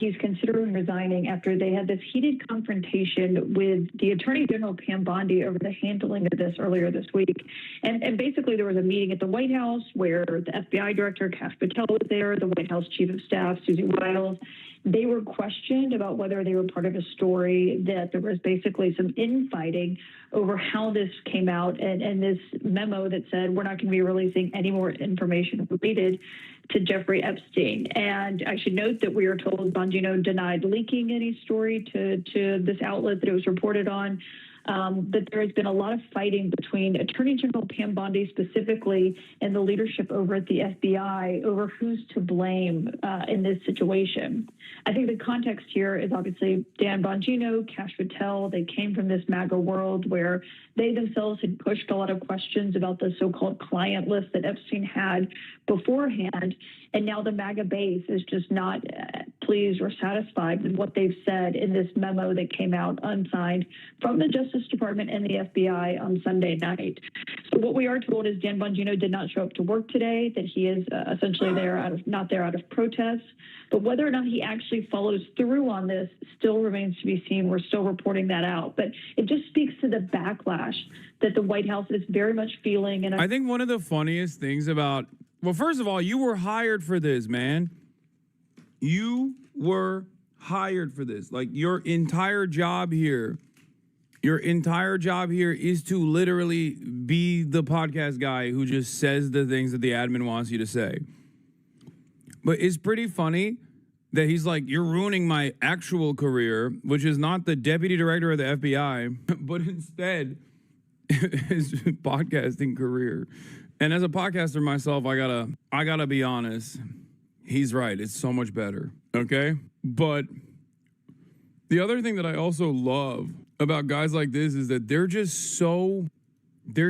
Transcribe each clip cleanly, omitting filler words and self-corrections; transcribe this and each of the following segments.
he's considering resigning after they had this heated confrontation with the Attorney General Pam Bondi over the handling of this earlier this week. And basically there was a meeting at the White House where the FBI Director Kash Patel was there, the White House Chief of Staff Susie Wiles. They were questioned about whether they were part of a story, that there was basically some infighting over how this came out, and this memo that said we're not going to be releasing any more information related to Jeffrey Epstein. And I should note that we are told Bongino denied leaking any story to this outlet that it was reported on. That there has been a lot of fighting between Attorney General Pam Bondi specifically and the leadership over at the FBI over who's to blame in this situation. I think the context here is obviously Dan Bongino, Kash Patel. They came from this MAGA world where they themselves had pushed a lot of questions about the so-called client list that Epstein had beforehand. And now the MAGA base is just not pleased or satisfied with what they've said in this memo that came out unsigned from the Justice Department and the FBI on Sunday night. So what we are told is Dan Bongino did not show up to work today, that he is essentially not there out of protest. But whether or not he actually follows through on this still remains to be seen. We're still reporting that out. But it just speaks to the backlash that the White House is very much feeling. And I think one of the funniest things about, well, first of all, you were hired for this, man. You were hired for this. Like, your entire job here is to literally be the podcast guy who just says the things that the admin wants you to say. But it's pretty funny that he's like, you're ruining my actual career, which is not the deputy director of the FBI, but instead his podcasting career. And as a podcaster myself, I gotta be honest. He's right. It's so much better. Okay. But the other thing that I also love about guys like this is that they're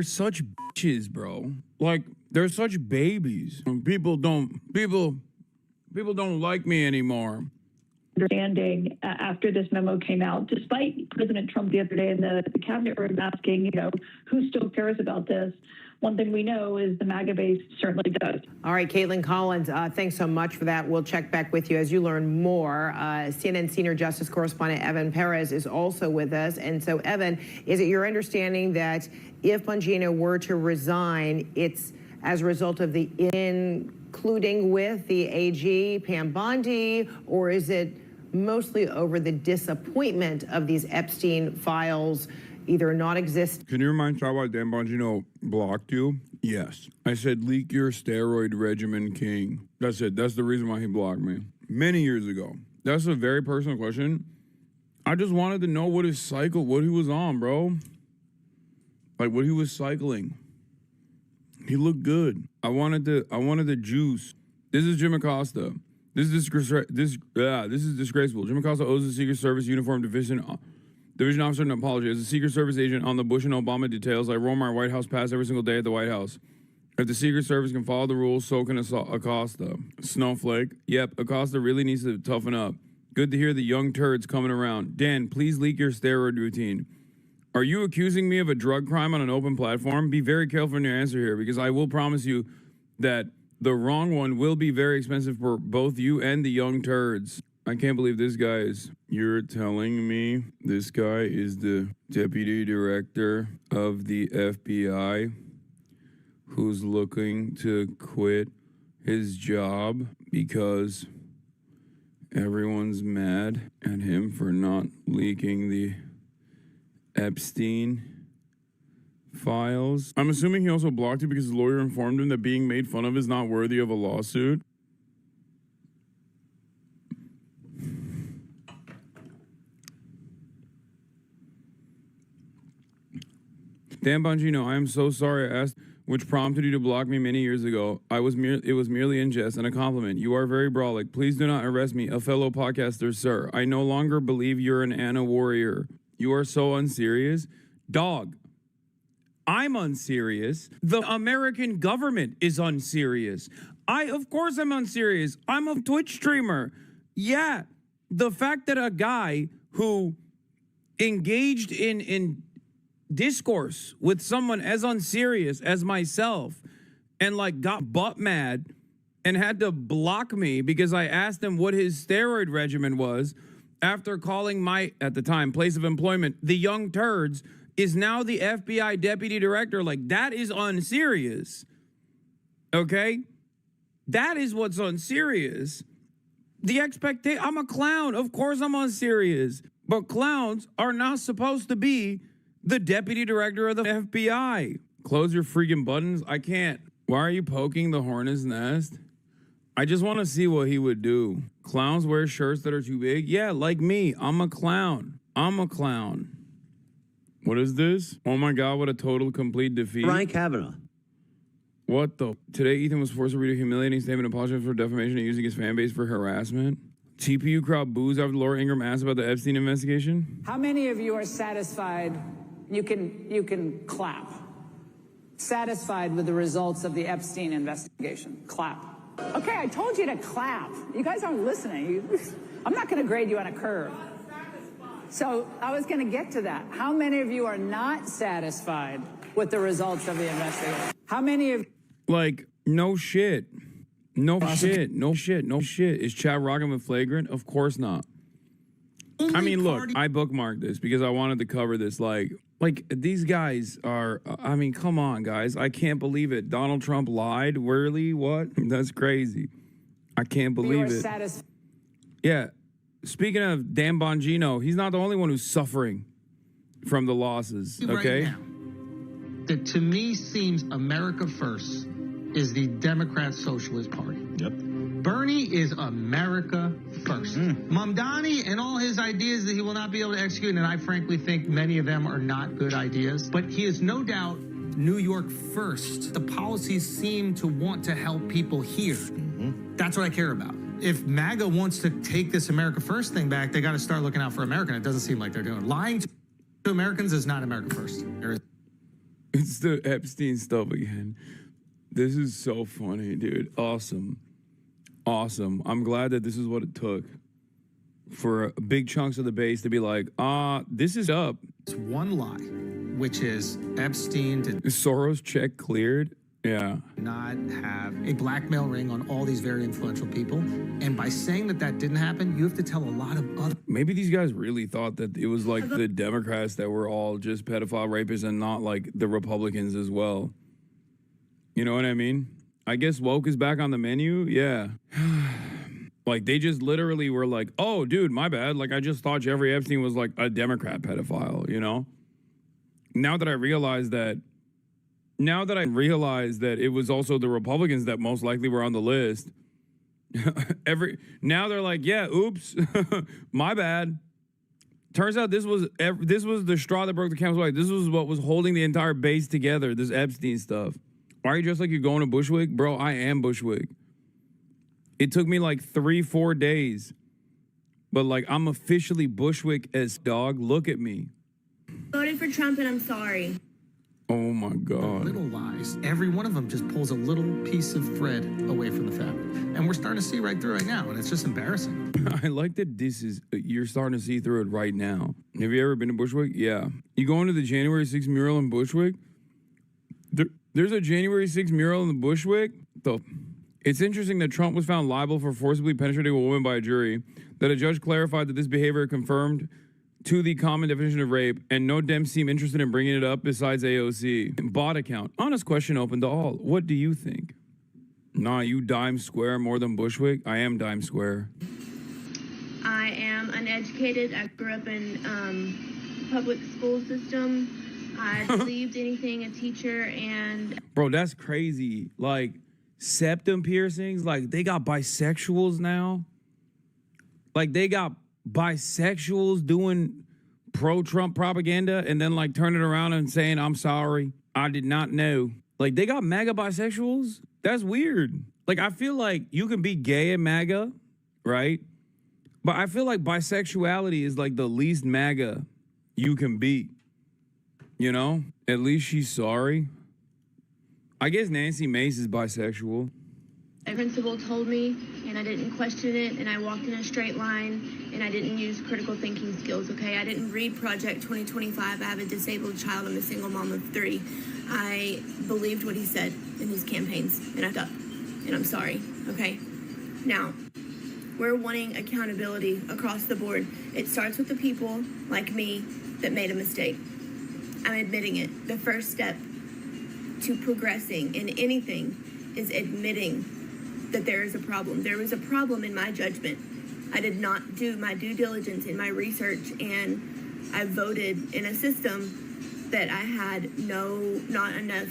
such bitches, bro. Like, they're such babies. People don't like me anymore. Understanding after this memo came out, despite President Trump the other day in the cabinet room asking, who still cares about this? One thing we know is the MAGA base certainly does. All right, Caitlin Collins, thanks so much for that. We'll check back with you as you learn more. CNN senior justice correspondent Evan Perez is also with us. And so, Evan, is it your understanding that if Bongino were to resign, it's as a result of the including with the AG, Pam Bondi, or is it mostly over the disappointment of these Epstein files either not exist? Can you remind me why Dan Bongino blocked you? Yes. I said, leak your steroid regimen, king. That's it. That's the reason why he blocked me. Many years ago. That's a very personal question. I just wanted to know what he was on, bro. Like, what he was cycling. He looked good. I wanted the juice. This is Jim Acosta. This is disgraceful. Jim Acosta owes the Secret Service uniform division officer an apology. As a Secret Service agent on the Bush and Obama details, I roll my White House pass every single day at the White House. If the Secret Service can follow the rules, so can Acosta. Snowflake. Yep, Acosta really needs to toughen up. Good to hear the young turds coming around. Dan, please leak your steroid routine. Are you accusing me of a drug crime on an open platform? Be very careful in your answer here, because I will promise you that the wrong one will be very expensive for both you and the young turds. I can't believe this guy is... You're telling me this guy is the deputy director of the FBI who's looking to quit his job because everyone's mad at him for not leaking the Epstein files? I'm assuming he also blocked you because his lawyer informed him that being made fun of is not worthy of a lawsuit. Dan Bongino, I am so sorry I asked, which prompted you to block me many years ago. It was merely in jest and a compliment. You are very brolic. Please do not arrest me, a fellow podcaster, sir. I no longer believe you're an Anna warrior. You are so unserious. Dog, I'm unserious. The American government is unserious. Of course I'm unserious. I'm a Twitch streamer. Yeah, the fact that a guy who engaged in discourse with someone as unserious as myself and like got butt mad and had to block me because I asked him what his steroid regimen was after calling my, at the time, place of employment, the Young Turds, is now the FBI deputy director. Like, that is unserious. Okay? That is what's unserious. The expectation, I'm a clown. Of course I'm unserious. But clowns are not supposed to be the deputy director of the FBI. Close your freaking buttons. I can't. Why are you poking the hornet's nest? I just want to see what he would do. Clowns wear shirts that are too big? Yeah, like me. I'm a clown. I'm a clown. What is this? Oh my God, what a total complete defeat. Brian Kavanaugh. What the? Today, Ethan was forced to read a humiliating statement apologizing for defamation and using his fan base for harassment. TPU crowd boos after Laura Ingraham asked about the Epstein investigation. How many of you are satisfied? You can clap. Satisfied with the results of the Epstein investigation? Clap. Okay, I told you to clap. You guys aren't listening. I'm not going to grade you on a curve. So I was going to get to that. How many of you are not satisfied with the results of the investigation? How many of... Like, no shit. No shit. No shit. No shit. Is Chad rocking with flagrant? Of course not. I mean, look, I bookmarked this because I wanted to cover this. Like these guys are, I mean, come on, guys. I can't believe it. Donald Trump lied. Really? What? That's crazy. I can't believe it. Yeah. Speaking of Dan Bongino, he's not the only one who's suffering from the losses, okay? Right now, that to me seems America First is the Democrat Socialist Party. Yep. Bernie is America First. Mamdani and all his ideas that he will not be able to execute, and I frankly think many of them are not good ideas, but he is no doubt New York First. The policies seem to want to help people here. That's what I care about. If MAGA wants to take this America First thing back, they got to start looking out for America. It doesn't seem like they're doing. Lying to Americans is not America First. It's the Epstein stuff again. This is so funny, dude. Awesome. Awesome. I'm glad that this is what it took for big chunks of the base to be like, this is up. It's one lie, which is Epstein did Soros check cleared. Yeah. not have a blackmail ring on all these very influential people. And by saying that that didn't happen, you have to tell a lot of other... Maybe these guys really thought that it was like the Democrats that were all just pedophile rapists and not like the Republicans as well. You know what I mean? I guess woke is back on the menu. Yeah. Like they just literally were like, oh, dude, my bad. Like I just thought Jeffrey Epstein was like a Democrat pedophile, you know? Now that I realize that it was also the Republicans that most likely were on the list, now they're like, yeah, oops, my bad. Turns out this was the straw that broke the camel's back. This was what was holding the entire base together, this Epstein stuff. Why are you dressed like you're going to Bushwick? Bro, I am Bushwick. It took me like 3-4 days. But like, I'm officially Bushwick as dog. Look at me. Voted for Trump and I'm sorry. Oh my God. Little lies. Every one of them just pulls a little piece of thread away from the fabric. And we're starting to see right through it now, and it's just embarrassing. I like that you're starting to see through it right now. Have you ever been to Bushwick? Yeah. You going to the January 6th mural in Bushwick? There's a January 6th mural in the Bushwick? It's interesting that Trump was found liable for forcibly penetrating a woman by a jury, that a judge clarified that this behavior confirmed to the common definition of rape, and no Dems seem interested in bringing it up besides AOC. Bot account. Honest question open to all. What do you think? Nah, you dime square more than Bushwick? I am dime square. I am uneducated. I grew up in public school system. I believed anything a teacher and... Bro, that's crazy. Like, septum piercings, like, they got bisexuals now. Like, they got bisexuals doing pro-Trump propaganda and then, like, turning around and saying, I'm sorry, I did not know. Like, they got MAGA bisexuals? That's weird. Like, I feel like you can be gay and MAGA, right? But I feel like bisexuality is, like, the least MAGA you can be. You know? At least she's sorry. I guess Nancy Mace is bisexual. My principal told me, and I didn't question it, and I walked in a straight line, and I didn't use critical thinking skills, okay? I didn't read Project 2025. I have a disabled child. I'm a single mom of 3. I believed what he said in his campaigns, and I thought, and I'm sorry, okay? Now, we're wanting accountability across the board. It starts with the people like me that made a mistake. I'm admitting it. The first step to progressing in anything is admitting that there is a problem. There was a problem in my judgment. I did not do my due diligence in my research, and I voted in a system that I had not enough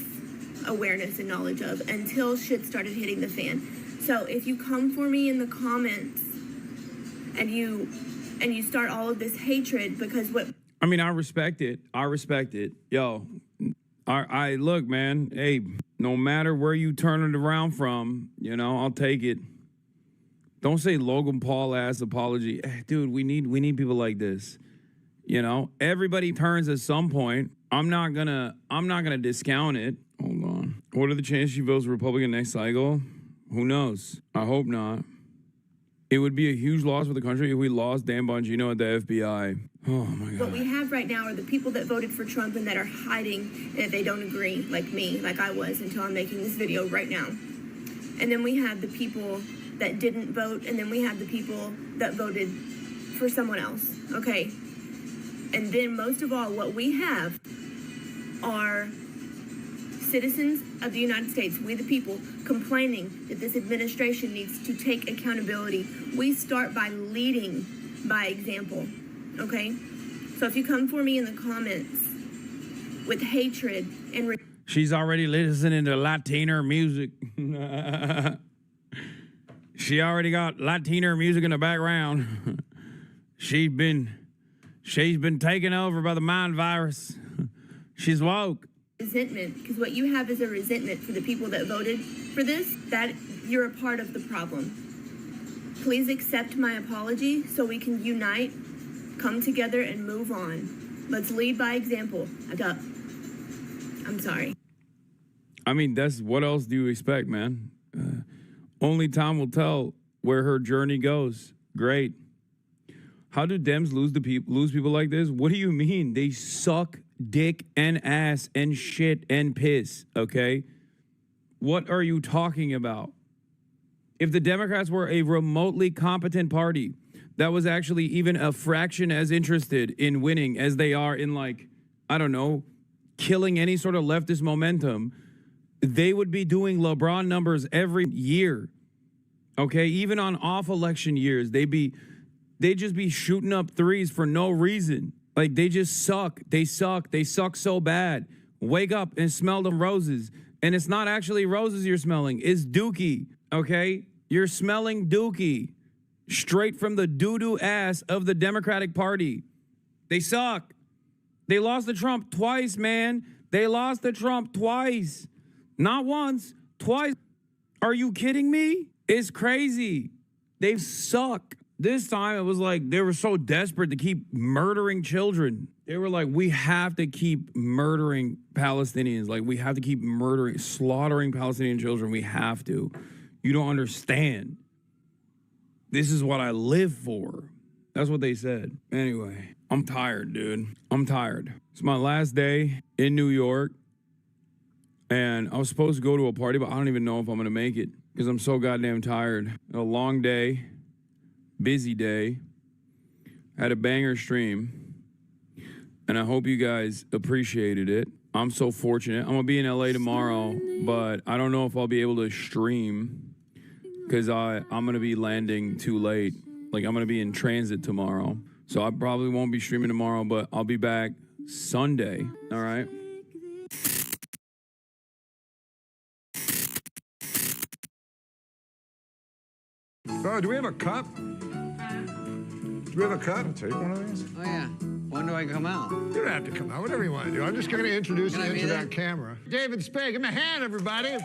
awareness and knowledge of until shit started hitting the fan. So if you come for me in the comments and you start all of this hatred because what... I mean, I respect it. Yo, I look, man, hey, no matter where you turn it around from, you know, I'll take it. Don't say Logan Paul ass apology. Dude, we need people like this. You know, everybody turns at some point. I'm not gonna discount it. Hold on. What are the chances she votes Republican next cycle? Who knows? I hope not. It would be a huge loss for the country if we lost Dan Bongino at the FBI. Oh, my God. What we have right now are the people that voted for Trump and that are hiding that they don't agree, like me, like I was until I'm making this video right now. And then we have the people that didn't vote, and then we have the people that voted for someone else, okay? And then most of all, what we have are citizens of the United States, we the people, complaining that this administration needs to take accountability. We start by leading by example, okay? So if you come for me in the comments with hatred and... She's already listening to Latino music. She already got Latino music in the background. She's been taken over by the mind virus. She's woke. Resentment, because what you have is a resentment for the people that voted for this, that you're a part of the problem. Please accept my apology so we can unite, come together, and move on. Let's lead by example. I'm sorry. I mean, that's what else do you expect, man? Only time will tell where her journey goes. Great. How do Dems lose people like this? What do you mean? They suck dick and ass and shit and piss, okay? What are you talking about? If the Democrats were a remotely competent party that was actually even a fraction as interested in winning as they are in, like, I don't know, killing any sort of leftist momentum, they would be doing LeBron numbers every year, okay? Even on off-election years, they'd just be shooting up threes for no reason. Like, they just suck. They suck so bad. Wake up and smell the roses. And it's not actually roses you're smelling. It's dookie, okay? You're smelling dookie. Straight from the doo-doo ass of the Democratic Party. They suck. They lost to Trump twice, man. They lost to Trump twice. Not once, twice. Are you kidding me? It's crazy. They suck. This time it was like they were so desperate to keep murdering children. They were like, we have to keep murdering Palestinians. Like, we have to keep slaughtering Palestinian children. We have to. You don't understand. This is what I live for. That's what they said. Anyway, I'm tired, dude. I'm tired. It's my last day in New York. And I was supposed to go to a party, but I don't even know if I'm going to make it because I'm so goddamn tired. A long day. Busy day. Had a banger stream. And I hope you guys appreciated it. I'm so fortunate. I'm going to be in LA tomorrow, but I don't know if I'll be able to stream because I'm going to be landing too late. Like, I'm going to be in transit tomorrow. So I probably won't be streaming tomorrow, but I'll be back Sunday. All right? Oh, do we have a cup? Do we have a cup? I'll take one of these. Oh, yeah. When do I come out? You don't have to come out. Whatever you want to do. I'm just going to introduce you into that camera. David Spade. Give him a hand, everybody.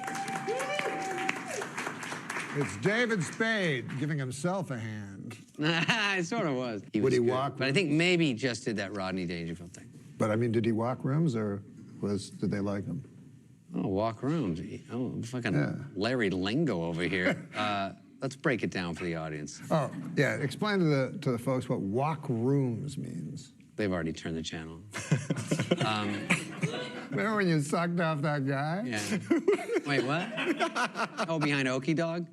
It's David Spade giving himself a hand. I sort of was. Would he walk? But I think maybe he just did that Rodney Dangerfield thing. But, I mean, did he walk rooms or did they like him? Oh, walk rooms. Oh, fucking Larry Lingo over here. Let's break it down for the audience. Oh, yeah. Explain to the folks what walk rooms means. They've already turned the channel. Remember when you sucked off that guy? Yeah. Wait, what? Oh, behind Okie Dog?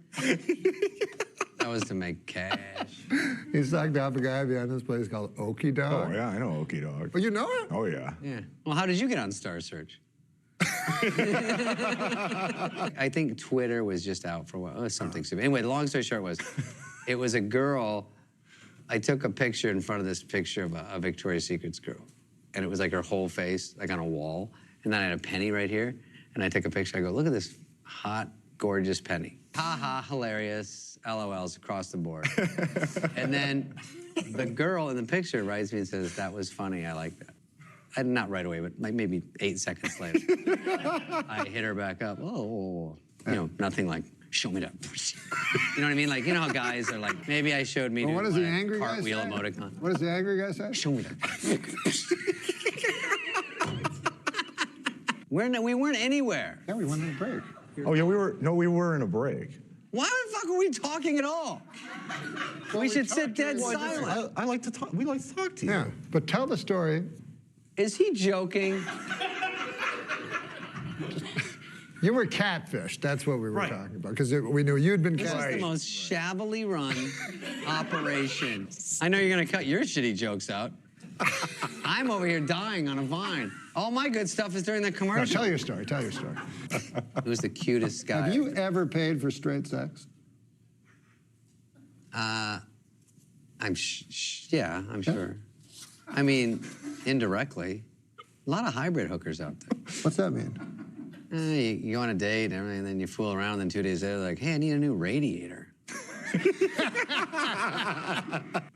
That was to make cash. He sucked off a guy behind this place called Okie Dog. Oh, yeah, I know Okie Dog. Oh, you know it? Oh, yeah. Yeah. Well, how did you get on Star Search? I think Twitter was just out for a while. It was something stupid. Anyway, the long story short was, it was a girl. I took a picture in front of this picture of a Victoria's Secret's girl. And it was like her whole face, like on a wall. And then I had a penny right here. And I took a picture. I go, look at this hot, gorgeous penny. Ha ha, hilarious, LOLs across the board. And then the girl in the picture writes me and says, that was funny, I like that. Not right away, but like maybe 8 seconds later. I hit her back up. Oh, you know, nothing like, show me that. You know what I mean? Like, you know how guys are like, maybe I showed me Well, what does the angry guy cartwheel say? emoticon. What does the angry guy say? Show me that. We weren't anywhere. Yeah, we went on a break. Oh, yeah, we were in a break. Why the fuck are we talking at all? We should sit dead silent. I like to talk. We like to talk to you. Yeah, but tell the story. Is he joking? You were catfished. That's what we were talking about. Because we knew you'd been This is catfished. the most shabbily run operation. I know you're going to cut your shitty jokes out. I'm over here dying on a vine. All my good stuff is during the commercial. No, tell your story. Tell your story. Who's the cutest guy? Have you ever paid for straight sex? I'm sure. I mean, indirectly. A lot of hybrid hookers out there. What's that mean? You go on a date and everything, and then you fool around, and then 2 days later, like, hey, I need a new radiator.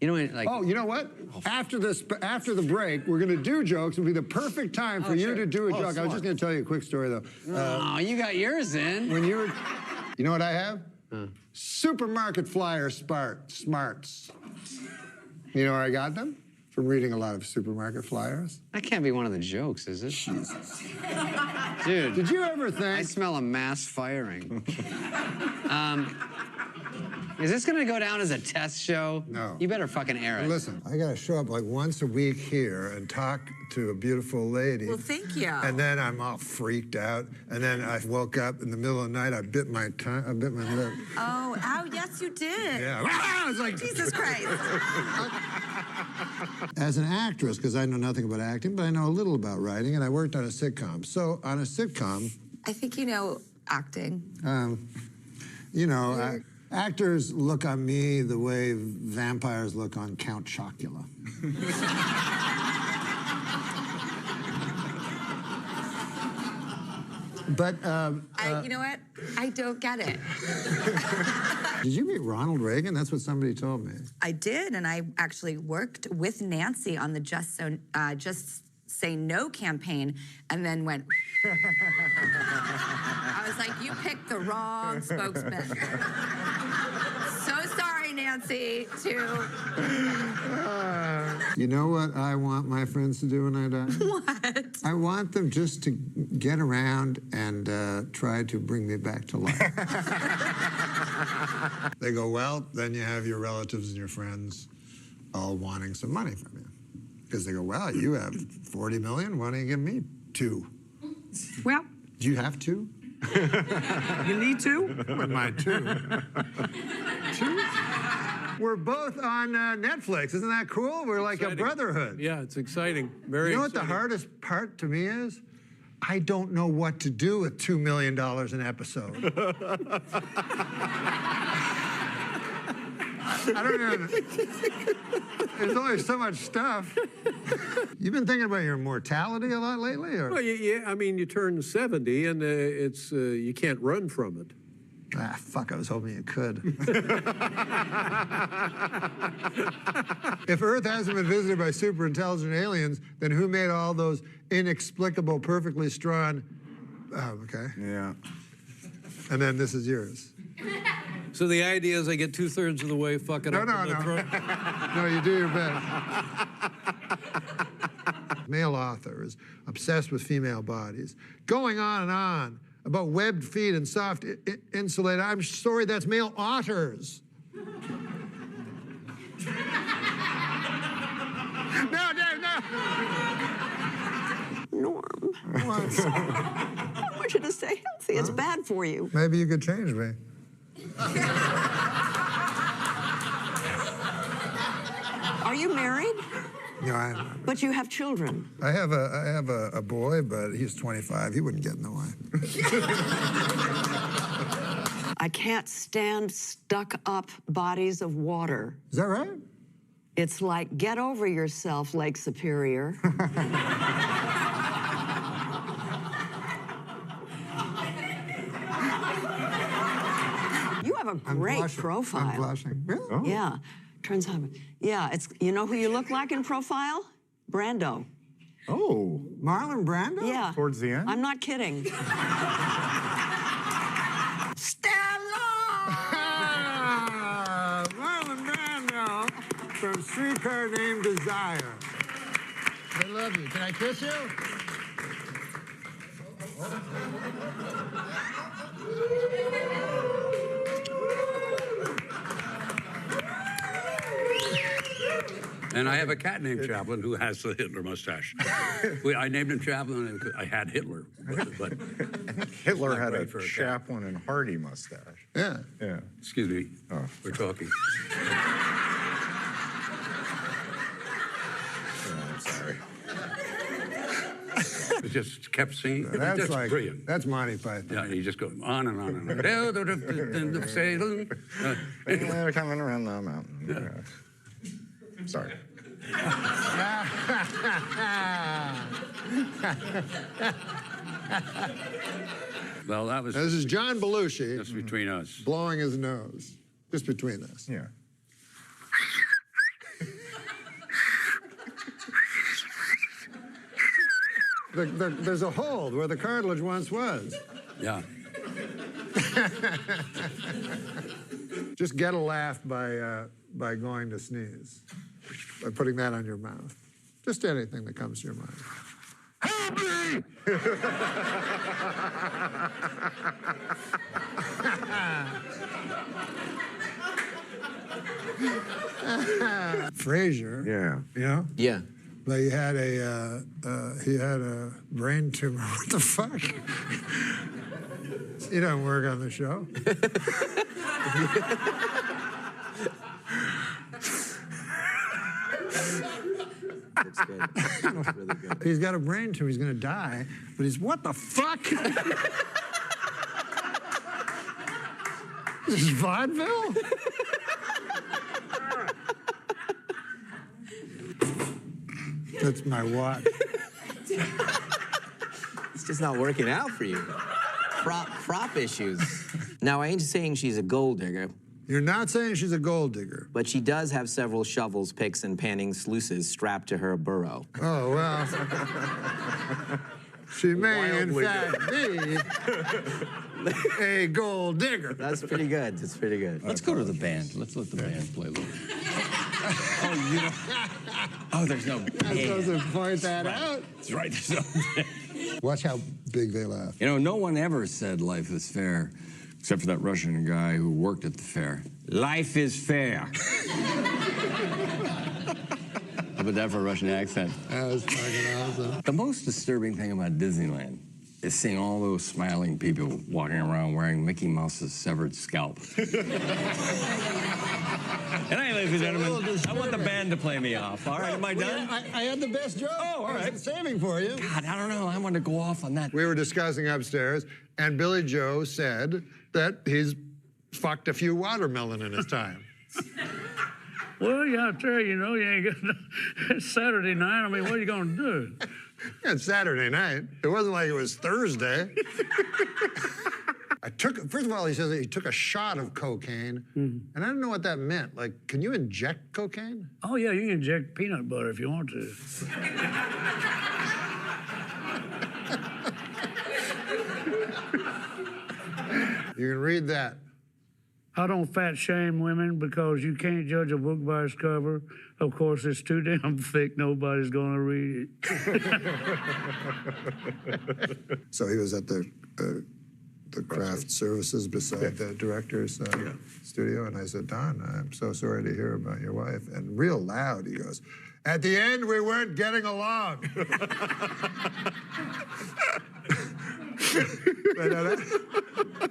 You know, like. Oh, you know what? After the break, we're going to do jokes. It'll be the perfect time for you to do a joke. smart. I was just going to tell you a quick story, though. Oh, you got yours in. When you were, you know what I have? Supermarket flyer smarts. You know where I got them? From reading a lot of supermarket flyers. That can't be one of the jokes, is it? Jesus. Dude. Did you ever think? I smell a mass firing. Is this going to go down as a test show? No. You better fucking air it. Listen, I got to show up like once a week here and talk to a beautiful lady. Well, thank you. And then I'm all freaked out. And then I woke up in the middle of the night. I bit my tongue. I bit my lip. Oh, yes, you did. Yeah. I was like, Jesus Christ. As an actress, because I know nothing about acting, but I know a little about writing, and I worked on a sitcom. So on a sitcom, I think you know acting. Actors look on me the way vampires look on Count Chocula. But you know what? I don't get it. did you meet Ronald Reagan? That's what somebody told me. I did, and I actually worked with Nancy on the Just Say No campaign, and then went. I was like, you picked the wrong spokesman. So sorry, Nancy, You know what I want my friends to do when I die? What? I want them just to get around and try to bring me back to life. They go, well, then you have your relatives and your friends all wanting some money from you. Because they go, well, you have 40 million, why don't you give me 2? Well. Do you have 2? You need to? Wouldn't mind 2. 2? We're both on Netflix. Isn't that cool? We're like a brotherhood. Yeah, it's exciting. Very You know exciting. what the hardest part to me is? I don't know what to do with $2 million an episode. I don't know. There's only so much stuff. You've been thinking about your mortality a lot lately, or? Well, yeah. I mean, you turn 70, and it's you can't run from it. Ah, fuck! I was hoping you could. If Earth hasn't been visited by super intelligent aliens, then who made all those inexplicable, perfectly strong? Oh, okay. Yeah. And then this is yours. So the idea is I get 2/3 of the way fucking up in the throat. No, you do your best. Male author is obsessed with female bodies, going on and on about webbed feet and soft insulated. I'm sorry, that's male otters. No, Dave, no. Norm. once. I want you to stay healthy. It's bad for you. Maybe you could change me. Are you married? No, I'm not. But you have children. I have a boy, but he's 25. He wouldn't get in the way. I can't stand stuck-up bodies of water. Is that right? It's like, get over yourself, Lake Superior. You have a great profile. I'm blushing. Really? Oh. Yeah. Turns out, yeah, it's, you know who you look like in profile? Brando. Oh. Marlon Brando? Yeah. Towards the end? I'm not kidding. Marlon Brando from Streetcar Named Desire. I love you. Can I kiss you? And I have a cat named Chaplin who has the Hitler mustache. I named him Chaplin and I had Hitler. But I think Hitler had a Chaplin and Hardy mustache. Yeah. Yeah. Excuse me. Oh. We're talking. I'm sorry. It just kept singing. That's That's like brilliant. That's Monty Python. Yeah, he just goes on and on and on. They're coming around the mountain. Yeah. Sorry. Well, that was. This is John Belushi. Just between us. Blowing his nose. Just between us. Yeah. There's a hole where the cartilage once was. Yeah. Just get a laugh by going to sneeze, by putting that on your mouth. Just anything that comes to your mind. Help me! Frazier. Yeah. You know? Yeah. But he had a brain tumor. What the fuck? He doesn't work on the show. Looks good. Looks really good. He's got a brain tumor. He's going to die. But he's, what the fuck? This is vaudeville? That's my watch. It's just not working out for you. Prop issues. Now, I ain't saying she's a gold digger. You're not saying she's a gold digger. But she does have several shovels, picks, and panning sluices strapped to her burrow. Oh, well. She may, in fact, be a gold digger. That's pretty good. That's pretty good. Let's go to the band. Let's let the band play a little. Oh, you know. Oh, there's no band. I'm supposed to point that out. That's right. There's no band. Watch how big they laugh. You know, no one ever said life is fair, except for that Russian guy who worked at the fair. Life is fair. How about that for a Russian accent? That was fucking awesome. The most disturbing thing about Disneyland is seeing all those smiling people walking around wearing Mickey Mouse's severed scalp. And hey, ladies and gentlemen, I want the band to play me off. All right, am I done? I had the best joke. Oh, all right. I was saving for you. God, I don't know. I want to go off on that. We were discussing upstairs, and Billy Joe said that he's fucked a few watermelon in his time. Well, you out there, you know, you ain't got it's Saturday night. I mean, what are you going to do? It's Saturday night. It wasn't like it was Thursday. First of all, he says that he took a shot of cocaine, and I didn't know what that meant. Like, can you inject cocaine? Oh, yeah, you can inject peanut butter if you want to. You can read that. I don't fat shame women because you can't judge a book by its cover. Of course, it's too damn thick. Nobody's going to read it. So he was at the the craft services beside the director's studio, and I said, Don, I'm so sorry to hear about your wife. And real loud, he goes, at the end, we weren't getting along.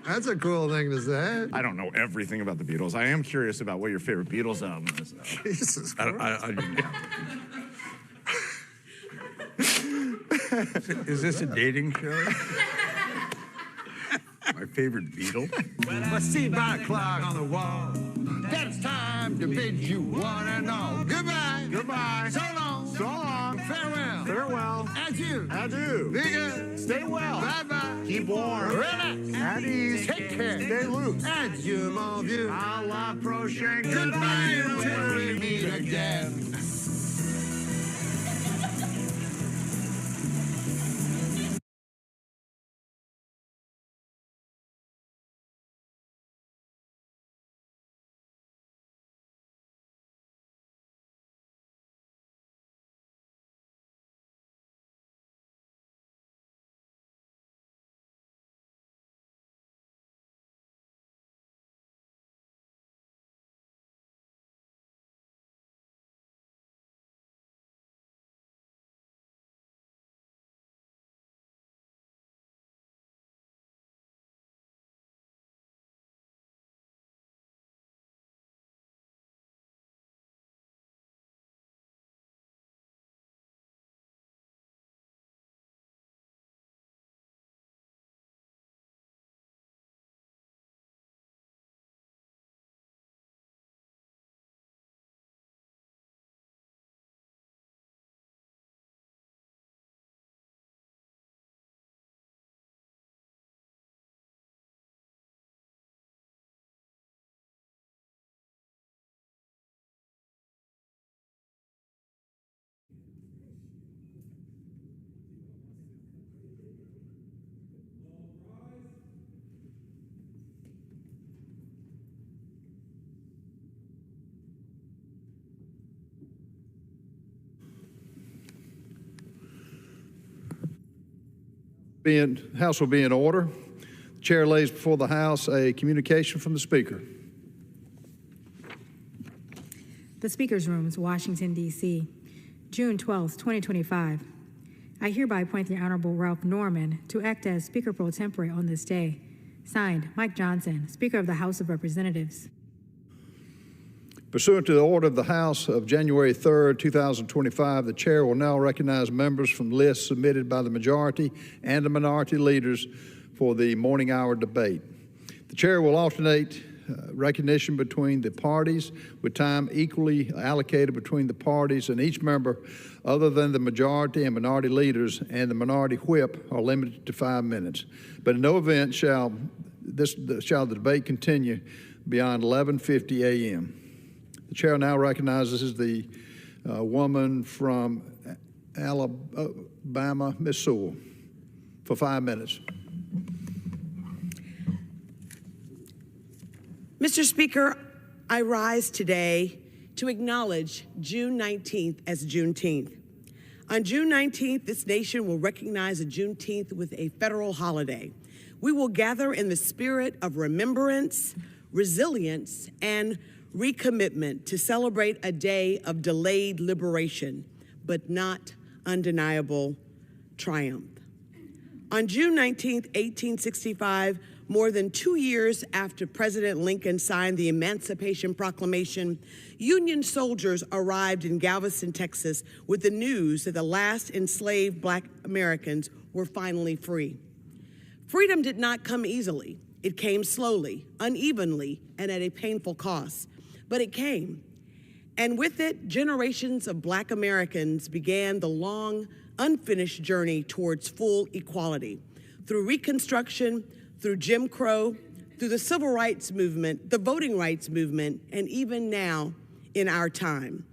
That's a cool thing to say. I don't know everything about the Beatles. I am curious about what your favorite Beatles album is, though. Jesus Christ. Is this a dating show? My favorite Beatle? Well, I see my clock on the wall. That's time to bid you one and all. Goodbye. Goodbye. So long. So long. Farewell. Farewell. Adieu. Adieu. Be good. Stay well. Bye-bye. Keep warm. Relax. At ease. Take care. Stay loose. Adieu, mon vieux. A la prochaine. Goodbye until we meet again. House will be in order. The chair lays before the House a communication from the Speaker. The Speaker's Rooms, Washington, D.C., June 12, 2025. I hereby appoint the Honorable Ralph Norman to act as Speaker pro tempore on this day. Signed, Mike Johnson, Speaker of the House of Representatives. Pursuant to the order of the House of January 3rd, 2025, the chair will now recognize members from lists submitted by the majority and the minority leaders for the morning hour debate. The chair will alternate recognition between the parties with time equally allocated between the parties, and each member other than the majority and minority leaders and the minority whip are limited to 5 minutes. But in no event shall the debate continue beyond 11:50 a.m. The chair now recognizes the woman from Alabama, Ms. Sewell, for 5 minutes. Mr. Speaker, I rise today to acknowledge June 19th as Juneteenth. On June 19th, this nation will recognize a Juneteenth with a federal holiday. We will gather in the spirit of remembrance, resilience, and recommitment to celebrate a day of delayed liberation, but not undeniable triumph. On June 19, 1865, more than 2 years after President Lincoln signed the Emancipation Proclamation, Union soldiers arrived in Galveston, Texas, with the news that the last enslaved Black Americans were finally free. Freedom did not come easily. It came slowly, unevenly, and at a painful cost. But it came. And with it, generations of Black Americans began the long, unfinished journey towards full equality. Through Reconstruction, through Jim Crow, through the Civil Rights Movement, the Voting Rights Movement, and even now in our time.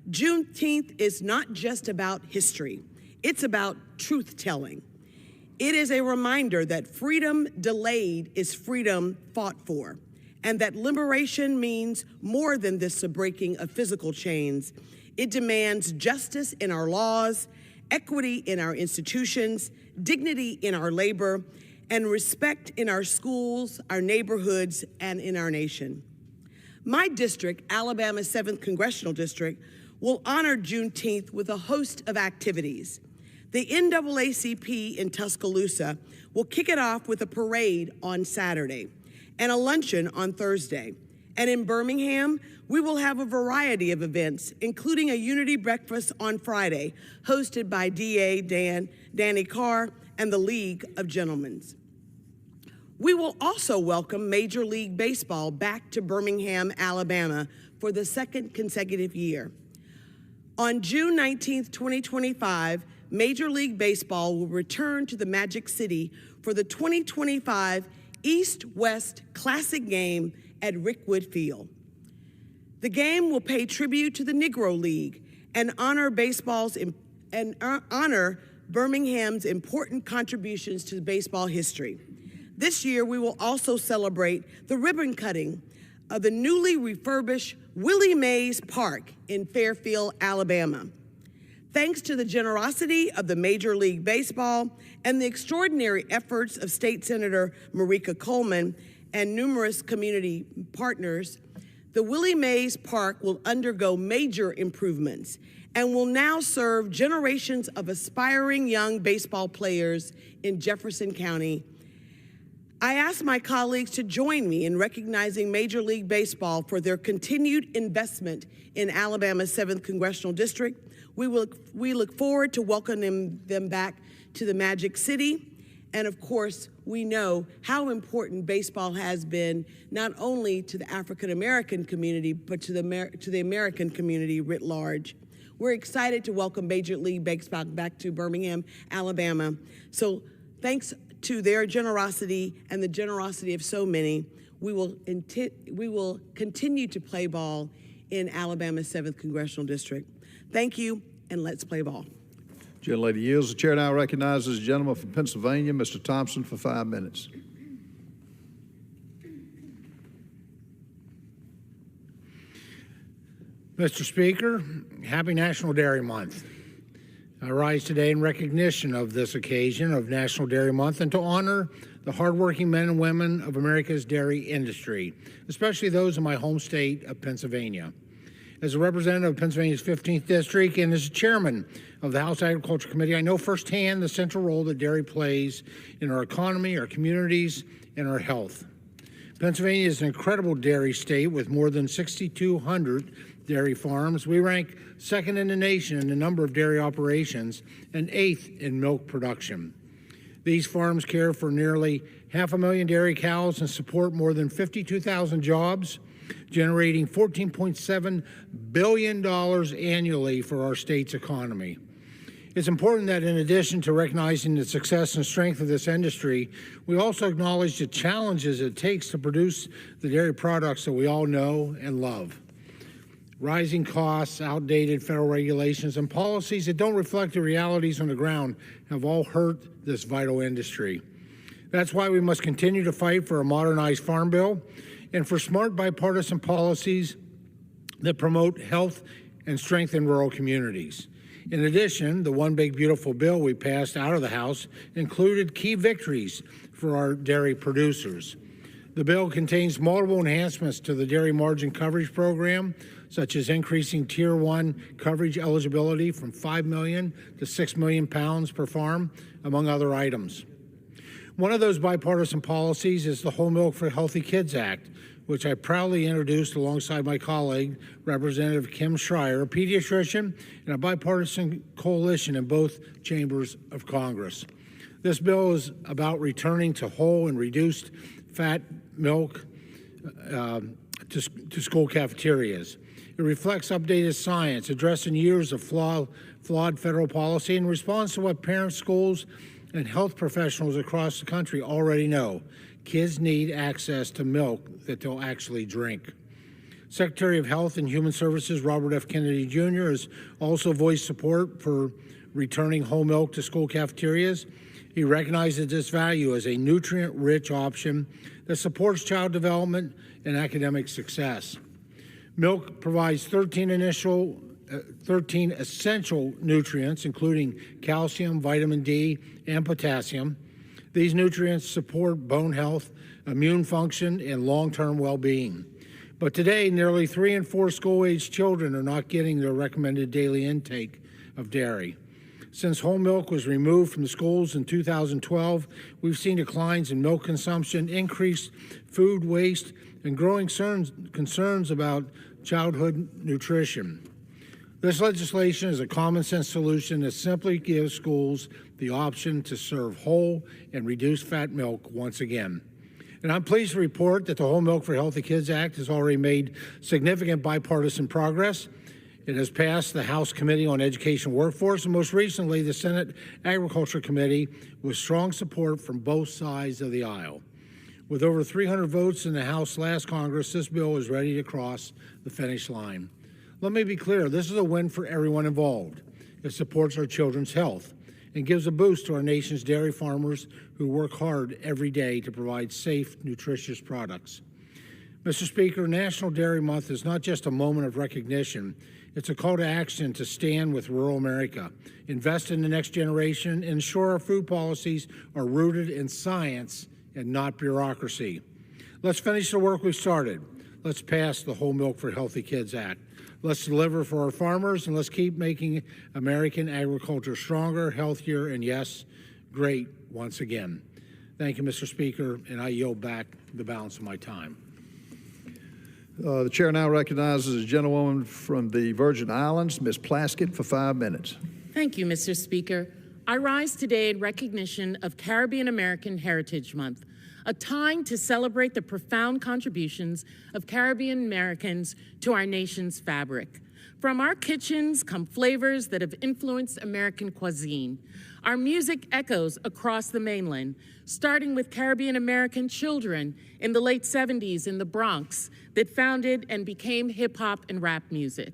Juneteenth is not just about history. It's about truth-telling. It is a reminder that freedom delayed is freedom fought for, and that liberation means more than this breaking of physical chains. It demands justice in our laws, equity in our institutions, dignity in our labor, and respect in our schools, our neighborhoods, and in our nation. My district, Alabama's 7th Congressional District, will honor Juneteenth with a host of activities. The NAACP in Tuscaloosa will kick it off with a parade on Saturday and a luncheon on Thursday. And in Birmingham, we will have a variety of events, including a unity breakfast on Friday, hosted by DA Danny Carr and the League of Gentlemen. We will also welcome Major League Baseball back to Birmingham, Alabama for the 2nd consecutive year. On June 19, 2025, Major League Baseball will return to the Magic City for the 2025 East-West Classic game at Rickwood Field. The game will pay tribute to the Negro League and honor honor Birmingham's important contributions to baseball history. This year, we will also celebrate the ribbon cutting of the newly refurbished Willie Mays Park in Fairfield, Alabama. Thanks to the generosity of the Major League Baseball and the extraordinary efforts of State Senator Marika Coleman and numerous community partners, the Willie Mays Park will undergo major improvements and will now serve generations of aspiring young baseball players in Jefferson County. I ask my colleagues to join me in recognizing Major League Baseball for their continued investment in Alabama's 7th Congressional District. We look forward to welcoming them back to the Magic City. And of course, we know how important baseball has been, not only to the African American community, but to the American community writ large. We're excited to welcome Major League Baseball back to Birmingham, Alabama. So thanks to their generosity and the generosity of so many, we will continue to play ball in Alabama's 7th Congressional District. Thank you, and let's play ball. Gentlelady yields. The chair now recognizes the gentleman from Pennsylvania, Mr. Thompson, for 5 minutes. Mr. Speaker, happy National Dairy Month. I rise today in recognition of this occasion of National Dairy Month and to honor the hardworking men and women of America's dairy industry, especially those in my home state of Pennsylvania. As a representative of Pennsylvania's 15th District and as chairman of the House Agriculture Committee, I know firsthand the central role that dairy plays in our economy, our communities, and our health. Pennsylvania is an incredible dairy state with more than 6,200 dairy farms. We rank second in the nation in the number of dairy operations and 8th in milk production. These farms care for nearly 500,000 dairy cows and support more than 52,000 jobs, generating $14.7 billion annually for our state's economy. It's important that in addition to recognizing the success and strength of this industry, we also acknowledge the challenges it takes to produce the dairy products that we all know and love. Rising costs, outdated federal regulations, and policies that don't reflect the realities on the ground have all hurt this vital industry. That's why we must continue to fight for a modernized farm bill and for smart bipartisan policies that promote health and strengthen rural communities. In addition, the One Big Beautiful Bill we passed out of the House included key victories for our dairy producers. The bill contains multiple enhancements to the Dairy Margin Coverage Program, such as increasing Tier 1 coverage eligibility from 5 million to 6 million pounds per farm, among other items. One of those bipartisan policies is the Whole Milk for Healthy Kids Act, which I proudly introduced alongside my colleague, Representative Kim Schreier, a pediatrician, and a bipartisan coalition in both chambers of Congress. This bill is about returning to whole and reduced fat milk to school cafeterias. It reflects updated science, addressing years of flawed federal policy, and responds to what parents, schools, and health professionals across the country already know. Kids need access to milk that they'll actually drink. Secretary of Health and Human Services Robert F. Kennedy Jr. has also voiced support for returning whole milk to school cafeterias. He recognizes this value as a nutrient-rich option that supports child development and academic success. Milk provides 13 essential nutrients, including calcium, vitamin D, and potassium. These nutrients support bone health, immune function, and long-term well-being. But today, nearly 3 in 4 school-aged children are not getting their recommended daily intake of dairy. Since whole milk was removed from the schools in 2012, we've seen declines in milk consumption, increased food waste, and growing concerns about childhood nutrition. This legislation is a common-sense solution that simply gives schools the option to serve whole and reduced fat milk once again. And I'm pleased to report that the Whole Milk for Healthy Kids Act has already made significant bipartisan progress. It has passed the House Committee on Education and Workforce, and most recently, the Senate Agriculture Committee, with strong support from both sides of the aisle. With over 300 votes in the House last Congress, this bill is ready to cross the finish line. Let me be clear, this is a win for everyone involved. It supports our children's health and gives a boost to our nation's dairy farmers who work hard every day to provide safe, nutritious products. Mr. Speaker, National Dairy Month is not just a moment of recognition. It's a call to action to stand with rural America, invest in the next generation, and ensure our food policies are rooted in science and not bureaucracy. Let's finish the work we started. Let's pass the Whole Milk for Healthy Kids Act. Let's deliver for our farmers, and let's keep making American agriculture stronger, healthier, and yes, great once again. Thank you, Mr. Speaker, and I yield back the balance of my time. The chair now recognizes a gentlewoman from the Virgin Islands, Ms. Plaskett, for 5 minutes. Thank you, Mr. Speaker. I rise today in recognition of Caribbean American Heritage Month, a time to celebrate the profound contributions of Caribbean Americans to our nation's fabric. From our kitchens come flavors that have influenced American cuisine. Our music echoes across the mainland, starting with Caribbean American children in the late 70s in the Bronx that founded and became hip-hop and rap music.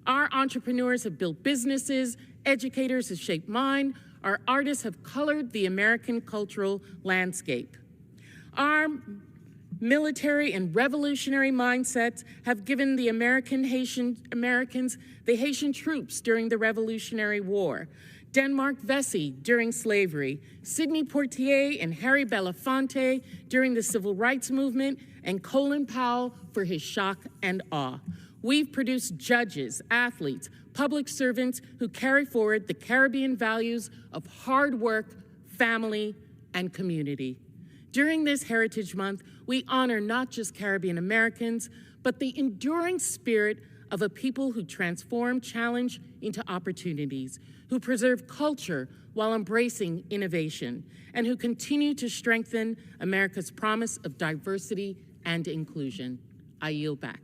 Our entrepreneurs have built businesses, educators have shaped mind, our artists have colored the American cultural landscape. Our military and revolutionary mindsets have given the Americans the Haitian troops during the Revolutionary War, Denmark Vesey during slavery, Sidney Poitier and Harry Belafonte during the Civil Rights Movement, and Colin Powell for his shock and awe. We've produced judges, athletes, public servants who carry forward the Caribbean values of hard work, family, and community. During this Heritage Month, we honor not just Caribbean Americans, but the enduring spirit of a people who transform challenge into opportunities, who preserve culture while embracing innovation, and who continue to strengthen America's promise of diversity and inclusion. I yield back.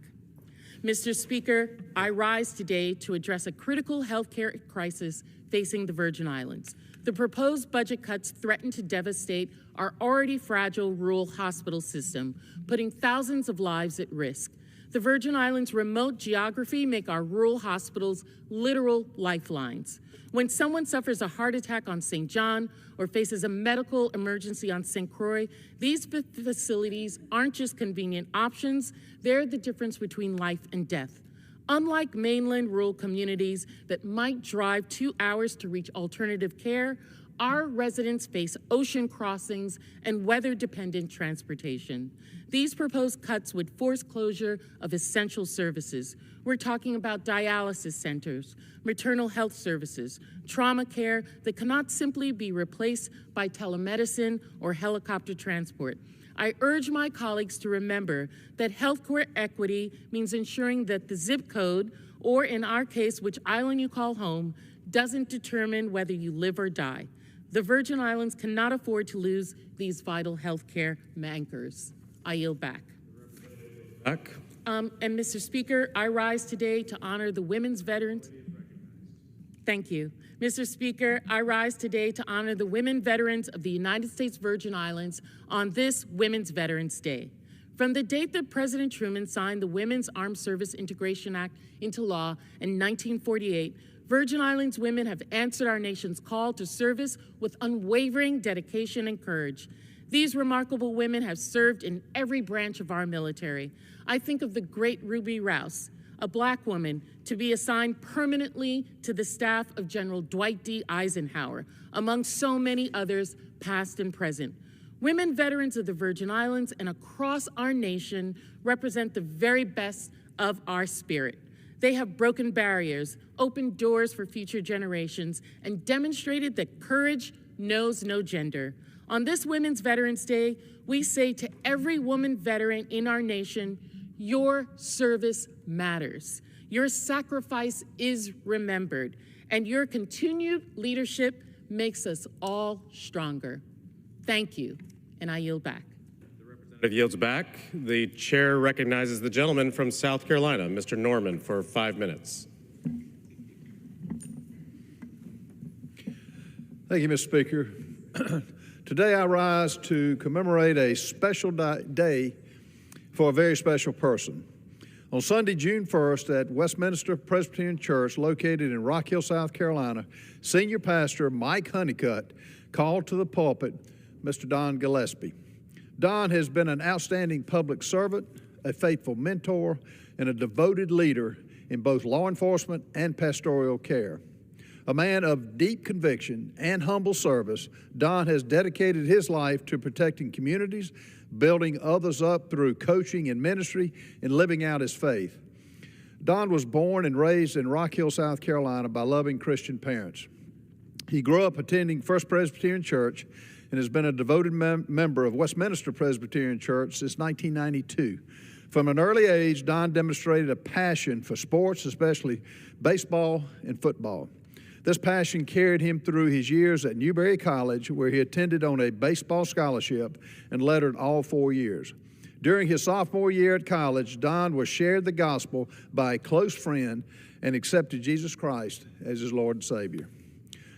Mr. Speaker, I rise today to address a critical healthcare crisis facing the Virgin Islands. The proposed budget cuts threaten to devastate our already fragile rural hospital system, putting thousands of lives at risk. The Virgin Islands' remote geography make our rural hospitals literal lifelines. When someone suffers a heart attack on St. John or faces a medical emergency on St. Croix, these facilities aren't just convenient options, they're the difference between life and death. Unlike mainland rural communities that might drive 2 hours to reach alternative care, our residents face ocean crossings and weather-dependent transportation. These proposed cuts would force closure of essential services. We're talking about dialysis centers, maternal health services, trauma care that cannot simply be replaced by telemedicine or helicopter transport. I urge my colleagues to remember that healthcare equity means ensuring that the zip code, or in our case, which island you call home, doesn't determine whether you live or die. The Virgin Islands cannot afford to lose these vital healthcare anchors. I yield back. And Mr. Speaker, I rise today to honor the women's veterans. Thank you. Mr. Speaker, I rise today to honor the women veterans of the United States Virgin Islands on this Women's Veterans Day. From the date that President Truman signed the Women's Armed Service Integration Act into law in 1948, Virgin Islands women have answered our nation's call to service with unwavering dedication and courage. These remarkable women have served in every branch of our military. I think of the great Ruby Rouse, a Black woman, to be assigned permanently to the staff of General Dwight D. Eisenhower, among so many others, past and present. Women veterans of the Virgin Islands and across our nation represent the very best of our spirit. They have broken barriers, opened doors for future generations, and demonstrated that courage knows no gender. On this Women's Veterans Day, we say to every woman veteran in our nation, your service matters. Your sacrifice is remembered, and your continued leadership makes us all stronger. Thank you, and I yield back. Representative yields back. The chair recognizes the gentleman from South Carolina, Mr. Norman, for 5 minutes. Thank you, Mr. Speaker. Today I rise to commemorate a special day for a very special person. On Sunday, June 1st, at Westminster Presbyterian Church, located in Rock Hill, South Carolina, Senior Pastor Mike Honeycutt called to the pulpit Mr. Don Gillespie. Don has been an outstanding public servant, a faithful mentor, and a devoted leader in both law enforcement and pastoral care. A man of deep conviction and humble service, Don has dedicated his life to protecting communities, building others up through coaching and ministry, and living out his faith. Don was born and raised in Rock Hill, South Carolina by loving Christian parents. He grew up attending First Presbyterian Church and has been a devoted member of Westminster Presbyterian Church since 1992. From an early age, Don demonstrated a passion for sports, especially baseball and football. This passion carried him through his years at Newberry College, where he attended on a baseball scholarship and lettered all 4 years. During his sophomore year at college, Don was shared the gospel by a close friend and accepted Jesus Christ as his Lord and Savior.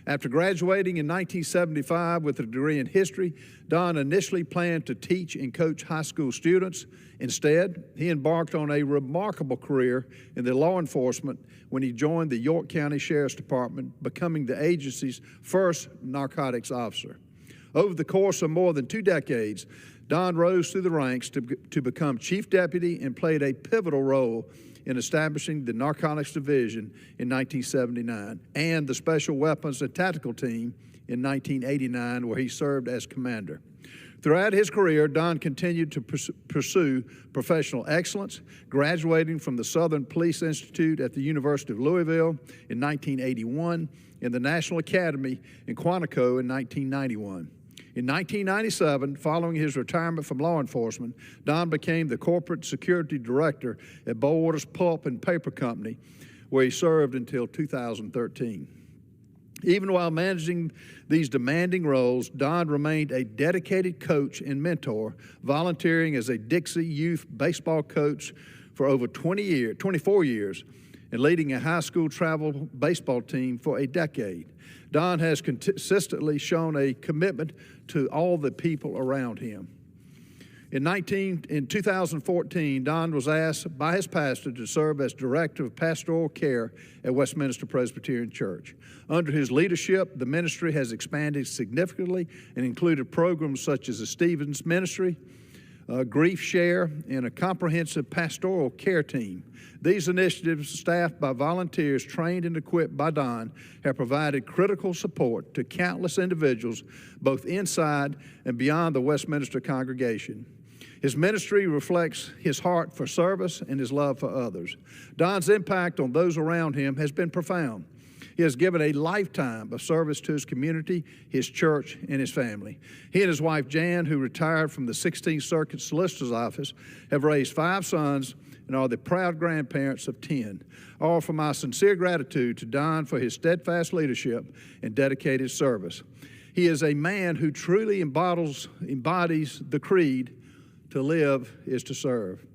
After graduating in 1975 with a degree in history, Don initially planned to teach and coach high school students. Instead, he embarked on a remarkable career in the law enforcement when he joined the York County Sheriff's Department, becoming the agency's first narcotics officer. Over the course of more than 2 decades, Don rose through the ranks to become chief deputy and played a pivotal role in establishing the Narcotics Division in 1979 and the Special Weapons and Tactical Team in 1989, where he served as commander. Throughout his career, Don continued to pursue professional excellence, graduating from the Southern Police Institute at the University of Louisville in 1981 and the National Academy in Quantico in 1991. In 1997, following his retirement from law enforcement, Don became the corporate security director at Boldwater's Pulp and Paper Company, where he served until 2013. Even while managing these demanding roles, Don remained a dedicated coach and mentor, volunteering as a Dixie youth baseball coach for over 24 years, and leading a high school travel baseball team for a decade. Don has consistently shown a commitment to all the people around him. In 2014, Don was asked by his pastor to serve as Director of Pastoral Care at Westminster Presbyterian Church. Under his leadership, the ministry has expanded significantly and included programs such as the Stevens Ministry, Grief Share, and a comprehensive pastoral care team. These initiatives, staffed by volunteers trained and equipped by Don, have provided critical support to countless individuals, both inside and beyond the Westminster congregation. His ministry reflects his heart for service and his love for others. Don's impact on those around him has been profound. He has given a lifetime of service to his community, his church, and his family. He and his wife, Jan, who retired from the 16th Circuit Solicitor's Office, have raised 5 sons and are the proud grandparents of 10. I offer my sincere gratitude to Don for his steadfast leadership and dedicated service. He is a man who truly embodies the creed, to live is to serve.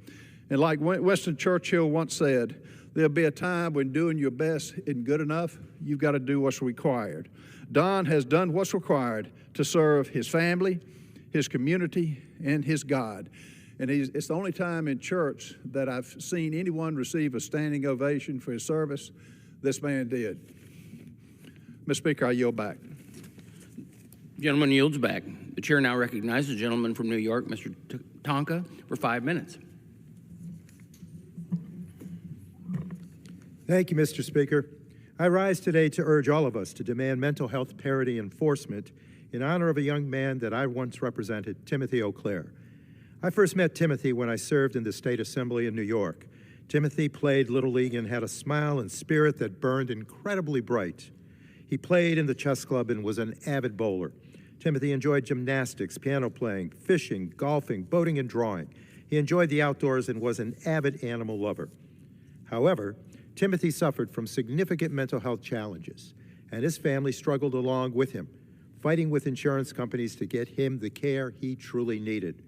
And like Winston Churchill once said, there'll be a time when doing your best isn't good enough. You've got to do what's required. Don has done what's required to serve his family, his community, and his God. And it's the only time in church that I've seen anyone receive a standing ovation for his service. This man did. Mr. Speaker, I yield back. Gentleman yields back. The chair now recognizes the gentleman from New York, Mr. Tonka, for 5 minutes. Thank you, Mr. Speaker. I rise today to urge all of us to demand mental health parity enforcement in honor of a young man that I once represented, Timothy O'Clair. I first met Timothy when I served in the State Assembly in New York. Timothy played Little League and had a smile and spirit that burned incredibly bright. He played in the chess club and was an avid bowler. Timothy enjoyed gymnastics, piano playing, fishing, golfing, boating, and drawing. He enjoyed the outdoors and was an avid animal lover. However, Timothy suffered from significant mental health challenges, and his family struggled along with him, fighting with insurance companies to get him the care he truly needed.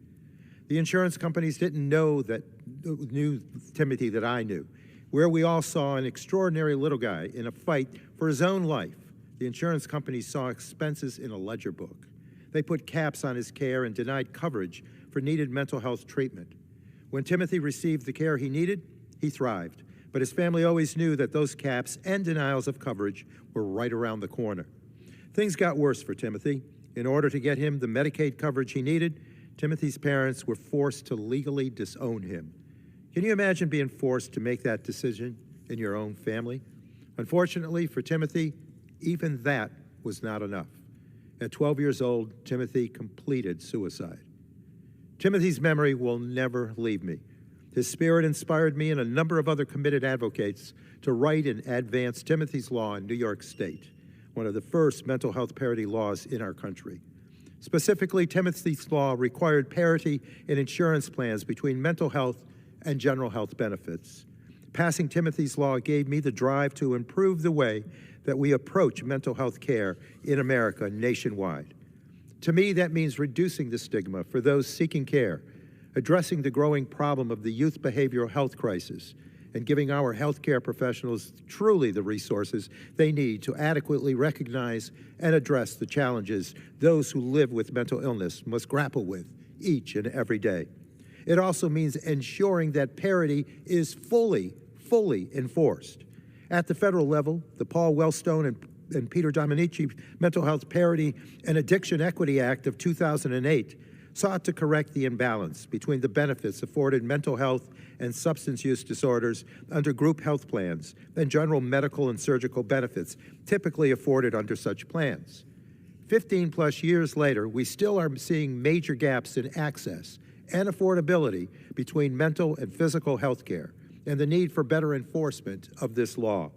The insurance companies didn't knew Timothy that I knew, where we all saw an extraordinary little guy in a fight for his own life. The insurance companies saw expenses in a ledger book. They put caps on his care and denied coverage for needed mental health treatment. When Timothy received the care he needed, he thrived. But his family always knew that those caps and denials of coverage were right around the corner. Things got worse for Timothy. In order to get him the Medicaid coverage he needed, Timothy's parents were forced to legally disown him. Can you imagine being forced to make that decision in your own family? Unfortunately for Timothy, even that was not enough. At 12 years old, Timothy completed suicide. Timothy's memory will never leave me. His spirit inspired me and a number of other committed advocates to write and advance Timothy's Law in New York State, one of the first mental health parity laws in our country. Specifically, Timothy's Law required parity in insurance plans between mental health and general health benefits. Passing Timothy's Law gave me the drive to improve the way that we approach mental health care in America nationwide. To me, that means reducing the stigma for those seeking care, addressing the growing problem of the youth behavioral health crisis, and giving our healthcare professionals truly the resources they need to adequately recognize and address the challenges those who live with mental illness must grapple with each and every day. It also means ensuring that parity is fully enforced. At the federal level, the Paul Wellstone and Peter Dominici Mental Health Parity and Addiction Equity Act of 2008 sought to correct the imbalance between the benefits afforded mental health and substance use disorders under group health plans and general medical and surgical benefits typically afforded under such plans. 15+ years later, we still are seeing major gaps in access and affordability between mental and physical health care and the need for better enforcement of this law.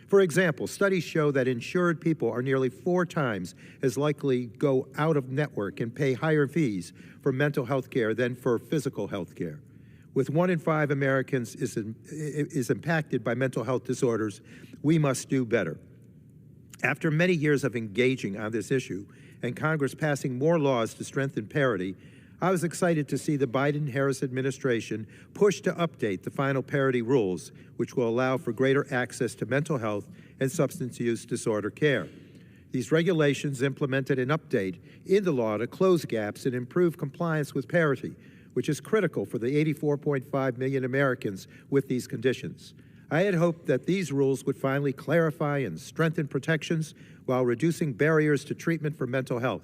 For example, studies show that insured people are nearly 4 times as likely to go out of network and pay higher fees for mental health care than for physical health care. With 1 in 5 Americans is impacted by mental health disorders, we must do better. After many years of engaging on this issue and Congress passing more laws to strengthen parity, I was excited to see the Biden-Harris administration push to update the final parity rules, which will allow for greater access to mental health and substance use disorder care. These regulations implemented an update in the law to close gaps and improve compliance with parity, which is critical for the 84.5 million Americans with these conditions. I had hoped that these rules would finally clarify and strengthen protections while reducing barriers to treatment for mental health.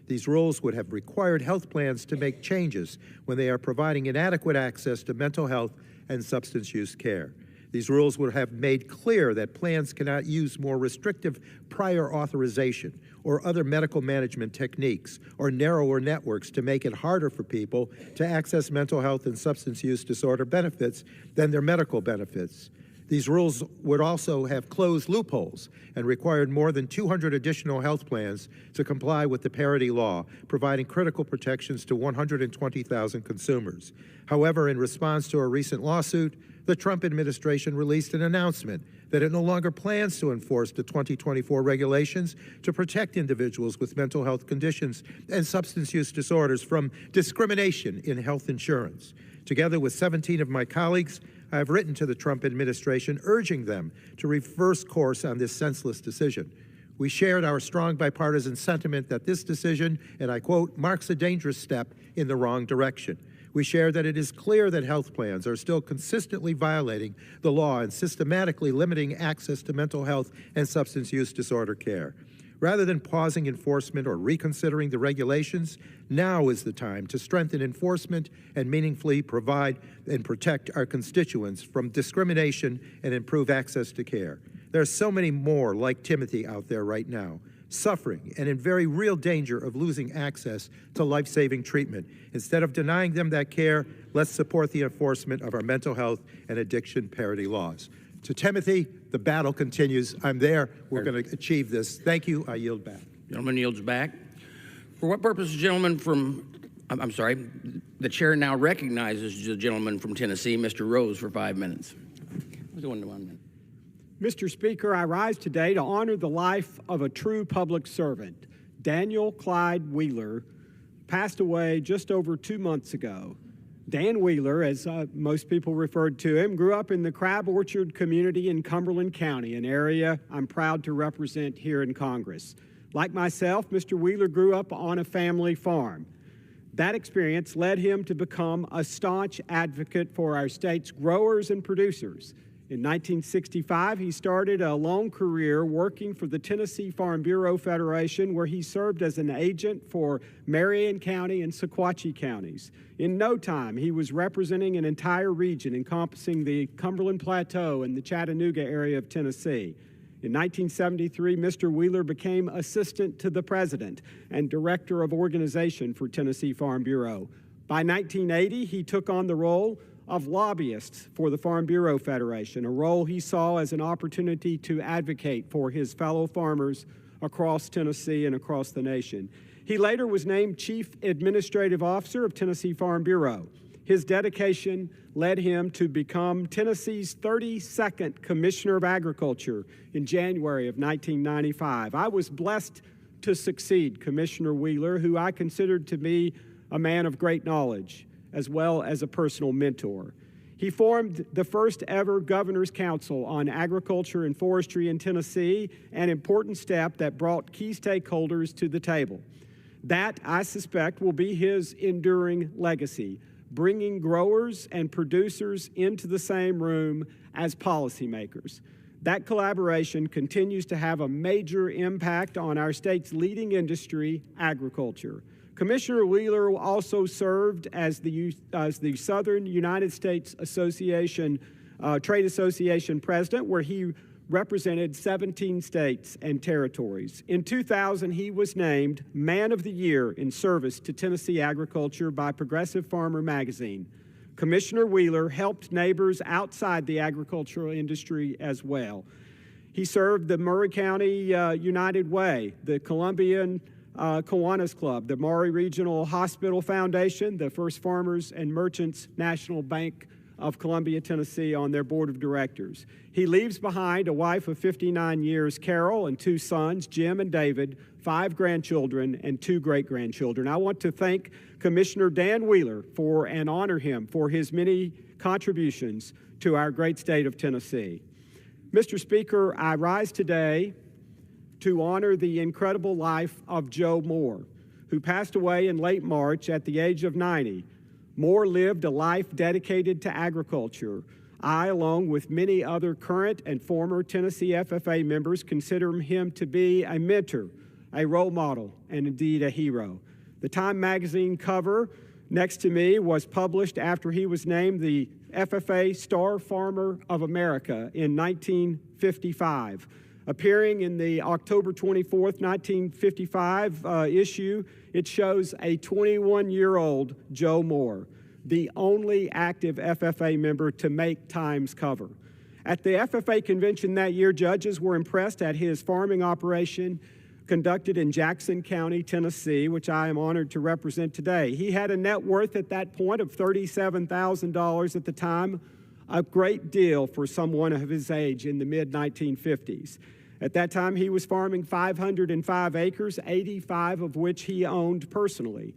These rules would have required health plans to make changes when they are providing inadequate access to mental health and substance use care. These rules would have made clear that plans cannot use more restrictive prior authorization or other medical management techniques or narrower networks to make it harder for people to access mental health and substance use disorder benefits than their medical benefits. These rules would also have closed loopholes and required more than 200 additional health plans to comply with the parity law, providing critical protections to 120,000 consumers. However, in response to a recent lawsuit, the Trump administration released an announcement that it no longer plans to enforce the 2024 regulations to protect individuals with mental health conditions and substance use disorders from discrimination in health insurance. Together with 17 of my colleagues, I have written to the Trump administration urging them to reverse course on this senseless decision. We shared our strong bipartisan sentiment that this decision, and I quote, marks a dangerous step in the wrong direction. We share that it is clear that health plans are still consistently violating the law and systematically limiting access to mental health and substance use disorder care. Rather than pausing enforcement or reconsidering the regulations, now is the time to strengthen enforcement and meaningfully provide and protect our constituents from discrimination and improve access to care. There are so many more like Timothy out there right now, suffering and in very real danger of losing access to life-saving treatment. Instead of denying them that care, let's support the enforcement of our mental health and addiction parity laws. To Timothy, the battle continues. I'm there. We're going to achieve this. Thank you. I yield back. Gentleman yields back. For what purpose, the gentleman from, the chair now recognizes the gentleman from Tennessee, Mr. Rose, for 5 minutes. Mr. Speaker, I rise today to honor the life of a true public servant. Daniel Clyde Wheeler passed away just over 2 months ago. Dan Wheeler, as most people referred to him, grew up in the Crab Orchard community in Cumberland County, an area I'm proud to represent here in Congress. Like myself, Mr. Wheeler grew up on a family farm. That experience led him to become a staunch advocate for our state's growers and producers. In 1965, he started a long career working for the Tennessee Farm Bureau Federation, where he served as an agent for Marion County and Sequatchie counties. In no time, he was representing an entire region encompassing the Cumberland Plateau and the Chattanooga area of Tennessee. In 1973, Mr. Wheeler became assistant to the president and director of organization for Tennessee Farm Bureau. By 1980, he took on the role of lobbyists for the Farm Bureau Federation, a role he saw as an opportunity to advocate for his fellow farmers across Tennessee and across the nation. He later was named Chief Administrative Officer of Tennessee Farm Bureau. His dedication led him to become Tennessee's 32nd Commissioner of Agriculture in January of 1995. I was blessed to succeed Commissioner Wheeler, who I considered to be a man of great knowledge, as well as a personal mentor. He formed the first ever Governor's Council on Agriculture and Forestry in Tennessee, an important step that brought key stakeholders to the table. That, I suspect, will be his enduring legacy, bringing growers and producers into the same room as policymakers. That collaboration continues to have a major impact on our state's leading industry, agriculture. Commissioner Wheeler also served as the Southern United States Association, Trade Association president, where he represented 17 states and territories. In 2000, he was named Man of the Year in service to Tennessee agriculture by Progressive Farmer magazine. Commissioner Wheeler helped neighbors outside the agricultural industry as well. He served the Maury County United Way, the Columbian Kiwanis Club, the Maury Regional Hospital Foundation, the First Farmers and Merchants National Bank of Columbia, Tennessee, on their board of directors. He leaves behind a wife of 59 years, Carol, and 2 sons, Jim and David, 5 grandchildren, and 2 great-grandchildren. I want to thank Commissioner Dan Wheeler and honor him for his many contributions to our great state of Tennessee. Mr. Speaker, I rise today to honor the incredible life of Joe Moore, who passed away in late March at the age of 90. Moore lived a life dedicated to agriculture. I, along with many other current and former Tennessee FFA members, consider him to be a mentor, a role model, and indeed a hero. The Time magazine cover next to me was published after he was named the FFA Star Farmer of America in 1955. Appearing in the October 24th, 1955 issue, it shows a 21-year-old Joe Moore, the only active FFA member to make Time's cover. At the FFA convention that year, judges were impressed at his farming operation conducted in Jackson County, Tennessee, which I am honored to represent today. He had a net worth at that point of $37,000 at the time, a great deal for someone of his age in the mid-1950s. At that time, he was farming 505 acres, 85 of which he owned personally.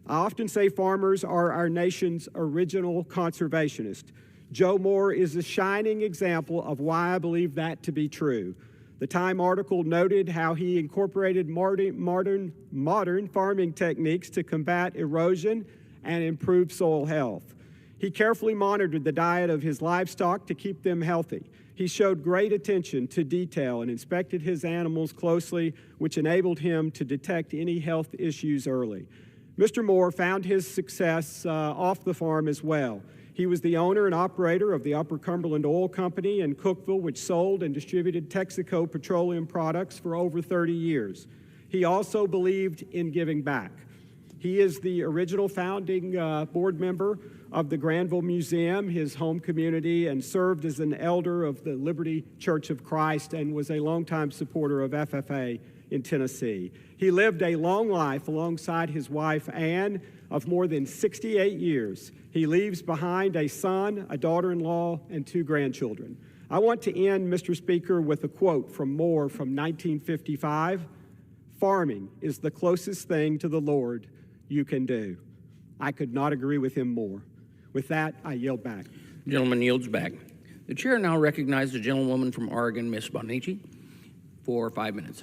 I often say farmers are our nation's original conservationists. Joe Moore is a shining example of why I believe that to be true. The Time article noted how he incorporated modern farming techniques to combat erosion and improve soil health. He carefully monitored the diet of his livestock to keep them healthy. He showed great attention to detail and inspected his animals closely, which enabled him to detect any health issues early. Mr. Moore found his success off the farm as well. He was the owner and operator of the Upper Cumberland Oil Company in Cookeville, which sold and distributed Texaco petroleum products for over 30 years. He also believed in giving back. He is the original founding board member of the Granville Museum, his home community, and served as an elder of the Liberty Church of Christ and was a longtime supporter of FFA in Tennessee. He lived a long life alongside his wife, Ann, of more than 68 years. He leaves behind a son, a daughter-in-law, and 2 grandchildren. I want to end, Mr. Speaker, with a quote from Moore from 1955. "Farming is the closest thing to the Lord you can do." I could not agree with him more. With that, I yield back. The gentleman yields back. The chair now recognizes the gentlewoman from Oregon, Ms. Bonnici, for 5 minutes.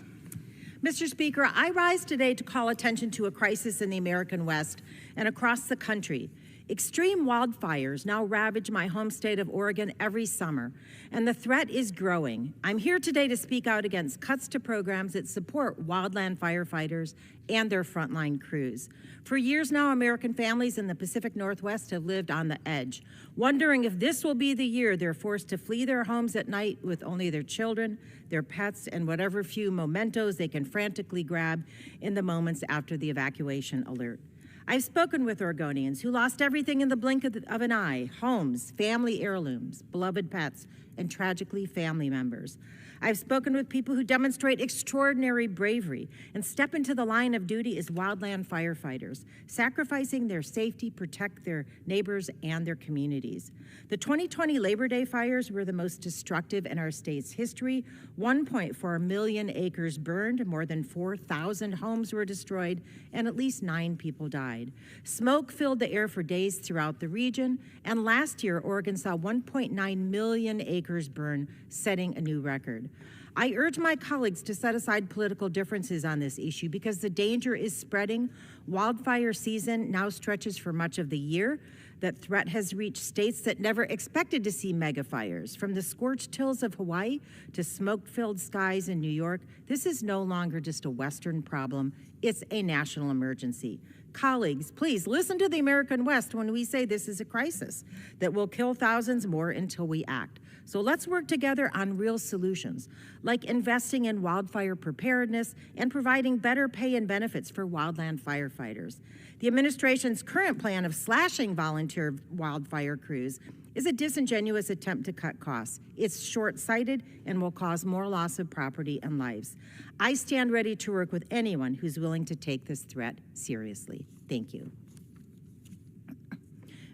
Mr. Speaker, I rise today to call attention to a crisis in the American West and across the country. Extreme wildfires now ravage my home state of Oregon every summer, and the threat is growing. I'm here today to speak out against cuts to programs that support wildland firefighters and their frontline crews. For years now, American families in the Pacific Northwest have lived on the edge, wondering if this will be the year they're forced to flee their homes at night with only their children, their pets, and whatever few mementos they can frantically grab in the moments after the evacuation alert. I've spoken with Oregonians who lost everything in the blink of an eye: homes, family heirlooms, beloved pets, and tragically family members. I've spoken with people who demonstrate extraordinary bravery and step into the line of duty as wildland firefighters, sacrificing their safety to protect their neighbors and their communities. The 2020 Labor Day fires were the most destructive in our state's history. 1.4 million acres burned, more than 4,000 homes were destroyed, and at least 9 people died. Smoke filled the air for days throughout the region, and last year, Oregon saw 1.9 million acres burn, setting a new record. I urge my colleagues to set aside political differences on this issue because the danger is spreading. Wildfire season now stretches for much of the year. That threat has reached states that never expected to see mega fires. From the scorched hills of Hawaii to smoke-filled skies in New York, this is no longer just a Western problem, it's a national emergency. Colleagues, please listen to the American West when we say this is a crisis that will kill thousands more until we act. So let's work together on real solutions, like investing in wildfire preparedness and providing better pay and benefits for wildland firefighters. The administration's current plan of slashing volunteer wildfire crews is a disingenuous attempt to cut costs. It's short-sighted and will cause more loss of property and lives. I stand ready to work with anyone who's willing to take this threat seriously. Thank you.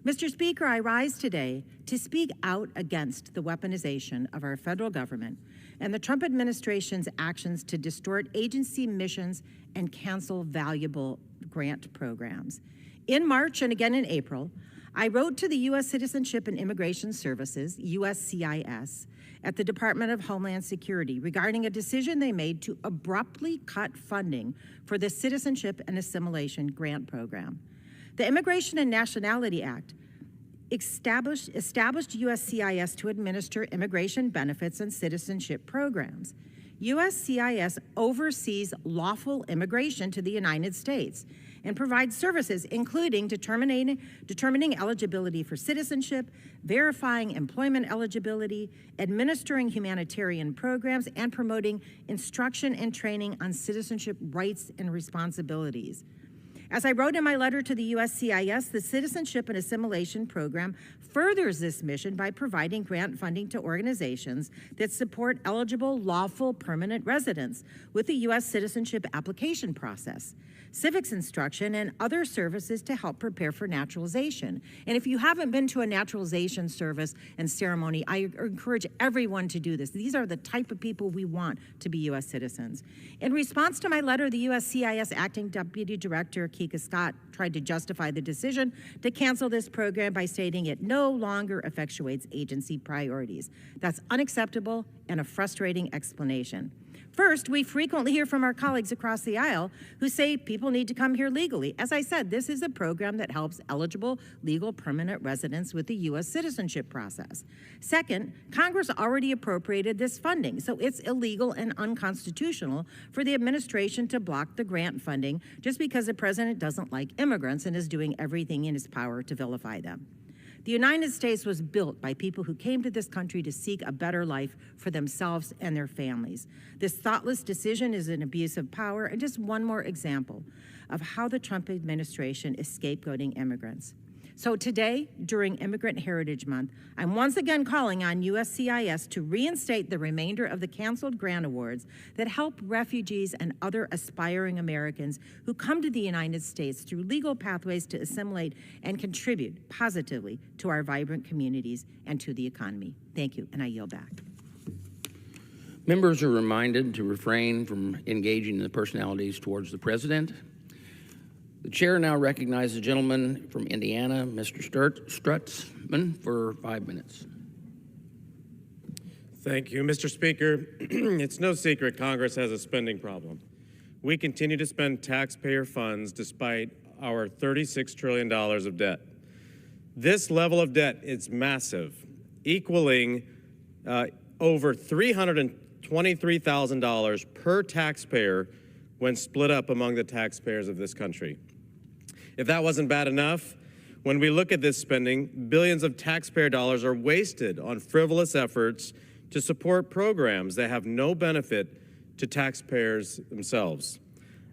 Mr. Speaker, I rise today to speak out against the weaponization of our federal government and the Trump administration's actions to distort agency missions and cancel valuable grant programs. In March and again in April, I wrote to the U.S. Citizenship and Immigration Services, USCIS, at the Department of Homeland Security regarding a decision they made to abruptly cut funding for the Citizenship and Assimilation Grant Program. The Immigration and Nationality Act established USCIS to administer immigration benefits and citizenship programs. USCIS oversees lawful immigration to the United States and provides services including determining eligibility for citizenship, verifying employment eligibility, administering humanitarian programs, and promoting instruction and training on citizenship rights and responsibilities. As I wrote in my letter to the USCIS, the Citizenship and Assimilation Program furthers this mission by providing grant funding to organizations that support eligible, lawful, permanent residents with the U.S. citizenship application process, civics instruction, and other services to help prepare for naturalization. And if you haven't been to a naturalization service and ceremony, I encourage everyone to do this. These are the type of people we want to be U.S. citizens. In response to my letter, the USCIS Acting Deputy Director, Kika Scott, tried to justify the decision to cancel this program by stating it no longer effectuates agency priorities. That's unacceptable and a frustrating explanation. First, we frequently hear from our colleagues across the aisle who say people need to come here legally. As I said, this is a program that helps eligible legal permanent residents with the U.S. citizenship process. Second, Congress already appropriated this funding, so it's illegal and unconstitutional for the administration to block the grant funding just because the president doesn't like immigrants and is doing everything in his power to vilify them. The United States was built by people who came to this country to seek a better life for themselves and their families. This thoughtless decision is an abuse of power and just one more example of how the Trump administration is scapegoating immigrants. So today, during Immigrant Heritage Month, I'm once again calling on USCIS to reinstate the remainder of the canceled grant awards that help refugees and other aspiring Americans who come to the United States through legal pathways to assimilate and contribute positively to our vibrant communities and to the economy. Thank you, and I yield back. Members are reminded to refrain from engaging in the personalities towards the president. The chair now recognizes the gentleman from Indiana, Mr. Stutzman, for 5 minutes. Thank you, Mr. Speaker. It's no secret Congress has a spending problem. We continue to spend taxpayer funds despite our $36 trillion of debt. This level of debt is massive, equaling over $323,000 per taxpayer when split up among the taxpayers of this country. If that wasn't bad enough, when we look at this spending, billions of taxpayer dollars are wasted on frivolous efforts to support programs that have no benefit to taxpayers themselves.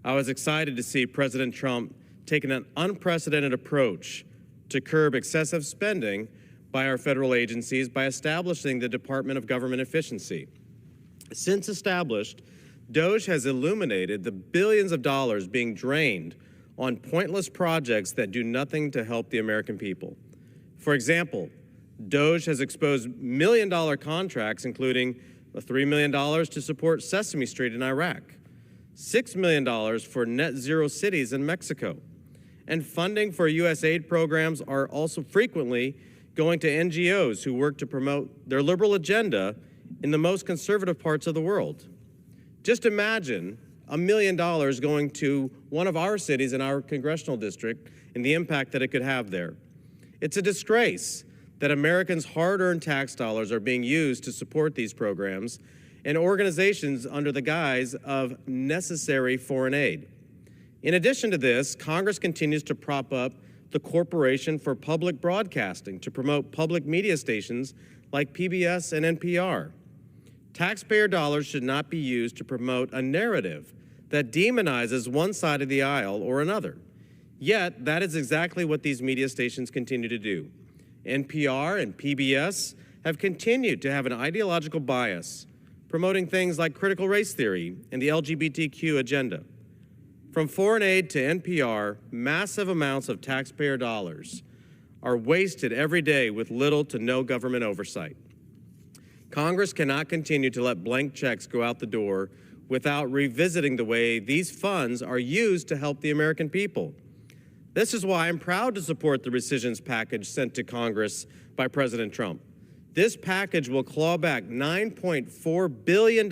I was excited to see President Trump taking an unprecedented approach to curb excessive spending by our federal agencies by establishing the Department of Government Efficiency. Since established, DOGE has illuminated the billions of dollars being drained on pointless projects that do nothing to help the American people. For example, DOGE has exposed million-dollar contracts, including $3 million to support Sesame Street in Iraq, $6 million for net zero cities in Mexico, and funding for U.S. aid programs are also frequently going to NGOs who work to promote their liberal agenda in the most conservative parts of the world. Just imagine $1 million going to one of our cities in our congressional district and the impact that it could have there. It's a disgrace that Americans' hard-earned tax dollars are being used to support these programs and organizations under the guise of necessary foreign aid. In addition to this, Congress continues to prop up the Corporation for Public Broadcasting to promote public media stations like PBS and NPR. Taxpayer dollars should not be used to promote a narrative that demonizes one side of the aisle or another. Yet, that is exactly what these media stations continue to do. NPR and PBS have continued to have an ideological bias, promoting things like critical race theory and the LGBTQ agenda. From foreign aid to NPR, massive amounts of taxpayer dollars are wasted every day with little to no government oversight. Congress cannot continue to let blank checks go out the door without revisiting the way these funds are used to help the American people. This is why I'm proud to support the rescissions package sent to Congress by President Trump. This package will claw back $9.4 billion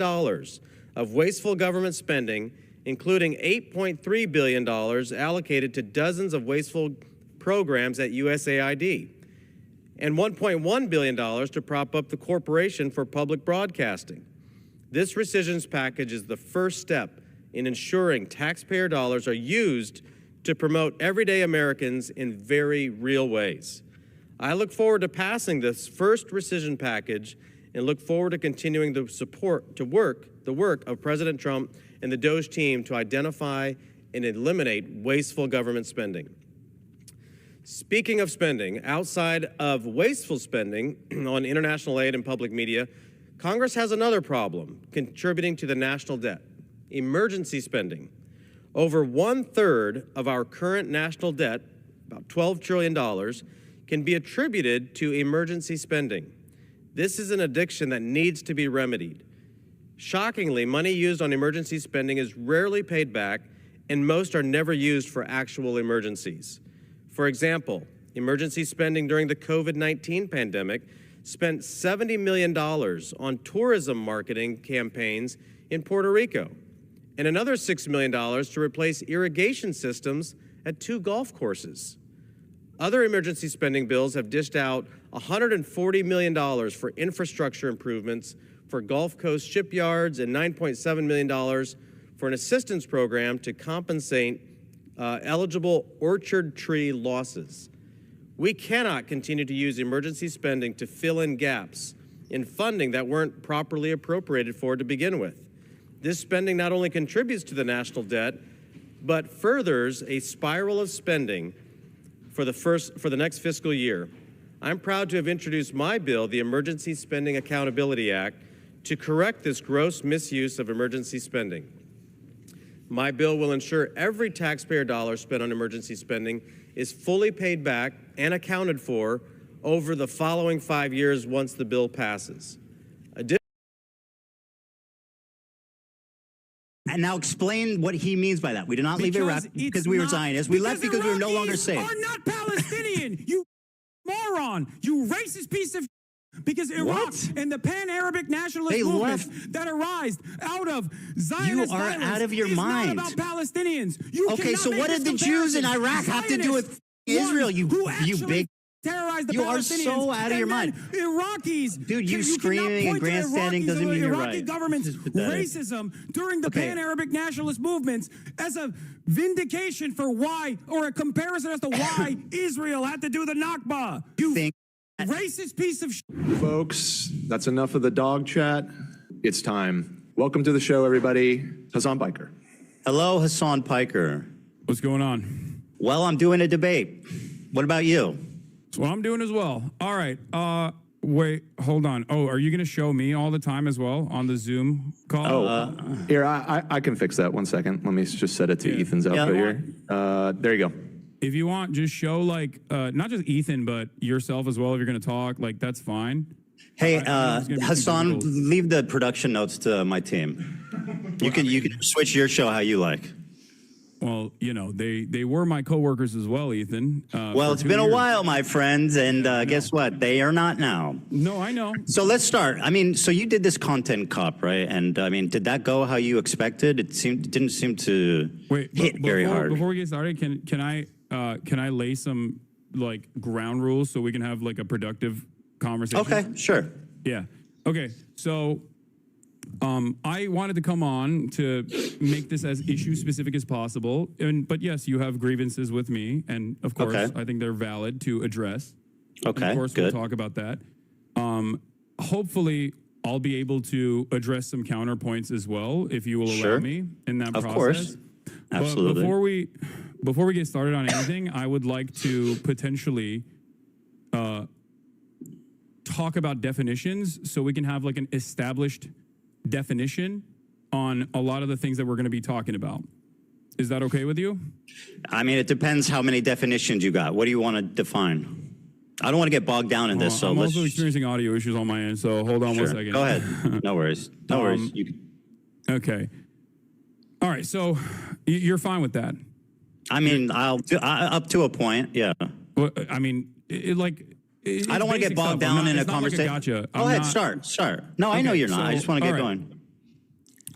of wasteful government spending, including $8.3 billion allocated to dozens of wasteful programs at USAID, and $1.1 billion to prop up the Corporation for Public Broadcasting. This rescissions package is the first step in ensuring taxpayer dollars are used to promote everyday Americans in very real ways. I look forward to passing this first rescission package and look forward to continuing the work of President Trump and the DOGE team to identify and eliminate wasteful government spending. Speaking of spending, outside of wasteful spending on international aid and public media, Congress has another problem contributing to the national debt: emergency spending. Over 1/3 of our current national debt, about $12 trillion, can be attributed to emergency spending. This is an addiction that needs to be remedied. Shockingly, money used on emergency spending is rarely paid back, and most are never used for actual emergencies. For example, emergency spending during the COVID-19 pandemic spent $70 million on tourism marketing campaigns in Puerto Rico, and another $6 million to replace irrigation systems at 2 golf courses. Other emergency spending bills have dished out $140 million for infrastructure improvements for Gulf Coast shipyards and $9.7 million for an assistance program to compensate eligible orchard tree losses. We cannot continue to use emergency spending to fill in gaps in funding that weren't properly appropriated for to begin with. This spending not only contributes to the national debt, but furthers a spiral of spending for the next fiscal year. I'm proud to have introduced my bill, the Emergency Spending Accountability Act, to correct this gross misuse of emergency spending. My bill will ensure every taxpayer dollar spent on emergency spending is fully paid back and accounted for over the following 5 years once the bill passes. And now explain what he means by that. We did not leave Iraq because we were Zionists. We left because we were no longer safe. Are not Palestinian, you moron, you racist piece of. Because Iraq and the pan-Arabic nationalist movement that arise out of Zionist You are out of your mind. Not about Palestinians. Okay, so what did the Jews in Iraq have to do with Israel? You big. Terrorize the You Palestinians. are so out of your mind. Iraqis. Dude, you screaming and grandstanding doesn't mean you're right. Iraqi government's racism during the pan-Arabic nationalist movements as a vindication for why, or a comparison as to why Israel had to do the Nakba. You think racist piece of Folks, that's enough of the dog chat. It's time. Welcome to the show, everybody. Hassan Piker. Hello, Hassan Piker. What's going on? Well, I'm doing a debate. What about you? That's what I'm doing as well. All right. Wait, hold on. Oh, are you going to show me all the time as well on the Zoom call? Here, I can fix that. 1 second. Let me just set it to Ethan's output here. There you go. If you want, just show like not just Ethan, but yourself as well. If you're going to talk, like that's fine. Hey, Hassan, leave the production notes to my team. You can switch your show how you like. Well, you know, they were my coworkers as well, Ethan. Well, it's been a while, my friends, and guess what? They are not now. No, I know. So let's start. I mean, so you did this content cop, right? And I mean, did that go how you expected? It didn't seem to hit very hard. Before we get started, can I lay some like ground rules so we can have like a productive conversation? Okay, sure. Yeah. Okay. So I wanted to come on to make this as issue specific as possible. But yes, you have grievances with me. And of course, I think they're valid to address. Okay, and of course, good. we'll talk about that. Hopefully, I'll be able to address some counterpoints as well, if you will allow me in that process. Of course. Absolutely. But before we get started on anything, I would like to potentially talk about definitions so we can have like an established definition on a lot of the things that we're going to be talking about. Is that okay with you? I mean, it depends how many definitions you got. What do you want to define? I don't want to get bogged down in this, so I'm let's... also experiencing audio issues on my end, so hold on 1 second. Go ahead. No worries. No worries. Okay. All right, so you're fine with that? I mean, up to a point, yeah. Well, I mean, I don't want to get bogged down in a conversation. Like a gotcha. Go ahead, start. No, I know you're not. I just want to get going.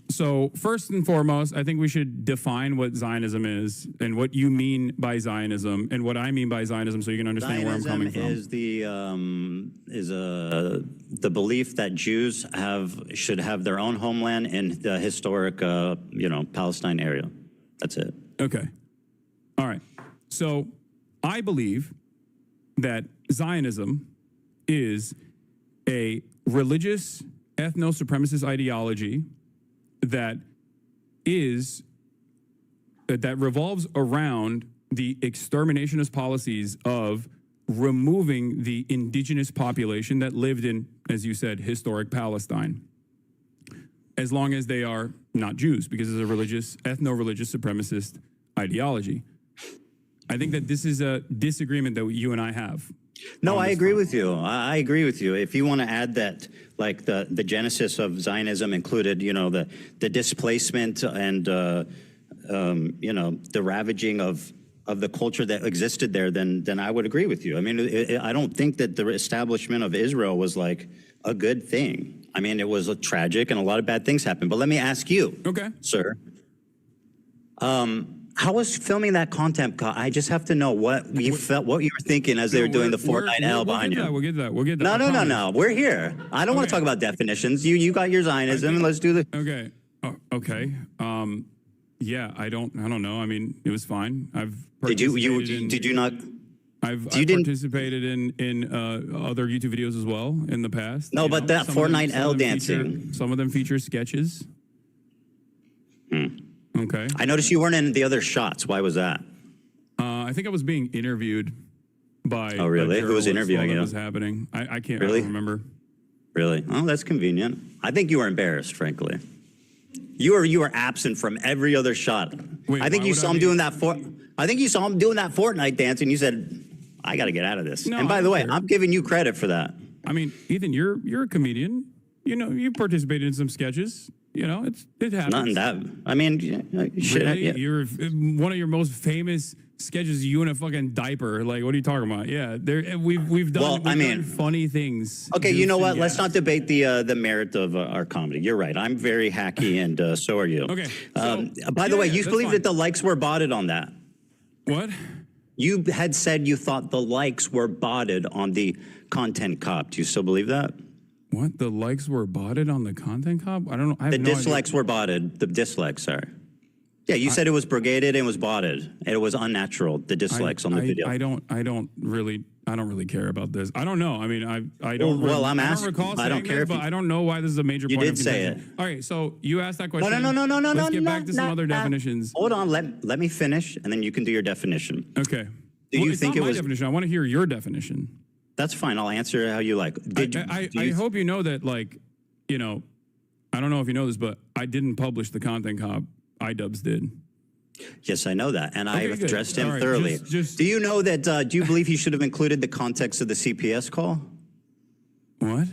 So first and foremost, I think we should define what Zionism is and what you mean by Zionism and what I mean by Zionism, so you can understand where I'm coming from. Zionism is the belief that Jews should have their own homeland in the historic, Palestine area. That's it. Okay. All right. So I believe that Zionism is a religious ethno-supremacist ideology that revolves around the exterminationist policies of removing the indigenous population that lived in, as you said, historic Palestine, as long as they are not Jews, because it's a religious, ethno-religious supremacist ideology. I think that this is a disagreement that you and I have. No, I agree with you. I agree with you. If you want to add that, like the genesis of Zionism included, the displacement and, the ravaging of the culture that existed there, then I would agree with you. I mean, I don't think that the establishment of Israel was like a good thing. I mean, it was tragic and a lot of bad things happened. But let me ask you, sir, how was filming that content? I just have to know what you felt, what you were thinking as they were doing the Fortnite L behind you. We'll get that. We'll get that. No. We're here. I don't want to talk about definitions. You got your Zionism. Let's do the. Okay. Okay. Yeah. I don't know. I mean, it was fine. Did you not? I've participated in other YouTube videos as well in the past. No, but that Fortnite L dancing. Some of them feature sketches. Okay. I noticed you weren't in the other shots. Why was that? I think I was being interviewed by. Oh, really? Who was interviewing you? What was happening? I can't really remember. Really? Oh, that's convenient. I think you were embarrassed, frankly. You were absent from every other shot. Wait, I think you saw him doing that Fortnite dance, and you said, "I got to get out of this." No, and by the way, I'm giving you credit for that. I mean, Ethan, you're a comedian. You know, you participated in some sketches. You know, it happens. Not in that. I mean, shit. Really? Yeah. You're one of your most famous sketches. You in a fucking diaper. Like, what are you talking about? Yeah, we've done. Done funny things. Okay, you know what? Let's not debate the merit of our comedy. You're right. I'm very hacky, and so are you. Okay. By the way, you believe that the likes were botted on that? What? You had said you thought the likes were botted on the content cop. Do you still believe that? What? The likes were botted on the content cop? I don't know. I have the no dislikes idea. were botted. The dislikes, sorry. Yeah, you said it was brigaded and was botted. And it was unnatural. The dislikes on the video. I don't really care about this. I don't know. I mean, I don't. Well, I'm I don't asking. recall I don't saying care this, if but I don't know why this is a major. You point did of say contention. All right, so you asked that question. No. Let's get back to some other definitions. Hold on. Let me finish, and then you can do your definition. Okay. Do you think it was? Definition. I want to hear your definition. That's fine. I'll answer how you like. I hope you know that, like, you know, I don't know if you know this, but I didn't publish the content cop. iDubbbz did. Yes, I know that, and Okay, I've good. addressed him All right, thoroughly. just- Do you know that? Do you believe he should have included the context of the CPS call? What?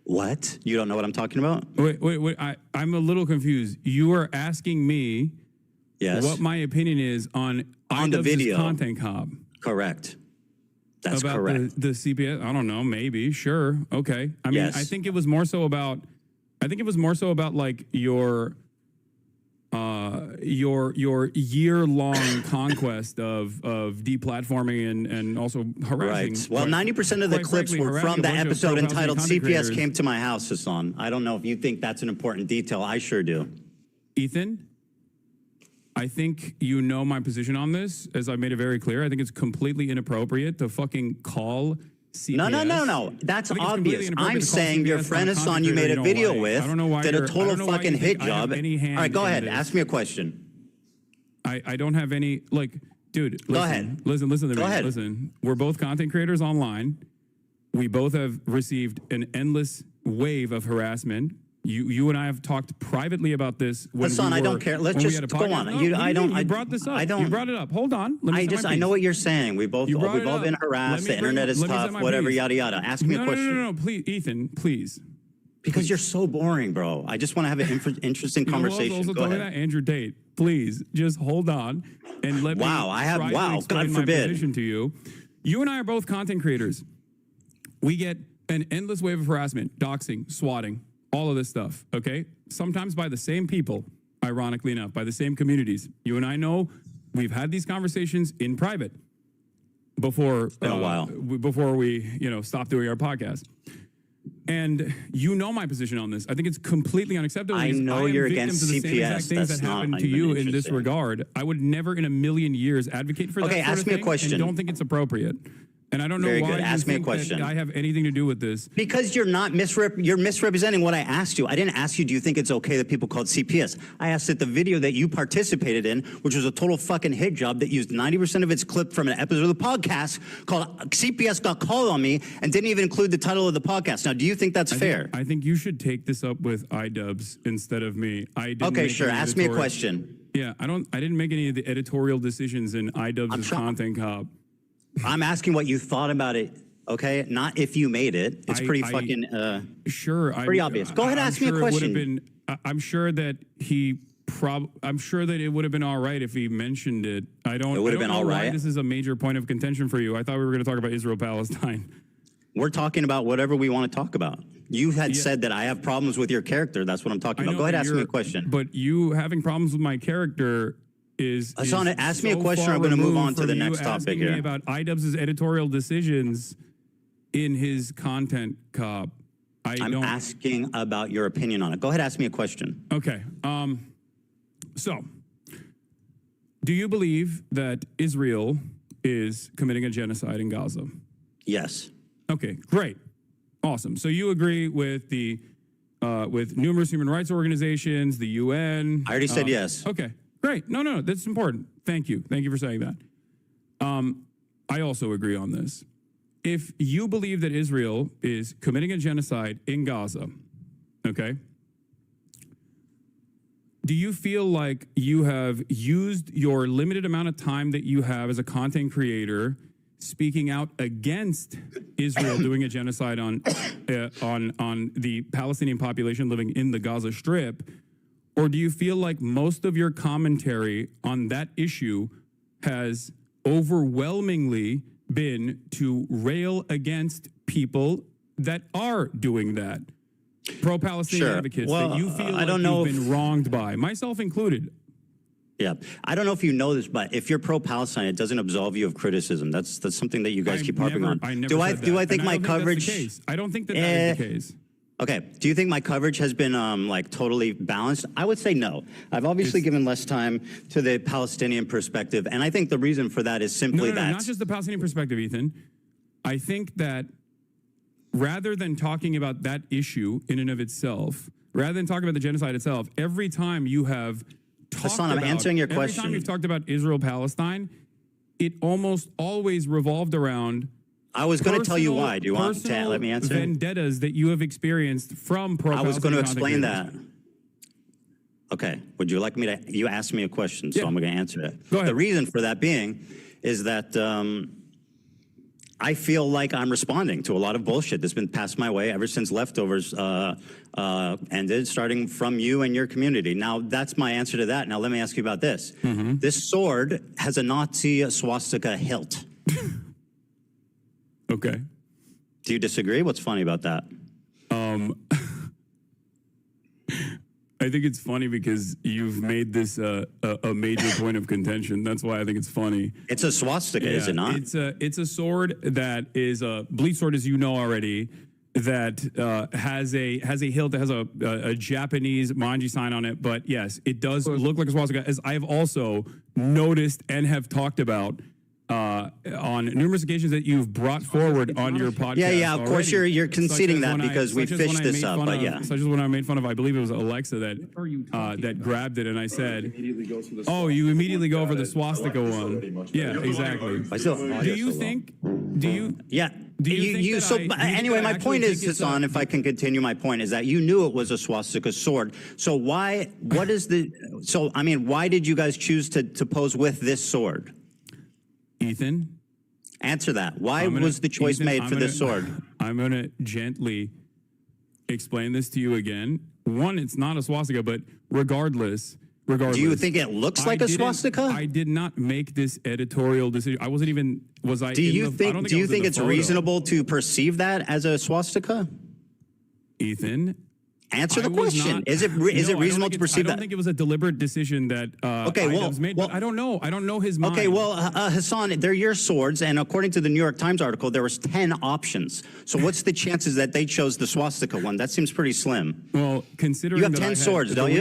What? You don't know what I'm talking about? Wait. I'm a little confused. You are asking me what my opinion is on the video content cop. Correct. That's about correct. The CPS. I don't know. Maybe. Sure. Okay. I mean, Yes. I think it was more so about like your year-long conquest of deplatforming and also harassing. Right. Well, 90% of the clips were from that episode entitled "CPS Came to My House," Hassan. I don't know if you think that's an important detail. I sure do. Ethan, I think you know my position on this, as I made it very clear. I think it's completely inappropriate to fucking call CPS. No. That's obvious. I'm saying your friend Hassan you made a video with did a total fucking hit job. All right, go ahead. Ask me a question. I don't have any, like, dude, listen, go ahead. Listen to me. Go ahead. Listen, we're both content creators online. We both have received an endless wave of harassment. You and I have talked privately about this. Hassan, I don't care. Let's just go on. No, you brought this up. I don't. You brought it up. Hold on. I know what you're saying. We've all been harassed. The internet is tough. Whatever. Yada yada. Ask me a question. No. Please, Ethan. Please. Because you're so boring, bro. I just want to have an interesting conversation. Also Go told me ahead. that Andrew Tate. Please, just hold on and let me. God explain forbid. my position to you. You and I are both content creators. We get an endless wave of harassment, doxing, swatting, all of this stuff. Okay, sometimes by the same people. Ironically enough, by the same communities. You and I know we've had these conversations in private before. It's been a while. Before we, stop doing our podcast. And you know my position on this. I think it's completely unacceptable. I know you're against the CPS. same exact things That's that not happen to even you in this interesting. regard. I would never in a million years advocate for that. Okay, sort ask of me a thing question. And don't think it's appropriate. And I don't know Very why good. you Ask me a think question. that I have anything to do with this. Because you're not you're misrepresenting what I asked you. I didn't ask you, do you think it's okay that people called CPS? I asked that the video that you participated in, which was a total fucking hit job that used 90% of its clip from an episode of the podcast called CPS Got Called on Me and didn't even include the title of the podcast. Now, do you think that's fair? I think you should take this up with iDubbbz instead of me. Okay, sure. Ask me a question. Yeah, I didn't make any of the editorial decisions in iDubbbz's content cop. I'm asking what you thought about it, okay? Not if you made it. It's pretty fucking pretty obvious. Go ahead, ask me a question. I'm sure that I'm sure that it would have been all right if he mentioned it. It would have been all right. This is a major point of contention for you. I thought we were going to talk about Israel-Palestine. We're talking about whatever we want to talk about. You had said that I have problems with your character. That's what I'm talking about. Go ahead, ask me a question. But you having problems with my character is Hassan, ask me a so question. far I'm going to move on to removed the from next you topic asking here. me about IDubbbz's editorial decisions in his content cop. I'm asking about your opinion on it. Go ahead, ask me a question. Okay. So, do you believe that Israel is committing a genocide in Gaza? Yes. Okay, great. Awesome. So you agree with the with numerous human rights organizations, the UN? I already said yes. Okay, great. No, that's important. Thank you. Thank you for saying that. I also agree on this. If you believe that Israel is committing a genocide in Gaza, okay, do you feel like you have used your limited amount of time that you have as a content creator speaking out against Israel doing a genocide on the Palestinian population living in the Gaza Strip, or do you feel like most of your commentary on that issue has overwhelmingly been to rail against people that are doing that? Pro-Palestinian advocates that you feel like you've been wronged by, myself included. Yeah, I don't know if you know this, but if you're pro-Palestine, it doesn't absolve you of criticism. That's something that you guys keep harping on. I never do I said do that. I think And my don't think coverage? that's the case. I don't think that is the case. Okay. Do you think my coverage has been like totally balanced? I would say no. I've obviously given less time to the Palestinian perspective, and I think the reason for that is simply that not just the Palestinian perspective, Ethan. I think that rather than talking about that issue in and of itself, rather than talking about the genocide itself, every time you have Hassan, I'm answering your question. Every time you've talked about Israel-Palestine, it almost always revolved around I was going to tell you why. Do you want to let me answer? Vendettas that you have experienced from pro-Palestinian. I was going to explain that. Okay. Would you like me to? You asked me a question, so I'm going to answer it. Go ahead. The reason for that being is that I feel like I'm responding to a lot of bullshit that's been passed my way ever since Leftovers ended, starting from you and your community. Now, that's my answer to that. Now, let me ask you about this. This sword has a Nazi swastika hilt. Okay. Do you disagree? What's funny about that? I think it's funny because you've made this a major point of contention. That's why I think it's funny. It's a swastika, is it not? It's a sword that is a bleach sword, as you know already, that has a hilt that has a Japanese manji sign on it. But yes, it does look like a swastika, as I've also noticed and have talked about on numerous occasions that you've brought forward on your podcast. Yeah, of course you're conceding that because we fished this up, but yeah. Such as when I made fun of, I believe it was Alexa that that grabbed it, and I said, "Oh, you immediately go for the swastika one." Yeah, exactly. Do you think? Do you? Yeah. Do you think that so I- do you think anyway, that I my actually point think is, it's Hassan, if I can continue my point, is that you knew it was a swastika sword. So why? What is the? So I mean, why did you guys choose to pose with this sword? Ethan? Answer that. Why was the choice made for this sword? I'm going to gently explain this to you again. One, it's not a swastika, but regardless. Do you think it looks like a swastika? I did not make this editorial decision. I wasn't even, was I Do you in the, I don't think? Do I you was in think the it's photo. reasonable to perceive that as a swastika? Ethan? Answer the I was question. not- Is it No, I don't reasonable think to it's- perceive I don't that? think it was a deliberate decision that Okay, IDubbbz made. But I don't know. I don't know his mind. Okay, well, Hassan, they're your swords, and according to the New York Times article, there was 10 options. So what's the chances that they chose the swastika one? That seems pretty slim. Well, considering You have that 10 I had swords, the don't you?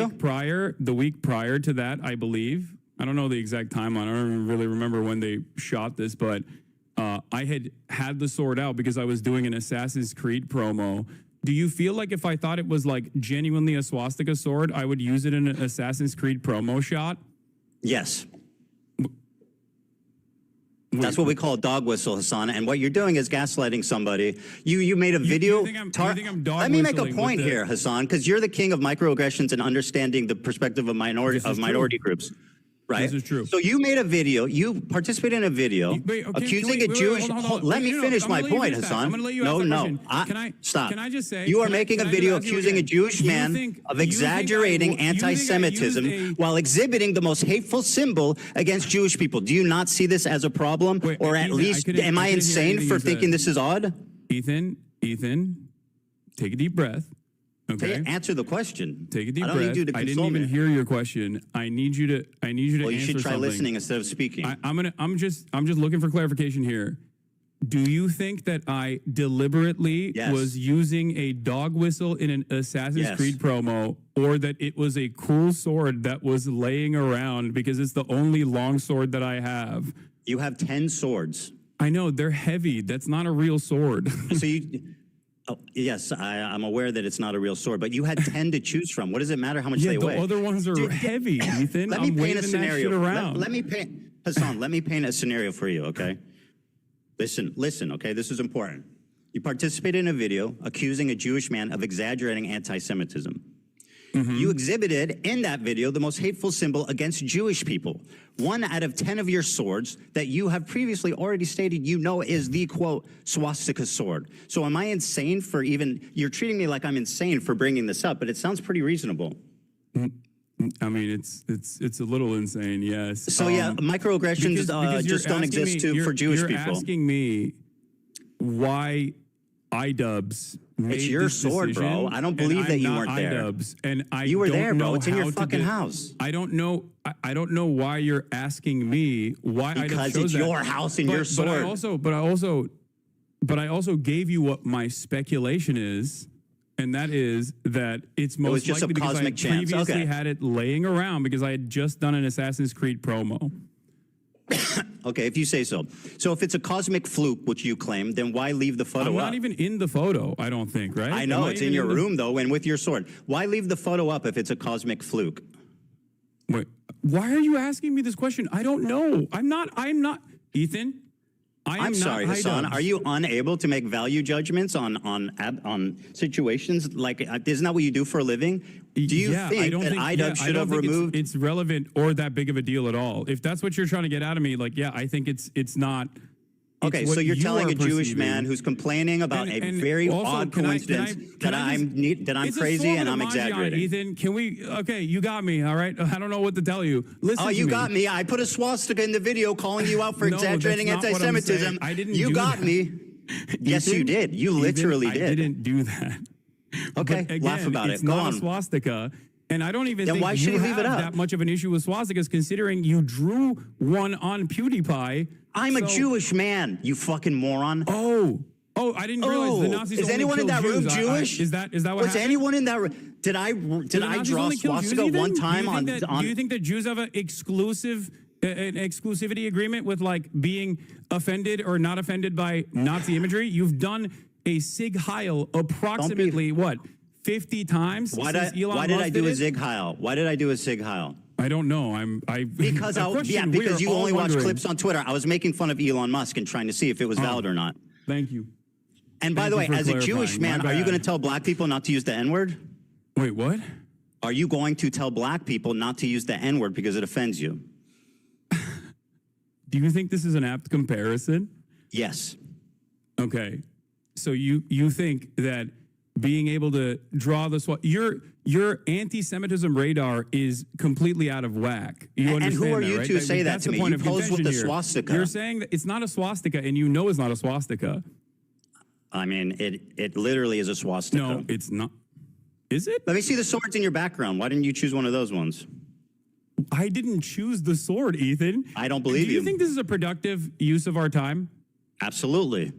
The week prior to that, I believe. I don't know the exact timeline. I don't really remember when they shot this, but I had the sword out because I was doing an Assassin's Creed promo. Do you feel like if I thought it was like genuinely a swastika sword, I would use it in an Assassin's Creed promo shot? Yes. That's what we call a dog whistle, Hassan. And what you're doing is gaslighting somebody. You made a video. Let me make a point here, Hassan, because you're the king of microaggressions and understanding the perspective of minority groups. Right? This is true. So you made a video. You participated in a video accusing a Jewish. Let me finish my point, Hassan. No. Stop. Can I just say? You are making a video accusing a Jewish man of exaggerating anti-Semitism while exhibiting the most hateful symbol against Jewish people. Do you not see this as a problem, or at least am I insane for thinking this is odd? Ethan, take a deep breath. Okay. Answer the question. Take a deep breath. I don't need you to I didn't console even me. hear your question. I need you to Well, answer you should try something. listening instead of speaking. I'm just looking for clarification here. Do you think that I deliberately was using a dog whistle in an Assassin's Creed promo, or that it was a cool sword that was laying around because it's the only long sword that I have? You have 10 swords. I know, they're heavy. That's not a real sword. So you... Oh, yes, I'm aware that it's not a real sword, but you had 10 to choose from. What does it matter how much they weigh? The other ones are heavy, Ethan. Let me paint a scenario. Around. Let me paint, Hassan, let me paint a scenario for you, okay? Listen, okay? This is important. You participated in a video accusing a Jewish man of exaggerating anti-Semitism. You exhibited in that video the most hateful symbol against Jewish people. 1 out of 10 of your swords that you have previously already stated you know is the, quote, swastika sword. So am I insane for even, you're treating me like I'm insane for bringing this up, but it sounds pretty reasonable. I mean, it's a little insane, yes. So yeah, microaggressions because just don't exist for Jewish people. You're asking me why iDubbbz made It's your this sword, decision, bro. I don't believe that you weren't there. iDubbbz, and You were don't there, bro. know It's in your how to fucking house. I don't know. I don't know why you're asking me why iDubbbz Because chose it's that. your house and your sword. But I also gave you what my speculation is. And that is that it's most just a likely because I cosmic had chance. previously Okay. had it laying around because I had just done an Assassin's Creed promo. Okay, if you say so. So if it's a cosmic fluke, which you claim, then why leave the photo I'm up? not even in the photo, I don't think, right? I know, it's in your room, though, and with your sword. Why leave the photo up if it's a cosmic fluke? Wait, why are you asking me this question? I don't know. I'm not, Ethan. I'm sorry, Hassan. Are you unable to make value judgments on situations? Like, isn't that what you do for a living? Do you think that iDubbbz should have removed? It's relevant or that big of a deal at all. If that's what you're trying to get out of me, like, yeah, I think it's not. Okay, so you're telling a Jewish man who's complaining about a very odd coincidence that I'm crazy and I'm exaggerating. Ethan, can we? Okay, you got me. All right, I don't know what to tell you. Listen. Oh, you got me. I put a swastika in the video calling you out for exaggerating anti-Semitism. I didn't. You got me. Yes, you did. You literally did. I didn't do that. Okay, again, laugh about it. It's Go not on. a swastika. And I don't even Then think why should you he leave have it up? that much of an issue with swastikas, considering you drew one on PewDiePie. I'm a Jewish man, you fucking moron. Oh, I didn't realize the Nazis is only anyone in killed that room Jews. Jewish? Is that what was happened? anyone in that room? Did I draw swastika one time on? Do you think that Jews have an exclusivity agreement with like being offended or not offended by Nazi imagery? You've done a Sig Heil approximately 50 times. Why did I do a Sig Heil? Why did I do a Sig Heil? I don't know. Because you only watch clips on Twitter. I was making fun of Elon Musk and trying to see if it was valid or not. Thank you. And by the way, as a Jewish man, are you going to tell black people not to use the N-word? Wait, what? Are you going to tell black people not to use the N-word because it offends you? Do you think this is an apt comparison? Yes. Okay. So you think that being able to draw the your anti-Semitism radar is completely out of whack. You and understand who are that, you right? to say that that's to the me? point You of pose with contention the here. swastika. You're saying that it's not a swastika, and you know it's not a swastika. I mean, it literally is a swastika. No, it's not. Is it? Let me see the swords in your background. Why didn't you choose one of those ones? I didn't choose the sword, Ethan. I don't believe you. Do you think this is a productive use of our time? Absolutely.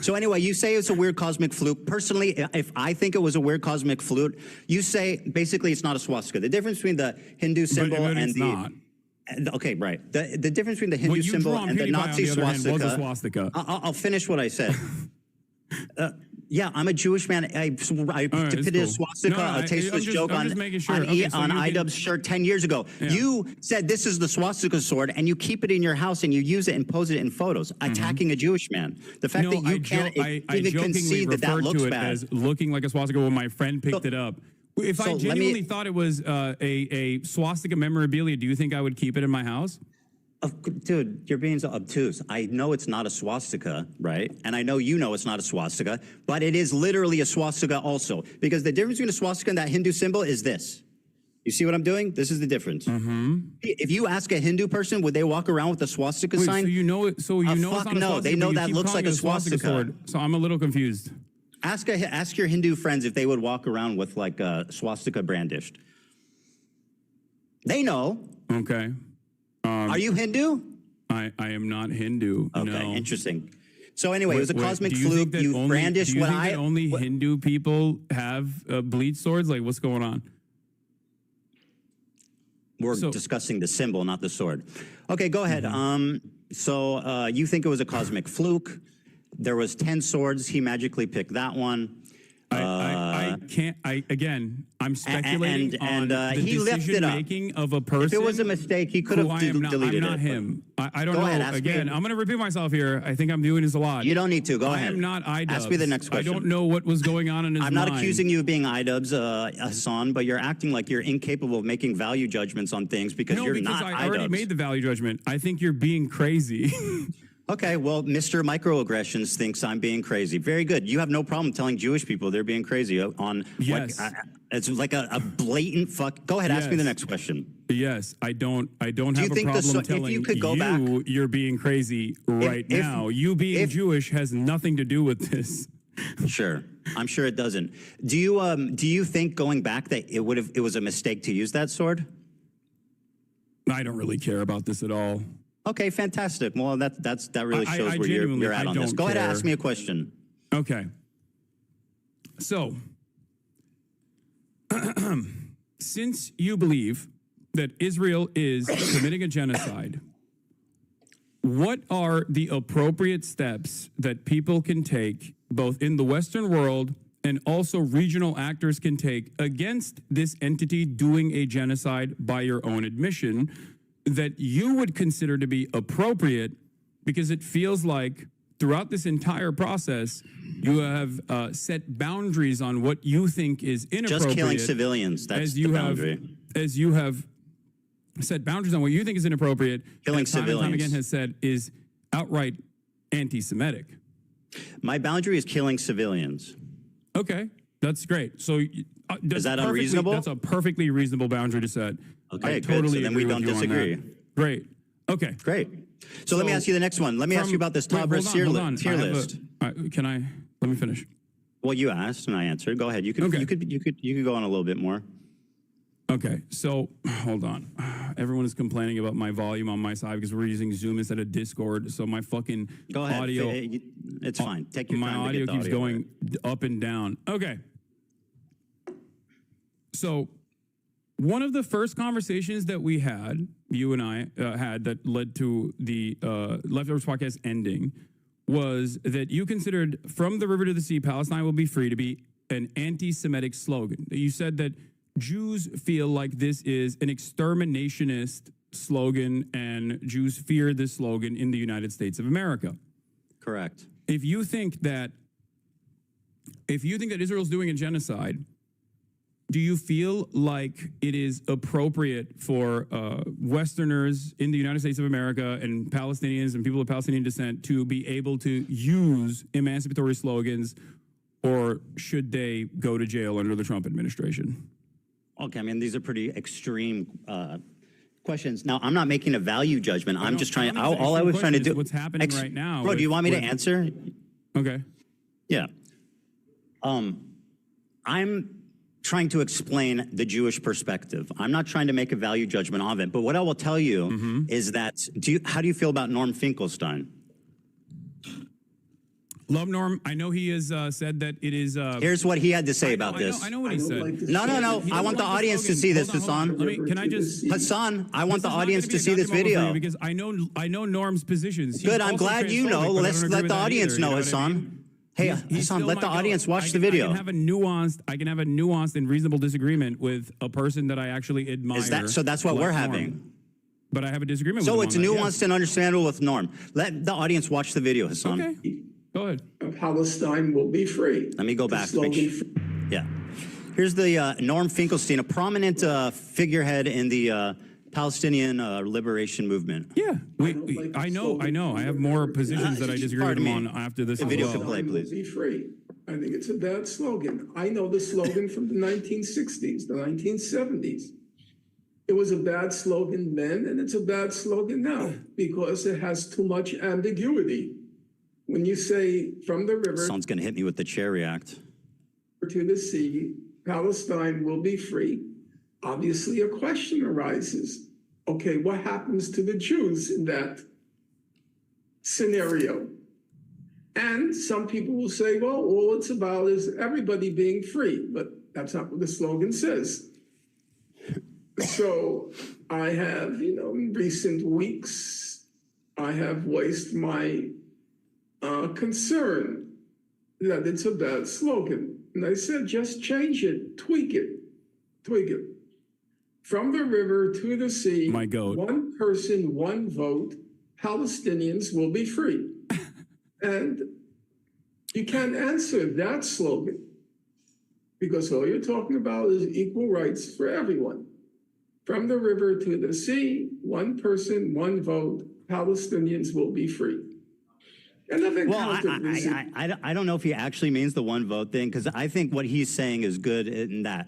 So anyway, you say it's a weird cosmic fluke. Personally, if I think it was a weird cosmic fluke, you say basically it's not a swastika. The difference between the Hindu symbol and the... Not. Okay, right. The difference between the Hindu symbol and the Nazi swastika... was a swastika. I'll finish what I said. Yeah, I'm a Jewish man. I depicted a swastika, a tasteless joke on iDubbbz's shirt 10 years ago. Yeah. You said this is the swastika sword, and you keep it in your house, and you use it and pose it in photos, attacking a Jewish man. The fact that you can't even concede that looks bad. As looking like a swastika when my friend picked it up. If I genuinely thought it was a swastika memorabilia, do you think I would keep it in my house? Dude, you're being so obtuse. I know it's not a swastika, right? And I know you know it's not a swastika, but it is literally a swastika also. Because the difference between a swastika and that Hindu symbol is this. You see what I'm doing? This is the difference. If you ask a Hindu person, would they walk around with a swastika sign? So you know it. So you know it's fuck not a no. swastika, They know but you that keep looks calling like it a swastika. sword. So I'm a little confused. Ask your Hindu friends if they would walk around with like a swastika brandished. They know. Okay. Are you Hindu? I am not Hindu. Okay, no. Interesting. So anyway, it was a cosmic do you think fluke. that You only, brandished do you what think I. that only Hindu people have bleed swords? Like, what's going on? We're discussing the symbol, not the sword. Okay, go ahead. So you think it was a cosmic fluke? There was 10 swords. He magically picked that one. I can't. I'm speculating on the he lifted it up. decision-making of a person. If it was a mistake, he could have deleted it. I'm not him. I don't Go know. ahead, Again, I'm going to repeat myself here. I think I'm doing this a lot. You don't need to. Go ahead. I am not iDubbbz. Ask me the next question. I don't know what was going on in his I'm mind. not accusing you of being iDubbbz, Hassan, but you're acting like you're incapable of making value judgments on things because you're not I already iDubbbz. made the value judgment. I think you're being crazy. Okay, well, Mr. Microaggressions thinks I'm being crazy. Very good. You have no problem telling Jewish people they're being crazy on. Yes. It's like a blatant fuck. Go ahead, ask me the next question. Yes, I don't have a think problem telling you you're being crazy right now. You being Jewish has nothing to do with this. Sure, I'm sure it doesn't. Do you think going back that it was a mistake to use that sword? I don't really care about this at all. Okay, fantastic. Well, that really shows where you're at on this. Go ahead and ask me a question. Okay. So, since you believe that Israel is committing a genocide, what are the appropriate steps that people can take, both in the Western world and also regional actors can take against this entity doing a genocide by your own admission, that you would consider to be appropriate, because it feels like throughout this entire process, you have set boundaries on what you think is inappropriate. Just killing civilians, that's the boundary. As you have set boundaries on what you think is inappropriate, killing civilians. Time and time again has said is outright anti-Semitic. My boundary is killing civilians. Okay, that's great. So is that unreasonable? That's a perfectly reasonable boundary to set. Okay, I good. totally So then we agree don't with you on disagree. that. Great. Okay. Great. So let me ask you the next one. Let me ask you about this tier list. Let me finish. Well, you asked and I answered. Go ahead. You could go on a little bit more. Okay, so hold on. Everyone is complaining about my volume on my side because we're using Zoom instead of Discord. So my fucking audio. It's fine. Take your time. My audio keeps going up and down. Okay. So one of the first conversations that we had, you and I had, that led to the Leftovers podcast ending, was that you considered "From the River to the Sea, Palestine will be free" to be an anti-Semitic slogan. You said that Jews feel like this is an exterminationist slogan, and Jews fear this slogan in the United States of America. Correct. If you think that Israel's doing a genocide, do you feel like it is appropriate for Westerners in the United States of America and Palestinians and people of Palestinian descent to be able to use emancipatory slogans, or should they go to jail under the Trump administration? Okay, I mean, these are pretty extreme questions. Now, I'm not making a value judgment. I'm just trying. All I was trying to do. What's happening right now? Bro, do you want me to answer? Okay. Yeah. I'm trying to explain the Jewish perspective. I'm not trying to make a value judgment of it. But what I will tell you is that, how do you feel about Norm Finkelstein? Love Norm. I know he has said that it is. Here's what he had to say about this. I know what he said. No. I want the audience to see this, Hassan. Hassan, I want the audience to see this video. Because I know Norm's positions. Good, I'm glad you know. Let's let the audience know, Hassan. Hey, Hassan, let the audience watch the video. I can have a nuanced and reasonable disagreement with a person that I actually admire. So that's what we're having. But I have a disagreement with him. So it's nuanced and understandable with Norm. Let the audience watch the video, Hassan. Okay. Go ahead. Palestine will be free. Let me go back. Yeah. Here's the Norm Finkelstein, a prominent figurehead in the Palestinian liberation movement. Yeah. I know. I have more positions that I disagree with him on after this. The video can play, please. Be free. I think it's a bad slogan. I know the slogan from the 1960s, the 1970s. It was a bad slogan then, and it's a bad slogan now because it has too much ambiguity. When you say from the river Someone's going to hit me with the chair react. to the sea, Palestine will be free, obviously a question arises. Okay, what happens to the Jews in that scenario? And some people will say, well, all it's about is everybody being free, but that's not what the slogan says. So I have, in recent weeks, I have voiced my concern that it's a bad slogan. And I said, just change it, tweak it. From the river to the sea, my goat. One person, one vote, Palestinians will be free. And you can't answer that slogan because all you're talking about is equal rights for everyone. From the river to the sea, one person, one vote, Palestinians will be free. And I don't know if he actually means the one vote thing, because I think what he's saying is good in that.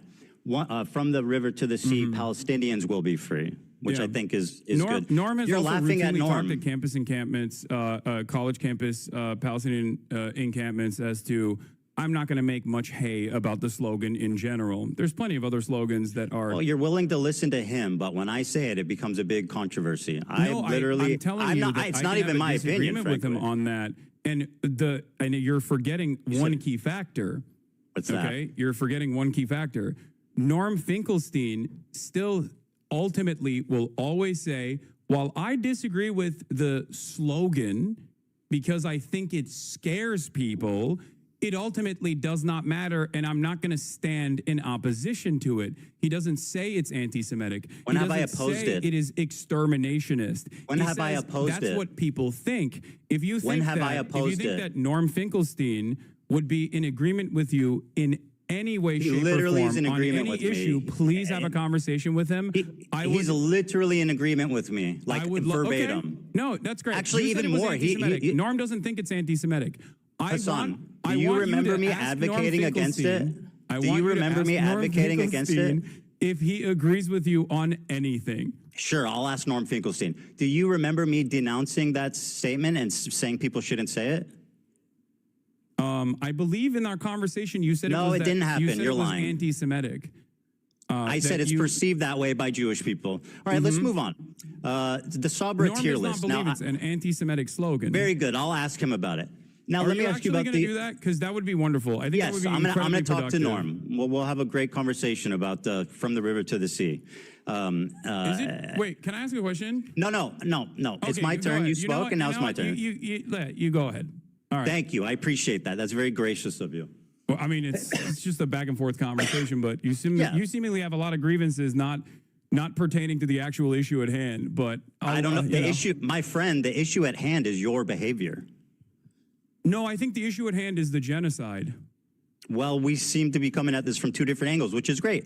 From the river to the sea, Palestinians will be free, which I think is good. Norm has You're also laughing at routinely Norm. talked at campus encampments, college campus Palestinian encampments as to, I'm not going to make much hay about the slogan in general. There's plenty of other slogans that are... Well, you're willing to listen to him, but when I say it, it becomes a big controversy. I'm telling you that it's I not can even have a my opinion, disagreement with him on that. And you're forgetting one key factor. What's that? Okay, you're forgetting one key factor. Norm Finkelstein still ultimately will always say, while I disagree with the slogan because I think it scares people, it ultimately does not matter, and I'm not going to stand in opposition to it. He doesn't say it's anti-Semitic. When have I opposed it? It is exterminationist. When He have I says opposed that's it? what people think. If you think When have that, I opposed if you think it? that Norm Finkelstein would be in agreement with you in any way, He shape, literally or is form in on agreement any with issue, me. please have a conversation with him. He's literally in agreement with me, like verbatim. Okay. No, that's great. Actually, You said even it was more. anti-Semitic. Norm doesn't think it's anti-Semitic. Hassan, do you remember me advocating against it? Do you remember me advocating against it? If he agrees with you on anything. Sure, I'll ask Norm Finkelstein. Do you remember me denouncing that statement and saying people shouldn't say it? I believe in our conversation you said it didn't happen. You said You're it was lying. Anti-Semitic. I said it's perceived that way by Jewish people. All right, let's move on. The Sabra Norm tier does not list. believe Now, it's an anti-Semitic slogan. very good. I'll ask him about it. Now, let me ask you about going to do that? Because that would be wonderful. I think that would Yes, be I'm going to talk to productive. Norm. We'll have a great conversation about From the River to the Sea. Wait, can I ask you a question? No. It's Okay, my go turn. ahead. You know spoke, what? and now You it's know my what? turn. You go ahead. All right. Thank you. I appreciate that. That's very gracious of you. Well, I mean, it's just a back and forth conversation, but you seemingly have a lot of grievances not pertaining to the actual issue at hand. But I don't know. The issue, my friend, the issue at hand is your behavior. No, I think the issue at hand is the genocide. Well, we seem to be coming at this from two different angles, which is great,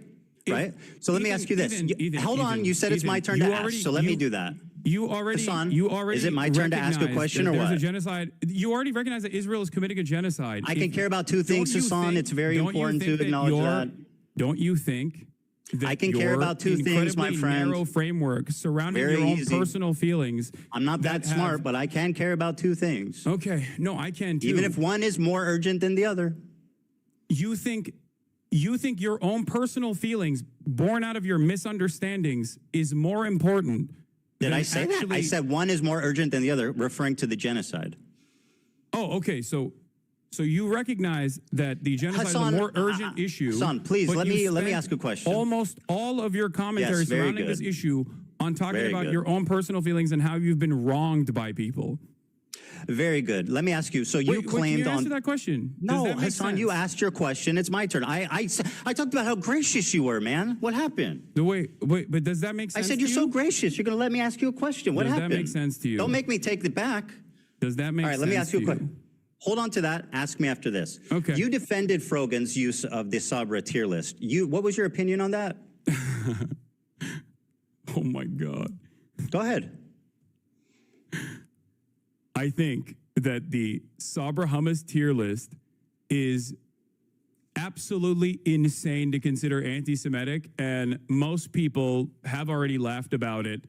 right? So let me ask you this. Hold on. You said it's my turn to ask, so let me do that. Hassan, is it my turn to ask a question or what? There's a genocide. You already recognize that Israel is committing a genocide. I can care about two things, Hassan. It's very important to acknowledge that. Don't you think that I can care about two things, my friend. Narrow framework surrounding Very your own easy. personal feelings. I'm not that smart, but I can care about two things. Okay, no, I can too. Even if one is more urgent than the other. You think your own personal feelings born out of your misunderstandings is more important. Did I say that? I said one is more urgent than the other, referring to the genocide. Oh, okay. So you recognize that the genocide Hassan, is a more urgent issue. Hassan, please, but let you me spent ask a question. Almost all of your commentary Yes, very surrounding good. this issue on talking Very about good. your own personal feelings and how you've been wronged by people. Very good. Let me ask you. So you Wait, claimed can you on answer that question? Does No, that make Hassan, you sense? asked your question. It's my turn. I talked about how gracious you were, man. What happened? Wait, but does that make sense? I said to you're you? so gracious. You're going to let me ask you a question. What Does happened? that make sense to you? Don't make me take it back. Does that make All right, sense? let me ask you a to question. Hold on to that. Ask me after this. Okay. You defended Frogan's use of the Sabra tier list. What was your opinion on that? Oh my God. Go ahead. I think that the Sabra hummus tier list is absolutely insane to consider anti-Semitic, and most people have already laughed about it,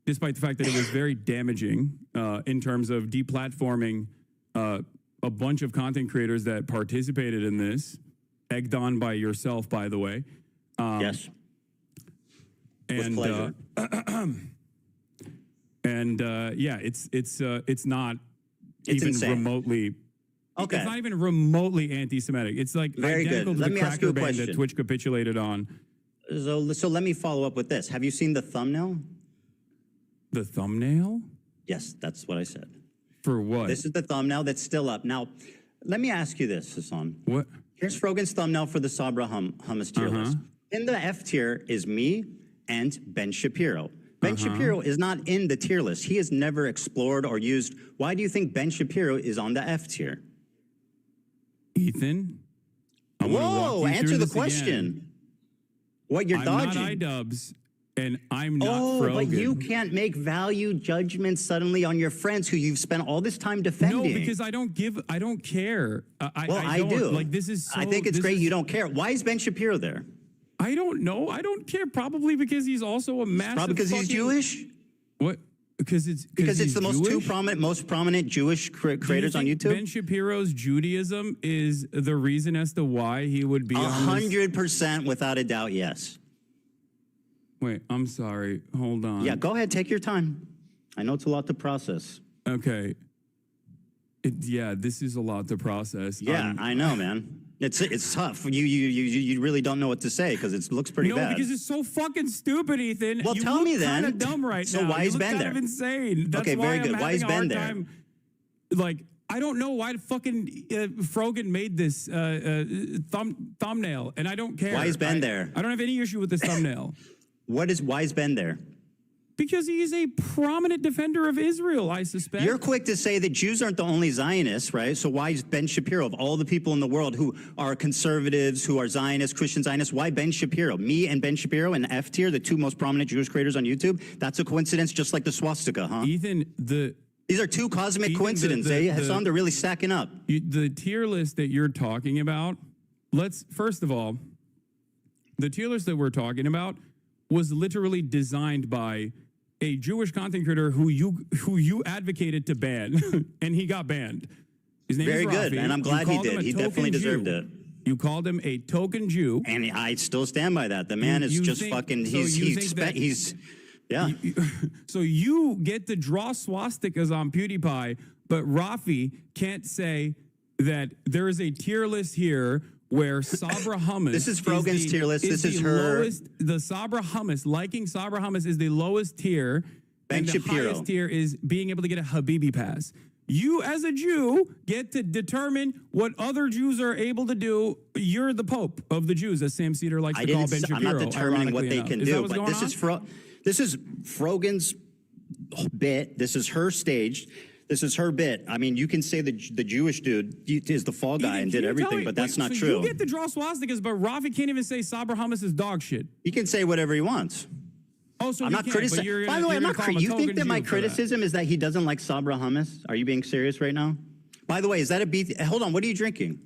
despite the fact that it was very damaging in terms of deplatforming a bunch of content creators that participated in this, egged on by yourself, by the way. Yes. And pleasure. Yeah, it's not It's even insane. remotely. Okay. It's not even remotely anti-Semitic. It's like Very identical good. to Let the me ask you cracker a band that question. Twitch capitulated on. So let me follow up with this. Have you seen the thumbnail? The thumbnail? Yes, that's what I said. For what? This is the thumbnail that's still up. Now, let me ask you this, Hassan. What? Here's Frogan's thumbnail for the Sabra hummus tier list. In the F tier is me and Ben Shapiro. Ben Shapiro is not in the tier list. He has never explored or used. Why do you think Ben Shapiro is on the F tier? Ethan? I wanna walk Whoa, you answer through the this question. again. What you're I'm dodging? not iDubbbz, and I'm not Oh, but Frogan. you can't make value judgments suddenly on your friends who you've spent all this time defending. No, because I don't care. I don't. do. Like, this is so, I think it's this great is- you don't care. Why is Ben Shapiro there? I don't know. I don't care. Probably because he's also a massive. Probably because he's fucking- Jewish? What? Because it's Because it's the most Jewish? most prominent Jewish Do you creators on think YouTube? Ben Shapiro's Judaism is the reason as to why he would be on this? 100% without a doubt, yes. Wait, I'm sorry. Hold on. Yeah, go ahead, take your time. I know it's a lot to process. Okay. Yeah, this is a lot to process. Yeah, I know, man. It's tough. You really don't know what to say because it looks pretty no, bad. because it's so fucking stupid, Ethan. Well, you tell look me then. Kind of dumb right So now. why you is look Ben kind there? of insane. That's Okay, why very I'm good. Why having is a Ben hard there? time. Like, I don't know why fucking Frogan made this thumbnail, and I don't care. Why is Ben there? I don't have any issue with this thumbnail. Why is Ben there? Because he is a prominent defender of Israel, I suspect. You're quick to say that Jews aren't the only Zionists, right? So why is Ben Shapiro, of all the people in the world who are conservatives, who are Zionists, Christian Zionists, why Ben Shapiro? Me and Ben Shapiro and F tier, the two most prominent Jewish creators on YouTube? That's a coincidence, just like the swastika, huh? Ethan, these are two cosmic coincidences, Hassan, they're really stacking up. The tier list that you're talking about, first of all, the tier list that we're talking about was literally designed by a Jewish content creator who you advocated to ban, and he got banned. His name Very is good, Rafi. and I'm glad he did. He definitely deserved it. You called him a token Jew, and I still stand by that. The man is just fucking. Yeah. So you get to draw swastikas on PewDiePie, but Rafi can't say that there is a tier list here where Sabra hummus. This is Frogan's tier list. This is her. Lowest, the Sabra hummus, liking Sabra hummus is the lowest tier. Ben and Shapiro. The highest tier is being able to get a Habibi pass. You, as a Jew, get to determine what other Jews are able to do. You're the Pope of the Jews, as Sam Cedar likes to call Ben Shapiro. I'm not determining what they can do, but this is Frogan's bit. This is her stage. This is her bit. I mean, you can say the Jewish dude is the fall guy and did everything, but that's not true. You get to draw swastikas, but Rafi can't even say Sabra hummus is dog shit. He can say whatever he wants. Oh, so I'm not criticizing. By the way, I'm not. You think that my criticism is that he doesn't like Sabra hummus? Are you being serious right now? By the way, is that a beef? Hold on. What are you drinking?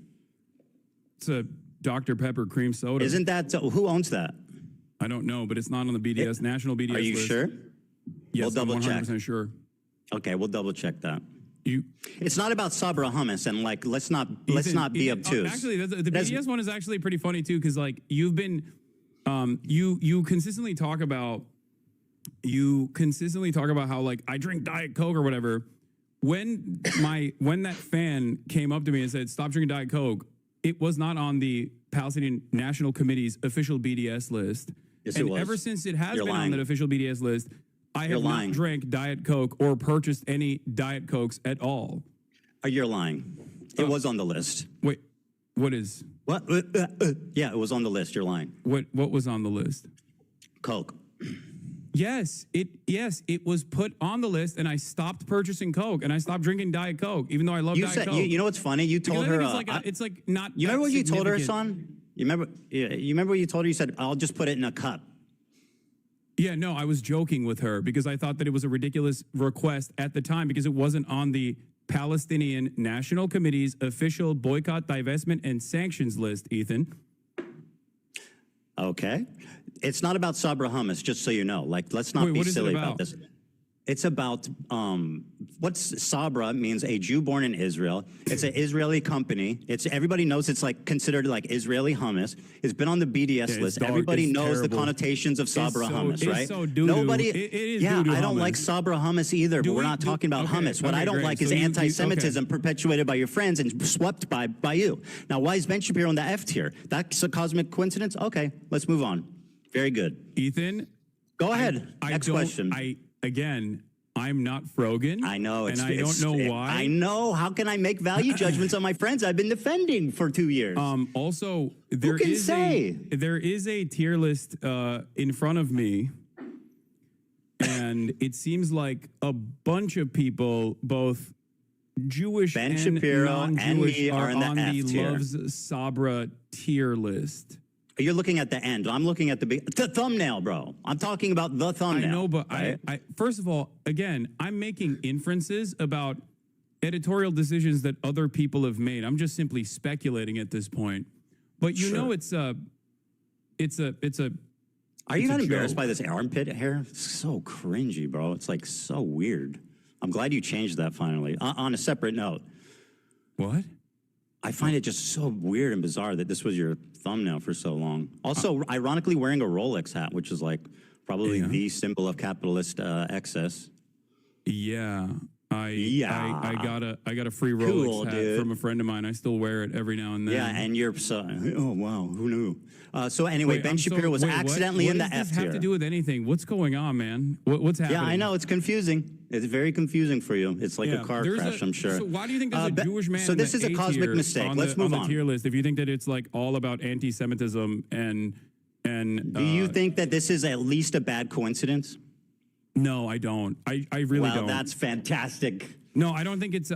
It's a Dr. Pepper cream soda. Isn't that who owns that? I don't know, but it's not on the BDS national BDS. Are you list. sure? Yes, We'll double I'm 100% check. sure. Okay, we'll double check that. It's not about Sabra hummus, and like let's not be obtuse. Actually, the BDS one is actually pretty funny too, because like you've been, you consistently talk about how like I drink Diet Coke or whatever. When that fan came up to me and said stop drinking Diet Coke, it was not on the Palestinian National Committee's official BDS list. Yes, and it was. ever since it has You're been on lying. that official BDS list, I have not drank Diet Coke or purchased any Diet Cokes at all. You're lying. It was on the list. Wait, what is? What? Yeah, it was on the list. You're lying. What was on the list? Coke. Yes, it was put on the list, and I stopped purchasing Coke, and I stopped drinking Diet Coke, even though I love Diet Coke. You know what's funny? You told her. It's like not. You remember what you told her, significant. son? You remember? Yeah, you remember what you told her? You said, "I'll just put it in a cup." Yeah, no, I was joking with her because I thought that it was a ridiculous request at the time because it wasn't on the Palestinian National Committee's official boycott, divestment, and sanctions list, Ethan. Okay. It's not about Sabra hummus, just so you know. Like, let's not be silly about this. It's about what's Sabra means a Jew born in Israel. It's an Israeli company. It's everybody knows it's like considered like Israeli hummus. It's been on the BDS list. Everybody knows the connotations of Sabra hummus, right? So doo-doo. Nobody. It is yeah, doo-doo I don't hummus. like Sabra hummus either. But we're not talking about hummus. What I don't like is anti-Semitism perpetuated by your friends and swept by you. Now, why is Ben Shapiro on the F tier? That's a cosmic coincidence. Okay, let's move on. Very good, Ethan. Go ahead. Next question. Again, I'm not Frogan. I know, and I don't know why. I know. How can I make value judgments on my friends I've been defending for 2 years? Also, there is a tier list in front of me, and it seems like a bunch of people, both Jewish Ben and Shapiro and non-Jewish, me are in the on F the tier. Loves Sabra tier list. You're looking at the end. I'm looking at the thumbnail, bro. I'm talking about the thumbnail. I know, but right? I first of all, again, I'm making inferences about editorial decisions that other people have made. I'm just simply speculating at this point. But you know, it's a. Are you not embarrassed by this armpit hair? It's so cringy, bro. It's like so weird. I'm glad you changed that finally. On a separate note. What? I find it just so weird and bizarre that this was your thumbnail for so long. Also, ironically, wearing a Rolex hat, which is like probably the symbol of capitalist excess. Yeah. I got a free Rolex hat from a friend of mine. I still wear it every now and then. Yeah, and you're so, oh wow, who knew? So anyway, Ben Shapiro was accidentally in the F tier. What does this have to do with anything? What's going on, man? What's happening? Yeah, I know, it's confusing. It's very confusing for you. It's like a car crash, I'm sure. So why do you think there's a Jewish man? So this is a cosmic mistake. Let's move on. The tier list, if you think that it's like all about anti-Semitism and do you think that this is at least a bad coincidence? No, I don't. I really don't. Well, that's fantastic. No, I don't think it's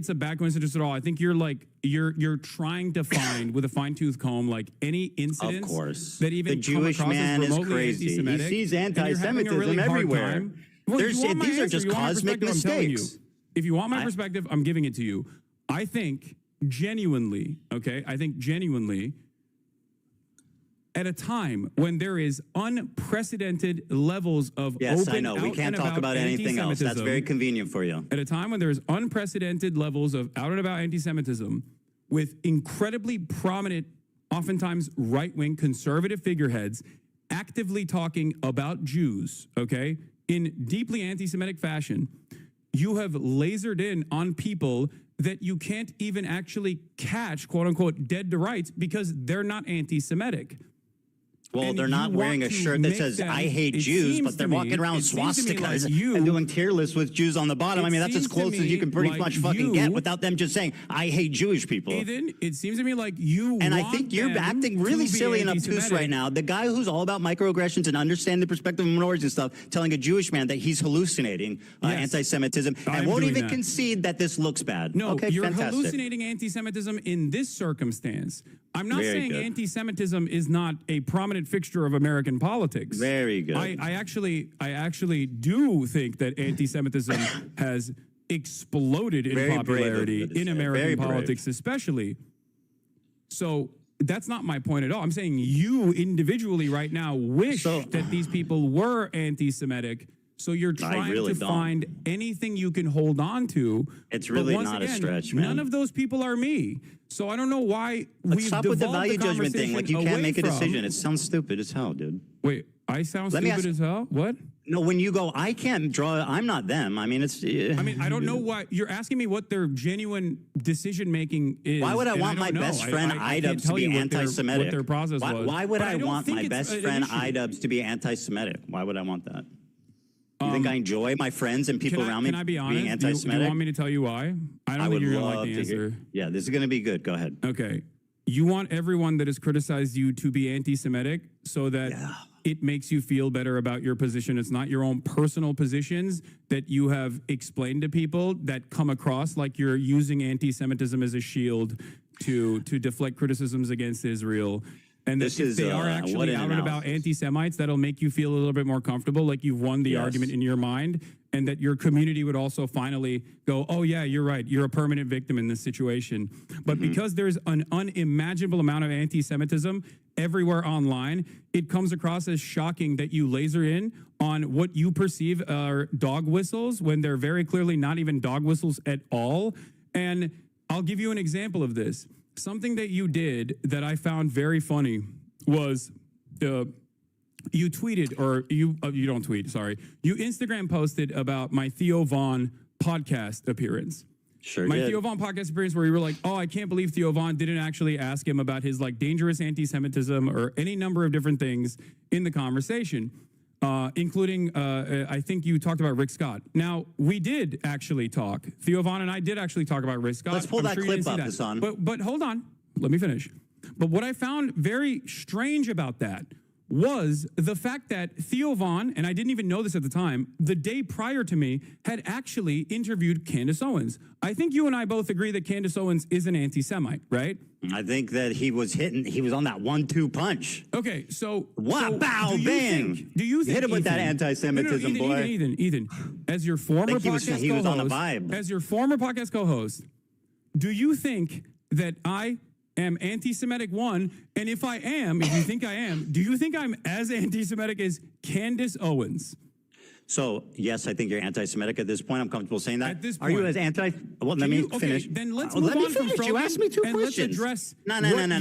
a bad coincidence at all. I think you're trying to find with a fine-tooth comb like any incidents that even the Jewish come across man as is remotely crazy. He anti-Semitic, sees and you're having a anti-Semitism really hard everywhere. time. Well, These are just cosmic mistakes. If you want my perspective, I'm giving it to you. I think genuinely, at a time when there is unprecedented levels of Yes, open, I know. We can't talk about anything else. That's very convenient for you. At a time when there is unprecedented levels of out and about anti-Semitism with incredibly prominent, oftentimes right-wing conservative figureheads actively talking about Jews, okay, in deeply anti-Semitic fashion, you have lasered in on people that you can't even actually catch, quote unquote, dead to rights because they're not anti-Semitic. Well, And they're not you wearing want a to shirt that make says, them- I hate it Jews, seems but they're to me- walking around with it seems to me like swastikas and doing tier lists with Jews on the bottom. I mean, that's as seems to close as you me can pretty like much fucking you- get without them just saying, I hate Jewish people. Ethan, it seems to me like you And I want think you're them acting to really be silly and obtuse anti-Semitic. right now. The guy who's all about microaggressions and understanding the perspective of minorities and stuff, telling a Jewish man that he's hallucinating anti-Semitism and I'm won't doing even that. concede that this looks bad. No, okay, you're fantastic. hallucinating anti-Semitism in this circumstance. I'm not Very saying good. anti-Semitism is not a prominent fixture of American politics. Very good. I actually do think that anti-Semitism has exploded in Very brave of popularity you to in say. American Very brave. politics, especially. So that's not my point at all. I'm saying you individually right now wish that these people were anti-Semitic. So you're trying really to don't. find anything you can hold on to. It's But really once not a again, stretch, man. None of those people are me. So I don't know why Let's we've stop with the devolved value judgment thing. Like, you conversation can't make a away from- decision. It sounds stupid as hell, dude. Wait, I sound Let me stupid ask- as hell? What? No, when you go, I can't draw, I'm not them. I mean, it's... I mean, I don't know why you're asking me what their genuine decision making is. Why would I and want my don't know. best friend I can't Idubbbs to tell be you what their- anti-Semitic? What their process was. Why would But I don't want think my it's best an friend issue. Idubbbs to be anti-Semitic? Why would I want that? You think I enjoy my friends and people around me Can I be honest? being Do you anti-Semitic? want me to tell you why? I don't I think would you're gonna love like the to answer. hear. Yeah, this is going to be good. Go ahead. Okay. You want everyone that has criticized you to be anti-Semitic so that it makes you feel better about your position. It's not your own personal positions that you have explained to people that come across like you're using anti-Semitism as a shield to deflect criticisms against Israel. And that if they are actually out and about anti-Semites, that'll make you feel a little bit more comfortable, like you've won the argument in your mind, and that your community would also finally go, oh yeah, you're right, you're a permanent victim in this situation. But because there's an unimaginable amount of anti-Semitism everywhere online, it comes across as shocking that you laser in on what you perceive are dog whistles when they're very clearly not even dog whistles at all. And I'll give you an example of this. Something that you did that I found very funny was you tweeted, or you don't tweet, sorry. You Instagram posted about my Theo Von podcast appearance. Sure My did. Theo Von podcast appearance where you were like, oh, I can't believe Theo Von didn't actually ask him about his like dangerous anti-Semitism or any number of different things in the conversation. Including, I think you talked about Rick Scott. Now, we did actually talk. Theo Von and I did actually talk about Rick Scott. Let's pull that clip up, Hassan. But hold on. Let me finish. But what I found very strange about that was the fact that Theo Von, and I didn't even know this at the time, the day prior to me, had actually interviewed Candace Owens. I think you and I both agree that Candace Owens is an anti-Semite, right? I think that he was on that 1-2 punch. Okay, so wow, bow, bang. Do you think hit him with that Ethan, anti-Semitism, no, boy? Ethan, as your former podcast co-host, he was on the vibe. As your former podcast co-host, do you think that I am anti-Semitic, one, and if you think I am, do you think I'm as anti-Semitic as Candace Owens? So, yes, I think you're anti-Semitic at this point. I'm comfortable saying that. At this Are you point. as anti... Well, let me finish. Then let's move let me on from finish. You Frogan, asked me two and questions. Let's address No. what you think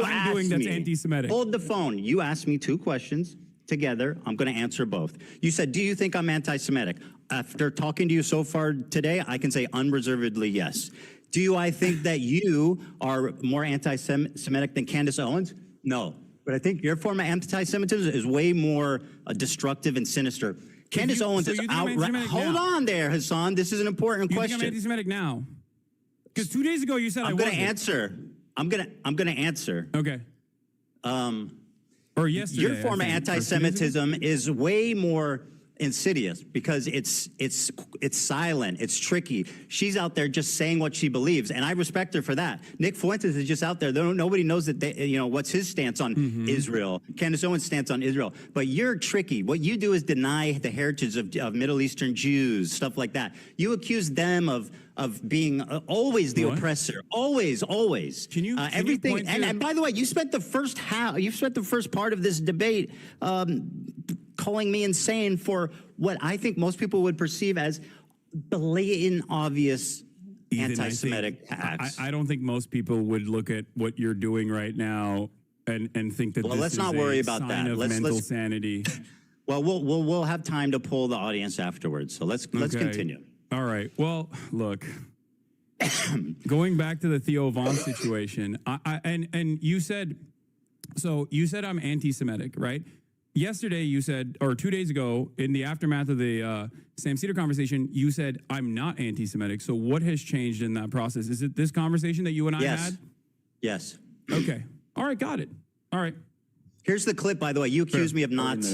I'm doing that's me. anti-Semitic. Hold the phone. You asked me two questions together. I'm going to answer both. You said, do you think I'm anti-Semitic? After talking to you so far today, I can say unreservedly yes. I think that you are more anti-Semitic than Candace Owens? No. But I think your form of anti-Semitism is way more destructive and sinister. Candace Owens is outright. Hold on there, Hassan. This is an important question. You think I'm anti-Semitic now? Because 2 days ago you said I'm going to answer. I'm going to answer. Okay. Or yesterday. Your form of anti-Semitism is way more insidious because it's silent, it's tricky. She's out there just saying what she believes, and I respect her for that. Nick Fuentes is just out there. Nobody knows that what's his stance on Israel. Candace Owens' stance on Israel. But you're tricky. What you do is deny the heritage of Middle Eastern Jews, stuff like that. You accuse them of being always the oppressor, always. Can you everything? You and by the way, you spent the first part of this debate calling me insane for what I think most people would perceive as blatant, obvious anti-Semitic acts. I don't think most people would look at what you're doing right now and think that this let's is not worry about that. Of mental sanity. Well, we'll have time to poll the audience afterwards. So let's continue. All right. Well, look. Going back to the Theo Von situation, and you said I'm anti-Semitic, right? Yesterday you said, or 2 days ago, in the aftermath of the Sam Cedar conversation, you said I'm not anti-Semitic. So what has changed in that process? Is it this conversation that you and I had? Yes. Okay. All right. Got it. All right. Here's the clip, by the way. You accused me of not.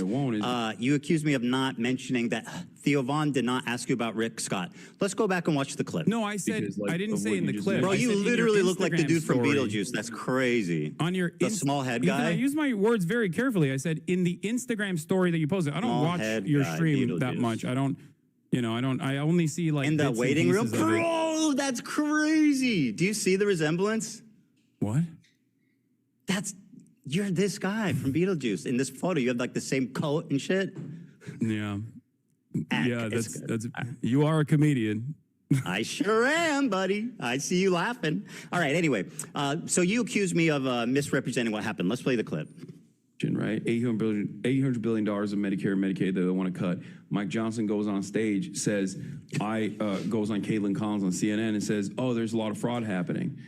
You accused me of not mentioning that Theo Von did not ask you about Rick Scott. Let's go back and watch the clip. No, I said I didn't say in the clip. Bro, you literally look like the dude from Beetlejuice. That's crazy. On your the small head guy. I use my words very carefully. I said in the Instagram story that you posted. I don't watch your stream that much. I don't. I only see like in the waiting room. Bro, that's crazy. Do you see the resemblance? What? You're this guy from Beetlejuice. In this photo, you have like the same coat and shit. Yeah. Yeah, that's you are a comedian. I sure am, buddy. I see you laughing. All right, anyway. So you accused me of misrepresenting what happened. Let's play the clip. Right? $800 billion of Medicare and Medicaid that they want to cut. Mike Johnson goes on stage, goes on Caitlin Collins on CNN and says, oh, there's a lot of fraud happening.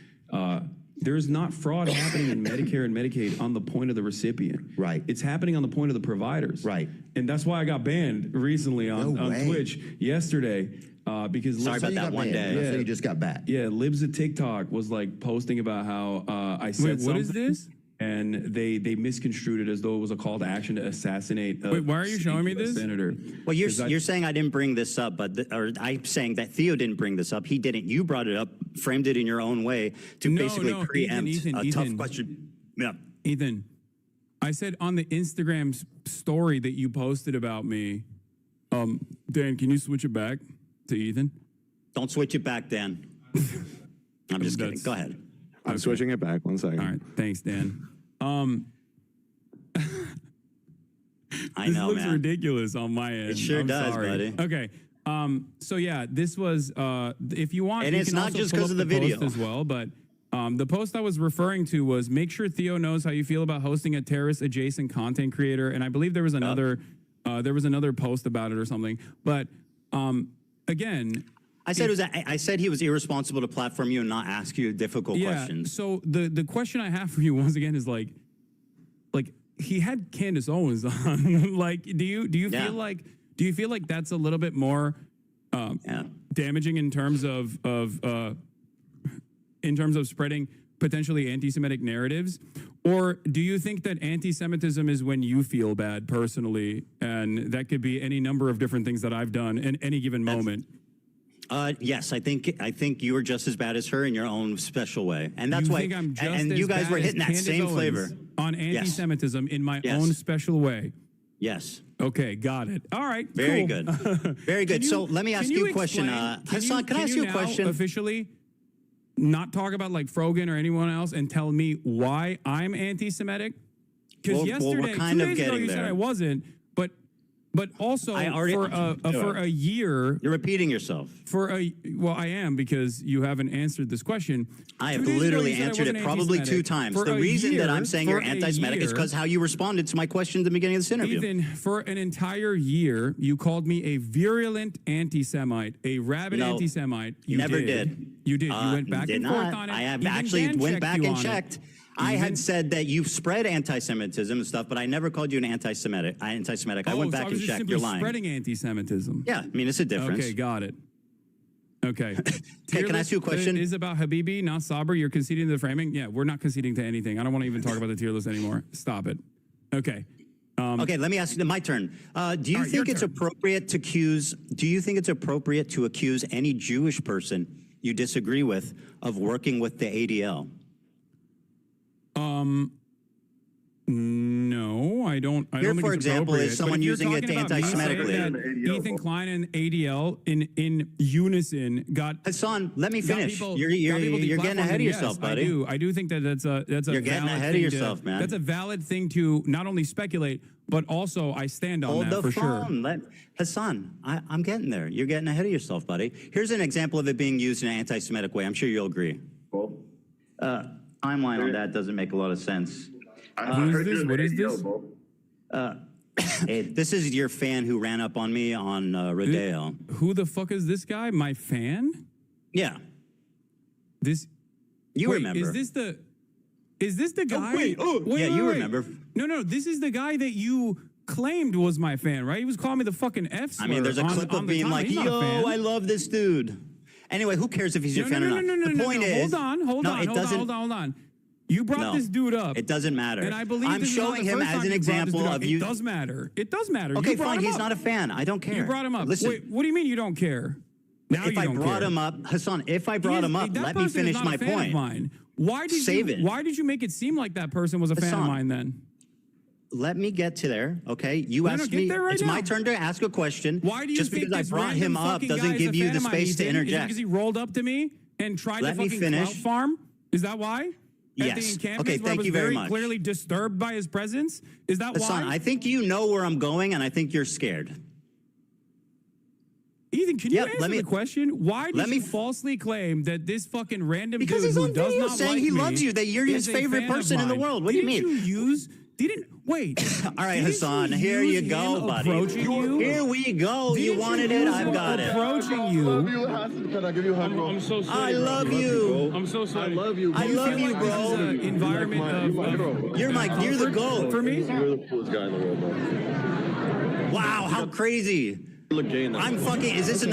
There's not fraud happening in Medicare and Medicaid on the point of the recipient. Right. It's happening on the point of the providers. Right. And that's why I got banned recently on Twitch yesterday. Because sorry about that one day. Yeah, so you just got back. Yeah, Libs at TikTok was like posting about how I said something. What is this? And they misconstrued it as though it was a call to action to assassinate. Wait, why are you showing me this? Senator. Well, you're saying I didn't bring this up, or I'm saying that Theo didn't bring this up. He didn't. You brought it up, framed it in your own way to basically preempt a tough question. Yeah. Ethan, I said on the Instagram story that you posted about me, Dan, can you switch it back to Ethan? Don't switch it back, Dan. I'm just kidding. Go ahead. I'm switching it back. 1 second. All right. Thanks, Dan. I know, This looks man. ridiculous on my end. It sure I'm does, sorry. buddy. Okay. So yeah, this was if you want, And you it's can not also just pull 'cause up of the post video. as well. But the post I was referring to was make sure Theo knows how you feel about hosting a terrorist adjacent content creator. And I believe there was another post about it or something. But again, I said he was irresponsible to platform you and not ask you difficult questions. So the question I have for you once again is like he had Candace Owens on. Like, do you feel like that's a little bit more damaging in terms of spreading potentially anti-Semitic narratives? Or do you think that anti-Semitism is when you feel bad personally, and that could be any number of different things that I've done in any given moment? Yes, I think you were just as bad as her in your own special way, and that's You why. think I'm just and as you guys bad were as hitting that Candace same Owens flavor on anti-Semitism in my Yes. own special way. Yes. Okay, got it. All right. Very cool. good. Very good. So let me ask you a question. Hassan, can I ask you a question? Officially, not talk about like Frogan or anyone else and tell me why I'm anti-Semitic? Because Well, yesterday, we're kind 2 of days ago, getting you said there. I wasn't, but also for a year. You're repeating yourself. Well, I am, because you haven't answered this question. I 2 have days ago, literally you said I answered it wasn't probably 2 anti-Semitic. times. For The a reason that year- I'm saying you're for a anti-Semitic is year- because how you responded to my question at the beginning of this interview. Ethan, for an entire year, you called me a virulent anti-Semite, a rabid No, anti-Semite. You never did. You did. You went back Did and forth not. on it. I have Even actually Dan went checked back you and on it. checked. I had said that you spread anti-Semitism and stuff, but I never called you an anti-Semitic. I went so back I was and just checked. simply You're lying. spreading anti-Semitism. Yeah, I mean, it's a difference. Okay, got it. Okay. Okay, can I ask you a question? Is about Habibi, not Sabr. You're conceding to the framing? Yeah, we're not conceding to anything. I don't want to even talk about the tier list anymore. Stop it. Okay. Okay, let me ask you. My turn. Do you think it's appropriate to accuse? Do you think it's appropriate to accuse any Jewish person you disagree with of working with the ADL? No, I don't. I Here, don't think for it's example, is appropriate. someone But if you're using it talking about me anti-Semitically. saying that Ethan Klein and ADL in unison got Hassan, let me got finish. people- You're got people getting deplatformed, ahead of and yourself, yes, buddy. I do think that that's a You're getting valid ahead of thing yourself, man. That's a valid thing to not only speculate, but also I stand on Hold that the for sure. phone. Hassan, I'm getting there. You're getting ahead of yourself, buddy. Here's an example of it being used in an anti-Semitic way. I'm sure you'll agree. Timeline on that doesn't make a lot of sense. Who is this? What is this? This is your fan who ran up on me on Rodeo. Who the fuck is this guy? My fan? Yeah. This. You wait, remember. Is this the guy? wait, yeah, you remember. No, this is the guy that you claimed was my fan, right? He was calling me the fucking F slur. I mean, there's a clip of being like, yo, I love this dude. Anyway, who cares if he's your fan or not? The point is, hold on. You brought this dude up. It doesn't matter. And I believe I'm this is not showing the him first as time an you brought this example dude up. of you. It does matter. It does matter. Okay, You brought fine. him He's up. not a fan. I don't care. You brought him up. Listen. Wait, what do you mean you don't care? Now If you I don't brought care. him up, Hassan, if I brought him up, that let me person is finish not my a fan of point. mine. Why did you make it seem like that person was a fan of Hassan, mine then? Let me get to there, okay? You No, asked get me. there right It's now. my turn to ask a question. Why do you Just think because I this brought him random up fucking doesn't guy is give a you fan the of mine? space Is to it interject. because he rolled up to me and tried Let to me fucking finish. clout farm? Is that why? At the Yes. encampment Okay, where I thank was you very very much. clearly disturbed by his presence? Is that Hassan, why? I think you know where I'm going, and I think you're scared. Ethan, can you answer the question? Why let did me you falsely claim that this fucking random Because dude he's who on does video not saying like he me loves you, that you're is his a favorite fan of person in the mine? world. What do you mean? Wait. All right, Didn't Hassan, you here you use go, him buddy. approaching you? Here we go. Didn't You wanted it, use I've him got it. approaching you. Can I give you a hug, bro? I'm so sorry. I love you. I'm so sorry. I love you. I love you, This is bro. an environment You're the GOAT. For me? You're the coolest guy in the world, bro. Wow, how crazy. You look gay in that. I'm fucking. Is this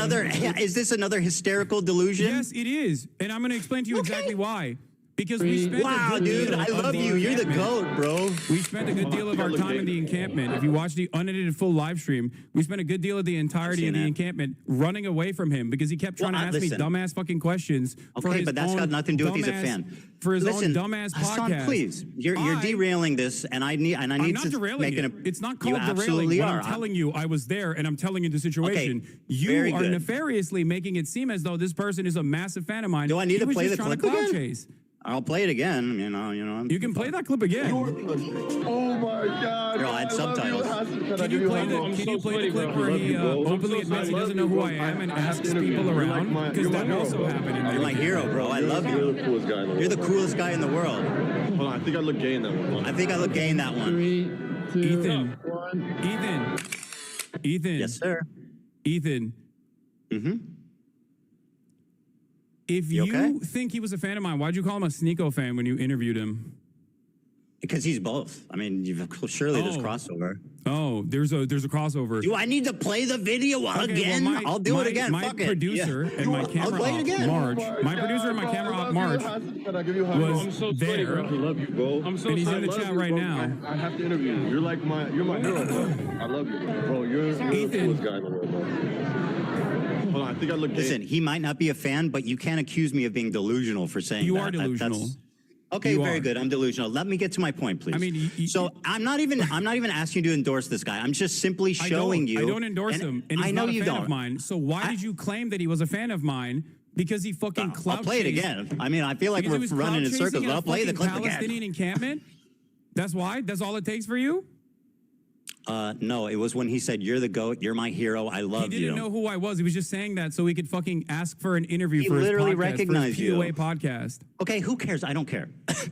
another hysterical delusion? Yes, it is. And I'm going to explain to you exactly why. Because we spent wow, dude, I love you. You're the GOAT, bro. We spent a good deal of our time in the encampment. If you watch the unedited full live stream, we spent a good deal of the entirety of the encampment running away from him because he kept trying to ask me dumbass fucking questions. Okay, but that's got nothing to do with he's a fan. For his own dumbass Hassan, podcast. please, you're derailing this, and I need I'm not to derailing make it. It's not called you derailing. When are. I'm telling you I was there and I'm telling you the situation. Okay, you are nefariously making it seem as though this person is a massive fan of mine. Do I need to play the clip again? Chase. I'll play it again. You know. You can play that clip again. Oh my God! Here, I'll add subtitles. Can you play the clip where he openly admits he doesn't know who I am and asks people around? Because that also happened. You're my hero, bro. I love you. You're the coolest guy in the world. You're the coolest guy in the world. Hold on, I think I look gay in that one. I think I look gay in that one. 3, 2, Ethan. Yes, sir. Ethan. Mm-hmm. If you think he was a fan of mine, why'd you call him a Sneeko fan when you interviewed him? Because he's both. I mean, surely there's crossover. Oh, there's a crossover. Do I need to play the video again? Well, I'll do it again. My Fuck producer it. and my camera op, Marge. My producer and my camera op, Marge, was there. I love you, bro. And he's in the chat right now. I have to interview you. You're my hero, bro. I love you, bro. You're the coolest guy in the world, bro. Hold on, I think I look gay. Listen, he might not be a fan, but you can't accuse me of being delusional for saying that. You are delusional. Okay, very good. I'm delusional. Let me get to my point, please. I mean, so I'm not even asking you to endorse this guy. I'm just simply showing you. I don't endorse him, and he's I know not a you fan don't. of mine. So why did you claim that he was a fan of mine? Because he fucking clout I'll play it again. I mean, I feel like we're running in circles, but I'll play the clip again. Palestinian encampment? That's why? That's all it takes for you? No, it was when he said, "You're the GOAT. You're my hero. I love you." He didn't know who I was. He was just saying that so he could fucking ask for an interview He for his literally podcast, recognized for his POA you. podcast. Okay, who cares? I don't care.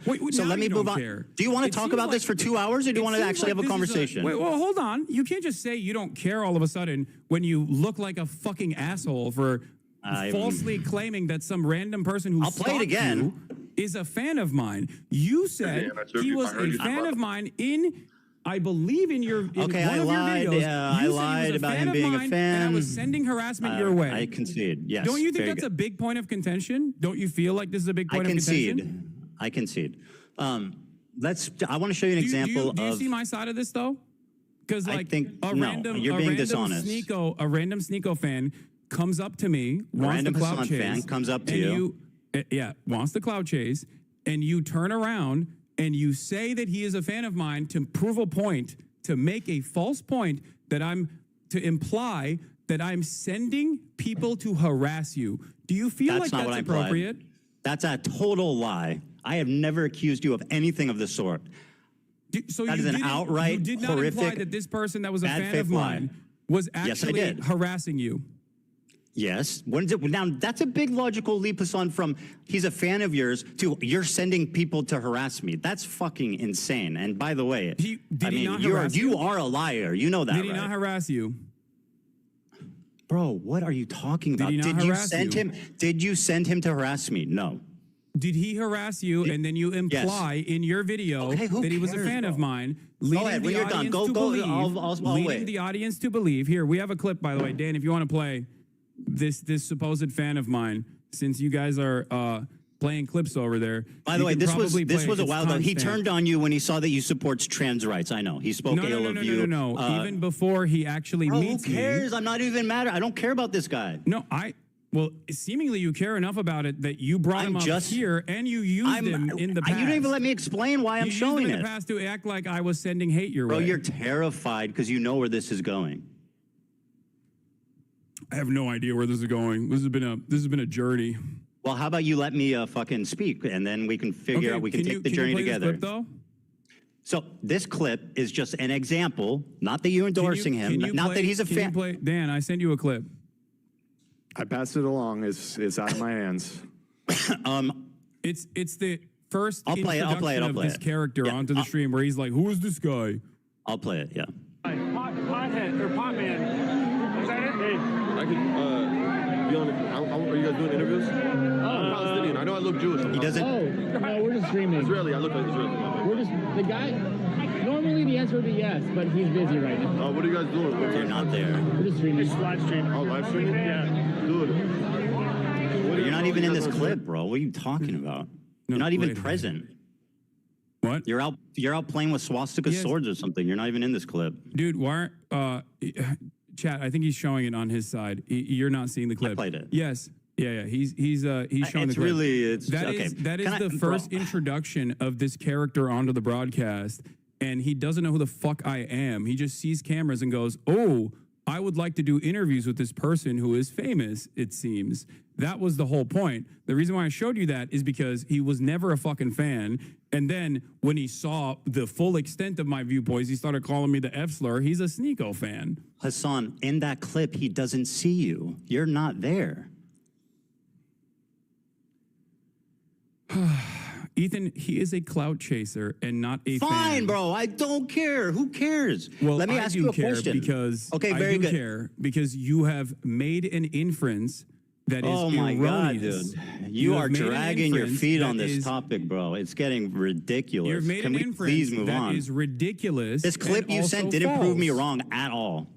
Wait, so now let me you move don't on. care. Do you want to talk about this for 2 hours, or do you want to actually have a conversation? Wait, well, hold on. You can't just say you don't care all of a sudden when you look like a fucking asshole for falsely claiming that some random person who I'll play it again. Is a fan of mine. You said he was a fan of mine in... I believe in your one of your videos. I lied about him being a fan. And I was sending harassment your way. I concede. Yes. Don't you think that's a big point of contention? Don't you feel like this is a big point of contention? I concede. I want to show you an example of. Do you see my side of this though? Because like a random Sneeko fan comes up to me, wants the clout chase, fan comes up to you. Wants the clout chase, and you turn around. And you say that he is a fan of mine to prove a point, to make a false point to imply that I'm sending people to harass you. Do you feel like that's appropriate? That's a total lie. I have never accused you of anything of the sort. So that is an outright, you did not horrific, imply that this person that was a fan of mine was actually harassing you. Yes. Now, that's a big logical leap, Hassan, from he's a fan of yours to you're sending people to harass me. That's fucking insane. And by the way, you are a liar. You know that, Did he not harass you? Bro, what are you talking about? Did you send him to harass me? No. Did he harass you and then you imply in your video that he was a fan of mine, leading the audience to believe. Here, we have a clip, by the way, Dan, if you want to play this supposed fan of mine, since you guys are playing clips over there. By the way, this was a while ago. He turned on you when he saw that you support trans rights. I know. He spoke ill of you. No. Even before he actually meets me. Who cares? I'm not even mad. I don't care about this guy. No, well, seemingly you care enough about it that you brought him up here and you used him in the past. You didn't even let me explain why I'm showing it. You used him in the past to act like I was sending hate your way. Bro, you're terrified because you know where this is going. I have no idea where this is going. This has been a journey. Well, how about you let me fucking speak, and then we can figure out, we can take the journey together. This clip, though? So this clip is just an example, not that you're endorsing him, not that he's a fan. Dan, I sent you a clip. I passed it along. It's out of my hands. It's the first introduction of this character onto the stream where he's like, "Who is this guy?" I'll play it. Yeah. Pothead or Potman. Is that it? Hey. I could be on. Are you guys doing interviews? I'm Palestinian. I know I look Jewish. He doesn't. Oh, no, we're just streaming. Israeli. I look like Israeli. We're just the guy. Normally the answer would be yes, but he's busy right now. What are you guys doing? You're not there. We're just streaming. Just live streaming. Oh, live streaming? Yeah. Dude. You're not even in this clip, bro. What are you talking about? You're not even wait. present. What? You're out playing with swastika swords or something. You're not even in this clip. Dude, why aren't, chat, I think he's showing it on his side. You're not seeing the clip. I played it. Yes. Yeah. He's showing the clip. That is the first introduction of this character onto the broadcast, and he doesn't know who the fuck I am. He just sees cameras and goes, "Oh, I would like to do interviews with this person who is famous," it seems. That was the whole point. The reason why I showed you that is because he was never a fucking fan. And then when he saw the full extent of my viewpoints, he started calling me the F slur. He's a Sneeko fan. Hassan, in that clip, he doesn't see you. You're not there. Ethan, he is a clout chaser and not a fan. Fine, bro. I don't care. Who cares? Well, let me ask you a question. Because okay, I very do good. care because you have made an inference that is oh my erroneous. God, dude! You are dragging your feet on this is, topic, bro. It's getting ridiculous. You've made Can an we inference please move that on? is ridiculous. This clip and you also sent didn't false. prove me wrong at all.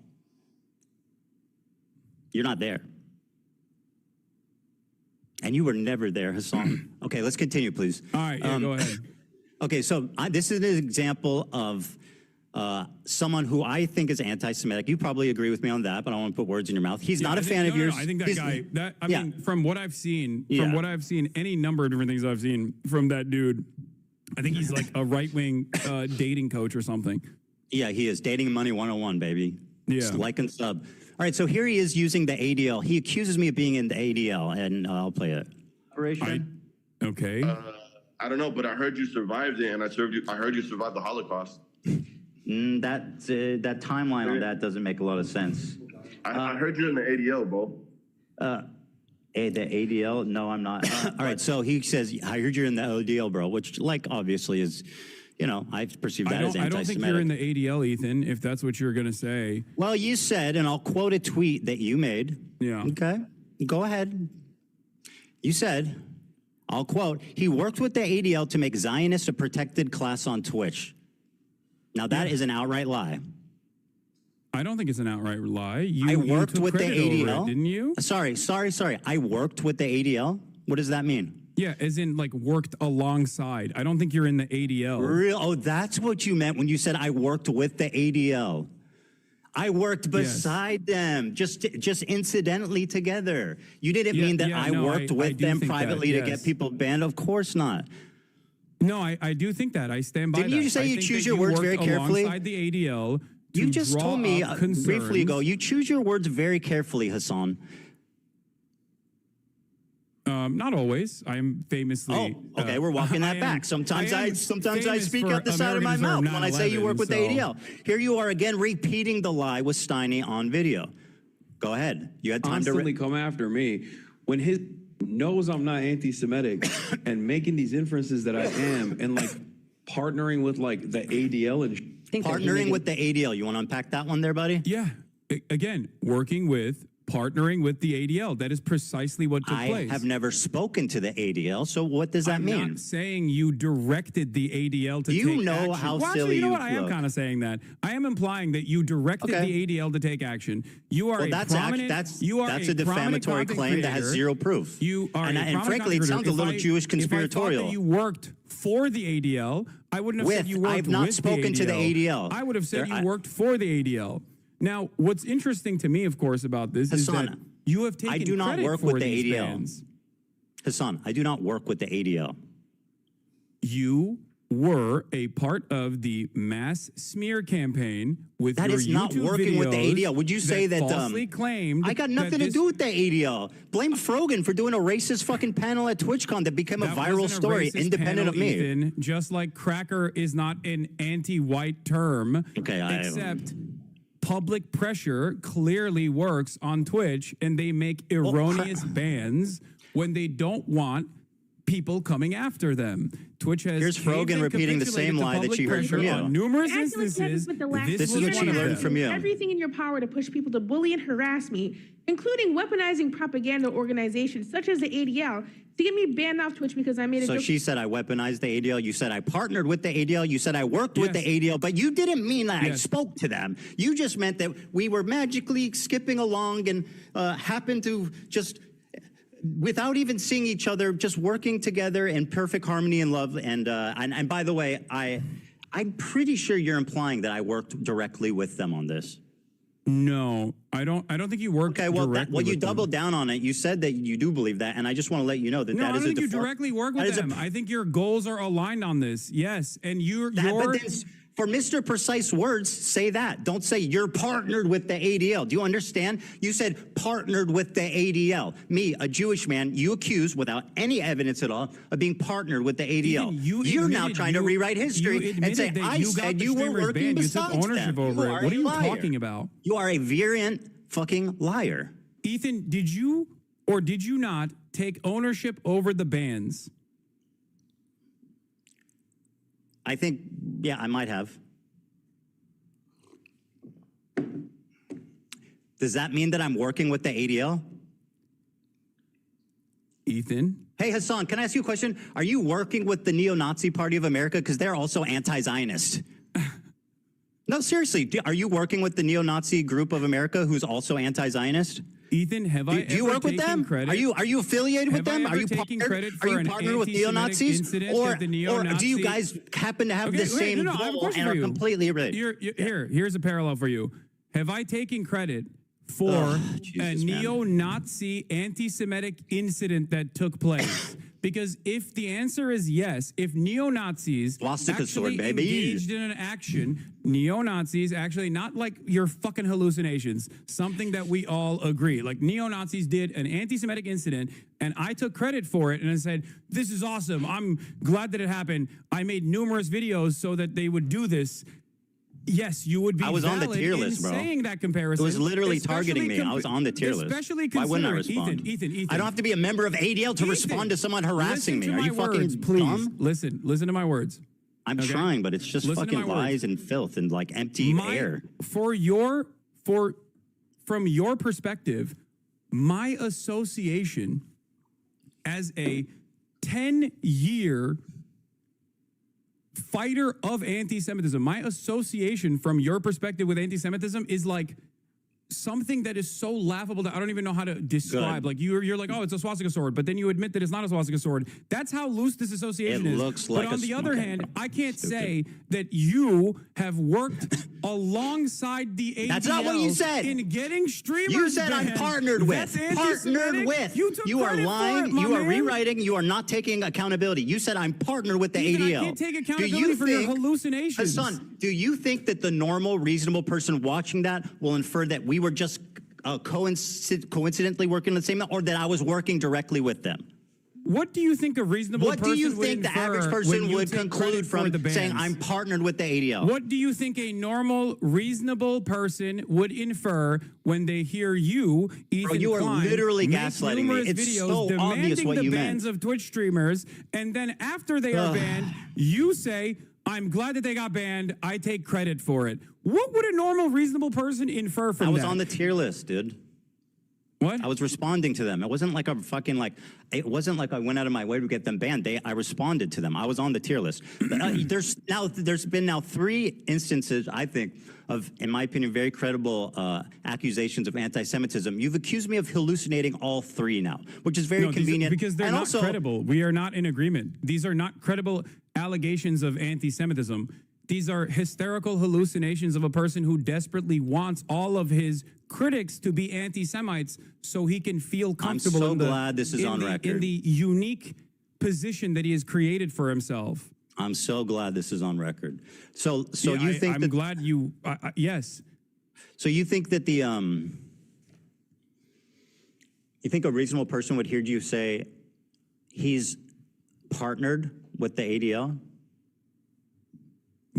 You're not there. And you were never there, Hassan. Okay, let's continue, please. All right, go ahead. Okay, so this is an example of someone who I think is anti-Semitic. You probably agree with me on that, but I don't want to put words in your mouth. He's not a fan of yours. I think that guy. I mean, from what I've seen, any number of different things I've seen from that dude, I think he's like a right-wing dating coach or something. Yeah, he is. Dating Money 101, baby. Yeah. Just like and sub. All right, so here he is using the ADL. He accuses me of being in the ADL, and I'll play it. Okay. I don't know, but I heard you survived it, and I heard you survived the Holocaust. That timeline on that doesn't make a lot of sense. I heard you're in the ADL, bro. The ADL? No, I'm not. All right, so he says, I heard you're in the ADL, bro, which, like, obviously is, I perceive that as anti-Semitic. I don't think you're in the ADL, Ethan, if that's what you're going to say. Well, you said, and I'll quote a tweet that you made. Yeah. Okay, go ahead. You said, I'll quote, he worked with the ADL to make Zionists a protected class on Twitch. Now, that is an outright lie. I don't think it's an outright lie. I worked with the ADL, ADL. didn't you? Sorry. I worked with the ADL. What does that mean? Yeah, as in like worked alongside. I don't think you're in the ADL. Oh, that's what you meant when you said I worked with the ADL. I worked beside them, just incidentally together. You didn't mean that I worked with them privately to get people banned. Of course not. No, I do think that. I stand by that. Didn't you say you choose your words very carefully? Alongside the ADL. You just told me briefly ago, you choose your words very carefully, Hassan. Not always. I'm famously. Oh, okay. We're walking that back. Sometimes I speak out the side of my mouth when I say you work with the ADL. Here you are again repeating the lie with Steiny on video. Go ahead. You had time Constantly come after me when his knows I'm not anti-Semitic and making these inferences that I am and like partnering with like the ADL and partnering with the ADL. You want to unpack that one there, buddy? Yeah. Again, partnering with the ADL. That is precisely what took place. I have never spoken to the ADL, so what does that mean? I'm not saying you directed the ADL to take action. You know how silly actually, you know you what? I am look. kind of saying that. I am implying that you directed the ADL to take action. You are that's a defamatory claim that has zero proof. You are and frankly, it sounds a little Jewish conspiratorial. If I thought that you worked for the ADL, I wouldn't have said you worked I've not spoken to the ADL. I would have said you worked for the ADL. Now, what's interesting to me, of course, about this is that you have taken I do not credit work for with the these ADL. bans. Hassan, I do not work with the ADL. You were a part of the mass smear campaign with that your is not YouTube working with the ADL. Would you say that falsely claimed I got nothing to do with the ADL? Blame Frogan for doing a racist fucking panel at TwitchCon that became a viral story, independent of me. Ethan, just like cracker is not an anti-white term, except public pressure clearly works on Twitch, and they make erroneous bans when they don't want people coming after them. Twitch has Here's Frogan repeating the same lie that she heard from you. On numerous instances. This is what she learned from you. Everything in your power to push people to bully and harass me, including weaponizing propaganda organizations such as the ADL to get me banned off Twitch because I made a joke. So she said I weaponized the ADL. You said I partnered with the ADL. You said I worked with the ADL, but you didn't mean that I spoke to them. You just meant that we were magically skipping along and happened to just without even seeing each other, just working together in perfect harmony and love. And by the way, I'm pretty sure you're implying that I worked directly with them on this. No, I don't think you worked directly well, you with them. doubled down on it. You said that you do believe that, and I just want to let you know that No, that I is don't a think you directly work with them. I think your goals are aligned on this. Yes, and for Mr. Precise words, say that. Don't say you're partnered with the ADL. Do you understand? You said partnered with the ADL. Me, a Jewish man, you accuse without any evidence at all of being partnered with the ADL. You're now trying to rewrite history and say, I said you were working besides them. Ownership over it. What are you talking about? You are a virulent fucking liar. Ethan, did you or did you not take ownership over the bands? I think, yeah, I might have. Does that mean that I'm working with the ADL? Ethan? Hey, Hassan, can I ask you a question? Are you working with the Neo-Nazi Party of America? Because they're also anti-Zionist. No, seriously, are you working with the Neo-Nazi Group of America who's also anti-Zionist? Ethan, have I do you work with them? Credit? Are you affiliated with them? Are you credit partnered with neo-Nazis? Or do you guys happen to have the same goal and are completely related? Here's a parallel for you. Have I taken credit for a neo-Nazi anti-Semitic incident that took place? Because if the answer is yes, if neo-Nazis actually engaged in an action, neo-Nazis actually, not like your fucking hallucinations, something that we all agree. Like neo-Nazis did an anti-Semitic incident and I took credit for it and I said, this is awesome. I'm glad that it happened. I made numerous videos so that they would do this. Yes, you would be. I was on the tier list, bro. Saying that comparison. It was literally targeting me. I was on the tier list. Especially Why wouldn't I respond? Ethan. I don't have to be a member of ADL to respond to someone harassing me. Are you fucking dumb? Listen to my words. I'm trying, but it's just fucking lies and filth and like empty air. From your perspective, my association as a 10-year fighter of anti-Semitism, my association from your perspective with anti-Semitism is like something that is so laughable that I don't even know how to describe. Like you're like, oh, it's a swastika sword, but then you admit that it's not a swastika sword. That's how loose this association is. It looks like but on the other hand, I can't say that you have worked alongside the ADL. That's not what you said. In getting streamers. You said banned. I'm partnered with. Partnered with. You are lying. You are rewriting. You are not taking accountability. You said I'm partnered with the ADL. I can't take accountability for your hallucinations. Hassan, do you think that the normal, reasonable person watching that will infer that we were just coincidentally working the same, or that I was working directly with them? What do you think a reasonable person would infer? What do you think the average person would conclude from saying I'm partnered with the ADL? What do you think a normal, reasonable person would infer when they hear you, Ethan Bro, you are Klein, literally gaslighting me. It's so obvious what you meant. The bans of Twitch streamers, and then after they are banned, you say, I'm glad that they got banned. I take credit for it. What would a normal, reasonable person infer from that? I was on the tier list, dude. What? I was responding to them. It wasn't like it wasn't like I went out of my way to get them banned. I responded to them. I was on the tier list. There's been 3 instances, I think, of, in my opinion, very credible accusations of anti-Semitism. You've accused me of hallucinating all 3 now, which is very convenient. Because they're not credible. We are not in agreement. These are not credible allegations of anti-Semitism. These are hysterical hallucinations of a person who desperately wants all of his critics to be anti-Semites so he can feel comfortable. I'm so glad this is on record. In the unique position that he has created for himself. I'm so glad this is on record. So yeah, you think I'm glad you, yes. So you think that you think a reasonable person would hear you say he's partnered with the ADL?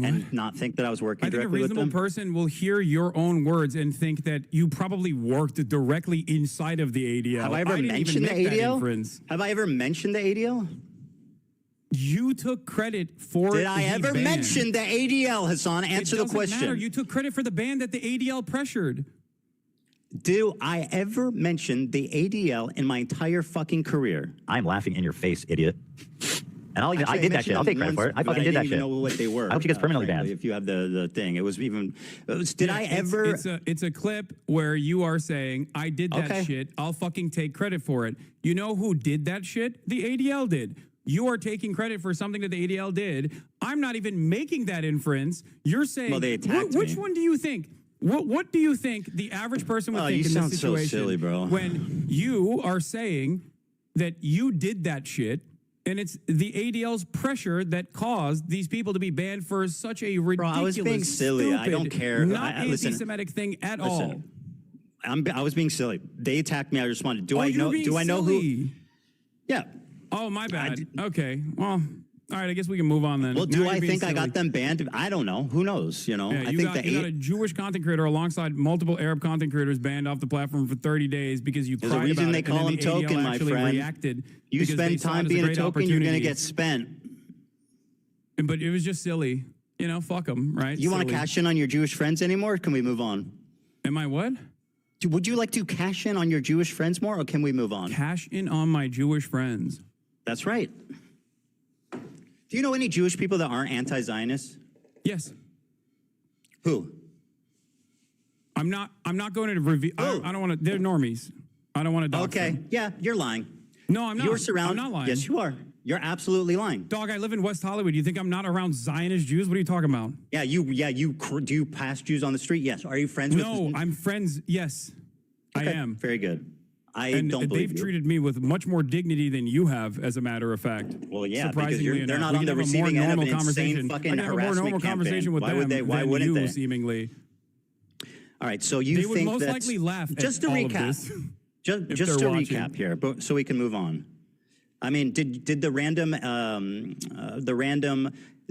And not think that I was working directly with them? I think a reasonable person will hear your own words and think that you probably worked directly inside of the ADL. Have I ever mentioned the ADL? Have I ever mentioned the ADL? You took credit for Did I ever mention the ADL, Hassan? Answer the question. Matter. You took credit for the ban that the ADL pressured. Do I ever mention the ADL in my entire fucking career? I'm laughing in your face, idiot. And I did that shit. I'll take credit for it. I fucking did that shit. I didn't even know what they were. I hope she gets permanently banned. If you have the thing, it was even. It's a clip where you are saying, I did that shit. I'll fucking take credit for it. You know who did that shit? The ADL did. You are taking credit for something that the ADL did. I'm not even making that inference. You're saying, well, they attacked me. Which one do you think? What do you think the average person would think in this situation? You sound so silly, bro. When you are saying that you did that shit, and it's the ADL's pressure that caused these people to be banned for such a ridiculous, bro, I was being silly. Stupid, I don't care. Not anti-Semitic thing at all. I was being silly. They attacked me. I responded. Do I know silly. who? Yeah. Oh, my bad. Okay. Well, all right. I guess we can move on then. Well, do I think I got them banned? I don't know. Who knows? You know, I think you got a Jewish content creator alongside multiple Arab content creators banned off the platform for 30 days because you cried about it. There's a reason they call them token, my friend. Reacted you spend time being a token, you're going to get spent. But it was just silly. You know, fuck them, right? You want to cash in on your Jewish friends anymore? Or can we move on? Am I what? Would you like to cash in on your Jewish friends more, or can we move on? Cash in on my Jewish friends. That's right. Do you know any Jewish people that aren't anti-Zionist? Yes. Who? I'm not going to reveal. I don't want to. They're normies. I don't want to. Dox them. Yeah, you're lying. No, I'm not. You're surrounded. I'm not lying. Yes, you are. You're absolutely lying. Dog, I live in West Hollywood. You think I'm not around Zionist Jews? What are you talking about? Yeah, do you pass Jews on the street? Yes. Are you friends with? No, I'm friends. Yes, okay. I am. Very good. I don't believe they've treated me with much more dignity than you have, as a matter of fact. Well, yeah, surprisingly because they're enough. not on the receiving end of an insane I fucking can have a more normal harassment conversation with them Why than wouldn't you, they? seemingly. All right, so you they think would most that's, likely laugh just at to all of recap, this, just to recap here, but so we can move on. I mean, did the random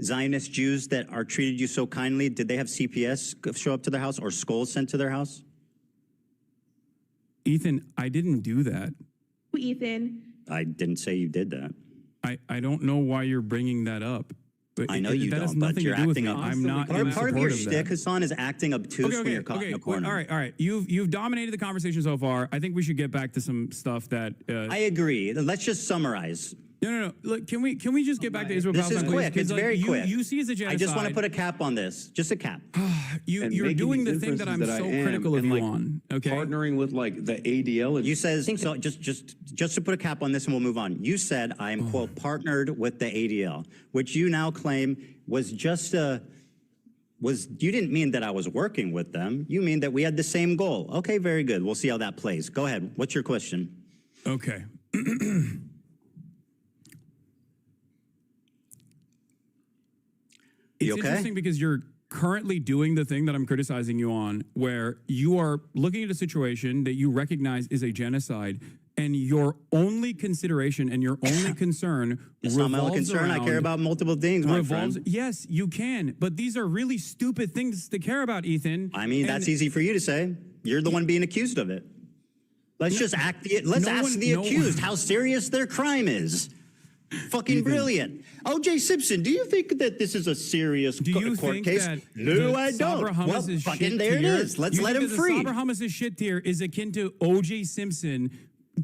Zionist Jews that are treated you so kindly, did they have CPS show up to their house or skulls sent to their house? Ethan, I didn't do that. Ethan. I didn't say you did that. I don't know why you're bringing that up. But I know you that don't, has nothing but you're to do acting with me. up. I'm not Part of your shtick, Hassan, is acting obtuse when you're caught in a corner. All right. You've dominated the conversation so far. I think we should get back to some stuff that. I agree. Let's just summarize. No. Look, can we just get back to Israel? This is quick. It's very quick. You see as a genocide. I just want to put a cap on this. Just a cap. You're doing the thing that I'm so critical of you on. Okay. Partnering with like the ADL. You said so. Just to put a cap on this, and we'll move on. You said I am quote partnered with the ADL, which you now claim was just a. You didn't mean that I was working with them. You mean that we had the same goal. Okay, very good. We'll see how that plays. Go ahead. What's your question? Okay. It's interesting because you're currently doing the thing that I'm criticizing you on, where you are looking at a situation that you recognize is a genocide, and your only consideration and your only concern it's not my only concern. I care about multiple things, my friend. Yes, you can, but these are really stupid things to care about, Ethan. I mean, that's easy for you to say. You're the one being accused of it. Let's ask the accused how serious their crime is. Fucking brilliant. O.J. Simpson, do you think that this is a serious court case? No, I don't. Well, fucking there it is. Let's let him free. Sabra Hummus's shit tier is akin to O.J. Simpson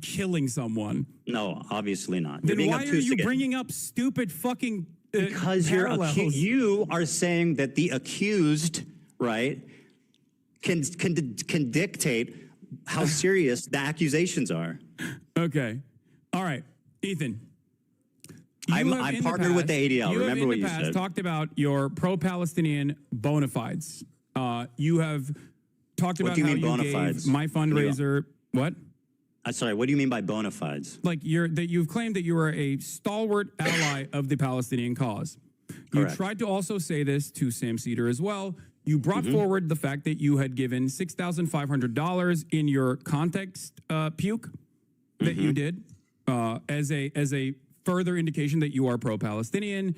killing someone. No, obviously not. Then why are you bringing up stupid fucking because you are saying that the accused, right, can dictate how serious the accusations are. Okay. All right. Ethan. I partnered with the ADL. Remember what you said. Talked about your pro-Palestinian bona fides. You have talked about how you gave my fundraiser. What? Sorry. What do you mean by bona fides? Like you've claimed that you are a stalwart ally of the Palestinian cause. You tried to also say this to Sam Cedar as well. You brought forward the fact that you had given $6,500 in your context puke that you did as a further indication that you are pro-Palestinian,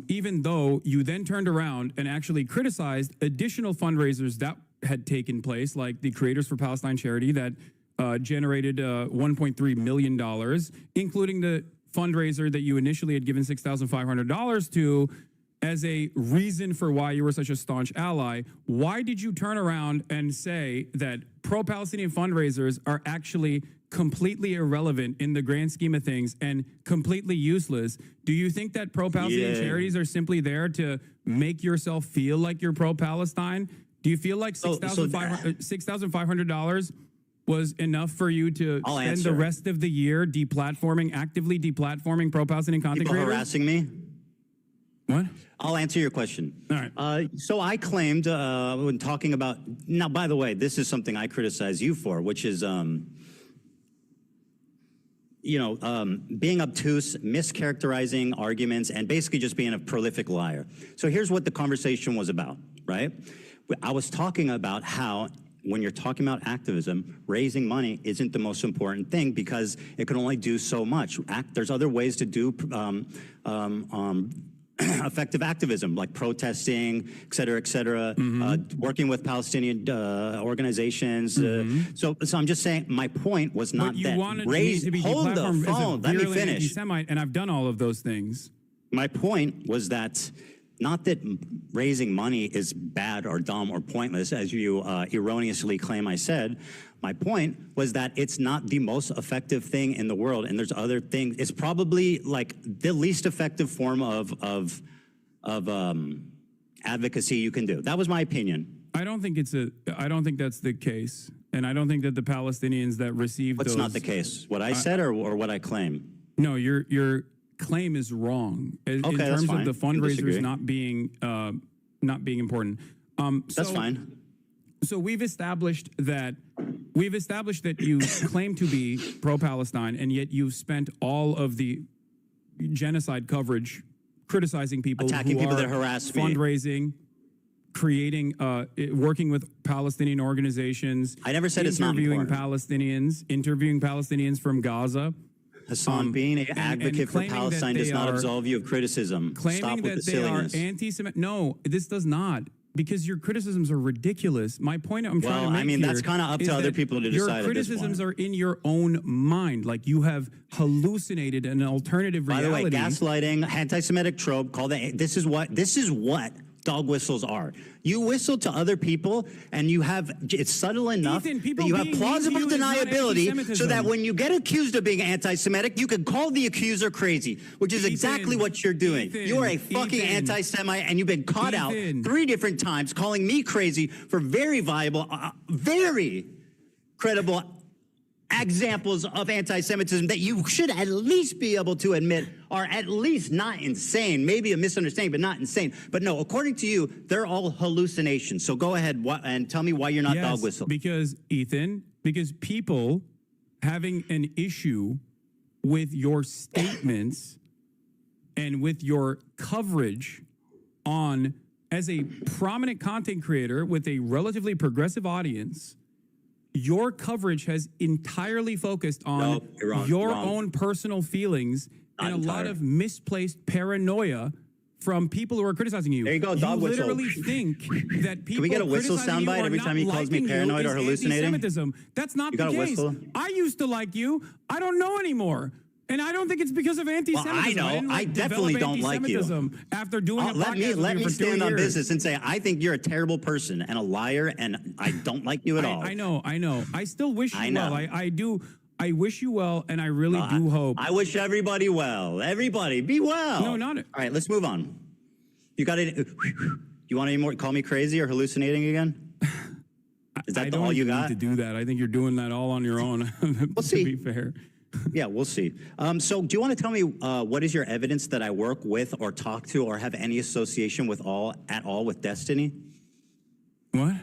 even though you then turned around and actually criticized additional fundraisers that had taken place, like the Creators for Palestine charity that generated $1.3 million, including the fundraiser that you initially had given $6,500 to as a reason for why you were such a staunch ally. Why did you turn around and say that pro-Palestinian fundraisers are actually completely irrelevant in the grand scheme of things and completely useless. Do you think that pro-Palestinian charities are simply there to make yourself feel like you're pro-Palestine? Do you feel like $6,500 was enough for you to spend the rest of the year actively deplatforming pro-Palestinian content creators? Harassing me? What? I'll answer your question. All right. So I claimed when talking about, now, by the way, this is something I criticize you for, which is, being obtuse, mischaracterizing arguments, and basically just being a prolific liar. So here's what the conversation was about, right? I was talking about how when you're talking about activism, raising money isn't the most important thing because it can only do so much. There's other ways to do effective activism, like protesting, et cetera, working with Palestinian organizations. So I'm just saying, my point was not but you that wanted raise. to be Hold the phone. Let me finish. Anti-Semite, and I've done all of those things. My point was that. Not that raising money is bad or dumb or pointless, as you erroneously claim I said. My point was that it's not the most effective thing in the world, and there's other things. It's probably like the least effective form of advocacy you can do. That was my opinion. I don't think that's the case, and I don't think that the Palestinians that received What's those, not the case? What I said or what I claim? No, your claim is wrong in terms of the fundraisers not being important. That's fine. So we've established that you claim to be pro-Palestine, and yet you've spent all of the genocide coverage criticizing people, attacking people that harass me, fundraising, creating, working with Palestinian organizations. I never said it's not important. Interviewing Palestinians from Gaza. Hassan, being an advocate for Palestine does not absolve you of criticism. Claiming that they are anti-Semitic. No, this does not. Because your criticisms are ridiculous. My point I'm trying to make here that's kind of up to other people to decide. Your criticisms are in your own mind. Like you have hallucinated an alternative reality. By the way, gaslighting, anti-Semitic trope, this is what dog whistles are. You whistle to other people, and it's subtle enough that you have plausible deniability so that when you get accused of being anti-Semitic, you can call the accuser crazy, which is exactly what you're doing. You are a fucking anti-Semite, and you've been caught out 3 different times calling me crazy for very viable, very credible examples of anti-Semitism that you should at least be able to admit are at least not insane. Maybe a misunderstanding, but not insane. But no, according to you, they're all hallucinations. So go ahead and tell me why you're not dog whistle. Because people having an issue with your statements and with your coverage as a prominent content creator with a relatively progressive audience, your coverage has entirely focused on your own personal feelings and a lot of misplaced paranoia from people who are criticizing you. There you go, dog whistle. You literally think that people Can we get a whistle soundbite every time he calls me paranoid or hallucinating? That's not the case. I used to like you. I don't know anymore. And I don't think it's because of anti-Semitism. Well, I know. I definitely don't like you. After doing a podcast let with you me for 2 stand on years. business and say I think you're a terrible person and a liar, and I don't like you at all. I know. I still wish you well. I do. I wish you well, and I really do hope. I wish everybody well. Everybody, be well. No, not it. All right, let's move on. You got it. You want any more? Call me crazy or hallucinating again? Is that all you got? I don't need to do that. I think you're doing that all on your own. We'll see. To be fair. Yeah, we'll see. So do you want to tell me what is your evidence that I work with or talk to or have any association with at all with Destiny? What?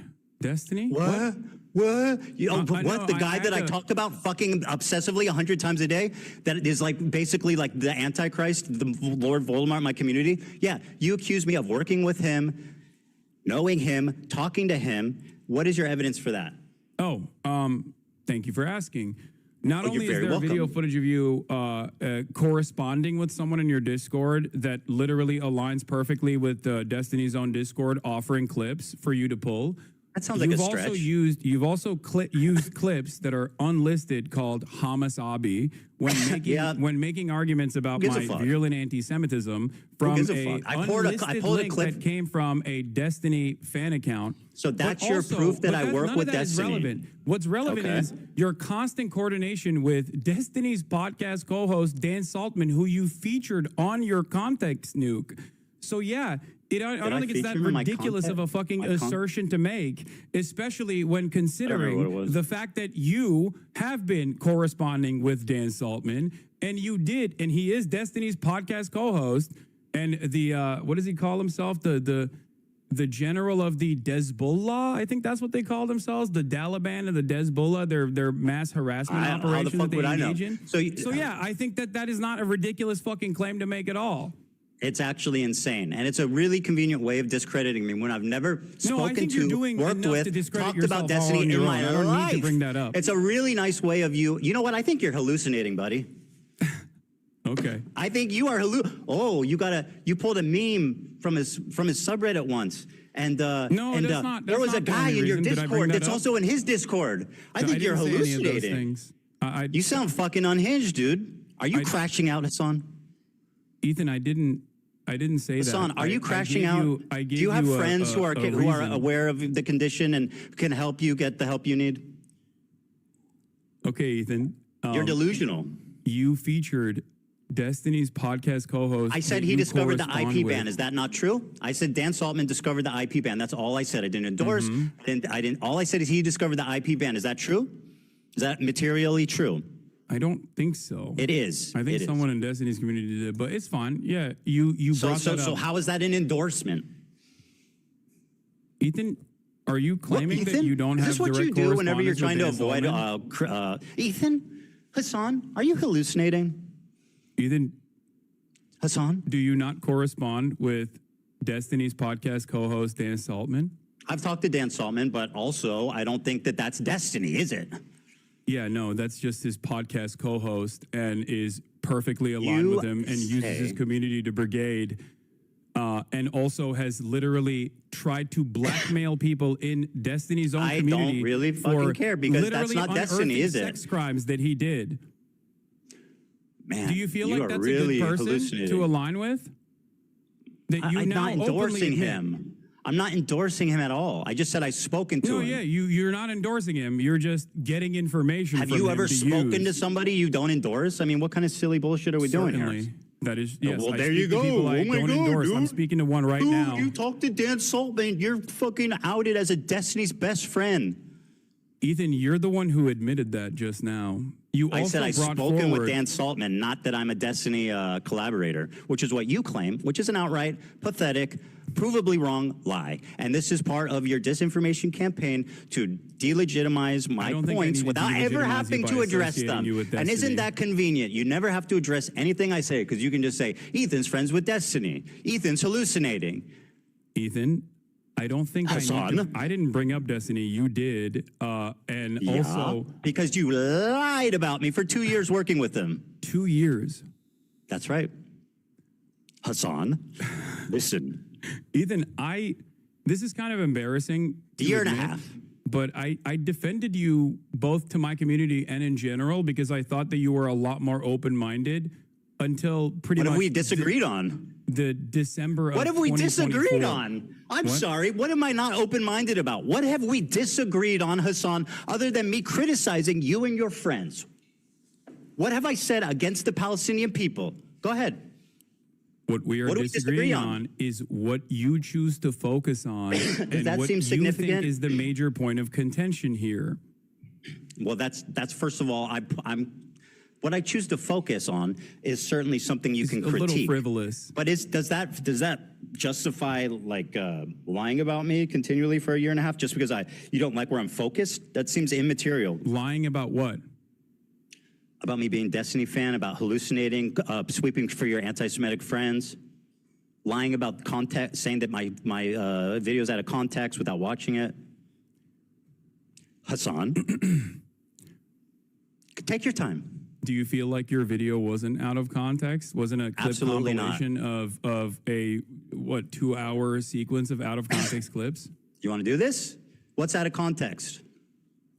Destiny? What? The guy that I talked about fucking obsessively 100 times a day that is like basically like the Antichrist, the Lord Voldemort in my community? Yeah, you accuse me of working with him, knowing him, talking to him. What is your evidence for that? Thank you for asking. Not only is there video footage of you corresponding with someone in your Discord that literally aligns perfectly with Destiny's own Discord offering clips for you to pull, That sounds like a stretch. You've also used clips that are unlisted called Hasanabi when making arguments about my virulent anti-Semitism from a unlisted link that came from a Destiny fan account. So that's your proof that I work with Destiny. What's relevant is your constant coordination with Destiny's podcast co-host Dan Saltman, who you featured on your Context nuke. So yeah. I don't think it's that ridiculous of a fucking assertion to make, especially when considering the fact that you have been corresponding with Dan Saltman, and you did, and he is Destiny's podcast co-host, and the what does he call himself? The general of the Hezbollah, I think that's what they call themselves, the Taliban and the Hezbollah, their mass harassment operations that they engage in. So yeah, I think that is not a ridiculous fucking claim to make at all. It's actually insane, and it's a really convenient way of discrediting me when I've never spoken to, worked with, talked about Destiny in my life. I don't need to bring that up. It's a really nice way of you. You know what? I think you're hallucinating, buddy. Okay. I think you are you pulled a meme from his subreddit once. And there was a guy in your Discord that's also in his Discord. I think you're hallucinating. You sound fucking unhinged, dude. Are you crashing out, Hassan? Ethan, I didn't say that. Hassan, are you crashing out? Do you have friends who are aware of the condition and can help you get the help you need? Okay, Ethan. You're delusional. You featured Destiny's podcast co-host. I said he discovered the IP ban. Is that not true? I said Dan Saltman discovered the IP ban. That's all I said. I didn't endorse. All I said is he discovered the IP ban. Is that true? Is that materially true? I don't think so. It is. I think someone in Destiny's community did, but it's fine. Yeah, you brought that up. So how is that an endorsement? Ethan, are you claiming that you don't have direct correspondence? Is this what you do whenever you're trying to avoid Ethan? Hassan, are you hallucinating? Ethan? Hassan? Do you not correspond with Destiny's podcast co-host Dan Saltman? I've talked to Dan Saltman, but also I don't think that that's Destiny, is it? Yeah, no, that's just his podcast co-host and is perfectly aligned with him and uses his community to brigade and also has literally tried to blackmail people in Destiny's own community. I don't really fucking care because that's not Destiny, is it? Sex crimes that he did. Man, do you feel like that's really a good person to align with? That you I'm now not endorsing openly him. I'm not endorsing him at all. I just said I've spoken to him. No, yeah, you're not endorsing him. You're just getting information from him. Have you ever spoken to somebody you don't endorse? I mean, what kind of silly bullshit are we doing here? That is, yes. Well, there you go. I don't endorse. I'm speaking to one right now. You talked to Dan Saltman. You're fucking outed as a Destiny's best friend. Ethan, you're the one who admitted that just now. I said I've spoken with Dan Saltman, not that I'm a Destiny collaborator, which is what you claim, which is an outright, pathetic, provably wrong lie. And this is part of your disinformation campaign to delegitimize my points without ever having to address them. And isn't that convenient? You never have to address anything I say because you can just say, Ethan's friends with Destiny. Ethan's hallucinating. Ethan, I don't think I didn't bring up Destiny. You did. And also because you lied about me for 2 years working with them. 2 years. That's right. Hassan, listen. Ethan, this is kind of embarrassing. A year and a half. But I defended you both to my community and in general because I thought that you were a lot more open-minded until pretty much. What have we disagreed on? The December of 2024. What have we disagreed on? I'm sorry. What am I not open-minded about? What have we disagreed on, Hassan, other than me criticizing you and your friends? What have I said against the Palestinian people? Go ahead. What we are disagreeing on is what you choose to focus on and that what seem significant? You think is the major point of contention here. Well, that's first of all, what I choose to focus on is certainly something you can critique. A little frivolous. But does that justify like lying about me continually for a year and a half just because you don't like where I'm focused? That seems immaterial. Lying about what? About me being a Destiny fan, about hallucinating, sweeping for your anti-Semitic friends, lying about context, saying that my video's out of context without watching it. Hassan, take your time. Do you feel like your video wasn't out of context? Wasn't a clip compilation of a 2-hour sequence of out of context clips? You want to do this? What's out of context?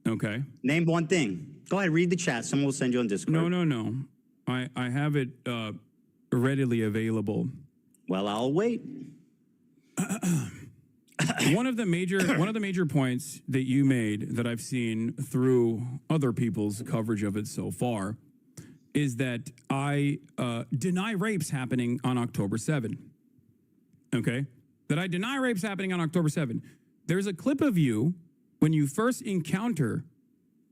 Okay. Name one thing. Go ahead, read the chat. Someone will send you on Discord. No. I have it readily available. Well, I'll wait. One of the major points that you made that I've seen through other people's coverage of it so far is that I deny rapes happening on October 7. Okay? That I deny rapes happening on October 7. There's a clip of you when you first encounter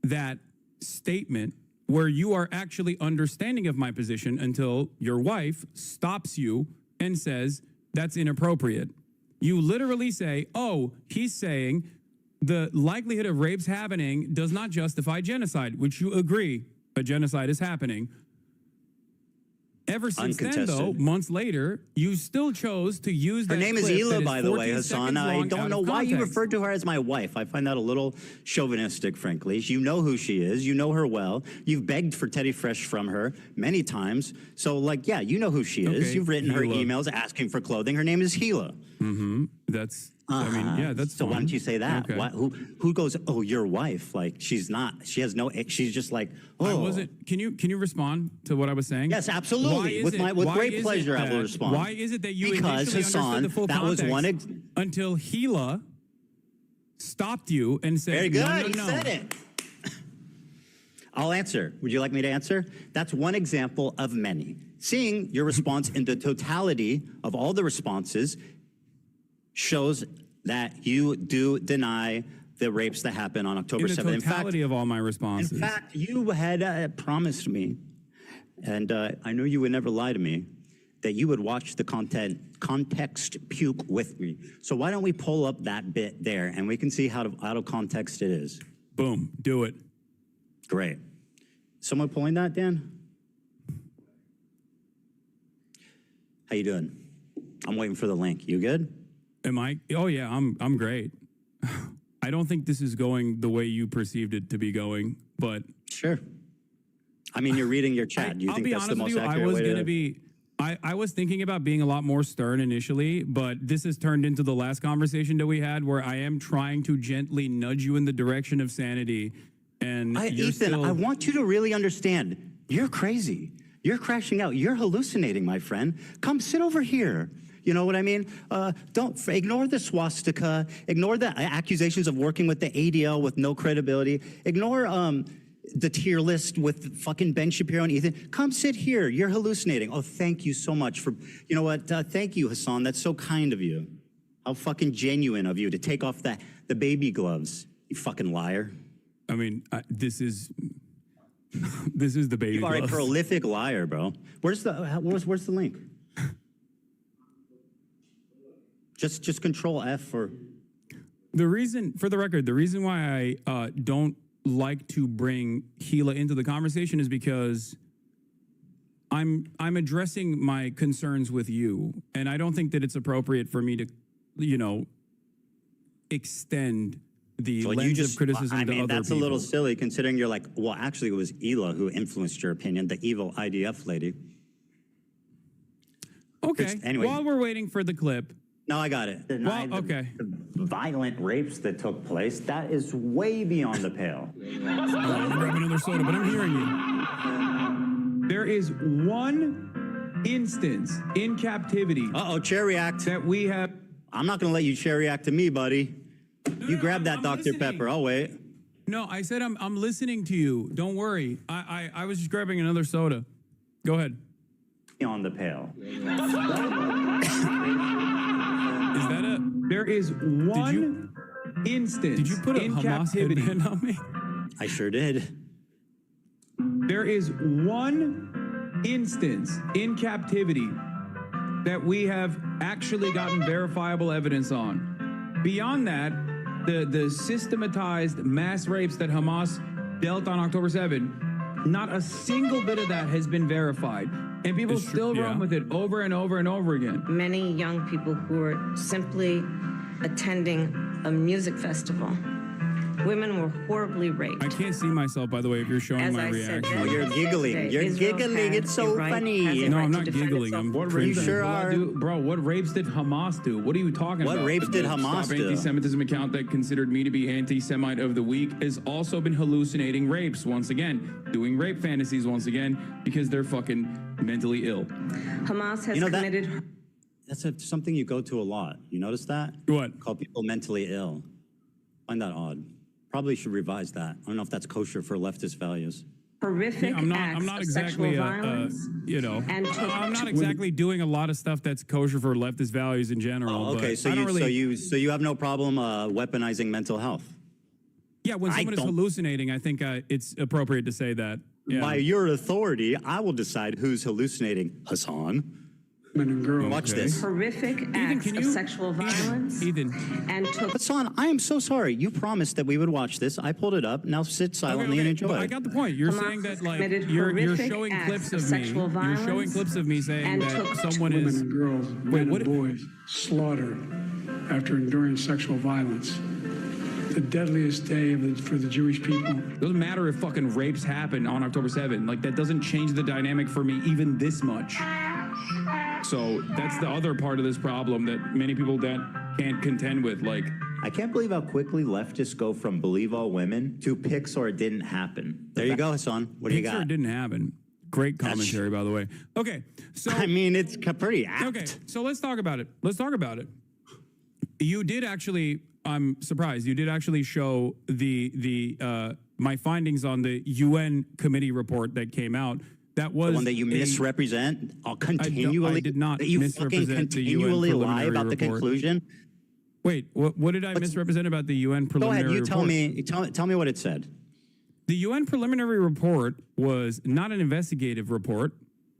that statement where you are actually understanding of my position until your wife stops you and says, that's inappropriate. You literally say, oh, he's saying the likelihood of rapes happening does not justify genocide, which you agree a genocide is happening. Ever since then, though, months later, you still chose to use that. Her name is Hila, by the way, Hassan. I don't know why you referred to her as my wife. I find that a little chauvinistic, frankly. You know who she is. You know her well. You've begged for Teddy Fresh from her many times. So, like, yeah, you know who she is. Okay, You've written her Hila. emails asking for clothing. Her name is Hila. Mm-hmm. That's, I mean, yeah, that's so fine. why don't you say that? Okay. Who goes, oh, your wife? Like, she's not. She has no, she's just like, oh. I wasn't, can you respond to what I was saying? Yes, absolutely. With great pleasure, I will respond. Why is it that you because initially Hassan, understood the full that was context one until Hila stopped you and said, Very good, no. he said it. I'll answer. Would you like me to answer? That's one example of many. Seeing your response in the totality of all the responses shows that you do deny the rapes that happened on October 7th. In the totality of all my responses. In fact, you had promised me, and I know you would never lie to me, that you would watch the context puke with me. So why don't we pull up that bit there, and we can see how out of context it is. Boom, do it. Great. Someone pulling that, Dan? How you doing? I'm waiting for the link. You good? Am I? Oh yeah, I'm great. I don't think this is going the way you perceived it to be going, but sure. I mean, you're reading your chat. Do you think that's the most accurate way to... I was thinking about being a lot more stern initially, but this has turned into the last conversation that we had where I am trying to gently nudge you in the direction of sanity. And Ethan, I want you to really understand, you're crazy. You're crashing out. You're hallucinating, my friend. Come sit over here. You know what I mean? Don't ignore the swastika. Ignore the accusations of working with the ADL with no credibility. Ignore the tier list with fucking Ben Shapiro and Ethan. Come sit here. You're hallucinating. Oh, thank you so much for, you know what? Thank you, Hassan. That's so kind of you. How fucking genuine of you to take off the baby gloves. You fucking liar. I mean, this is the baby You are gloves. a prolific liar, bro. Where's the link? Just control F for... The reason, for the record, the reason why I don't like to bring Hila into the conversation is because I'm addressing my concerns with you, and I don't think that it's appropriate for me to, you know, extend the lens of criticism to other that's people. a little silly considering you're like, well, actually it was Hila who influenced your opinion, the evil IDF lady. Okay, anyway. While we're waiting for the clip. No, I got it. Okay. The violent rapes that took place, that is way beyond the pale. I'm gonna grab another soda, but I'm hearing you. There is one instance in captivity. Chair react. That we have. I'm not gonna let you chair react to me, buddy. You grab that Dr. Pepper, I'll wait. No, I said I'm listening to you. Don't worry. I was just grabbing another soda. Go ahead. On the pale. Is that a... There is one instance. Did you put a in Hamas captivity headband on me? I sure did. There is one instance in captivity that we have actually gotten verifiable evidence on. Beyond that, the systematized mass rapes that Hamas dealt on October 7, not a single bit of that has been verified. And people still run with it over and over and over again. Many young people who are simply attending a music festival Women were horribly raped. I can't see myself, by the way, if you're showing As my I said, reaction. Oh, you're giggling. You're giggling. It's so funny. No, I'm not giggling. I'm What cringing. rapes did Hezbollah do? Bro, what rapes did Hamas do? What are you talking about? What rapes did The Hamas Stop do? Anti-Semitism account that considered me to be anti-Semite of the week has also been hallucinating rapes once again, doing rape fantasies once again because they're fucking mentally ill. Hamas has You know, committed. That's something you go to a lot. You notice that? What? Call people mentally ill. Find that odd. Probably should revise that. I don't know if that's kosher for leftist values. Horrific I'm acts not of exactly, sexual violence. I'm not exactly doing a lot of stuff that's kosher for leftist values in general. Oh, okay, but so I don't so you have no problem weaponizing mental health. Yeah, when someone is hallucinating, I think it's appropriate to say that. Yeah. By your authority, I will decide who's hallucinating. Hassan. Watch this. Horrific acts of sexual violence. And took. Hassan, I am so sorry. You promised that we would watch this. I pulled it up. Now sit silently and enjoy. But I got the point. You're saying that you're showing clips of me. You're showing clips of me saying that someone women is. and girls, men and boys slaughtered after enduring sexual violence. The deadliest day for the Jewish people. Doesn't matter if fucking rapes happen on October 7th. Like, that doesn't change the dynamic for me even this much. So that's the other part of this problem that many people can't contend with. Like, I can't believe how quickly leftists go from believe all women to pics or it didn't happen. There you go, Hassan. What do you got? Pics or it didn't happen. Great commentary, by the way. Okay, so I mean, it's pretty apt. Okay, so let's talk about it. You did actually. I'm surprised. You did actually show my findings on the UN committee report that came out. That was the one that you misrepresent continually. I did not that you misrepresent fucking continually the UN lie about the report. conclusion. Wait, what did I misrepresent about the UN preliminary report? Go ahead. You tell me what it said. The UN preliminary report was not an investigative report.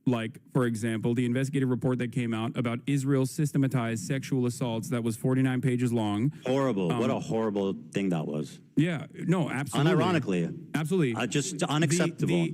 Like, for example, the investigative report that came out about Israel's systematized sexual assaults that was 49 pages long. Horrible. What a horrible thing that was. Yeah, no, absolutely. Unironically. Absolutely. Just unacceptable.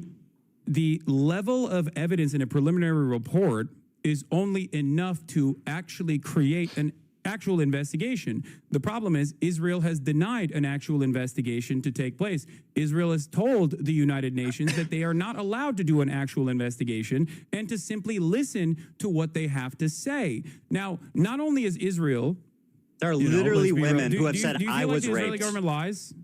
The level of evidence in a preliminary report is only enough to actually create an actual investigation. The problem is Israel has denied an actual investigation to take place. Israel has told the United Nations that they are not allowed to do an actual investigation and to simply listen to what they have to say. Now, not only is Israel... There are literally women who have said, I was raped. Do you feel like the Israeli raped. government lies?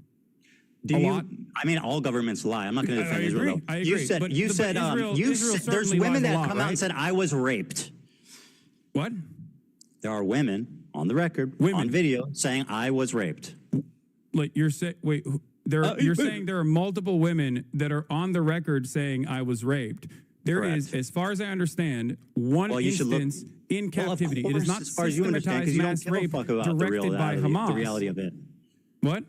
I mean, all governments lie. I'm not going to defend Israel. I agree. You said there's women that come out and said, I was raped. What? There are women on the record, on video, saying I was raped. Like you're saying, you're saying there are multiple women that are on the record saying I was raped. There is, as far as I understand, one instance in captivity. It is not as far as you understand, systematized you mass don't give a rape fuck about directed by Hamas. the reality of it. What?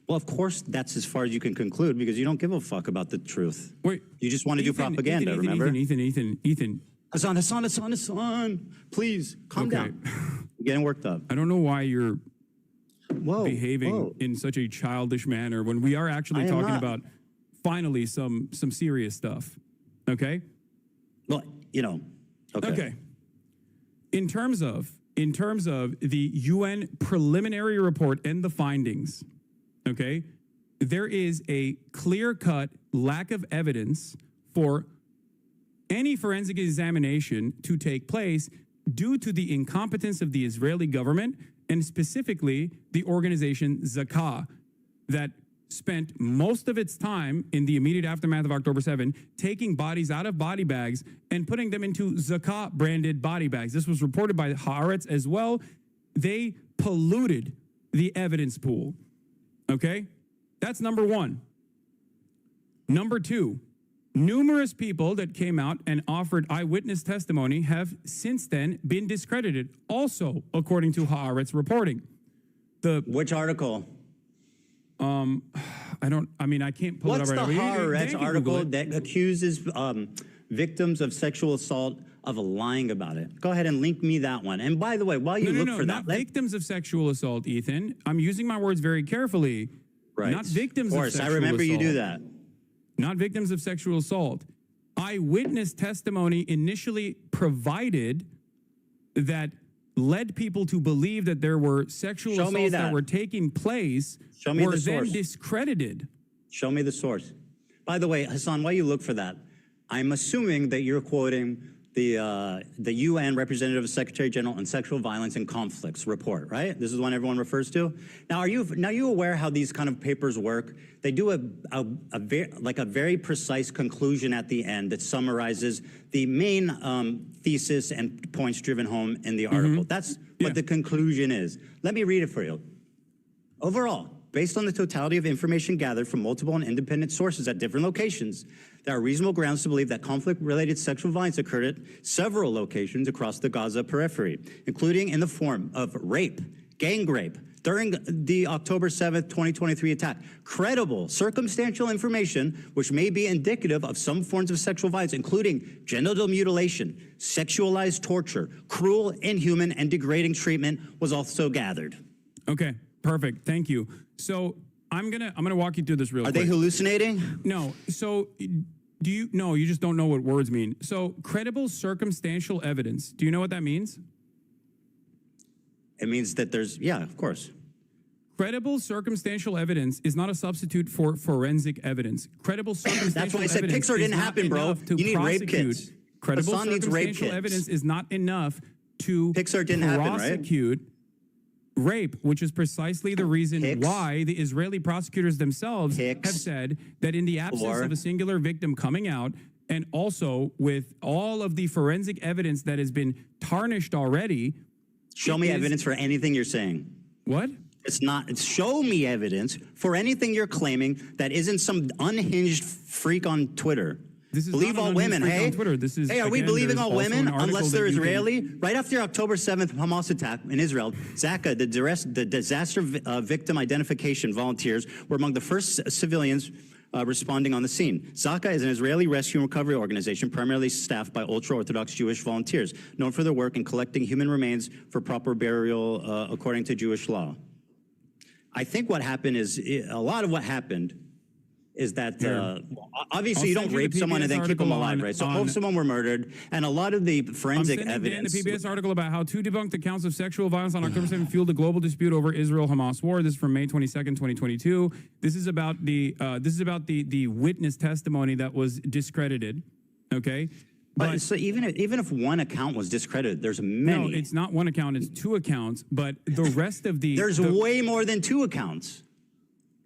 Well, of course, that's as far as you can conclude because you don't give a fuck about the truth. Wait, you just want to do propaganda. Remember? Ethan. Hassan, please calm down. You're getting worked up. I don't know why you're behaving in such a childish manner when we are actually talking about finally some serious stuff. Okay. Well, Okay. In terms of the UN preliminary report and the findings, okay, there is a clear-cut lack of evidence for any forensic examination to take place due to the incompetence of the Israeli government and specifically the organization Zakah that spent most of its time in the immediate aftermath of October 7 taking bodies out of body bags and putting them into Zakah branded body bags. This was reported by Haaretz as well. They polluted the evidence pool. Okay? That's number one. Number two, numerous people that came out and offered eyewitness testimony have since then been discredited, also according to Haaretz reporting. Which article? I can't pull it up right now. What's the Haaretz article that accuses victims of sexual assault of lying about it? Go ahead and link me that one. And by the way, while you look for that, not victims of sexual assault, Ethan. I'm using my words very carefully. Right. Not victims of sexual assault. I remember you do that. Not victims of sexual assault. Eyewitness testimony initially provided that led people to believe that there were sexual assaults that were taking place were then discredited. Show me the source. By the way, Hassan, while you look for that, I'm assuming that you're quoting the UN Representative Secretary General on Sexual Violence and Conflicts report, right? This is one everyone refers to. Now, are you aware how these kind of papers work? They do a very precise conclusion at the end that summarizes the main thesis and points driven home in the article. That's what the conclusion is. Let me read it for you. Overall, based on the totality of information gathered from multiple and independent sources at different locations, there are reasonable grounds to believe that conflict-related sexual violence occurred at several locations across the Gaza periphery, including in the form of rape, gang rape, during the October 7th, 2023 attack. Credible, circumstantial information which may be indicative of some forms of sexual violence, including genital mutilation, sexualized torture, cruel, inhuman, and degrading treatment was also gathered. Okay, perfect. Thank you. So I'm gonna walk you through this real quick. Are they hallucinating? No. So no, you just don't know what words mean. So credible circumstantial evidence. Do you know what that means? It means that there's, yeah, of course. Credible circumstantial evidence is not a substitute for forensic evidence. Credible circumstantial That's why I said evidence Pixar didn't happen, bro. To you need rape prosecute. kits. Credible Hassan needs rape circumstantial kits. evidence is not enough to Pixar didn't prosecute happen, rape, which is precisely the reason why the Israeli prosecutors themselves have said that in the absence of a singular victim coming out, and also with all of the forensic evidence that has been tarnished already. Show me evidence for anything you're saying. What? It's not. It's show me evidence for anything you're claiming that isn't some unhinged freak on Twitter. This is believe all women, hey? This is, hey, are we believing all women unless they're Israeli? Right after October 7th Hamas attack in Israel, Zaka, the disaster victim identification volunteers, were among the first civilians responding on the scene. Zaka is an Israeli rescue and recovery organization primarily staffed by ultra-Orthodox Jewish volunteers, known for their work in collecting human remains for proper burial according to Jewish law. I think what happened is, a lot of what happened is that obviously you don't rape someone and then keep them alive, right? So both someone were murdered, and a lot of the forensic evidence. The PBS article about how to debunk the counts of sexual violence on October 7th fueled a global dispute over Israel-Hamas war. This is from May 22nd, 2022. This is about the witness testimony that was discredited. Okay. But so even if one account was discredited, there's many. No, it's not one account; it's two accounts. But the rest of there's way more than two accounts.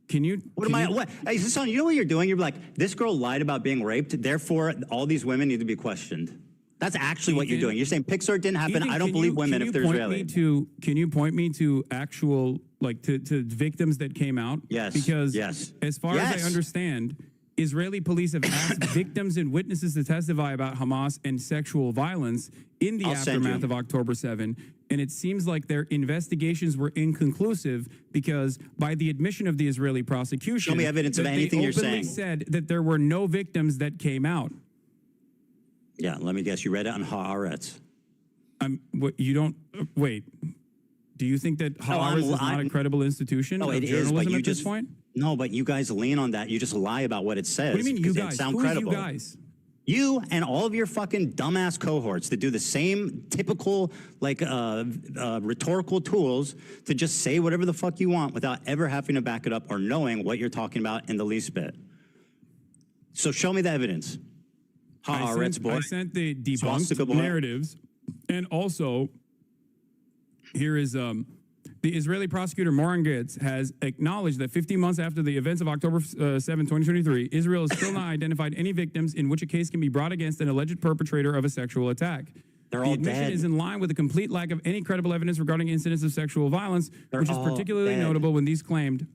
Can you? Hey, Hassan, you know what you're doing? You're like, this girl lied about being raped, therefore all these women need to be questioned. That's actually what you're doing. You're saying Pixar didn't happen. I don't believe women if they're Israeli. Can you point me to actual, to victims that came out? Yes. Because as far as I understand, Israeli police have asked victims and witnesses to testify about Hamas and sexual violence in the aftermath of October 7. And it seems like their investigations were inconclusive because by the admission of the Israeli prosecution, show me evidence of anything you're saying. They said that there were no victims that came out. Yeah, let me guess. You read it on Haaretz. You don't wait. Do you think that Haaretz is not a credible institution of journalism at this point? No, but you guys lean on that. You just lie about what it says. What do you mean, you guys? Sound Who credible. Is you guys? You and all of your fucking dumbass cohorts that do the same typical, rhetorical tools to just say whatever the fuck you want without ever having to back it up or knowing what you're talking about in the least bit. So show me the evidence. I sent the debunked narratives, and also here is the Israeli prosecutor Moran Gitz has acknowledged that 15 months after the events of October 7, 2023, Israel has still not identified any victims in which a case can be brought against an alleged perpetrator of a sexual attack. They're all dead. The admission is in line with a complete lack of any credible evidence regarding incidents of sexual violence, which is particularly notable when these claimed.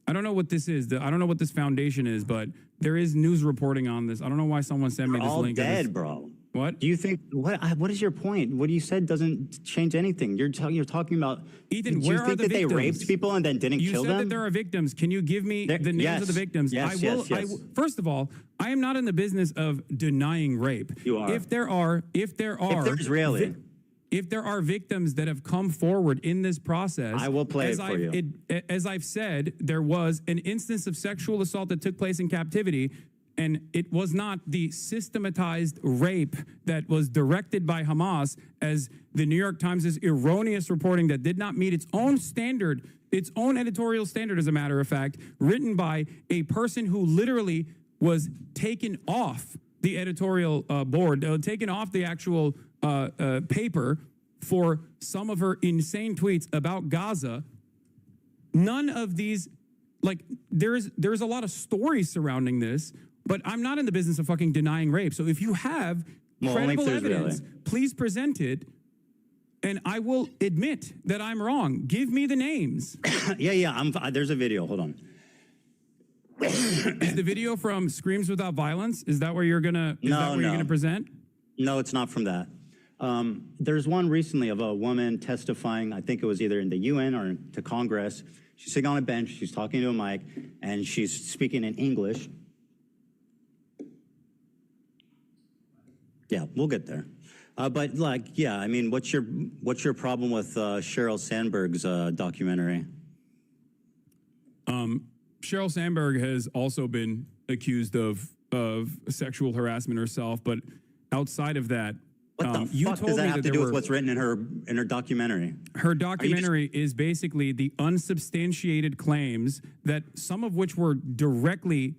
I don't know what this is. I don't know what this foundation is, but there is news reporting on this. I don't know why someone sent me this link. They're all dead, bro. What? Do you think, what is your point? What you said doesn't change anything. You're talking about, Ethan, where are the victims? They raped people and then didn't kill them? You said that there are victims. Can you give me the names of the victims? Yes, yes. First of all, I am not in the business of denying rape. You are. If they're Israeli. If there are victims that have come forward in this process, I will play it for you. As I've said, there was an instance of sexual assault that took place in captivity. And it was not the systematized rape that was directed by Hamas, as the New York Times' erroneous reporting that did not meet its own standard, its own editorial standard, as a matter of fact, written by a person who literally was taken off the editorial board, taken off the actual paper for some of her insane tweets about Gaza. None of these, like, there's a lot of stories surrounding this, but I'm not in the business of fucking denying rape. So if you have credible evidence, please present it, and I will admit that I'm wrong. Give me the names. There's a video. Hold on. Is the video from Screams Without Violence? Is that where you're gonna? You're gonna present? No, it's not from that. There's one recently of a woman testifying. I think it was either in the UN or to Congress. She's sitting on a bench. She's talking to a mic, and she's speaking in English. Yeah, we'll get there. But like, yeah, I mean, what's your problem with Sheryl Sandberg's documentary? Sheryl Sandberg has also been accused of sexual harassment herself, but outside of that, what the fuck does that have to do with what's written in her documentary? Her documentary is basically the unsubstantiated claims, that some of which were directly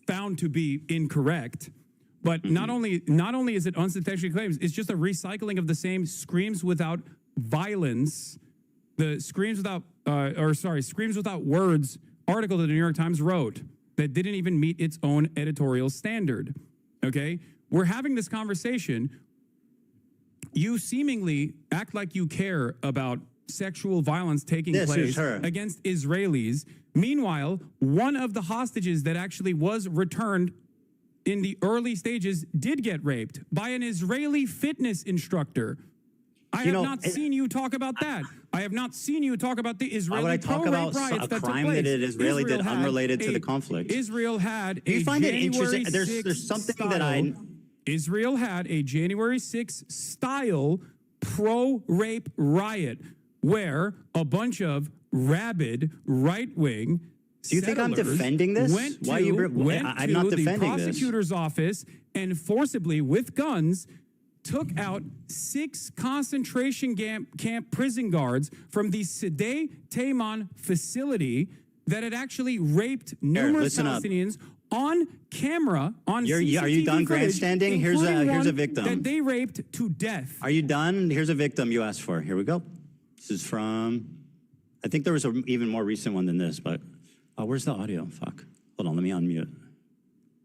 found to be incorrect. But not only is it unsubstantiated claims, it's just a recycling of the same Screams Without Violence, the Screams Without Words article that the New York Times wrote that didn't even meet its own editorial standard. Okay? We're having this conversation. You seemingly act like you care about sexual violence taking place against Israelis. Meanwhile, one of the hostages that actually was returned in the early stages did get raped by an Israeli fitness instructor. I have not seen you talk about that. I have not seen you talk about the Israeli pro-rape riots that took place. A crime that an Israeli did unrelated to the conflict. Israel had a January 6th there's something that Israel had a January 6th style pro-rape riot where a bunch of rabid right-wing Do you think I'm defending this? I'm not defending the prosecutor's office and forcibly, with guns, took out 6 concentration camp prison guards from the Sde Taman facility that had actually raped numerous Palestinians on camera, on CCTV Are you done grandstanding? Here's a victim that they raped to death. Are you done? Here's a victim you asked for. Here we go. This is from, I think there was an even more recent one than this, but where's the audio? Fuck. Hold on, let me unmute.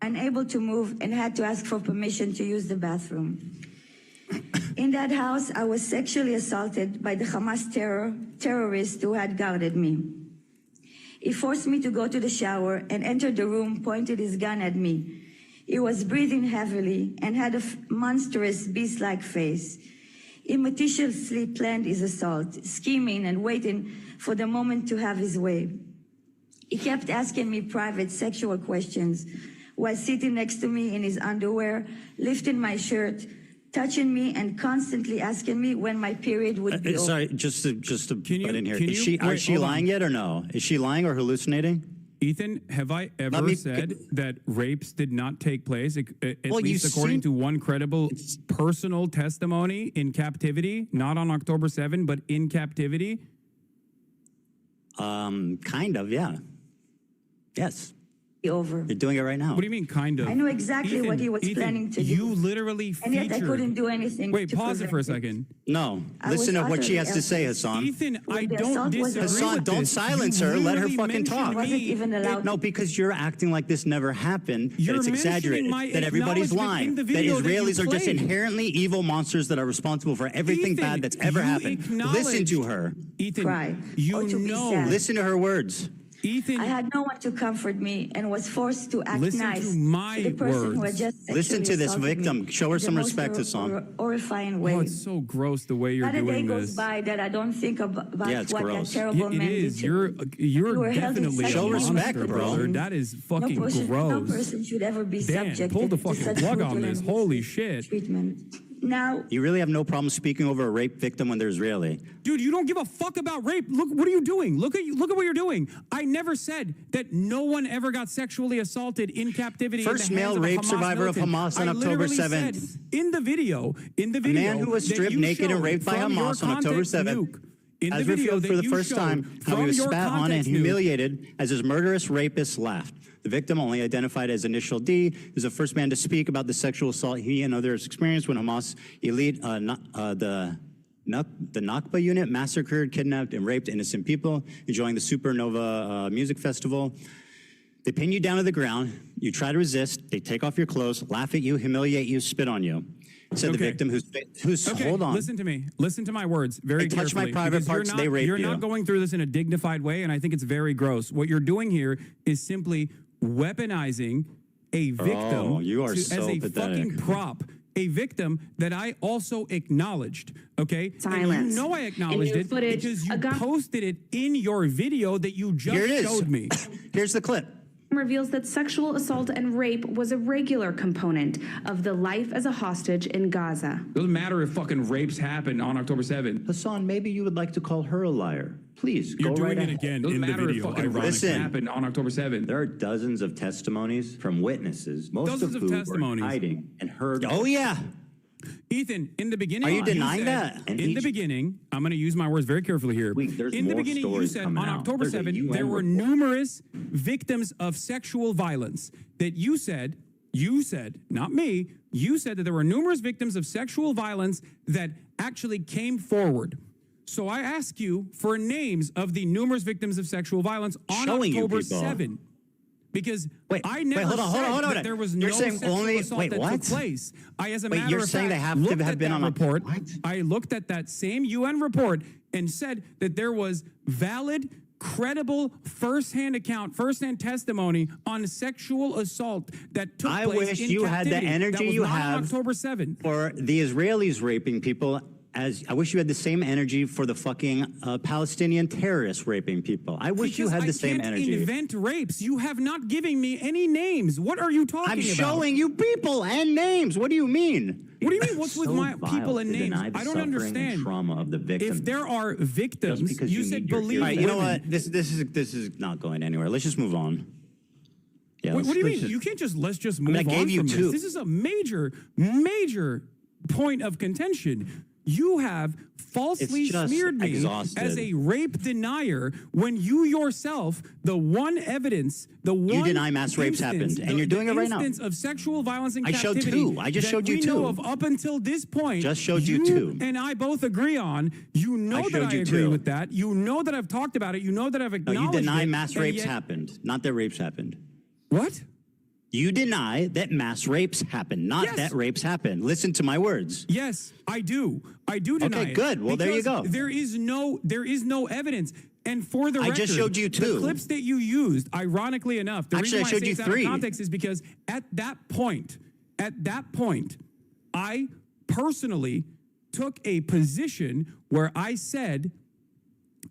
Unable to move and had to ask for permission to use the bathroom. In that house, I was sexually assaulted by the Hamas terrorist who had guarded me. He forced me to go to the shower and entered the room, pointed his gun at me. He was breathing heavily and had a monstrous beast-like face. He meticulously planned his assault, scheming and waiting for the moment to have his way. He kept asking me private sexual questions while sitting next to me in his underwear, lifting my shirt, touching me, and constantly asking me when my period would be over. Sorry, just to butt in here. Is she lying yet or no? Is she lying or hallucinating? Ethan, have I ever said that rapes did not take place, at least according to one credible personal testimony in captivity, not on October 7, but in captivity? Kind of, yeah. Yes. Over. You're doing it right now. What do you mean, kind of? I knew exactly what he was planning to do. You literally featured. And yet I couldn't do anything. Wait, pause it for a second. No, listen to what she has to say, Hassan. Ethan, I don't disagree Hassan, with don't this. silence her. Let her fucking talk. Wasn't even allowed. No, because you're acting like this never happened. That it's exaggerated. That everybody's lying. That Israelis are just inherently evil monsters that are responsible for everything bad that's ever happened. Listen to her. Ethan, you know. Listen to her words. Ethan, I had no one to comfort me and was forced to act nice to my the person who had words. just Listen to this victim. Show her some respect, Hassan. Hassan. Horrifying way. Oh, it's so gross the way you're Not a day doing goes this. by that I don't think about what that terrible It man is. did. You're definitely Show a respect, monster, bro. brother. That is fucking No gross. person should ever be Dan, subjected pull the to fucking such plug brutal on this. and Holy shit. treatment. Now, You really have no problem speaking over a rape victim when they're Israeli. Dude, you don't give a fuck about rape. Look, what are you doing? Look at what you're doing. I never said that no one ever got sexually assaulted in captivity. First at the hands male of a rape Hamas survivor of militant. Hamas on I October literally 7th. said in the video, A man who was stripped naked and raped by Hamas on October 7th has revealed for the first time how he was spat on and humiliated as his murderous rapist laughed. The victim, only identified as Initial D, is the first man to speak about the sexual assault he and others experienced when Hamas elite, the Nakba unit massacred, kidnapped, and raped innocent people enjoying the Supernova music festival. They pin you down to the ground. You try to resist. They take off your clothes, laugh at you, humiliate you, spit on you. Said the victim who's okay, hold on. Listen to me. Listen to my words very They touch carefully. my private because parts, you're not, they rape You're you. not going through this in a dignified way, and I think it's very gross. What you're doing here is simply weaponizing a victim you are as so a pathetic. fucking prop. A victim that I also acknowledged, okay? Silence. And you know I acknowledged In it new footage, because you posted it in your video that you just Here it is. showed me. Here's the clip. reveals that sexual assault and rape was a regular component of the life as a hostage in Gaza. Doesn't matter if fucking rapes happened on October 7th. Hassan, maybe you would like to call her a liar. Please, You're go doing right it ahead. again Doesn't in the matter video. if fucking rapes Listen. happened on October 7th. There are dozens of testimonies from witnesses, most Dozens of of who testimonies. were hiding and heard. Oh, yeah. Ethan, in the beginning, Are you denying said- that? And In the each- beginning, I'm going to use my words very carefully here. there's In the more beginning, you stories said on coming out. October There's a 7th, UN there were report. numerous victims of sexual violence that you said, not me, you said that there were numerous victims of sexual violence that actually came forward. So I ask you for names of the numerous victims of sexual violence on Showing you October people. 7th. Because I wait, never hold on, said hold on. that there was You're no saying sexual only- assault wait, that what? took place. I, as a Wait, matter you're of saying fact, they have to looked have at been that on a- report. what? I looked at that same UN report and said that there was valid, credible, first-hand testimony on sexual assault that took I place wish in you had the captivity. energy That was you not on have October 7th. for the Israelis raping people. As I wish you had the same energy for the fucking Palestinian terrorists raping people. I wish you Because had the same I can't energy. invent rapes. You have not given me any names. What are you talking I'm about? showing you people and names. What do you mean? What do you mean? What's with So my vile people and to names? deny the I don't suffering and understand. trauma of the victims. If there are victims, Just because you need said your believe All right, you know women. what? This is not going anywhere. Let's just move on. Yeah, What do you let's mean? just- You can't just let's just I mean, move I gave on you from two. this. This is a major point of contention. You have falsely It's just smeared me exhausted. as a rape denier when you yourself, the one evidence, the one deny mass rapes instance, happened, and you're doing it right now. instance of sexual violence in I showed captivity two. I just that showed you we two. know of up until this point. Just showed you two. And I both agree on. You know that showed I you agree two. with that. You know that I've talked about it. You know that I've No, acknowledged you deny it, mass and rapes yet- happened, not that rapes happened. What? You deny that mass rapes happened, not Yes. that rapes happened. Listen to my words. Yes, I do. I do deny Okay, it. good. Well, there you Because go. There is no evidence. And for the I record, just showed you two. The clips that you used, ironically enough, the Actually, reason I why showed say you it's out of three. context is because at that point, I personally took a position where I said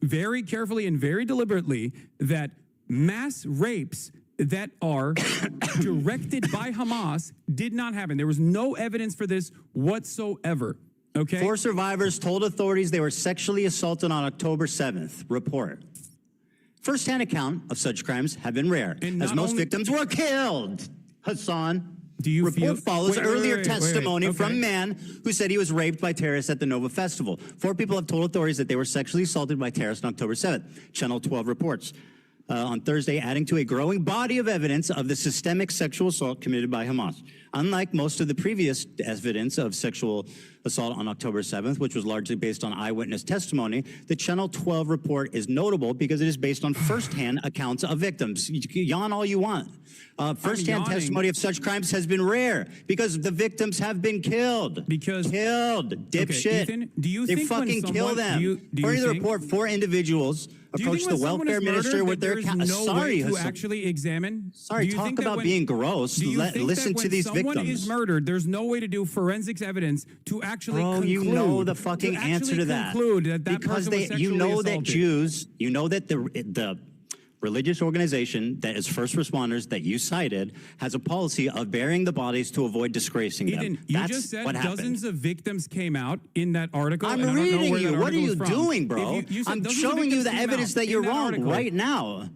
very carefully and very deliberately that mass rapes that are directed by Hamas did not happen. There was no evidence for this whatsoever. Okay? 4 survivors told authorities they were sexually assaulted on October 7th. Report. First-hand account of such crimes have been rare, And as not most only- victims were killed. Hassan. Do you Report feel- follows wait, earlier wait, testimony okay. from a man who said he was raped by terrorists at the Nova Festival. 4 people have told authorities that they were sexually assaulted by terrorists on October 7th. Channel 12 reports. On Thursday, adding to a growing body of evidence of the systemic sexual assault committed by Hamas. Unlike most of the previous evidence of sexual assault on October 7th, which was largely based on eyewitness testimony, the Channel 12 report is notable because it is based on firsthand accounts of victims. You can yawn all you want. Firsthand yawning. testimony of such crimes has been rare because the victims have been killed. Killed, dipshit. Ethan, do you they think when fucking kill someone- them. do you According to the think- report, 4 individuals Do you approached think the when someone welfare is minister murdered with that their there's account. no Sorry, way to Hassan. actually examine? Sorry, Do you talk think that about when- being gross. Do you think Listen that to these when someone victims. is murdered, there's no way to do forensics evidence to actually Bro, conclude? you know the fucking to actually answer to that. conclude that Because person was you sexually know that assaulted. Jews, you know that the religious organization that is first responders that you cited has a policy of burying the bodies to avoid disgracing Eden, them. you That's just said what happened. dozens of victims came out in that article. I'm and I don't know reading where you. that What are article you is from. doing, bro? You said I'm dozens of showing you victims the came evidence out that in you're that wrong article. right now.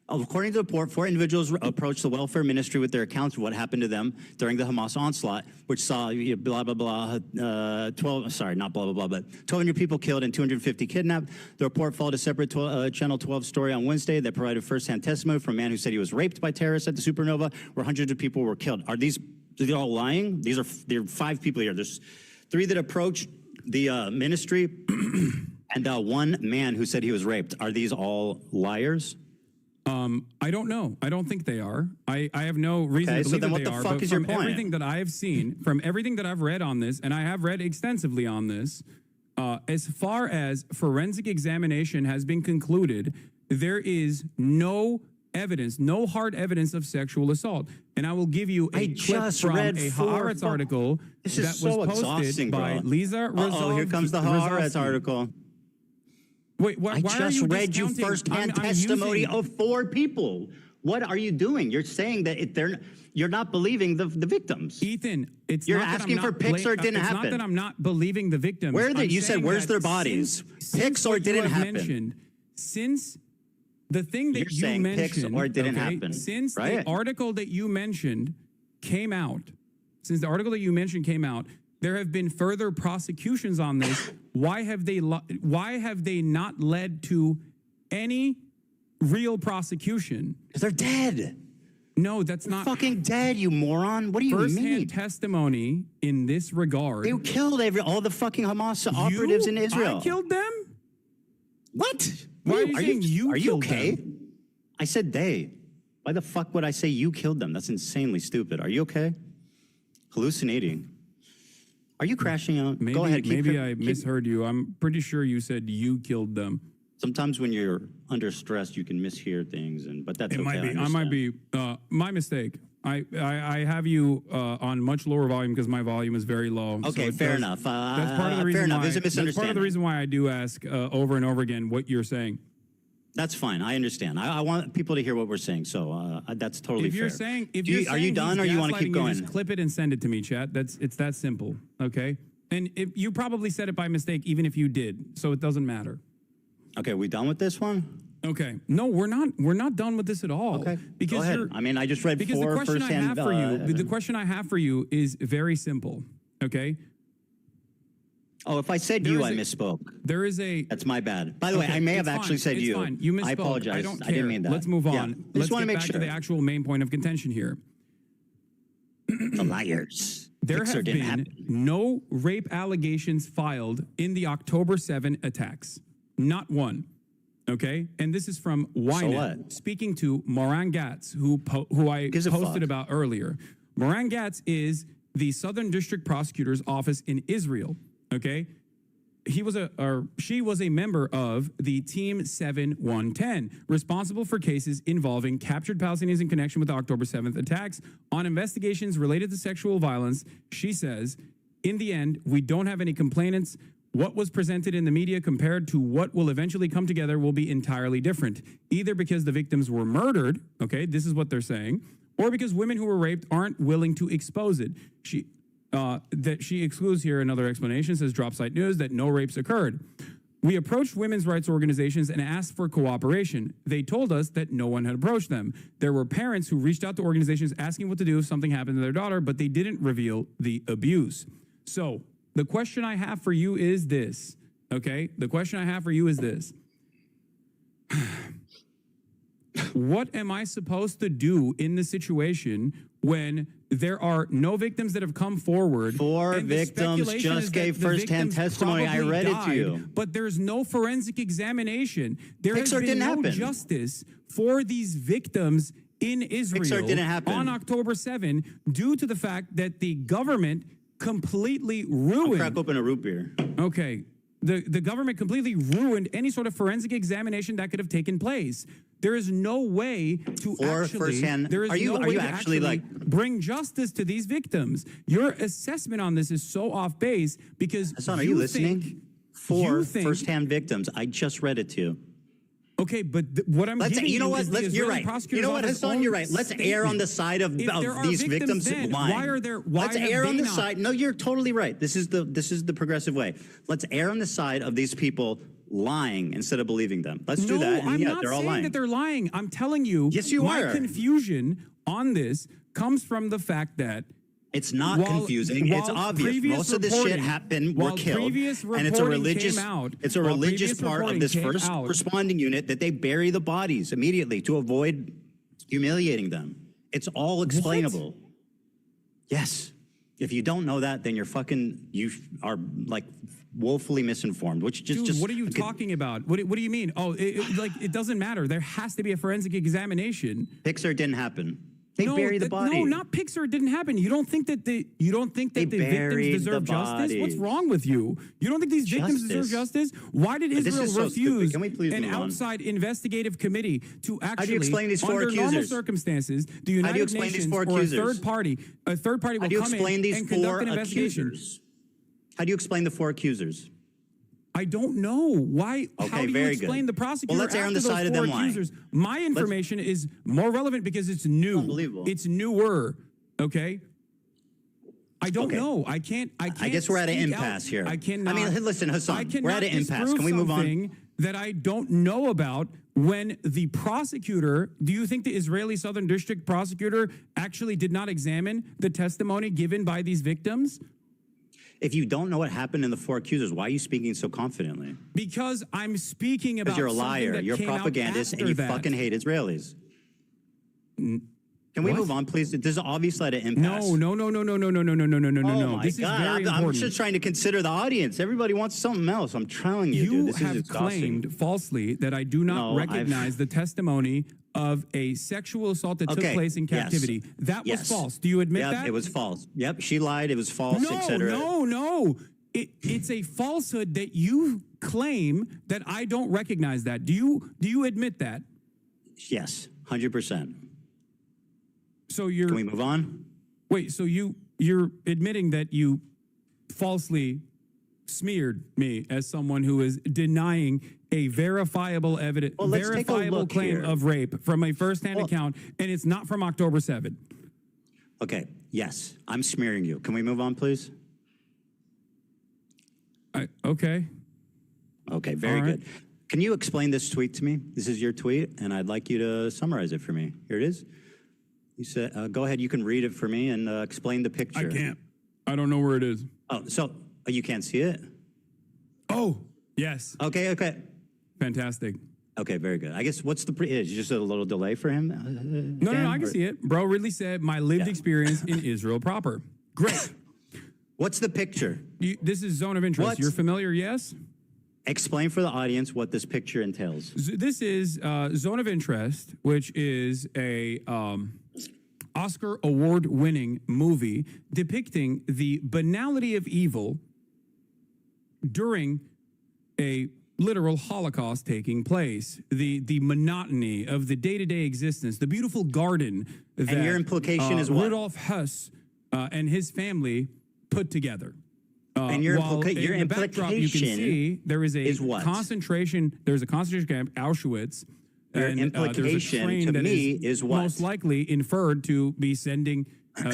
According to the report, 4 individuals approached the welfare ministry with their accounts of what happened to them during the Hamas onslaught, which saw blah, blah, blah, 12, sorry, not blah, blah, blah, but 1,200 people killed and 250 kidnapped. The report followed a separate Channel 12 story on Wednesday that provided firsthand testimony from a man who said he was raped by terrorists at the Supernova, where hundreds of people were killed. Are these all lying? There are 5 people here. There's 3 that approached the ministry and 1 man who said he was raped. Are these all liars? I don't know. I don't think they are. I have no reason to believe that they are. But from everything that I have seen, from everything that I've read on this, and I have read extensively on this, as far as forensic examination has been concluded, there is no evidence, no hard evidence of sexual assault. And I will give you a clip from a Haaretz article that was posted by Lisa Rezov. Oh, here comes the Haaretz article. Wait, why I just read you firsthand testimony of 4 people. What are you doing? You're saying that you're not believing the victims. Ethan, you're asking for pics or it didn't happen. It's not that I'm not believing the victims. You said where's their bodies? Pics or it didn't happen. Since the thing that you saying mentioned, pics or it didn't happen. Since right? the article that you mentioned came out, there have been further prosecutions on this. Why have they not led to any real prosection? Because they're dead. No, that's not fucking dead, you moron. What do you mean? First-hand testimony in this regard. They killed all the fucking Hamas operatives in Israel. I killed them? What? Why are you saying you Are you killed okay? them? I said they. Why the fuck would I say you killed them? That's insanely stupid. Are you okay? Hallucinating. Are you crashing out? Maybe, Go ahead. Maybe I misheard you. I'm pretty sure you said you killed them. Sometimes when you're under stress, you can mishear things, but that's it okay. Might be my mistake. I have you on much lower volume because my volume is very low. Okay, so fair enough. That's part of the reason fair enough. why. It's a misunderstanding. That's part of the reason why I do ask over and over again what you're saying. That's fine. I understand. I want people to hear what we're saying, so that's totally fair. Are you done, or you want to keep going? Just clip it and send it to me, chat. It's that simple. Okay. And you probably said it by mistake, even if you did, so it doesn't matter. Okay, we done with this one? Okay. No, we're not. We're not done with this at all. Okay. Because go ahead. I mean, I just read because 4 the question firsthand. I have for you, the question I have for you is very simple. Okay. Oh, if I said I misspoke. There is a. That's my bad. By the way, I may have actually said it's you. Fine. You misspoke. I apologize. I don't care. I didn't mean that. Let's move on. Yeah. Let's want to get make back sure. to the actual main point of contention here. The liars. There have been no rape allegations filed in the October 7 attacks. Not one. Okay? And this is from Ynet, speaking to Moran Gatz, who I posted about earlier. Moran Gatz is the Southern District Prosecutor's Office in Israel. Okay? She was a member of the Team 7110, responsible for cases involving captured Palestinians in connection with the October 7th attacks. On investigations related to sexual violence, she says, in the end, we don't have any complainants. What was presented in the media compared to what will eventually come together will be entirely different, either because the victims were murdered, okay, this is what they're saying, or because women who were raped aren't willing to expose it. That she excludes here another explanation, says Dropsite News, that no rapes occurred. We approached women's rights organizations and asked for cooperation. They told us that no one had approached them. There were parents who reached out to organizations asking what to do if something happened to their daughter, but they didn't reveal the abuse. So the question I have for you is this, okay? The question I have for you is this. What am I supposed to do in the situation when there are no victims that have come forward? 4 victims just gave firsthand testimony. I read it to you. But there's no forensic examination. There has been no justice for these victims in Israel on October 7 due to the fact that the government completely ruined. I'll crack open a root beer. Okay. The government completely ruined any sort of forensic examination that could have taken place. There is no way to actually bring justice to these victims. Your assessment on this is so off base because Hassan, are you listening? 4 first-hand victims. I just read it to you. Okay, but what I'm getting you know what? is the You're Israeli right. You know what, Hassan? You're right. Let's err on the side of these victims then, lying. why are there? Why Let's have err they on the not? side. No, you're totally right. This is the progressive way. Let's err on the side of these people lying instead of believing them. Let's do that. And I'm yeah, not they're all saying lying. that they're lying. I'm telling you, Yes, you my are. confusion on this comes from the fact that it's not confusing. It's obvious. Most of this shit happened, were killed, and it's a religious. It's a religious part of this first responding unit that they bury the bodies immediately to avoid humiliating them. It's all explainable. What? Yes. If you don't know that, then you are like woefully misinformed. Which just what are you talking about? What do you mean? Oh, it doesn't matter. There has to be a forensic examination. Pixar didn't happen. They bury the body. No, not Pixar. It didn't happen. You don't think that the victims deserve justice? What's wrong with you? You don't think these victims deserve justice? Why did Israel refuse an outside investigative committee to actually, under normal circumstances, the United Nations or a third party will come in and conduct an investigation? How do you explain the 4 accusers? I don't know. Why? Okay, how do you explain the prosecutor? Well, let's err on the side of them lying. My information is more relevant because it's new. Unbelievable. It's newer. Okay. I don't know. I can't. I guess we're at an impasse here. I cannot. I mean, listen, Hassan, we're at an impasse. Can we move on? That I don't know about when the prosecutor. Do you think the Israeli Southern District prosecutor actually did not examine the testimony given by these victims? If you don't know what happened in the 4 accusers, why are you speaking so confidently? Because I'm speaking about. Because you're a liar. You're a propagandist, and you fucking hate Israelis. Can we move on, please? There's obviously an impasse. No. Oh my God! I'm just trying to consider the audience. Everybody wants something else. I'm telling you, dude, this is have exhausting. claimed falsely that I do not recognize the testimony of a sexual assault that took place in captivity. Yes. That was false. Do you admit that? It was false. Yep, she lied. It was false, etc. No. It's a falsehood that you claim that I don't recognize that. Do you admit that? Yes, 100%. So you're. Can we move on? Wait. So you're admitting that you falsely smeared me as someone who is denying a verifiable evidence, verifiable claim of rape from a firsthand account, and it's not from October 7th. Okay. Yes, I'm smearing you. Can we move on, please? Okay. Okay. Very good. Can you explain this tweet to me? This is your tweet, and I'd like you to summarize it for me. Here it is. You said, go ahead. You can read it for me and explain the picture. I can't. I don't know where it is. Oh, so you can't see it? Oh, yes. Okay. Fantastic. Okay, very good. I guess what's is just a little delay for him? No, I can see it. Bro really said my lived experience in Israel proper. Great. What's the picture? This is zone of interest. You're familiar, yes? Explain for the audience what this picture entails. This is Zone of Interest, which is a Oscar award-winning movie depicting the banality of evil during a literal Holocaust taking place, the monotony of the day-to-day existence, the beautiful garden that and your implication is what? Rudolf Hess and his family put together. And your implication, backdrop, you can see there is a what? concentration. There's a concentration camp, Auschwitz. Your implication to me is what? Most likely inferred to be sending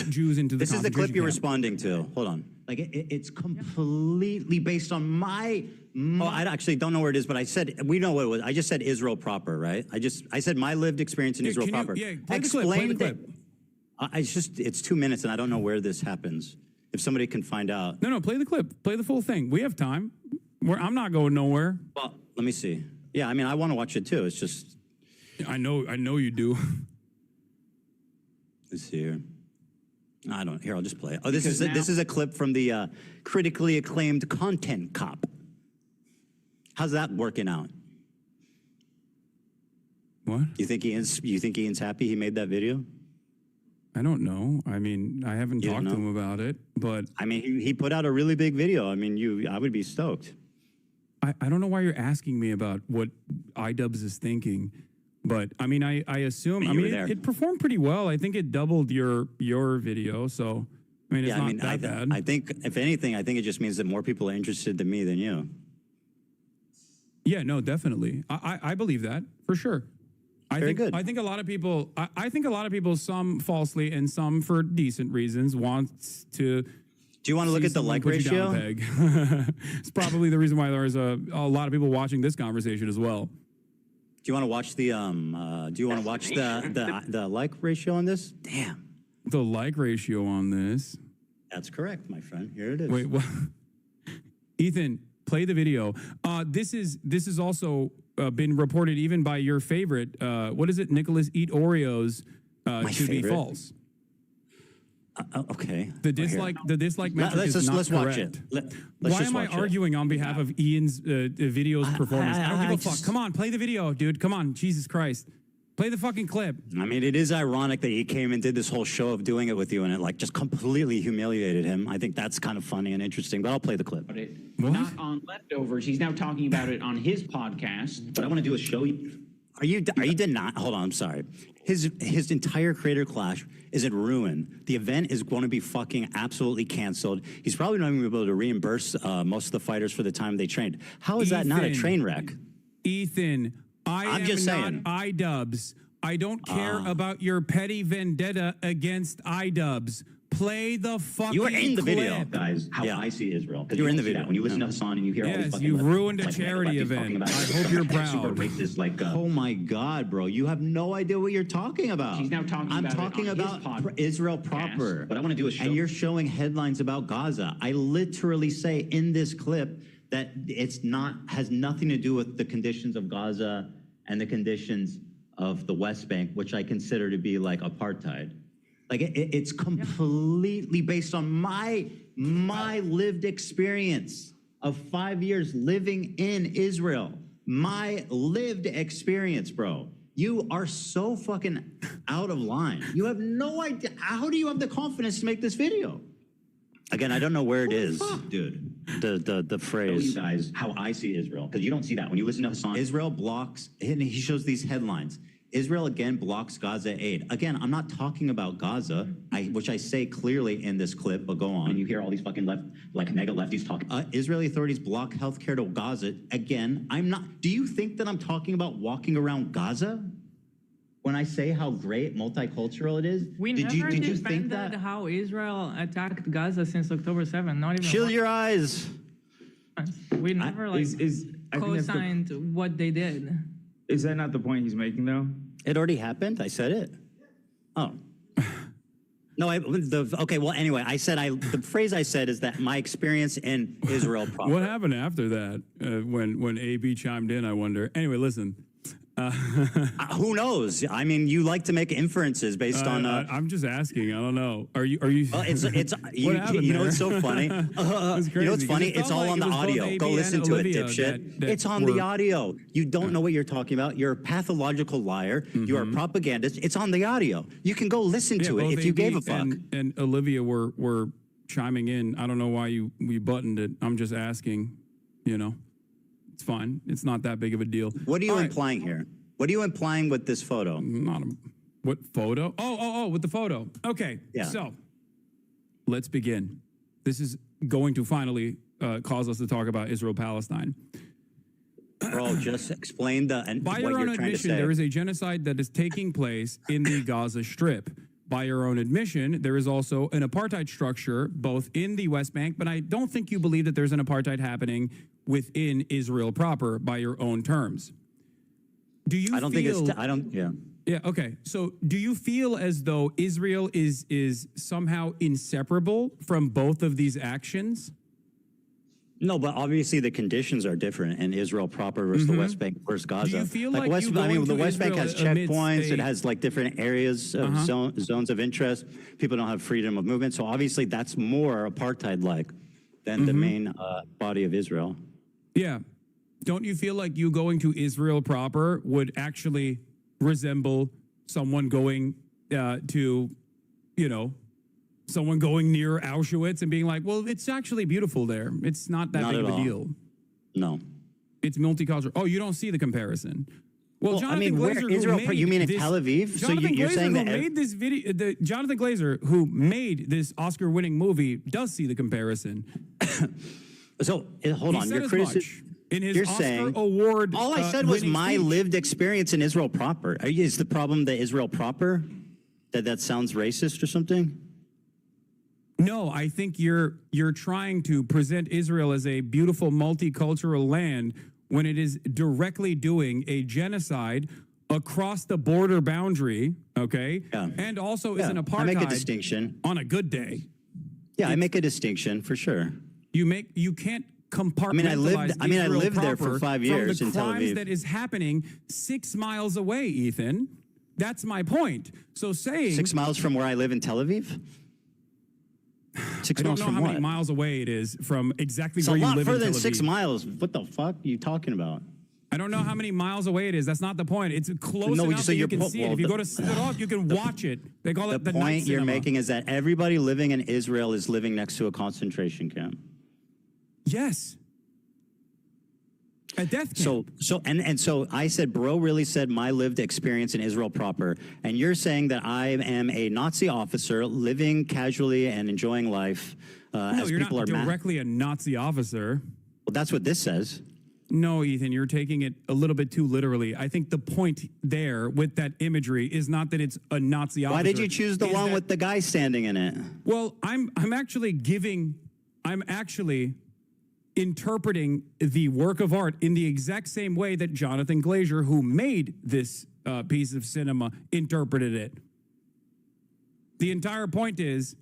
Jews into the. This is the clip you're camp. responding to. Hold on. Like it's completely based on my. Oh, I actually don't know where it is, but I said we know what it was. I just said Israel proper, right? I said my lived experience in Israel proper. Explain the clip. It's 2 minutes, and I don't know where this happens. If somebody can find out. No, play the clip. Play the full thing. We have time. I'm not going nowhere. Well, let me see. Yeah, I mean, I want to watch it too. It's just. I know you do. Let's see here. I don't. Here, I'll just play it. Oh, this is a clip from the critically acclaimed Content Cop. How's that working out? What? You think Ian's happy he made that video? I don't know. I mean, I haven't talked to him about it, but I mean, he put out a really big video. I mean, I would be stoked. I don't know why you're asking me about what iDubbbz is thinking, but I mean, I assume. I mean, it performed pretty well. I think it doubled your video. So I mean, it's not that bad. I think if anything, I think it just means that more people are interested than me than you. Yeah, no, definitely. I believe that for sure. Very good. I think a lot of people. I think a lot of people, some falsely and some for decent reasons, want to. Do you want to look at the like ratio? It's probably the reason why there's a lot of people watching this conversation as well. Do you want to watch the the like ratio on this? Damn. The like ratio on this. That's correct, my friend. Here it is. Wait, what? Ethan, play the video. This is also been reported even by your favorite. What is it? Nicholas Eat Oreos to be false. Okay. The dislike metric is not let's correct. watch it. Why am I arguing on behalf of Ian's video's performance? I don't give a fuck. Come on, play the video, dude. Come on, Jesus Christ. Play the fucking clip. I mean, it is ironic that he came and did this whole show of doing it with you and it like just completely humiliated him. I think that's kind of funny and interesting, but I'll play the clip. Not on Leftovers. He's now talking about it on his podcast. What I want to do is show you. Are you denying? Hold on, I'm sorry. His entire creator clash is in ruin. The event is going to be fucking absolutely canceled. He's probably not even able to reimburse most of the fighters for the time they trained. How is that not a train wreck? Ethan, I'm just saying. Not iDubbbz. I don't care about your petty vendetta against iDubbbz. Play the fucking You were in the clip. video, guys. How I see Israel. You were in the video. When you listen to Hassan and you hear all these fucking you ruined a charity event. I hope you're proud. Racist, like, oh my God, bro! You have no idea what you're talking about. He's now talking I'm about talking it on about his Israel proper. What I want to do is show. And you're showing headlines about Gaza. I literally say in this clip that has nothing to do with the conditions of Gaza and the conditions of the West Bank, which I consider to be like apartheid. Like it's completely based on my lived experience of 5 years living in Israel. My lived experience, bro. You are so fucking out of line. You have no idea. How do you have the confidence to make this video? Again, I don't know where it is, dude. The phrase. Show you guys how I see Israel, because you don't see that when you listen to Hassan. Israel blocks, and he shows these headlines. Israel again blocks Gaza aid. Again, I'm not talking about Gaza, which I say clearly in this clip, but go on. And you hear all these fucking mega lefties talking. Israeli authorities block healthcare to Gaza. Again, I'm not. Do you think that I'm talking about walking around Gaza? When I say how great multicultural it is, did you think that? How Israel attacked Gaza since October 7th? Not even. Shield your eyes. We never co-signed what they did. Is that not the point he's making, though? It already happened. I said it. Oh. No, okay, well, anyway, the phrase I said is that my experience in Israel proper. What happened after that when AB chimed in, I wonder? Anyway, listen. Who knows? I mean, you like to make inferences based on. I'm just asking. I don't know. Are you? Well, it's you know it's so funny. You know what's funny? It's all on the audio. Go listen to it, dipshit. It's on the audio. You don't know what you're talking about. You're a pathological liar. You are a propagandist. It's on the audio. You can go listen to it if you gave a fuck. And Olivia were chiming in. I don't know why we buttoned it. I'm just asking. You know. It's fine. It's not that big of a deal. What are you implying here? What are you implying with this photo? What photo? Oh, with the photo. Okay. Yeah. So let's begin. This is going to finally cause us to talk about Israel-Palestine. Bro, just explain By your own admission, there is a genocide that is taking place in the Gaza Strip. By your own admission, there is also an apartheid structure both in the West Bank, but I don't think you believe that there's an apartheid happening within Israel proper by your own terms. Do you Yeah, okay. So do you feel as though Israel is somehow inseparable from both of these actions? No, but obviously the conditions are different in Israel proper versus the West Bank versus Gaza. Do you feel like the West Bank has checkpoints, it has like different areas of zones of interest. People don't have freedom of movement. So obviously that's more apartheid-like than the main body of Israel. Yeah. Don't you feel like you going to Israel proper would actually resemble someone going someone going near Auschwitz and being like, well, it's actually beautiful there. It's not that big of a deal. No. It's multicultural. Oh, you don't see the comparison. Well, Jonathan Glazer, Israel, you mean in Tel Aviv? So you're saying that made this video, Jonathan Glazer, who made this Oscar-winning movie, does see the comparison. So hold on, your criticism. in his You're Oscar saying, award. all I said was winning my speech. lived experience in Israel proper. Is the problem that Israel proper? That sounds racist or something? No, I think you're trying to present Israel as a beautiful multicultural land when it is directly doing a genocide across the border boundary, okay? Yeah. And also is an apartheid. I make a distinction. On a good day. Yeah, I make a distinction for sure. You can't compartmentalize I lived there for 5 years from in the Tel crimes Aviv. that is happening 6 miles away, Ethan. That's my point. So saying 6 miles from where I live in Tel Aviv? 6 I don't miles know from how what? many miles away it is from exactly It's where a you lot live further in than Tel 6 Aviv. miles. What the fuck are you talking about? I don't know how many miles away it is. That's not the point. It's close enough so that you you're can see it. If you go to Sidorov, you can watch it. They call it the night point you're cinema. making is that everybody living in Israel is living next to a concentration camp. Yes. A death camp. So I said, bro really said my lived experience in Israel proper. And you're saying that I am a Nazi officer living casually and enjoying life No, as you're people not are directly a Nazi officer. Well, that's what this says. No, Ethan, you're taking it a little bit too literally. I think the point there with that imagery is not that it's a Nazi officer. Why did you choose the one with the guy standing in it? Well, I'm actually interpreting the work of art in the exact same way that Jonathan Glazer, who made this piece of cinema, interpreted it. The entire point is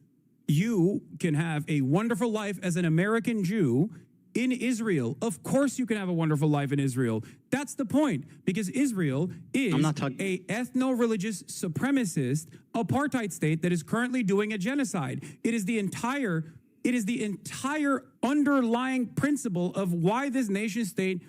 you can have a wonderful life as an American Jew in Israel. Of course you can have a wonderful life in Israel. That's the point, because Israel is a ethno-religious supremacist apartheid state that is currently doing a genocide. It is the entire underlying principle of why this nation state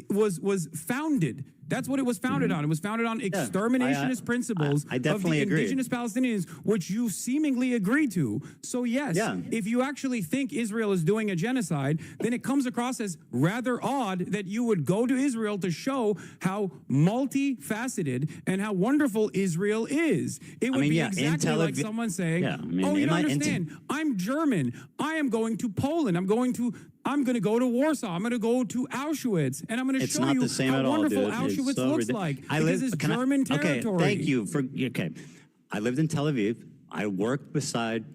was founded. That's what it was founded on. It was founded on exterminationist principles I of the definitely agree. indigenous Palestinians, which you seemingly agree to. So yes, if you actually think Israel is doing a genocide, then it comes across as rather odd that you would go to Israel to show how multifaceted and how wonderful Israel is. It would be exactly like someone saying, oh, you don't understand. I'm German. I am going to Poland. I'm going to go to Warsaw. I'm going to go to Auschwitz, and I'm going to show you how wonderful Auschwitz looks like. Because it's German territory. Okay, thank you for. Okay, I lived in Tel Aviv. I worked beside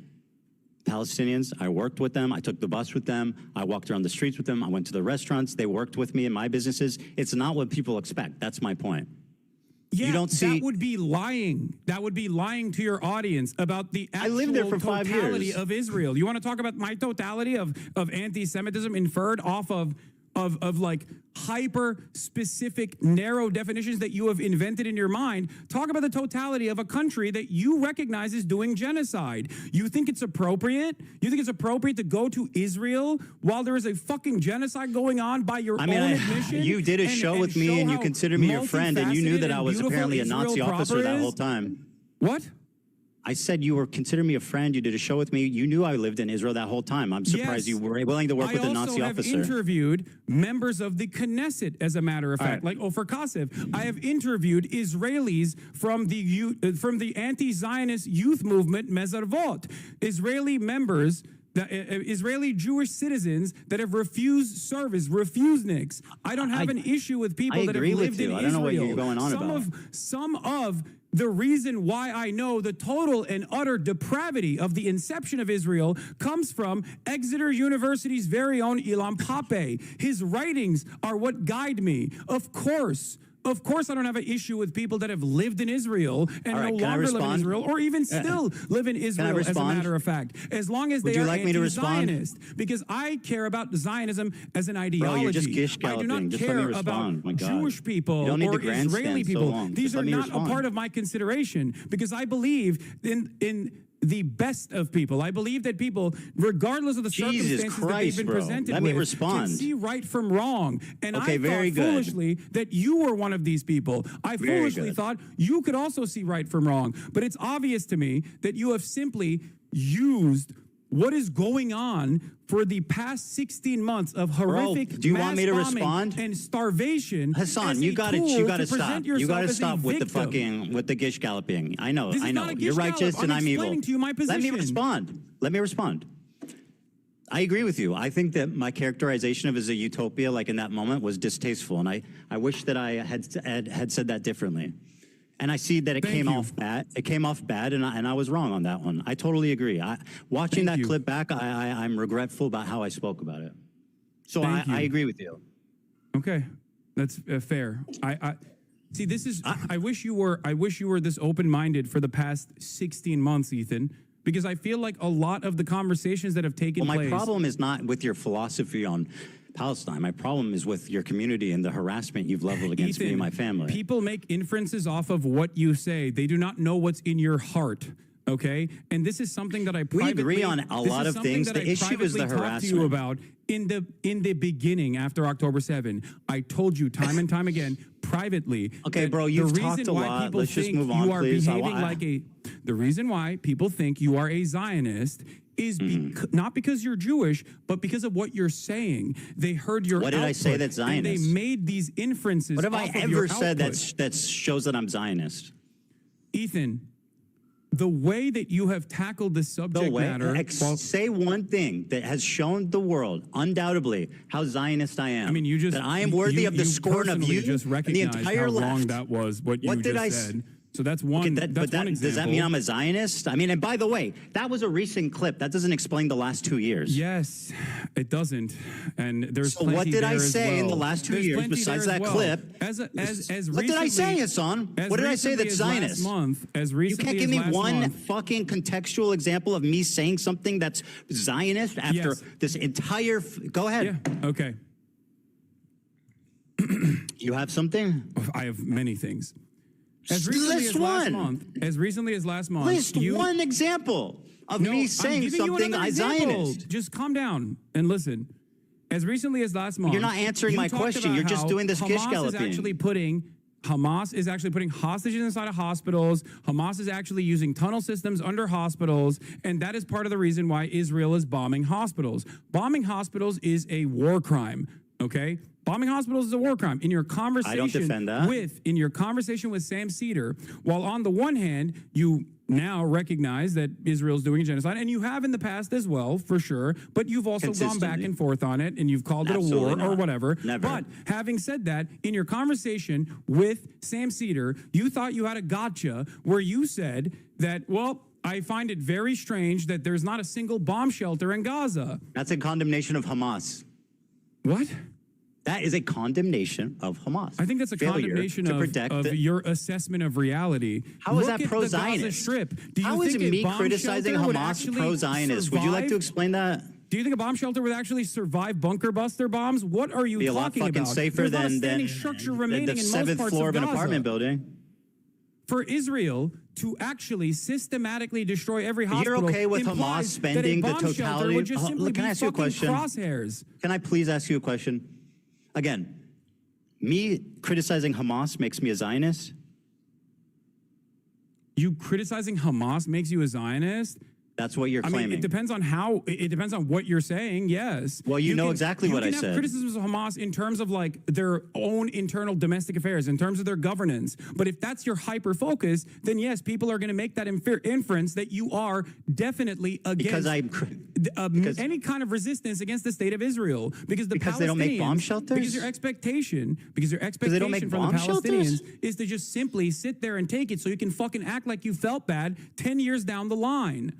Palestinians. I worked with them. I took the bus with them. I walked around the streets with them. I went to the restaurants. They worked with me in my businesses. It's not what people expect. That's my point. Yeah, you don't see. That would be lying. That would be lying to your audience about the actual I lived there for 5 totality years. of Israel. You want to talk about my totality of anti-Semitism inferred off of like hyper specific narrow definitions that you have invented in your mind? Talk about the totality of a country that you recognize is doing genocide. You think it's appropriate? You think it's appropriate to go to Israel while there is a fucking genocide going on by your own admission? You did a show with me and you considered me your friend, and you knew that I was apparently a Nazi officer that whole time. What? I said you were considering me a friend. You did a show with me. You knew I lived in Israel that whole time. I'm surprised you were willing to work with a Nazi officer. I also have interviewed members of the Knesset, as a matter of fact, like Ofer Kassev. I have interviewed Israelis from the anti-Zionist youth movement Mezarvot, Israeli members. Israeli Jewish citizens that have refused service, refuseniks. I don't have an issue with people that have lived in Israel. I don't know what you're going on about. Some of the reason why I know the total and utter depravity of the inception of Israel comes from Exeter University's very own Ilan Pappé. His writings are what guide me. Of course, I don't have an issue with people that have lived in Israel and no longer live in Israel, or even still live in Israel, as a matter of fact, as long as they are anti-Zionist. Because I care about Zionism as an ideology. Bro, you're just gish I do not Just care let me about respond. Jewish people or Israeli people. These are not a part of my consideration, because I believe in the best of people. I believe that people, regardless of the circumstances that they've been presented with, can see right from wrong. And I thought foolishly that you were one of these people. I foolishly thought you could also see right from wrong. But it's obvious to me that you have simply used what is going on for the past 16 months of horrific do you want me to respond? And starvation. Hassan, you got to stop. You got to stop with the gish galloping. I know. You're righteous and I'm evil. To you my position. Let me respond. I agree with you. I think that my characterization of it as a utopia, like in that moment, was distasteful, and I wish that I had said that differently. And I see that it came off bad. It came off bad, and I was wrong on that one. I totally agree. Watching that clip back, I'm regretful about how I spoke about it. So I agree with you. Okay, that's fair. I see. This is. I wish you were this open-minded for the past 16 months, Ethan. Because I feel like a lot of the conversations that have taken place. My problem is not with your philosophy on Palestine. My problem is with your community and the harassment you've leveled against me and my family. People make inferences off of what you say. They do not know what's in your heart. Okay, and this is something that I privately, we agree on a lot of things. The issue is the harassment. To you about in the beginning after October 7. I told you time and time again privately. Okay, bro, you've talked a lot. Let's just move on, please. The reason why people think you are a Zionist is not because you're Jewish, but because of what you're saying. They heard your What did I say that's Zionist? And they made these inferences. What have I ever said that shows that I'm Zionist? Ethan, the way that you have tackled the subject matter. Say one thing that has shown the world, undoubtedly, how Zionist I am. I mean, you just that I am worthy of the scorn of you just and the entire how left. Wrong that was. What you just said. So that's one. Okay, that's one example. Does that mean I'm a Zionist? I mean, and by the way, that was a recent clip. That doesn't explain the last 2 years. Yes, it doesn't. And there's so what did I say in the last 2 years besides that clip? What did I say, Hassan? What did I say that's Zionist? You can't give me one fucking contextual example of me saying something that's Zionist after this entire. Go ahead. Yeah. Okay. You have something? I have many things. As recently as last month, list one example of me saying something Zionist. Just calm down and listen. As recently as last month, you're not answering my question. You're just doing this gish galloping. Hamas is actually putting hostages inside of hospitals. Hamas is actually using tunnel systems under hospitals, and that is part of the reason why Israel is bombing hospitals. Bombing hospitals is a war crime. Okay. Bombing hospitals is a war crime. In your conversation I don't defend that. In your conversation with Sam Cedar, while on the one hand, you now recognize that Israel's doing a genocide, and you have in the past as well, for sure, but you've also gone back and forth on it, and you've called it a war or whatever. Never. But having said that, in your conversation with Sam Cedar, you thought you had a gotcha where you said that, well, I find it very strange that there's not a single bomb shelter in Gaza. That's a condemnation of Hamas. What? That is a condemnation of Hamas. I think that's a condemnation of your assessment of reality. How is that pro-Zionist? How is me criticizing Hamas pro-Zionist? Would you like to explain that? Do you think a bomb shelter would actually survive bunker buster bombs? What are you talking about? Be a lot fucking safer than the 7th floor of an apartment building. For Israel to actually systematically destroy every hospital. You're okay with Hamas spending the totality? Can I ask you a question? Crosshairs. Can I please ask you a question? Again, me criticizing Hamas makes me a Zionist? You criticizing Hamas makes you a Zionist? That's what you're claiming. I mean, it depends on what you're saying, yes. Well, you know exactly what I said. You can have criticisms of Hamas in terms of like their own internal domestic affairs, in terms of their governance. But if that's your hyper focus, then yes, people are going to make that inference that you are definitely against any kind of resistance against the state of Israel. Because the Palestinians, they don't make bomb shelters? Because your expectation from the Palestinians is to just simply sit there and take it so you can fucking act like you felt bad 10 years down the line.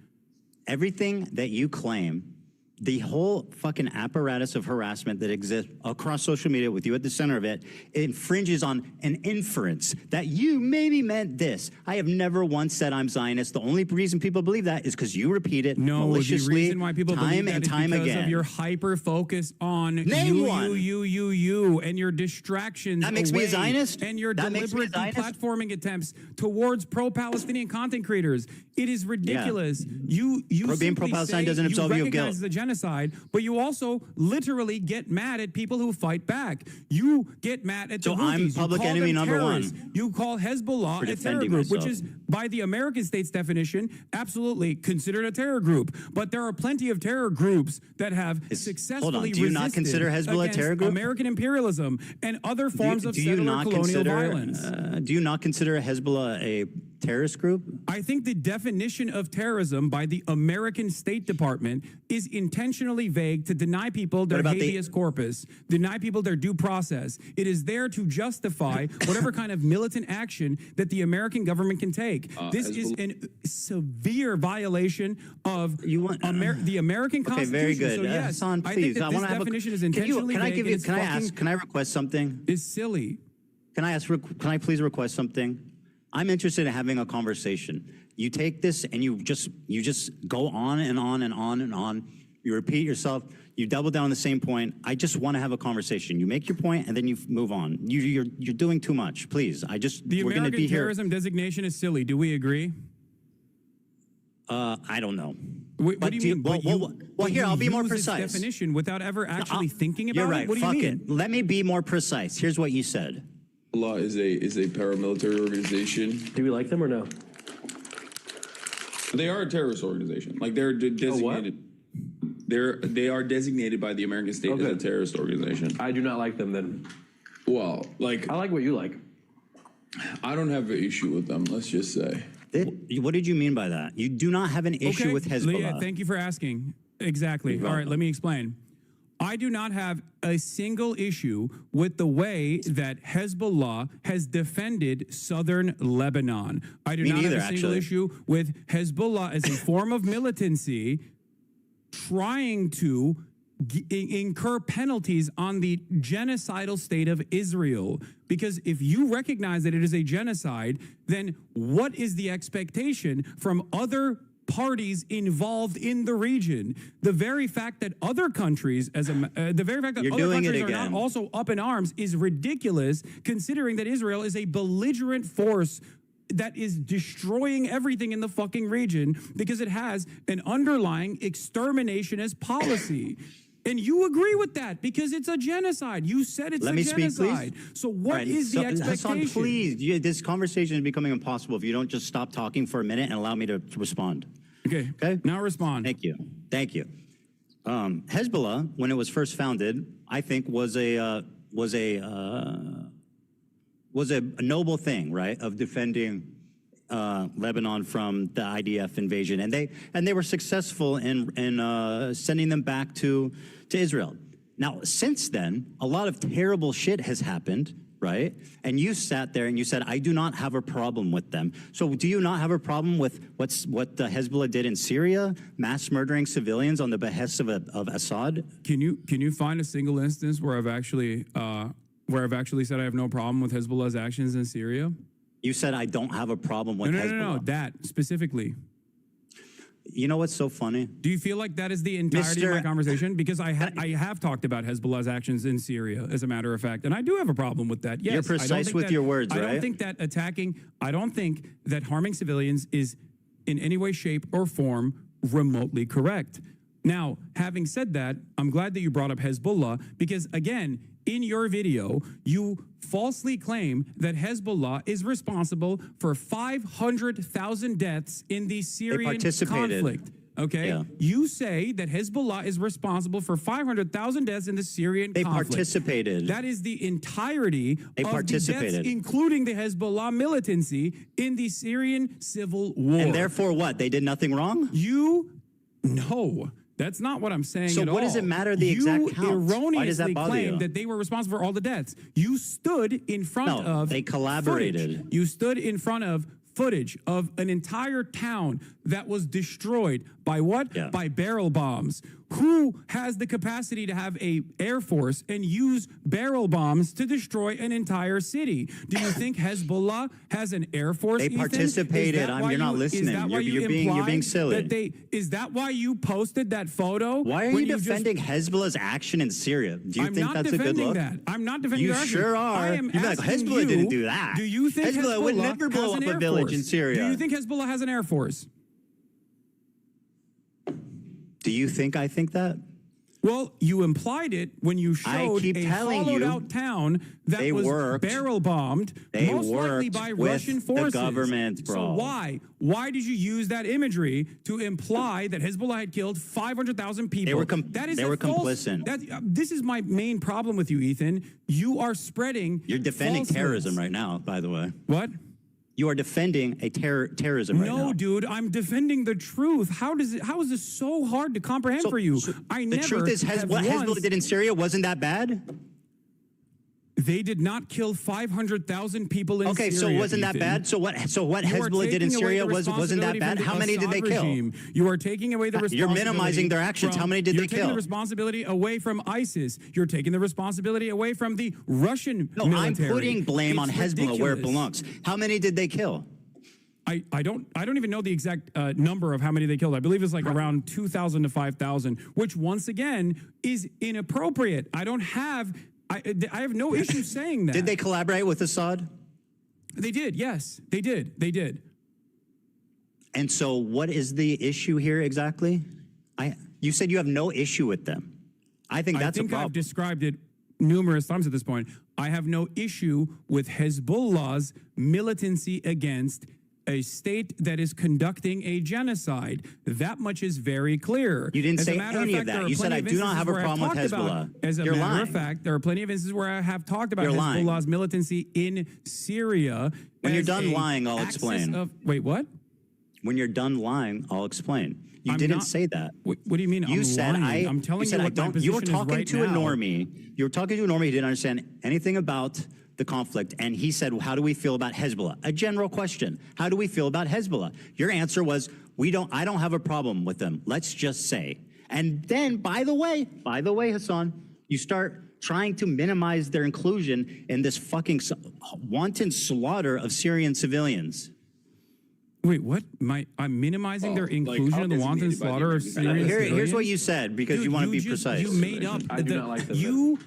Everything that you claim, the whole fucking apparatus of harassment that exists across social media with you at the center of it, infringes on an inference that you maybe meant this. I have never once said I'm Zionist. The only reason people believe that is because you repeat it maliciously the reason why people time believe and that time is because again. Of your hyper focus on you, and your distractions. That makes me a Zionist? And your deliberate deplatforming attempts towards pro-Palestinian content creators. It is ridiculous. Yeah. You being pro-Palestine doesn't absolve you of guilt. The genocide, but you also literally get mad at people who fight back. You get mad at the Houthis. I'm public enemy number one. You call Hezbollah a terror group, which is, by the American state's definition, absolutely considered a terror group. But there are plenty of terror groups that have successfully do you not consider Hezbollah a terror group? American imperialism and other forms of settler colonial violence. Do you not consider Hezbollah a terrorist group? I think the definition of terrorism by the American State Department is intentionally vague to deny people their habeas corpus, deny people their due process. It is there to justify whatever kind of militant action that the American government can take. This is a severe violation of the American Constitution. Okay, very good. So yes, Hassan, please. I think that this definition is intentionally vague. Can I request something? It's silly. Can I please request something? I'm interested in having a conversation. You take this and you just go on and on and on and on. You repeat yourself. You double down on the same point. I just want to have a conversation. You make your point and then you move on. You're doing too much. Please. The American terrorism designation is silly. Do we agree? I don't know. What do you mean? Well, here, I'll be more precise. Definition without ever actually thinking about it. You're right. What do you mean? Let me be more precise. Here's what you said. Allah is a paramilitary organization. Do we like them or no? They are a terrorist organization. Like they're designated. They are designated by the American state as a terrorist organization. I do not like them then. Well, like I like what you like. I don't have an issue with them. Let's just say. What did you mean by that? You do not have an issue with Hezbollah. Yeah, thank you for asking. Exactly. All right, let me explain. I do not have a single issue with the way that Hezbollah has defended southern Lebanon. I do not have a single issue with Hezbollah as a form of militancy trying to incur penalties on the genocidal state of Israel. Because if you recognize that it is a genocide, then what is the expectation from other parties involved in the region? The very fact that other countries, the very fact that other countries are not also up in arms is ridiculous, considering that Israel is a belligerent force that is destroying everything in the fucking region because it has an underlying exterminationist policy. And you agree with that because it's a genocide. You said it's a genocide. So what is the expectation? Hassan, please, this conversation is becoming impossible if you don't just stop talking for a minute and allow me to respond. Okay. Now respond. Thank you. Hezbollah, when it was first founded, I think was a noble thing, right, of defending Lebanon from the IDF invasion, and they were successful in sending them back to Israel. Now, since then, a lot of terrible shit has happened, right? And you sat there and you said, I do not have a problem with them. So do you not have a problem with what Hezbollah did in Syria, mass murdering civilians on the behest of Assad? Can you find a single instance where I've actually said I have no problem with Hezbollah's actions in Syria? You said I don't have a problem with Hezbollah. No, that specifically. You know what's so funny? Do you feel like that is the entirety of my conversation? Because I have talked about Hezbollah's actions in Syria, as a matter of fact, and I do have a problem with that. Yes, you're precise with your words, right? I don't think that harming civilians is in any way, shape, or form remotely correct. Now, having said that, I'm glad that you brought up Hezbollah because, again, in your video, you falsely claim that Hezbollah is responsible for 500,000 deaths in the Syrian conflict. Okay? Yeah. You say that Hezbollah is responsible for 500,000 deaths in the Syrian conflict. They participated. That is the entirety of the deaths, including the Hezbollah militancy in the Syrian civil war. And therefore what? They did nothing wrong? No. That's not what I'm saying at all. So what does it matter the exact count? You erroneously claimed that they were responsible for all the deaths. You stood in front of they collaborated. Footage. You stood in front of footage of an entire town that was destroyed by what? Yeah. By barrel bombs. Who has the capacity to have a air force and use barrel bombs to destroy an entire city? Do you think Hezbollah has an air force? They participated. You're not listening. You're being silly. Is that why you posted that photo? Why are you defending Hezbollah's action in Syria? Do you think that's a good look? I'm not defending their action. You sure are. You're like, Hezbollah didn't do that. Do you think Hezbollah would never blow up a village in Syria? Do you think Hezbollah has an air force? Do you think I think that? Well, you implied it when you showed a hollowed-out town that was barrel-bombed, most likely by Russian forces. The government, bro. So why? Why did you use that imagery to imply that Hezbollah had killed 500,000 people? They were complicit. This is my main problem with you, Ethan. You are spreading. You're defending falsehoods. terrorism right now, by the way. What? You are defending a terrorism right now. No, dude, I'm defending the truth. How is this so hard to comprehend for you? The truth is, what Hezbollah did in Syria wasn't that bad? They did not kill 500,000 people in Syria. Okay, so wasn't that bad? So what Hezbollah did in Syria wasn't that bad? How many did they kill? You are taking away the responsibility. You're minimizing their actions. How many did they kill? You're taking the responsibility away from ISIS. You're taking the responsibility away from the Russian military. I'm putting blame on Hezbollah where it belongs. How many did they kill? I don't even know the exact number of how many they killed. I believe it's like around 2,000 to 5,000, which once again is inappropriate. I have no issue saying that. Did they collaborate with Assad? They did, yes. They did. And so what is the issue here exactly? You said you have no issue with them. I think that's a problem. I've described it numerous times at this point. I have no issue with Hezbollah's militancy against a state that is conducting a genocide. That much is very clear. You didn't say any of that. You said I do not have a problem with Hezbollah. As a matter of fact, there are plenty of instances where I have talked about Hezbollah's militancy in Syria. When you're done lying, I'll explain. Wait, what? When you're done lying, I'll explain. You didn't say that. What do you mean? You said lying? I'm telling you what my position is right now. You were talking to a normie. You were talking to a normie who didn't understand anything about the conflict, and he said, how do we feel about Hezbollah? A general question. How do we feel about Hezbollah? Your answer was, I don't have a problem with them. Let's just say. And then, by the way, Hassan, you start trying to minimize their inclusion in this fucking wanton slaughter of Syrian civilians. Wait, what? I'm minimizing their inclusion in the wanton slaughter of Syrian civilians? Here's what you said, because you want to be precise. You made up. I do not like the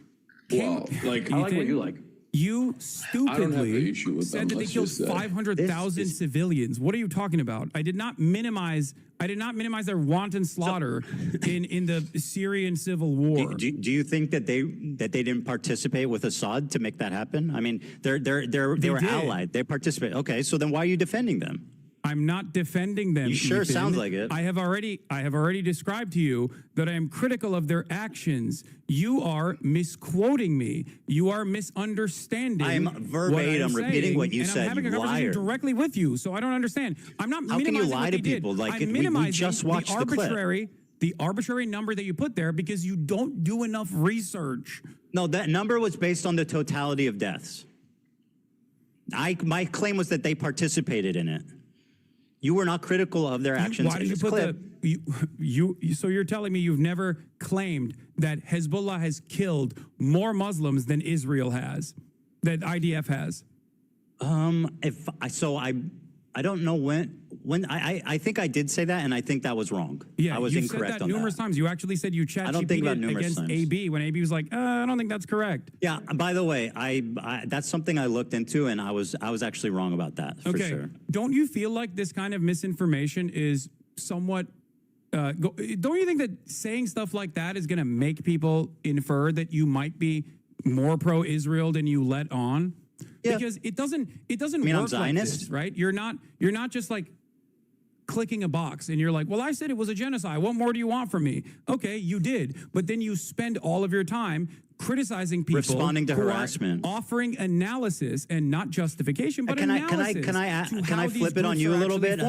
I like what you like. You stupidly said that they killed 500,000 civilians. What are you talking about? I did not minimize their wanton slaughter in the Syrian civil war. Do you think that they didn't participate with Assad to make that happen? I mean, they were allied. They participated. Okay, so then why are you defending them? I'm not defending them. You sure Ethan. sounds like it. I have already described to you that I am critical of their actions. You are misquoting me. You are misunderstanding. I'm verbatim repeating what you said. I'm having a conversation directly with you, so I don't understand. I'm not. How can you lie to people? Like we just watched the clip. The arbitrary number that you put there because you don't do enough research. No, that number was based on the totality of deaths. My claim was that they participated in it. You were not critical of their actions. Why did you put the so you're telling me you've never claimed that Hezbollah has killed more Muslims than Israel has, that IDF has? I don't know when I think I did say that, and I think that was wrong. Yeah, I was you incorrect said that on numerous times. You actually said you ChatGPT'd against AB when AB was like, I don't think that's correct. Yeah. By the way, that's something I looked into, and I was actually wrong about that. For sure. Don't you feel like this kind of misinformation is somewhat? Don't you think that saying stuff like that is going to make people infer that you might be more pro-Israel than you let on? Yeah. Because it doesn't work like this, right? You're not just like clicking a box and you're like, well, I said it was a genocide. What more do you want from me? Okay, you did. But then you spend all of your time criticizing people, responding to harassment, offering analysis and not justification, but analysis. Can I flip it on you a little bit?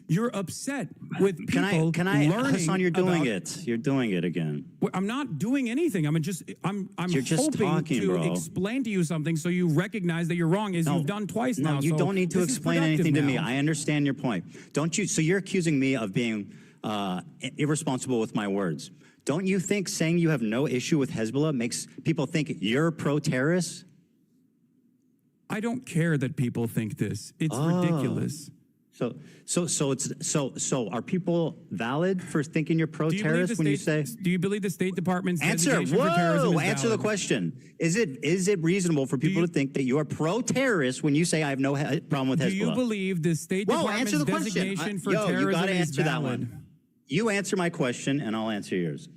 You're upset with people learning. Hassan, you're doing it. You're doing it again. I'm not doing anything. I'm hoping to explain to you something so you recognize that you're wrong, as you've done twice now. No, you don't need to explain anything to me. I understand your point. Don't you? So you're accusing me of being irresponsible with my words. Don't you think saying you have no issue with Hezbollah makes people think you're pro-terrorist? I don't care that people think this. It's ridiculous. So are people valid for thinking you're pro-terrorist when you say? Do you believe the State Department's answer? For terrorism is answer the valid? question. Is it reasonable for people to think that you are pro-terrorist when you say I have no problem with Hezbollah? Do you believe the State Department's designation for terrorism is valid? You answer my question, and I'll answer yours.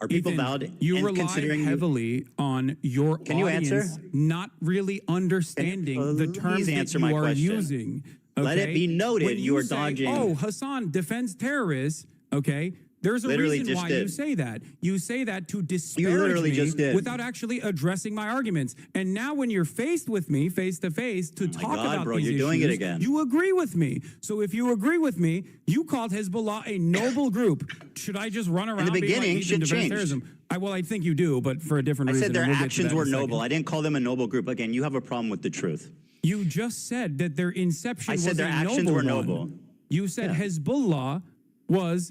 Are people Ethan, valid you in rely considering heavily on your Can you audience answer? not really understanding the terms that answer you my are question. using. Let it okay? be noted When you are say, dodging. Oh, Hassan defends terrorists. Okay, there's a Literally reason just why did. you say that. You say that to You disparage literally me just did. without actually addressing my arguments. And now, when you're faced with me, face to face, to talk God, about bro, these you're issues, doing it again. you agree with me. So if you agree with me, you called Hezbollah a noble group. Should I just run around being beginning, like, shit defends changed. terrorism? Well, I think you do, but for a different I reason. said their and we'll get to actions that were in a second. noble. I didn't call them a noble group. Again, you have a problem with the truth. You just said that their inception I was said their a actions noble were one. noble. You said Hezbollah was...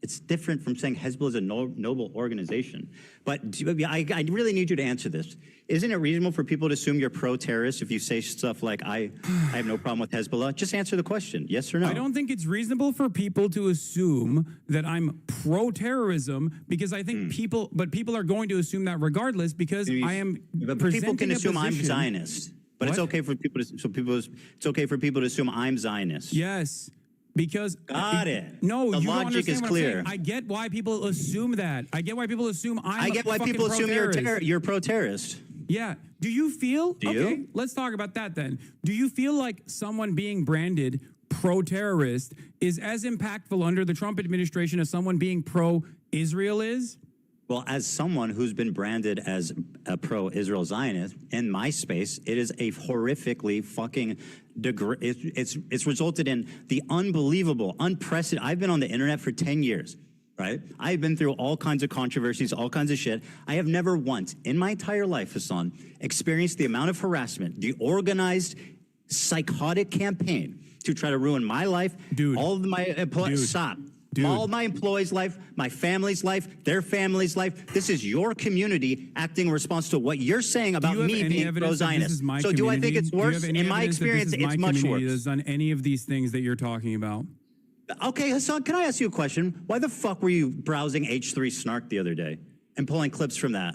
It's different from saying Hezbollah is a noble organization. But I really need you to answer this. Isn't it reasonable for people to assume you're pro-terrorist if you say stuff like, I have no problem with Hezbollah? Just answer the question, yes or no? I don't think it's reasonable for people to assume that I'm pro-terrorism because I think people are going to assume that regardless because I am But people can assume I'm position. Zionist. But it's What? okay for people to it's okay for people to assume I'm Zionist. Yes. Because Got it. No, The you don't logic understand is what clear. I'm saying. I get why people assume that. I get why people assume I get why people assume you're pro-terrorist. Yeah. Do you feel? Do okay, you? let's talk about that then. Do you feel like someone being branded pro-terrorist is as impactful under the Trump administration as someone being pro-Israel is? Well, as someone who's been branded as a pro-Israel Zionist in my space, it is a horrifically fucking it's resulted in the unbelievable, unprecedented. I've been on the internet for 10 years, right? I've been through all kinds of controversies, all kinds of shit. I have never once in my entire life, Hassan, experienced the amount of harassment, the organized, psychotic campaign to try to ruin my life, all of my employees. Stop. All my employees' life, my family's life, their family's life. This is your community acting in response to what you're saying about me being pro-Zionist. So do I think it's worse? In my experience, it's much worse. That's done any of these things that you're talking about. Okay, Hassan, can I ask you a question? Why the fuck were you browsing H3 Snark the other day and pulling clips from that?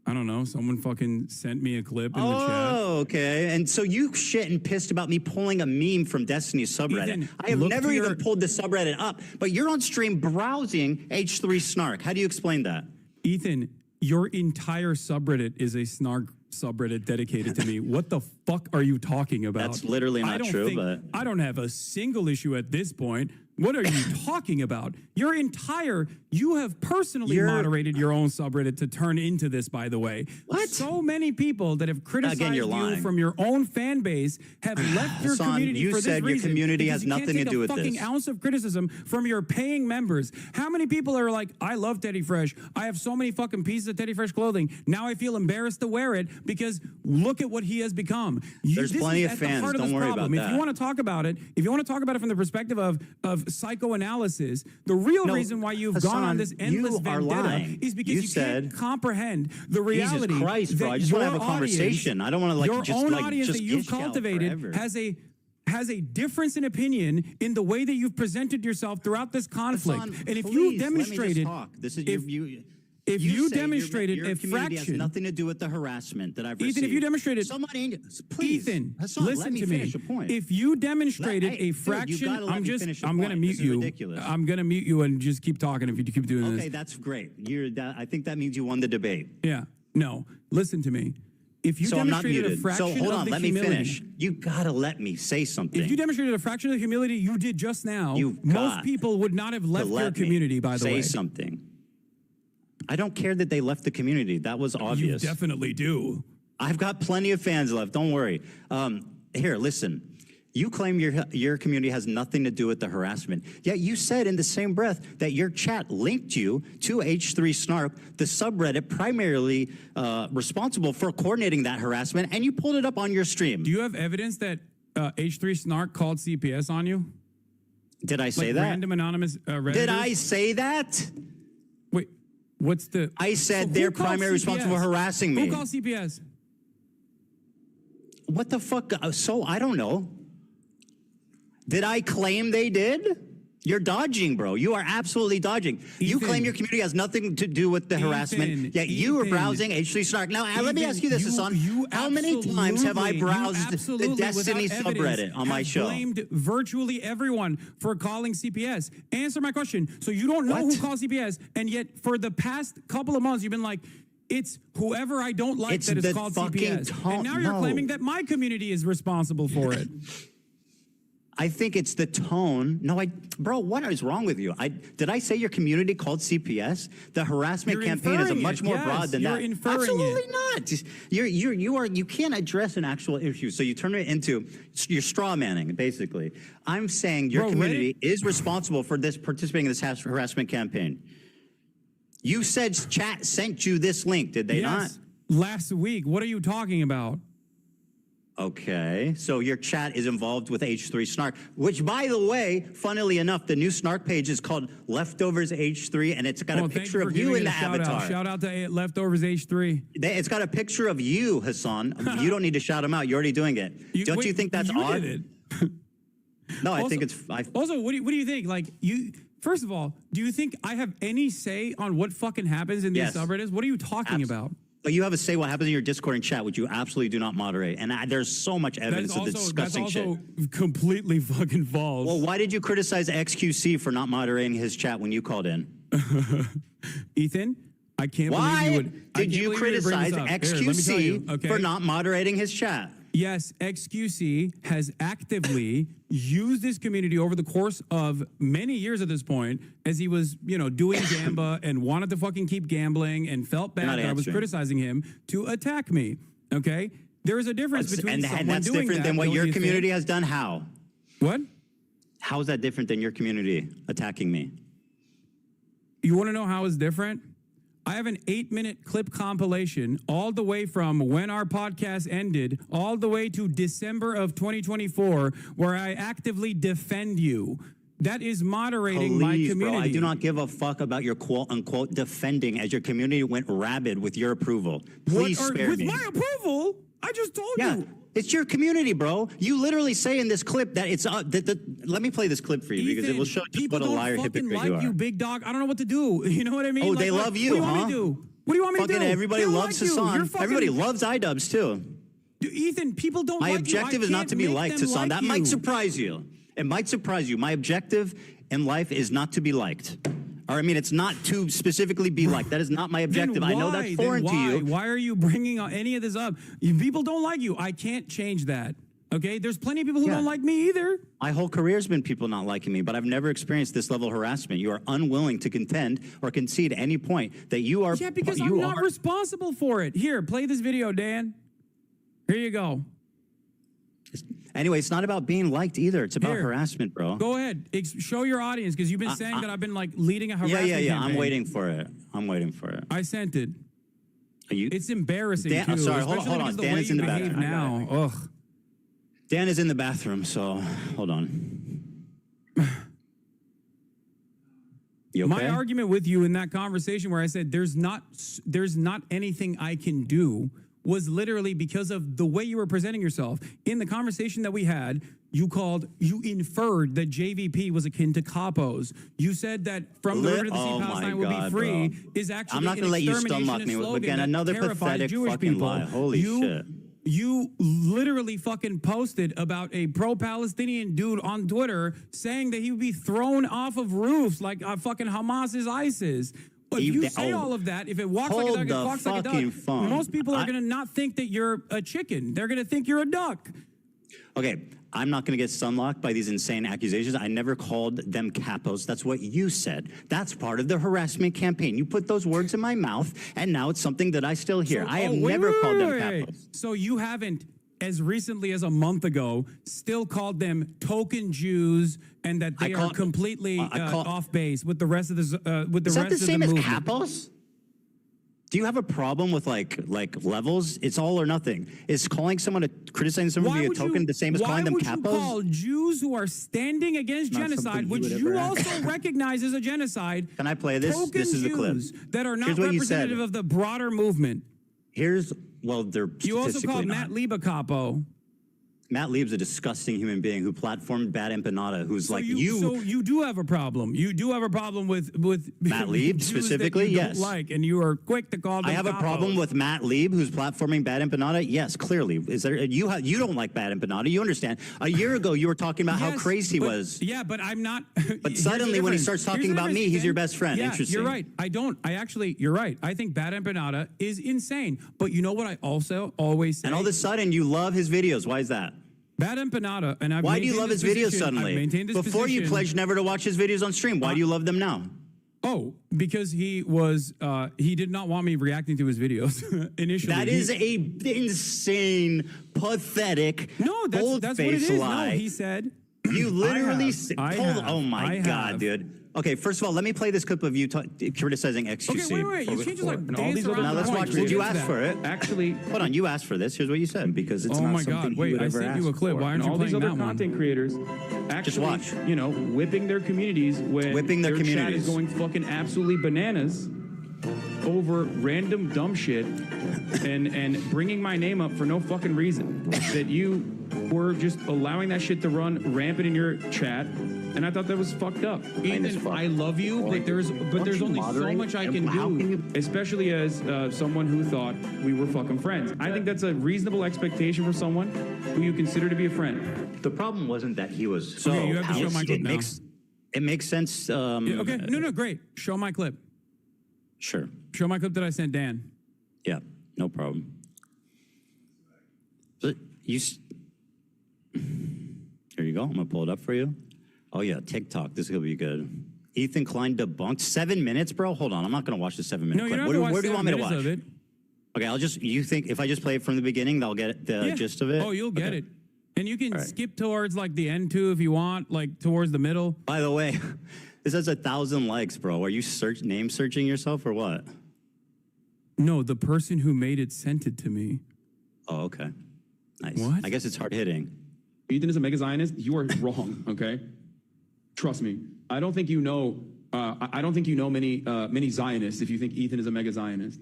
I don't know. Someone fucking sent me a clip in the chat. Oh, okay. And so you shit and pissed about me pulling a meme from Destiny's subreddit. Ethan, I have look never to even your- pulled the subreddit up, but you're on stream browsing H3 Snark. How do you explain that? Ethan, your entire subreddit is a snark subreddit dedicated to me. What the fuck are you talking about? That's literally not true, but I don't have a single issue at this point. What are you talking about? You have personally moderated your own subreddit to turn into this, by the way. What? So many people that have criticized you from your own fan base have left your Hassan, community you for this said your reason. community because has you can't nothing to take do a with fucking this. ounce of criticism from your paying members. How many people are like, I love Teddy Fresh. I have so many fucking pieces of Teddy Fresh clothing. Now I feel embarrassed to wear it because look at what he has become. There's plenty of fans. Don't worry about that. If you want to talk about it, from the perspective of psychoanalysis, the real reason why you've gone on this endless vendetta is because you can't comprehend the reality. Jesus Christ, bro! that I just want to your have a conversation. I don't want to your own audience that you've cultivated has a difference in opinion in the way that you've presented yourself throughout this conflict. Hassan, and if please, you've let me just demonstrated, talk. This is if you say demonstrated your a community has fraction, nothing to do with the harassment that I've received. Ethan, if you demonstrated, please, Ethan, Hassan, listen let me to me. finish a point. If you demonstrated Hey, a dude, fraction, you gotta let me finish a I'm going to point. mute This is you. ridiculous. I'm going to mute you and just keep talking if you keep doing this. Okay, that's great. I think that means you won the debate. Yeah. No, listen to me. If you So I'm not demonstrated a muted. fraction So hold of on, the let me humility, finish. You gotta let me say something. if you demonstrated a fraction of the humility you did just now, most people would not have left your community, by the way. Say something. I don't care that they left the community. That was obvious. You definitely do. I've got plenty of fans left. Don't worry. Here, listen. You claim your community has nothing to do with the harassment. Yet you said in the same breath that your chat linked you to H3 Snark, the subreddit primarily responsible for coordinating that harassment, and you pulled it up on your stream. Do you have evidence that H3 Snark called CPS on you? Did I say that? Random anonymous Redditors? Did I say that? Wait, what's the... I said they're primarily responsible for harassing me. Who called CPS? What the fuck? So I don't know. Did I claim they did? You're dodging, bro. You are absolutely dodging. You claim your community has nothing to do with the harassment, yet you are browsing H3 Snark. Now, let me ask you this, Hassan. How many times have I browsed the Destiny subreddit on my show? Blamed virtually everyone for calling CPS. Answer my question. So you don't know who called CPS, and yet for the past couple of months, you've been like, it's whoever I don't like that is called CPS. And now you're claiming that my community is responsible for it. I think it's the tone. No, bro, what is wrong with you? Did I say your community called CPS? The harassment campaign is a much more broad than that. Absolutely not. You can't address an actual issue, so you turn it into you're straw manning, basically. I'm saying your community is responsible for participating in this harassment campaign. You said chat sent you this link, did they not? Last week. What are you talking about? Okay, so your chat is involved with H3 Snark, which, by the way, funnily enough, the new Snark page is called Leftovers H3, and it's got a picture of you in the avatar. Shout out to Leftovers H3. It's got a picture of you, Hassan. You don't need to shout him out. You're already doing it. Don't you think that's odd? Did it. No, I think it's... Also, what do you think? Like, first of all, do you think I have any say on what fucking happens in these subreddits? What are you talking about? But you have a say what happens in your Discord and chat, which you absolutely do not moderate. And there's so much evidence of the disgusting shit. That's also completely fucking false. Well, why did you criticize XQC for not moderating his chat when you called in? Ethan, I can't believe you would. Why did you criticize XQC for not moderating his chat? Yes, XQC has actively used this community over the course of many years at this point, as he was, doing gamba and wanted to fucking keep gambling and felt bad that I was criticizing him to attack me. Okay, there is a difference between someone and that's doing different that, than what your community has done. How? What? How is that different than your community attacking me? You want to know how it's different? I have an 8-minute clip compilation all the way from when our podcast ended all the way to December of 2024 where I actively defend you. That is moderating my community. Bro, I do not give a fuck about your quote-unquote defending as your community went rabid with your approval. Please spare me. With my approval? I just told you. It's your community, bro. You literally say in this clip that it's let me play this clip for you, Ethan, because it will show just what a liar hypocrite you are. You, big dog. I don't know what to do. You know what I mean? Oh, they love you, what do you want me to do? What do you want me to do? Everybody loves Hassan. Everybody loves iDubbbz too. Ethan, people don't like you. My objective is not to be liked, Hassan. That might surprise you. It might surprise you. My objective in life is not to be liked. Or, I mean, it's not to specifically be liked. That is not my objective. I know that's foreign to you. Why are you bringing any of this up? People don't like you. I can't change that. Okay? There's plenty of people who don't like me either. My whole career has been people not liking me, but I've never experienced this level of harassment. You are unwilling to contend or concede any point that you are... Yeah, because I'm not responsible for it. Here, play this video, Dan. Here you go. Anyway, it's not about being liked either. It's about harassment, bro. Go ahead. Show your audience, because you've been saying that I've been like leading a harassment campaign. I'm waiting for it. I'm waiting for it. I sent it. It's embarrassing, too. Sorry, hold on. Dan is in the bathroom now. Ugh. Dan is in the bathroom, so hold on. You okay? My argument with you in that conversation where I said there's not anything I can do was literally because of the way you were presenting yourself. In the conversation that we had, you inferred that JVP was akin to capos. You said that from the river to the sea, Palestine will be free is actually I'm not going to let you stunlock me with, again, another pathetic Jewish fucking people. lie. Holy shit. You literally fucking posted about a pro-Palestinian dude on Twitter saying that he would be thrown off of roofs like fucking Hamas is ISIS. If you say all of that, if it walks like a duck, it walks like a duck, most people are going to not think that you're a chicken. They're going to think you're a duck. Okay, I'm not going to get sunlocked by these insane accusations. I never called them capos. That's what you said. That's part of the harassment campaign. You put those words in my mouth, and now it's something that I still hear. I have never called them capos. So you haven't, as recently as a month ago, still called them token Jews, and that they are completely off base with the rest of the Is that the same as capos? Do you have a problem with like levels? It's all or nothing. Is criticizing someone via token the same as calling them capos? Why would you call Jews who are standing against genocide, which you also recognize as a genocide? Can I play this? This is the clip. That are not representative of the broader movement. They're You also called Matt Lieb a capo. Matt Lieb's a disgusting human being who platformed Bad Empanada, who's so you do have a problem. You do have a problem with Matt Lieb Jews specifically, that you yes. don't like, and you are quick to call them I have a problem with Matt Lieb, who's platforming Bad Empanada. Yes, clearly. Is there you don't like Bad Empanada? You understand? A year ago, you were talking about how crazy he was. Yeah, but I'm not. But suddenly, when he starts talking about me, he's your best friend. Yeah, Interesting. You're right. You're right. I think Bad Empanada is insane. But you know what I also always say? And all of a sudden, you love his videos. Why is that? Bad Empanada, and I've Why do you love his videos suddenly? Before you pledged never to watch his videos on stream, why do you love them now? Oh, because he did not want me reacting to his videos initially. That is a insane, pathetic, that's what it is. lie. No, he said. You literally oh my God, dude. Okay, first of all, let me play this clip of you criticizing XQC. Okay, wait. You can't just like dance around. Now let's watch this. You asked for it. Actually, hold on. You asked for this. Here's what you said because it's not something he would ever ask for. I sent you a clip. Why aren't you all these playing other that one? content creators actually, just watch. Whipping their communities when their chat is going fucking absolutely bananas over random dumb shit and bringing my name up for no fucking reason. That you were just allowing that shit to run rampant in your chat. And I thought that was fucked up. Ethan, I love you, but there's only so much I can do, especially as someone who thought we were fucking friends. I think that's a reasonable expectation for someone who you consider to be a friend. The problem wasn't that he was so. Okay, you have to show my clip now. It makes sense. Okay, no, great. Show my clip. Sure. Show my clip that I sent Dan. Yeah, no problem. But here you go. I'm gonna pull it up for you. Oh yeah, TikTok. This is gonna be good. Ethan Klein debunked 7 minutes, bro. Hold on, I'm not gonna watch the 7 minute clip. Where do you want me to watch? Okay, you think if I just play it from the beginning, they'll get the gist of it? Oh, you'll get it. And you can skip towards like the end too if you want, like towards the middle. By the way, this has 1,000 likes, bro. Are you name searching yourself or what? No, the person who made it sent it to me. Oh, okay. Nice. What? I guess it's hard hitting. Ethan is a mega Zionist. You are wrong. Okay. Trust me. I don't think you know. I don't think you know many Zionists if you think Ethan is a mega Zionist.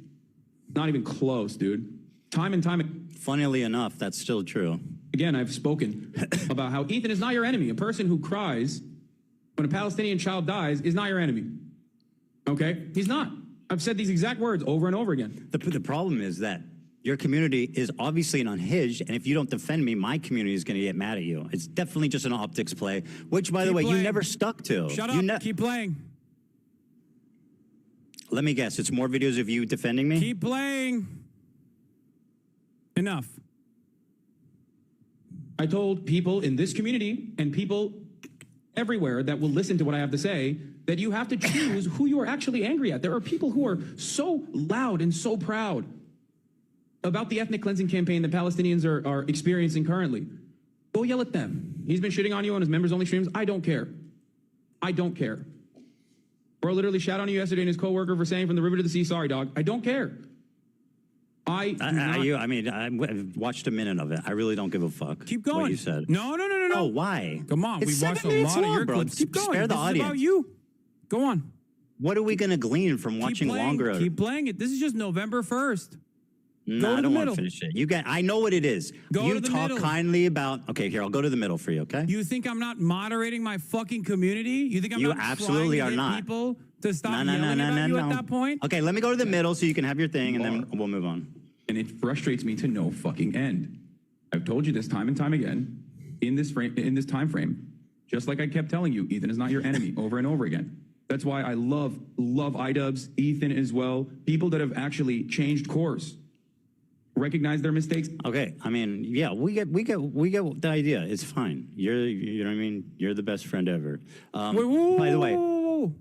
Not even close, dude. Time and time. Funnily enough, that's still true. Again, I've spoken about how Ethan is not your enemy. A person who cries when a Palestinian child dies is not your enemy. Okay? He's not. I've said these exact words over and over again. The problem is that your community is obviously unhinged, and if you don't defend me, my community is going to get mad at you. It's definitely just an optics play, which, by the way, you never stuck to. Shut up. Keep playing. Let me guess. It's more videos of you defending me? Keep playing. Enough. I told people in this community and people everywhere that will listen to what I have to say that you have to choose who you are actually angry at. There are people who are so loud and so proud about the ethnic cleansing campaign that Palestinians are experiencing currently. Go yell at them. He's been shitting on you on his members-only streams. I don't care. I don't care. Bro literally shot on you yesterday and his coworker for saying from the river to the sea, sorry, dog. I don't care. I watched a minute of it. I really don't give a fuck. Keep going. What you said. No. Oh, why? Come on. It's We watched 7 a minutes lot long, of your bro. clips. Keep going. Spare the This audience. is about you. Go on. What are we going to glean from watching longer? Keep playing it. This is just November 1st. No, I don't want to finish it. I know what it is. You talk kindly about. Okay, here, I'll go to the middle for you. Okay. You think I'm not moderating my fucking community? You think I'm not absolutely trying to are get not. people to stop yelling about you at that point? Okay, let me go to the middle so you can have your thing, and then we'll move on. And it frustrates me to no fucking end. I've told you this time and time again in this time frame. Just like I kept telling you, Ethan is not your enemy over and over again. That's why I love iDubbbz, Ethan as well. People that have actually changed course, recognize their mistakes. Okay, I mean, yeah, we get the idea. It's fine. You know what I mean? You're the best friend ever. Whoa, by the way, whoa.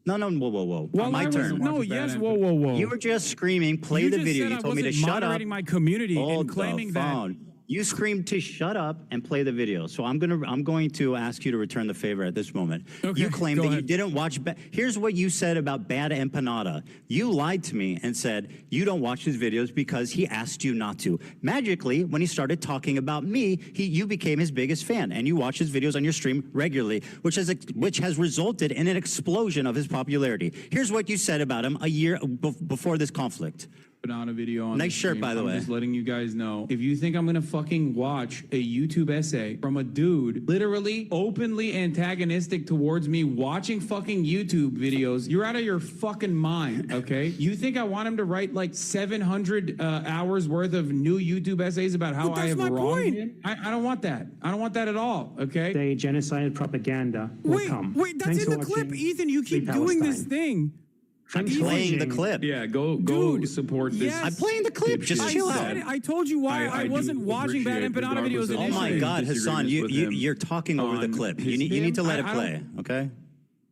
No, whoa. Well, my turn. Whoa. You were just screaming, play the video. You told me to shut up. Moderating my community Hold and claiming the phone. that. You screamed to shut up and play the video. So I'm going to ask you to return the favor at this moment. Okay, you claimed that you didn't watch. Here's what you said about Bad Empanada. You lied to me and said you don't watch his videos because he asked you not to. Magically, when he started talking about me, you became his biggest fan, and you watch his videos on your stream regularly, which has resulted in an explosion of his popularity. Here's what you said about him a year before this conflict. Banana video on Nice the shirt, stream. by the I'm way. just letting you guys know. If you think I'm gonna fucking watch a YouTube essay from a dude literally openly antagonistic towards me watching fucking YouTube videos, you're out of your fucking mind, okay? You think I want him to write like 700 hours worth of new YouTube essays about how I have wronged him? I don't want that. I don't want that at all, okay? Say genocide propaganda will come. Wait, that's Thanks in for the clip, watching Ethan. You keep Free doing this Palestine. thing. I'm playing the clip. Yeah, go support this. Yes. I'm playing the clip. Just chill out. I told you why I wasn't watching Bad Empanada videos Oh initially. my God, Hassan, you're talking over the clip. You need to let it play, okay?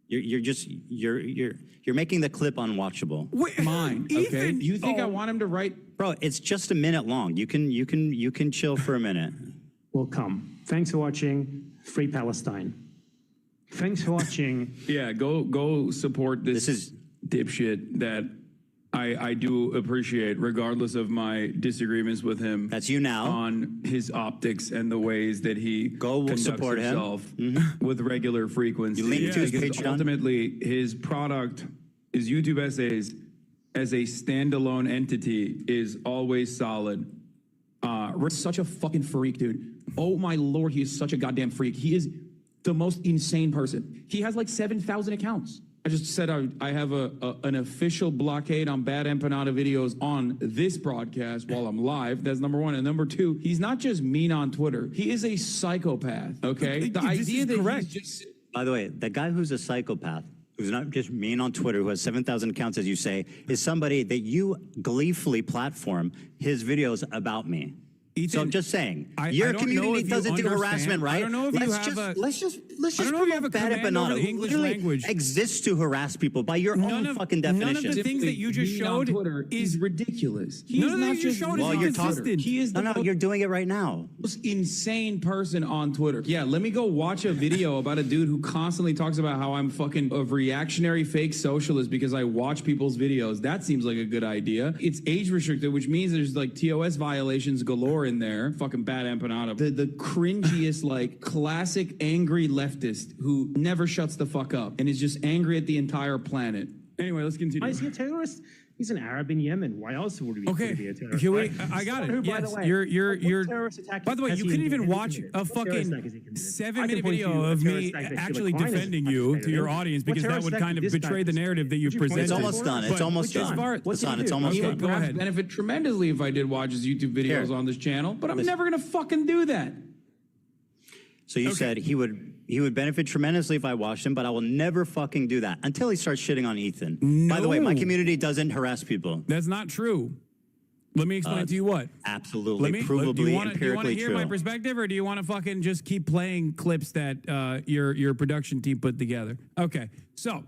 You're making the clip unwatchable. Wait, mine, okay? Ethan, You think I want him to write? Bro, it's just a minute long. You can chill for a minute. Will come. Thanks for watching Free Palestine. Thanks for watching. Yeah, go support this dipshit that I do appreciate, regardless of my disagreements with him. That's you now. On his optics and the ways that he conducts support him. himself with regular frequency. You link to his Because Patreon. ultimately, his product, his YouTube essays, as a standalone entity, is always solid. Rick's such a fucking freak, dude. Oh my Lord, he is such a goddamn freak. He is the most insane person. He has like 7,000 accounts. I just said I have an official blockade on Bad Empanada videos on this broadcast while I'm live. That's number one. And number two, he's not just mean on Twitter. He is a psychopath, okay? The idea that he's just... By the way, the guy who's a psychopath, who's not just mean on Twitter, who has 7,000 accounts, as you say, is somebody that you gleefully platform his videos about me. Ethan, so I'm just saying, I your don't know community if you doesn't do understand. harassment, right? I don't know if you have a. Let's just I don't know if you have a Bad command over Empanada, the who English literally language. exists to harass people by your own fucking definition. None of the things that you just Being on showed Twitter is ridiculous. He None is of the not things you just showed is Well, you're inconsistent. He is the No, you're doing it right now. most insane person on Twitter. Yeah, let me go watch a video about a dude who constantly talks about how I'm fucking a reactionary fake socialist because I watch people's videos. That seems like a good idea. It's age restricted, which means there's like TOS violations galore in there. Fucking Bad Empanada. The cringiest, like, classic angry leftist who never shuts the fuck up and is just angry at the entire planet. Anyway, let's continue. Why is he a terrorist? He's an Arab in Yemen. Why else would he be a terrorist? Here right? I got Someone it. who, by the Yes, way, you're. what terrorist attack By the way, has you he couldn't even committed? watch a What terrorist fucking attack has he committed? 7-minute point video to a of terrorist me attack that actually Sheila Klein has defending you to your participated in. audience What because that terrorist would attack kind of did this betray guy the narrative that you've Would you point presented. It's almost done. It's But almost as done. far- Hassan, it's almost He done. would Go perhaps ahead. benefit tremendously if I did watch his YouTube videos Here. on this channel, but I'm never gonna fucking do that. So you said he would benefit tremendously if I watched him, but I will never fucking do that until he starts shitting on Ethan. By the way, my No. community doesn't harass people. That's not true. Let me explain to you what. Absolutely, provably, do you want to empirically hear true. my perspective, or do you want to fucking just keep playing clips that your production team put together? Okay, so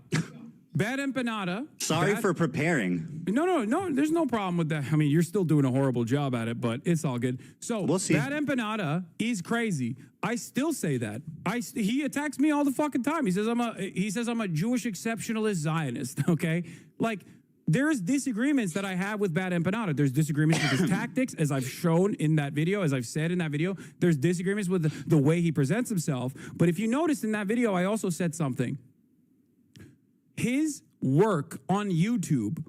Bad Empanada. Sorry for preparing. No. There's no problem with that. I mean, you're still doing a horrible job at it, but it's all good. So We'll see. Bad Empanada is crazy. I still say that. He attacks me all the fucking time. He says I'm a Jewish exceptionalist Zionist. Okay, like. There's disagreements that I have with Bad Empanada. There's disagreements with his tactics, as I've shown in that video, as I've said in that video. There's disagreements with the way he presents himself. But if you noticed in that video, I also said something. His work on YouTube,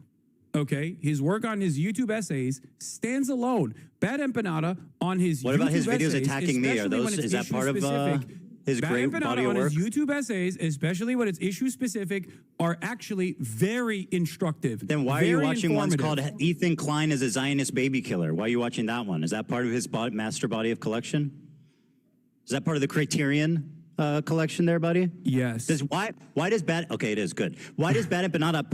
okay, his work on his YouTube essays stands alone. Bad Empanada on his What YouTube about his videos essays, attacking me? Are especially when those it's is that issue part of specific, his Bad great Empanada body of on work? his YouTube essays, especially when it's issue specific, are actually very instructive. Then why are you very watching ones called informative. Ethan Klein is a Zionist baby killer? Why are you watching that one? Is that part of his master body of collection? Is that part of the Criterion collection there, buddy? Yes. Why does Bad... Okay, it is good. Why does Bad Empanada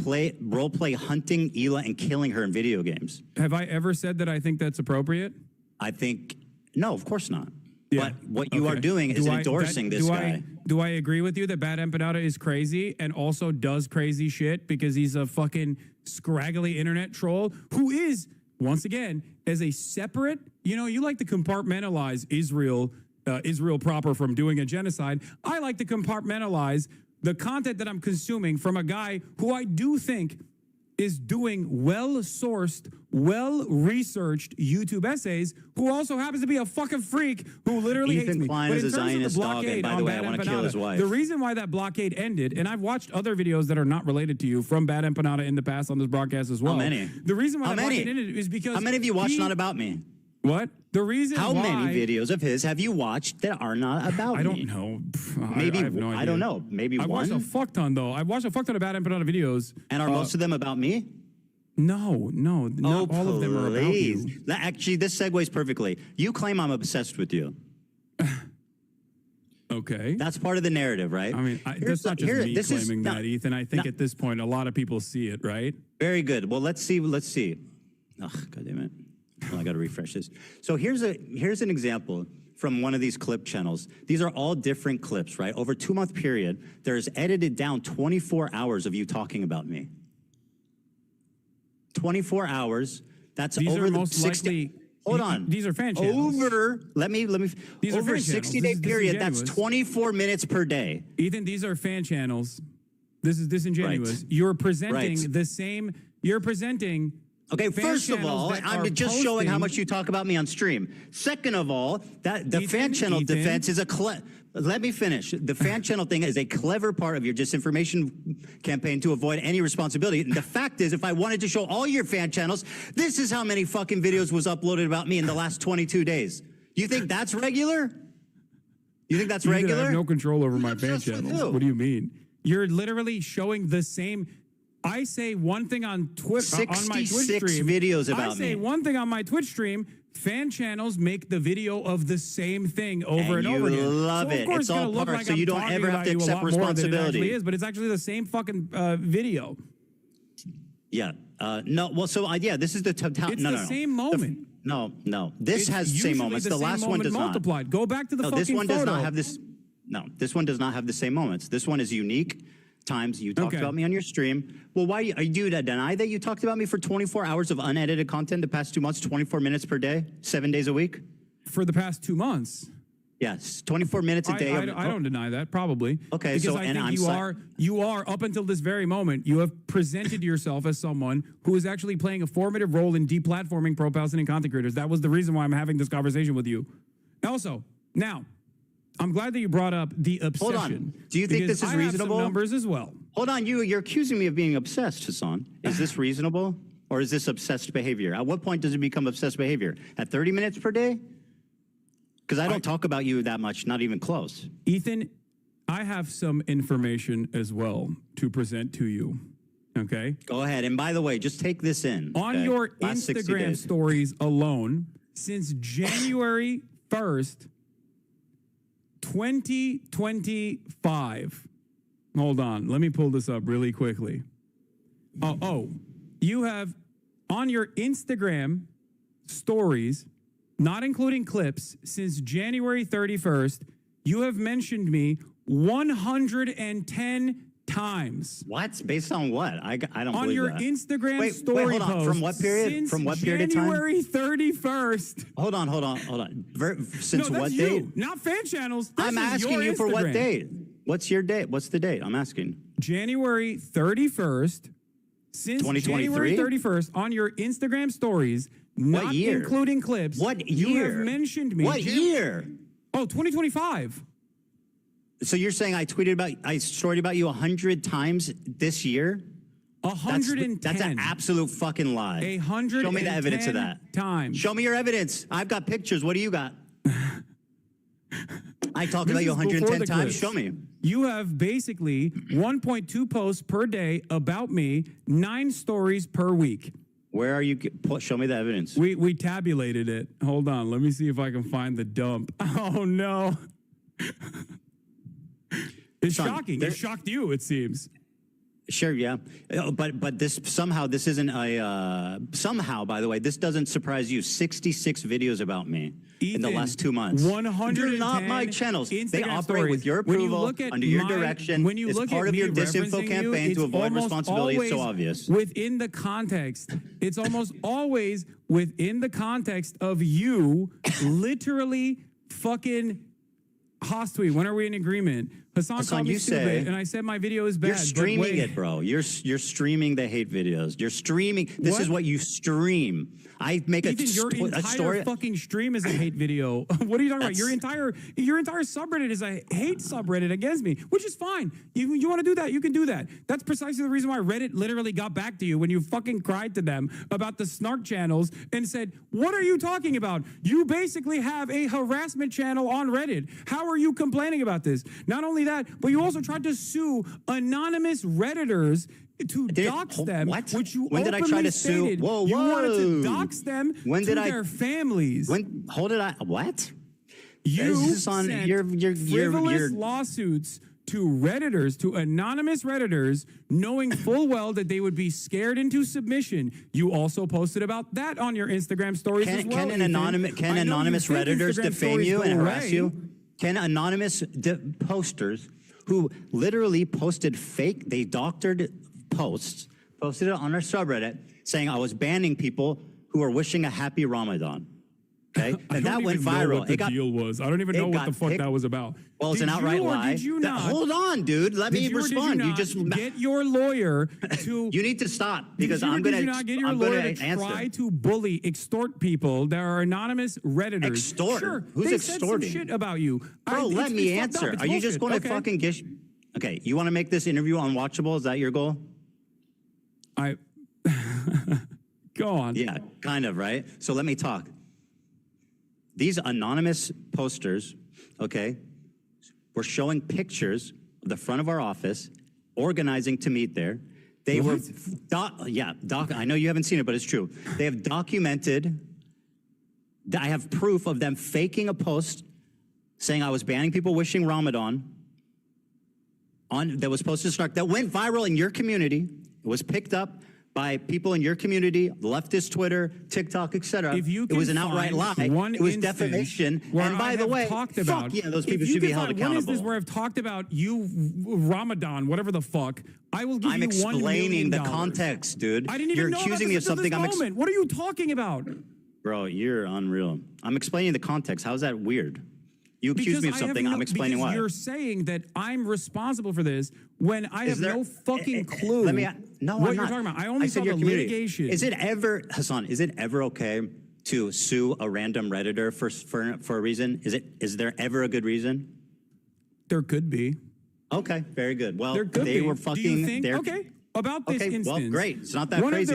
role play hunting Hila and killing her in video games? Have I ever said that I think that's appropriate? I think... No, of course not. Yeah. But what you are doing is endorsing this guy. Do I agree with you that Bad Empanada is crazy and also does crazy shit because he's a fucking scraggly internet troll who is, once again, as a separate, you like to compartmentalize Israel proper from doing a genocide. I like to compartmentalize the content that I'm consuming from a guy who I do think is doing well-sourced, well-researched YouTube essays, who also happens to be a fucking freak who literally hates me. Klein But is in a terms of the Zionist dog, and blockade by the on way, I Bad wanna kill his Empanada, wife. the reason why that blockade ended, and I've watched other videos that are not related to you from Bad Empanada in the past on this broadcast as well. How many? The reason why How that many? blockade ended is because How many have you watched not about me? What? The reason How why... many videos of his have you watched that are not about me? I don't know. Maybe, I have no idea. I don't know. Maybe I've one? watched a fuck ton, though. I've watched a fuck ton of Bad Empanada videos. And are most of them about me? No, not all of them are about you. Actually, this segues perfectly. You claim I'm obsessed with you. Okay. That's part of the narrative, right? I mean, that's not just me claiming that, Ethan. I think at this point, a lot of people see it, right? Very good. Well, let's see. Ugh, God damn it. Well, I got to refresh this. So here's an example from one of these clip channels. These are all different clips, right? Over a 2-month period, there's edited down 24 hours of you talking about me. 24 hours. That's These over are the most 60. likely. Hold on. These are fan channels. Let me. These are over a fan channels. 60-day This is period, that's disingenuous. 24 minutes per day. Ethan, these are fan channels. This is disingenuous. Right. You're presenting Right. the same. You're presenting. Okay, fan first of channels all, that I'm are just showing how posting- much you talk about me on stream. Second of all, that the fan channel Ethan. defense is let me finish. The fan channel thing is a clever part of your disinformation campaign to avoid any responsibility. And the fact is, if I wanted to show all your fan channels, this is how many fucking videos was uploaded about me in the last 22 days. You think that's regular? You think that's Ethan, regular? I have no control over my fan obsessed with channels. who? What do you mean? You're literally showing the same. I say one thing on Twitch on my Twitch 66 stream. videos I about say me. one thing on my Twitch stream. Fan channels make the video of the same thing over and, And over you again. love so of it. course It's gonna all look part, like so I'm you don't talking ever have about to you a accept lot more than it responsibility. actually is, but it's actually the same fucking video. Yeah. No. Well, so yeah, this is the total. It's No, the no, no. same moment. No. This It's has the same usually moments. the The same last one moment does not. multiplied. Go back to the No, fucking this one photo. does not have this. No, this one does not have the same moments. This one is unique times you talked Okay. about me on your stream. Well, why are you to deny that you talked about me for 24 hours of unedited content the past 2 months, 24 minutes per day, 7 days a week? For the past 2 months. Yes, 24 minutes a day. I don't deny that, probably. Okay, because so- I and think I'm you are up until this very moment, you have presented yourself as someone who is actually playing a formative role in deplatforming pro-Palestinian content creators. That was the reason why I'm having this conversation with you. Also, now, I'm glad that you brought up the obsession. Hold on. Do you think because this is I have reasonable? some numbers as well. Hold on, you're accusing me of being obsessed, Hassan. Is this reasonable? Or is this obsessed behavior? At what point does it become obsessed behavior? At 30 minutes per day? Because I don't talk about you that much, not even close. Ethan, I have some information as well to present to you. Okay? Go ahead. And by the way, just take this in. On okay? your Last 60 Instagram days. stories alone, since January 1st, 2025. Hold on. Let me pull this up really quickly. You have on your Instagram stories, not including clips, since January 31st, you have mentioned me 110 times. What? Based on what? I don't on believe your that. Instagram story hold on. post. From what period? Since From what period of time? January 31st. Hold on. Since No, what that's date? you, not fan channels. This I'm is asking your you for what Instagram. date? What's your date? What's the date? I'm asking. January 31st. Since 2023? January 31st, on your Instagram stories, not What year? including clips, What you year? have mentioned me. What year? Oh, 2025. So you're saying I storied about you 100 times this year? 110. That's an absolute fucking lie. 110 Show me the evidence of that. times. Show me your evidence. I've got pictures. What do you got? I talked This about you is before 110 the times. clips. Show me. You have basically 1.2 posts per day about me, 9 stories per week. Where are you? Show me the evidence. We tabulated it. Hold on. Let me see if I can find the dump. Oh, no. It's shocking. It shocked you, it seems. Sure, yeah. But this somehow, this isn't somehow, by the way, this doesn't surprise you. 66 videos about me in the Ethan, last 2 months. 110 They're not my channels. They Instagram operate stories. with your When you approval, look at under your my- direction. when you it's look part at of me your disinfo referencing campaign you, to avoid almost responsibility. It's so always obvious. Within the context, it's almost always within the context of you literally fucking Houthi, when are we in agreement? Hassan called me stupid, and I said my video is bad. You're streaming it, bro. You're streaming the hate videos. You're streaming. This is what you stream. I make Ethan, your entire fucking stream is a hate video. What are you talking about? Your entire subreddit is a hate subreddit against me, which is fine. You want to do that, you can do that. That's precisely the reason why Reddit literally got back to you when you fucking cried to them about the snark channels and said, what are you talking about? You basically have a harassment channel on Reddit. How are you complaining about this? Not only that, but you also tried to sue anonymous Redditors to dox them, which you when did I try to sue? Whoa, you wanted to dox them when did their families. When what? You sent frivolous lawsuits to Redditors, to anonymous Redditors, knowing full well that they would be scared into submission. You also posted about that on your Instagram stories as well. Can anonymous Redditors defame you and harass you? Can anonymous posters who literally posted they doctored posts, posted it on our subreddit saying I was banning people who are wishing a happy Ramadan. Okay, and that went viral. What the deal was. I don't even know what the fuck that was about. Well, it's an outright lie. Did you not? Hold on, dude. Let me respond. You just get your lawyer to. You need to stop because I'm going to. Did you not get your lawyer to try to bully, extort people? There are anonymous Redditors. Extort? Sure, Who's they extorting? said some shit about you. Bro, let me answer. Are you just going to fucking get? Okay, you want to make this interview unwatchable? Is that your goal? Go on. Yeah, kind of, right? So let me talk. These anonymous posters, okay, were showing pictures of the front of our office, organizing to meet there. They were, I know you haven't seen it, but it's true. They have documented, I have proof of them faking a post saying I was banning people wishing Ramadan that was posted to Snark, that went viral in your community. It was picked up by people in your community, leftist Twitter, TikTok, etc. It was an outright lie. It was defamation. And by the way, fuck yeah, those people should be held accountable. What is this where I've talked about you, Ramadan, whatever the fuck? I will give you $1 million. I'm explaining the context, dude. I didn't even You're know accusing me of something. What are you talking about? Bro, you're unreal. I'm explaining the context. How is that weird? You accuse me of something, I'm explaining why. You're saying that I'm responsible for this when I have no fucking clue what you're talking about. I only saw the litigation. Is it ever, Hassan, is it ever okay to sue a random Redditor for a reason? Is there ever a good reason? There could be. Okay, very good. Well, they were fucking... Do you think, about this instance... well, great. It's not that crazy.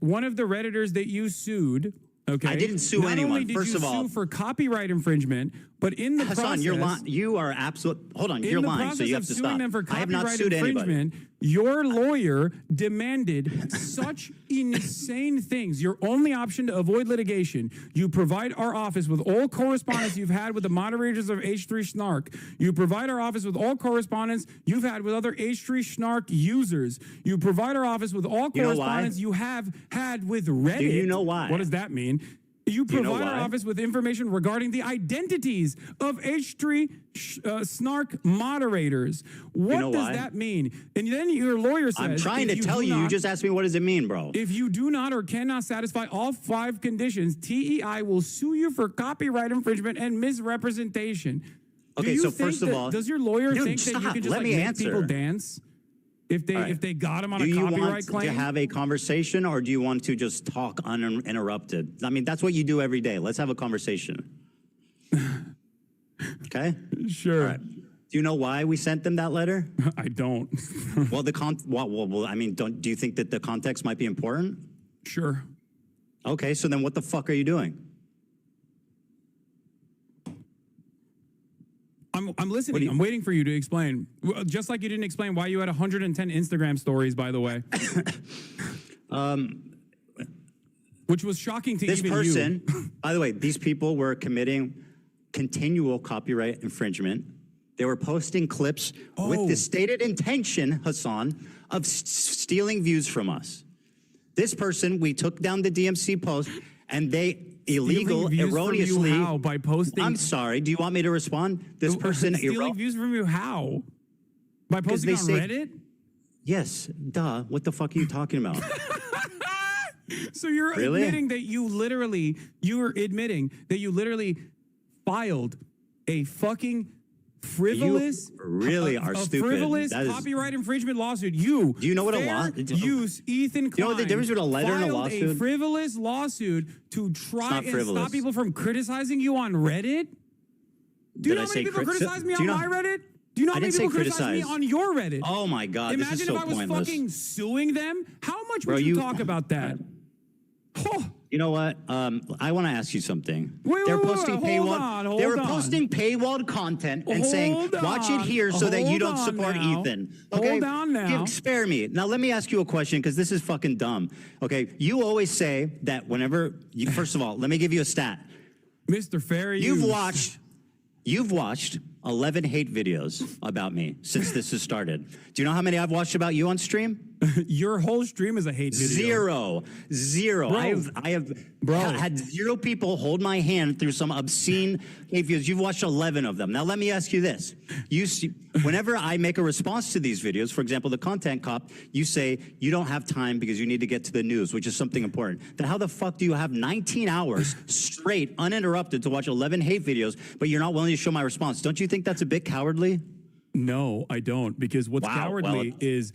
One of the Redditors that you sued... Okay. I didn't sue anyone. Not only did First you of all, sue for copyright infringement, but in the Hassan, process, you are absolute. Hold on, you're lying, so you have to stop. I have not sued anybody. Your lawyer demanded such insane things. Your only option to avoid litigation: you provide our office with all correspondence you've had with the moderators of H3 Snark. You provide our office with all correspondence you've had with other H3 Snark users. You provide our office with all correspondence you have had with Reddit. Do you know why? What does that mean? You provide our office with information regarding the identities of H3 Snark moderators. What does that mean? And then your lawyer says... I'm trying to tell you. You just asked me, what does it mean, bro? If you do not or cannot satisfy all 5 conditions, TEI will sue you for copyright infringement and misrepresentation. Okay, so first of all... Does your lawyer think that you can just make people dance? If they got him on a copyright claim? Do you want to have a conversation, or do you want to just talk uninterrupted? I mean, that's what you do every day. Let's have a conversation. Okay? Sure. Right. Do you know why we sent them that letter? I don't. Well, I mean, do you think that the context might be important? Sure. Okay, so then what the fuck are you doing? I'm listening. I'm waiting for you to explain. Just like you didn't explain why you had 110 Instagram stories, by the way. Which was shocking to even you. This person, by the way, these people were committing continual copyright infringement. They were posting clips with the stated intention, Hassan, of stealing views from us. This person, we took down the DMC post, and they erroneously how? By posting? I'm sorry. Do you want me to respond? This person stealing views from you how? By posting on Reddit? Yes. Duh. What the fuck are you talking about? So you're admitting that you literally filed a fucking frivolous, You really are stupid. frivolous That is- copyright infringement lawsuit. Do you know what a use Ethan Klein? You know what the difference between a letter and a filed lawsuit? A frivolous lawsuit to try not and frivolous. stop people from criticizing you on Reddit. Do you know how many people criticize me on my Reddit? Do you know how many people criticize me on your Reddit? Oh my God, Imagine this is so if I was pointless. fucking suing them. How much Bro, would you you- talk about that? You know what? I want to ask you something. Wait, They're wait, wait, posting hold paywalled. on, hold they were on. posting paywalled content and saying, "Watch it here," so that you don't support Ethan. Okay, Hold on now. Spare me. Now let me ask you a question because this is fucking dumb. Okay, you always say that whenever. First of all, let me give you a stat. Mr. Fair You've watched 11 hate videos about me since this has started. Do you know how many I've watched about you on stream? Your whole stream is a hate video. Zero. Bro. I have had 0 people hold my hand through some obscene hate videos. You've watched 11 of them. Now let me ask you this. You see, whenever I make a response to these videos, for example, the content cop, you say you don't have time because you need to get to the news, which is something important. Then how the fuck do you have 19 hours straight, uninterrupted, to watch 11 hate videos, but you're not willing to show my response? Don't you think that's a bit cowardly? No, I don't, because what's cowardly is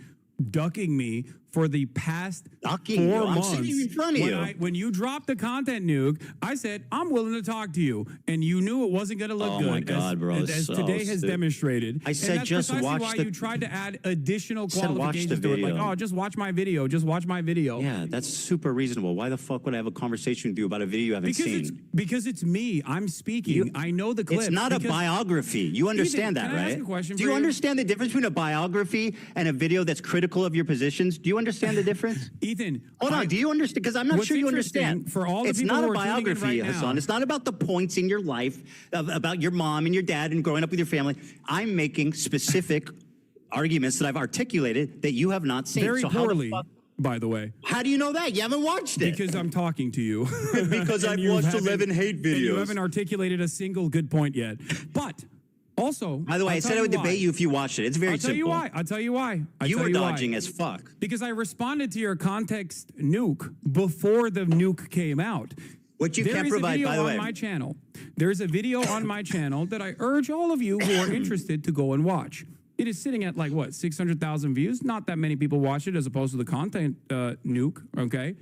ducking me for the past 4 months. I'm sitting in front of you. When you dropped the content nuke, I said, I'm willing to talk to you. And you knew it wasn't going to look good. Oh my God, bro. As so today has stupid. demonstrated. I said, and that's just precisely watch why the... you tried to add additional said, watch the qualifications to it. Like, video. oh, just watch my video. Just watch my video. Yeah, that's super reasonable. Why the fuck would I have a conversation with you about a video you haven't seen? Because it's me. I'm speaking. I know the clip. It's not a biography. You understand Ethan, that, can I right? ask a question Do for you you? understand the difference between a biography and a video that's critical of your positions? Do you understand the difference? Ethan, hold on. Do you understand? Because I'm not what's sure you interesting understand. for all the it's people not who a are tuning in biography, right now. Hassan. It's not about the points in your life about your mom and your dad and growing up with your family. I'm making specific arguments that I've articulated that you have not seen. Very so poorly, how the fuck, by the way. how do you know that? You haven't watched it. Because I'm talking to you. Because And I've you watched haven't- 11 hate and you videos. haven't articulated a single good point yet. But also, By the way, I said I would debate you if you watched it. It's very I'll tell simple. you why. I'll tell you why. You were dodging as fuck. Because I responded to your context nuke before the nuke came out. What you can't provide, by the way. There is a video on my channel. There's a video on my channel that I urge all of you who are interested to go and watch. It is sitting at like, what, 600,000 views? Not that many people watch it as opposed to the content nuke, okay?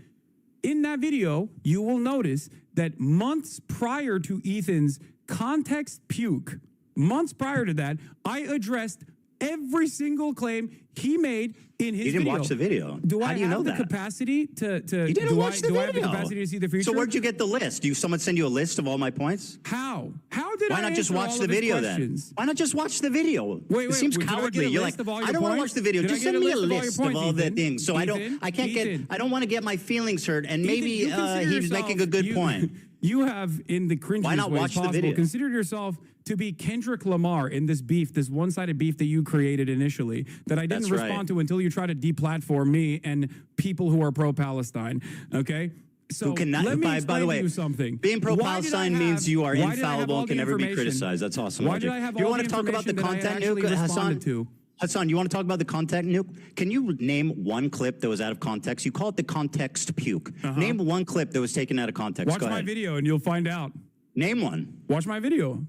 In that video, you will notice that months prior to Ethan's context puke, months prior to that, I addressed every single claim he made in his video. You didn't watch the video. Do How I do you have know the that? capacity to You didn't watch the do video. I have the capacity to see the future? So where'd you get the list? Do someone send you a list of all my points? How? How did Why I not just answer watch all the of his video questions? then? Why not just watch the video? Wait, It seems did I get cowardly. a You're list like, of all your I don't want to points? watch the video. Did I Just get send me a list of all your list of points, all the Ethan? things. So Ethan, I can't Ethan. get, I don't want to get my feelings hurt. And Ethan, maybe you consider he was making a good point. You have, in the cringiest Why not ways watch the possible, video? considered yourself to be Kendrick Lamar in this beef, this one-sided beef that you created initially, that I didn't That's right. respond to until you tried to deplatform me and people who are pro-Palestine, okay? So Who cannot, let me by explain the way, to you something. being pro-Palestine means you are why did I have infallible all and the can never be information? criticized. That's awesome. Why logic. did I have Do you all want the to talk about the information that I content actually nuke, Hassan? responded to? Hassan, you want to talk about the content nuke? Can you name one clip that was out of context? You call it the context puke. Name one clip that was taken out of context. Watch Go my ahead. video and you'll find out. Name one. Watch my video.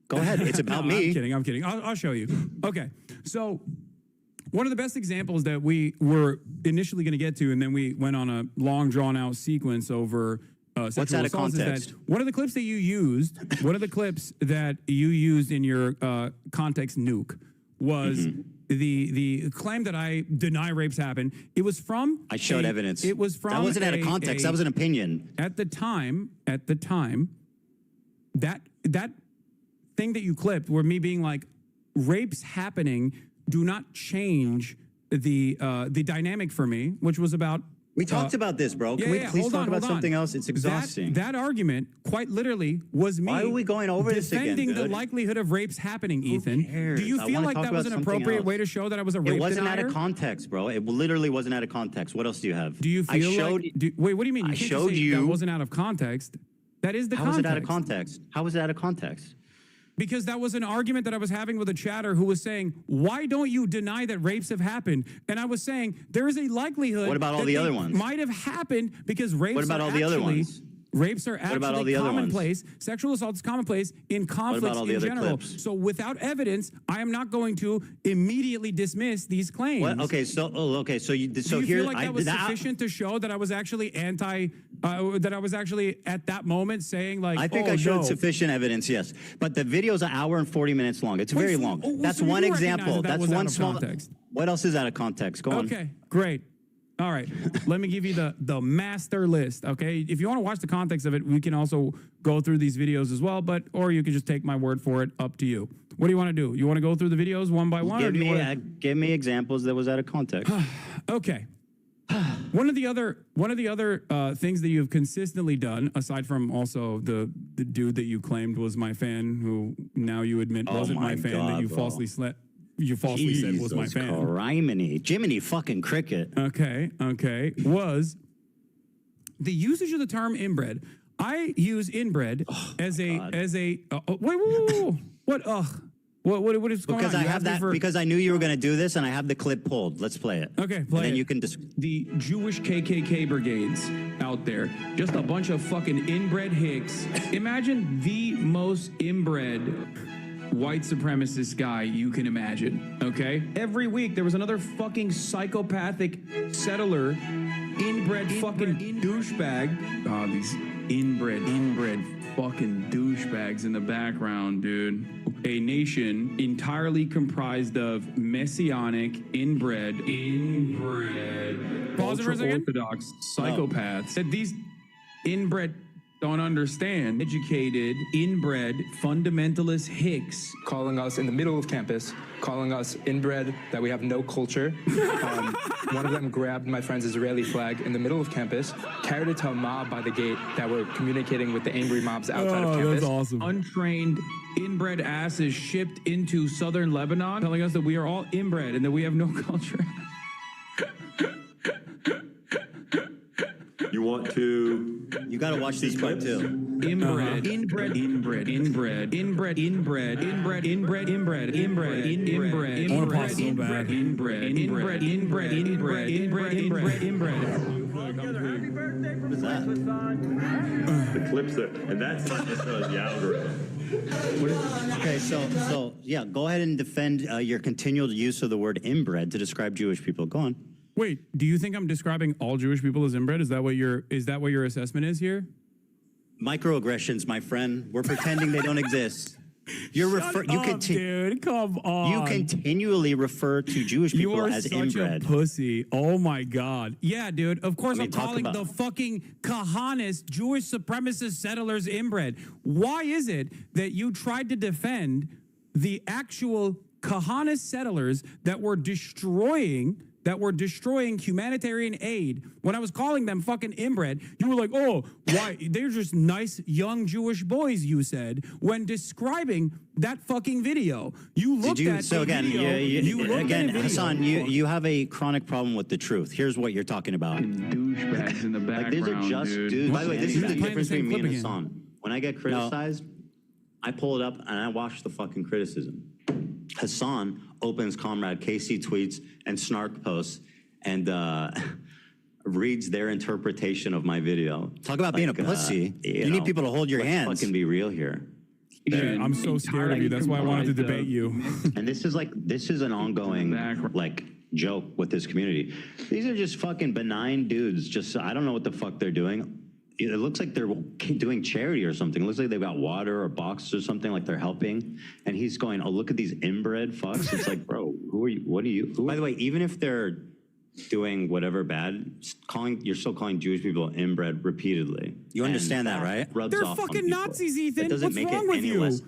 Go ahead. It's about No, me. I'm kidding. I'll show you. Okay. So one of the best examples that we were initially going to get to, and then we went on a long, drawn-out sequence over sexual out of assaults, is context? that one of the clips that you used, in your context nuke was the claim that I deny rapes happen. It was from I showed evidence. It was from that wasn't out of context. That was an opinion. At the time, that thing that you clipped were me being like, rapes happening do not change the dynamic for me, which was about. We talked about this, bro. Can we please talk about something else? It's exhausting. That argument, quite literally, was me. Why are we going over this again, defending the dude? likelihood of rapes happening, Ethan. cares? Do you I feel wanna like talk that was about an something appropriate else. way to show that I was a rape It wasn't denier? out of context, bro. It literally wasn't out of context. What else do you have? Do you feel I showed, wait, what do you mean? You I can't just showed say you. that wasn't out of context. That is the How was context. it out of context? How was it out of context? Because that was an argument that I was having with a chatter who was saying, why don't you deny that rapes have happened? And I was saying, there is a likelihood What about all that the they other ones? might have happened because rapes What about are all the other actually- ones? Rapes are about all actually the other ones? commonplace. Sexual assault is commonplace in conflicts all the in other general. clips? So without evidence, I am not going to immediately dismiss these claims. What? Okay, so Do you feel like that was sufficient to show that I was actually that I was actually at that moment saying like, I think I showed sufficient evidence, yes. But the video's an hour and 40 minutes long. It's very long. That's so you one do recognize example. that That's was out one of small. context. What else is out of context? Go on. Okay, great. All right, let me give you the master list, okay? If you want to watch the context of it, we can also go through these videos as well, or you can just take my word for it, up to you. What do you want to do? You want to go through the videos one by one? Give me examples that was out of context. Okay. One of the other things that you've consistently done, aside from also the dude that you claimed was my fan, who now you admit wasn't my fan, that you falsely said was my fan. Criminy. Jiminy fucking cricket. Okay, was the usage of the term inbred. I use inbred as a wait. What is going on? Because I have that, because I knew you were going to do this, and I have the clip pulled. Let's play it. Okay, play it. And then you can the Jewish KKK brigades out there, just a bunch of fucking inbred hicks. Imagine the most inbred white supremacist guy you can imagine, okay? Every week there was another fucking psychopathic settler, inbred fucking douchebag. Oh, these inbred fucking douchebags in the background, dude. A nation entirely comprised of messianic, inbred, ultra-Orthodox psychopaths that these inbred don't understand. Educated, inbred, fundamentalist hicks. Calling us in the middle of campus, calling us inbred, that we have no culture. One of them grabbed my friend's Israeli flag in the middle of campus, carried it to a mob by the gate that were communicating with the angry mobs outside of campus. That's awesome. Untrained, inbred asses shipped into southern Lebanon, telling us that we are all inbred and that we have no culture. You want to? You got to watch this part too. Inbred. The clips there, and that's not necessarily the algorithm. Okay, so yeah, go ahead and defend your continual use of the word inbred to describe Jewish people. Go on. Wait, do you think I'm describing all Jewish people as inbred? Is that what your assessment is here? Microaggressions, my friend. We're pretending they don't exist. Dude, come on. You continually refer to Jewish people as inbred. You are such a pussy. Oh my God. Yeah, dude. Of course I'm calling the fucking Kahanist Jewish supremacist settlers inbred. Why is it that you tried to defend the actual Kahanist settlers that were destroying humanitarian aid? When I was calling them fucking inbred, you were like, oh, why? They're just nice young Jewish boys, you said, when describing that fucking video. You looked at Hassan, you have a chronic problem with the truth. Here's what you're talking about. Douchebags in the background, these are just dudes. By the way, this is the difference between me and again. Hassan. When I get criticized, I pull it up and I watch the fucking criticism. Hassan opens Comrade KC tweets and snark posts and reads their interpretation of my video. Talk about being a pussy. You need people to hold your hands. Let's fucking be real here. Dude, I'm so scared of you. That's why I wanted to debate you. And this is an ongoing joke with this community. These are just fucking benign dudes. Just I don't know what the fuck they're doing. It looks like they're doing charity or something. It looks like they've got water or boxes or something, like they're helping. And he's going, oh, look at these inbred fucks. It's like, bro, who are you? What are you? By the way, even if they're doing whatever bad, you're still calling Jewish people inbred repeatedly. You understand that, right? They're fucking Nazis, Ethan. What's wrong with you?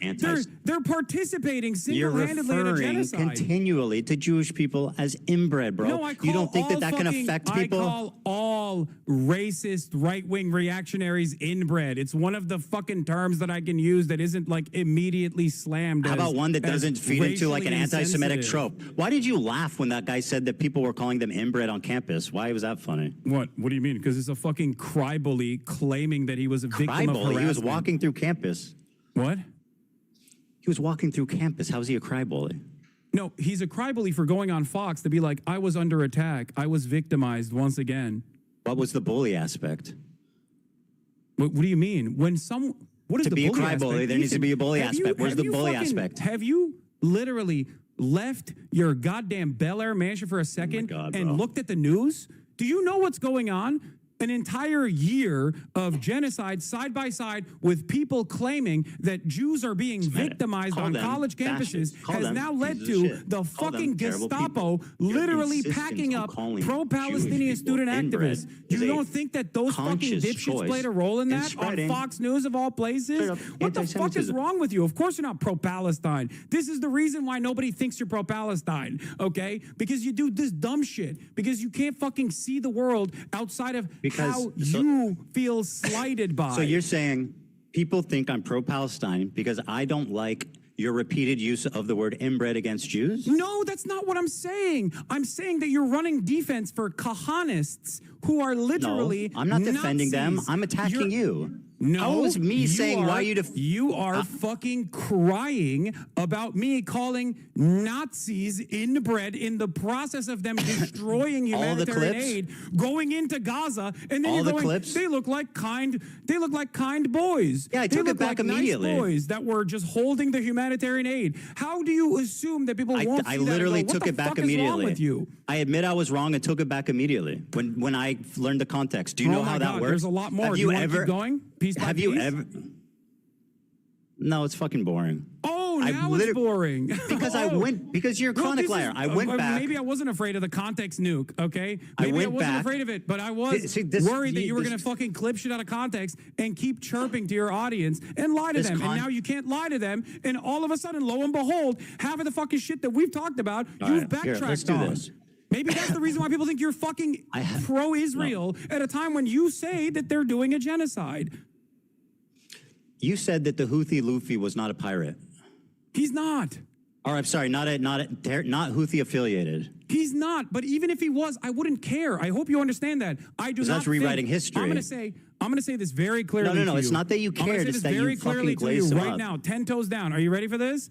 They're participating single-handedly in a genocide. You're referring continually to Jewish people as inbred, bro. No, you don't think that can affect people? I call all racist right-wing reactionaries inbred. It's one of the fucking terms that I can use that isn't like immediately slammed. How about one that doesn't feed into like an anti-Semitic trope? Why did you laugh when that guy said that people were calling them inbred on campus? Why was that funny? What do you mean? Because it's a fucking cry bully claiming that he was a victim of harassment. He was walking through campus. What? He was walking through campus. How is he a cry bully? No, he's a cry bully for going on Fox to be like, I was under attack. I was victimized once again. What was the bully aspect? What do you mean? What is to the be a bully cry aspect? bully, there needs to be a bully aspect. Where's the bully aspect? Have you literally left your goddamn Bel Air mansion for a second and looked at the news? Do you know what's going on? An entire year of genocide side by side with people claiming that Jews are being victimized on college campuses has now led to the fucking Gestapo literally packing up pro-Palestinian student activists. You don't think that those fucking dipshits played a role in that on Fox News of all places? What the fuck is wrong with you? Of course you're not pro-Palestine. This is the reason why nobody thinks you're pro-Palestine, okay? Because you do this dumb shit. Because you can't fucking see the world outside of how you feel slighted by. So you're saying people think I'm pro-Palestine because I don't like your repeated use of the word inbred against Jews? No, that's not what I'm saying. I'm saying that you're running defense for Kahanists who are literally I'm not defending them. I'm attacking you. No, how was me saying why you are fucking crying about me calling Nazis inbred in the process of them destroying humanitarian aid, going into Gaza, and then you're going, they look like kind boys. Yeah, I took it back immediately. Nice boys that were just holding the humanitarian aid. How do you assume that people won't see that? I literally took it back immediately. What's wrong with you? I admit I was wrong and took it back immediately when I learned the context. Do you know how that works? There's a lot more. Do you want to keep going? Have you ever? No, it's fucking boring. Oh, now it's boring. Because you're a chronic liar. I went back. Maybe I wasn't afraid of the context nuke, okay? Maybe I wasn't afraid of it, but I was worried that you were going to fucking clip shit out of context and keep chirping to your audience and lie to them. And now you can't lie to them. And all of a sudden, lo and behold, half of the fucking shit that we've talked about, you've backtracked on. Let's do this. Maybe that's the reason why people think you're fucking pro-Israel at a time when you say that they're doing a genocide. You said that the Houthi Luffy was not a pirate. He's not. Or I'm sorry, not Houthi affiliated. He's not. But even if he was, I wouldn't care. I hope you understand that. I do not. That's rewriting history. I'm going to say this very clearly. No. It's not that you cared. It's that you fucking glazed him up. Right now, 10 toes down. Are you ready for this?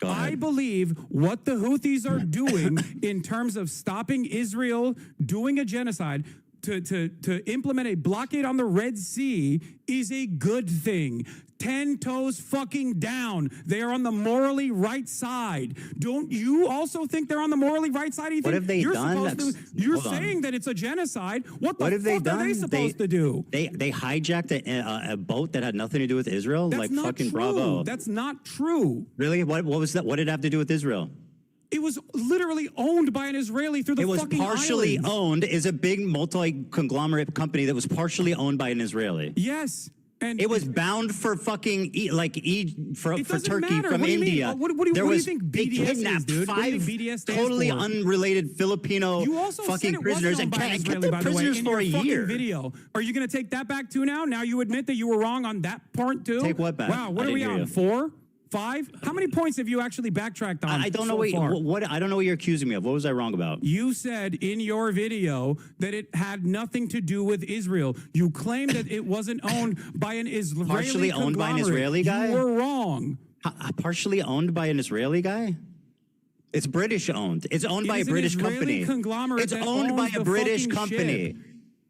I believe what the Houthis are doing in terms of stopping Israel doing a genocide to implement a blockade on the Red Sea is a good thing. 10 toes fucking down. They are on the morally right side. Don't you also think they're on the morally right side? What have they done? You're saying that it's a genocide. What the fuck are they supposed to do? They hijacked a boat that had nothing to do with Israel? That's not fucking true. bravo. That's not true. Really? What was that? What did it have to do with Israel? It was literally owned by an Israeli through the fucking It was partially islands. owned. Is a big multi-conglomerate company that was partially owned by an Israeli. Yes. And it was bound for fucking for Turkey matter. from What do you mean? India. What do you think BDS is, dude? What do you think BDS stands totally for? unrelated Filipino You also fucking said it prisoners wasn't and owned by an kept Israeli, them by the way, prisoners in for a your fucking year. video. Are you going to take that back too now? Now you admit that you were wrong on that part too? Take what back? Wow, what I are we didn't hear on? you. 4? 5? How many points have you actually backtracked on? I don't know what I don't know what you're accusing me of. What was I wrong about? You said in your video that it had nothing to do with Israel. You claimed that it wasn't owned by an Israeli Partially owned by an Israeli guy? You were wrong. Partially owned by an Israeli guy? It's British owned. It's owned by a British company. Conglomerate it's owned by a British company. Ship.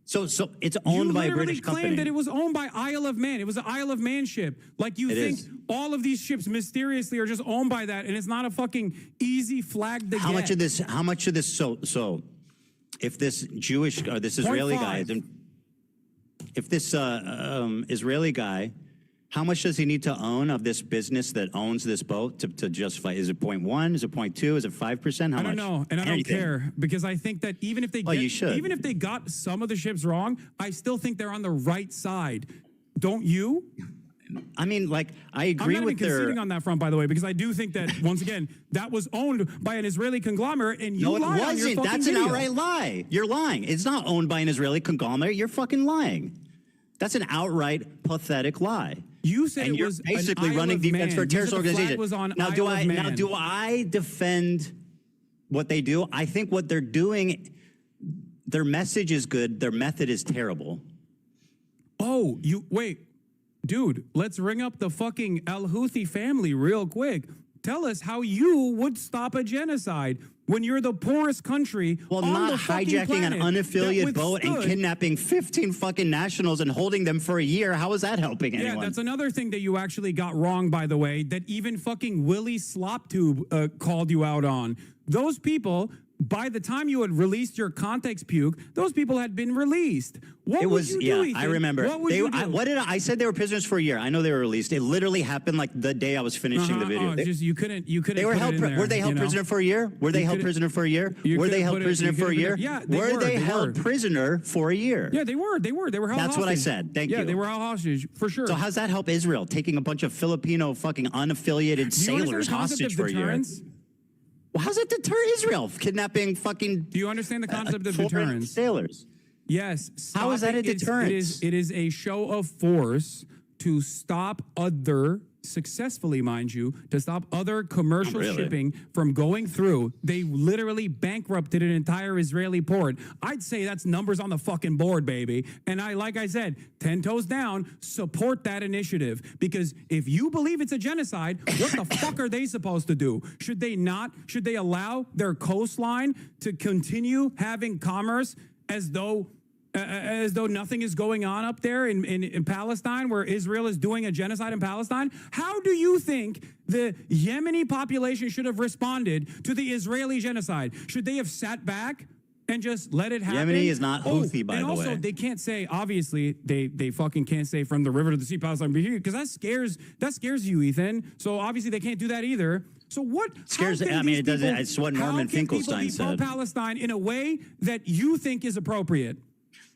So it's owned by a British company. You literally claimed that it was owned by Isle of Man. It was an Isle of Man ship. Like you think all of these ships mysteriously are just owned by that, and it's not a fucking easy flag to get. How much of this? So, if this Jewish or this Israeli guy, if this Israeli guy, how much does he need to own of this business that owns this boat to justify? Is it 0.1? Is it 0.2? Is it 5%? How much? I don't know, and I don't care because I think that even if they even if they got some of the ships wrong, I still think they're on the right side. Don't you? I mean, like, I agree I'm not with even conceding on that front, by the way, because I do think that once again that was owned by an Israeli conglomerate, and you lied on your fucking That's video. an outright lie. You're lying. It's not owned by an Israeli conglomerate. You're fucking lying. That's an outright pathetic lie. You said and it you're was basically an running Isle of defense Man. for a terrorist You said the flag organization. was on Now, Isle of Man. do I defend what they do? I think what they're doing, their message is good. Their method is terrible. Oh, wait, dude. Let's ring up the fucking Al Houthi family real quick. Tell us how you would stop a genocide. when you're the poorest country well, on not the fucking hijacking an planet unaffiliated that boat and withstood- kidnapping 15 fucking nationals and holding them for a year. How is that helping anyone? Yeah, that's another thing that you actually got wrong, by the way, that even fucking Willie Sloptube called you out on. Those people, by the time you had released your context puke, those people had been released. What would you do, Ethan? I remember. What would you do? What did I said they were prisoners for a year. I know they were released. It literally happened like the day I was finishing the video. You couldn't. They were held. Were they held prisoner for a year? Were they held prisoner for a year? Were they held prisoner for a year? Yeah, were they held prisoner for a year? Yeah, they were. They were held hostage. That's what I said. Thank you. Yeah, they were held hostage for sure. So how's that help Israel taking a bunch of Filipino fucking unaffiliated sailors hostage for a year? Well, how's that deter Israel? Kidnapping fucking. Do you understand the concept of deterrence? Sailors. Yes. How is that a deterrence? It is a show of force to stop successfully, mind you, to stop other commercial shipping from going through. They literally bankrupted an entire Israeli port. I'd say that's numbers on the fucking board, baby. And like I said, 10 toes down, support that initiative. Because if you believe it's a genocide, what the fuck are they supposed to do? Should they allow their coastline to continue having commerce as though nothing is going on up there in Palestine, where Israel is doing a genocide in Palestine? How do you think the Yemeni population should have responded to the Israeli genocide? Should they have sat back and just let it happen? Yemeni is not Houthi, by the way. And also, they can't say, obviously, they fucking can't say from the river to the sea, Palestine, because that scares you, Ethan. So obviously they can't do that either. So what scares? I mean, it doesn't. It's what Norman Finkelstein said. Pro-Palestine in a way that you think is appropriate.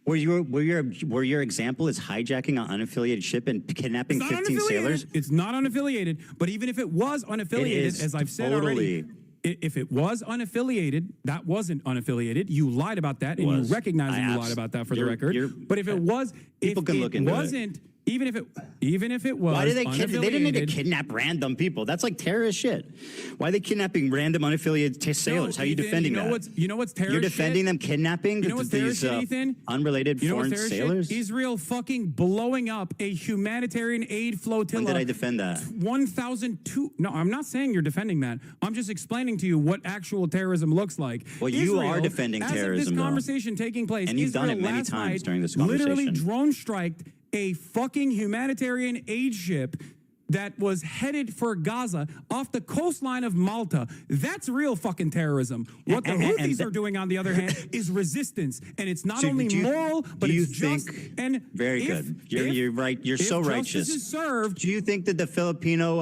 Where your example is hijacking an unaffiliated ship and kidnapping 15 sailors? It's not unaffiliated, but even if it was unaffiliated, as I've said already, if it was unaffiliated, that wasn't unaffiliated. You lied about that, and you recognize that you lied about that for the record. But if it was, people can look into it. Even if it was, why did they didn't need to kidnap random people. That's like terrorist shit. Why are they kidnapping random unaffiliated sailors? How are you defending that? You know what's terrorist? You're defending them kidnapping these unrelated foreign sailors? Israel fucking blowing up a humanitarian aid flotilla. When did I defend that? 1,002. No, I'm not saying you're defending that. I'm just explaining to you what actual terrorism looks like. Well, you are defending terrorism, as of this conversation taking place, and you've done it many times during this conversation. Literally drone striked a fucking humanitarian aid ship that was headed for Gaza off the coastline of Malta. That's real fucking terrorism. What the Houthis are doing, on the other hand, is resistance. And it's not only moral, but it's just. And very good. You're right. You're so righteous. Is served, do you think that the Filipino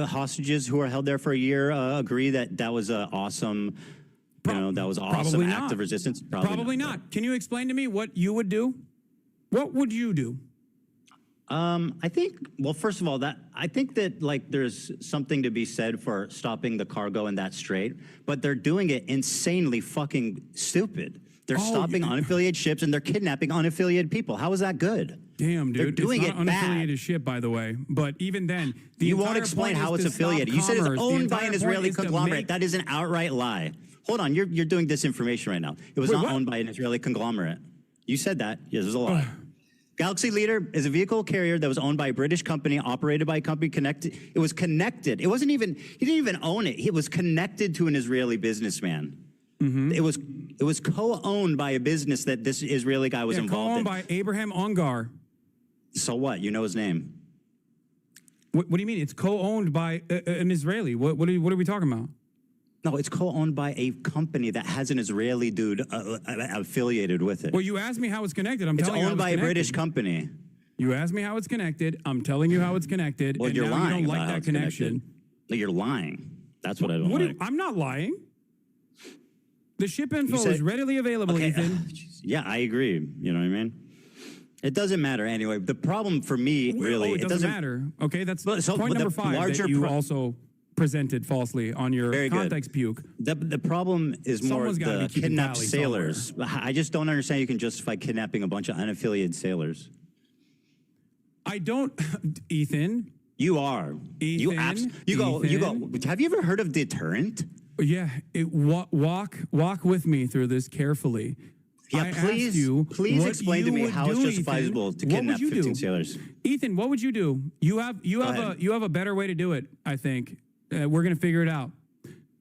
hostages who are held there for a year agree that that was an awesome, that was an awesome act of resistance? Probably not. Can you explain to me what you would do? What would you do? I think, well, first of all, I think that like there's something to be said for stopping the cargo in that strait, but they're doing it insanely fucking stupid. They're stopping unaffiliated ships and they're kidnapping unaffiliated people. How is that good? Damn, dude. They're doing it's not it unaffiliated bad. ship, by the way. But even then, you won't explain how it's affiliated. You said it's owned by an Israeli conglomerate. That is an outright lie. Hold on, you're doing disinformation right now. It was not owned by an Israeli conglomerate. You said that. Yes, it was a lie. Galaxy Leader is a vehicle carrier that was owned by a British company, operated by a company connected. It was connected. It wasn't even, he didn't even own it. It was connected to an Israeli businessman. Mm-hmm. It was co-owned by a business that this Israeli guy was involved in. Co-owned by Abraham Ongar. So what? You know his name. What do you mean? It's co-owned by an Israeli. What are we talking about? No, it's co-owned by a company that has an Israeli dude affiliated with it. Well, you asked me how it's connected. I'm telling you it's owned by a British company. You asked me how it's connected. I'm telling you how it's connected. Well, and you're now lying. You don't like that connection. No, you're lying. That's what I don't like. I'm not lying. The ship info is readily available, Ethan. Yeah, I agree. You know what I mean? It doesn't matter anyway. The problem for me, really, it doesn't matter. Okay, that's point number 5 that you also presented falsely on your context puke. The problem is more the kidnapped sailors. I just don't understand you can justify kidnapping a bunch of unaffiliated sailors. I don't, Ethan. You are. Ethan, you go. Have you ever heard of deterrent? Yeah. Walk with me through this carefully. Yeah, please explain to me how it's justifiable to kidnap 15 sailors. Ethan, what would you do? You have a better way to do it, I think. We're going to figure it out.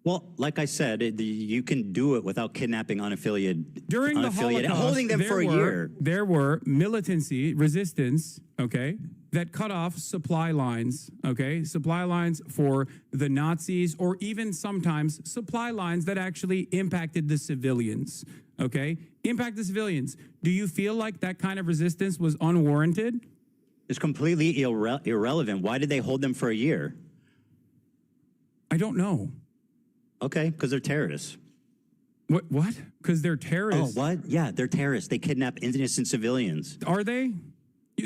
Well, like I said, you can do it without kidnapping unaffiliated. During the Holocaust, holding them for a year. There were militancy, resistance, okay, that cut off supply lines, okay, supply lines for the Nazis, or even sometimes supply lines that actually impacted the civilians, okay, impact the civilians. Do you feel like that kind of resistance was unwarranted? It's completely irrelevant. Why did they hold them for a year? I don't know. Okay, because they're terrorists. What? Because they're terrorists? Oh, what? Yeah, they're terrorists. They kidnap innocent civilians. Are they?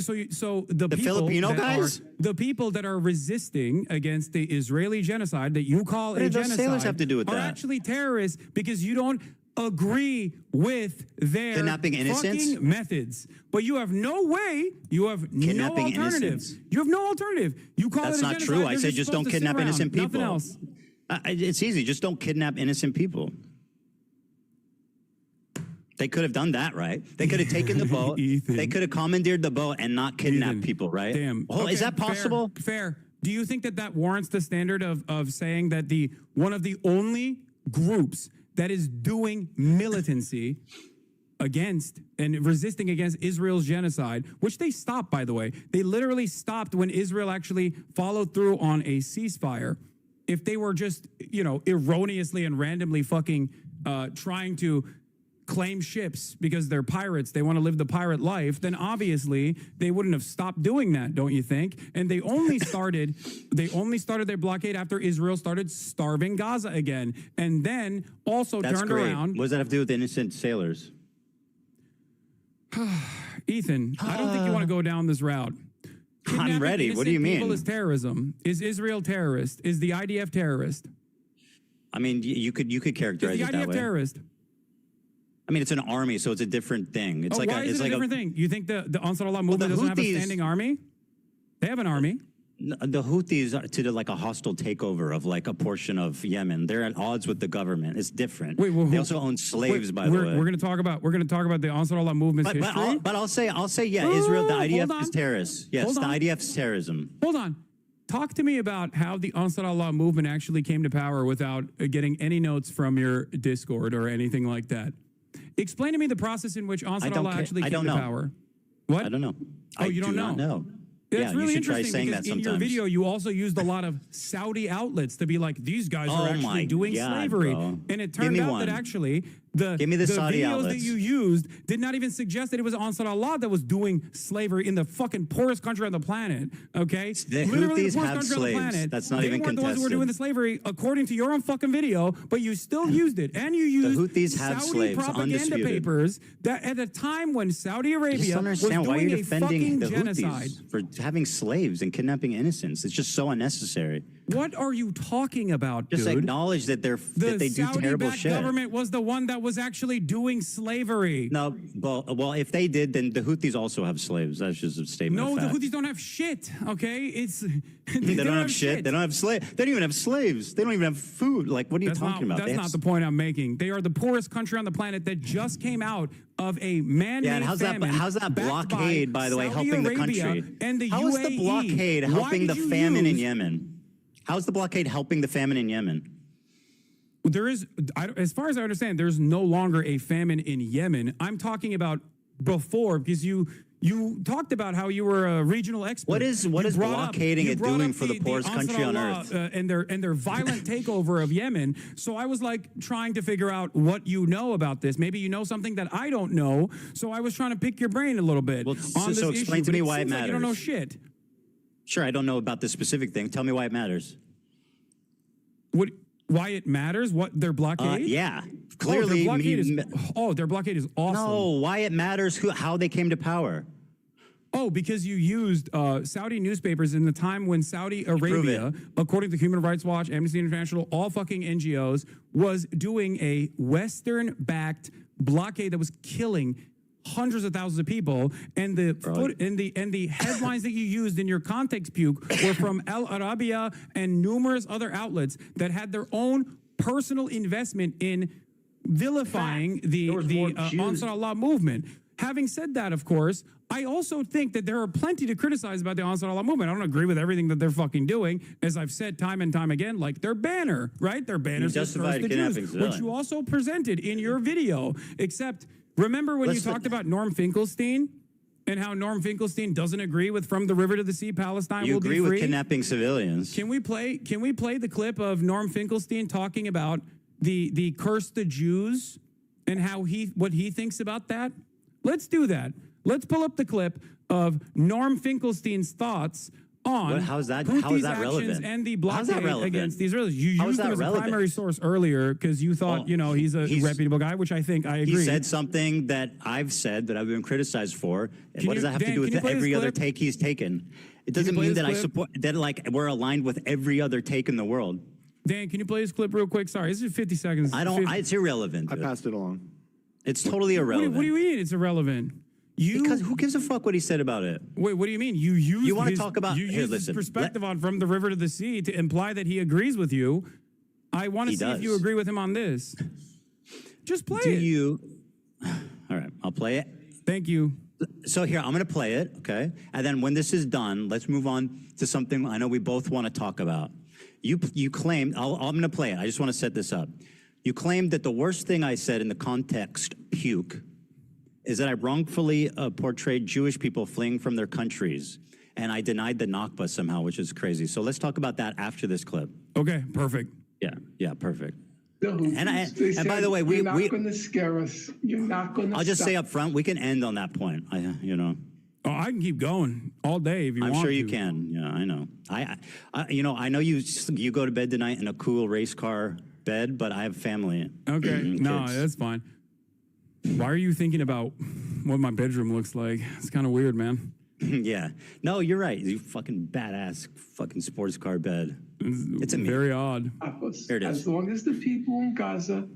So the people Filipino guys? the people that are resisting against the Israeli genocide that you call a genocide sailors have to do with are that? actually terrorists because you don't agree with their Kidnapping innocents? fucking methods. But you have no way, you have Kidnapping no alternative. innocents. You have no alternative. You call That's it a not genocide. true. I You're said just don't supposed to sit kidnap around. innocent people. Nothing else. It's easy. Just don't kidnap innocent people. They could have done that, right? They could have taken the boat. They could have commandeered the boat and not kidnapped people, right? Damn. Oh, Okay, is that possible? Fair. Do you think that that warrants the standard of saying that one of the only groups that is doing militancy against and resisting against Israel's genocide, which they stopped, by the way. They literally stopped when Israel actually followed through on a ceasefire. If they were just, erroneously and randomly fucking trying to claim ships because they're pirates, they want to live the pirate life, then obviously they wouldn't have stopped doing that, don't you think? And they only started their blockade after Israel started starving Gaza again, and then also turned around. What does that have to do with innocent sailors? Ethan, I don't think you want to go down this route. I'm ready. What do you mean? People is terrorism. Is Israel terrorist? Is the IDF terrorist? I mean, you could characterize Is the it that IDF way. terrorist? I mean, it's an army, so it's a different thing. It's why is it a different thing? You think the Ansar Allah movement doesn't have a standing army? They have an army. The Houthis are to like a hostile takeover of like a portion of Yemen. They're at odds with the government. It's different. They also own slaves, by the way. We're going to talk about the Ansar Allah movement's history. But I'll say, yeah, Israel, the IDF is terrorist. Yes, the IDF's terrorism. Hold on. Talk to me about how the Ansar Allah movement actually came to power without getting any notes from your Discord or anything like that. Explain to me the process in which Ansar Allah actually came to power. What? I don't know. Oh, you don't know? know. That's really you should try interesting saying because that in your sometimes. video, you also used a lot of Saudi outlets to be like, these guys are actually doing slavery. Bro. And it turned out that actually the Saudi videos outlets that you used did not even suggest that it was Ansar Allah that was doing slavery in the fucking poorest country on the planet, okay? The Literally Houthis the poorest have country on the slaves. planet. That's not they even weren't the ones who were doing the slavery according to your own fucking video, but you still used it. And you used The Houthis have Saudi slaves, propaganda undisputed. papers that at a time when Saudi Arabia was why doing you're a defending fucking the genocide. Houthis for having slaves and kidnapping innocents. It's just so unnecessary. What are you talking about, Just dude? acknowledge that that they do terrible Saudi-backed shit. government was the one that was actually doing slavery. No, well, if they did, then the Houthis also have slaves. That's just a statement No, of the fact. Houthis don't have shit. Okay, it's They don't have shit. They don't have slaves. They don't even have slaves. They don't even have food. Like, what are you talking about? That's not the point I'm making. They are the poorest country on the planet that just came out of a man-made Yeah, and how's that blockade, by the way, Saudi helping Arabia the country? and the How is the UAE. blockade Why helping did the you famine in use- Yemen? How's the blockade helping the famine in Yemen? There is, as far as I understand, there's no longer a famine in Yemen. I'm talking about before, because you talked about how you were a regional expert. What is blockading it doing for the poorest country on earth? And their violent takeover of Yemen. So I was like trying to figure out what you know about this. Maybe you know something that I don't know. So I was trying to pick your brain a little bit. Well, on this so explain issue, to me but why it seems like matters. you don't know shit. Sure, I don't know about this specific thing. Tell me why it matters. Why it matters? What, their blockade? Yeah, clearly. Their blockade is awesome. No, why it matters how they came to power. Oh, because you used Saudi newspapers in the time when Saudi Arabia, according to Human Rights Watch, Amnesty International, all fucking NGOs, was doing a Western-backed blockade that was killing hundreds of thousands of people, and the headlines that you used in your context puke were from Al Arabiya and numerous other outlets that had their own personal investment in vilifying the Ansar Allah movement. having said that, of course, I also think that there are plenty to criticize about the Ansar Allah movement. I don't agree with everything that they're fucking doing. As I've said time and time again, like their banner, right? Their banner says "Curse the Jews," which you also presented in your video. Except, remember when you talked about Norm Finkelstein? And how Norm Finkelstein doesn't agree with "From the River to the Sea, Palestine will be free"? You agree with kidnapping civilians. Can we play the clip of Norm Finkelstein talking about the curse the Jews and how what he thinks about that? Let's do that. Let's pull up the clip of Norm Finkelstein's thoughts on How's that relevant? And the blockade against the Israelis. You used him as a primary source earlier because you thought, he's a reputable guy, which I think I agree. He said something that I've said that I've been criticized for. What does that have to do with every other take he's taken? It doesn't mean that I support that. Like we're aligned with every other take in the world. Dan, can you play this clip real quick? Sorry, this is 50 seconds. It's irrelevant. I passed it along. It's totally irrelevant. What do you mean it's irrelevant? Because who gives a fuck what he said about it? Wait, what do you mean? You want to talk about his perspective on "From the River to the Sea" to imply that he agrees with you. I want to see if you agree with him on this. Just play it. All right, I'll play it. Thank you. So here, I'm going to play it, okay? And then when this is done, let's move on to something I know we both want to talk about. You claimed, I'm going to play it. I just want to set this up. You claimed that the worst thing I said in the context, puke, is that I wrongfully portrayed Jewish people fleeing from their countries, and I denied the Nakba somehow, which is crazy. So let's talk about that after this clip. Okay, perfect. Yeah, perfect. And by the way, you're not going to scare us. You're not going to. I'll just say up front, we can end on that point. Oh, I can keep going all day if you want to. I'm sure you can. Yeah, I know. I know you go to bed tonight in a cool race car bed, but I have family. Okay, no, that's fine. Why are you thinking about what my bedroom looks like? It's kind of weird, man. Yeah. No, you're right. You fucking badass fucking sports car bed. It's very odd. There it is. As long as the people in Gaza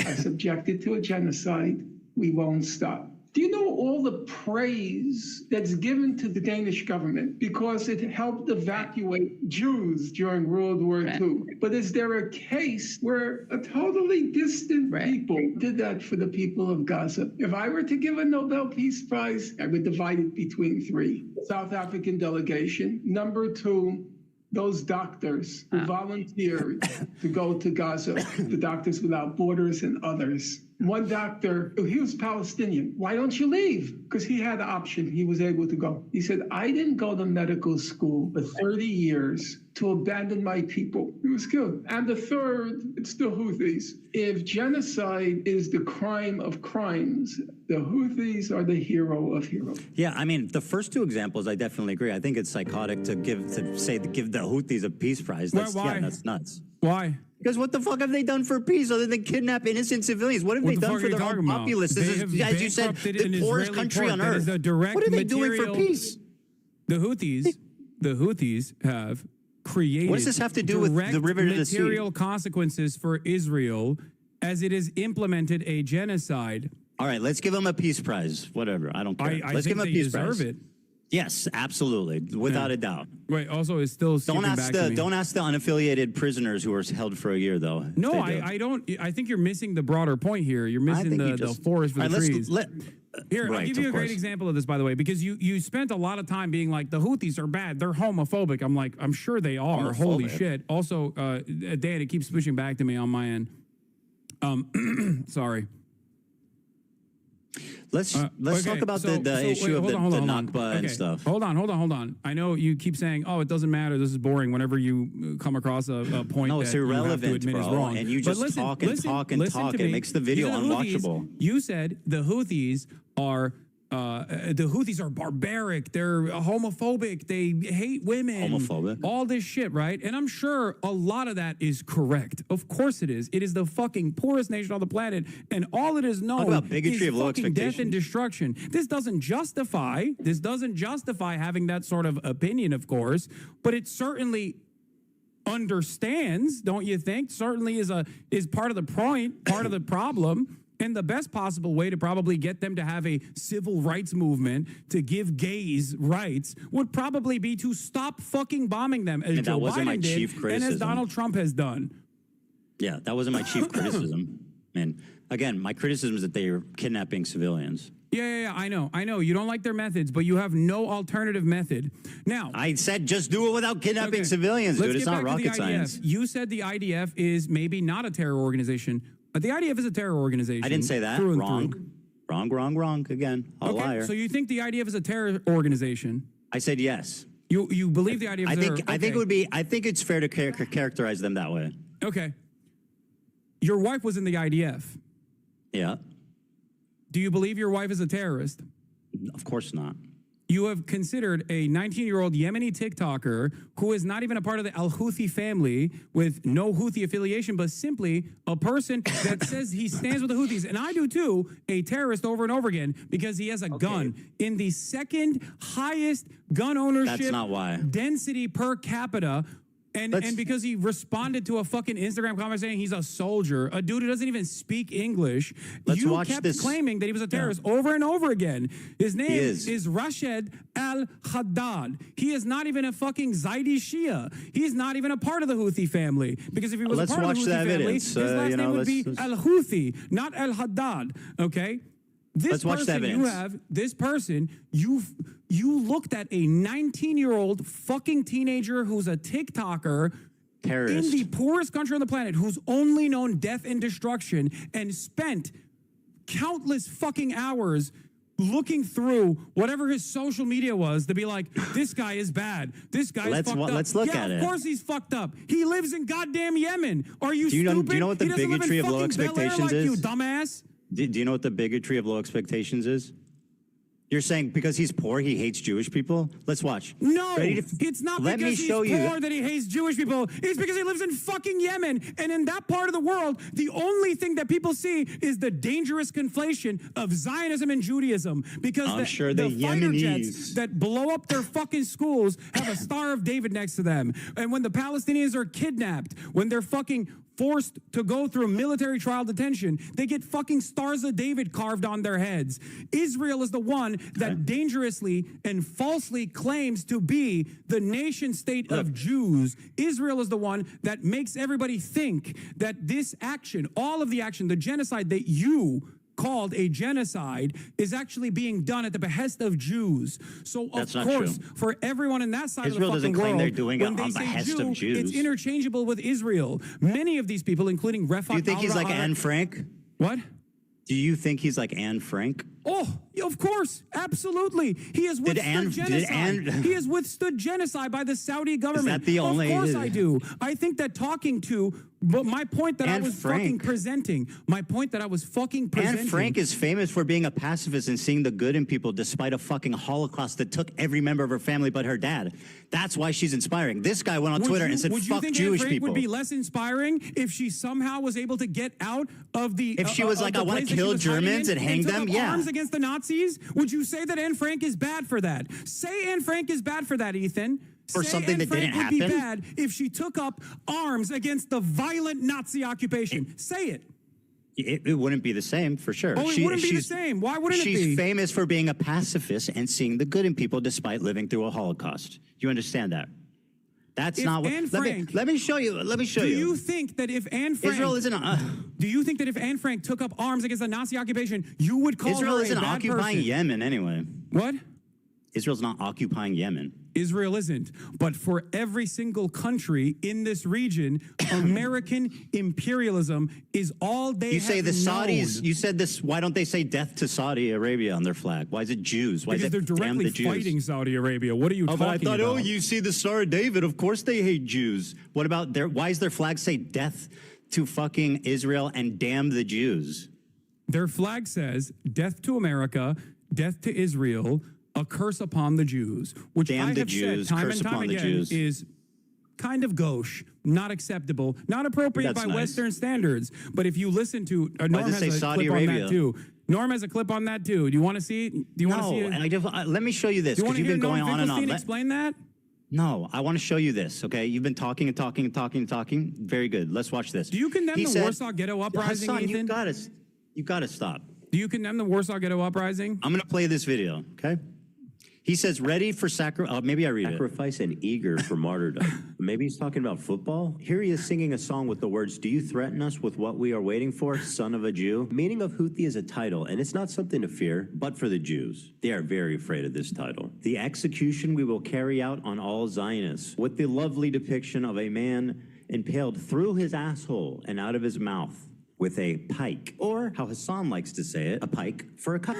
are subjected to a genocide, we won't stop. Do you know all the praise that's given to the Danish government because it helped evacuate Jews during World War II? But is there a case where a totally distant people did that for the people of Gaza? If I were to give a Nobel Peace Prize, I would divide it between three. South African delegation. Number two, those doctors who volunteered to go to Gaza, the Doctors Without Borders and others. One doctor, he was Palestinian. Why don't you leave? Because he had an option. He was able to go. He said, I didn't go to medical school for 30 years to abandon my people. He was killed. And the third, it's the Houthis. If genocide is the crime of crimes, the Houthis are the hero of heroes. Yeah, I mean, the first two examples, I definitely agree. I think it's psychotic to give the Houthis a peace prize. That's nuts. Why? Because what the fuck have they done for peace other than kidnap innocent civilians? What have they done for their own populace? This is, as you said, the poorest country on earth. What are they doing for peace? The Houthis have created. What does this have to do with the river to the sea? Material consequences for Israel as it has implemented a genocide. All right, let's give them a peace prize. Whatever, I don't care. Let's give them a peace prize. Deserve it. Yes, absolutely, without a doubt. Wait, also, it's still don't ask the unaffiliated prisoners who were held for a year, though. No, I don't. I think you're missing the broader point here. You're missing the forest for the trees. Here, I'll give you a great example of this, by the way, because you spent a lot of time being like, the Houthis are bad. They're homophobic. I'm like, I'm sure they are. Holy shit. Also, Dan, it keeps pushing back to me on my end. Sorry. Let's talk about the issue of the Nakba and stuff. Hold on. I know you keep saying, "Oh, it doesn't matter. This is boring." Whenever you come across a point, no, it's irrelevant, bro. Is wrong. And you just talk and talk. It makes the video unwatchable. You said the Houthis are. The Houthis are barbaric. They're homophobic. They hate women. Homophobic. All this shit, right? And I'm sure a lot of that is correct. Of course it is. It is the fucking poorest nation on the planet, and all it is known about bigotry is of low fucking death expectation. and destruction. This doesn't justify having that sort of opinion, of course, but it certainly understands, don't you think? Certainly is part of the point, part of the problem. And the best possible way to probably get them to have a civil rights movement to give gays rights would probably be to stop fucking bombing them, as Joe Biden did, and as Donald Trump has done. Yeah, that wasn't my chief criticism. Man, Again, my criticism is that they are kidnapping civilians. Yeah, I know. You don't like their methods, but you have no alternative method. Now, I said just do it without kidnapping civilians, dude. It's not rocket science. You said the IDF is maybe not a terror organization, but the IDF is a terror organization. I didn't say that. Wrong. Again, a liar. So you think the IDF is a terror organization? I said yes. You believe the IDF is I think it would be. I think it's fair to characterize them that way. Okay. Your wife was in the IDF. Yeah. Do you believe your wife is a terrorist? Of course not. You have considered a 19-year-old Yemeni TikToker who is not even a part of the Al-Houthi family with no Houthi affiliation, but simply a person that says he stands with the Houthis, and I do too, a terrorist over and over again because he has a gun in the second highest gun ownership density per capita. And because he responded to a fucking Instagram comment saying he's a soldier, a dude who doesn't even speak English, you kept claiming that he was a terrorist over and over again. His name is Rashid al-Haddad. He is not even a fucking Zaidi Shia. He's not even a part of the Houthi family. Because if he was a part of the Houthi family, his last name would be al-Houthi, not al-Haddad. Okay? This person, you looked at a 19-year-old fucking teenager who's a TikToker in the poorest country on the planet, who's only known death and destruction, and spent countless fucking hours looking through whatever his social media was to be like, this guy is bad. This guy is fucked up. Let's look at it. Of course he's fucked up. He lives in goddamn Yemen. Are you stupid? Do you know what the bigotry of low expectations is? You dumbass. Do you know what the bigotry of low expectations is? You're saying because he's poor, he hates Jewish people? Let's watch. No, it's not because he's poor that he hates Jewish people. It's because he lives in fucking Yemen. And in that part of the world, the only thing that people see is the dangerous conflation of Zionism and Judaism. Because the fighter jets that blow up their fucking schools have a Star of David next to them. And when the Palestinians are kidnapped, when they're fucking forced to go through military trial detention, they get fucking Stars of David carved on their heads. Israel is the one that dangerously and falsely claims to be the nation state of Jews. Israel is the one that makes everybody think that this action, all of the action, the genocide that you called a genocide, is actually being done at the behest of Jews. So of course, for everyone in that side Israel of the fucking doesn't claim world, they're doing it when they on say behest Jew, of Jews. it's interchangeable with Israel. Many of these people, including Refat. Do you think he's like Anne Frank? What? Do you think he's like Anne Frank? Oh, of course, absolutely. He has withstood genocide. He has withstood genocide by the Saudi government. Is that the only? Of course I do. I think that talking to, but my point that I was fucking presenting. Anne Frank is famous for being a pacifist and seeing the good in people despite a fucking Holocaust that took every member of her family but her dad. That's why she's inspiring. This guy went on Twitter and said, "Fuck Jewish Anne Frank people." Would be less inspiring if she somehow was able to get out of the. If she was like, "I want to kill Germans and hang them," yeah. Arms against the Nazis, would you say that Anne Frank is bad for that? Say Anne Frank is bad for that, Ethan. For something that didn't happen? Would be bad if she took up arms against the violent Nazi occupation. Say it. It wouldn't be the same, for sure. Oh, it wouldn't be the same. Why wouldn't it be? She's famous for being a pacifist and seeing the good in people despite living through a Holocaust. You understand that? That's not what. Let me show you. Do you think that if Anne Frank Israel isn't? Do you think that if Anne Frank took up arms against the Nazi occupation, you would call Israel her isn't a bad occupying person? Yemen anyway? What? Israel's not occupying Yemen. Israel isn't. But for every single country in this region, American imperialism is all they You say have the Saudis, known. you said this, why don't they say death to Saudi Arabia on their flag? Why is it Jews? Why Because is it they're directly damn the Jews? fighting Saudi Arabia. What are you talking But I thought, about? oh, you see the Star of David. Of course they hate Jews. What about why does their flag say death to fucking Israel and damn the Jews? Their flag says death to America, death to Israel, a curse upon the Jews, which Damn I the have Jews, said time curse and time upon the again Jews. is kind of gauche, not acceptable, not appropriate That's by nice. Western standards. But if you listen to Norm does it say has a Saudi clip on Arabia? that too. Norm has a clip on that too. Do you want to see it? Do you want to see it? Let me show you this Do you want because to you've been hear going Norm on and on. Finkelstein explain that? No, I want to show you this, okay? You've been talking and talking and talking and talking. Very good. Let's watch this. Do you condemn the Warsaw Ghetto Uprising, Hassan, Ethan? you gotta stop. Do you condemn the Warsaw Ghetto Uprising? I'm going to play this video, okay? He says, ready for sacrifice. Maybe I read Sacrifice and eager for martyrdom. Maybe he's talking about football? Here he is singing a song with the words, do you threaten us with what we are waiting for, son of a Jew? Meaning of Houthi is a title, and it's not something to fear, but for the Jews. They are very afraid of this title. The execution we will carry out on all Zionists, with the lovely depiction of a man impaled through his asshole and out of his mouth with a pike, or how Hassan likes to say it, a pike for a cut.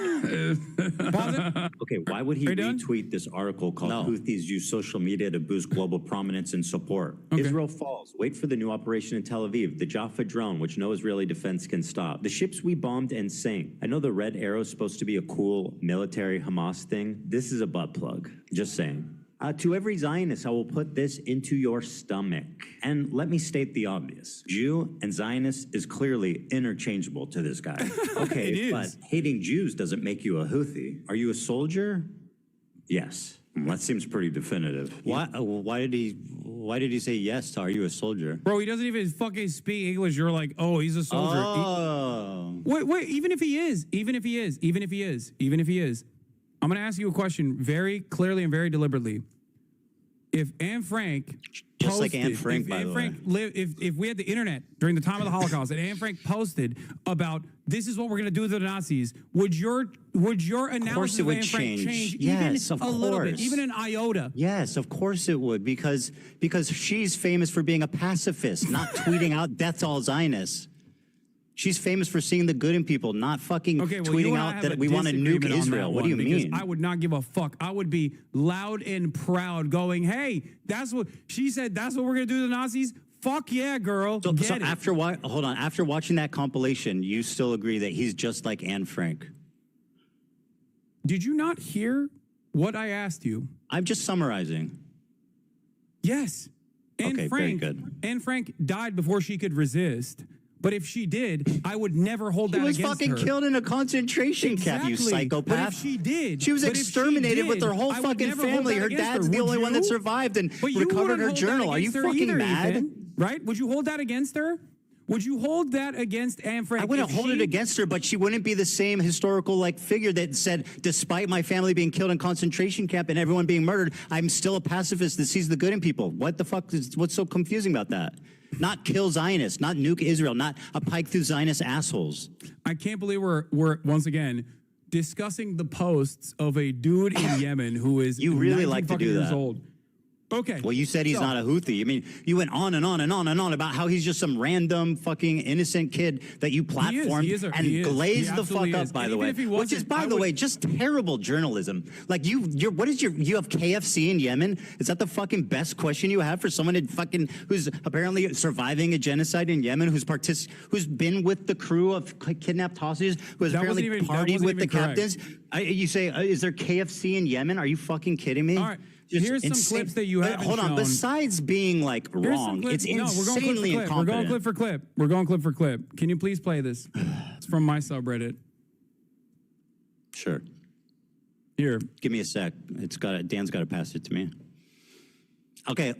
Okay, why would he retweet this article called Houthis use social media to boost global prominence and support? Israel falls. Wait for the new operation in Tel Aviv, the Jaffa drone, which no Israeli defense can stop. The ships we bombed and sank. I know the red arrow is supposed to be a cool military Hamas thing. This is a butt plug. Just saying. To every Zionist, I will put this into your stomach. And let me state the obvious. Jew and Zionist is clearly interchangeable to this guy. Okay, but hating Jews doesn't make you a Houthi. Are you a soldier? Yes. That seems pretty definitive. Why did he say yes to are you a soldier? Bro, he doesn't even fucking speak English. You're like, oh, he's a soldier. Oh. Wait, even if he is, I'm going to ask you a question very clearly and very deliberately. If Anne Frank just like Anne Frank, by the way. If we had the internet during the time of the Holocaust and Anne Frank posted about this is what we're going to do to the Nazis, would your analysis of Anne Frank change yes, even a little bit, even an iota? Yes, of course it would, because she's famous for being a pacifist, not tweeting out death to all Zionists. She's famous for seeing the good in people, not fucking tweeting out that we want to nuke Israel. What do you mean? I would not give a fuck. I would be loud and proud going, hey, that's what she said. That's what we're going to do to the Nazis. Fuck yeah, girl. So after watching that compilation, you still agree that he's just like Anne Frank? Did you not hear what I asked you? I'm just summarizing. Yes. Anne Frank died before she could resist. But if she did, I would never hold that against her. She was fucking killed in a concentration camp, you psychopath. But if she did. She was exterminated with her whole fucking family. Her dad's the only one that survived and recovered her journal. Are you fucking mad? Ethan, right? Would you hold that against her? Would you hold that against Anne Frank? I wouldn't hold it against her, but she wouldn't be the same historical figure that said, despite my family being killed in concentration camp and everyone being murdered, I'm still a pacifist that sees the good in people. What the fuck what's so confusing about that? Not kill Zionists, not nuke Israel, not a pike through Zionist assholes. I can't believe we're once again discussing the posts of a dude in Yemen who is you really like to do that. Years old. Okay. Well, you said he's not a Houthi. I mean, you went on and on and on and on about how he's just some random fucking innocent kid that you platformed and glazed the fuck up, by the way. Which is, by the way, just terrible journalism. Like you have KFC in Yemen? Is that the fucking best question you have for someone who's apparently surviving a genocide in Yemen, who's been with the crew of kidnapped hostages, who has apparently partied with the captains? You say, is there KFC in Yemen? Are you fucking kidding me? All right. Here's some clips that you haven't shown. Hold on. Besides being wrong, it's insanely incompetent. We're going clip for clip. We're going clip for clip. Can you please play this? It's from my subreddit. Sure. Here. Give me a sec. Dan's got to pass it to me. Okay.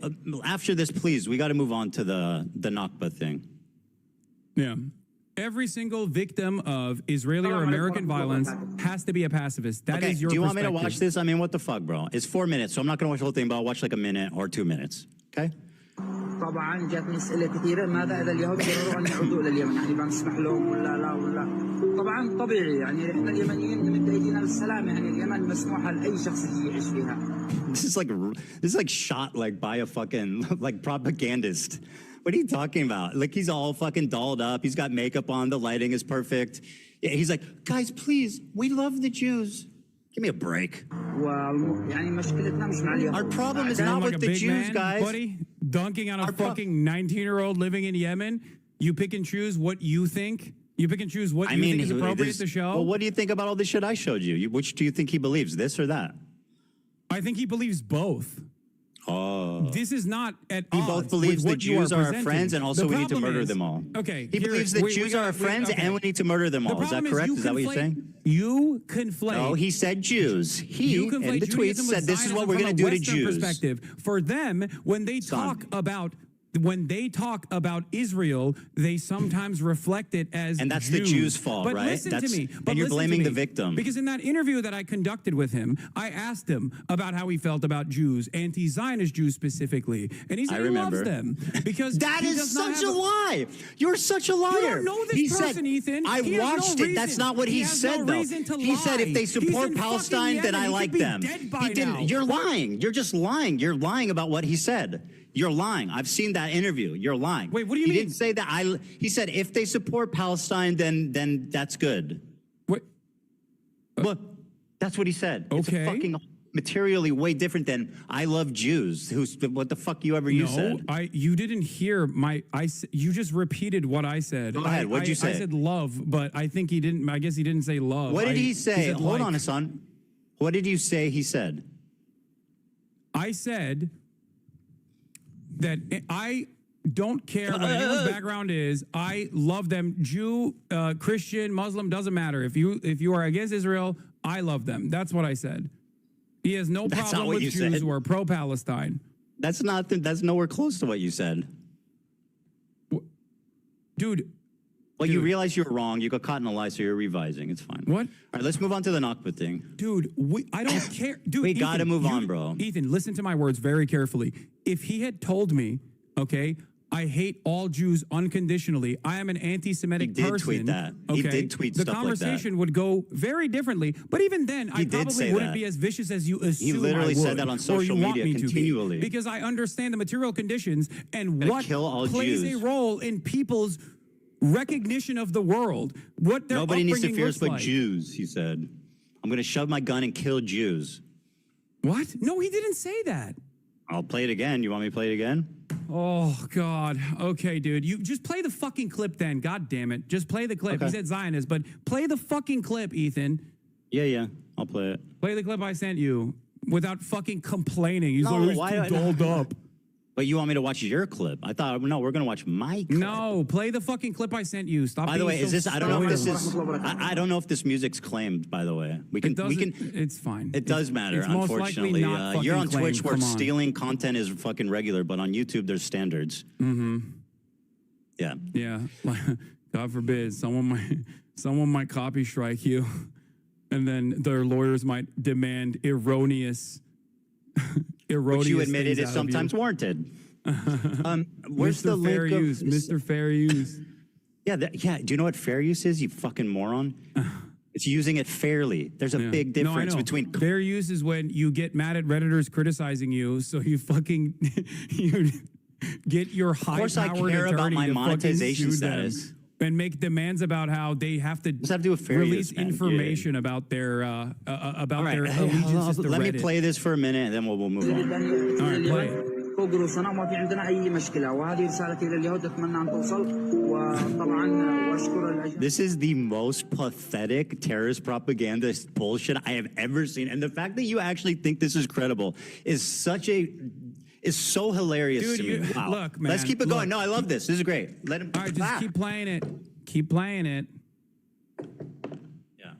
After this, please, we got to move on to the Nakba thing. Yeah. Every single victim of Israeli or American violence has to be a pacifist. That is your perspective. Do you want me to watch this? I mean, what the fuck, bro? It's 4 minutes, so I'm not going to watch the whole thing, but I'll watch like a minute or 2 minutes. Okay? طبعا جاتني اسئله كثيره ماذا اذا اليهود قرروا ان يعودوا الى اليمن يعني بنسمح لهم ولا لا ولا طبعا طبيعي يعني احنا اليمنيين بنمد ايدينا بالسلامه يعني اليمن مسموحه لاي شخص يعيش فيها. This is like shot by a fucking propagandist. What are you talking about? He's all fucking dolled up. He's got makeup on. The lighting is perfect. Yeah, he's like, guys, please, we love the Jews. Give me a break. Our problem is not with the Jews, guys. Buddy, dunking on a fucking 19-year-old living in Yemen. You pick and choose what you think. You pick and choose what you think is appropriate to show. Well, what do you think about all the shit I showed you? Which do you think he believes, this or that? I think he believes both. Oh. This is not at odds. He both believes the Jews are our friends and also we need to murder them all. Okay. He believes the Jews are our friends and we need to murder them all. Is that correct? Is that what you're saying? You conflate. No, he said Jews. He, in the tweet, said this is what we're going to do to Jews. Perspective. For them, when they talk about when they talk about Israel, they sometimes reflect it as And that's Jews. the Jews' fault, but right? Listen That's, to me. But and you're listen to blaming me. the victim. Because in that interview that I conducted with him, I asked him about how he felt about Jews, anti-Zionist Jews specifically, and he said he loves them because that he is does not such have a lie. You're such a liar. You don't know this he person, said, Ethan. I He has no watched it. That's reason. not what he has said, no though. reason to He said if lie. they He's support in Palestine, fucking then I Yemen. He like could be them. dead by He didn't. now. You're lying. You're just lying. You're lying about what he said. You're lying. I've seen that interview. You're lying. Wait, what do you mean? He didn't say that. He said if they support Palestine, then that's good. What? Look, that's what he said. It's Okay. a fucking materially way different than I love Jews. What the fuck you said? You didn't hear you just repeated what I said. Go ahead. What'd you say? I said love, but I think he didn't. I guess he didn't say love. What did he say? said Hold like. on, Hassan. What did you say he said? I said that I don't care what anyone's background is. I love them. Jew, Christian, Muslim, doesn't matter. If you are against Israel, I love them. That's what I said. He has no That's not problem what with you Jews said. who are pro-Palestine. That's nowhere close to what you said. Dude. Well, you realize you're wrong. You got caught in a lie, so you're revising. It's fine. What? All right, let's move on to the Nakba thing. Dude, I don't care. Dude, we Ethan, got to move on, bro. Ethan, listen to my words very carefully. If he had told me, okay, I hate all Jews unconditionally, I am an anti-Semitic person. He did tweet that. He did tweet the stuff like that. conversation would go very differently. But even then, I He did probably say wouldn't that. be as vicious as you assume. He literally I said would, that on or social you want media me to be, continually. because I understand the material conditions and Gonna what kill all plays Jews. a role in people's recognition of the world. What their Nobody needs to upbringing fear us looks but like. Jews, he said. I'm going to shove my gun and kill Jews. What? No, he didn't say that. I'll play it again. You want me to play it again? Oh, God. Okay, dude. You just play the fucking clip then. God damn it. Just play the clip. Okay. He said Zionist, but play the fucking clip, Ethan. Yeah. I'll play it. Play the clip I sent you without fucking complaining. He's No, always why- too dolled up. But you want me to watch your clip? I thought, no, we're going to watch my clip. No, play the fucking clip I sent you. Stop. By the being way, is so this? I don't know if this is. spoiled. I don't know if this music's claimed. By the way, we can. It's fine. It does matter. It's most likely Unfortunately, not you're on fucking Twitch claimed. where Come on. stealing content is fucking regular, but on YouTube there's standards. Mm-hmm. Yeah. Yeah. God forbid someone might copy strike you, and then their lawyers might demand erroneous. Which you admitted things is out of sometimes you. warranted. Where's Mr. the Fair link of- Use? Mr. Fair Use. Yeah. Do you know what fair use is? You fucking moron. It's using it fairly. There's a big No, I difference know. between. Fair use is when you get mad at Redditors criticizing you, so you fucking you get your course I high-powered care about attorney my to fucking monetization sue them status. and make demands about how they have to fair release use, man. information about their All right, allegiances to let me Reddit. play this for a minute, and then we'll move on. All right, play it. فوق رؤوسنا وما في عندنا أي مشكلة وهذه رسالتي لليهود أتمنى أن توصل وطبعا وأشكر This is the most pathetic terrorist propaganda bullshit I have ever seen, and the fact that you actually think this is credible is so hilarious Dude, to me. Wow. look, man, Let's keep it going. look. No, I love this. This is great. Let him. All right, just keep playing it. Keep playing it. Yeah.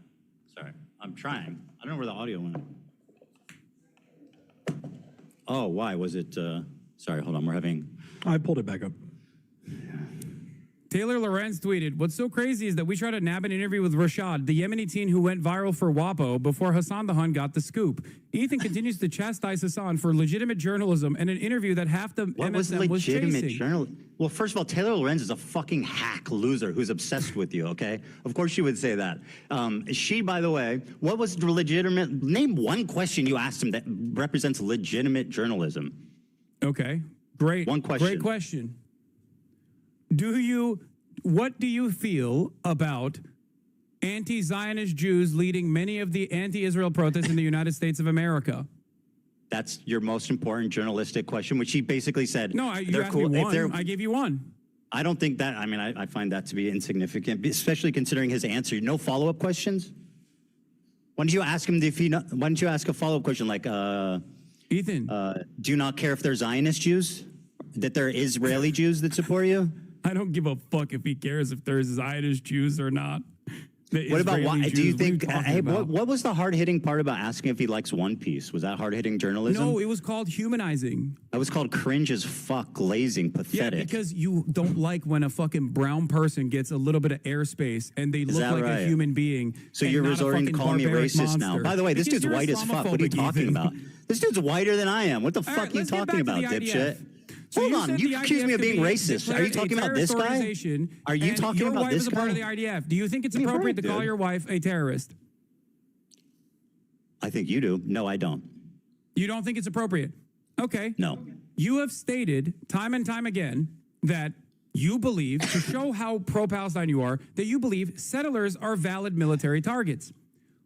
Sorry, I'm trying. I don't know where the audio went. Oh, why was it? Sorry, hold on. We're having. I pulled it back up. Taylor Lorenz tweeted, "What's so crazy is that we tried to nab an interview with Rashad, the Yemeni teen who went viral for WAPO before Hassan the Hun got the scoop. Ethan continues to chastise Hassan for legitimate journalism and an interview that half the What was MSM was legitimate chasing." journalism? Well, first of all, Taylor Lorenz is a fucking hack loser who's obsessed with you, okay? Of course she would say that. She, by the way, what was legitimate? Name one question you asked him that represents legitimate journalism. Okay, great. One question. Great question. What do you feel about anti-Zionist Jews leading many of the anti-Israel protests in the United States of America? That's your most important journalistic question, which she basically said. No, you they're asked cool. me If one. they're- I gave you one. I don't think that. I mean, I find that to be insignificant, especially considering his answer. No follow-up questions. Why don't you ask him if he? Why don't you ask a follow-up question like, Ethan, do you not care if they're Zionist Jews? That they're Israeli Jews that support you? I don't give a fuck if he cares if there's Zionist Jews or not. What about why? Israeli Do you Jews. What are you think? talking Hey, about? what was the hard hitting part about asking if he likes One Piece? Was that hard hitting journalism? No, it was called humanizing. That was called cringe as fuck, glazing, Yeah, pathetic. because you don't like when a fucking brown person gets a little bit of airspace and they look that like right? a human being. So and you're not a resorting to fucking calling me barbaric racist now. monster. By the way, this Because dude's you're white as fuck. What are you Islamophobic, talking Ethan. about? This dude's whiter than I am. What the All fuck right, are you let's get talking back to about, the dipshit? IDF. So Hold on, said you the accuse me IDF of being to be racist. Are you declared talking a about this terrorist guy? organization, Are you and talking your about wife this is a part of the guy? IDF. Do you think it's You're appropriate right, to call dude. your wife a terrorist? I think you do. No, I don't. You don't think it's appropriate? Okay. No. You have stated time and time again that you believe, to show how pro-Palestine you are, that you believe settlers are valid military targets.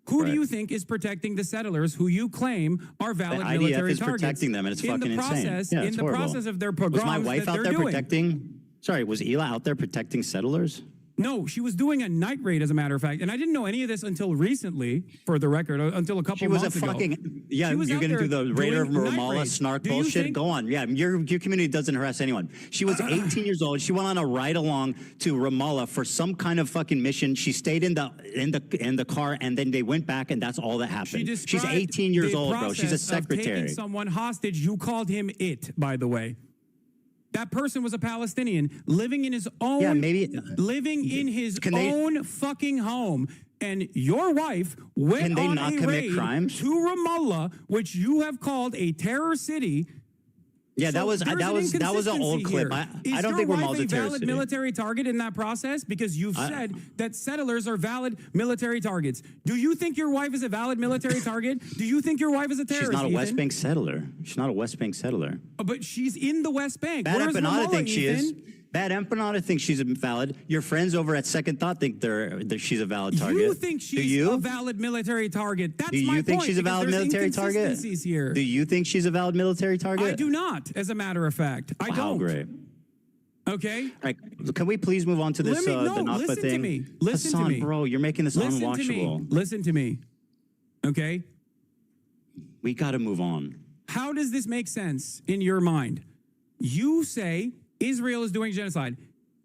Who do you think is protecting the settlers who you claim are valid The military IDF is targets? protecting them, and it's fucking insane. Yeah, In it's the horrible. process of their Was pogroms my wife that out they're there doing. protecting? Sorry, was Ela out there protecting settlers? No, she was doing a night raid, as a matter of fact. And I didn't know any of this until recently, for the record, until a couple She was months a ago. fucking yeah. She was You're out gonna do there the Raider of doing night Ramallah raids. snark Do you bullshit. think- Go on. Yeah, your community doesn't harass anyone. She was 18 years old. She went on a ride along to Ramallah for some kind of fucking mission. She stayed in the car, and then they went back, and that's all that happened. She's described 18 years the old, bro. She's a process of taking secretary. someone hostage. You called him it, by the way. That person was a Palestinian living in his own, living in his own fucking home. And your wife went Can they on not a commit raid crimes? to Ramallah, which you have called a terror city. Yeah, So that was an old inconsistency clip. here. I don't think Is your Ramallah's wife a a terror valid city. military target in that process? Because you've said that settlers are valid military targets. Do you think your wife is a valid military target? Do you think your wife is a terrorist? She's not a West Ethan? Bank settler. She's not a West Bank settler. But she's in the West Bank. Bad Where's Empanada Ramallah, thinks she is. Ethan? Bad Empanada thinks she's valid. Your friends over at Second Thought think that she's a valid target. You think she's a valid military target? That's Do you my think point, she's a because valid there's military target? inconsistencies here. Do you think she's a valid military target? I do not, as a matter of fact. I Wow, don't. great. Okay. All right, can we please move on to this the Nakba listen thing? to me. Listen Hassan, to me. bro, you're making this Listen unwatchable. to me. Listen to me. Okay? We got to move on. How does this make sense in your mind? You say Israel is doing genocide.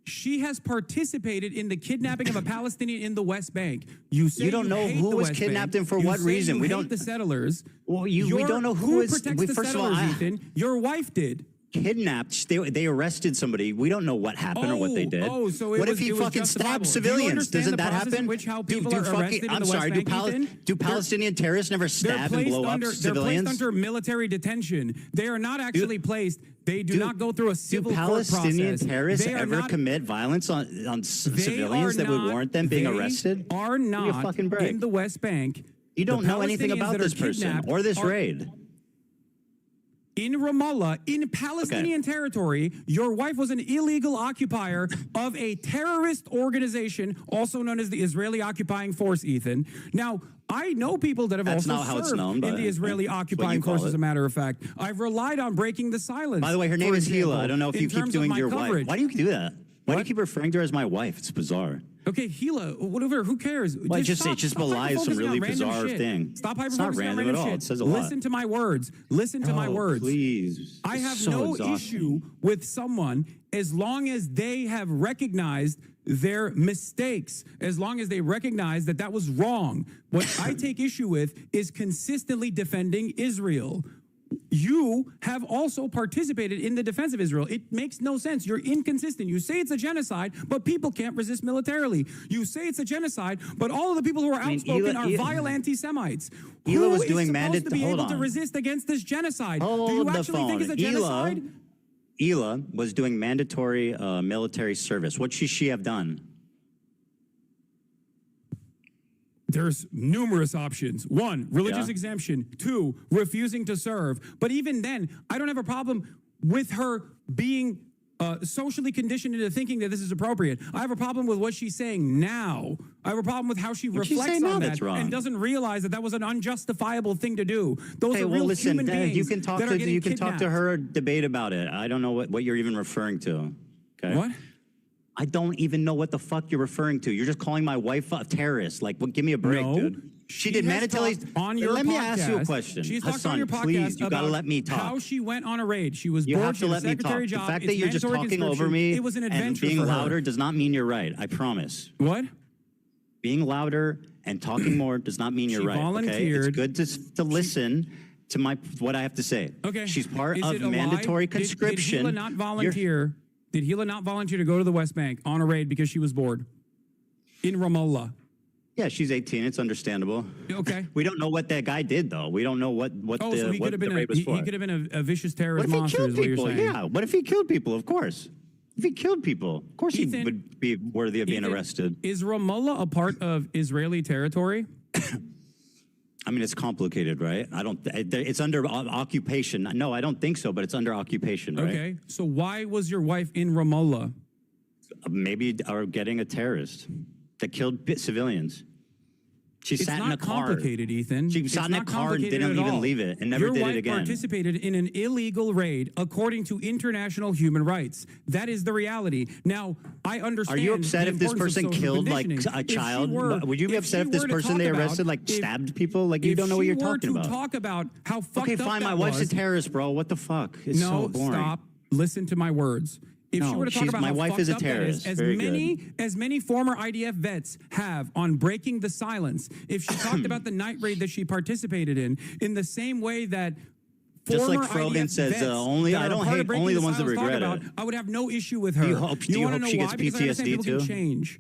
She has participated in the kidnapping of a Palestinian in the West Bank. You say You don't know hate who the was West kidnapped Bank. and for You what say reason. you We hate don't- the settlers. Well, we don't know who is. protects the First of all, settlers, Ethan. Your wife did. Kidnapped. They arrested somebody. We don't know what happened or what they did. So it what was, if he it was fucking justifiable. stabbed Do you civilians? understand Doesn't the that process in happen? which how people are arrested in I'm the sorry. West Bank, Ethan? Do Palestinian terrorists never They're stab and placed blow up under, they're civilians? placed under military detention. They are not actually placed. They do not go through a civil Do court Palestinian process. terrorists They are ever not- commit violence on they civilians are that would not- warrant them being they arrested? Are Give me a not fucking break. in the West Bank. You don't The know anything Palestinians about that are this person kidnapped or this are- raid. In Ramallah, in Palestinian territory, your wife was an illegal occupier of a terrorist organization, also known as the Israeli Occupying Force, Ethan. Now, I know people that have That's not how also it's served known, in but the Israeli that's what Occupying you call Force, as it. a matter of fact. I've relied on breaking the silence. By the way, her name for is example, Hila. I don't know if in you keep terms of doing my your wife. coverage. Why do you do that? Why do you keep referring to her as my wife? It's bizarre. Okay, Hila, whatever, who cares? Well, it just stop belies some hyper-focusing really on random bizarre shit. thing. Stop It's not hyper-focusing on random random at all. shit. It says a lot. Listen to my words. Listen to my words. Please. I have So no exhausting. issue with someone as long as they have recognized their mistakes, as long as they recognize that that was wrong. What I take issue with is consistently defending Israel. You have also participated in the defense of Israel. It makes no sense. You're inconsistent. You say it's a genocide, but people can't resist militarily. You say it's a genocide, but all of the people who are outspoken are vile anti-Semites. Hila was Who doing is supposed to be hold able to on. resist against this genocide? Do you Hold the actually phone. think it's a genocide? Ela was doing mandatory military service. What should she have done? There's numerous options. One, religious Yeah. exemption. Two, refusing to serve. But even then, I don't have a problem with her being socially conditioned into thinking that this is appropriate. I have a problem with what she's saying now. I have a problem with how she What'd she say reflects now on that's that wrong? and doesn't realize that that was an unjustifiable thing to do. Those Hey, are well, real listen, human beings you can talk that are to getting you can talk to kidnapped. her, debate about it. I don't know what you're even referring to. Okay. What? I don't even know what the fuck you're referring to. You're just calling my wife a terrorist. Like, well, give me a break, No. dude. She did has mandatory. talked on your Let podcast. me ask you a question. She's talked Hassan, on your podcast please, you gotta about let me talk. how she went on a raid. She was You bored. have She to had a let me talk. secretary The job. fact It's that you're just mandatory talking over conscription. me It was an and adventure being for her. louder does not mean you're right. I promise. What? being louder and talking more does not mean you're right. Okay? It's good to listen to what I have to say. Okay. She's part Is of it a mandatory lie? conscription. Did Hila not volunteer? Did Hila not volunteer to go to the West Bank on a raid because she was bored? In Ramallah. Yeah, she's 18. It's understandable. Okay. We don't know what that guy did, though. We don't know what So the he could have been raid was for. he could have been a vicious terrorist What if he monster, killed is what you're people? saying. Yeah. What if he killed people? Of course. If he killed people, of course he would be worthy of being arrested. Is Ramallah a part of Israeli territory? I mean, it's complicated, right? It's under occupation. No, I don't think so, but it's under occupation, right? Okay. So why was your wife in Ramallah? Maybe are getting a terrorist that killed civilians. She It's sat not in a car. complicated, Ethan. She It's sat in a not car and complicated didn't at even all. leave it and never Your did wife it again. participated in an illegal raid according to international human rights. That is the reality. Now, I understand. Are you upset the if this importance of person social killed like conditioning. a If she child? were- Would you be upset if this she were to person they talk about- arrested like if- stabbed people? Like you don't know what you're talking about. If she were to talk about how fucked Okay, up fine. that My wife's a was- terrorist, bro. What the fuck? It's no, so boring. stop. Listen to my words. If she No, were to talk she's- about my how wife fucked is a up that terrorist. as Very many former IDF vets have on breaking the silence, if she talked about the night raid that she participated in the same way that Just former like Frogan IDF says, vets only that I are don't part of hate breaking only the ones that silence talk regret about, it. I would have no issue with her. Do you wanna hope know she gets why? Because I understand PTSD people too? can change.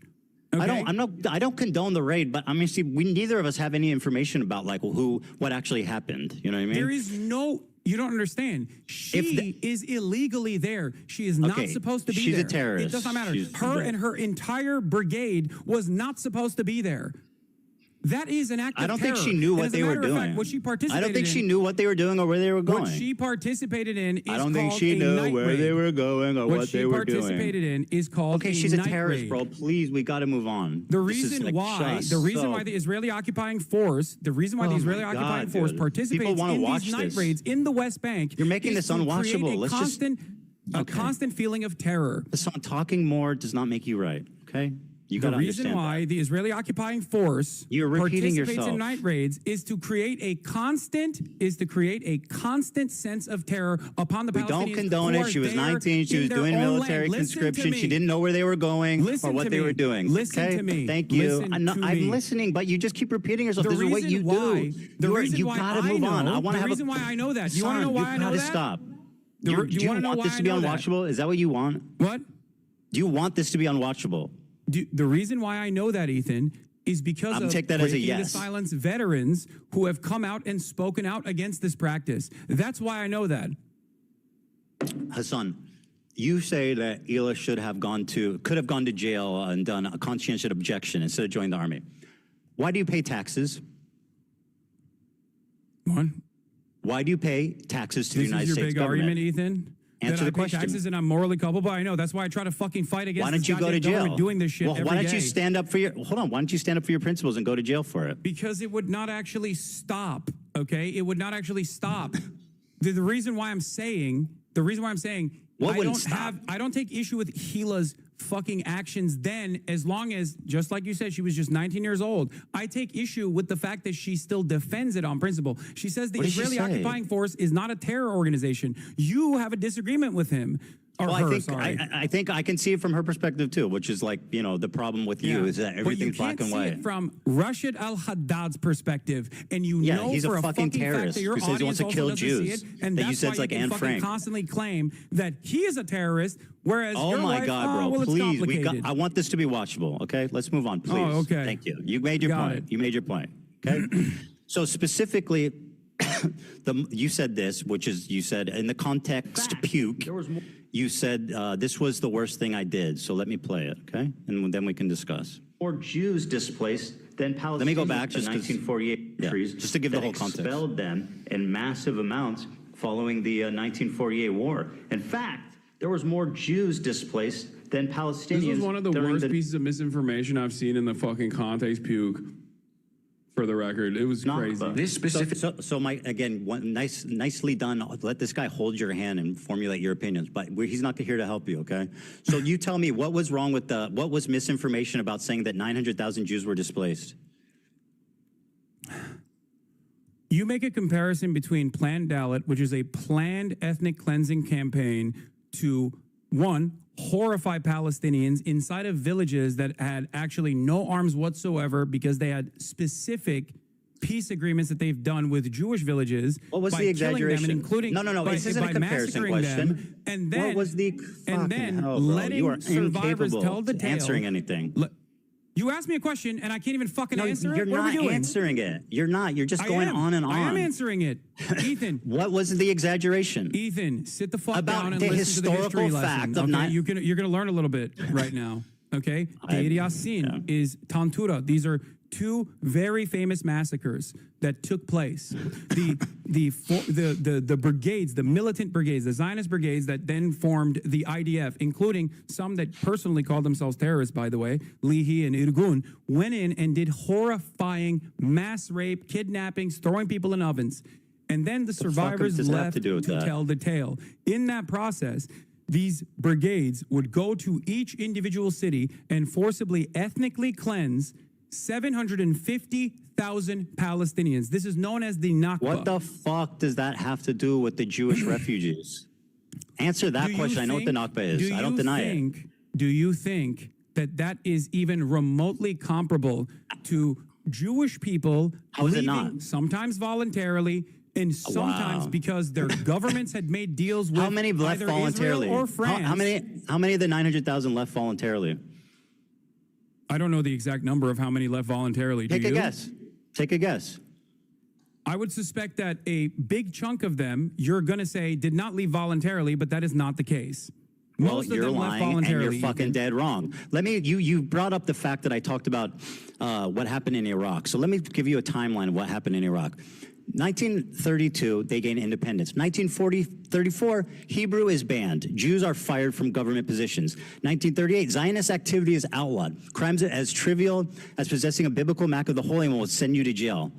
I don't condone the raid, but I mean, see, neither of us have any information about like what actually happened. You know what I mean? There is no. You don't understand. She is illegally there. She is not Okay, supposed to be she's there. a terrorist. It does not matter. She's- Her and her entire brigade was not supposed to be there. That is an act of I don't terror. think she knew And what as a they were matter of doing. fact, what she participated I don't think she in- knew what they were doing or where they were going. What she participated in is I don't think called she a knew night where they raid. were going or what they were doing. What she participated in is called Okay, a she's a night terrorist, raid. bro. Please, we got to move on. The This is, reason like, why, just the reason so- why the Israeli occupying force, the reason why the Oh Israeli my occupying God, force dude. participates People wanna in watch these night this. raids in the West Bank, You're making is this to unwatchable. create a Let's just- constant feeling of terror. Hassan, talking more does not make you right. Okay, you got The to reason understand. why the Israeli occupying force You're repeating participates yourself. in night raids is to create a constant sense of terror upon the We Palestinians. don't condone who it. are She was there 19. She in was their doing own military land. Listen to conscription. me. She didn't know where they were going Listen or what to they me. were doing. Listen okay? to me. Thank you. Listen to I'm me. listening, but you just keep repeating yourself. The This is what reason you why- do. the reason you why gotta I move know- on. I want the to have reason why I know that. Do you wanna know why I know You that? gotta stop. Do you Do you wanna know want why this I to be know that? unwatchable? Is that what you want? What? Do you want this to be unwatchable? The reason why I know that, Ethan, is because I'm of take that as a breaking the yes. silence veterans who have come out and spoken out against this practice. That's why I know that. Hassan, you say that Hila could have gone to jail and done a conscientious objection instead of joining the army. Why do you pay taxes? What? Why do you pay taxes to the This United is your States big government? argument, Ethan? Answer that the I pay question. taxes and I'm morally culpable. I know. That's why I try to fucking fight against Why don't this you go to goddamn jail? government doing this shit Well, every why don't day. you stand up for your? Hold on. Why don't you stand up for your principles and go to jail for it? Because it would not actually stop. Okay, it would not actually stop. The reason why I'm saying, What I wouldn't don't stop? I don't take issue with Hila's fucking actions then, as long as, just like you said, she was just 19 years old. I take issue with the fact that she still defends it on principle. She says the What did she Israeli say? occupying force is not a terror organization. You have a disagreement with him. Or Well, her, I think sorry. I think I can see it from her perspective too, which is like the problem with you is that everything's black and But you white. can't see it from Rashid al-Haddad's perspective, and you Yeah, know he's a for fucking fact terrorist that your who says he wants audience to also kill doesn't Jews, see it, and that you that's said why it's like you can Anne fucking Frank. constantly claim that he is a terrorist, whereas Oh your my wife, God, bro! well, it's Please, complicated. I want this to be watchable. Okay, let's move on, please. Oh, okay. Thank you. You made your Got point. it. You made your point. Okay. So specifically, you said this, which is you said in the context puke. You said this was the worst thing I did. So let me play it, okay, and then we can discuss. More Jews displaced than Palestinians. Let me go back in just 'cause- 1948 yeah, countries just to give the that whole context. expelled them in massive amounts following the 1948 war. In fact, there was more Jews displaced than Palestinians. This was one of the during worst pieces of misinformation I've seen in the fucking context puke. For the record, it was crazy. So Mike, again, nicely done. Let this guy hold your hand and formulate your opinions, but he's not here to help you, okay? So you tell me what was wrong with what was misinformation about saying that 900,000 Jews were displaced? You make a comparison between Planned Dalit, which is a planned ethnic cleansing campaign, to horrify Palestinians inside of villages that had actually no arms whatsoever because they had specific peace agreements that they've done with Jewish villages. What was by the killing them exaggeration? and including No. This isn't a comparison question. And then, what was the letting you are survivors tell the tale. Answering anything. You asked me a question and I can't even fucking answer it. You're What are we not doing? answering it. You're not. You're just going on and on. I am answering it. Ethan. What was the exaggeration? Ethan, sit the fuck About down and the listen to the history historical lesson. fact of Okay? You're gonna learn a little bit right now. Okay? Deir Yassin is Tantura. These are two very famous massacres that took place. The brigades, the militant brigades, the Zionist brigades that then formed the IDF, including some that personally called themselves terrorists, by the way, Lihi and Irgun, went in and did horrifying mass rape, kidnappings, throwing people in ovens. And then the survivors left to tell the tale. In that process, these brigades would go to each individual city and forcibly ethnically cleanse 750,000 Palestinians. This is known as the Nakba. What the fuck does that have to do with the Jewish refugees? Answer that question. I know what the Nakba is. I don't deny it. Do you think that that is even remotely comparable to Jewish people leaving sometimes voluntarily and sometimes because their governments had made deals with how many left either voluntarily? Israel or France? How many of the 900,000 left voluntarily? I don't know the exact number of how many left voluntarily. Take a guess. Take a guess. I would suspect that a big chunk of them, you're going to say, did not leave voluntarily, but that is not the case. Most of them left voluntarily. And you're fucking dead wrong. Let me. You brought up the fact that I talked about what happened in Iraq. So let me give you a timeline of what happened in Iraq. 1932, they gain independence. 1934, Hebrew is banned. Jews are fired from government positions. 1938, Zionist activity is outlawed. Crimes as trivial as possessing a biblical map of the Holy One will send you to jail.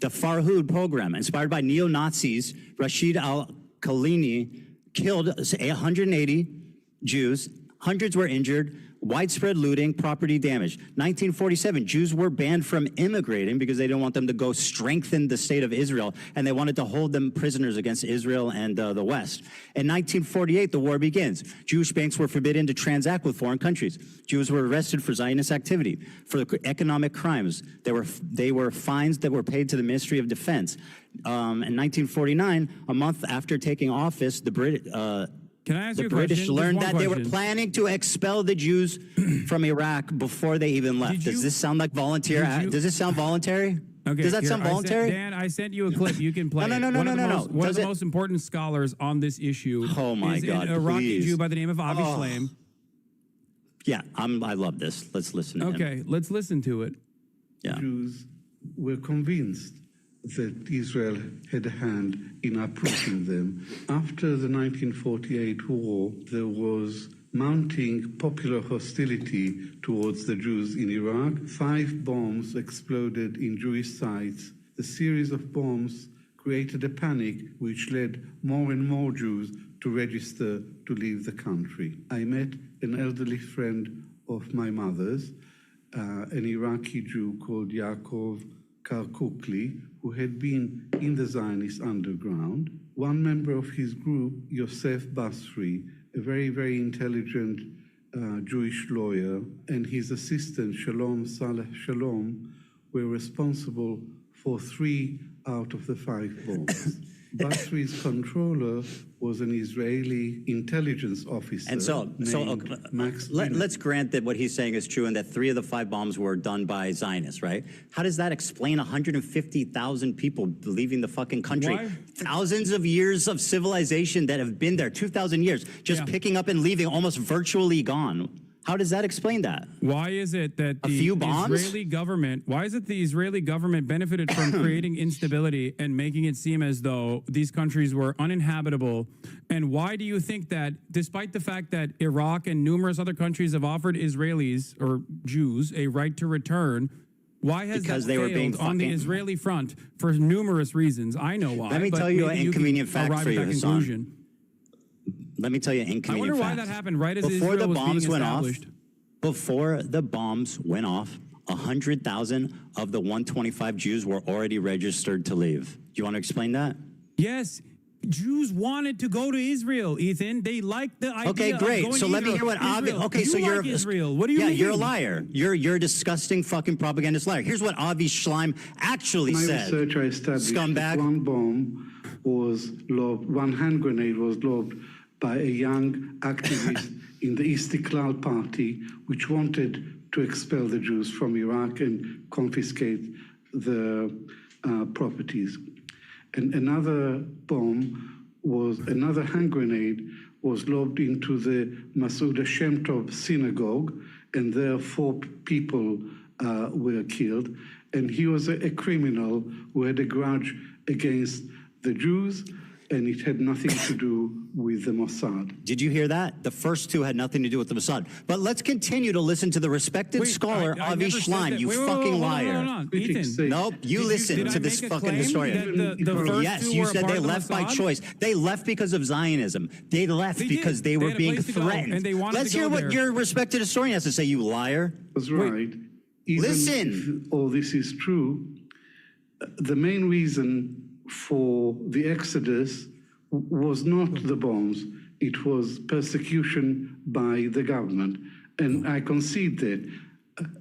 The Farhud program, inspired by neo-Nazis, Rashid al-Khalini killed 180 Jews. Hundreds were injured. Widespread looting, property damage. 1947, Jews were banned from immigrating because they didn't want them to go strengthen the state of Israel, and they wanted to hold them prisoners against Israel and the West. In 1948, the war begins. Jewish banks were forbidden to transact with foreign countries. Jews were arrested for Zionist activity, for economic crimes. They were fines that were paid to the Ministry of Defense. In 1949, a month after taking office, the British learned that they were planning to expel the Jews from Iraq before they even left. Does this sound like volunteer? Does this sound voluntary? Okay, does that sound voluntary? Dan, I sent you a clip. You can play. No. One of the most important scholars on this issue is an Iraqi Jew by the name of Avi Shlaim. Yeah, I love this. Let's listen to him. Okay, let's listen to it. Yeah. Jews were convinced that Israel had a hand in uprooting them. After the 1948 war, there was mounting popular hostility towards the Jews in Iraq. 5 bombs exploded in Jewish sites. The series of bombs created a panic which led more and more Jews to register to leave the country. I met an elderly friend of my mother's, an Iraqi Jew called Yaakov Karkukli, who had been in the Zionist underground. One member of his group, Yosef Basri, a very, very intelligent Jewish lawyer, and his assistant, Shalom Saleh Shalom, were responsible for 3 out of the 5 bombs. Basri's controller was an Israeli intelligence officer. And let's grant that what he's saying is true and that 3 of the 5 bombs were done by Zionists, right? How does that explain 150,000 people leaving the fucking country? Why? Thousands of years of civilization that have been there, 2,000 years, just picking up and leaving, almost virtually gone. How does that explain that? Why is it that the Israeli government, benefited from creating instability and making it seem as though these countries were uninhabitable? And why do you think that, despite the fact that Iraq and numerous other countries have offered Israelis or Jews a right to return, why has that failed on the Israeli front for numerous reasons? I know why. Let me tell you an inconvenient fact for you, Hassan. Let me tell you an inconvenient fact. I wonder why that happened right as Israel was being established. Before the bombs went off, 100,000 of the 125 Jews were already registered to leave. Do you want to explain that? Yes. Jews wanted to go to Israel, Ethan. They liked the idea. Okay, great. So let me hear what Avi. Okay, so you're Israel. What do you mean? Yeah, you're a liar. You're a disgusting fucking propagandist liar. Here's what Avi Schleim actually said. My research I established Scumbag. that one bomb was lobbed, one hand grenade was lobbed by a young activist in the Istiklal party, which wanted to expel the Jews from Iraq and confiscate the properties. And another bomb was, another hand grenade was lobbed into the Masuda Shem Tov synagogue, and there 4 people were killed. And he was a criminal who had a grudge against the Jews, and it had nothing to do with the Mossad. Did you hear that? The first 2 had nothing to do with the Mossad. But let's continue to listen to the respected scholar, Avi Schleim, you fucking liar. Ethan. Nope, you listen to this fucking historian. Yes, you said they left by choice. They left because of Zionism. They left because they were being threatened. Let's hear what your respected historian has to say, you liar. That's right. Listen. If all this is true, the main reason for the exodus was not the bombs, it was persecution by the government. And I concede that.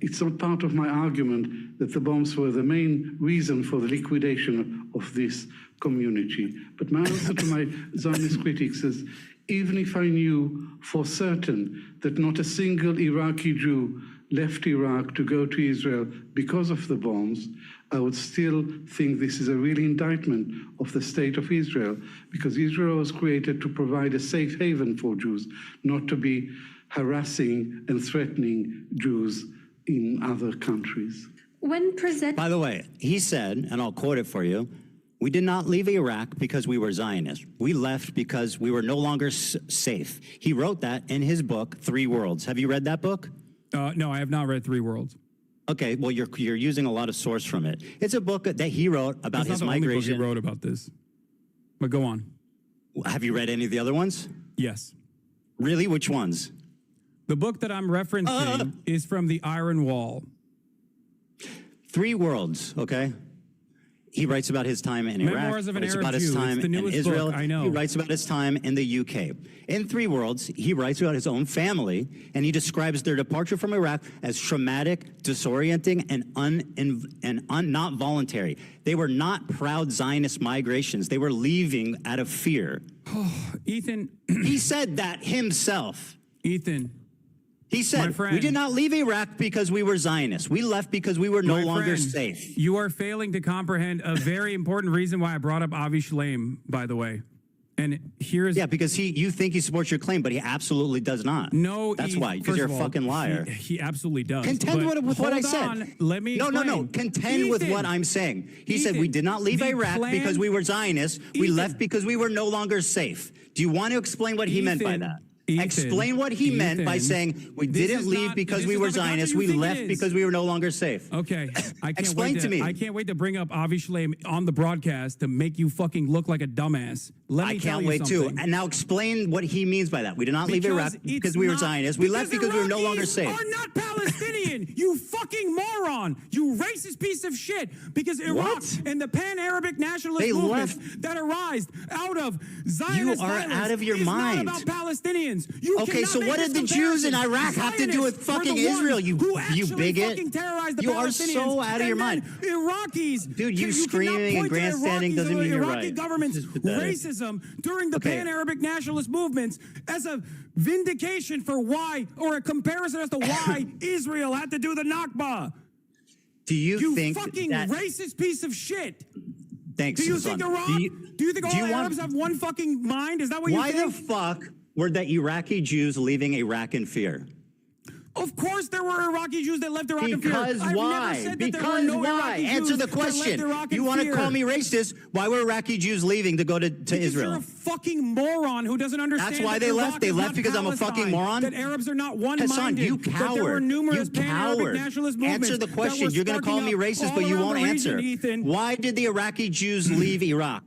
It's not part of my argument that the bombs were the main reason for the liquidation of this community. But my answer to my Zionist critics is, even if I knew for certain that not a single Iraqi Jew left Iraq to go to Israel because of the bombs, I would still think this is a real indictment of the state of Israel, because Israel was created to provide a safe haven for Jews, not to be harassing and threatening Jews in other countries. By the way, he said, and I'll quote it for you, we did not leave Iraq because we were Zionists. We left because we were no longer safe. He wrote that in his book, 3 Worlds. Have you read that book? No, I have not read 3 Worlds. Okay, well, you're using a lot of source from it. It's a book that he wrote about his migration. Only book he wrote about this. But go on. Have you read any of the other ones? Yes. Really? Which ones? The book that I'm referencing is from the Iron Wall. 3 Worlds, okay? He writes about his time in Iraq. Memoirs of an writes Arab about his Jew. time It's the in newest Israel. book, I know. He writes about his time in the UK. In 3 Worlds, he writes about his own family, and he describes their departure from Iraq as traumatic, disorienting, and not voluntary. They were not proud Zionist migrations. They were leaving out of fear. Ethan. He said that himself. Ethan. He said, we did not leave Iraq because we were Zionists. We left because we were no longer safe. You are failing to comprehend a very important reason why I brought up Avi Schleim, by the way. And here's... Yeah, because you think he supports your claim, but he absolutely does not. No, that's why, because you're a fucking liar. He absolutely does. Contend with what I said. Let me explain. No. Contend with what I'm saying. He said we did not leave Iraq because we were Zionists. We left because we were no longer safe. Do you want to explain what he meant by that? Explain what he meant by saying we didn't leave because we were Zionists. We left because we were no longer safe. Okay. Explain to me. I can't wait to bring up Avi Schleim on the broadcast to make you fucking look like a dumbass. I can't wait too. And now explain what he means by that. We did not leave Iraq because we were Zionists. We left because we were no longer safe. Are not Palestinian, you fucking moron. You racist piece of shit. Because Iraq and the pan-Arabic nationalist movement that arise out of Zionist You are out of your is mind. not about Palestinians. Okay, so what did the Jews in Iraq have to do with fucking Israel, you bigot? You are so out of your mind. Iraqis. Dude, you screaming and grandstanding doesn't mean you're right. Iraqi government's racism during the pan-Arabic nationalist movements as a vindication for why, or a comparison as to why Israel had to do the Nakba. Do you think fucking that... racist piece of shit? Thanks, Do you think Iraq? Do you think all Arabs have one fucking mind? Is that what you think? Why the fuck were the Iraqi Jews leaving Iraq in fear? Of course there were Iraqi Jews that left Iraq in fear. Because why? Because why? Answer the question. You want to call me racist? Why were Iraqi Jews leaving to go to Israel? You're a fucking moron who doesn't understand. That's why they left. They left because I'm a fucking moron. That Arabs are not one-minded. Hassan, you coward. That there were numerous pan-Arabic nationalist movements. Answer the question. You're going to call me racist, but you won't answer. Why did the Iraqi Jews leave Iraq?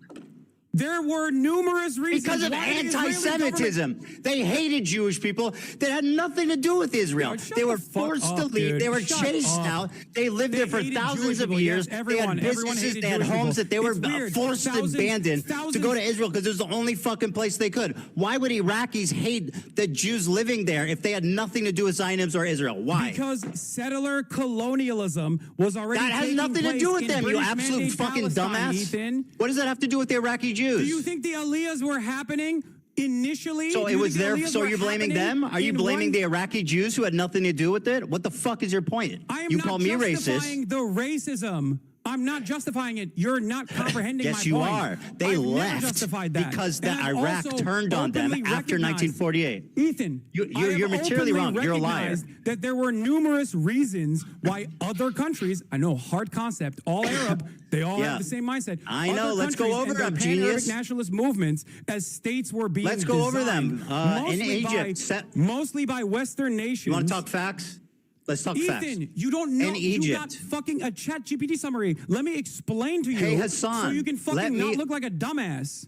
There were numerous reasons. Because of anti-Semitism. They hated Jewish people that had nothing to do with Israel. They were forced to leave. They were chased out. They lived there for thousands of years. They had businesses, they had homes that they were forced to abandon to go to Israel because it was the only fucking place they could. Why would Iraqis hate the Jews living there if they had nothing to do with Zionists or Israel? Why? Because settler colonialism was already That has nothing to do with them, you absolute fucking dumbass. Ethan. What does that have to do with the Iraqi Jews? Do you think the Aliyahs were happening initially? So it was there. So you're blaming them? Are you blaming the Iraqi Jews who had nothing to do with it? What the fuck is your point? You call me racist. I'm not justifying the racism. I'm not justifying it. You're not comprehending my point. Yes, you are. They left because the Iraq turned on them after 1948. Ethan, you're materially wrong. You're a liar. That there were numerous reasons why other countries, I know, hard concept, all Arab, they all have the same mindset. I know. Let's go over them, genius. Nationalist movements as states were being Let's go over them. In Egypt. Mostly by Western nations. You want to talk facts? Let's talk facts. Ethan, you don't know. In Egypt. You got fucking a chat GPT summary. Let me explain to you. Hey, Hassan, so you can fucking not look like a dumbass.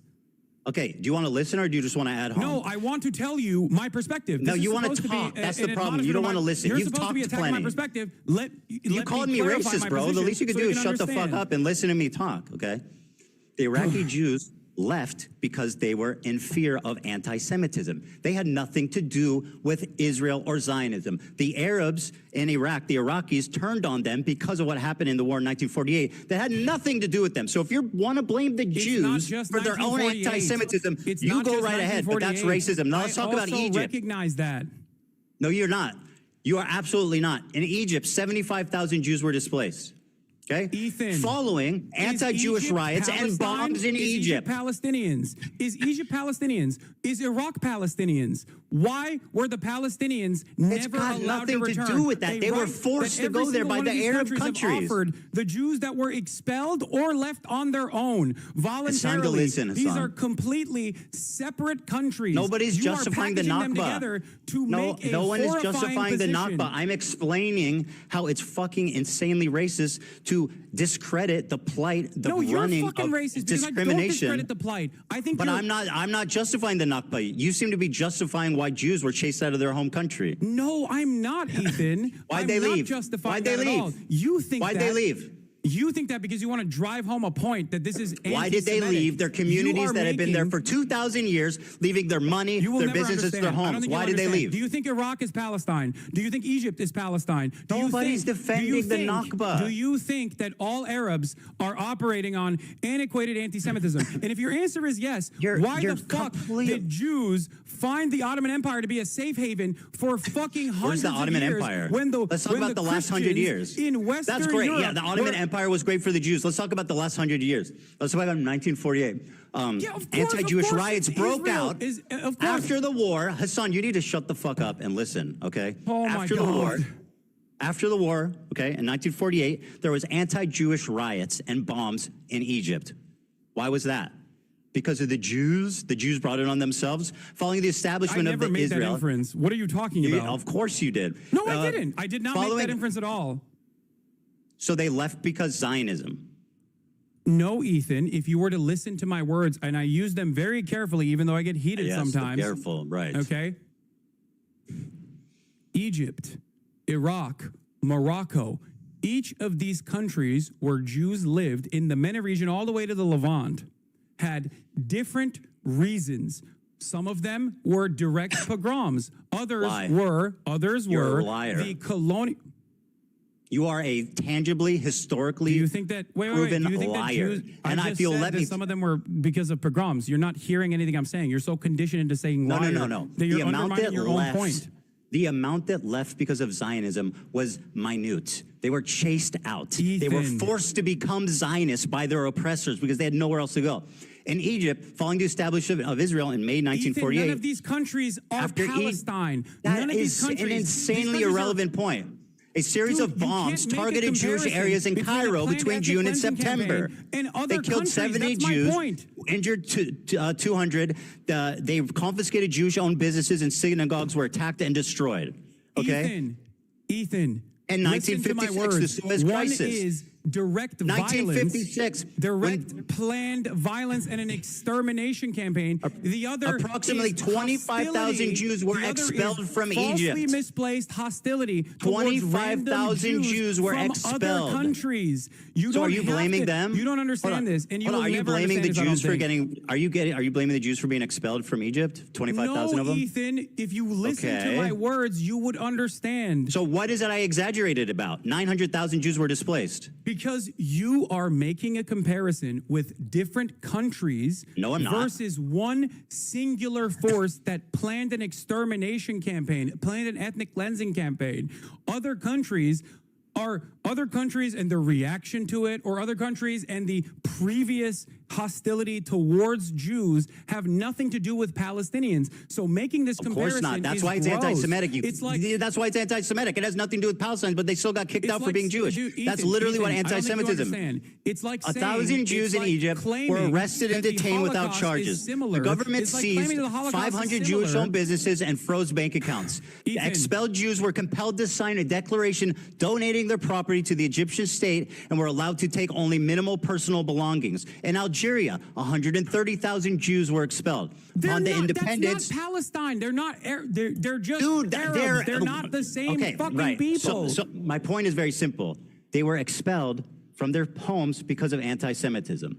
Okay, do you want to listen or do you just want to add home? No, I want to tell you my perspective. No, you want to talk. That's the problem. You don't want to listen. You've talked plenty. My perspective. You called me racist, bro. The least you could do is shut the fuck up and listen to me talk, okay? The Iraqi Jews left because they were in fear of anti-Semitism. They had nothing to do with Israel or Zionism. The Arabs in Iraq, the Iraqis, turned on them because of what happened in the war in 1948. That had nothing to do with them. So if you want to blame the Jews for their own anti-Semitism, you go right ahead, but that's racism. Now let's talk about Egypt. I recognize that. No, you're not. You are absolutely not. In Egypt, 75,000 Jews were displaced. Okay? Ethan, following anti-Jewish riots and bombs in Egypt. Is Egypt Palestinians? Is Iraq Palestinians? Why were the Palestinians never allowed to return? Nothing to do with that. They were forced to go there by the Arab countries. Offered the Jews that were expelled or left on their own voluntarily. It's time to listen, These are completely separate countries. Nobody's justifying the Nakba. No one is justifying the Nakba. I'm explaining how it's fucking insanely racist to discredit the plight, the running of racist discrimination. I don't discredit the plight. I think, but I'm not justifying the Nakba. You seem to be justifying why Jews were chased out of their home country. No, I'm not, Ethan. Why'd they leave? Why'd they leave? You think Why'd they leave? You think that because you want to drive home a point that this is anti-Semitic. Why did they leave their communities that had been there for 2,000 years, leaving their money, their businesses, their homes? Why did they leave? Do you think Iraq is Palestine? Do you think Egypt is Palestine? Nobody's defending the Nakba. Do you think that all Arabs are operating on antiquated anti-Semitism? And if your answer is yes, why the fuck did Jews find the Ottoman Empire to be a safe haven for fucking hundreds of years? Where's the Ottoman Empire? Let's talk about the last 100 years. In Western That's great. Europe, Yeah, the Ottoman Empire was great for the Jews. Let's talk about the last 100 years. Let's talk about 1948. Anti-Jewish riots broke out after the war. Hassan, you need to shut the fuck up and listen, okay? After the war, okay, in 1948, there was anti-Jewish riots and bombs in Egypt. Why was that? Because of the Jews? The Jews brought it on themselves? Following the establishment of the Israel. I never made that inference. What are you talking about? Of course you did. No, I didn't. I did not make that inference at all. So they left because Zionism. No, Ethan, if you were to listen to my words, and I use them very carefully, even though I get heated sometimes. Careful, right. Okay? Egypt, Iraq, Morocco, each of these countries where Jews lived in the MENA region all the way to the Levant had different reasons. Some of them were direct pogroms. Others were the colonial. You are a tangibly, historically proven liar. And I feel some of them were because of pogroms. You're not hearing anything I'm saying. You're so conditioned into saying liar. No. That you're undermining your own point. The amount that left because of Zionism was minute. They were chased out. Ethan. They were forced to become Zionists by their oppressors because they had nowhere else to go. In Egypt, following the establishment of Israel in May 1948. Ethan, none of these countries are Palestine. That is an insanely irrelevant point. A series of bombs targeted Jewish areas in Cairo between June and September. They killed 70 Jews, injured 200. They confiscated Jewish-owned businesses and synagogues were attacked and destroyed. Okay? Ethan. In 1956, the Suez Crisis. One is direct 1956, planned violence and an extermination campaign. The other approximately 25,000 Jews were expelled from Egypt. Falsely misplaced hostility. 25,000 Jews were expelled. Other countries. So are you blaming them? You don't understand this, and you will are you never blaming the understand this, Jews for getting? Are you blaming the Jews for being expelled from Egypt? 25,000 of them. No, Ethan. If you listen to my words, you would understand. So what is it I exaggerated about? 900,000 Jews were displaced. Because you are making a comparison with different countries versus one singular force that planned an extermination campaign, planned an ethnic cleansing campaign. Other countries and the reaction to it, or other countries and the previous hostility towards Jews have nothing to do with Palestinians. So making this comparison, of course not. That's why it's gross. anti-Semitic. That's why it's anti-Semitic. It has nothing to do with Palestine, but they still got kicked out for being Jewish. That's literally what anti-Semitism. It's like 1,000 Jews in Egypt were arrested and detained without charges. The government seized 500 Jewish-owned businesses and froze bank accounts. Expelled Jews were compelled to sign a declaration donating their property to the Egyptian state and were allowed to take only minimal personal belongings. In Algeria, 130,000 Jews were expelled. On the independence, that's not Palestine. They're not. They're just Arabs. They're not the same fucking people. So my point is very simple. They were expelled from their homes because of anti-Semitism.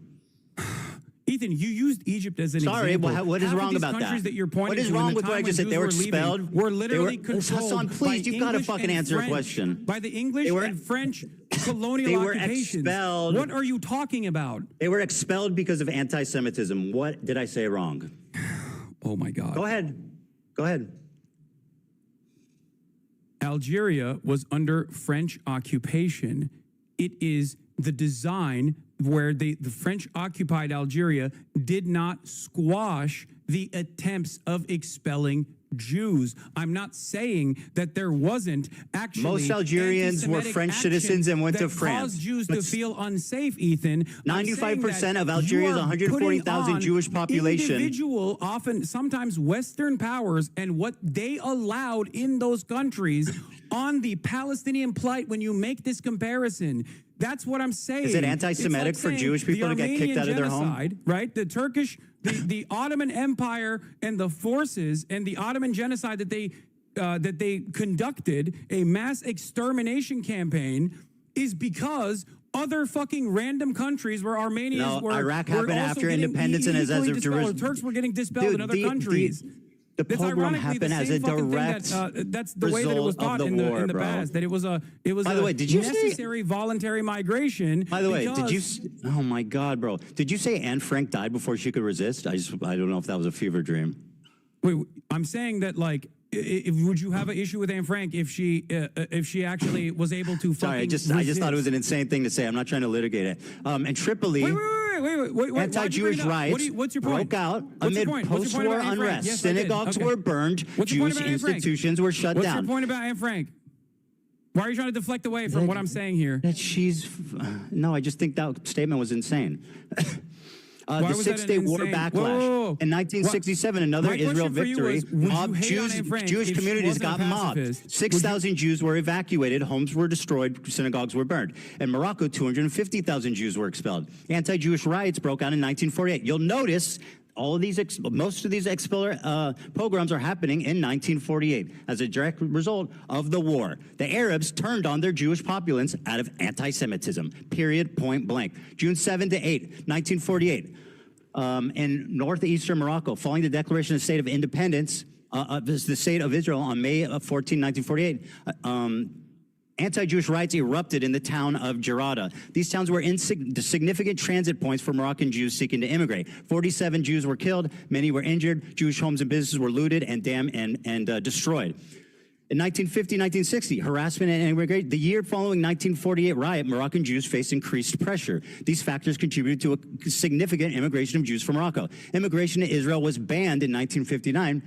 Ethan, you used Egypt as an example. Sorry, what is wrong about that? What is wrong with what I just said? They were expelled. Were literally controlled. Hassan, please, you've got to fucking answer a question. By the English and French colonial occupations. Expelled. What are you talking about? They were expelled because of anti-Semitism. What did I say wrong? Oh my God. Go ahead. Algeria was under French occupation. It is the design where the French occupied Algeria did not squash the attempts of expelling Jews. I'm not saying that there wasn't actually most Algerians were French citizens and went to France. Caused Jews to feel unsafe, Ethan. 95% of Algeria's 140,000 Jewish population. Individual, often, sometimes Western powers and what they allowed in those countries on the Palestinian plight when you make this comparison. That's what I'm saying. Is it anti-Semitic for Jewish people to get kicked out of their home? Right? The Turkish, the Ottoman Empire and the forces and the Ottoman genocide that they conducted, a mass extermination campaign, is because other fucking random countries where Armenians were. Iraq happened after independence and as Jerusalem. Turks were getting dispelled in other countries. The pogrom happened as a direct that's the way that it was taught in the past. That it was a necessary voluntary migration. By the way, did you? Oh my God, bro! Did you say Anne Frank died before she could resist? I don't know if that was a fever dream. Wait, I'm saying that would you have an issue with Anne Frank if she actually was able to? Sorry, I just thought it was an insane thing to say. I'm not trying to litigate it. And Tripoli. Wait, anti-Jewish rights what's your point? broke out amid post-war unrest. Yes, synagogues were burned. Jewish institutions were shut down. What's your point about Anne Frank? Why are you trying to deflect away from what I'm saying here? That no, I just think that statement was insane. The Six-Day War backlash. In 1967, another Israel victory, Jewish communities got mobbed. 6,000 Jews were evacuated, homes were destroyed, synagogues were burned. In Morocco, 250,000 Jews were expelled. Anti-Jewish riots broke out in 1948. You'll notice most of these pogroms are happening in 1948 as a direct result of the war. The Arabs turned on their Jewish populace out of anti-Semitism, period, point blank. June 7 to 8, 1948, in northeastern Morocco, following the declaration of the state of independence, the state of Israel on May 14, 1948, anti-Jewish riots erupted in the town of Jarada. These towns were significant transit points for Moroccan Jews seeking to immigrate. 47 Jews were killed, many were injured, Jewish homes and businesses were looted and destroyed. In 1950-1960, harassment and immigration. The year following 1948 riot, Moroccan Jews faced increased pressure. These factors contributed to a significant immigration of Jews from Morocco. Immigration to Israel was banned in 1959,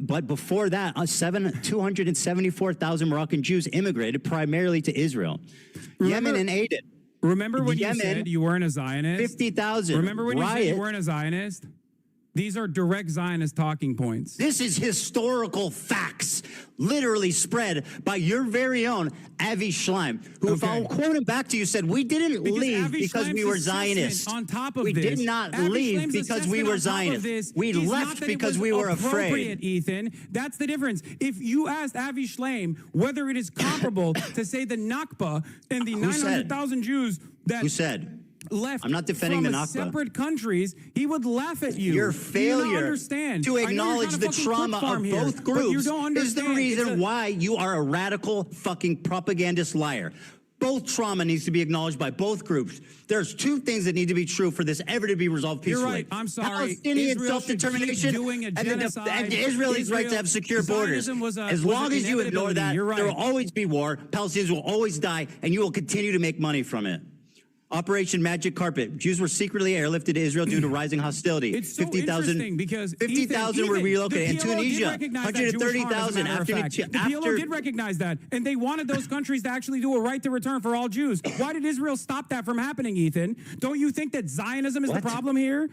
but before that, 274,000 Moroccan Jews immigrated primarily to Israel. Yemen and Aden. Remember when you said you weren't a Zionist? 50,000. Remember when you said you weren't a Zionist? These are direct Zionist talking points. This is historical facts, literally spread by your very own Avi Schleim, who, if I'll quote him back to you, said, we didn't leave because we were Zionists. On top of we this, did not Avi leave Schleim's because we were Zionists. We left because we were afraid. Ethan, that's the difference. If you asked Avi Schleim whether it is comparable to say the Nakba and the 900,000 Jews that Who said? Left I'm not defending from the Nakba. Separate countries, he would laugh at you. Your You failure don't understand. to acknowledge the trauma of both groups is the reason why you are a radical fucking propagandist liar. Both trauma needs to be acknowledged by both groups. There's two things that need to be true for this ever to be resolved peacefully. You're right. I'm sorry. Palestinian Israel self-determination doing a genocide. and Israelis' right to have secure borders. As long as you ignore that, there will always be war. Palestinians will always die, and you will continue to make money from it. Operation Magic Carpet. Jews were secretly airlifted to Israel due to rising hostility. It's so interesting because 50,000 were relocated. In Tunisia, 130,000 after the PLO did recognize that, and they wanted those countries to actually do a right to return for all Jews. Why did Israel stop that from happening, Ethan? Don't you think that Zionism is the problem here?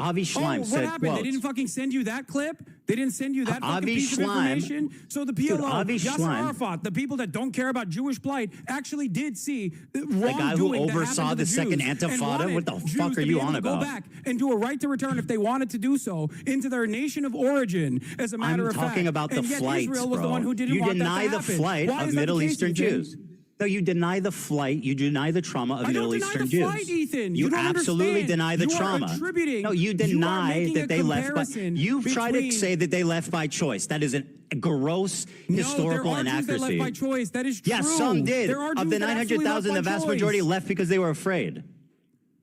Avi Schleim what said, happened? quote, They didn't fucking send you that clip? They didn't send you that fucking piece of information? So the PLO, Yasser Arafat, the people that don't care about Jewish plight, actually did see the guy who oversaw the second Intifada? What the fuck are you on about? Go back and do a right to return if they wanted to do so into their nation of origin, as a matter of fact. I'm talking about the flights, Israel was the one who didn't you want deny that to the happen. flight Why of is that Middle the case, Eastern Ethan? Jews. No, you deny the flight. You deny the trauma of Middle Eastern Jews. I don't deny the flight, Ethan. You don't absolutely understand. deny the You are trauma. attributing- No, you deny making that a they left by. comparison You try to between- say that they left by choice. That is a gross historical there are Jews that inaccuracy. left by choice. That is true. Yes, some did. There are Of Jews the that absolutely 900,000, the left by vast choice. majority left because they were afraid.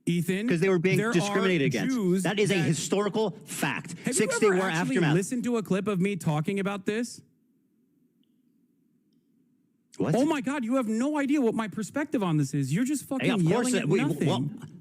Ethan, Because they were being there discriminated are against. Jews That is a that- historical fact. Have 6-day you ever war actually aftermath. listened to a clip of me talking about this? What? Oh my God, you have no idea what my perspective on this is. You're just fucking Hey, of course. yelling at nothing.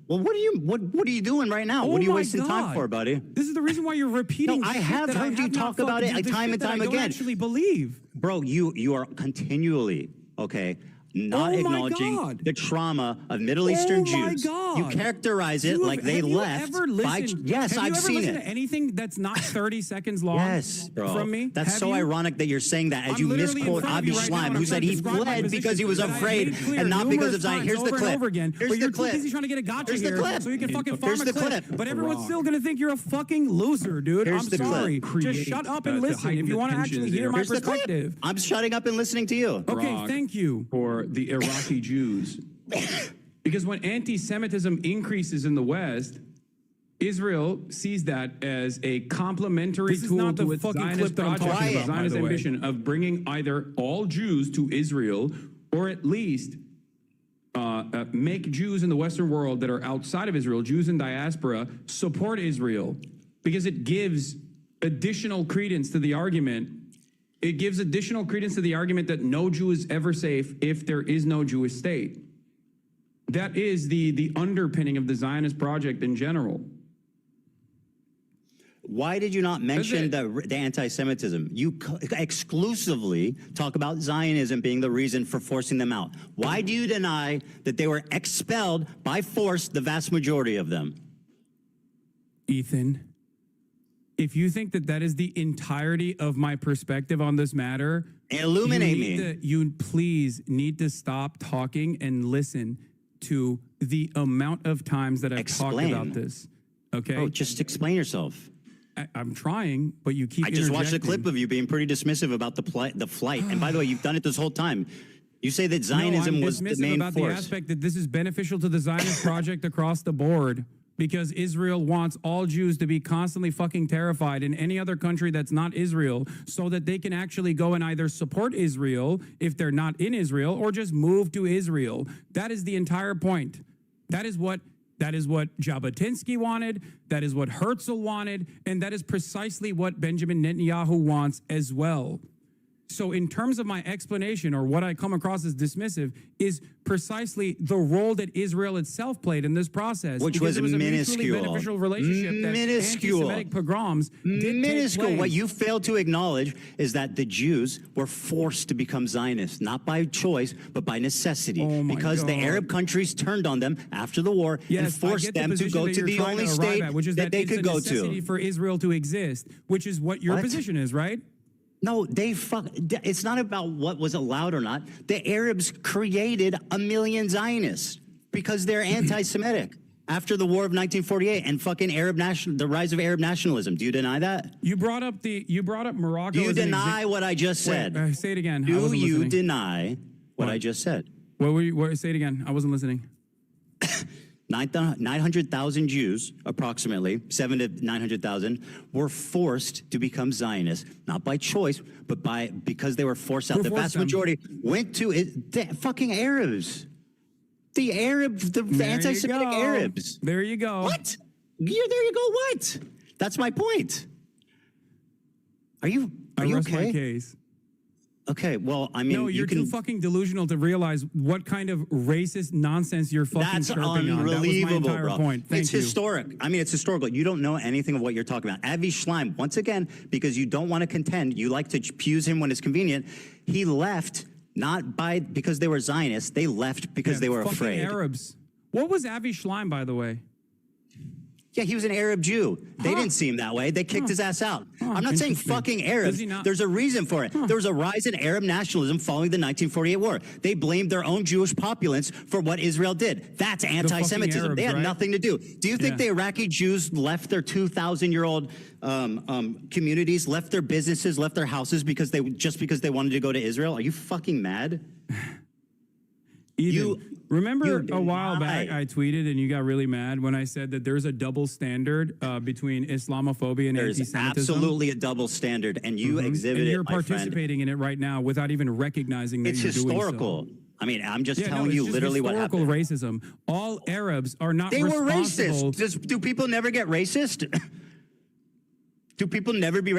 Well, what are you doing right now? What are you wasting time for, buddy? This is the reason why you're repeating. No, I shit have that heard you have not talk about fucking- it the time shit and that time I don't again. actually believe. Bro, you are continually, okay, not Oh my acknowledging God. the trauma of Middle Eastern Oh my Jews. God. You characterize it like they left by. Yes, I've seen Have you ever listened it. to anything that's not 30 seconds long? Yes, bro. From me? That's Have so you? ironic that you're saying that as I'm you literally in misquote front of Avi you right now, Schleim, and who I'm said trying he to describe my fled because he was position that I afraid made clear and not because numerous of Zion. times Here's the over and clip. over again, Here's but the you're clip. too busy trying to get a gotcha Here's the here clip. so you can fucking farm Here's a the clip. clip. But everyone's still going to think you're a fucking loser, dude. Here's I'm the clip. sorry. Just Create, shut up to and listen heighten if you the want to tensions actually hear there. my Here's the clip. perspective. I'm shutting up and listening to you. Okay, Brock, thank you. For the Iraqi Jews. Because when anti-Semitism increases in the West, Israel sees that as a complementary This is tool not the to its fucking Zionist clip that I'm project, talking its about, by Zionist the way. ambition of bringing either all Jews to Israel or at least make Jews in the Western world that are outside of Israel, Jews in diaspora, support Israel because it gives additional credence to the argument. It gives additional credence to the argument that no Jew is ever safe if there is no Jewish state. That is the underpinning of the Zionist project in general. Why did you not mention the anti-Semitism? You exclusively talk about Zionism being the reason for forcing them out. Why do you deny that they were expelled by force, the vast majority of them? Ethan, if you think that that is the entirety of my perspective on this matter, illuminate me. You please need to stop talking and listen to the amount of times that I've talked about this. Okay? Oh, just explain yourself. I'm trying, but you keep I just watched a interjecting. clip of you being pretty dismissive about the flight. And by the way, you've done it this whole time. You say that Zionism was the main about force. the aspect that this is beneficial to the Zionist project across the board because Israel wants all Jews to be constantly fucking terrified in any other country that's not Israel so that they can actually go and either support Israel if they're not in Israel or just move to Israel. That is the entire point. That is what Jabotinsky wanted, that is what Herzl wanted, and that is precisely what Benjamin Netanyahu wants as well. So in terms of my explanation, or what I come across as dismissive, is precisely the role that Israel itself played in this process. Which was it was minuscule. a mutually beneficial relationship that anti-Semitic pogroms did minuscule. take place. What you failed to acknowledge is that the Jews were forced to become Zionists, not by choice, but by necessity. Because the Arab countries turned on them after the war and forced them to go to the only state that they could go to. Which is necessity for Israel to exist, which is what your position is, right? No, it's not about what was allowed or not. The Arabs created a million Zionists because they're anti-Semitic after the War of 1948 and fucking the rise of Arab nationalism. Do you deny that? You brought up Morocco. Do you deny what I just said? Wait, say it again. Do you deny what I just said? Say it again. I wasn't listening. 900,000 Jews, approximately 700 to 900,000, were forced to become Zionists, not by choice, but because they were forced out. The vast majority went to the fucking Arabs. The anti-Semitic Arabs. There you go. What? There you go. What? That's my point. Are you rest okay? my case. Okay, well, I mean, no, you're too fucking delusional to realize what kind of racist nonsense you're fucking chirping on. That was my entire point. It's historic. I mean, it's historical. You don't know anything of what you're talking about. Avi Schleim, once again, because you don't want to contend, you like to use him when it's convenient. He left not because they were Zionists. They left because they were afraid. Arabs. What was Avi Schleim, by the way? Yeah, he was an Arab Jew. They didn't see him that way. They kicked his ass out. I'm not saying fucking Arabs. There's a reason for it. There was a rise in Arab nationalism following the 1948 war. They blamed their own Jewish populace for what Israel did. That's anti-Semitism. They had nothing to do. Do you think the Iraqi Jews left their 2,000-year-old communities, left their businesses, left their houses because they wanted to go to Israel? Are you fucking mad? Remember a while back I tweeted and you got really mad when I said that there's a double standard between Islamophobia and anti-Semitism? There's absolutely a double standard, and you exhibit it, and you're participating in it right now without even recognizing that you're historical. Doing so. I mean, I'm just telling you literally what happened. Historical racism. All Arabs are not responsible. They were racist. Do people never get racist? Do people never be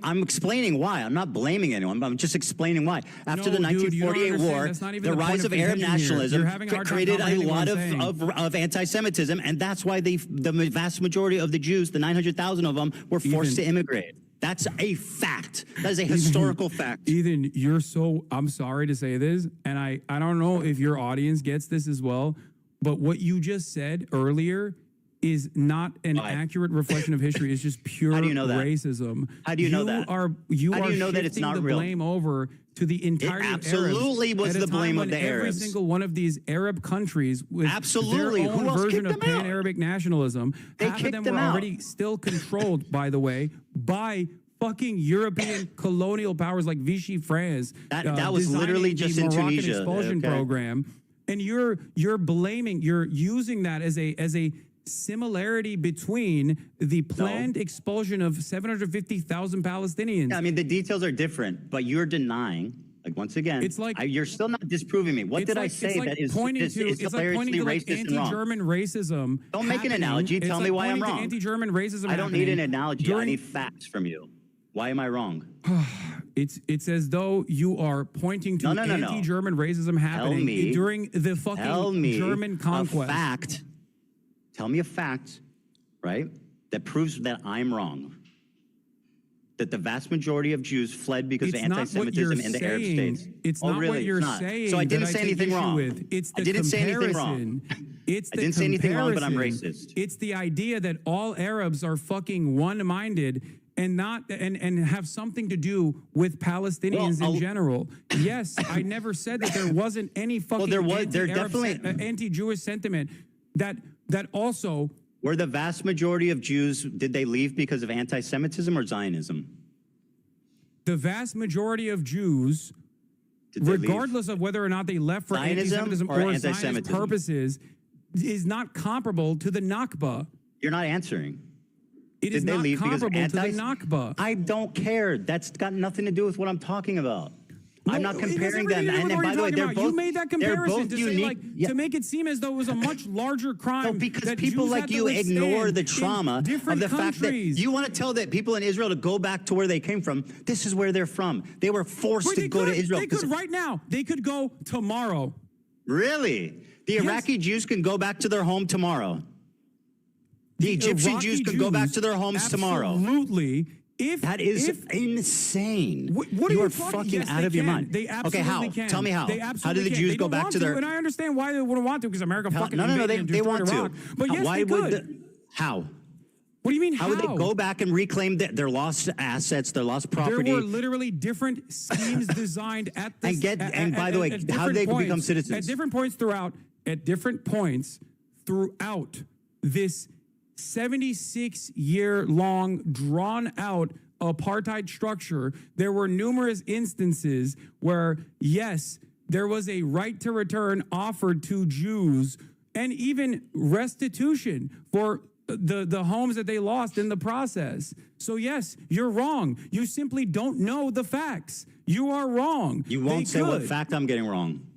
I'm explaining why. I'm not blaming anyone, but I'm just explaining why. After the 1948 war, the rise of Arab nationalism created a lot of anti-Semitism, and that's why the vast majority of the Jews, the 900,000 of them, were forced to immigrate. That's a fact. That is a historical fact. Ethan, I'm sorry to say this, and I don't know if your audience gets this as well, but what you just said earlier is not an accurate reflection of history. It's just pure racism. How do you know that? You How are do you know that it's shifting not the real? blame over to the entirety of Arabs. Absolutely was the blame of the Arabs. Every single one of these Arab countries with absolutely their own version of pan-Arabic nationalism, half of them were already still controlled, by the way, by fucking European colonial powers like Vichy France. That was literally just in Moroccan Tunisia. expulsion program, and you're using that as a similarity between the planned expulsion of 750,000 Palestinians. Yeah, I mean, the details are different, but you're denying, like, once again, it's like you're still not disproving me. What did I say that is hilariously racist and wrong? Anti-German racism. Don't make an analogy. Tell me why I'm wrong. Anti-German racism. I don't need an analogy. I need facts from you. Why am I wrong? It's as though you are pointing to anti-German racism happening during the fucking German conquest. A fact. Tell me a fact, right, that proves that I'm wrong. That the vast majority of Jews fled because of anti-Semitism in the Arab states. It's not what you're saying. So I didn't say anything wrong. I didn't say anything wrong. I didn't say anything wrong, but I'm racist. It's the idea that all Arabs are fucking one-minded and have something to do with Palestinians in general. Yes, I never said that there wasn't any fucking anti-Jewish sentiment that also... Were the vast majority of Jews, did they leave because of anti-Semitism or Zionism? The vast majority of Jews, regardless of whether or not they left for anti-Semitism or Zionist purposes, is not comparable to the Nakba. You're not answering. It is not comparable to the Nakba. I don't care. That's got nothing to do with what I'm talking about. I'm not comparing them. And then, by the way, they're both. You made that comparison to unique. say, like, to make it seem as though it was a much larger crime. No, because that people Jews like had to you ignore withstand the trauma in of the fact that countries. you want to tell that people in Israel to go back to where they came from. This is where they're from. They were forced to go to Israel. They could right now. They could go tomorrow. Really? The Iraqi Jews can go back to their home tomorrow. The Egyptian Jews can go back to their homes tomorrow. Absolutely. That is insane. What you are are fucking yes, out of your can. mind. They absolutely how? Can. Tell me how. They How did the Jews they go don't back want to their? And I understand why they wouldn't want to because America fucking No, invaded they want Iraq. to. But yes, why they would could. How? What do you mean? How would they go back and reclaim their lost assets, their lost property? There were literally different schemes designed at this. And by the way, how did they become citizens? At different points throughout. At different points throughout this 76-year-long, drawn-out apartheid structure, there were numerous instances where, yes, there was a right to return offered to Jews and even restitution for the homes that they lost in the process. So, yes, you're wrong. You simply don't know the facts. You are wrong. You won't say what fact I'm getting wrong.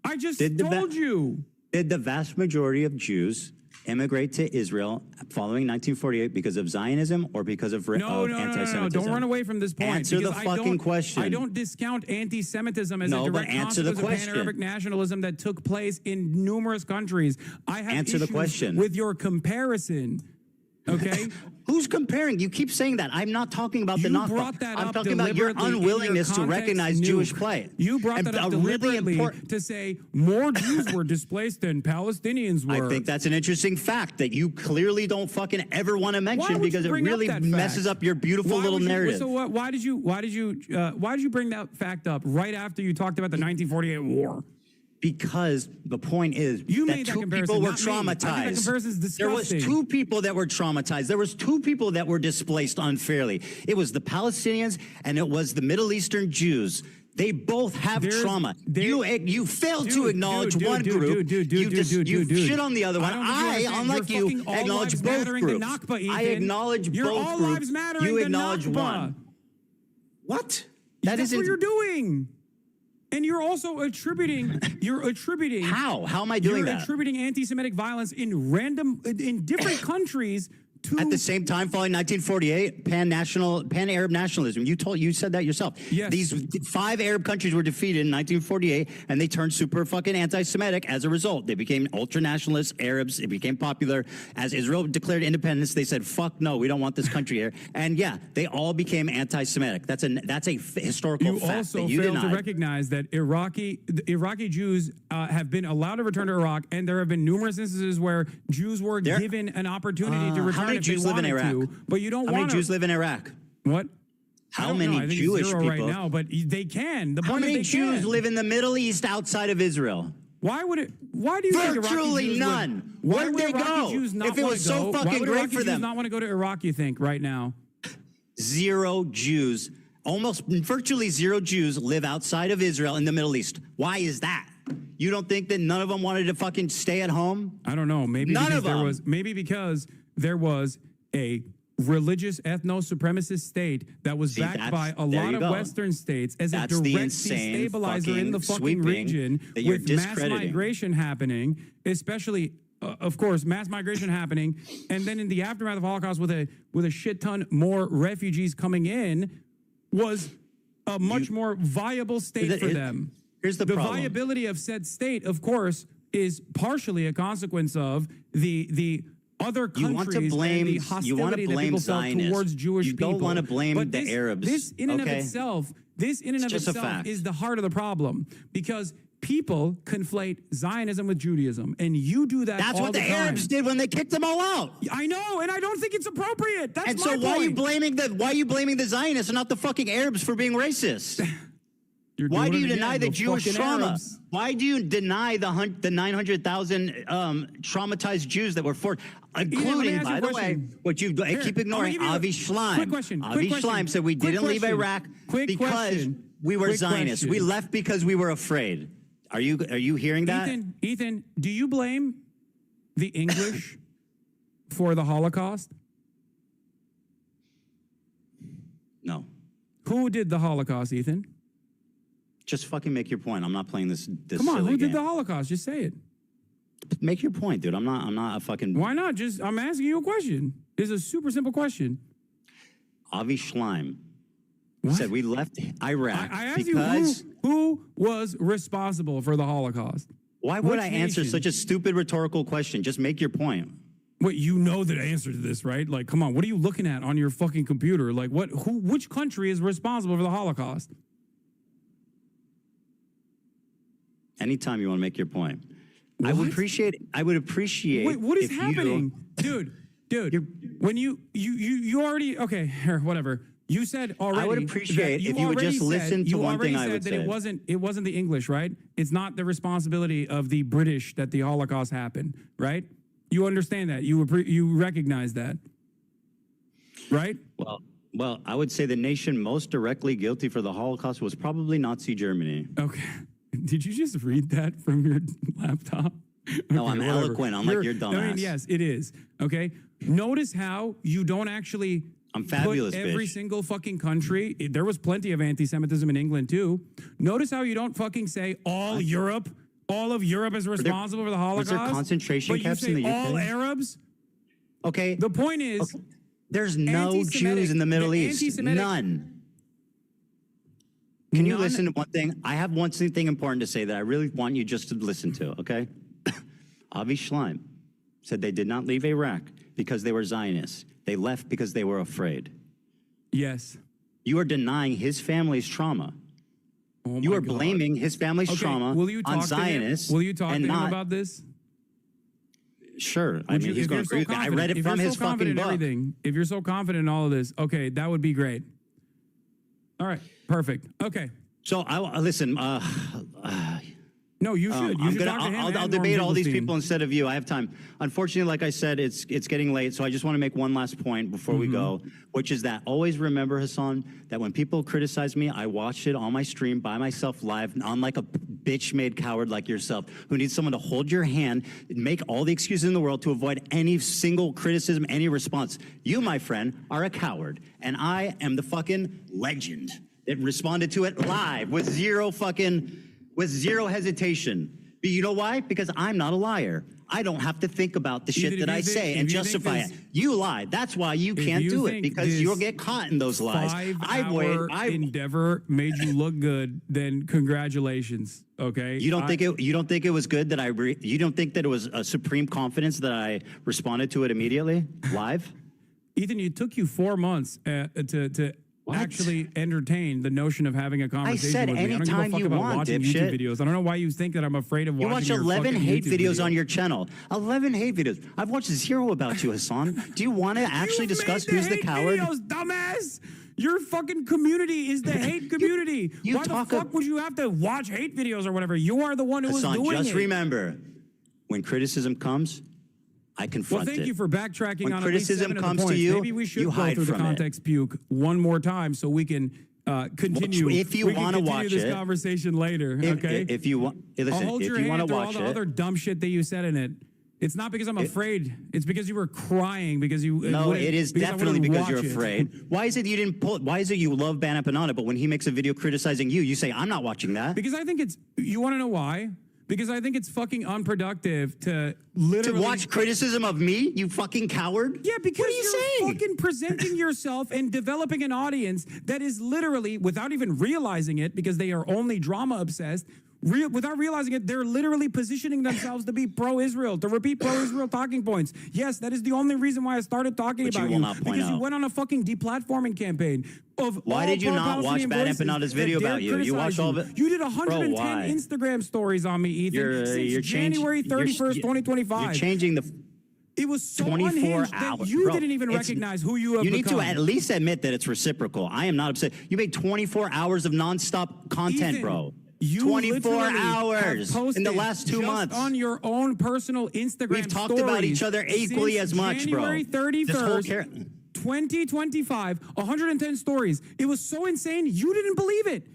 I just told you. Did the vast majority of Jews immigrate to Israel following 1948 because of Zionism or because of anti-Semitism? No. Don't run away from this point. Answer the fucking question. I don't discount anti-Semitism as a direct consequence of pan-Arabic nationalism that took place in numerous countries. I have issues with your comparison. Okay? Who's comparing? You keep saying that. I'm not talking about the Nakba. I'm talking about your unwillingness to recognize Jewish plight. You brought that up deliberately to say more Jews were displaced than Palestinians were. I think that's an interesting fact that you clearly don't fucking ever want to mention because it really messes up your beautiful little narrative. So why did you bring that fact up right after you talked about the 1948 war? Because the point is that two people were traumatized. There was two people that were traumatized. There was two people that were displaced unfairly. It was the Palestinians and it was the Middle Eastern Jews. They both have trauma. You failed to acknowledge one group. You shit on the other one. I, unlike you, acknowledge both groups. I acknowledge both groups. You acknowledge one. What? That's what you're doing. And you're also attributing. How? How am I doing that? You're attributing anti-Semitic violence in different countries to. At the same time, following 1948, pan-Arab nationalism. You said that yourself. Yes. These 5 Arab countries were defeated in 1948, and they turned super fucking anti-Semitic as a result. They became ultra-nationalist Arabs. It became popular. As Israel declared independence, they said, "Fuck no, we don't want this country here." And yeah, they all became anti-Semitic. That's a historical fact. You also that you failed denied. to recognize that Iraqi Jews have been allowed to return to Iraq, and there have been numerous instances where Jews were given an opportunity to return. How many Jews live in Iraq? But you don't want. How many Jews live in Iraq? What? How many Jewish people right now? But they can. How many Jews live in the Middle East outside of Israel? Why would it? Why do you think virtually none? Where'd they go? If it was so fucking great for them, not want to go to Iraq? You think right now? 0 Jews, almost virtually 0 Jews live outside of Israel in the Middle East. Why is that? You don't think that none of them wanted to fucking stay at home? I don't know. Maybe none of them. Maybe because there was a religious ethno-supremacist state that was backed by a lot of Western states as a direct destabilizer in the fucking region with mass migration happening, especially, of course, mass migration happening, and then in the aftermath of Holocaust with a shit ton more refugees coming in was a much more viable state for them. Here's the problem. The viability of said state, of course, is partially a consequence of the other countries and the hostility that people felt towards Jewish people. You don't want to blame the Arabs. This in and of itself is the heart of the problem, because people conflate Zionism with Judaism, and you do that. That's what the Arabs did when they kicked them all out. I know, and I don't think it's appropriate. That's and so why are you blaming the Zionists and not the fucking Arabs for being racist? Why do you deny the Jewish trauma? Arabs. Why do you deny the 900,000 traumatized Jews that were forced, including, by the way, what you keep ignoring, Avi Schleim. Avi Schleim said we didn't leave Iraq because we were Zionists. We left because we were afraid. Are you hearing that? Ethan, do you blame the English for the Holocaust? No. Who did the Holocaust, Ethan? Just fucking make your point. I'm not playing this Come on, silly who did game. the Holocaust? Just say it. Make your point, dude. I'm not a fucking... Why not? I'm asking you a question. It's a super simple question. Avi Schleim said we left Iraq I asked because... you who was responsible for the Holocaust? Why would Which I answer nation? such a stupid rhetorical question? Just make your point. Wait, you know the answer to this, right? Like, come on, what are you looking at on your fucking computer? Like, which country is responsible for the Holocaust? Anytime you want to make your point. I would appreciate. Wait, what is if happening? Dude, when you already, okay, here, whatever. You said already. I would appreciate if you would just listen to one thing I would say. It wasn't the English, right? It's not the responsibility of the British that the Holocaust happened, right? You understand that. You recognize that, right? Well, I would say the nation most directly guilty for the Holocaust was probably Nazi Germany. Okay. Did you just read that from your laptop? No, Okay, I'm whatever. eloquent. I'm like your dumbass. I mean, yes, it is. Okay. Notice how you don't actually. I'm fabulous, put every bitch. single fucking country. There was plenty of anti-Semitism in England too. Notice how you don't fucking say all Europe. All of Europe is responsible for the Holocaust. Was there concentration camps in the UK? All Arabs. Okay. The point is, okay. There's no Jews in the Middle East. None. Can you listen to one thing? I have one thing important to say that I really want you just to listen to, okay? Avi Schleim said they did not leave Iraq because they were Zionists. They left because they were afraid. Yes. You are denying his family's trauma. Oh you are blaming his family's trauma on Zionists. Will you talk to him not, about this? Sure. I mean, he's going to agree with that. I read it from his fucking book. If you're so confident in all of this, okay, that would be great. All right, perfect. Okay. So listen. No, you should. You should talk to him. I'll debate all these people instead of you. I have time. Unfortunately, like I said, it's getting late, so I just want to make one last point before we go, which is that always remember, Hassan, that when people criticize me, I watch it on my stream by myself live, unlike a bitch-made coward like yourself who needs someone to hold your hand, make all the excuses in the world to avoid any single criticism, any response. You, my friend, are a coward, and I am the fucking legend that responded to it live with zero hesitation. But you know why? Because I'm not a liar. I don't have to think about the shit that I say and justify it. You lied. That's why you can't do it, because you'll get caught in those lies. 5-hour endeavor made you look good, then congratulations. Okay. You don't think it was good that you don't think that it was a supreme confidence that I responded to it immediately live? Ethan, it took you 4 months to actually entertain the notion of having a conversation with me. I don't give a fuck about watching YouTube videos. I don't know why you think that I'm afraid of watching your You watch 11 hate videos videos on your channel. 11 hate videos. I've watched 0 about you, Hassan. Do you want to actually discuss who's the coward? Videos, dumbass! Your fucking community is the hate community. Why the fuck would you have to watch hate videos or whatever? You are the one who was doing it. Just remember, when criticism comes, I confront it. Well, thank you for backtracking when on criticism at least 7 comes of the points. to you, Maybe we should you go hide through the from context puke one more time so we can continue. If you want to watch this conversation later, okay? If you want, listen, I'll hold your if you want hand to through all watch the it, other dumb shit that you said in it. It's not because I'm afraid. It's because you were crying because you. No, it is definitely because you're watch it. afraid. Why is it you didn't pull? Why is it you love Ban Panana, but when he makes a video criticizing you, you say I'm not watching that? Because I think it's. You want to know why? Because I think it's fucking unproductive to literally... To watch criticism of me, you fucking coward? Yeah, because what are you saying? Fucking presenting yourself and developing an audience that is literally, without even realizing it, because they are only drama obsessed, without realizing it, they're literally positioning themselves to be pro-Israel, to repeat pro-Israel talking points. Yes, that is the only reason why I started talking about you. Because you went on a fucking deplatforming campaign. Why did you not watch Bad Empanada's video about you? You watched all of it? You did 110 Instagram stories on me, Ethan, since January 31st, 2025. You're changing the... It was so 24 unhinged hours. that you didn't even recognize who you have become. You need to become. at least admit that it's reciprocal. I am not upset. You made 24 hours of nonstop content, Ethan, bro. You 24 hours in the last 2 months. On your own personal Instagram We've talked about each other equally as much, bro. January 31st, 2025, 110 stories. It was so insane, you didn't believe it.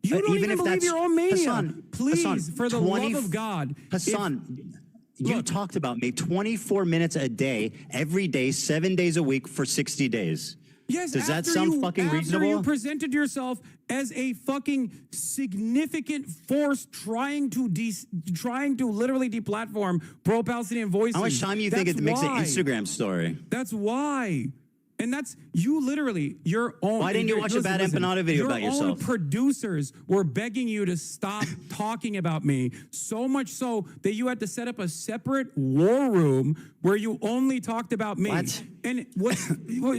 You don't even believe your own mania. Hassan, please, for the love of God. Hassan, you talked about me 24 minutes a day, every day, 7 days a week for 60 days. Yes, Does that after sound you- fucking after reasonable? you presented yourself as a fucking significant force trying to literally deplatform pro-Palestinian voices. How much time do you think it makes an Instagram story? That's why. And that's you literally, your own. Why didn't you watch a bad empanada video about yourself? Your own producers were begging you to stop talking about me, so much so that you had to set up a separate war room where you only talked about me. What? And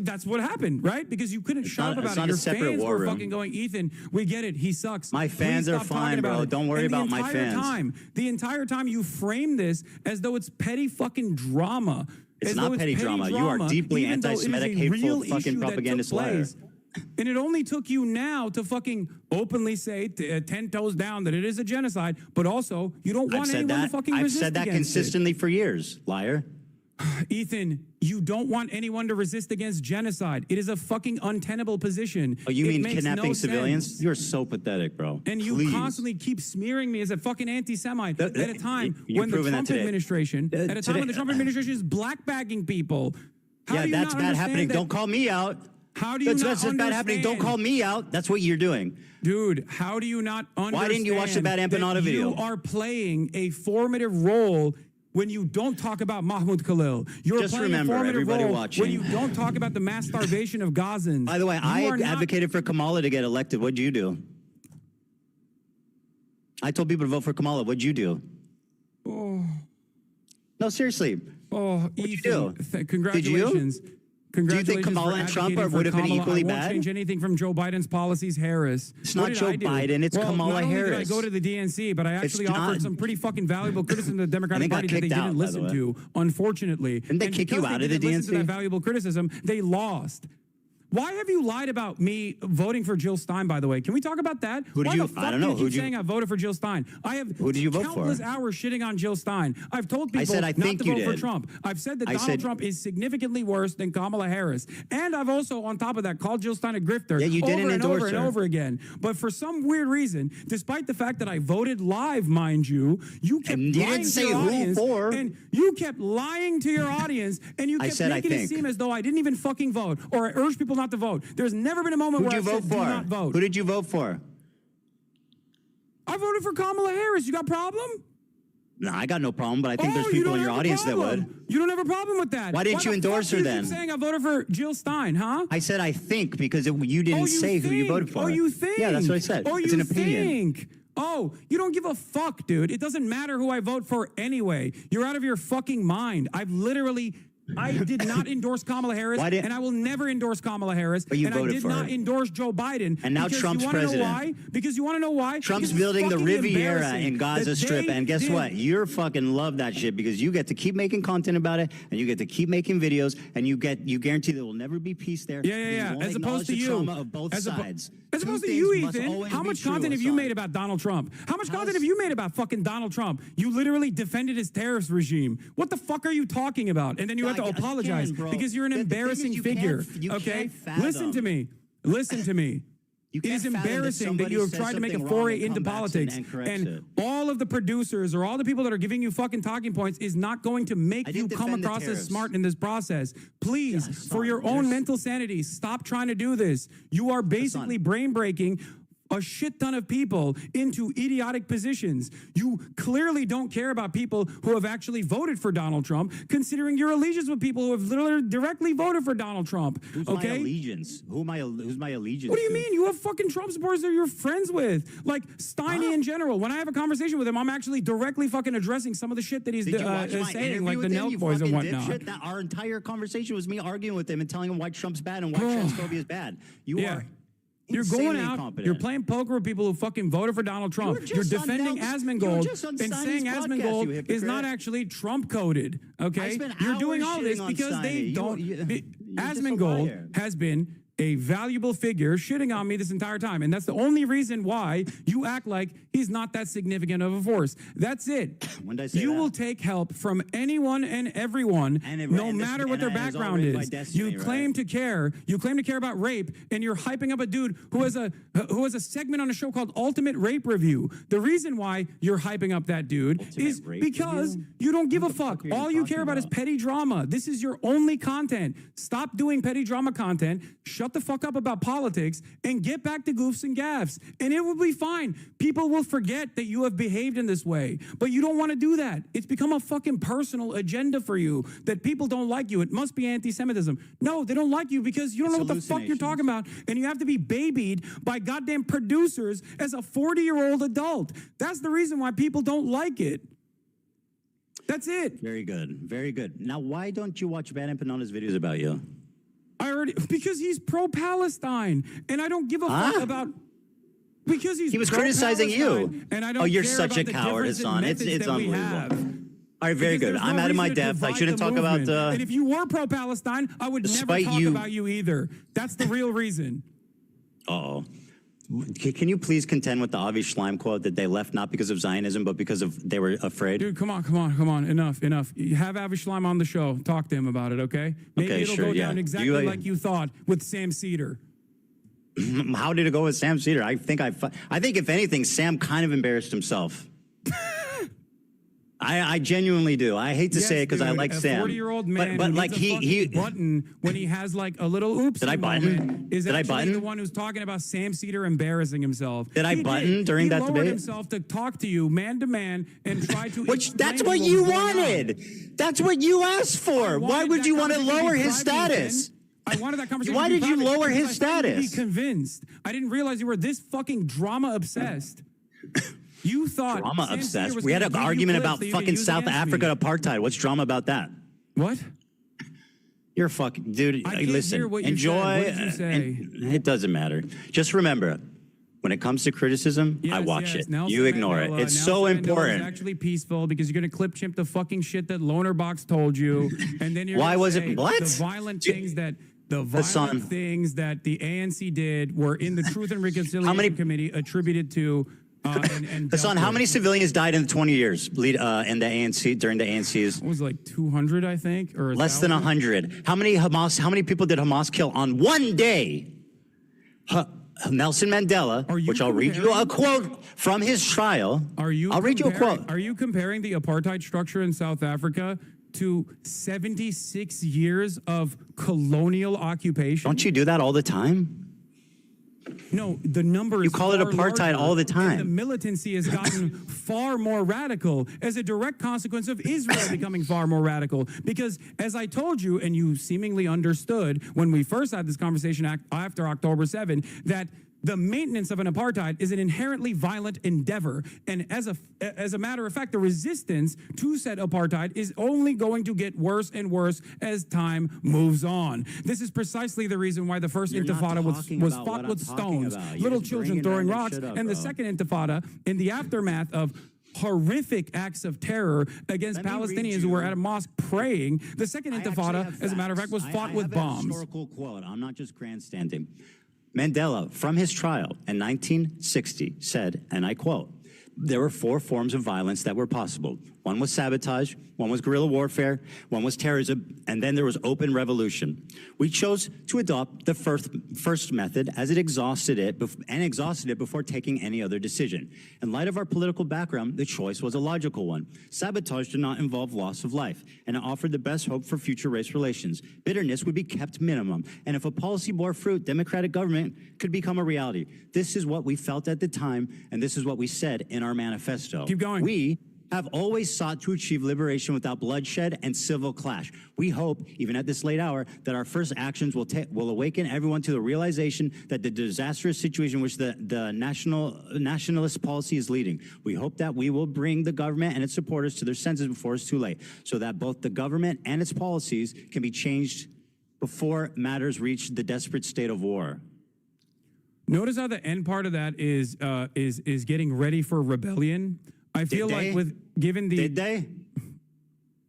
that's what happened, right? Because you couldn't shut up about it's it. not Your a separate fans war were room. fucking going, Ethan, we get it. He sucks. My fans Please are stop talking fine, about bro. it." Don't worry And the about my entire fans. The entire time you frame this as though it's petty fucking drama. It's As not though petty drama. You are deeply even though it is a anti-Semitic, hateful, real fucking issue that propagandist took liar. place. And it only took you now to fucking openly say 10 toes down that it is a genocide, but also you don't want anyone to fucking resist I've said that against consistently for years, liar. Ethan, you don't want anyone to resist against genocide. It is a fucking untenable position. Oh, you It mean makes kidnapping no civilians? sense. You're so pathetic, bro. And you Please. constantly keep smearing me as a fucking anti-Semite at a time you're when the proving that Trump today. administration, at a time Today- when the Trump administration is blackbagging people. How Yeah, do you that's not bad understand happening. that- Don't call me out. How do you not That's bad happening. Don't call me out. That's what you're doing. Dude, how do you not understand? Why didn't you watch the bad empanada that video? You are playing a formative role when you don't talk about Mahmoud Khalil. You're Just playing remember, a formative everybody role watching. when you don't talk about the mass starvation of Gazans. By the way, You I are not- advocated for Kamala to get elected. What'd you do? I told people to vote for Kamala. What'd you do? Oh, No, seriously. oh, What'd you Ethan, do? congratulations. Do you Congratulations think Kamala for and Trump advocating for would have been Kamala. equally I won't bad? change anything from Joe Biden's policies, Harris. It's What not did Joe I do? Biden, it's well, Kamala not only did I Harris. go to the DNC, but I actually not- offered some pretty fucking valuable criticism to the Democratic got Party that they kicked didn't out, by the listen way. to, unfortunately. Didn't they And kick you because out they of the didn't listen to DNC? that valuable criticism, they lost. Why have you lied about me voting for Jill Stein, by the way? Can we talk about that? Who did Why you- the fuck I don't know. do you Who keep did you- saying I voted for Jill Stein? I have Who did you vote for? countless hours shitting on Jill Stein. I've told people said I not think to you vote for did. Trump. I've said that I Donald said- Trump is significantly worse than Kamala Harris. And I've also, on top of that, called Jill Stein a grifter Yeah, you didn't over and endorse over and her. over again. But for some weird reason, despite the fact that I voted live, mind you, you kept And you lying didn't to say your who audience. for. And you kept lying to your audience, and you I kept said I making it think. seem as though I didn't even fucking vote, or I urged people not to vote. There's never been a moment Who'd where you I vote said, do for? not vote. Who did you vote for? I voted for Kamala Harris. You got a problem? No, I got no problem, but I think there's you people don't in your have a audience that problem. would. You don't have a problem with that. Why didn't you the endorse fuck her do you then? keep saying I voted for Jill Stein, huh? I said I think because you didn't you say who you think. voted for. Oh, you think? Yeah, that's what I said. Oh, it's you an opinion. think? Oh, you don't give a fuck, dude. It doesn't matter who I vote for anyway. You're out of your fucking mind. I did not endorse Kamala Harris, and I will never endorse Kamala Harris. But you and I voted did for not her. endorse Joe Biden. And now because Trump's you wanna president. Know why? Because you want to know why? Trump's Because it's building the fucking Riviera embarrassing in Gaza that Strip, they and guess did- what? You're fucking love that shit because you get to keep making content about it, and you get to keep making videos, and you guarantee there will never be peace there. Yeah, because you won't As opposed acknowledge to the you. trauma of both As sides. opposed Two to you, things must Ethan. always How be much true, content have you Hassan. made about Donald Trump? How much content have you made about fucking Donald Trump? You literally defended his terrorist regime. What the fuck are you talking about? And then you have to Again, apologize bro. because you're an The thing is embarrassing you figure. can't- you Okay? can't Listen to me. Listen to me. You It can't is fathom that embarrassing that somebody you have says tried to make a something wrong foray and into come back politics, and corrects and it. all of the producers or all the people that are giving you fucking talking points is not going to make I you didn't come defend the across as tariffs. smart in this process. Please, for your own there's- mental sanity, stop trying to do this. You are basically brain breaking a shit ton of people into idiotic positions. You clearly don't care about people who have actually voted for Donald Trump, considering your allegiance with people who have literally directly voted for Donald Trump. Who's okay? my allegiance? Who's my allegiance? What do you to? mean? You have fucking Trump supporters that you're friends with. Like Steiny in general. When I have a conversation with him, I'm actually directly fucking addressing some of the shit that he's Did you watch my saying, interview like the with him, Nelk you boys and fucking whatnot. dipshit? That our entire conversation was me arguing with him and telling him why Trump's bad and why transphobia is bad. You are You're going insanely out, incompetent. you're playing poker with people who fucking voted for Donald Trump. You're defending Asmongold and saying Asmongold is not actually Trump coded. Okay? spent You're doing hours all this shitting on because they Steiny. don't. You're just a liar. Asmongold has been a valuable figure shitting on me this entire time. And that's the only reason why you act like he's not that significant of a force. That's it. When did I say you that? will take help from anyone and everyone, no matter what their background is. You claim to care. You claim to care about rape, and you're hyping up a dude who has a segment on a show called Ultimate Rape Review. The reason why you're hyping up that dude is because you don't give a fuck. All you care about is petty drama. This is your only content. Stop doing petty drama content. Shut shut the fuck up about politics and get back to goofs and gaffes, and it will be fine. People will forget that you have behaved in this way, but you don't want to do that. It's become a fucking personal agenda for you that people don't like you. It must be anti-Semitism. No, they don't like you because you don't know what the fuck you're talking about, and you have to be babied by goddamn producers as a 40-year-old adult. That's the reason why people don't like it. That's it. Very good. Very good. Now, why don't you watch Bad and Panona's videos about you? Because he's pro-Palestine, and I don't give a fuck about. Because he was criticizing you. And I don't you're care such a about the coward, difference in Hassan. It's methods that we unbelievable. have. All right, very Because good. there's no I'm out of my reason to depth. I divide shouldn't the talk about. movement. And if you were pro-Palestine, I would never talk about you either. That's the real reason. Uh-oh. Can you please contend with the Avi Schleim quote that they left not because of Zionism, but because of they were afraid? Dude, come on. Enough. You have Avi Schleim on the show. Talk to him about it, okay? Maybe it'll go down exactly like you thought with Sam Cedar. How did it go with Sam Cedar? I think if anything, Sam kind of embarrassed himself. I genuinely do. I hate to say it because I like Sam. A 40-year-old man but who like he button when he has like a little oops. Did I button? Is Did I actually button? the one who's talking about Sam Cedar embarrassing himself. Did I button during that debate? He lowered himself to talk to you man to man and try to. That's what you wanted. That's what you asked for. Why would you want to lower his status? I wanted that conversation. Why did you lower his status? Be convinced. I didn't realize you were this fucking drama obsessed. You thought drama obsessed. We had an argument about fucking South Africa apartheid. What's drama about that? What? You're fucking dude. Listen, enjoy. It doesn't matter. Just remember, when it comes to criticism, I watch it. Nelson you ignore Mandela, it. It's so important. It's actually peaceful because you're going to clip chimp the fucking shit that Loner Box told you, and then you're why was say it what? The violent things that. The violent things that the ANC did were in the Truth and Reconciliation Committee attributed to. Hassan, how many civilians died in the 20 years in the ANC during the ANC's? It was like 200, I think, or less than 100. How many people did Hamas kill on one day? Nelson Mandela, which I'll read you a quote from his trial. I'll read you a quote. Are you comparing the apartheid structure in South Africa to 76 years of colonial occupation? Don't you do that all the time? No, the numbers. You call it apartheid all the time. The militancy has gotten far more radical as a direct consequence of Israel becoming far more radical. Because as I told you, and you seemingly understood when we first had this conversation after October 7, that the maintenance of an apartheid is an inherently violent endeavor. And as a matter of fact, the resistance to said apartheid is only going to get worse and worse as time moves on. This is precisely the reason why the first Intifada was fought with stones, little children throwing rocks, and the second Intifada in the aftermath of horrific acts of terror against Palestinians who were at a mosque praying. The second Intifada, as a matter of fact, was fought with bombs. Historical quote. I'm not just grandstanding. Mandela, from his trial in 1960, said, and I quote, "There were 4 forms of violence that were possible. One was sabotage, one was guerrilla warfare, one was terrorism, and then there was open revolution. We chose to adopt the first method as it exhausted it before taking any other decision. In light of our political background, the choice was a logical one. Sabotage did not involve loss of life, and it offered the best hope for future race relations. Bitterness would be kept minimum, and if a policy bore fruit, democratic government could become a reality. This is what we felt at the time, and this is what we said in our manifesto. Keep going. We have always sought to achieve liberation without bloodshed and civil clash. We hope, even at this late hour, that our first actions will awaken everyone to the realization that the disastrous situation which the nationalist policy is leading. We hope that we will bring the government and its supporters to their senses before it's too late, so that both the government and its policies can be changed before matters reach the desperate state of war." Notice how the end part of that is getting ready for rebellion. I feel like given the... Did they?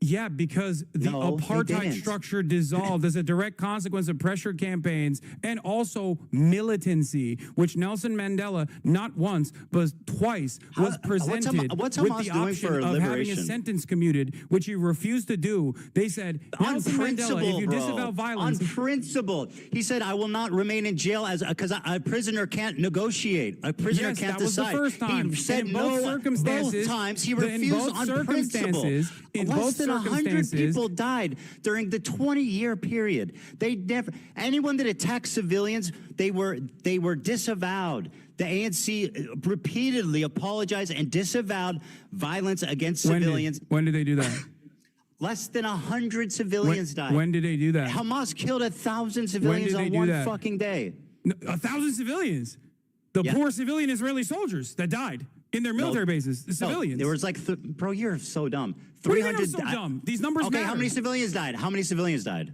Yeah, because the apartheid structure dissolved as a direct consequence of pressure campaigns and also militancy, which Nelson Mandela not once but twice was presented what's with Hamas the doing option for of having a liberation? sentence commuted, which he refused to do. They said, Nelson Mandela, if you disavow violence... On principle. He said, I will not remain in jail because a prisoner can't negotiate. A prisoner can't decide. That was the first time. He said in both circumstances, both times he refused on principle. In both 100 circumstances. people died during the 20-year period. They never, anyone that attacked civilians, they were disavowed. The ANC repeatedly apologized and disavowed violence against civilians. When did they do that? Less than 100 civilians died. When did they do that? Hamas killed 1,000 civilians on one fucking day. No, 1,000 civilians. The poor civilian Israeli soldiers that died in their military bases. The civilians. There was like, bro, you're so dumb. What do you mean I'm so dumb? These numbers Okay, matter. how many civilians died? How many civilians died?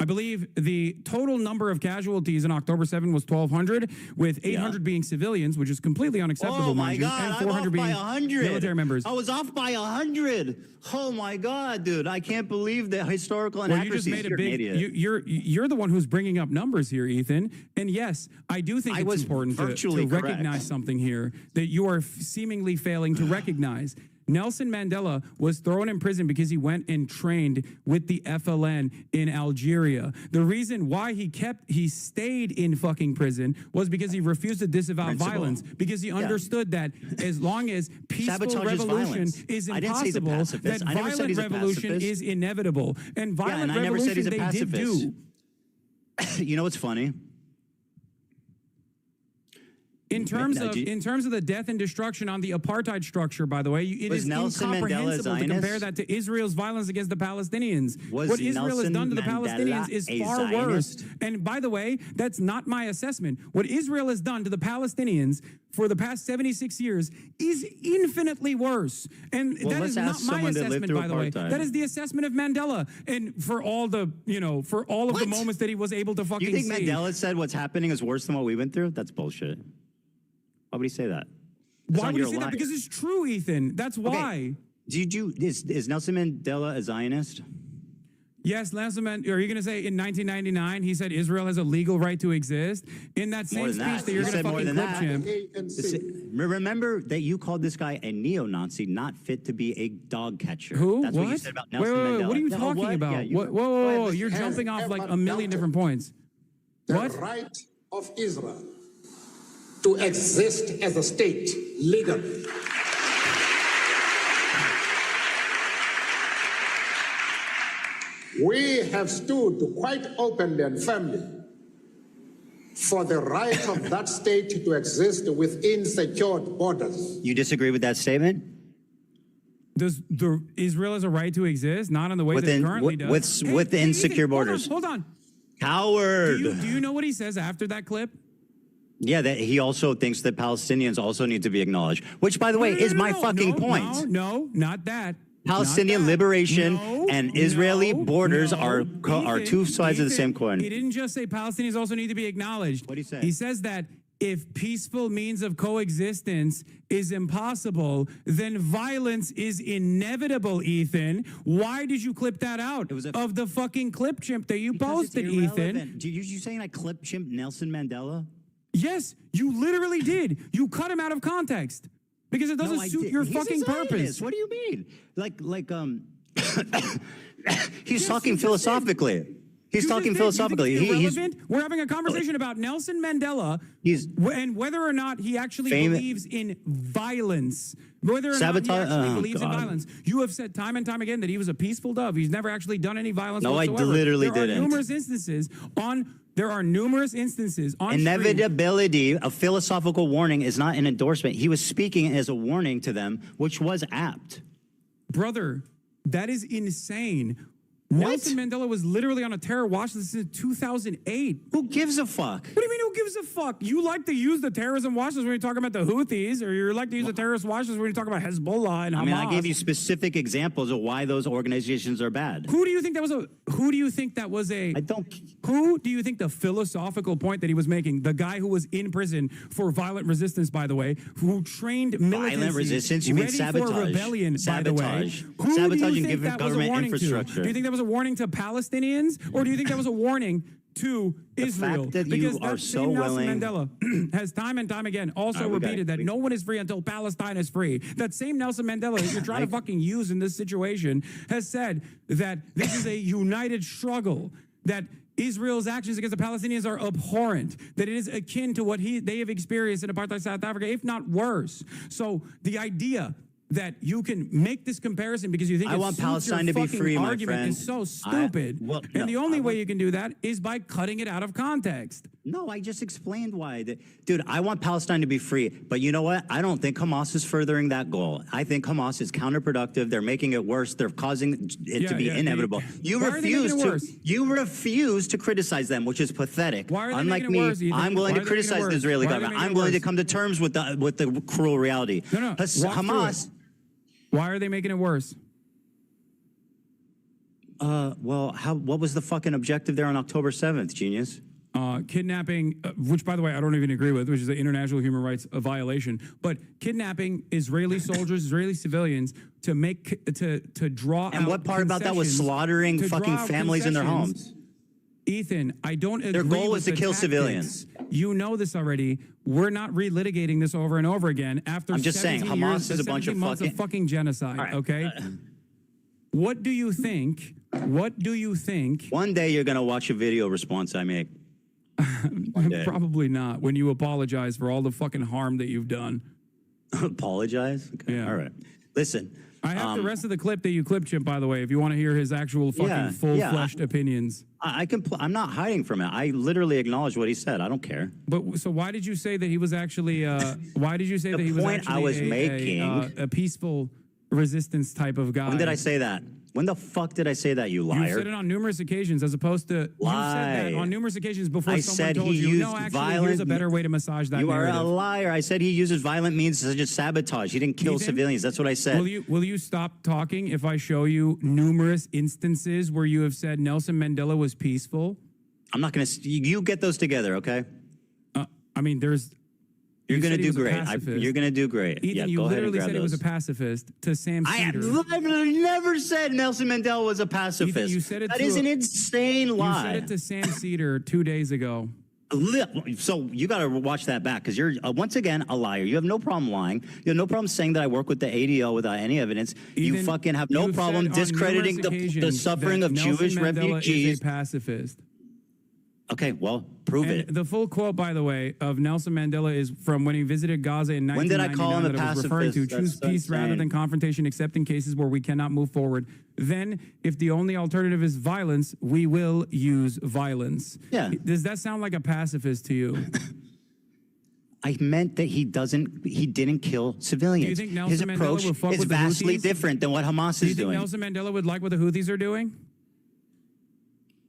I believe the total number of casualties in October 7 was 1,200, with 800 being civilians, which is completely unacceptable, Oh my mind you, God, and I'm 400 off by being 100. military members. I was off by 100. Oh my God, dude. I can't believe the historical inaccuracies. You just made a big. You're an idiot. You're the one who's bringing up numbers here, Ethan. And yes, I do think it's important to correct. recognize something here that you are seemingly failing to recognize. Nelson Mandela was thrown in prison because he went and trained with the FLN in Algeria. The reason why he stayed in fucking prison was because he refused to disavow violence, because he understood that as long as peaceful revolution is impossible, that violent revolution is inevitable. And violent revolution they did do. You know what's funny? In terms of the death and destruction on the apartheid structure, by the way, it is incomprehensible to compare that to Israel's violence against the Palestinians. What Israel has done to the Palestinians is far worse. And by the way, that's not my assessment. What Israel has done to the Palestinians for the past 76 years is infinitely worse. And that is not my assessment, by the way. That is the assessment of Mandela. And for all the, for all of the moments that he was able to fucking see. You think Mandela said what's happening is worse than what we went through? That's bullshit. Why would he say that? Why would he say that? Because it's true, Ethan. That's why. Is Nelson Mandela a Zionist? Yes, Nelson Mandela. Are you going to say in 1999 he said Israel has a legal right to exist? In that same speech that you're going to fucking clip him. Remember that you called this guy a neo-Nazi, not fit to be a dog catcher. Who? That's what you said about Nelson Mandela. What are you talking about? Yeah, whoa. You're jumping off like a million different points. The right of Israel to exist as a state legally. We have stood quite openly and firmly for the right of that state to exist within secured borders. You disagree with that statement? Does Israel has a right to exist? Not in the way that it currently does. Within secure borders. Hold on. Coward. Do you know what he says after that clip? Yeah, that he also thinks that Palestinians also need to be acknowledged, which, by the way, is my fucking point. No, not that. Palestinian liberation and Israeli borders are two sides of the same coin. He didn't just say Palestinians also need to be acknowledged. What did he say? He says that if peaceful means of coexistence is impossible, then violence is inevitable, Ethan. Why did you clip that out of the fucking clip chimp that you posted, Ethan? You saying I clip chimp Nelson Mandela? Yes, you literally did. You cut him out of context because it doesn't suit your fucking purpose. What do you mean? He's talking philosophically. He's talking philosophically. We're having a conversation about Nelson Mandela and whether or not he actually believes in violence. Whether or not he actually believes in violence. You have said time and time again that he was a peaceful dove. He's never actually done any violence whatsoever. No, I literally didn't. There are numerous instances on inevitability, a philosophical warning is not an endorsement. He was speaking as a warning to them, which was apt. Brother, that is insane. Nelson Mandela was literally on a terror watch list in 2008. Who gives a fuck? What do you mean who gives a fuck? You like to use the terrorism watch list when you talk about the Houthis, or you like to use the terrorist watch list when you talk about Hezbollah and Hamas. I mean, I gave you specific examples of why those organizations are bad. Who do you think that was Who do you think the philosophical point that he was making, the guy who was in prison for violent resistance, by the way, who trained militancy, violent resistance? You mean sabotage? For rebellion, by the way. Who sabotage and give government infrastructure. Do you think that was a warning to Palestinians, or do you think that was a warning to Israel? Fact that because you are so willing. Nelson Mandela has time and time again also repeated that no one is free until Palestine is free. That same Nelson Mandela that you're trying to fucking use in this situation has said that this is a united struggle, that Israel's actions against the Palestinians are abhorrent, that it is akin to what they have experienced in apartheid South Africa, if not worse. So the idea that you can make this comparison because you think I want Palestine to be free, my argument friend. is so stupid. And the only way you can do that is by cutting it out of context. No, I just explained why. Dude, I want Palestine to be free. But you know what? I don't think Hamas is furthering that goal. I think Hamas is counterproductive. They're making it worse. They're causing it to be inevitable. You refuse to criticize them, which is pathetic. Why are they Unlike making it me, worse, Ethan? I'm willing Why to are they making it criticize the worse? Israeli Why are they government. making I'm it willing to worse? come to terms with the cruel reality. No, walk through Hamas. it. Why are they making it worse? Well, what was the fucking objective there on October 7th, genius? Kidnapping, which by the way I don't even agree with, which is an international human rights violation. But kidnapping Israeli soldiers, Israeli civilians to draw out. And what part about that was slaughtering fucking families in their homes? Ethan, I don't agree. Their goal was with to kill tactics. civilians. You know this already. We're not relitigating this over and over again. After I'm just saying, Hamas is a bunch of fucking genocide. Right. Okay. What do you think? What do you think? One day you're gonna watch a video response I make. Probably not. When you apologize for all the fucking harm that you've done. Apologize? Okay. Yeah. All right. Listen. I have the rest of the clip that you clipped, Chimp, by the way, if you want to hear his actual fucking full-fleshed opinions. I'm not hiding from it. I literally acknowledge what he said. I don't care. But so why did you say that he was actually why did you say that he was point actually I was making a peaceful resistance type of guy? When did I say that? When the fuck did I say that, you liar? You said it on numerous occasions, as opposed to you said that on numerous occasions before someone said told he you. used No, actually, violent. here's a better way to massage that. You narrative. are a liar. I said he uses violent means such as sabotage. He didn't kill Ethan, civilians. That's what I said. Will you stop talking if I show you numerous instances where you have said Nelson Mandela was peaceful? I'm not going to. You get those together, okay? I mean, there's. You're going to said he do was a great. pacifist. You're going to do great. Ethan, Yeah, you go ahead and literally grab said he was a those. pacifist to Sam Cedar. I've never said Nelson Mandela was a pacifist. Ethan, you said it that to is an insane lie. You said it to Sam Cedar 2 days ago. So you got to watch that back because you're once again a liar. You have no problem lying. You have no problem saying that I work with the ADL without any evidence. You fucking have no problem discrediting the suffering of Jewish refugees. Is a pacifist. Okay, well, prove it. The full quote, by the way, of Nelson Mandela is from when he visited Gaza in 1999. When did I call him a that I was referring to. pacifist? Choose peace rather than confrontation, except in cases where we cannot move forward. Then, if the only alternative is violence, we will use violence. Yeah. Does that sound like a pacifist to you? I meant that he didn't kill civilians. Do you think Nelson His Mandela approach would fuck is with the vastly Houthis? different than what Hamas Do you is think doing. Nelson Mandela would like what the Houthis are doing?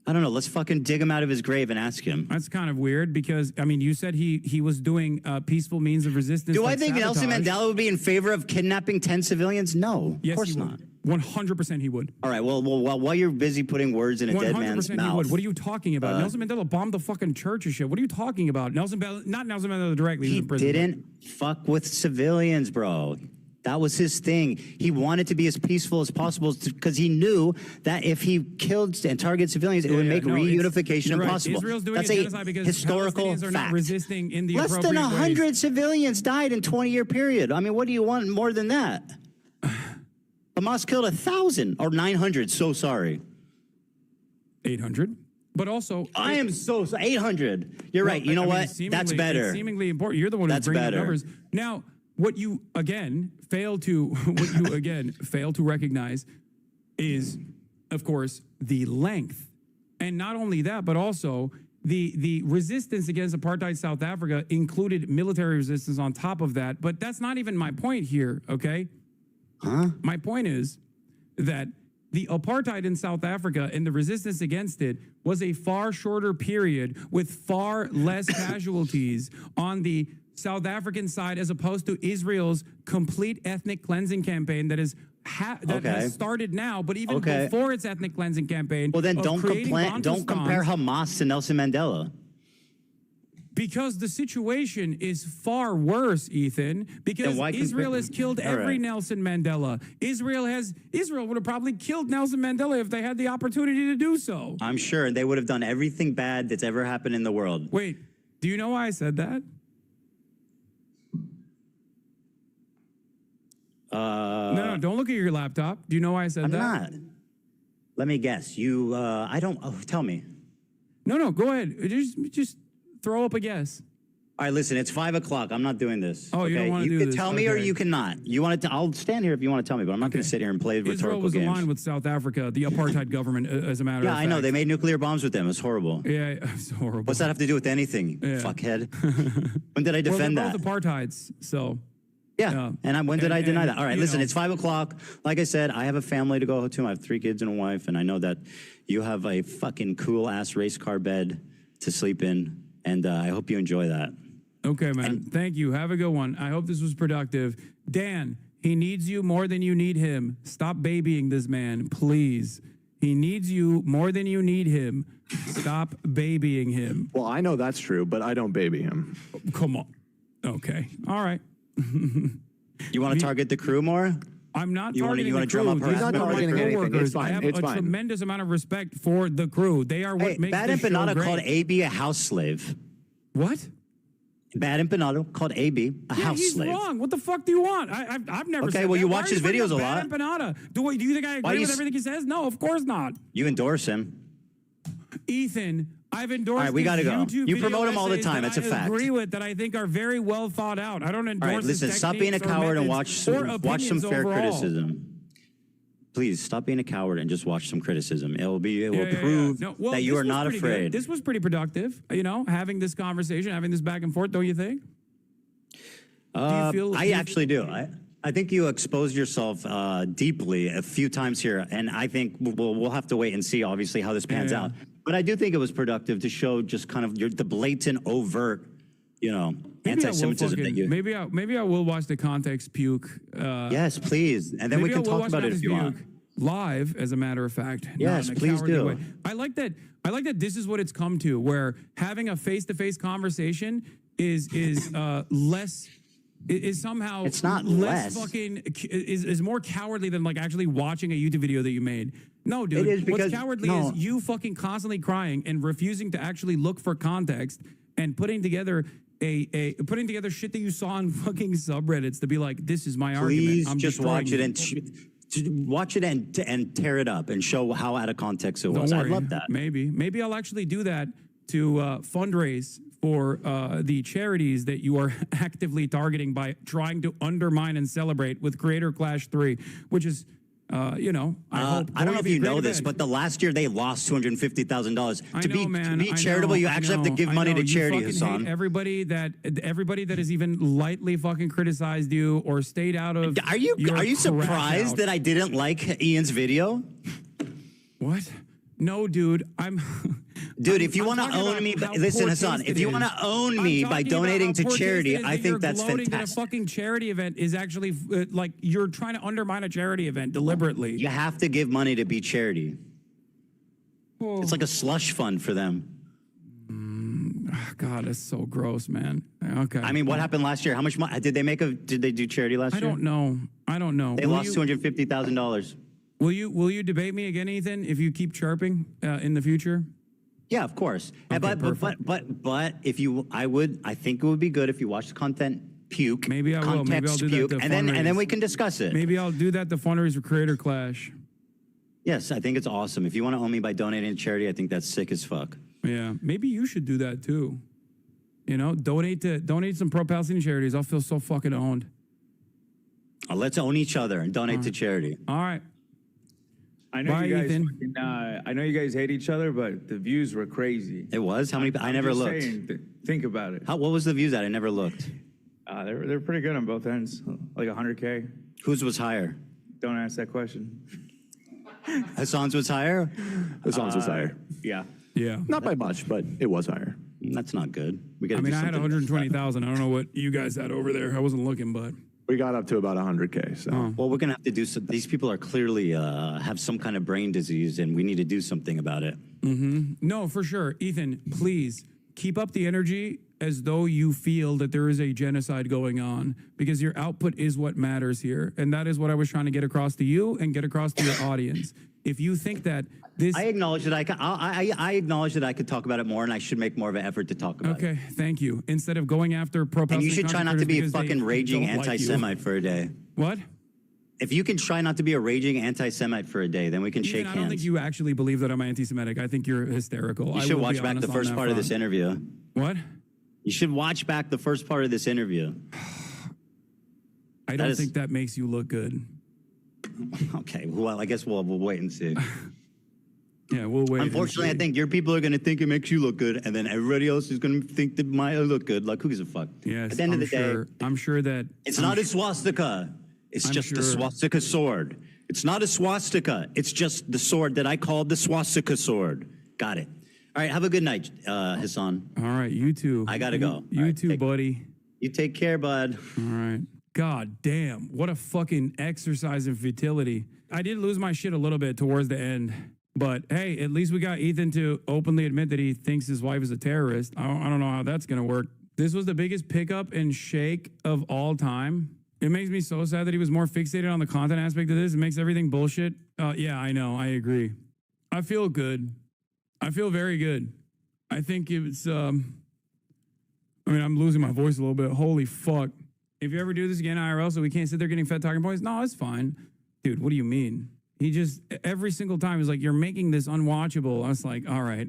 I don't know. Let's fucking dig him out of his grave and ask him. That's kind of weird because, I mean, you said he was doing peaceful means of resistance. Do I like think sabotage. Nelson Mandela would be in favor of kidnapping 10 civilians? No, Yes, of course he not. would. 100% he would. All right, well, while you're busy putting words in a dead man's 100% he mouth. would. What are you talking about? Nelson Mandela bombed the fucking church and shit. What are you talking about? Not Nelson Mandela directly. He was in prison, didn't fuck with civilians, bro. That was his thing. He wanted to be as peaceful as possible because he knew that if he killed and targeted civilians, it would make reunification you're right. impossible. Israel's doing That's a a genocide because historical Palestinians are not fact. resisting in the Less than appropriate 100 ways. civilians died in a 20-year period. I mean, what do you want more than that? Hamas killed 1,000 or 900. So sorry. 800. But also, I am so 800. You're right. You know what? That's better. It's seemingly important. You're the one who's bringing up numbers. Now, what you again fail to recognize is, of course, the length, and not only that, but also the resistance against apartheid South Africa included military resistance on top of that. But that's not even my point here. Okay. My point is that the apartheid in South Africa and the resistance against it was a far shorter period with far less casualties on the South African side as opposed to Israel's complete ethnic cleansing campaign that has started now, but even before its ethnic cleansing campaign. Well, then don't Bantustans, compare Hamas to Nelson Mandela. Because the situation is far worse, Ethan. Because Israel has killed every Nelson Mandela. Israel would have probably killed Nelson Mandela if they had the opportunity to do so. I'm sure, and they would have done everything bad that's ever happened in the world. Wait, do you know why I said that? No, don't look at your laptop. Do you know why I said that? I'm not. Let me guess. You, I don't. Oh, tell me. No, go ahead. Just throw up a guess. All right, listen, it's 5 o'clock. I'm not doing this. Oh, you don't want to do You this? can tell me or Okay. you cannot. You want to? I'll stand here if you want to tell me, but I'm not going to sit here and play Israel rhetorical was games. aligned with South Africa, the apartheid government, as a matter of Yeah, fact. I know. They made nuclear bombs with them. It's horrible. Yeah, it's horrible. What's that have to do with anything, fuckhead? When did I defend well, that? they're both apartheids, so. Yeah, when did I deny that? All right, listen, it's 5 o'clock. Like I said, I have a family to go to. I have 3 kids and a wife, and I know that you have a fucking cool-ass race car bed to sleep in, and I hope you enjoy that. Okay, man. Thank you. Have a good one. I hope this was productive. Dan, he needs you more than you need him. Stop babying this man, please. He needs you more than you need him. Stop babying him. Well, I know that's true, but I don't baby him. Come on. Okay. All right. You want to target the crew more? I'm not You targeting wanna the crew. drum up These harassment? are Not my targeting anything. coworkers. It's fine. I have It's a fine. tremendous amount of respect for the crew. They are what Hey, makes Bad this show Empanada great. called AB a house slave. What? Bad Empanada called AB a house he's slave. wrong. What the fuck do you want? I've never Okay, said well, that. you Why watch are his bringing videos up a lot. Bad Empanada. Do you think I Why agree do you with s- everything he says? No, of course not. You endorse him. Ethan, I've endorsed All right, we his gotta go. YouTube You video promote him all the essays time. that It's a I fact. agree with that I think are very well thought out. I don't endorse All right, listen, his stop being a techniques or coward and methods watch or some opinions fair overall. criticism. Please stop being a coward and just watch some criticism. It will prove No, well, that you this are was not pretty good. afraid. This was pretty productive, having this conversation, having this back and forth, don't you think? I actually do. I think you exposed yourself deeply a few times here, and I think we'll have to wait and see, obviously, how this pans out. But I do think it was productive to show just kind of the blatant, overt, anti-Semitism that you. Maybe I will watch the Context puke. Yes, please, and then we can talk about it if you want. Live, as a matter of fact. Yes, not in a please cowardly do. way. I like that this is what it's come to, where having a face-to-face conversation is less. Is somehow it's not less less. fucking is more cowardly than like actually watching a YouTube video that you made. No, dude. It is because- what's cowardly is you fucking constantly crying and refusing to actually look for context and putting together putting together shit that you saw on fucking subreddits to be like, this is my argument. Please I'm just destroying watch it you. and watch it and tear it up and show how out of context it was. Don't I worry. love that. Maybe I'll actually do that to fundraise for the charities that you are actively targeting by trying to undermine and celebrate with Creator Clash 3, which is, I hope. I don't know if you know this, but the last year they lost $250,000. To be charitable, you actually have to give money to charity, Hassan. Everybody that has even lightly fucking criticized you or stayed out of. Are you surprised that I didn't like Ian's video? What? No, dude. Dude, if you want to own me, listen, Hassan. If you want to own me by donating to charity, I think that's fantastic. That a fucking charity event is actually like you're trying to undermine a charity event deliberately. You have to give money to be charity. Oh. It's like a slush fund for them. God, that's so gross, man. Okay. I mean, what happened last year? How much money did they do charity last year? I don't know. They lost $250,000. Will you debate me again, Ethan, if you keep chirping in the future? Yeah, of course. Okay, but if you, I think it would be good if you watch the content puke. Maybe I will. Maybe I'll do puke, that. and then we can discuss it. Maybe I'll do that. The fundraiser for Creator Clash. Yes, I think it's awesome. If you want to own me by donating to charity, I think that's sick as fuck. Yeah, maybe you should do that too. Donate some pro-Palestinian charities. I'll feel so fucking owned. Let's own each other and donate to charity. All right. I know Bye, you guys. Ethan. I know you guys hate each other, but the views were crazy. It was? How many? I never just looked. saying, think about it. What was the views at? I never looked. They're pretty good on both ends, like 100K. Whose was higher? Don't ask that question. Hassan's was higher? Hassan's was higher. Yeah. Yeah. Not by much, but it was higher. That's not good. I had 120,000. I don't know what you guys had over there. I wasn't looking, but we got up to about 100K. So, well, we're gonna have to do some. These people are clearly have some kind of brain disease, and we need to do something about it. Mm-hmm. No, for sure, Ethan. Please keep up the energy as though you feel that there is a genocide going on, because your output is what matters here, and that is what I was trying to get across to you and get across to your audience. If you think that this, I acknowledge that I acknowledge that I could talk about it more, and I should make more of an effort to talk about it. Okay, thank you. Instead of going after pro-Palestinian, and you should try not to be a fucking raging don't like you. anti-Semite for a day. What? If you can try not to be a raging anti-Semite for a day, then we can shake hands. I don't think you actually believe that I'm anti-Semitic. I think you're hysterical. You should watch back the first part of this interview. What? You should watch back the first part of this interview. I don't think that makes you look good. Okay, well, I guess we'll wait and see. Yeah, we'll wait. Unfortunately, I think your people are going to think it makes you look good, and then everybody else is going to think that might look good. Like, who gives a fuck? Yes, At the end of the day, I'm sure that it's not a swastika. It's just the swastika sword. It's not a swastika. It's just the sword that I called the swastika sword. Got it. All right, have a good night, Hassan. All right, you too. I got to go. You too, buddy. You take care, bud. All right. God damn, what a fucking exercise in futility. I did lose my shit a little bit towards the end. But hey, at least we got Ethan to openly admit that he thinks his wife is a terrorist. I don't know how that's going to work. This was the biggest pickup and shake of all time. It makes me so sad that he was more fixated on the content aspect of this. It makes everything bullshit. Yeah, I know. I agree. I feel good. I feel very good. I think it's, I'm losing my voice a little bit. Holy fuck. If you ever do this again, IRL, so we can't sit there getting fed talking points, no, it's fine. Dude, what do you mean? He just, every single time, he's like, you're making this unwatchable. I was like, all right.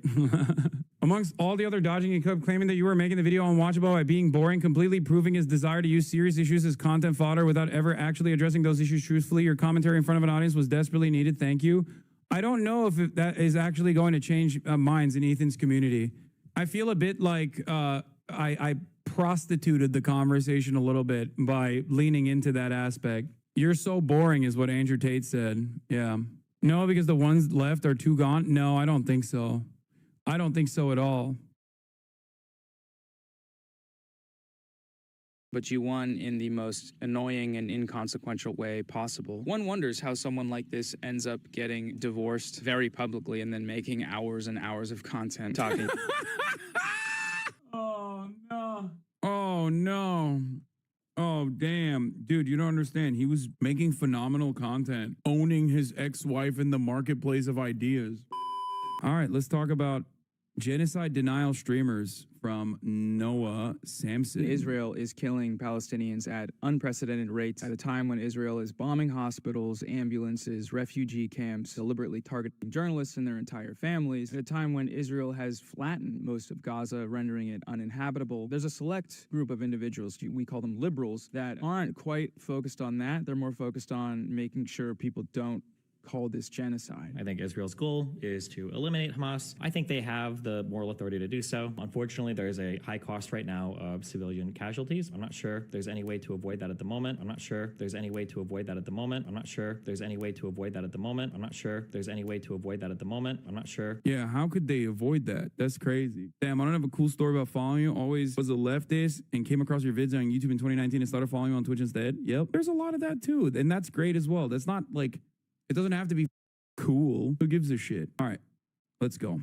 Amongst all the other dodging, he kept claiming that you were making the video unwatchable by being boring, completely proving his desire to use serious issues as content fodder without ever actually addressing those issues truthfully. Your commentary in front of an audience was desperately needed. Thank you. I don't know if that is actually going to change minds in Ethan's community. I feel a bit like I prostituted the conversation a little bit by leaning into that aspect. You're so boring is what Andrew Tate said. Yeah. No, because the ones left are too gone? No, I don't think so. I don't think so at all. But you won in the most annoying and inconsequential way possible. One wonders how someone like this ends up getting divorced very publicly and then making hours and hours of content talking. Oh, no. Oh, no. Oh, damn. Dude, you don't understand. He was making phenomenal content, owning his ex-wife in the marketplace of ideas. All right, let's talk about genocide denial streamers from Noah Samson. Israel is killing Palestinians at unprecedented rates at a time when Israel is bombing hospitals, ambulances, refugee camps, deliberately targeting journalists and their entire families, at a time when Israel has flattened most of Gaza, rendering it uninhabitable. There's a select group of individuals, we call them liberals, that aren't quite focused on that. They're more focused on making sure people don't call this genocide. I think Israel's goal is to eliminate Hamas. I think they have the moral authority to do so. Unfortunately, there is a high cost right now of civilian casualties. I'm not sure there's any way to avoid that at the moment. I'm not sure there's any way to avoid that at the moment. I'm not sure there's any way to avoid that at the moment. I'm not sure there's any way to avoid that at the moment. I'm not sure. Yeah, how could they avoid that? That's crazy. Damn, I don't have a cool story about following you. Always was a leftist and came across your vids on YouTube in 2019 and started following you on Twitch instead. Yep. There's a lot of that too. And that's great as well. That's not like, it doesn't have to be cool. Who gives a shit? All right, let's go.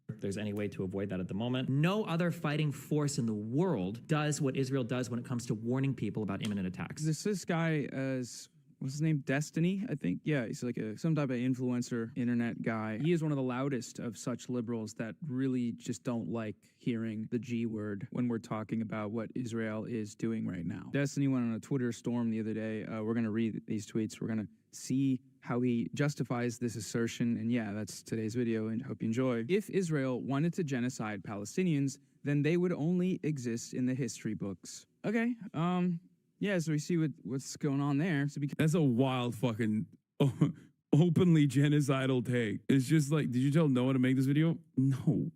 If there's any way to avoid that at the moment. No other fighting force in the world does what Israel does when it comes to warning people about imminent attacks. This guy as what's his name? Destiny, I think. Yeah, he's like some type of influencer, internet guy. He is one of the loudest of such liberals that really just don't like hearing the G word when we're talking about what Israel is doing right now. Destiny went on a Twitter storm the other day. We're going to read these tweets. We're going to see how he justifies this assertion. And yeah, that's today's video, and hope you enjoy. If Israel wanted to genocide Palestinians, then they would only exist in the history books. Okay, yeah, so we see what's going on there. So that's a wild fucking openly genocidal take. It's just like, did you tell Noah to make this video? No.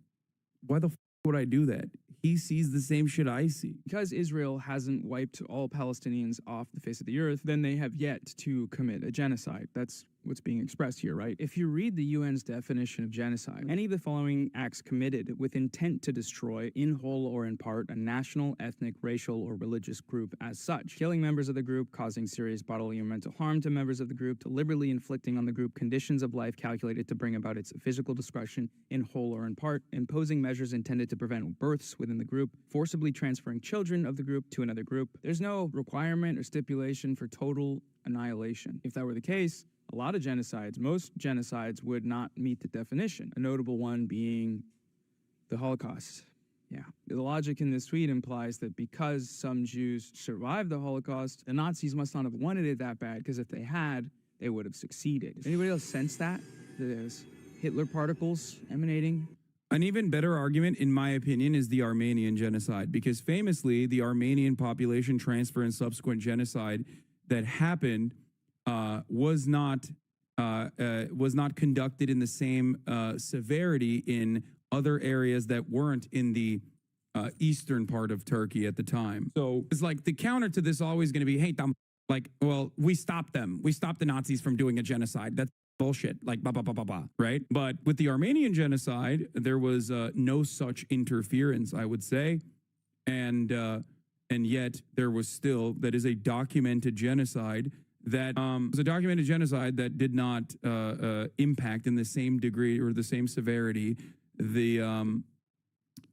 Why the would I do that? He sees the same shit I see. Because Israel hasn't wiped all Palestinians off the face of the earth, then they have yet to commit a genocide. That's what's being expressed here, right? If you read the UN's definition of genocide, any of the following acts committed with intent to destroy, in whole or in part, a national, ethnic, racial, or religious group as such, killing members of the group, causing serious bodily or mental harm to members of the group, deliberately inflicting on the group conditions of life calculated to bring about its physical destruction, in whole or in part, imposing measures intended to prevent births within the group, forcibly transferring children of the group to another group. There's no requirement or stipulation for total annihilation. If that were the case, a lot of genocides, most genocides would not meet the definition, a notable one being the Holocaust. Yeah. The logic in this tweet implies that because some Jews survived the Holocaust, the Nazis must not have wanted it that bad, because if they had, they would have succeeded. Anybody else sense that? There's Hitler particles emanating? An even better argument, in my opinion, is the Armenian genocide, because famously, the Armenian population transfer and subsequent genocide that happened was not conducted in the same severity in other areas that weren't in the eastern part of Turkey at the time. So it's like the counter to this always going to be, hey, like, well, we stopped them. We stopped the Nazis from doing a genocide. That's bullshit, like blah, blah, blah, blah, blah, right? But with the Armenian genocide, there was no such interference, I would say. And yet there was still, that is a documented genocide that was a documented genocide that did not impact in the same degree or the same severity the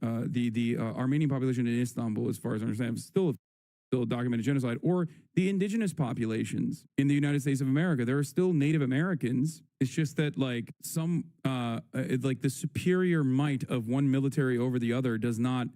Armenian population in Istanbul, as far as I understand, is still a documented genocide, or the indigenous populations in the United States of America. There are still Native Americans. It's just that like like the superior might of one military over the other does not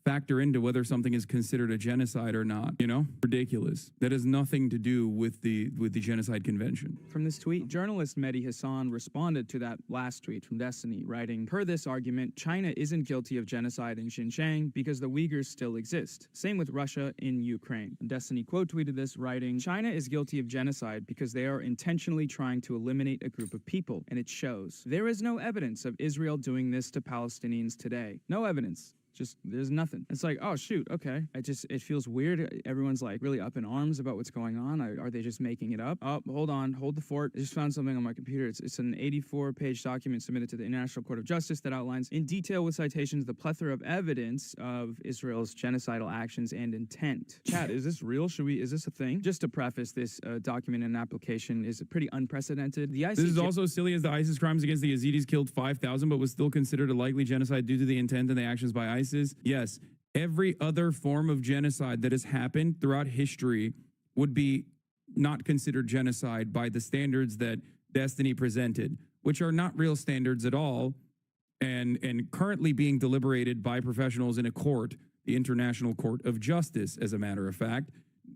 factor into whether something is considered a genocide or not, you know? Ridiculous. That has nothing to do with the Genocide Convention. From this tweet, journalist Mehdi Hassan responded to that last tweet from Destiny, writing, per this argument, China isn't guilty of genocide in Xinjiang because the Uyghurs still exist. Same with Russia in Ukraine. And Destiny quote tweeted this, writing, China is guilty of genocide because they are intentionally trying to eliminate a group of people, and it shows. There is no evidence of Israel doing this to Palestinians today. No evidence. Just, there's nothing. It's like, oh, shoot, okay. It feels weird. Everyone's like really up in arms about what's going on. Are they just making it up? Oh, hold on, hold the fort. I just found something on my computer. It's an 84-page document submitted to the International Court of Justice that outlines in detail with citations the plethora of evidence of Israel's genocidal actions and intent. Chat, is this real? Is this a thing? Just to preface, this document and application is pretty unprecedented. The ICJ— This is also silly, as the ISIS crimes against the Yazidis killed 5,000, but was still considered a likely genocide due to the intent and the actions by ISIS. Yes, every other form of genocide that has happened throughout history would be not considered genocide by the standards that Destiny presented, which are not real standards at all, and currently being deliberated by professionals in a court, the International Court of Justice, as a matter of fact.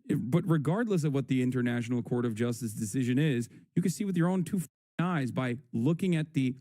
But regardless of what the International Court of Justice decision is, you can see with your own two eyes by looking at the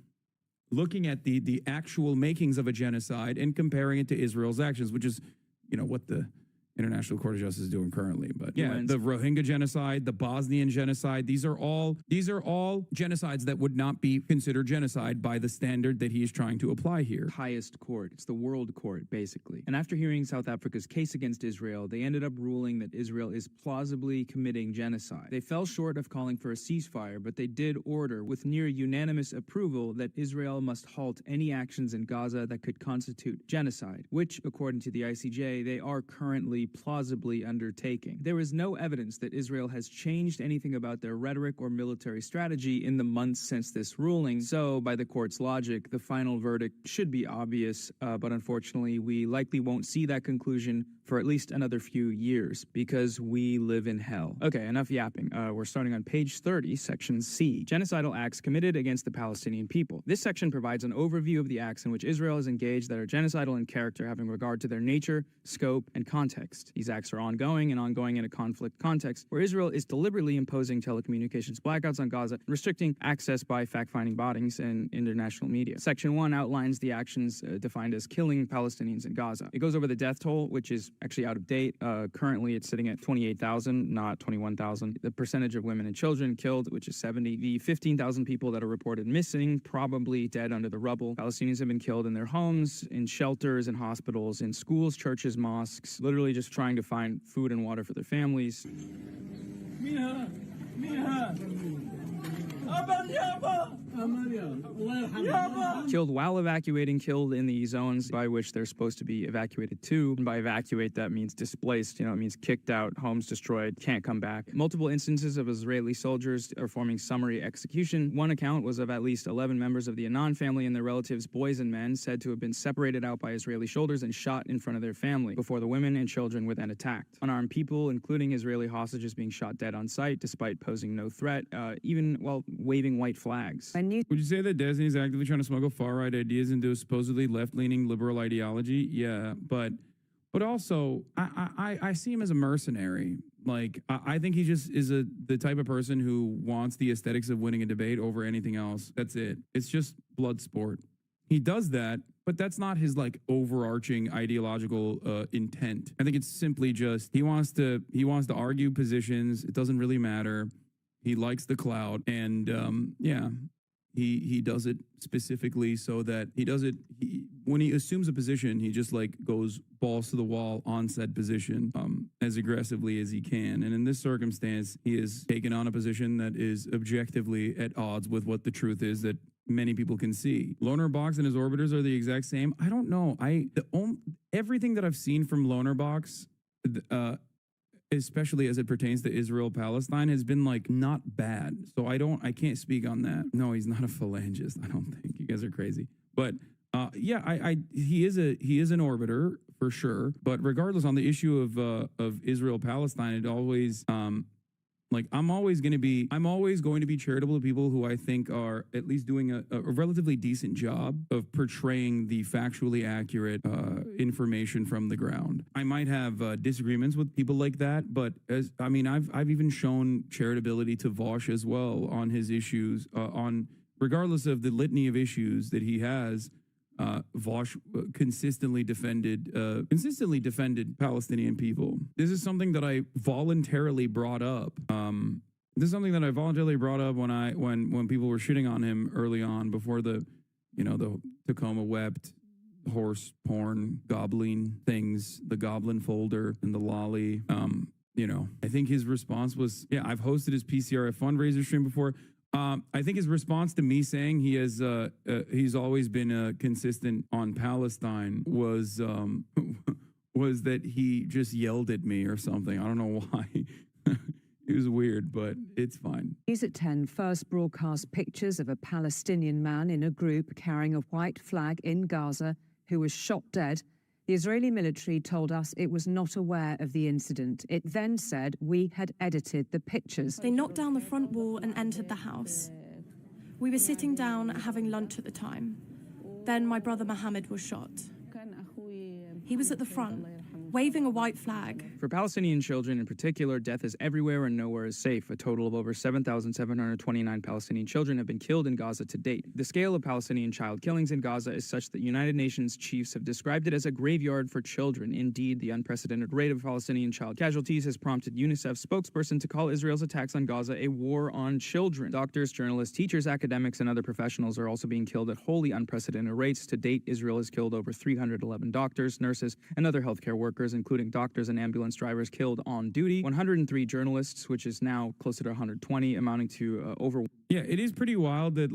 actual makings of a genocide and comparing it to Israel's actions, which is, you know, what the International Court of Justice is doing currently. But yeah, the Rohingya genocide, the Bosnian genocide, these are all genocides that would not be considered genocide by the standard that he is trying to apply here. Highest court. It's the world court, basically. And after hearing South Africa's case against Israel, they ended up ruling that Israel is plausibly committing genocide. They fell short of calling for a ceasefire, but they did order, with near unanimous approval, that Israel must halt any actions in Gaza that could constitute genocide, which, according to the ICJ, they are currently plausibly undertaking. There is no evidence that Israel has changed anything about their rhetoric or military strategy in the months since this ruling, so by the court's logic, the final verdict should be obvious, but unfortunately, we likely won't see that conclusion for at least another few years, because we live in hell. Okay, enough yapping. We're starting on page 30, section C, genocidal acts committed against the Palestinian people. This section provides an overview of the acts in which Israel is engaged that are genocidal in character, having regard to their nature, scope, and context. These acts are ongoing in a conflict context where Israel is deliberately imposing telecommunications blackouts on Gaza and restricting access by fact-finding bodies and international media. Section 1 outlines the actions defined as killing Palestinians in Gaza. It goes over the death toll, which is actually out of date. Currently, it's sitting at 28,000, not 21,000. The percentage of women and children killed, which is 70. The 15,000 people that are reported missing, probably dead under the rubble. Palestinians have been killed in their homes, in shelters, in hospitals, in schools, churches, mosques, literally just trying to find food and water for their families. Killed while evacuating, killed in the zones by which they're supposed to be evacuated to. And by evacuate, that means displaced, it means kicked out, homes destroyed, can't come back. Multiple instances of Israeli soldiers performing summary execution. One account was of at least 11 members of the Annan family and their relatives, boys and men, said to have been separated out by Israeli shoulders and shot in front of their family before the women and children were then attacked. Unarmed people, including Israeli hostages, being shot dead on sight despite posing no threat, even while waving white flags. Would you say that Disney is actively trying to smuggle far-right ideas into a supposedly left-leaning liberal ideology? Yeah, but also, I see him as a mercenary. Like, I think he just is the type of person who wants the aesthetics of winning a debate over anything else. That's it. It's just blood sport. He does that, but that's not his like overarching ideological intent. I think it's simply just he wants to argue positions. It doesn't really matter. He likes the clout, and he does it specifically so that when he assumes a position, he just like goes balls to the wall on said position as aggressively as he can. And in this circumstance, he has taken on a position that is objectively at odds with what the truth is that many people can see. Loner Box and his orbiters are the exact same. I don't know. Everything that I've seen from Loner Box, especially as it pertains to Israel-Palestine, has been like not bad. So I can't speak on that. No, he's not a phalangist. I don't think. You guys are crazy. But he is an orbiter for sure. But regardless, on the issue of Israel-Palestine, it always I'm always going to be charitable to people who I think are at least doing a relatively decent job of portraying the factually accurate information from the ground. I might have disagreements with people like that, but I've even shown charitability to Vosh as well on his issues. Regardless of the litany of issues that he has, Vosh consistently defended Palestinian people. This is something that I voluntarily brought up. When people were shitting on him early on before the Tacoma wept horse porn gobbling things, the goblin folder and the lolly. I think his response was, I've hosted his PCRF fundraiser stream before. I think his response to me saying he's always been consistent on Palestine was that he just yelled at me or something. I don't know why. It was weird, but it's fine. News at 10 first broadcast pictures of a Palestinian man in a group carrying a white flag in Gaza who was shot dead. The Israeli military told us it was not aware of the incident. It then said we had edited the pictures. They knocked down the front wall and entered the house. We were sitting down having lunch at the time. Then my brother Mohammed was shot. He was at the front, waving a white flag. For Palestinian children in particular, death is everywhere and nowhere is safe. A total of over 7,729 Palestinian children have been killed in Gaza to date. The scale of Palestinian child killings in Gaza is such that United Nations chiefs have described it as a graveyard for children. Indeed, the unprecedented rate of Palestinian child casualties has prompted UNICEF's spokesperson to call Israel's attacks on Gaza a war on children. Doctors, journalists, teachers, academics, and other professionals are also being killed at wholly unprecedented rates. To date, Israel has killed over 311 doctors, nurses, and other healthcare workers, including doctors and ambulance drivers killed on duty, 103 journalists, which is now closer to 120, amounting to over... Yeah, it is pretty wild that,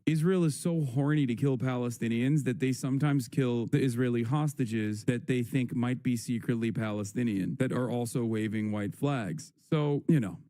Israel is so horny to kill Palestinians that they sometimes kill the Israeli hostages that they think might be secretly Palestinian, that are also waving white flags. So,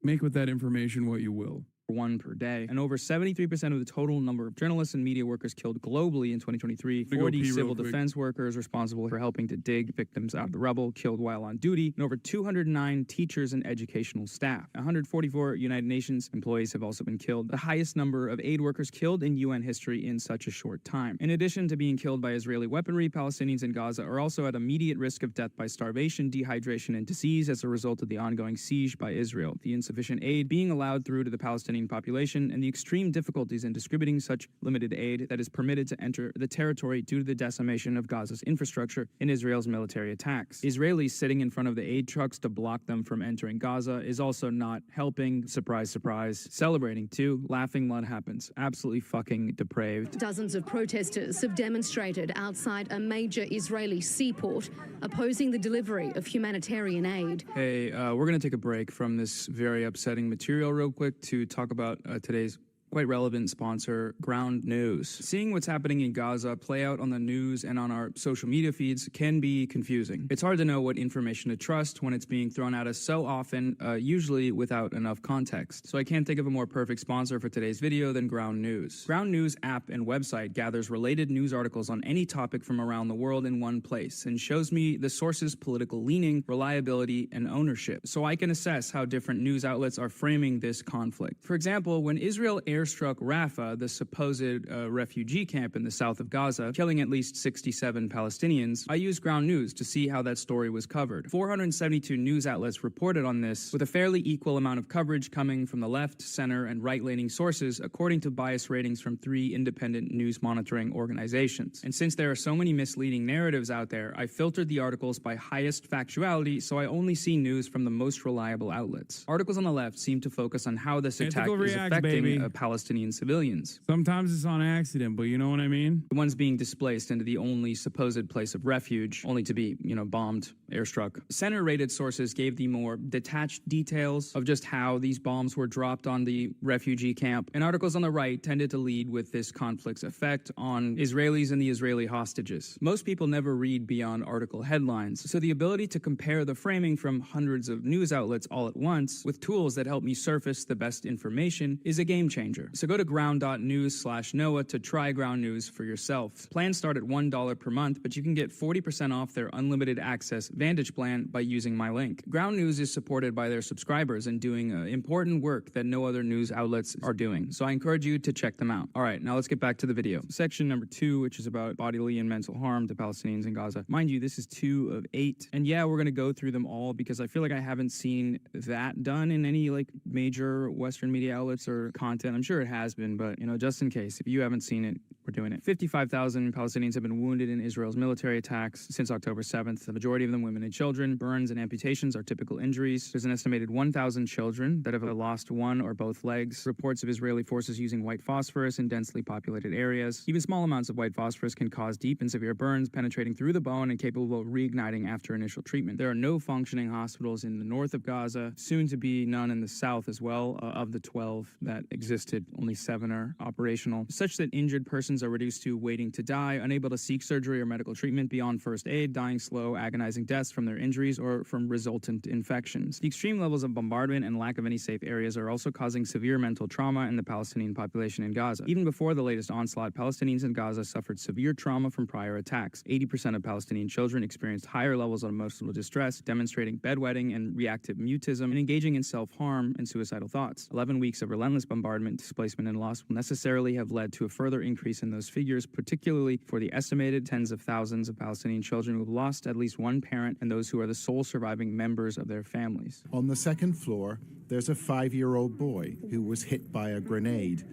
make with that information what you will. One per day, and over 73% of the total number of journalists and media workers killed globally in 2023. 40 civil defense workers responsible for helping to dig victims out of the rubble killed while on duty, and over 209 teachers and educational staff. 144 United Nations employees have also been killed, the highest number of aid workers killed in UN history in such a short time. In addition to being killed by Israeli weaponry, Palestinians in Gaza are also at immediate risk of death by starvation, dehydration, and disease as a result of the ongoing siege by Israel, the insufficient aid being allowed through to the Palestinian population, and the extreme difficulties in distributing such limited aid that is permitted to enter the territory due to the decimation of Gaza's infrastructure in Israel's military attacks. Israelis sitting in front of the aid trucks to block them from entering Gaza is also not helping. Surprise, surprise. Celebrating too, laughing when it happens. Absolutely fucking depraved. Dozens of protesters have demonstrated outside a major Israeli seaport opposing the delivery of humanitarian aid. Hey, we're going to take a break from this very upsetting material real quick to talk about today's quite relevant sponsor, Ground News. Seeing what's happening in Gaza play out on the news and on our social media feeds can be confusing. It's hard to know what information to trust when it's being thrown at us so often, usually without enough context. So I can't think of a more perfect sponsor for today's video than Ground News. Ground News app and website gathers related news articles on any topic from around the world in one place and shows me the source's political leaning, reliability, and ownership, so I can assess how different news outlets are framing this conflict. For example, when Israel aired airstruck Rafah, the supposed refugee camp in the south of Gaza, killing at least 67 Palestinians, I used Ground News to see how that story was covered. 472 news outlets reported on this, with a fairly equal amount of coverage coming from the left, center, and right-leaning sources, according to bias ratings from 3 independent news monitoring organizations. And since there are so many misleading narratives out there, I filtered the articles by highest factuality, so I only see news from the most reliable outlets. Articles on the left seem to focus on how this attack is affecting Palestinian civilians. Sometimes it's on accident, but you know what I mean? The ones being displaced into the only supposed place of refuge, only to be, bombed, airstruck. Center-rated sources gave the more detached details of just how these bombs were dropped on the refugee camp, and articles on the right tended to lead with this conflict's effect on Israelis and the Israeli hostages. Most people never read beyond article headlines, so the ability to compare the framing from hundreds of news outlets all at once with tools that help me surface the best information is a game changer. So go to ground.news/Noah to try Ground News for yourself. Plans start at $1 per month, but you can get 40% off their unlimited access Vantage plan by using my link. Ground News is supported by their subscribers and doing important work that no other news outlets are doing, so I encourage you to check them out. All right, now let's get back to the video. Section number 2, which is about bodily and mental harm to Palestinians in Gaza. Mind you, this is 2 of 8, and yeah, we're going to go through them all because I feel like I haven't seen that done in any major Western media outlets or content. I'm sure it has been, but just in case, if you haven't seen it, we're doing it. 55,000 Palestinians have been wounded in Israel's military attacks since October 7th. The majority of them women and children. Burns and amputations are typical injuries. There's an estimated 1,000 children that have lost one or both legs. Reports of Israeli forces using white phosphorus in densely populated areas. Even small amounts of white phosphorus can cause deep and severe burns, penetrating through the bone and capable of reigniting after initial treatment. There are no functioning hospitals in the north of Gaza, soon to be none in the south as well. Of the 12 that existed, only 7 are operational, such that injured persons are reduced to waiting to die, unable to seek surgery or medical treatment beyond first aid, dying slow, agonizing deaths from their injuries or from resultant infections. The extreme levels of bombardment and lack of any safe areas are also causing severe mental trauma in the Palestinian population in Gaza. Even before the latest onslaught, Palestinians in Gaza suffered severe trauma from prior attacks. 80% of Palestinian children experienced higher levels of emotional distress, demonstrating bedwetting and reactive mutism, and engaging in self-harm and suicidal thoughts. 11 weeks of relentless bombardment, displacement, and loss will necessarily have led to a further increase in those figures, particularly for the estimated tens of thousands of Palestinian children who have lost at least one parent and those who are the sole surviving members of their families. On the second floor, there's a 5-year-old boy who was hit by a grenade.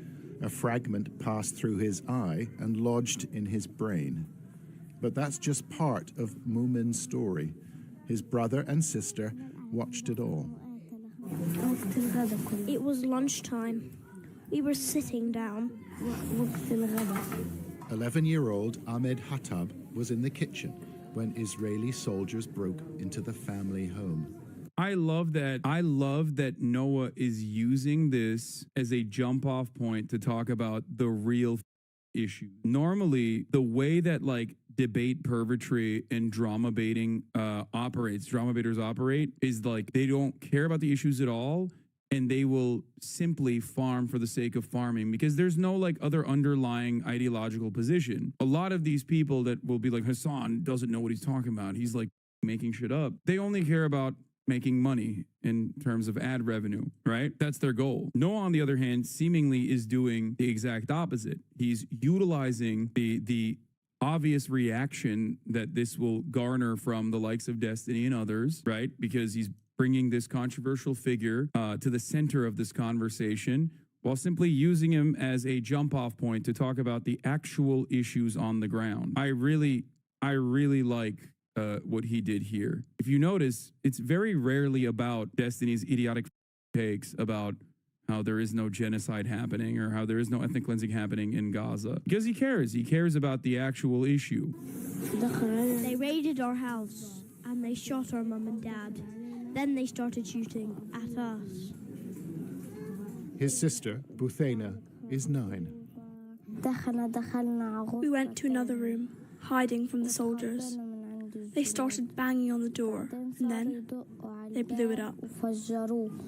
A fragment passed through his eye and lodged in his brain. But that's just part of Mumin's story. His brother and sister watched it all. It was lunchtime. We were sitting down. 11-year-old Ahmed Hattab was in the kitchen when Israeli soldiers broke into the family home. I love that Noah is using this as a jump-off point to talk about the real issue. Normally, the way that debate purgatory and drama baiters operate is they don't care about the issues at all, and they will simply farm for the sake of farming because there's no other underlying ideological position. A lot of these people that will be like, Hassan doesn't know what he's talking about, he's making shit up. They only care about making money in terms of ad revenue, right? That's their goal. Noah, on the other hand, seemingly is doing the exact opposite. He's utilizing the obvious reaction that this will garner from the likes of Destiny and others, right? Because he's bringing this controversial figure to the center of this conversation while simply using him as a jump-off point to talk about the actual issues on the ground. I really like what he did here. If you notice, it's very rarely about Destiny's idiotic takes about how there is no genocide happening or how there is no ethnic cleansing happening in Gaza. Because he cares about the actual issue. They raided our house and they shot our mum and dad. Then they started shooting at us. His sister, Buthena, is 9. We went to another room, hiding from the soldiers. They started banging on the door, and then They blew it up.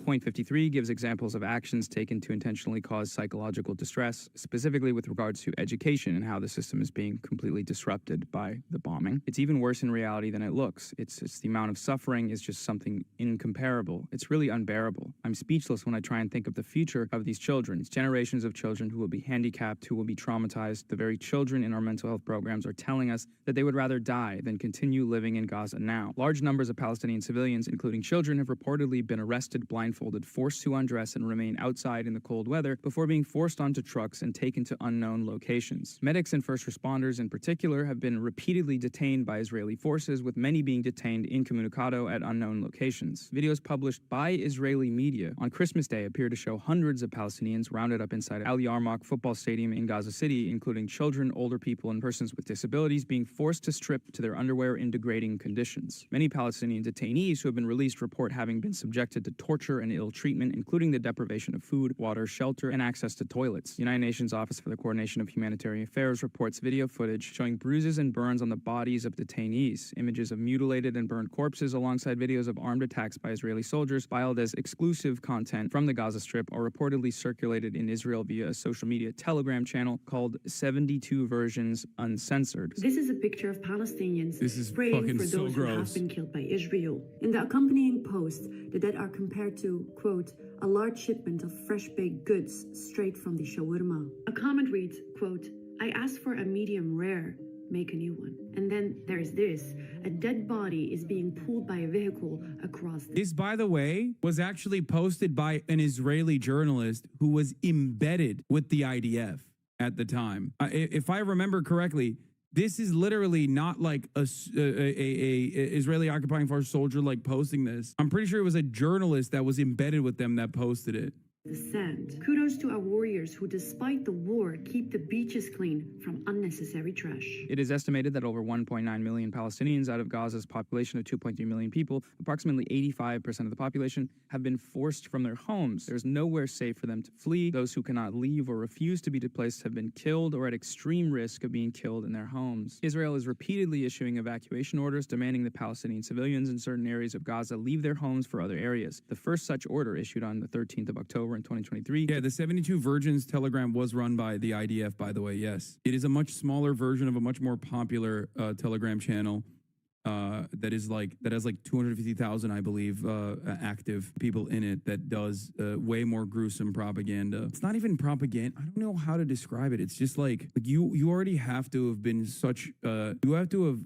Point 53 gives examples of actions taken to intentionally cause psychological distress, specifically with regards to education and how the system is being completely disrupted by the bombing. It's even worse in reality than it looks. It's the amount of suffering is just something incomparable. It's really unbearable. I'm speechless when I try and think of the future of these children. It's generations of children who will be handicapped, who will be traumatized. The very children in our mental health programs are telling us that they would rather die than continue living in Gaza now. Large numbers of Palestinian civilians, including children, have reportedly been arrested, blindfolded, forced to undress and remain outside in the cold weather before being forced onto trucks and taken to unknown locations. Medics and first responders in particular have been repeatedly detained by Israeli forces, with many being detained incommunicado at unknown locations. Videos published by Israeli media on Christmas Day appear to show hundreds of Palestinians rounded up inside Al Yarmouk football stadium in Gaza City, including children, older people, and persons with disabilities being forced to strip to their underwear in degrading conditions. Many Palestinian detainees who have been released report having been subjected to torture and ill treatment, including the deprivation of food, water, shelter, and access to toilets. The United Nations Office for the Coordination of Humanitarian Affairs reports video footage showing bruises and burns on the bodies of detainees, images of mutilated and burned corpses alongside videos of armed attacks by Israeli soldiers filed as exclusive content from the Gaza Strip are reportedly circulated in Israel via a social media Telegram channel called 72 Versions Uncensored. This is a picture of Palestinians praying for those who have been killed by Israel. In the accompanying post, the dead are compared to, quote, a large shipment of fresh-baked goods straight from the shawarma. A comment reads, quote, I asked for a medium rare, make a new one. And then there's this, a dead body is being pulled by a vehicle across. This, by the way, was actually posted by an Israeli journalist who was embedded with the IDF at the time. If I remember correctly, this is literally not like a Israeli occupying force soldier like posting this. I'm pretty sure it was a journalist that was embedded with them that posted it. The sand. Kudos to our warriors who, despite the war, keep the beaches clean from unnecessary trash. It is estimated that over 1.9 million Palestinians out of Gaza's population of 2.3 million people, approximately 85% of the population, have been forced from their homes. There's nowhere safe for them to flee. Those who cannot leave or refuse to be displaced have been killed or at extreme risk of being killed in their homes. Israel is repeatedly issuing evacuation orders demanding that Palestinian civilians in certain areas of Gaza leave their homes for other areas. The first such order issued on the 13th of October in 2023. Yeah, the 72 Virgins Telegram was run by the IDF, by the way, yes. It is a much smaller version of a much more popular Telegram channel that has like 250,000, I believe, active people in it that does way more gruesome propaganda. It's not even propaganda. I don't know how to describe it. It's just like you already have to have been you have to have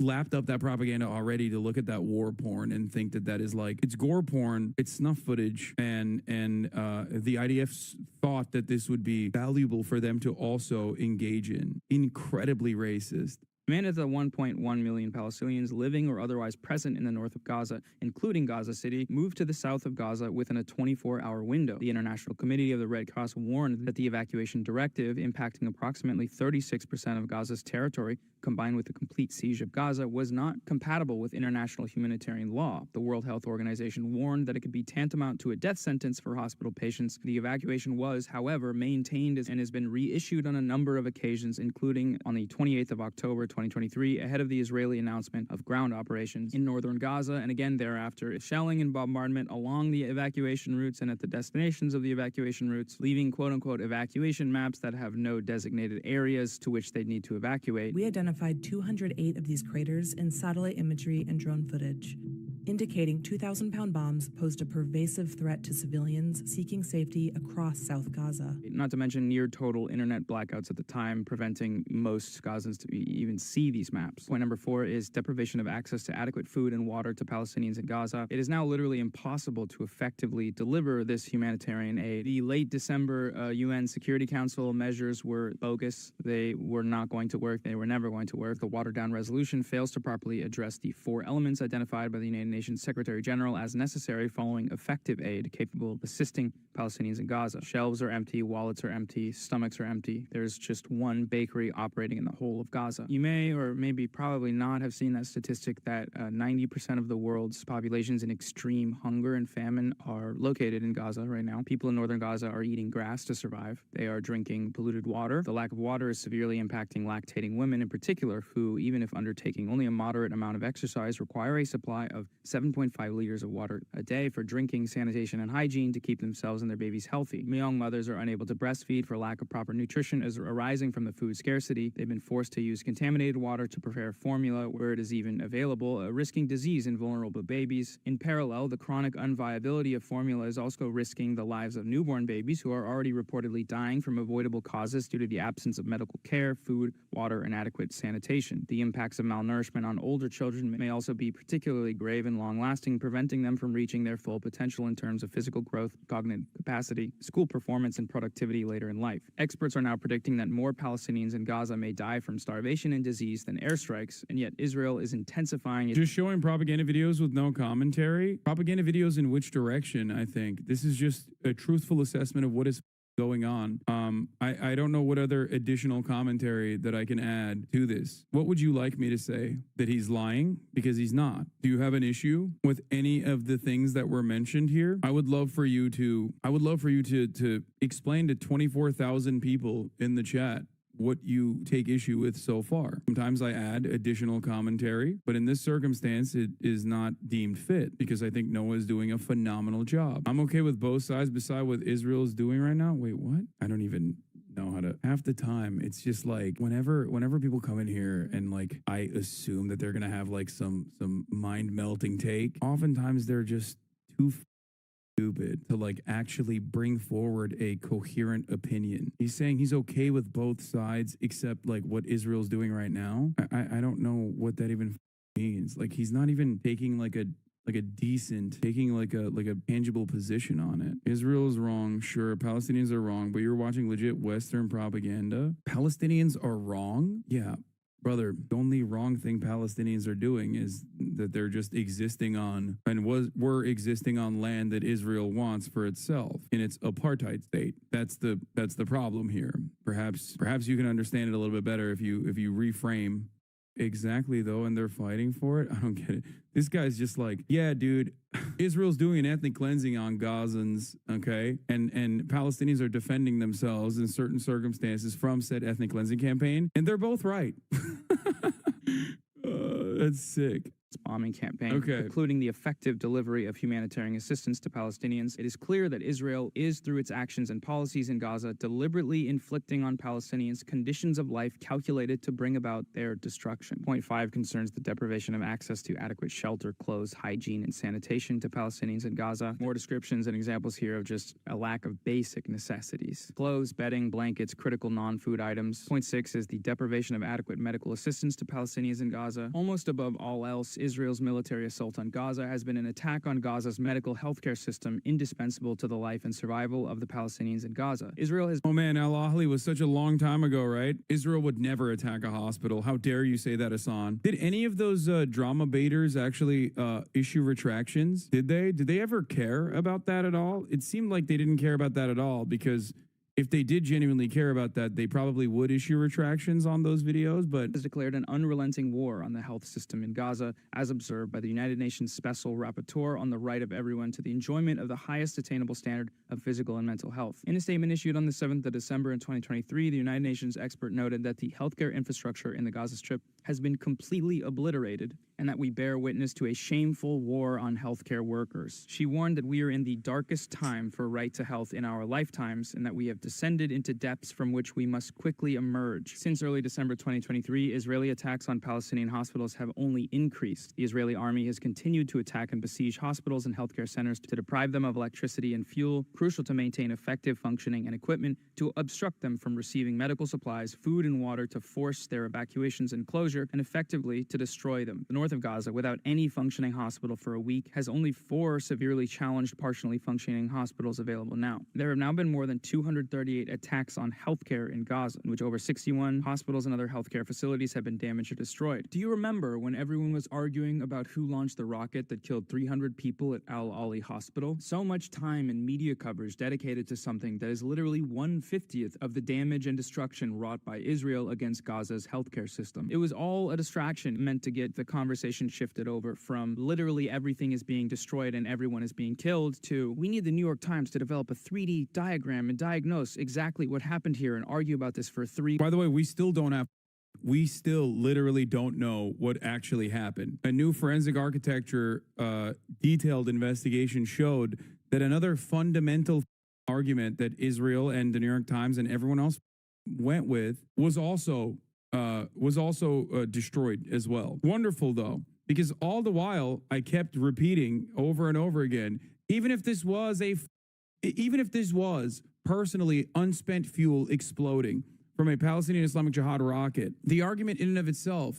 lapped up that propaganda already to look at that war porn and think that is like, it's gore porn, it's snuff footage, and the IDF thought that this would be valuable for them to also engage in. Incredibly racist. Demanded that 1.1 million Palestinians living or otherwise present in the north of Gaza, including Gaza City, move to the south of Gaza within a 24-hour window. The International Committee of the Red Cross warned that the evacuation directive, impacting approximately 36% of Gaza's territory, combined with the complete siege of Gaza, was not compatible with international humanitarian law. The World Health Organization warned that it could be tantamount to a death sentence for hospital patients. The evacuation was, however, maintained and has been reissued on a number of occasions, including on the 28th of October, 2023, ahead of the Israeli announcement of ground operations in northern Gaza, and again thereafter, shelling and bombardment along the evacuation routes and at the destinations of the evacuation routes, leaving quote-unquote evacuation maps that have no designated areas to which they need to evacuate. We identified 208 of these craters in satellite imagery and drone footage, indicating 2,000-pound bombs posed a pervasive threat to civilians seeking safety across South Gaza. Not to mention near total internet blackouts at the time, preventing most Gazans to even see these maps. Point number 4 is deprivation of access to adequate food and water to Palestinians in Gaza. It is now literally impossible to effectively deliver this humanitarian aid. The late December UN Security Council measures were bogus. They were not going to work. They were never going to work. The watered-down resolution fails to properly address the 4 elements identified by the United Nations Secretary General as necessary following effective aid capable of assisting Palestinians in Gaza. Shelves are empty, wallets are empty, stomachs are empty. There's just one bakery operating in the whole of Gaza. You may or maybe probably not have seen that statistic that 90% of the world's populations in extreme hunger and famine are located in Gaza right now. People in northern Gaza are eating grass to survive. They are drinking polluted water. The lack of water is severely impacting lactating women in particular, who, even if undertaking only a moderate amount of exercise, require a supply of 7.5 liters of water a day for drinking, sanitation, and hygiene to keep themselves and their babies healthy. Young mothers are unable to breastfeed for lack of proper nutrition arising from the food scarcity. They've been forced to use contaminated water to prepare formula where it is even available, risking disease in vulnerable babies. In parallel, the chronic unviability of formula is also risking the lives of newborn babies who are already reportedly dying from avoidable causes due to the absence of medical care, food, water, and adequate sanitation. The impacts of malnourishment on older children may also be particularly grave and long-lasting, preventing them from reaching their full potential in terms of physical growth, cognitive capacity, school performance, and productivity later in life. Experts are now predicting that more Palestinians in Gaza may die from starvation and disease than airstrikes, and yet Israel is intensifying just showing propaganda videos with no commentary. Propaganda videos in which direction, I think. This is just a truthful assessment of what is going on. I don't know what other additional commentary that I can add to this. What would you like me to say? That he's lying? Because he's not. Do you have an issue with any of the things that were mentioned here? I would love for you to explain to 24,000 people in the chat what you take issue with so far. Sometimes I add additional commentary, but in this circumstance, it is not deemed fit because I think Noah is doing a phenomenal job. I'm okay with both sides beside what Israel is doing right now. Wait, what? I don't even know how to. Half the time, it's just like whenever people come in here and like I assume that they're gonna have like some mind melting take. Oftentimes they're just too stupid to like actually bring forward a coherent opinion. He's saying he's okay with both sides except like what Israel's doing right now. I don't know what that even means. Like he's not even taking like a tangible position on it. Israel is wrong, sure. Palestinians are wrong, but you're watching legit Western propaganda. Palestinians are wrong? Yeah. Brother, the only wrong thing Palestinians are doing is that they're just existing on and were existing on land that Israel wants for itself in its apartheid state. That's the problem here. Perhaps you can understand it a little bit better if you reframe exactly though, and they're fighting for it. I don't get it. This guy's just like, yeah, dude, Israel's doing an ethnic cleansing on Gazans, okay? And Palestinians are defending themselves in certain circumstances from said ethnic cleansing campaign, and they're both right. That's sick. Bombing campaign, including the effective delivery of humanitarian assistance to Palestinians. It is clear that Israel is, through its actions and policies in Gaza, deliberately inflicting on Palestinians conditions of life calculated to bring about their destruction. Point 5 concerns the deprivation of access to adequate shelter, clothes, hygiene, and sanitation to Palestinians in Gaza. More descriptions and examples here of just a lack of basic necessities. Clothes, bedding, blankets, critical non-food items. Point 6 is the deprivation of adequate medical assistance to Palestinians in Gaza. Almost above all else, Israel's military assault on Gaza has been an attack on Gaza's medical healthcare system, indispensable to the life and survival of the Palestinians in Gaza. Israel has... Oh man, Al-Ahli was such a long time ago, right? Israel would never attack a hospital. How dare you say that, Hassan? Did any of those drama baiters actually issue retractions? Did they? Did they ever care about that at all? It seemed like they didn't care about that at all, because if they did genuinely care about that, they probably would issue retractions on those videos, but... has declared an unrelenting war on the health system in Gaza, as observed by the United Nations Special Rapporteur on the right of everyone to the enjoyment of the highest attainable standard of physical and mental health. In a statement issued on the 7th of December in 2023, the United Nations expert noted that the healthcare infrastructure in the Gaza Strip has been completely obliterated and that we bear witness to a shameful war on healthcare workers. She warned that we are in the darkest time for right to health in our lifetimes and that we have descended into depths from which we must quickly emerge. Since early December 2023, Israeli attacks on Palestinian hospitals have only increased. The Israeli army has continued to attack and besiege hospitals and healthcare centers to deprive them of electricity and fuel, crucial to maintain effective functioning and equipment, to obstruct them from receiving medical supplies, food and water, to force their evacuations and closure, and effectively to destroy them. The north of Gaza, without any functioning hospital for a week, has only 4 severely challenged, partially functioning hospitals available now. There have now been more than 238 attacks on healthcare in Gaza, in which over 61 hospitals and other healthcare facilities have been damaged or destroyed. Do you remember when everyone was arguing about who launched the rocket that killed 300 people at Al-Ali Hospital? So much time and media coverage dedicated to something that is literally 1/50th of the damage and destruction wrought by Israel against Gaza's healthcare system. It was all a distraction meant to get the conversation shifted over from literally everything is being destroyed and everyone is being killed to we need the New York Times to develop a 3D diagram and diagnose exactly what happened here and argue about this for 3. By the way, we still don't have we still literally don't know what actually happened. A new forensic architecture detailed investigation showed that another fundamental argument that Israel and the New York Times and everyone else went with was also destroyed as well. Wonderful though, because all the while I kept repeating over and over again, even if this was personally unspent fuel exploding from a Palestinian Islamic Jihad rocket, the argument in and of itself,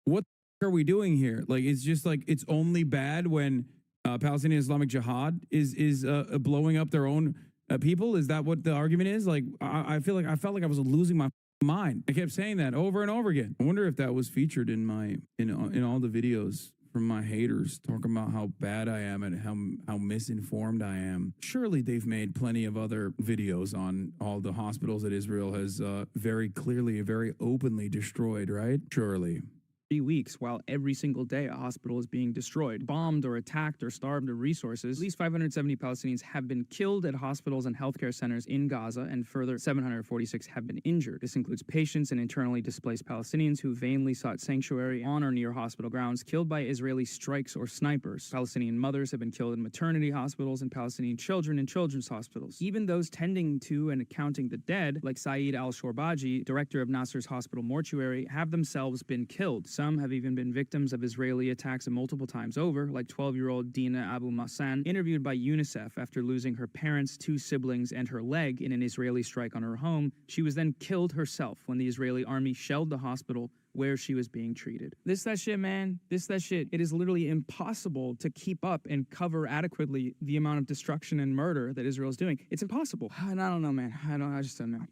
what are we doing here? Like, it's just like, it's only bad when Palestinian Islamic Jihad is blowing up their own people. Is that what the argument is? Like, I felt like I was losing my mind. I kept saying that over and over again. I wonder if that was featured in all the videos from my haters talking about how bad I am and how misinformed I am. Surely they've made plenty of other videos on all the hospitals that Israel has very clearly, very openly destroyed, right? Surely. 3 weeks, while every single day a hospital is being destroyed, bombed or attacked or starved of resources. At least 570 Palestinians have been killed at hospitals and healthcare centers in Gaza, and further 746 have been injured. This includes patients and internally displaced Palestinians who vainly sought sanctuary on or near hospital grounds, killed by Israeli strikes or snipers. Palestinian mothers have been killed in maternity hospitals and Palestinian children in children's hospitals. Even those tending to and accounting the dead, like Saeed al-Shorbaji, director of Nasser's hospital mortuary, have themselves been killed. Some have even been victims of Israeli attacks multiple times over, like 12-year-old Dina Abu Massan, interviewed by UNICEF after losing her parents, 2 siblings, and her leg in an Israeli strike on her home. She was then killed herself when the Israeli army shelled the hospital where she was being treated. That shit, man. That shit. It is literally impossible to keep up and cover adequately the amount of destruction and murder that Israel is doing. It's impossible. And I don't know, man. I just don't know.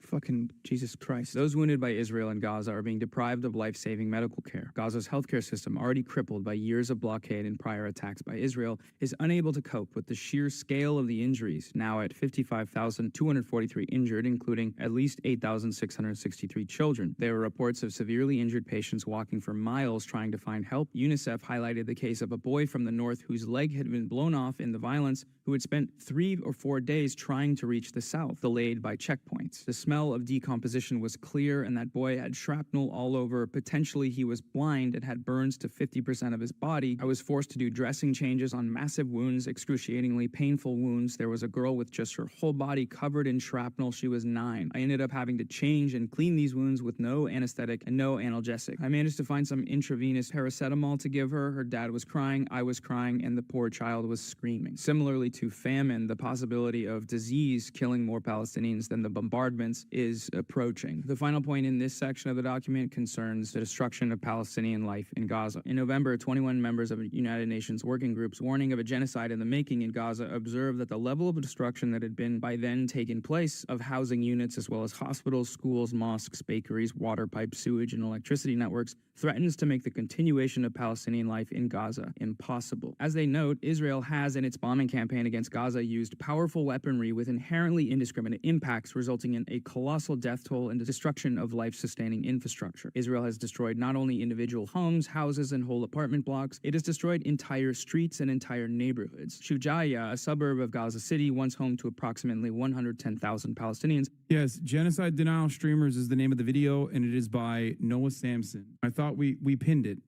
Fucking Jesus Christ. Those wounded by Israel and Gaza are being deprived of life-saving medical care. Gaza's healthcare system, already crippled by years of blockade and prior attacks by Israel, is unable to cope with the sheer scale of the injuries, now at 55,243 injured, including at least 8,663 children. There are reports of severely injured patients walking for miles trying to find help. UNICEF highlighted the case of a boy from the north whose leg had been blown off in the violence, who had spent 3 or 4 days trying to reach the south, delayed by checkpoints. The smell of decomposition was clear, and that boy had shrapnel all over. Potentially he was blind and had burns to 50% of his body. I was forced to do dressing changes on massive wounds, excruciatingly painful wounds. There was a girl with just her whole body covered in shrapnel. She was 9. I ended up having to change and clean these wounds with no anesthetic and no analgesic. I managed to find some intravenous paracetamol to give her. Her dad was crying, I was crying, and the poor child was screaming. Similarly to famine, the possibility of disease killing more Palestinians than the bombardments is approaching. The final point in this section of the document concerns the destruction of Palestinian life in Gaza. In November, 21 members of United Nations working groups warning of a genocide in the making in Gaza observed that the level of destruction that had been by then taken place of housing units as well as hospitals, schools, mosques, bakeries, water pipes, sewage, and electricity networks threatens to make the continuation of Palestinian life in Gaza impossible. As they note, Israel has in its bombing campaign against Gaza used powerful weaponry with inherently indiscriminate impacts, resulting in a colossal death toll and the destruction of life-sustaining infrastructure. Israel has destroyed not only individual homes, houses, and whole apartment blocks, it has destroyed entire streets and entire neighborhoods. Shujaiya, a suburb of Gaza City, once home to approximately 110,000 Palestinians. Yes, Genocide Denial Streamers is the name of the video, and it is by Noah Samson. I thought we pinned it.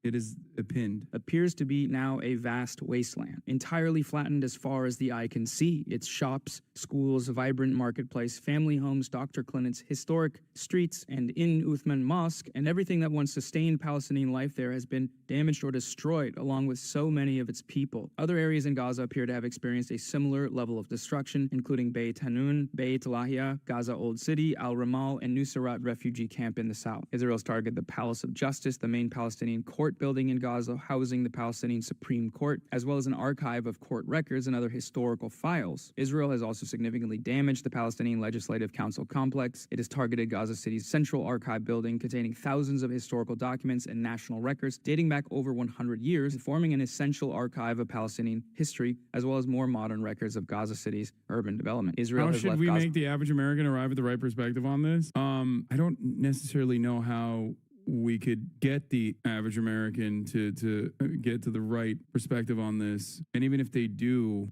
It is pinned. Appears to be now a vast wasteland, entirely flattened as far as the eye can see. Its shops, schools, vibrant marketplace, family homes, doctor clinics, historic streets, and in Uthman Mosque, and everything that once sustained Palestinian life there has been damaged or destroyed, along with so many of its people. Other areas in Gaza appear to have experienced a similar level of destruction, including Beit Hanun, Beit Lahia, Gaza Old City, Al-Ramal, and Nusayrat refugee camp in the south. Israel's targeted the Palace of Justice, the main Palestinian court building in Gaza, housing the Palestinian Supreme Court, as well as an archive of court records and other historical files. Israel has also significantly damaged the Palestinian Legislative Council complex. It has targeted Gaza City's Central Archive building, containing thousands of historical documents and national records dating back over 100 years, forming an essential archive of Palestinian history, as well as more modern records of Gaza City's urban development. Israel How should we make the average American arrive at the right perspective on this? I don't necessarily know how we could get the average American to get to the right perspective on this. And even if they do,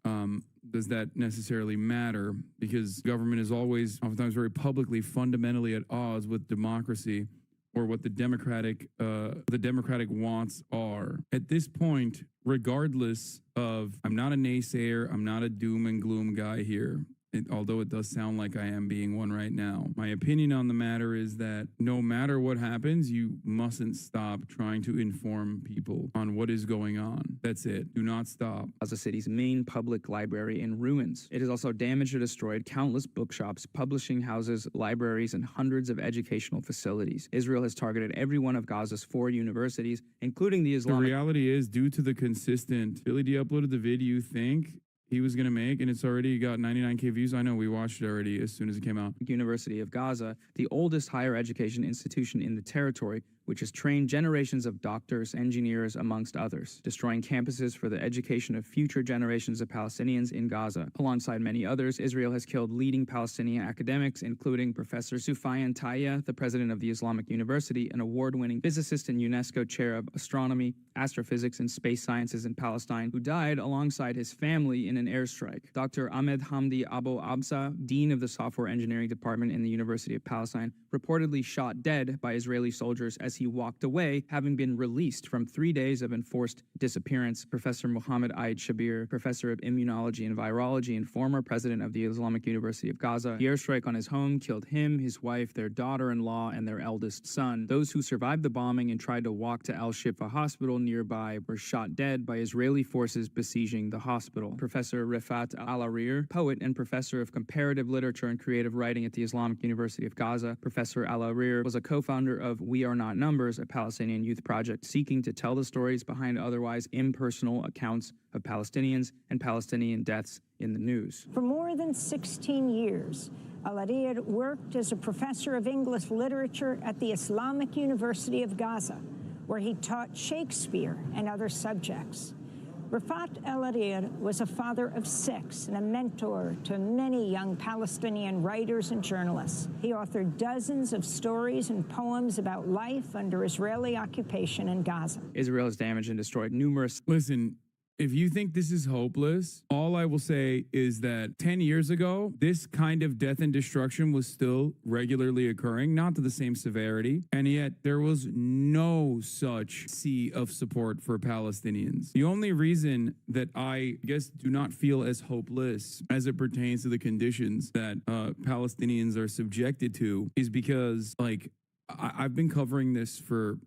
does that necessarily matter? Because government is always, oftentimes very publicly, fundamentally at odds with democracy or what the Democratic wants are. At this point, regardless of, I'm not a naysayer, I'm not a doom and gloom guy here. Although it does sound like I am being one right now. My opinion on the matter is that no matter what happens, you mustn't stop trying to inform people on what is going on. That's it. Do not stop. Gaza City's main public library in ruins. It has also damaged or destroyed countless bookshops, publishing houses, libraries, and hundreds of educational facilities. Israel has targeted every one of Gaza's 4 universities, including the Islamic... The reality is, due to the consistent... Billy D uploaded the video you think he was going to make, and it's already got 99K views. I know, we watched it already as soon as it came out. University of Gaza, the oldest higher education institution in the territory, which has trained generations of doctors, engineers, amongst others, destroying campuses for the education of future generations of Palestinians in Gaza. Alongside many others, Israel has killed leading Palestinian academics, including Professor Soufiane Taye, the president of the Islamic University, an award-winning physicist and UNESCO chair of astronomy, astrophysics, and space sciences in Palestine, who died alongside his family in an airstrike. Dr. Ahmed Hamdi Abu Absa, dean of the software engineering department in the University of Palestine, reportedly shot dead by Israeli soldiers as he walked away, having been released from 3 days of enforced disappearance. Professor Mohammed Aid Shabir, professor of immunology and virology and former president of the Islamic University of Gaza. The airstrike on his home killed him, his wife, their daughter-in-law, and their eldest son. Those who survived the bombing and tried to walk to Al-Shifa Hospital nearby were shot dead by Israeli forces besieging the hospital. Professor Rifat Al-Arir, poet and professor of comparative literature and creative writing at the Islamic University of Gaza, Professor Al-Arir was a co-founder of We Are Not Numbers, a Palestinian youth project seeking to tell the stories behind otherwise impersonal accounts of Palestinians and Palestinian deaths in the news. For more than 16 years, Al-Arir worked as a professor of English literature at the Islamic University of Gaza, where he taught Shakespeare and other subjects. Rafat Al-Arir was a father of 6 and a mentor to many young Palestinian writers and journalists. He authored dozens of stories and poems about life under Israeli occupation in Gaza. Israel has damaged and destroyed numerous... Listen, if you think this is hopeless, all I will say is that 10 years ago, this kind of death and destruction was still regularly occurring, not to the same severity, and yet there was no such sea of support for Palestinians. The only reason that I guess do not feel as hopeless as it pertains to the conditions that Palestinians are subjected to is because, like, I've been covering this for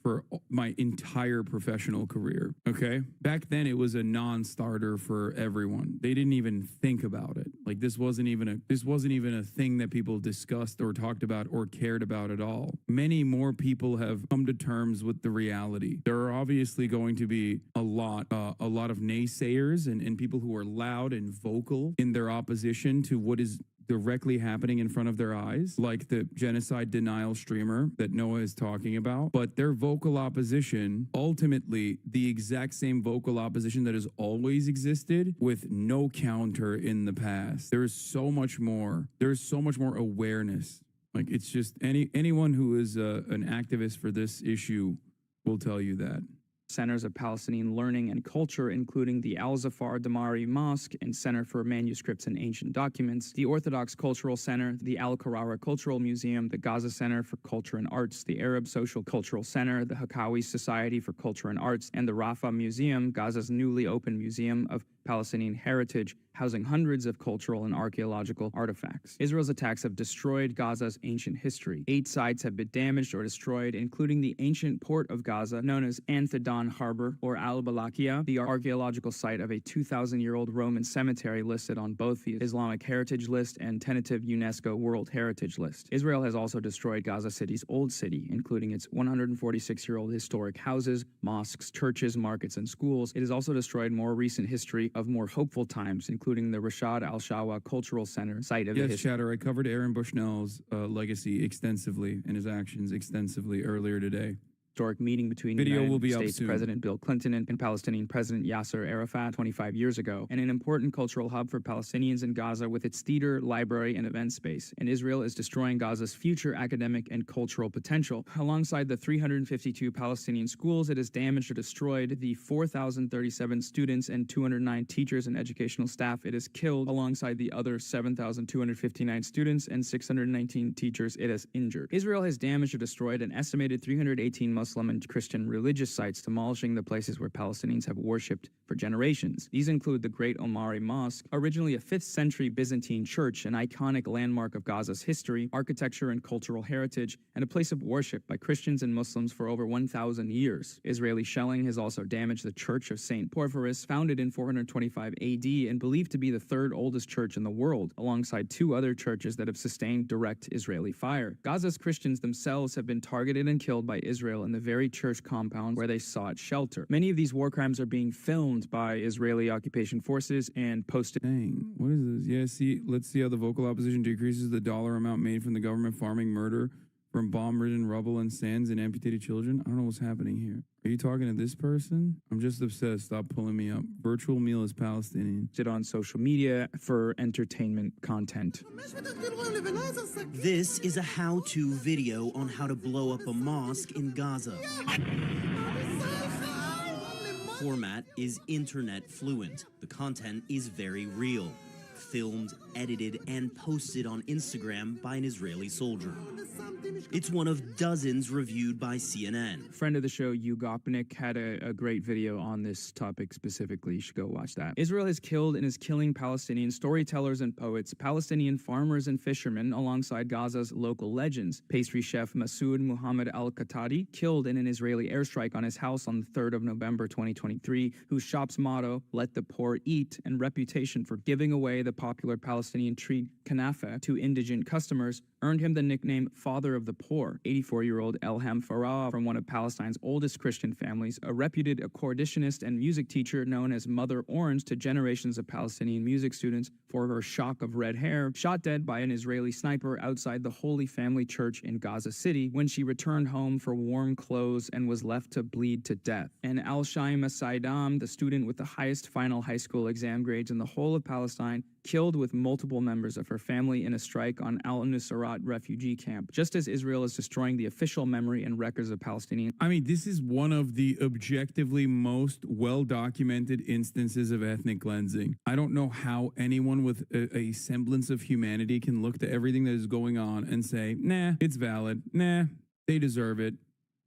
my entire professional career, okay? Back then, it was a non-starter for everyone. They didn't even think about it. Like, this wasn't even a thing that people discussed or talked about or cared about at all. Many more people have come to terms with the reality. There are obviously going to be a lot of naysayers and people who are loud and vocal in their opposition to what is directly happening in front of their eyes, like the genocide denial streamer that Noah is talking about. But their vocal opposition, ultimately the exact same vocal opposition that has always existed with no counter in the past. There's so much more. There's so much more awareness. Like, it's just anyone who is an activist for this issue will tell you that. Centers of Palestinian Learning and Culture, including the Al-Zafar Damari Mosque and Center for Manuscripts and Ancient Documents, the Orthodox Cultural Center, the Al-Karara Cultural Museum, the Gaza Center for Culture and Arts, the Arab Social Cultural Center, the Hakawi Society for Culture and Arts, and the Rafah Museum, Gaza's newly opened museum of Palestinian heritage, housing hundreds of cultural and archaeological artifacts. Israel's attacks have destroyed Gaza's ancient history. 8 sites have been damaged or destroyed, including the ancient port of Gaza, known as Anthedon Harbor, or Al-Balakia, the archaeological site of a 2,000-year-old Roman cemetery listed on both the Islamic Heritage List and tentative UNESCO World Heritage List. Israel has also destroyed Gaza City's old city, including its 146-year-old historic houses, mosques, churches, markets, and schools. It has also destroyed more recent history of more hopeful times, including the Rashad al-Shawa Cultural Center, site of the history. Chatter, I covered Aaron Bushnell's legacy extensively and his actions extensively earlier today. historic meeting between United States President Bill Clinton and Palestinian President Yasser Arafat 25 years ago, and an important cultural hub for Palestinians in Gaza with its theater, library, and event space. And Israel is destroying Gaza's future academic and cultural potential. Alongside the 352 Palestinian schools it has damaged or destroyed, the 4,037 students and 209 teachers and educational staff it has killed, alongside the other 7,259 students and 619 teachers it has injured. Israel has damaged or destroyed an estimated 318 Muslim and Christian religious sites, demolishing the places where Palestinians have worshipped for generations. These include the Great Omari Mosque, originally a 5th century Byzantine church, an iconic landmark of Gaza's history, architecture, and cultural heritage, and a place of worship by Christians and Muslims for over 1,000 years. Israeli shelling has also damaged the Church of St. Porphyrius, founded in 425 AD and believed to be the 3rd oldest church in the world, alongside 2 other churches that have sustained direct Israeli fire. Gaza's Christians themselves have been targeted and killed by Israel in the very church compounds where they sought shelter. Many of these war crimes are being filmed by Israeli occupation forces and posted. Dang, what is this? Yeah, see, let's see how the vocal opposition decreases the dollar amount made from the government farming murder from bomb-ridden rubble and sands and amputated children. I don't know what's happening here. Are you talking to this person? I'm just obsessed. Stop pulling me up. Virtual meal is Palestinian. It on social media for entertainment content. This is a how-to video on how to blow up a mosque in Gaza. Format is internet fluent. The content is very real. Filmed, edited, and posted on Instagram by an Israeli soldier. It's one of dozens reviewed by CNN. Friend of the show, Ugopnik, had a great video on this topic specifically. You should go watch that. Israel has killed and is killing Palestinian storytellers and poets, Palestinian farmers and fishermen, alongside Gaza's local legends. Pastry chef Masoud Muhammad al-Qahtadi, killed in an Israeli airstrike on his house on the 3rd of November 2023, whose shop's motto, "Let the poor eat," and reputation for giving away the popular Palestinian treat kanafa to indigent customers, earned him the nickname Father of the Poor. 84-year-old Elham Farah, from one of Palestine's oldest Christian families, a reputed accorditionist and music teacher known as Mother Orange to generations of Palestinian music students for her shock of red hair, shot dead by an Israeli sniper outside the Holy Family Church in Gaza City when she returned home for warm clothes and was left to bleed to death. And Al-Shaima Saidam, the student with the highest final high school exam grades in the whole of Palestine, killed with multiple members of her family in a strike on Al-Nusrat refugee camp, just as Israel is destroying the official memory and records of Palestinians. I mean, this is one of the objectively most well-documented instances of ethnic cleansing. I don't know how anyone with a semblance of humanity can look to everything that is going on and say, nah, it's valid. Nah, they deserve it.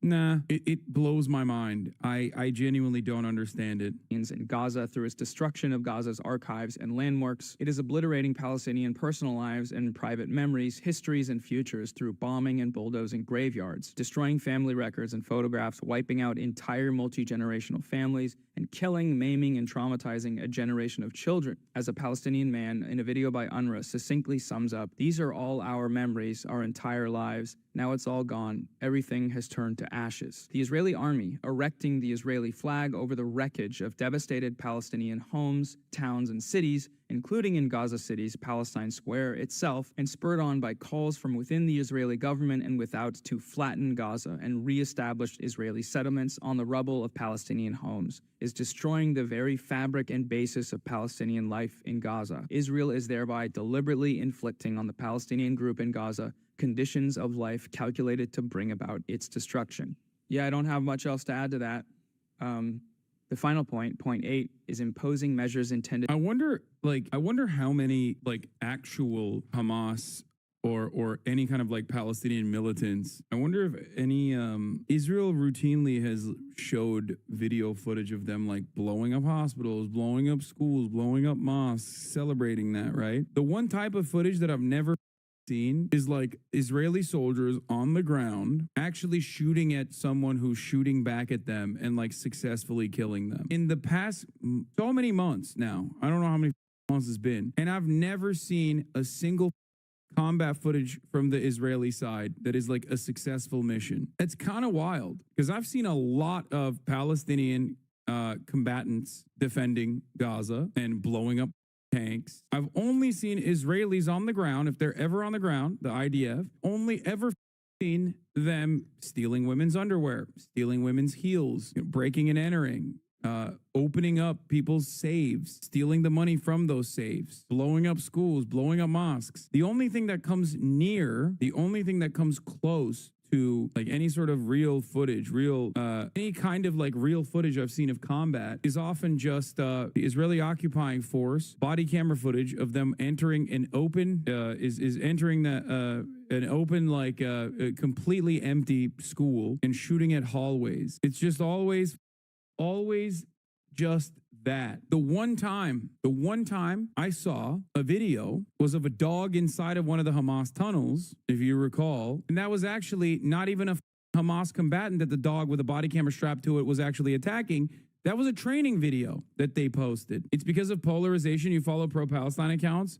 Nah, it blows my mind. I genuinely don't understand it. In Gaza, through its destruction of Gaza's archives and landmarks, it is obliterating Palestinian personal lives and private memories, histories, and futures through bombing and bulldozing graveyards, destroying family records and photographs, wiping out entire multi-generational families, and killing, maiming, and traumatizing a generation of children. As a Palestinian man in a video by UNRWA succinctly sums up, these are all our memories, our entire lives. Now it's all gone. Everything has turned to ashes. The Israeli army erecting the Israeli flag over the wreckage of devastated Palestinian homes, towns, and cities, including in Gaza City's Palestine Square itself, and spurred on by calls from within the Israeli government and without to flatten Gaza and re-establish Israeli settlements on the rubble of Palestinian homes, is destroying the very fabric and basis of Palestinian life in Gaza. Israel is thereby deliberately inflicting on the Palestinian group in Gaza conditions of life calculated to bring about its destruction. Yeah, I don't have much else to add to that. The final point, point 8, is imposing measures intended. I wonder how many actual Hamas or any kind of Palestinian militants. I wonder if any Israel routinely has showed video footage of them blowing up hospitals, blowing up schools, blowing up mosques, celebrating that, right? The one type of footage that I've never seen is Israeli soldiers on the ground actually shooting at someone who's shooting back at them and successfully killing them. In the past so many months now, I don't know how many months it's been, and I've never seen a single combat footage from the Israeli side that is a successful mission. It's kind of wild because I've seen a lot of Palestinian combatants defending Gaza and blowing up tanks. I've only seen Israelis on the ground, if they're ever on the ground, the IDF, only ever seen them stealing women's underwear, stealing women's heels, breaking and entering, opening up people's safes, stealing the money from those safes, blowing up schools, blowing up mosques. The only thing that comes close to like any sort of real footage, any kind of like real footage I've seen of combat is often just the Israeli occupying force body camera footage of them entering an open a completely empty school and shooting at hallways. It's just always just that. The one time I saw a video was of a dog inside of one of the Hamas tunnels, if you recall, and that was actually not even a Hamas combatant that the dog with a body camera strapped to it was actually attacking. That was a training video that they posted. It's because of polarization. You follow pro-Palestine accounts.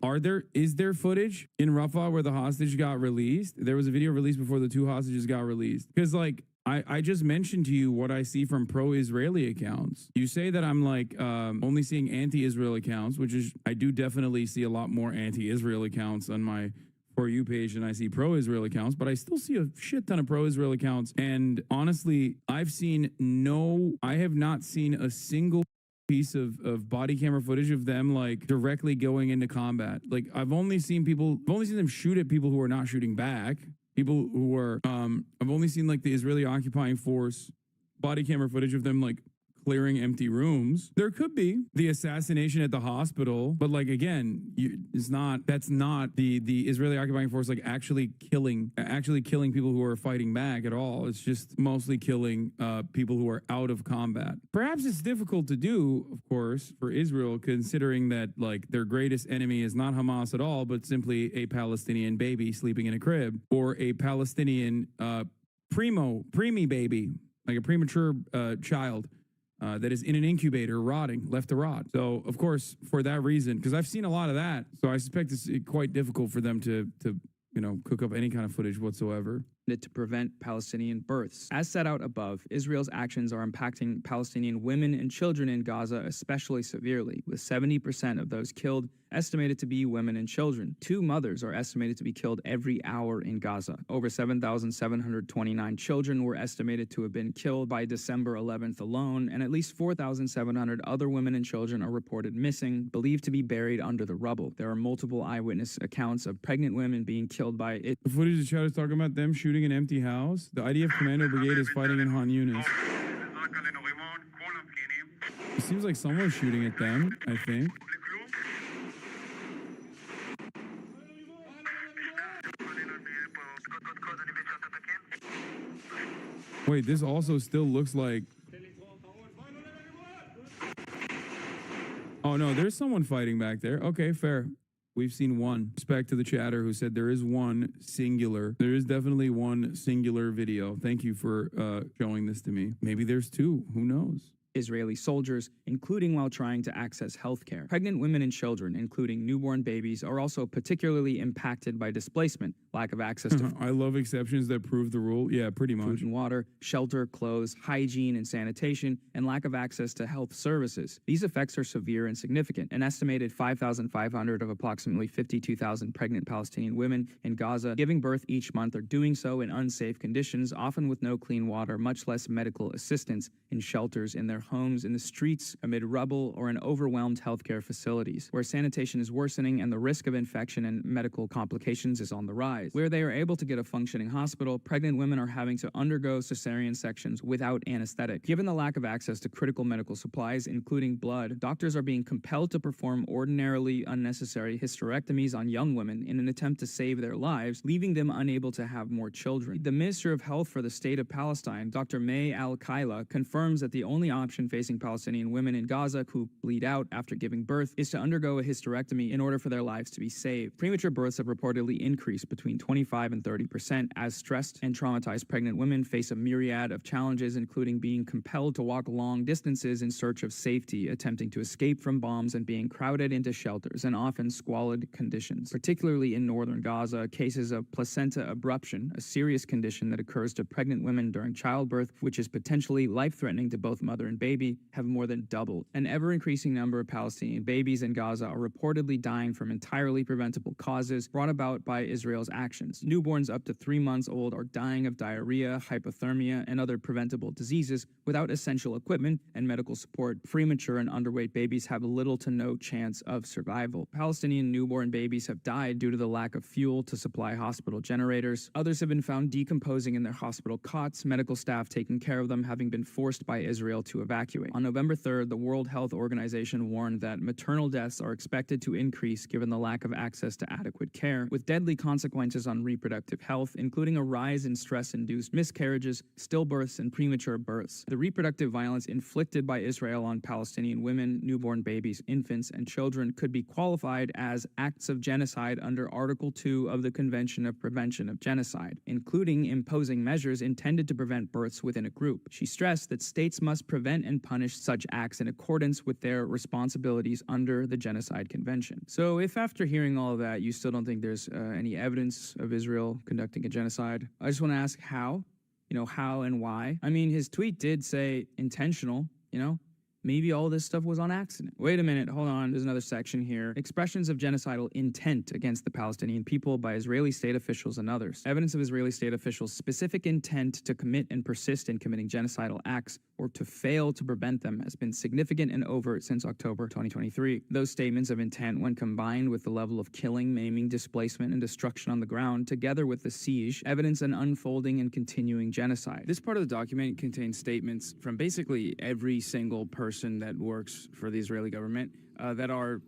Is there footage in Rafah where the hostage got released? There was a video released before the two hostages got released. Because like, I just mentioned to you what I see from pro-Israeli accounts. You say that I'm like only seeing anti-Israel accounts, which is, I do definitely see a lot more anti-Israel accounts on my For You page than I see pro-Israel accounts, but I still see a shit ton of pro-Israel accounts. And honestly, I have not seen a single piece of body camera footage of them like directly going into combat. Like I've only seen them shoot at people who are not shooting back. People who are, I've only seen like the Israeli occupying force body camera footage of them like clearing empty rooms. There could be the assassination at the hospital, but like again, that's not the Israeli occupying force like actually killing people who are fighting back at all. It's just mostly killing people who are out of combat. Perhaps it's difficult to do, of course, for Israel, considering that like their greatest enemy is not Hamas at all, but simply a Palestinian baby sleeping in a crib, or a Palestinian preemie baby, like a premature child. That is in an incubator rotting, left to rot. So, of course, for that reason, because I've seen a lot of that, so I suspect it's quite difficult for them to cook up any kind of footage whatsoever. To prevent Palestinian births. As set out above, Israel's actions are impacting Palestinian women and children in Gaza especially severely, with 70% of those killed estimated to be women and children. 2 mothers are estimated to be killed every hour in Gaza. Over 7,729 children were estimated to have been killed by December 11th alone, and at least 4,700 other women and children are reported missing, believed to be buried under the rubble. There are multiple eyewitness accounts of pregnant women being killed by it. The footage the chat is talking about them shooting an empty house. The IDF Commando Brigade is fighting in Han Yunis. It seems like someone's shooting at them, I think. Wait, this also still looks like... Oh no, there's someone fighting back there. Okay, fair. We've seen one. Respect to the chatter who said there is one singular. There is definitely one singular video. Thank you for showing this to me. Maybe there's 2. Who knows? Israeli soldiers, including while trying to access health care. Pregnant women and children, including newborn babies, are also particularly impacted by displacement, lack of access to I love exceptions that prove the rule. Yeah, pretty much. Food and water, shelter, clothes, hygiene and sanitation, and lack of access to health services. These effects are severe and significant. An estimated 5,500 of approximately 52,000 pregnant Palestinian women in Gaza giving birth each month are doing so in unsafe conditions, often with no clean water, much less medical assistance, in shelters in their homes, in the streets, amid rubble, or in overwhelmed healthcare facilities, where sanitation is worsening and the risk of infection and medical complications is on the rise. Where they are able to get a functioning hospital, pregnant women are having to undergo cesarean sections without anesthetic. Given the lack of access to critical medical supplies, including blood, doctors are being compelled to perform ordinarily unnecessary hysterectomies on young women in an attempt to save their lives, leaving them unable to have more children. The Minister of Health for the State of Palestine, Dr. May Al-Kaila, confirms that the only option facing Palestinian women in Gaza who bleed out after giving birth is to undergo a hysterectomy in order for their lives to be saved. Premature births have reportedly increased between 25 and 30% as stressed and traumatized pregnant women face a myriad of challenges, including being compelled to walk long distances in search of safety, attempting to escape from bombs, and being crowded into shelters and often squalid conditions. Particularly in northern Gaza, cases of placenta abruption, a serious condition that occurs to pregnant women during childbirth, which is potentially life-threatening to both mother and baby have more than doubled. An ever-increasing number of Palestinian babies in Gaza are reportedly dying from entirely preventable causes brought about by Israel's actions. Newborns up to 3 months old are dying of diarrhea, hypothermia, and other preventable diseases without essential equipment and medical support. Premature and underweight babies have little to no chance of survival. Palestinian newborn babies have died due to the lack of fuel to supply hospital generators. Others have been found decomposing in their hospital cots, medical staff taking care of them having been forced by Israel to evacuate. On November 3rd, the World Health Organization warned that maternal deaths are expected to increase given the lack of access to adequate care, with deadly consequences on reproductive health, including a rise in stress-induced miscarriages, stillbirths, and premature births. The reproductive violence inflicted by Israel on Palestinian women, newborn babies, infants, and children could be qualified as acts of genocide under Article 2 of the Convention of Prevention of Genocide, including imposing measures intended to prevent births within a group. She stressed that states must prevent and punish such acts in accordance with their responsibilities under the Genocide Convention. So if after hearing all of that, you still don't think there's any evidence of Israel conducting a genocide, I just want to ask how? How and why? I mean, his tweet did say intentional, Maybe all this stuff was on accident. Wait a minute, hold on, there's another section here. Expressions of genocidal intent against the Palestinian people by Israeli state officials and others. Evidence of Israeli state officials' specific intent to commit and persist in committing genocidal acts or to fail to prevent them has been significant and overt since October 2023. Those statements of intent, when combined with the level of killing, maiming, displacement, and destruction on the ground, together with the siege, evidence an unfolding and continuing genocide. This part of the document contains statements from basically every single person that works for the Israeli government that are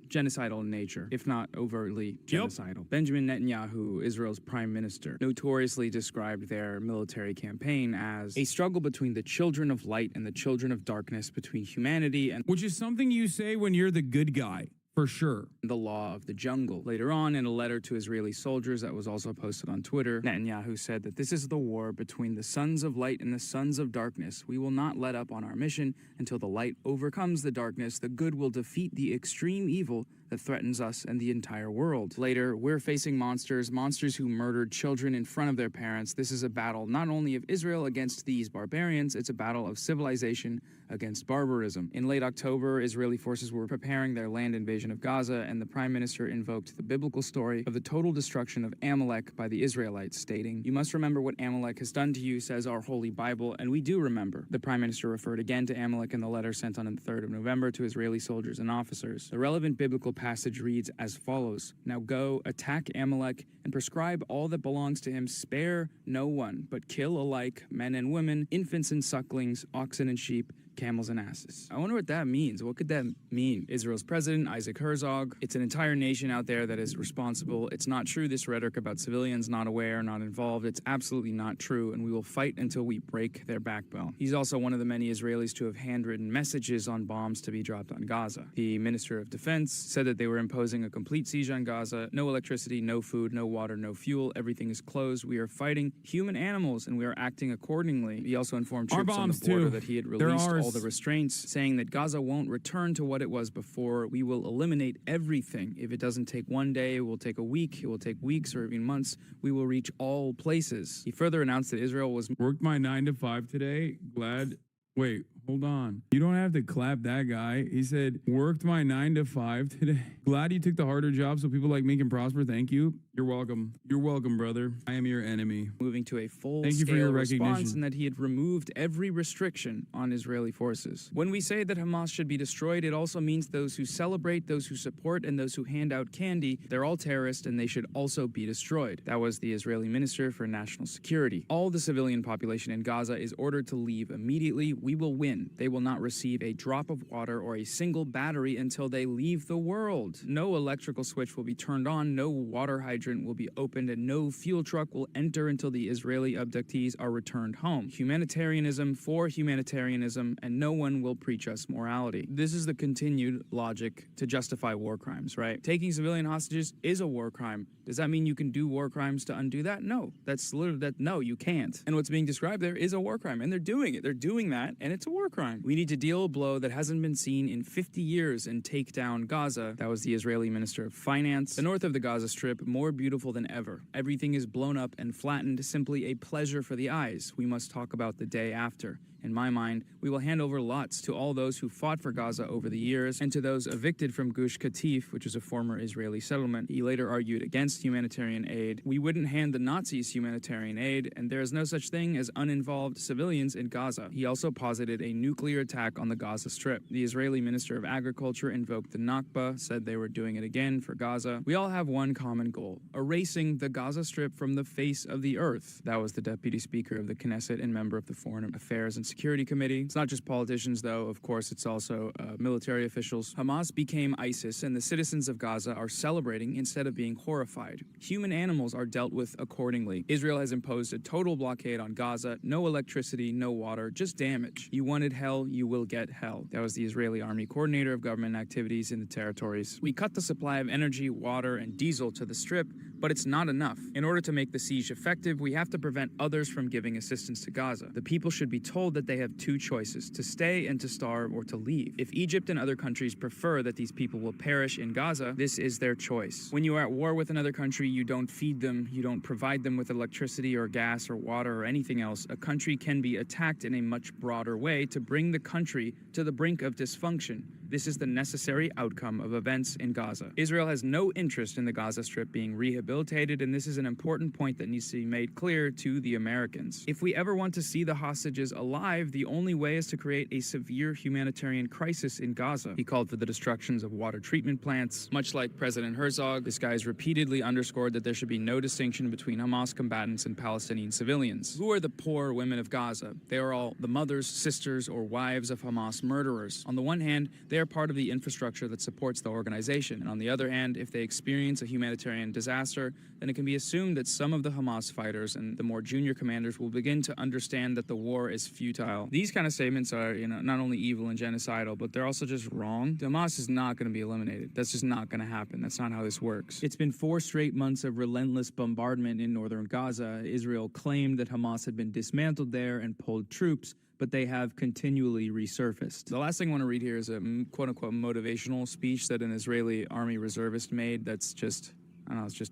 genocidal in nature, if not overtly genocidal. Benjamin Netanyahu, Israel's prime minister, notoriously described their military campaign as a struggle between the children of light and the children of darkness, between humanity and... Which is something you say when you're the good guy. For sure. The law of the jungle. Later on, in a letter to Israeli soldiers that was also posted on Twitter, Netanyahu said that this is the war between the sons of light and the sons of darkness. We will not let up on our mission until the light overcomes the darkness. The good will defeat the extreme evil that threatens us and the entire world. Later, we're facing monsters who murdered children in front of their parents. This is a battle not only of Israel against these barbarians, it's a battle of civilization against barbarism. In late October, Israeli forces were preparing their land invasion of Gaza, and the prime minister invoked the biblical story of the total destruction of Amalek by the Israelites, stating, "You must remember what Amalek has done to you," says our holy Bible, and we do remember. The prime minister referred again to Amalek in the letter sent on the 3rd of November to Israeli soldiers and officers. The relevant biblical passage reads as follows: "Now go, attack Amalek, and prescribe all that belongs to him. Spare no one, but kill alike men and women, infants and sucklings, oxen and sheep, camels and asses." I wonder what that means. What could that mean? Israel's president, Isaac Herzog, it's an entire nation out there that is responsible. It's not true, this rhetoric about civilians not aware, not involved. It's absolutely not true, and we will fight until we break their backbone. He's also one of the many Israelis to have handwritten messages on bombs to be dropped on Gaza. The Minister of Defense said that they were imposing a complete siege on Gaza. No electricity, no food, no water, no fuel. Everything is closed. We are fighting human animals, and we are acting accordingly. He also informed troops on the border that he had released all the restraints, saying that Gaza won't return to what it was before. We will eliminate everything. If it doesn't take one day, it will take a week, it will take weeks or even months. We will reach all places. He further announced that Israel was... Worked my 9 to 5 today. Glad... Wait, hold on. You don't have to clap that guy. He said, worked my 9 to 5 today. Glad you took the harder job so people like me can prosper. Thank you. You're welcome. You're welcome, brother. I am your enemy. Moving to a full-scale response, and that he had removed every restriction on Israeli forces. When we say that Hamas should be destroyed, it also means those who celebrate, those who support, and those who hand out candy, they're all terrorists and they should also be destroyed. That was the Israeli Minister for National Security. All the civilian population in Gaza is ordered to leave immediately. We will win. They will not receive a drop of water or a single battery until they leave the world. No electrical switch will be turned on, no water hydrant will be opened, and no fuel truck will enter until the Israeli abductees are returned home. Humanitarianism for humanitarianism, and no one will preach us morality. This is the continued logic to justify war crimes, right? Taking civilian hostages is a war crime. Does that mean you can do war crimes to undo that? No. That's literally that. No, you can't. And what's being described there is a war crime, and they're doing it. They're doing that, and it's a war crime. We need to deal a blow that hasn't been seen in 50 years and take down Gaza. That was the Israeli Minister of Finance. The north of the Gaza Strip, more beautiful than ever. Everything is blown up and flattened, simply a pleasure for the eyes. We must talk about the day after. In my mind, we will hand over lots to all those who fought for Gaza over the years and to those evicted from Gush Katif, which is a former Israeli settlement. He later argued against humanitarian aid. We wouldn't hand the Nazis humanitarian aid, and there is no such thing as uninvolved civilians in Gaza. He also posited a nuclear attack on the Gaza Strip. The Israeli Minister of Agriculture invoked the Nakba, said they were doing it again for Gaza. We all have one common goal: erasing the Gaza Strip from the face of the earth. That was the Deputy Speaker of the Knesset and member of the Foreign Affairs and Security Committee. It's not just politicians, though. Of course, it's also military officials. Hamas became ISIS, and the citizens of Gaza are celebrating instead of being horrified. Human animals are dealt with accordingly. Israel has imposed a total blockade on Gaza. No electricity, no water, just damage. You wanted hell, you will get hell. That was the Israeli Army coordinator of government activities in the territories. We cut the supply of energy, water, and diesel to the Strip, but it's not enough. In order to make the siege effective, we have to prevent others from giving assistance to Gaza. The people should be told that they have two choices: to stay and to starve, or to leave. If Egypt and other countries prefer that these people will perish in Gaza, this is their choice. When you are at war with another country, you don't feed them, you don't provide them with electricity or gas or water or anything else. A country can be attacked in a much broader way to bring the country to the brink of dysfunction. This is the necessary outcome of events in Gaza. Israel has no interest in the Gaza Strip being rehabilitated, and this is an important point that needs to be made clear to the Americans. If we ever want to see the hostages alive, the only way is to create a severe humanitarian crisis in Gaza. He called for the destructions of water treatment plants. Much like President Herzog, this guy has repeatedly underscored that there should be no distinction between Hamas combatants and Palestinian civilians. Who are the poor women of Gaza? They are all the mothers, sisters, or wives of Hamas murderers. On the one hand, they are part of the infrastructure that supports the organization. And on the other hand, if they experience a humanitarian disaster, then it can be assumed that some of the Hamas fighters and the more junior commanders will begin to understand that the war is futile. These kind of statements are, not only evil and genocidal, but they're also just wrong. Hamas is not going to be eliminated. That's just not going to happen. That's not how this works. It's been 4 straight months of relentless bombardment in northern Gaza. Israel claimed that Hamas had been dismantled there and pulled troops, but they have continually resurfaced. The last thing I want to read here is a quote-unquote motivational speech that an Israeli army reservist made that's just, I don't know, it's just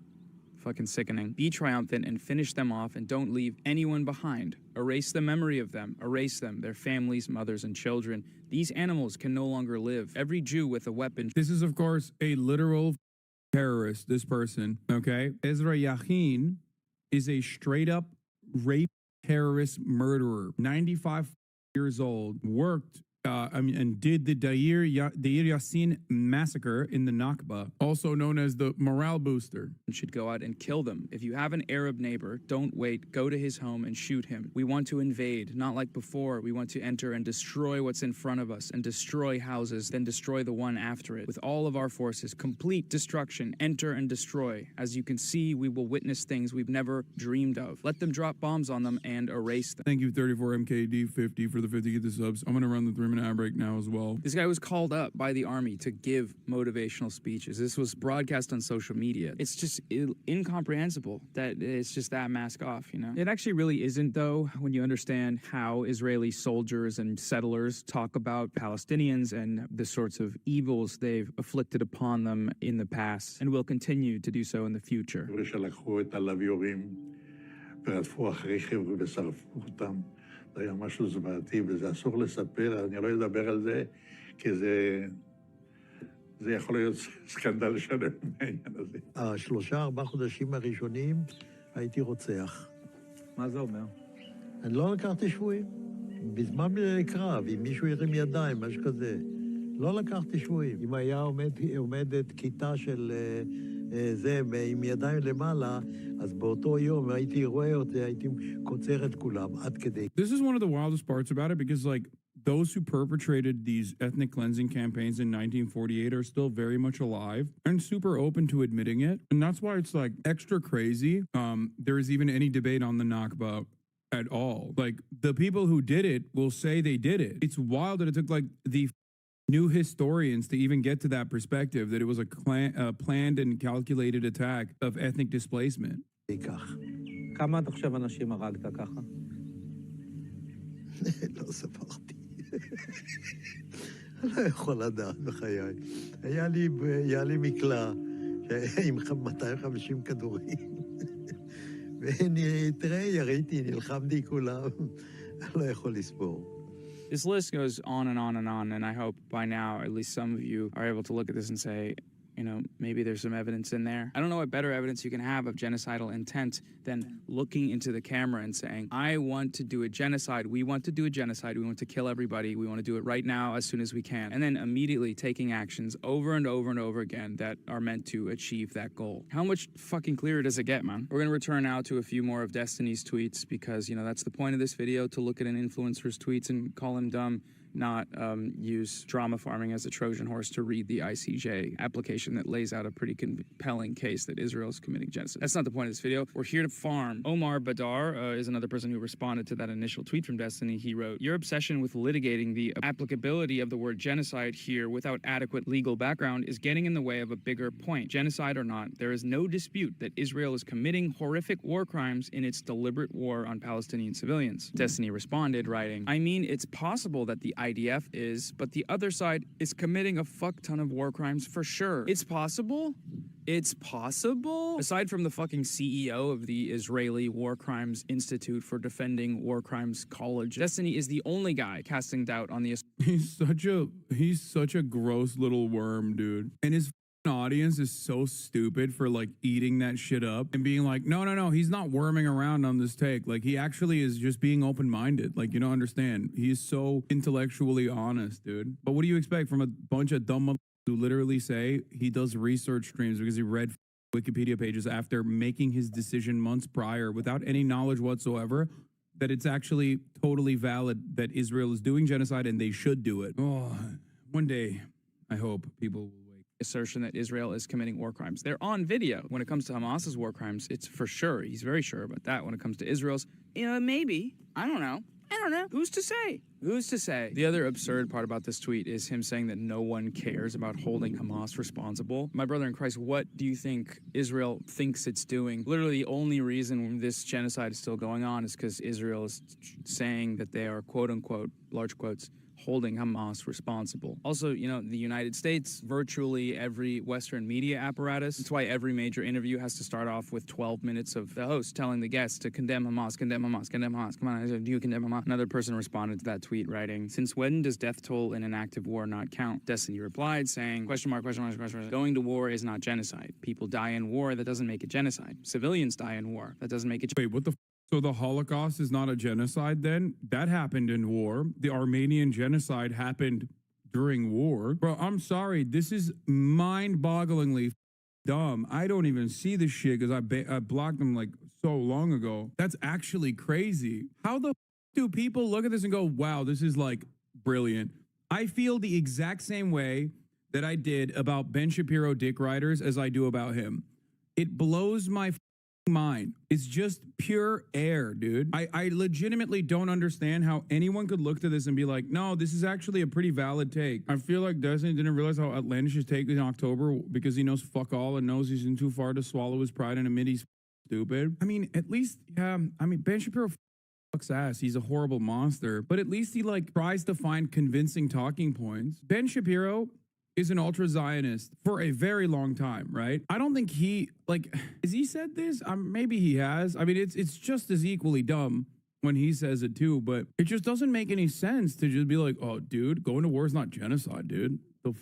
fucking sickening. Be triumphant and finish them off, and don't leave anyone behind. Erase the memory of them. Erase them, their families, mothers, and children. These animals can no longer live. Every Jew with a weapon. This is, of course, a literal terrorist, this person, okay? Ezra Yachin is a straight-up rape terrorist murderer, 95 years old, worked and did the Deir Yassin massacre in the Nakba, also known as the morale booster. Should go out and kill them. If you have an Arab neighbor, don't wait. Go to his home and shoot him. We want to invade, not like before. We want to enter and destroy what's in front of us, and destroy houses, then destroy the one after it. With all of our forces, complete destruction, enter and destroy. As you can see, we will witness things we've never dreamed of. Let them drop bombs on them and erase them. Thank you, 34MKD50 for the 50 get the subs. I'm going to run the 3-minute ad break now as well. This guy was called up by the army to give motivational speeches. This was broadcast on social media. It's just incomprehensible that it's just that mask off, It actually really isn't, though, when you understand how Israeli soldiers and settlers talk about Palestinians and the sorts of evils they've afflicted upon them in the past and will continue to do so in the future. זה היה משהו זוועתי, וזה אסור לספר, אני לא אדבר על זה, כי זה יכול להיות סקנדל שלם בעניין הזה. 3-4 חודשים הראשונים הייתי רוצח. מה זה אומר? אני לא לקחתי שבויים. בזמן קרב, אם מישהו ירים ידיים, משהו כזה. לא לקחתי שבויים. אם היה עומדת כיתה של זה עם ידיים למעלה, אז באותו יום הייתי רואה אותי, הייתי קוצר את כולם, עד כדי. This is one of the wildest parts about it, because those who perpetrated these ethnic cleansing campaigns in 1948 are still very much alive and super open to admitting it. And that's why it's extra crazy. There is even any debate on the Nakba at all. The people who did it will say they did it. It's wild that it took the new historians to even get to that perspective, that it was a planned and calculated attack of ethnic displacement. כמה אתה חושב אנשים הרגת ככה? לא ספרתי. לא יכול לדעת בחיי. היה לי מקלע עם 250 כדורים. תראה, יריתי, נלחמתי כולם. לא יכול לספור. This list goes on and on and on, and I hope by now at least some of you are able to look at this and say, you know, maybe there's some evidence in there. I don't know what better evidence you can have of genocidal intent than looking into the camera and saying, I want to do a genocide. We want to do a genocide. We want to kill everybody. We want to do it right now as soon as we can. And then immediately taking actions over and over and over again that are meant to achieve that goal. How much fucking clearer does it get, man? We're going to return now to a few more of Destiny's tweets because, you know, that's the point of this video, to look at an influencer's tweets and call him dumb, not use drama farming as a Trojan horse to read the ICJ application that lays out a pretty compelling case that Israel is committing genocide. That's not the point of this video. We're here to farm. Omar Badar is another person who responded to that initial tweet from Destiny. He wrote, your obsession with litigating the applicability of the word genocide here without adequate legal background is getting in the way of a bigger point. Genocide or not, there is no dispute that Israel is committing horrific war crimes in its deliberate war on Palestinian civilians. Destiny responded, writing, I mean, it's possible that the IDF is, but the other side is committing a fuck ton of war crimes for sure. It's possible? It's possible? Aside from the fucking CEO of the Israeli War Crimes Institute for Defending War Crimes College, Destiny is the only guy casting doubt on the... He's such a gross little worm, dude. And his audience is so stupid for like eating that shit up and being like, no, he's not worming around on this take. Like, he actually is just being open-minded. Like, you don't understand. He's so intellectually honest, dude. But what do you expect from a bunch of dumb who literally say he does research streams because he read Wikipedia pages after making his decision months prior without any knowledge whatsoever that it's actually totally valid that Israel is doing genocide and they should do it. Oh, one day, I hope people will assertion that Israel is committing war crimes. They're on video. When it comes to Hamas's war crimes, it's for sure. He's very sure about that. When it comes to Israel's, you know, maybe. I don't know. Who's to say? Who's to say? The other absurd part about this tweet is him saying that no one cares about holding Hamas responsible. My brother in Christ, what do you think Israel thinks it's doing? Literally, the only reason this genocide is still going on is because Israel is saying that they are, quote unquote, large quotes, holding Hamas responsible. Also, you know, the United States, virtually every Western media apparatus. That's why every major interview has to start off with 12 minutes of the host telling the guests to condemn Hamas, condemn Hamas, condemn Hamas. Come on, do you condemn Hamas? Another person responded to that tweet writing, since when does death toll in an active war not count? Destiny replied saying, question mark, going to war is not genocide. People die in war, that doesn't make it genocide. Civilians die in war, that doesn't make it... Wait, what the So the Holocaust is not a genocide then? That happened in war. The Armenian genocide happened during war. Bro, I'm sorry. This is mind-bogglingly dumb. I don't even see this shit because I blocked them like so long ago. That's actually crazy. How the do people look at this and go, wow, this is like brilliant? I feel the exact same way that I did about Ben Shapiro dick riders as I do about him. It blows my mind. It's just pure air, dude. I legitimately don't understand how anyone could look to this and be like, no, this is actually a pretty valid take. I feel like Destiny didn't realize how outlandish his take in October because he knows fuck all and knows he's in too far to swallow his pride and admit he's stupid. I mean, at least, Ben Shapiro fucks ass. He's a horrible monster, but at least he like tries to find convincing talking points. Ben Shapiro is an ultra-Zionist for a very long time, right? I don't think he, like, has he said this? Maybe he has. I mean, it's just as equally dumb when he says it too, but it just doesn't make any sense to just be like, oh, dude, going to war is not genocide, dude. The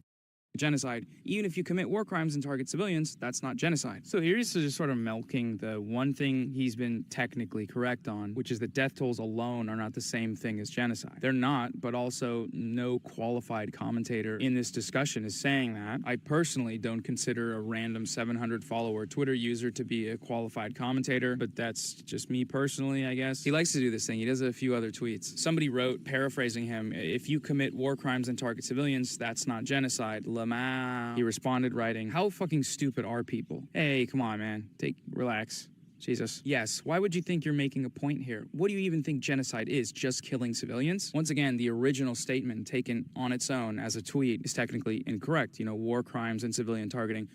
genocide. Even if you commit war crimes and target civilians, that's not genocide. So here's just sort of milking the one thing he's been technically correct on, which is that death tolls alone are not the same thing as genocide. They're not, but also no qualified commentator in this discussion is saying that. I personally don't consider a random 700-follower Twitter user to be a qualified commentator, but that's just me personally, I guess. He likes to do this thing. He does a few other tweets. Somebody wrote, paraphrasing him, if you commit war crimes and target civilians, that's not genocide. He responded writing, how fucking stupid are people? Hey, come on, man. Relax. Jesus. Yes, why would you think you're making a point here? What do you even think genocide is? Just killing civilians? Once again, the original statement taken on its own as a tweet is technically incorrect. You know, war crimes and civilian targeting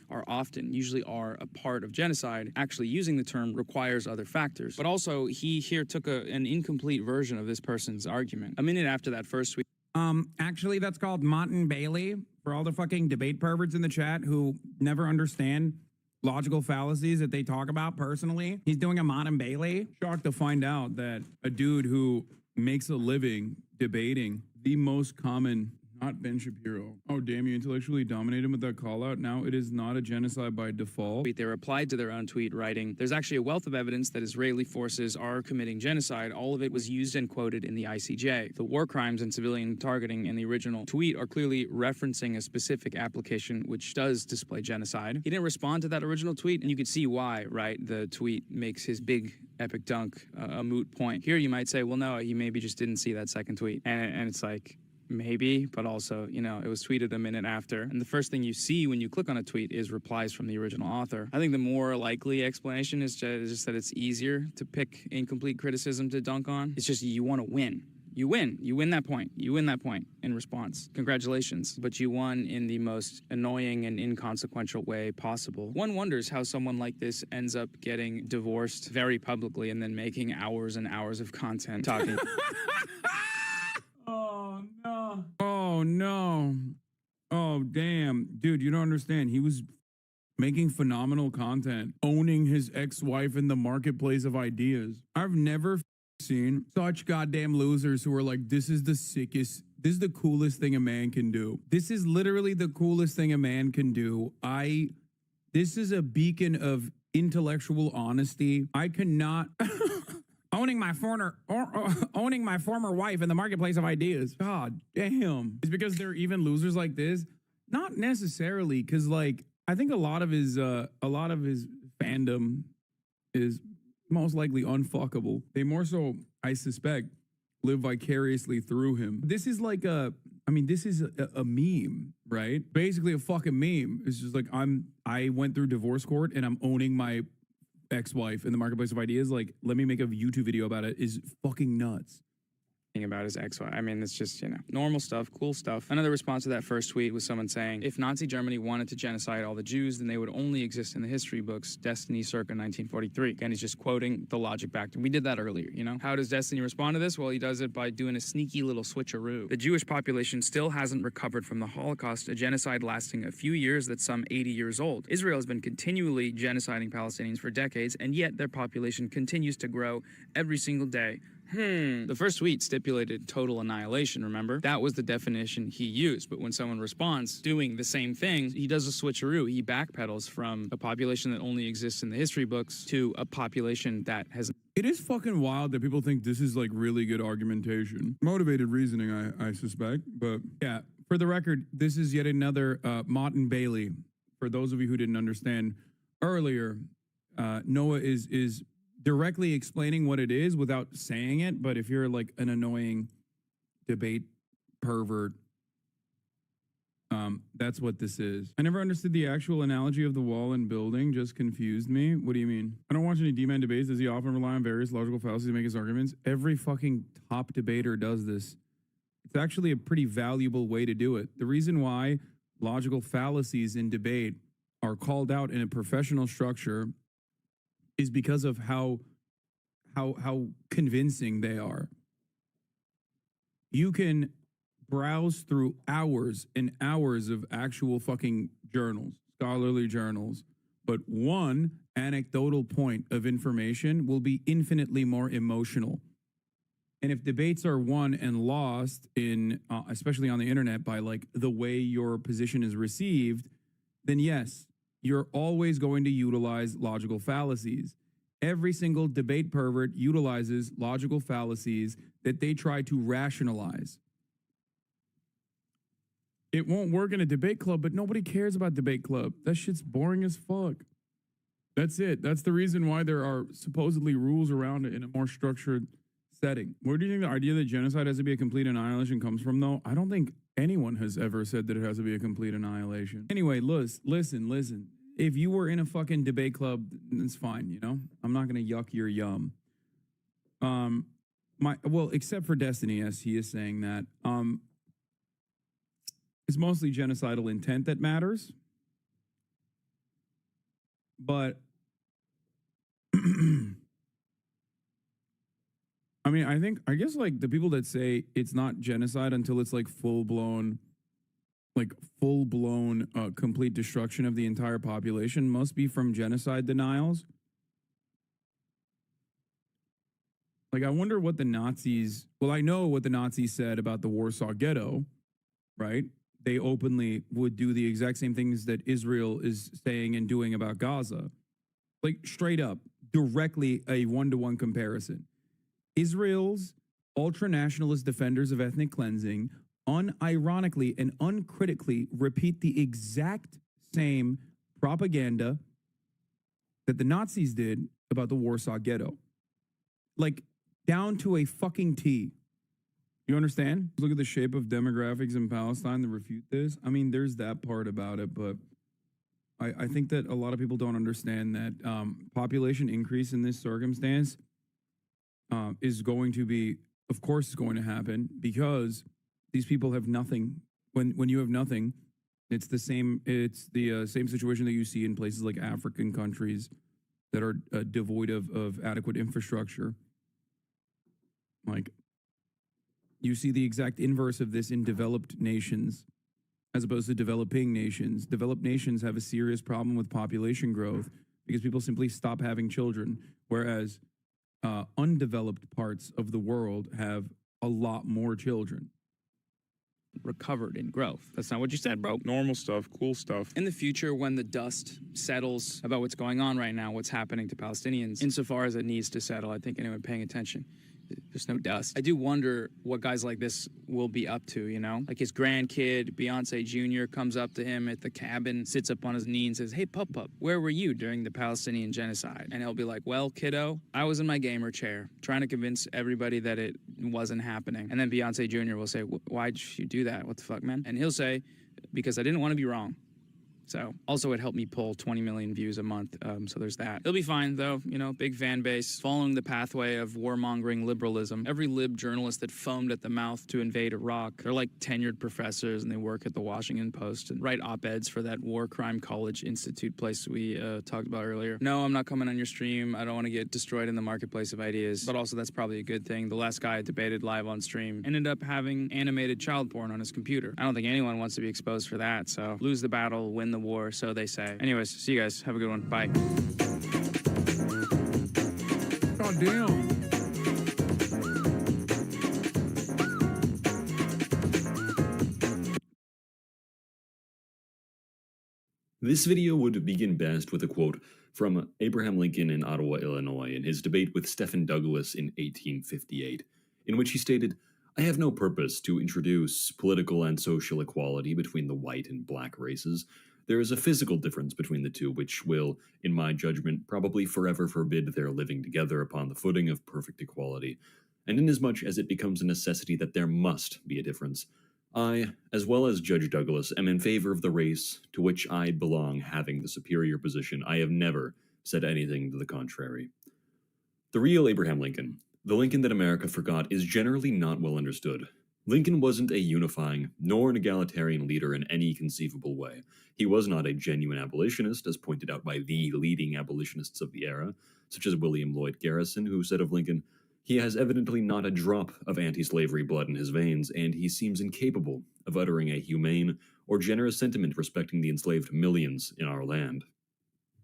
usually are a part of genocide. Actually using the term requires other factors. But also, he here took an incomplete version of this person's argument. A minute after that first tweet. Actually, that's called Monten Bailey for all the fucking debate perverts in the chat who never understand logical fallacies that they talk about personally. He's doing a Monten Bailey. Shocked to find out that a dude who makes a living debating the most common, not Ben Shapiro. Oh, damn, you intellectually dominated him with that call out. Now it is not a genocide by default. They replied to their own tweet writing, "There's actually a wealth of evidence that Israeli forces are committing genocide. All of it was used and quoted in the ICJ. The war crimes and civilian targeting in the original tweet are clearly referencing a specific application which does display genocide." He didn't respond to that original tweet, and you could see why, right? The tweet makes his big epic dunk a moot point. Here you might say, well, no, he maybe just didn't see that second tweet. And it's like, maybe, but also, you know, it was tweeted a minute after. And the first thing you see when you click on a tweet is replies from the original author. I think the more likely explanation is just that it's easier to pick incomplete criticism to dunk on. It's just you want to win. You win. You win that point. You win that point in response. Congratulations. But you won in the most annoying and inconsequential way possible. One wonders how someone like this ends up getting divorced very publicly and then making hours and hours of content talking. Oh, no. Oh, damn. Dude, you don't understand. He was making phenomenal content, owning his ex-wife in the marketplace of ideas. I've never seen such goddamn losers who are like, this is the sickest, this is the coolest thing a man can do. This is literally the coolest thing a man can do. This is a beacon of intellectual honesty. I cannot... Owning my former wife in the marketplace of ideas. God damn. It's because they're even losers like this? Not necessarily, because like I think a lot of his fandom is most likely unfuckable. They more so, I suspect, live vicariously through him. This is like this is a meme, right? Basically a fucking meme. It's just like I went through divorce court and I'm owning my ex-wife in the marketplace of ideas. Like, let me make a YouTube video about it is fucking nuts. About his ex-wife. I mean, it's just, you know, normal stuff, cool stuff. Another response to that first tweet was someone saying, if Nazi Germany wanted to genocide all the Jews, then they would only exist in the history books, Destiny circa 1943. And he's just quoting the logic back. We did that earlier, you know? How does Destiny respond to this? Well, he does it by doing a sneaky little switcheroo. The Jewish population still hasn't recovered from the Holocaust, a genocide lasting a few years that's some 80 years old. Israel has been continually genociding Palestinians for decades, and yet their population continues to grow every single day. The first tweet stipulated total annihilation, remember? That was the definition he used, but when someone responds doing the same thing, he does a switcheroo. He backpedals from a population that only exists in the history books to a population that has... It is fucking wild that people think this is like really good argumentation. Motivated reasoning, I suspect, but yeah, for the record, this is yet another Mott and Bailey. For those of you who didn't understand earlier, Noah is directly explaining what it is without saying it, but if you're like an annoying debate pervert, that's what this is. I never understood the actual analogy of the wall and building, just confused me. What do you mean? I don't watch any D-Man debates. Does he often rely on various logical fallacies to make his arguments? Every fucking top debater does this. It's actually a pretty valuable way to do it. The reason why logical fallacies in debate are called out in a professional structure is because of how convincing they are. You can browse through hours and hours of actual fucking journals, scholarly journals, but one anecdotal point of information will be infinitely more emotional. And if debates are won and lost in, especially on the internet, by like the way your position is received, then yes, you're always going to utilize logical fallacies. Every single debate pervert utilizes logical fallacies that they try to rationalize. It won't work in a debate club, but nobody cares about debate club. That shit's boring as fuck. That's it. That's the reason why there are supposedly rules around it in a more structured setting. Where do you think the idea that genocide has to be a complete annihilation comes from, though? I don't think anyone has ever said that it has to be a complete annihilation. Anyway, listen. If you were in a fucking debate club, it's fine, you know? I'm not going to yuck your yum. Well, except for Destiny, yes, he is saying that. It's mostly genocidal intent that matters. But, I mean, I guess like the people that say it's not genocide until it's like full-blown complete destruction of the entire population must be from genocide denials. Like, I wonder what the Nazis, well, I know what the Nazis said about the Warsaw Ghetto, right? They openly would do the exact same things that Israel is saying and doing about Gaza. Like, straight up, directly a one-to-one comparison. Israel's ultra-nationalist defenders of ethnic cleansing unironically and uncritically repeat the exact same propaganda that the Nazis did about the Warsaw Ghetto. Like, down to a fucking T. You understand? Look at the shape of demographics in Palestine that refute this. I mean, there's that part about it, but I think that a lot of people don't understand that population increase in this circumstance is going to be, of course, it's going to happen because these people have nothing. When you have nothing, it's the same same situation that you see in places like African countries that are devoid of adequate infrastructure. Like, you see the exact inverse of this in developed nations as opposed to developing nations. Developed nations have a serious problem with population growth because people simply stop having children, whereas undeveloped parts of the world have a lot more children. Recovered in growth. That's not what you said, bro. Normal stuff, cool stuff. In the future, when the dust settles about what's going on right now, what's happening to Palestinians, insofar as it needs to settle, I think anyone paying attention, there's no dust. I do wonder what guys like this will be up to, you know? Like his grandkid, Beyonce Jr., comes up to him at the cabin, sits up on his knee and says, "Hey, Pup, where were you during the Palestinian genocide?" And he'll be like, "Well, kiddo, I was in my gamer chair trying to convince everybody that it wasn't happening." And then Beyonce Jr. will say, "Why'd you do that? What the fuck, man?" And he'll say, "Because I didn't want to be wrong." So also it helped me pull 20 million views a month. So there's that. It'll be fine though, you know, big fan base, following the pathway of warmongering liberalism. Every lib journalist that foamed at the mouth to invade Iraq, they're like tenured professors and they work at the Washington Post and write op-eds for that War Crime College Institute place we talked about earlier. No, I'm not coming on your stream. I don't want to get destroyed in the marketplace of ideas. But also that's probably a good thing. The last guy I debated live on stream ended up having animated child porn on his computer. I don't think anyone wants to be exposed for that. So lose the battle, win the war, so they say. Anyways, see you guys. Have a good one. Bye. God damn. This video would begin best with a quote from Abraham Lincoln in Ottawa, Illinois, in his debate with Stephen Douglas in 1858, in which he stated, "I have no purpose to introduce political and social equality between the white and black races. There is a physical difference between the two, which will, in my judgment, probably forever forbid their living together upon the footing of perfect equality. And inasmuch as it becomes a necessity that there must be a difference, I, as well as Judge Douglas, am in favor of the race to which I belong having the superior position. I have never said anything to the contrary." The real Abraham Lincoln, the Lincoln that America forgot, is generally not well understood. Lincoln wasn't a unifying, nor an egalitarian leader in any conceivable way. He was not a genuine abolitionist, as pointed out by the leading abolitionists of the era, such as William Lloyd Garrison, who said of Lincoln, "He has evidently not a drop of anti-slavery blood in his veins, and he seems incapable of uttering a humane or generous sentiment respecting the enslaved millions in our land."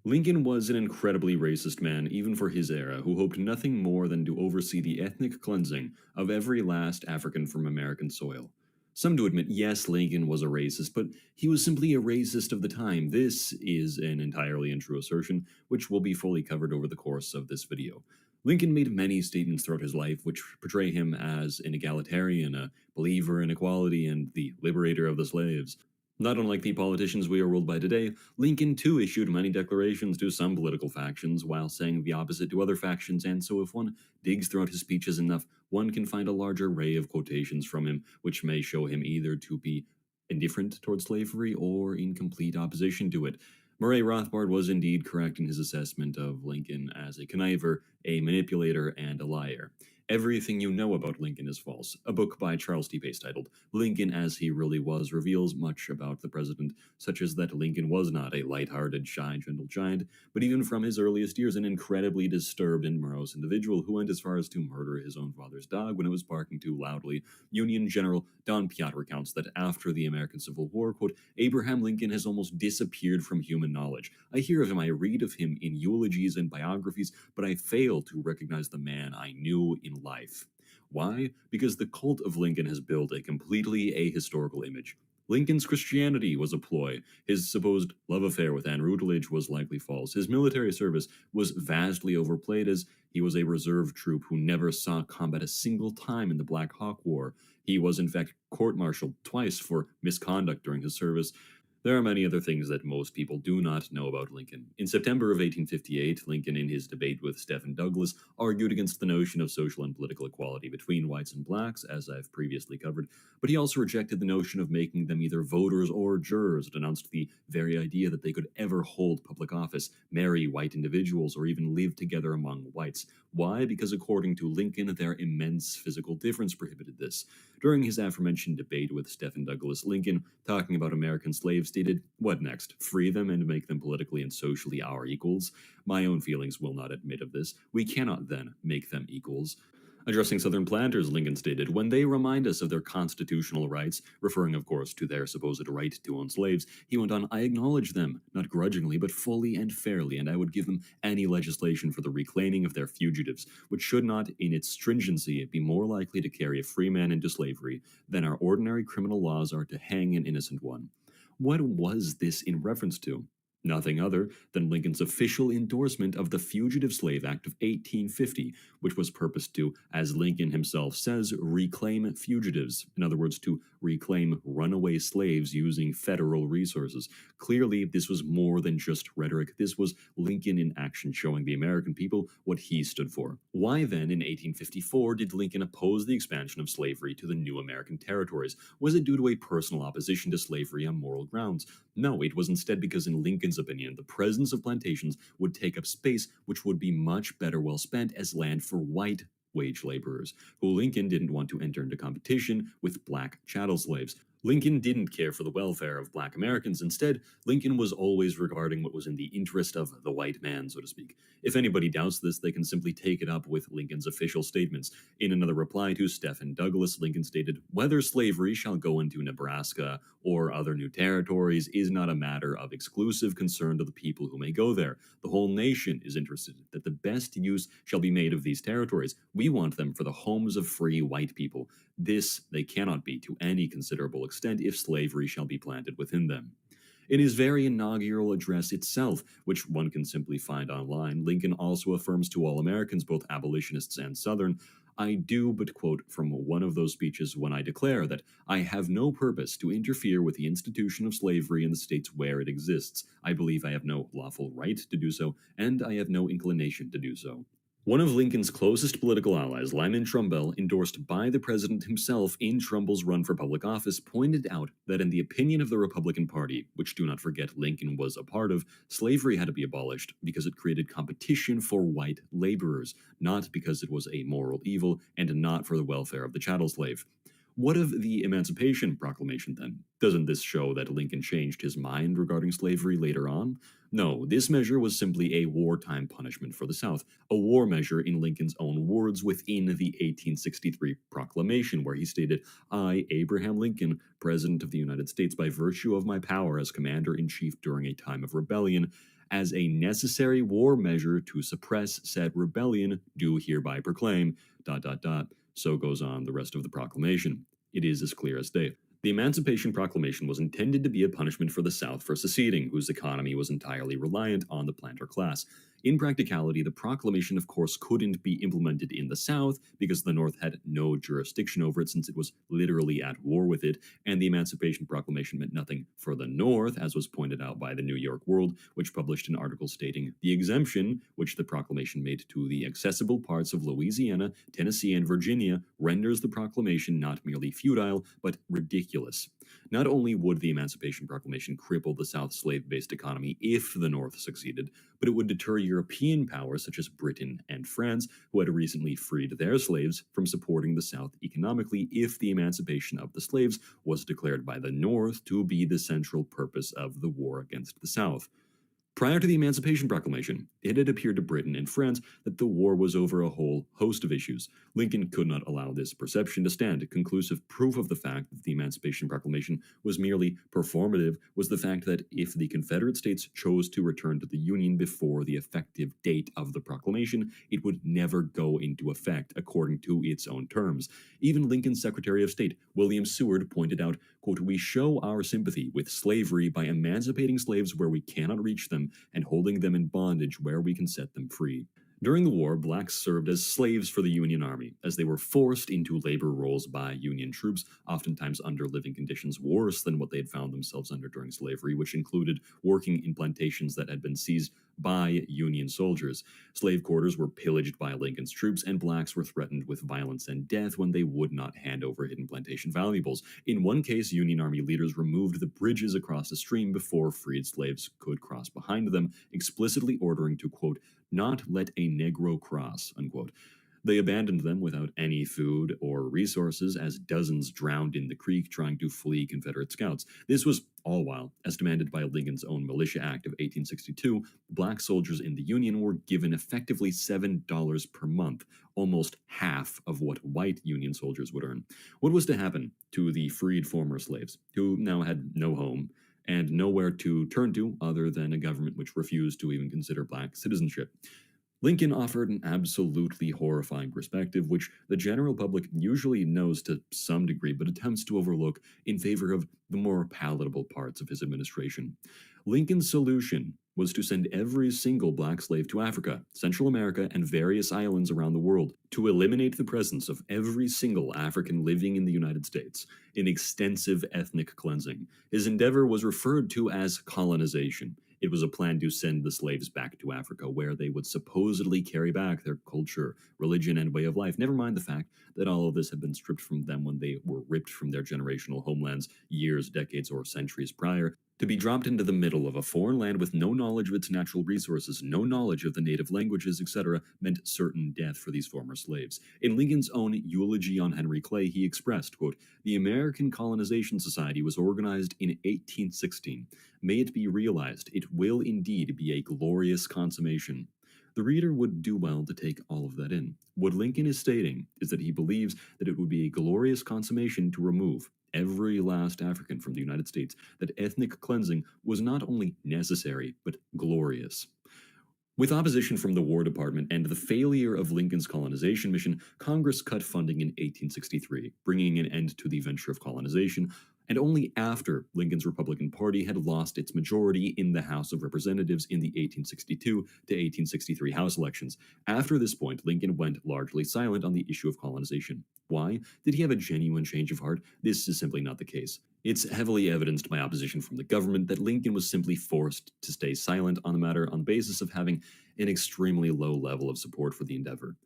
Lincoln was an incredibly racist man, even for his era, who hoped nothing more than to oversee the ethnic cleansing of every last African from American soil. Some do admit, yes, Lincoln was a racist, but he was simply a racist of the time. This is an entirely untrue assertion, which will be fully covered over the course of this video. Lincoln made many statements throughout his life which portray him as an egalitarian, a believer in equality, and the liberator of the slaves. Not unlike the politicians we are ruled by today, Lincoln too issued many declarations to some political factions while saying the opposite to other factions, and so if one digs throughout his speeches enough, one can find a large array of quotations from him which may show him either to be indifferent towards slavery or in complete opposition to it. Murray Rothbard was indeed correct in his assessment of Lincoln as a conniver, a manipulator, and a liar. Everything You Know About Lincoln is False, a book by Charles T. Pace titled Lincoln as He Really Was reveals much about the president, such as that Lincoln was not a light-hearted, shy, gentle giant, but even from his earliest years an incredibly disturbed and morose individual who went as far as to murder his own father's dog when it was barking too loudly. Union General Don Piatt recounts that after the American Civil War, quote, Abraham Lincoln has almost disappeared from human knowledge. I hear of him, I read of him in eulogies and biographies, but I fail to recognize the man I knew in life. Why? Because the cult of Lincoln has built a completely ahistorical image. Lincoln's Christianity was a ploy. His supposed love affair with Anne Rutledge was likely false. His military service was vastly overplayed as he was a reserve troop who never saw combat a single time in the Black Hawk War. He was in fact court-martialed twice for misconduct during his service. There are many other things that most people do not know about Lincoln. In September of 1858, Lincoln, in his debate with Stephen Douglas, argued against the notion of social and political equality between whites and blacks, as I've previously covered, but he also rejected the notion of making them either voters or jurors, and denounced the very idea that they could ever hold public office, marry white individuals, or even live together among whites. Why? Because according to Lincoln, their immense physical difference prohibited this. During his aforementioned debate with Stephen Douglas, Lincoln, talking about American slaves, stated, "What next? Free them and make them politically and socially our equals? My own feelings will not admit of this. We cannot then make them equals." Addressing Southern planters, Lincoln stated, "When they remind us of their constitutional rights," referring of course to their supposed right to own slaves, he went on, "I acknowledge them, not grudgingly, but fully and fairly, and I would give them any legislation for the reclaiming of their fugitives, which should not, in its stringency, be more likely to carry a free man into slavery than our ordinary criminal laws are to hang an innocent one." What was this in reference to? Nothing other than Lincoln's official endorsement of the Fugitive Slave Act of 1850, which was purposed to, as Lincoln himself says, reclaim fugitives. In other words, to reclaim runaway slaves using federal resources. Clearly, this was more than just rhetoric. This was Lincoln in action, showing the American people what he stood for. Why then, in 1854, did Lincoln oppose the expansion of slavery to the new American territories? Was it due to a personal opposition to slavery on moral grounds? No, it was instead because in Lincoln's opinion, the presence of plantations would take up space which would be much better well spent as land for white wage laborers, who Lincoln didn't want to enter into competition with black chattel slaves. Lincoln didn't care for the welfare of black Americans. Instead, Lincoln was always regarding what was in the interest of the white man, so to speak. If anybody doubts this, they can simply take it up with Lincoln's official statements. In another reply to Stephen Douglas, Lincoln stated, "Whether slavery shall go into Nebraska or other new territories is not a matter of exclusive concern to the people who may go there. The whole nation is interested that the best use shall be made of these territories. We want them for the homes of free white people. This they cannot be to any considerable extent if slavery shall be planted within them." In his very inaugural address itself, which one can simply find online, Lincoln also affirms to all Americans, both abolitionists and Southern, "I do but quote from one of those speeches when I declare that I have no purpose to interfere with the institution of slavery in the states where it exists. I believe I have no lawful right to do so, and I have no inclination to do so." One of Lincoln's closest political allies, Lyman Trumbull, endorsed by the president himself in Trumbull's run for public office, pointed out that in the opinion of the Republican Party, which do not forget Lincoln was a part of, slavery had to be abolished because it created competition for white laborers, not because it was a moral evil and not for the welfare of the chattel slave. What of the Emancipation Proclamation, then? Doesn't this show that Lincoln changed his mind regarding slavery later on? No, this measure was simply a wartime punishment for the South, a war measure in Lincoln's own words within the 1863 proclamation, where he stated, "I, Abraham Lincoln, President of the United States, by virtue of my power as Commander-in-Chief during a time of rebellion, as a necessary war measure to suppress said rebellion, do hereby proclaim, ... So goes on the rest of the proclamation. It is as clear as day. The Emancipation Proclamation was intended to be a punishment for the South for seceding, whose economy was entirely reliant on the planter class. In practicality, the proclamation, of course, couldn't be implemented in the South because the North had no jurisdiction over it since it was literally at war with it, and the Emancipation Proclamation meant nothing for the North, as was pointed out by the New York World, which published an article stating the exemption, which the proclamation made to the accessible parts of Louisiana, Tennessee, and Virginia, renders the proclamation not merely futile, but ridiculous. Not only would the Emancipation Proclamation cripple the South's slave-based economy if the North succeeded, but it would deter European powers such as Britain and France, who had recently freed their slaves, from supporting the South economically if the emancipation of the slaves was declared by the North to be the central purpose of the war against the South. Prior to the Emancipation Proclamation, it had appeared to Britain and France that the war was over a whole host of issues. Lincoln could not allow this perception to stand. Conclusive proof of the fact that the Emancipation Proclamation was merely performative was the fact that if the Confederate States chose to return to the Union before the effective date of the proclamation, it would never go into effect according to its own terms. Even Lincoln's Secretary of State, William Seward, pointed out, quote, "We show our sympathy with slavery by emancipating slaves where we cannot reach them and holding them in bondage where we can set them free." During the war, blacks served as slaves for the Union Army, as they were forced into labor roles by Union troops, oftentimes under living conditions worse than what they had found themselves under during slavery, which included working in plantations that had been seized by Union soldiers. Slave quarters were pillaged by Lincoln's troops, and blacks were threatened with violence and death when they would not hand over hidden plantation valuables. In one case, Union Army leaders removed the bridges across the stream before freed slaves could cross behind them, explicitly ordering to, quote, "not let a Negro cross," unquote. They abandoned them without any food or resources as dozens drowned in the creek trying to flee Confederate scouts. This was all while, as demanded by Lincoln's own Militia Act of 1862, black soldiers in the Union were given effectively $7 per month, almost half of what white Union soldiers would earn. What was to happen to the freed former slaves, who now had no home and nowhere to turn to other than a government which refused to even consider black citizenship? Lincoln offered an absolutely horrifying perspective, which the general public usually knows to some degree, but attempts to overlook in favor of the more palatable parts of his administration. Lincoln's solution was to send every single black slave to Africa, Central America, and various islands around the world, to eliminate the presence of every single African living in the United States, in extensive ethnic cleansing. His endeavor was referred to as colonization. It was a plan to send the slaves back to Africa, where they would supposedly carry back their culture, religion, and way of life. Never mind the fact that all of this had been stripped from them when they were ripped from their generational homelands years, decades, or centuries prior, to be dropped into the middle of a foreign land with no knowledge of its natural resources, no knowledge of the native languages, etc., meant certain death for these former slaves. In Lincoln's own eulogy on Henry Clay, he expressed, quote, "The American Colonization Society was organized in 1816. May it be realized, it will indeed be a glorious consummation." The reader would do well to take all of that in. What Lincoln is stating is that he believes that it would be a glorious consummation to remove every last African from the United States, that ethnic cleansing was not only necessary, but glorious. With opposition from the War Department and the failure of Lincoln's colonization mission, Congress cut funding in 1863, bringing an end to the venture of colonization, and only after Lincoln's Republican Party had lost its majority in the House of Representatives in the 1862 to 1863 House elections. After this point, Lincoln went largely silent on the issue of colonization. Why? Did he have a genuine change of heart? This is simply not the case. It's heavily evidenced by opposition from the government that Lincoln was simply forced to stay silent on the matter on the basis of having an extremely low level of support for the endeavor.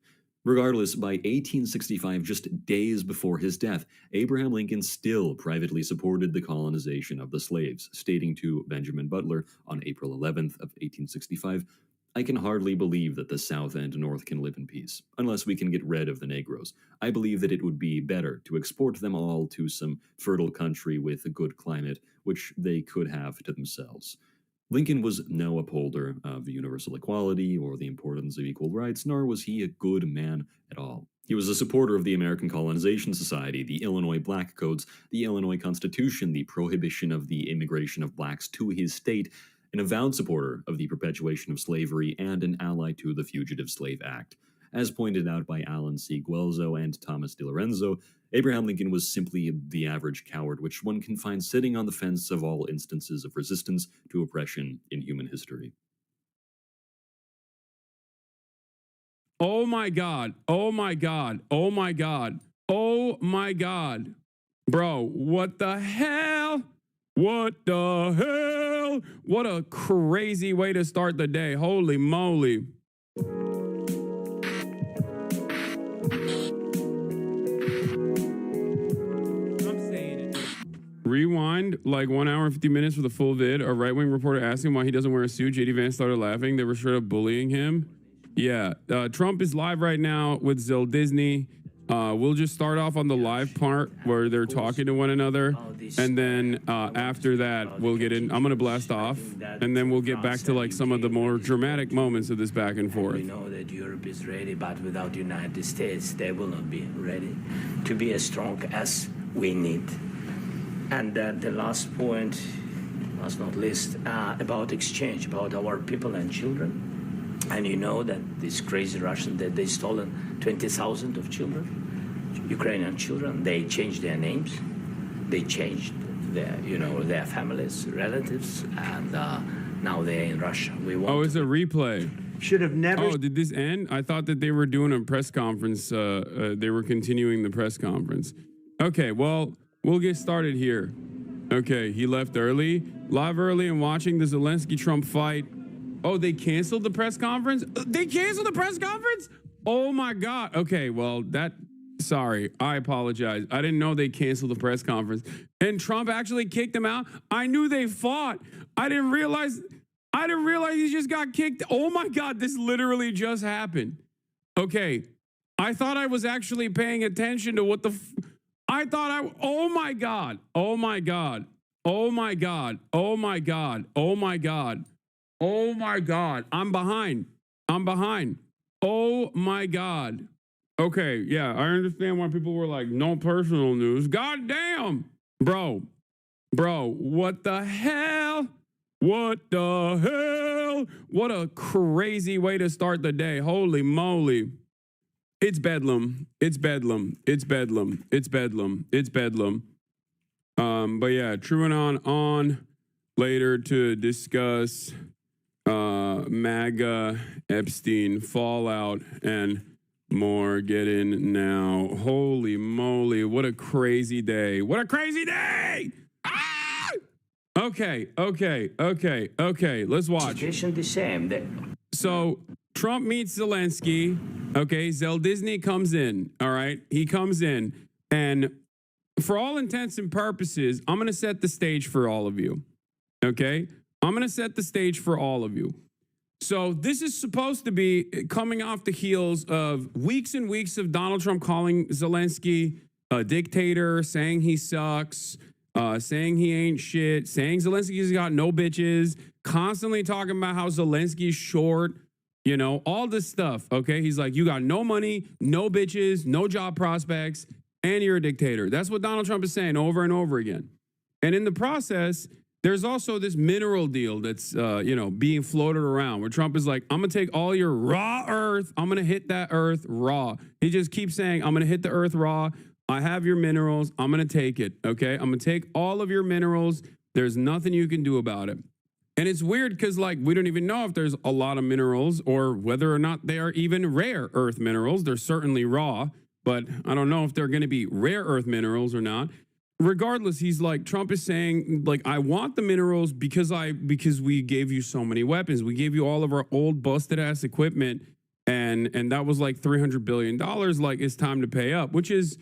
Regardless, by 1865, just days before his death, Abraham Lincoln still privately supported the colonization of the slaves, stating to Benjamin Butler on April 11th of 1865, "I can hardly believe that the South and North can live in peace, unless we can get rid of the Negroes. I believe that it would be better to export them all to some fertile country with a good climate, which they could have to themselves." Lincoln was no upholder of universal equality or the importance of equal rights, nor was he a good man at all. He was a supporter of the American Colonization Society, the Illinois Black Codes, the Illinois Constitution, the prohibition of the immigration of blacks to his state, an avowed supporter of the perpetuation of slavery, and an ally to the Fugitive Slave Act. As pointed out by Alan C. Guelzo and Thomas DiLorenzo, Abraham Lincoln was simply the average coward, which one can find sitting on the fence of all instances of resistance to oppression in human history. Oh my God. Oh my God. Oh my God. Oh my God. Bro, what the hell? What the hell? What a crazy way to start the day. Holy moly. Rewind. rewind like 1 hour and 50 minutes for the full vid, a right-wing reporter asked him why he doesn't wear a suit. JD Vance started laughing. They were straight up bullying him. Yeah, Trump is live right now with Disney. We'll just start off on the live part where they're talking to one another, and then after that we'll get in. I'm gonna blast off, and then we'll get back to like some of the more dramatic moments of this back and forth. We know that Europe is ready, but without the United States, they will not be ready to be as strong as we need. And the last point, last not least, about exchange, about our people and children. And you know that these crazy Russians, that they stolen 20,000 of children, Ukrainian children. They changed their names, they changed their, their families, relatives, and now they're in Russia. It's a replay. Should have never. Oh, did this end? I thought that they were doing a press conference. They were continuing the press conference. Okay, well, we'll get started here. Okay, he left early, live early, and watching the Zelensky-Trump fight. Oh, they canceled the press conference? They canceled the press conference? Oh my God. Okay, well, sorry, I apologize. I didn't know they canceled the press conference. And Trump actually kicked him out. I knew they fought. I didn't realize he just got kicked. Oh my God, this literally just happened. Okay, I thought I was actually paying attention to what oh my God. Oh my God. Oh my God. Oh my God. Oh my God. Oh my God. I'm behind. Oh my God. Okay, yeah, I understand why people were like, no personal news. God damn. Bro, what the hell? What a crazy way to start the day. Holy moly. It's bedlam. But yeah, TrueAnon on later to discuss MAGA, Epstein, fallout, and more. Get in now. Holy moly, what a crazy day. Ah! Okay, let's watch. The same. So Trump meets Zelensky. Okay, Disney comes in. All right, he comes in, and for all intents and purposes, I'm going to set the stage for all of you. Okay, I'm going to set the stage for all of you. So this is supposed to be coming off the heels of weeks and weeks of Donald Trump calling Zelensky a dictator, saying he sucks, saying he ain't shit, saying Zelensky's got no bitches, constantly talking about how Zelensky's short, all this stuff, okay? He's like, you got no money, no bitches, no job prospects, and you're a dictator. That's what Donald Trump is saying over and over again. And in the process, there's also this mineral deal that's, being floated around where Trump is like, I'm going to take all your raw earth. I'm going to hit that earth raw. He just keeps saying, I'm going to hit the earth raw. I have your minerals. I'm going to take it. Okay. I'm going to take all of your minerals. There's nothing you can do about it. And it's weird because we don't even know if there's a lot of minerals or whether or not they are even rare earth minerals. They're certainly raw, but I don't know if they're going to be rare earth minerals or not. Regardless, he's like, Trump is saying, I want the minerals because we gave you so many weapons. We gave you all of our old busted ass equipment, and that was like $300 billion. It's time to pay up, which is,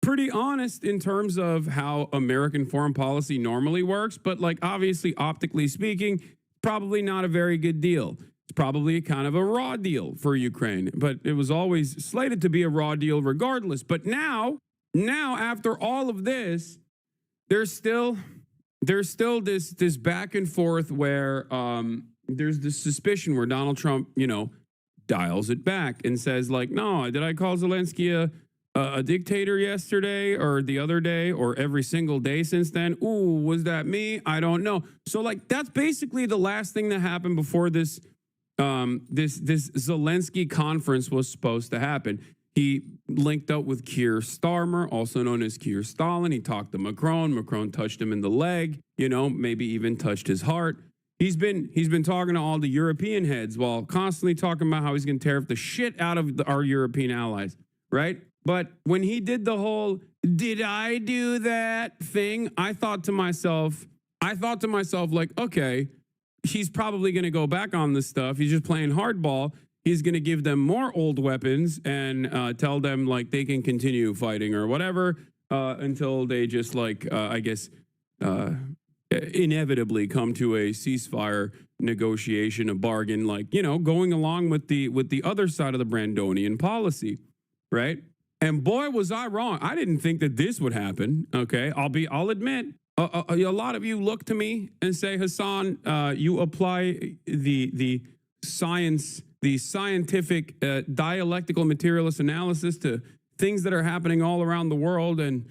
pretty honest in terms of how American foreign policy normally works. But obviously, optically speaking, probably not a very good deal. It's probably kind of a raw deal for Ukraine, but it was always slated to be a raw deal regardless. But now, after all of this, there's still this back and forth where there's this suspicion where Donald Trump, dials it back and says no, did I call Zelensky a dictator yesterday or the other day or every single day since then? Ooh, was that me? I don't know. So that's basically the last thing that happened before this this Zelensky conference was supposed to happen. He linked up with Keir Starmer, also known as Keir Stalin. He talked to Macron. Macron touched him in the leg, maybe even touched his heart. He's been talking to all the European heads while constantly talking about how he's going to tear the shit out of our European allies, right? But when he did the whole, did I do that thing? I thought to myself, okay, he's probably going to go back on this stuff. He's just playing hardball. He's going to give them more old weapons and tell them they can continue fighting or whatever. until they just like, I guess, inevitably come to a ceasefire negotiation, a bargain, like, you know, going along with the other side of the Brandonian policy, right? And boy, was I wrong. I didn't think that this would happen. Okay, I'll admit, a lot of you look to me and say, Hassan, you apply the science, the scientific dialectical materialist analysis to things that are happening all around the world, and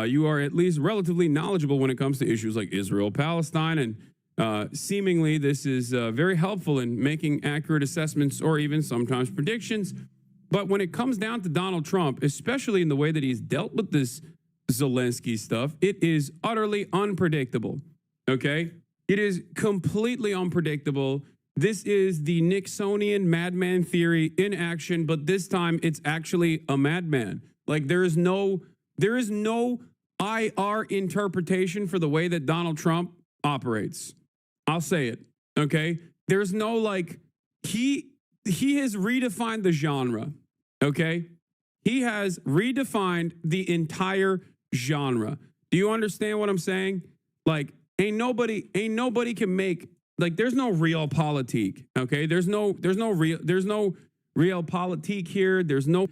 you are at least relatively knowledgeable when it comes to issues like Israel, Palestine, and seemingly this is very helpful in making accurate assessments or even sometimes predictions. But when it comes down to Donald Trump, especially in the way that he's dealt with this Zelensky stuff, it is utterly unpredictable, okay? It is completely unpredictable. This is the Nixonian madman theory in action, but this time it's actually a madman. Like there is no IR interpretation for the way that Donald Trump operates. I'll say it, okay? There's no like, he has redefined the genre, okay? He has redefined the entire genre. Do you understand what I'm saying? Like, ain't nobody can make, like, there's no real politique, okay? There's no real politique here. There's no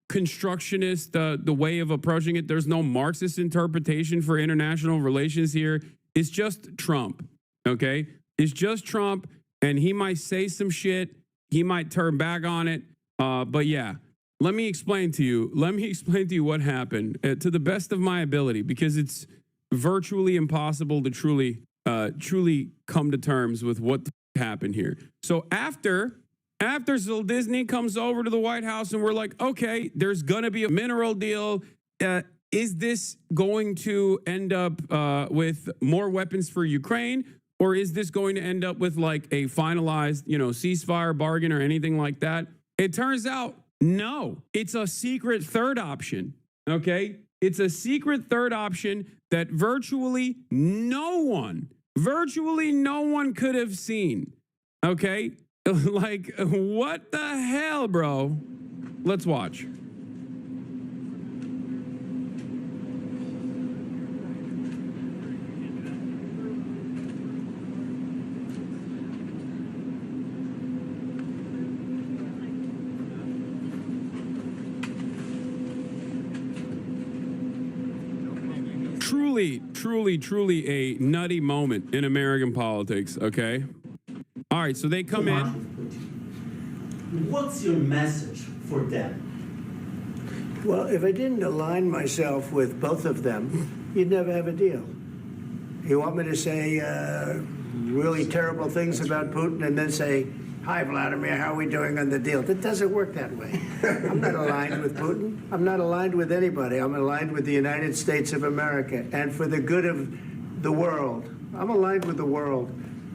constructionist the way of approaching it. There's no Marxist interpretation for international relations here. It's just Trump, okay? It's just Trump, and he might say some shit. He might turn back on it. But yeah, let me explain to you what happened to the best of my ability, because it's virtually impossible to truly come to terms with what happened here. So after Zelensky comes over to the White House and we're like, okay, there's going to be a mineral deal. Is this going to end up with more weapons for Ukraine? Or is this going to end up with like a finalized, ceasefire bargain or anything like that? It turns out, no, it's a secret third option, okay? It's a secret third option that virtually no one could have seen, okay? Like, what the hell, bro? Let's watch. Truly a nutty moment in American politics, okay? All right, so they come in. What's your message for them? Well, if I didn't align myself with both of them, you'd never have a deal. You want me to say really terrible things about Putin and then say, hi, Vladimir, how are we doing on the deal? That doesn't work that way. I'm not aligned with Putin. I'm not aligned with anybody. I'm aligned with the United States of America. And for the good of the world, I'm aligned with the world.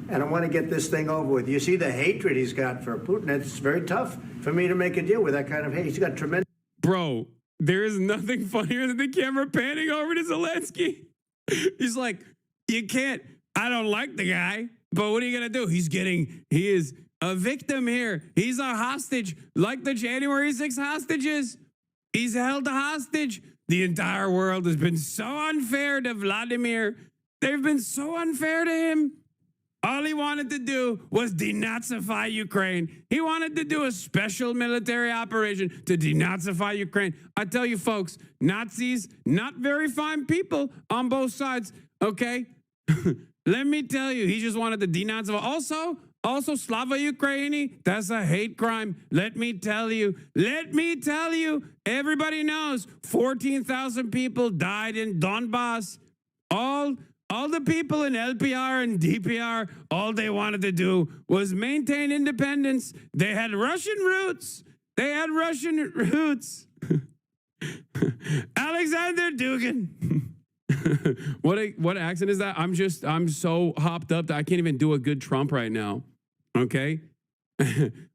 And I want to get this thing over with. You see the hatred he's got for Putin. It's very tough for me to make a deal with that kind of hate. He's got tremendous... Bro, there is nothing funnier than the camera panning over to Zelensky. He's like, you can't... I don't like the guy, but what are you going to do? He is a victim here. He's a hostage, like the January 6th hostages. He's held a hostage. The entire world has been so unfair to Vladimir. They've been so unfair to him. All he wanted to do was denazify Ukraine. He wanted to do a special military operation to denazify Ukraine. I tell you, folks, Nazis, not very fine people on both sides, okay? Let me tell you, he just wanted to denazify. Also, Slava Ukraini, that's a hate crime. Let me tell you, everybody knows 14,000 people died in Donbass. All the people in LPR and DPR, all they wanted to do was maintain independence. They had Russian roots. Alexander Dugin. What accent is that? I'm so hopped up that I can't even do a good Trump right now. Okay?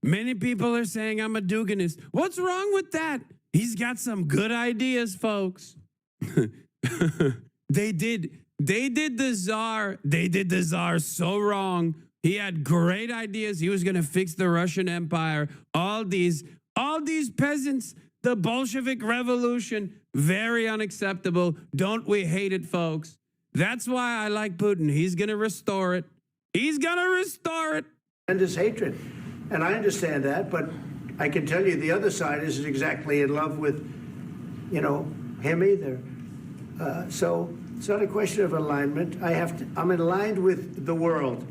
Many people are saying I'm a Duganist. What's wrong with that? He's got some good ideas, folks. They did the Tsar so wrong. He had great ideas. He was going to fix the Russian Empire. All these peasants, the Bolshevik Revolution, Very unacceptable. Don't we hate it, folks? That's why I like Putin. He's going to restore it. He's going to restore it. And his hatred. And I understand that, but I can tell you the other side isn't exactly in love with, him either. So it's not a question of alignment. I'm aligned with the world.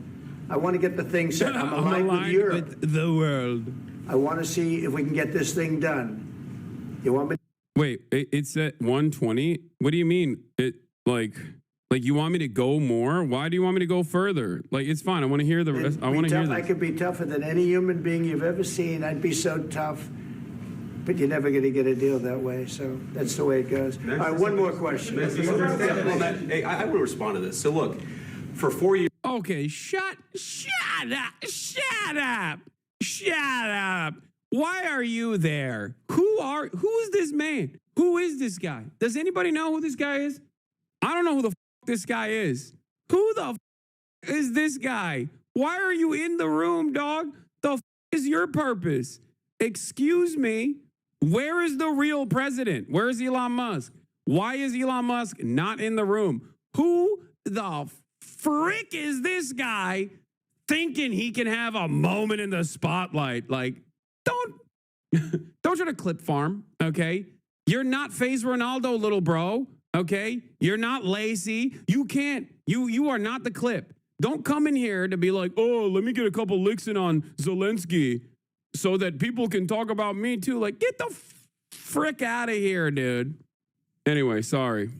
I want to get the thing set. I'm aligned with Europe. With the world. I want to see if we can get this thing done. You want me? Wait, it's at 120? What do you mean? Like you want me to go more? Why do you want me to go further? Like, it's fine. I want to hear the rest. I want to hear this. I could be tougher than any human being you've ever seen. I'd be so tough. But you're never going to get a deal that way. So that's the way it goes. All right, one more question. Hey, I want to respond to this. So look, for 4 years. Okay, shut up. Why are you there? Who is this man? Who is this guy? Does anybody know who this guy is? I don't know who the this guy is. Who the is this guy? Why are you in the room, dog? The is your purpose? Excuse me. Where is the real president? Where is Elon Musk? Why is Elon Musk not in the room? Who the frick is this guy thinking he can have a moment in the spotlight? Like, don't try to clip farm, okay? You're not FaZe Ronaldo, little bro, okay? You're not Lacey. You can't. You are not the clip. Don't come in here to be like, oh, let me get a couple licks in on Zelensky so that people can talk about me too. Like, get the frick out of here, dude. Anyway, sorry.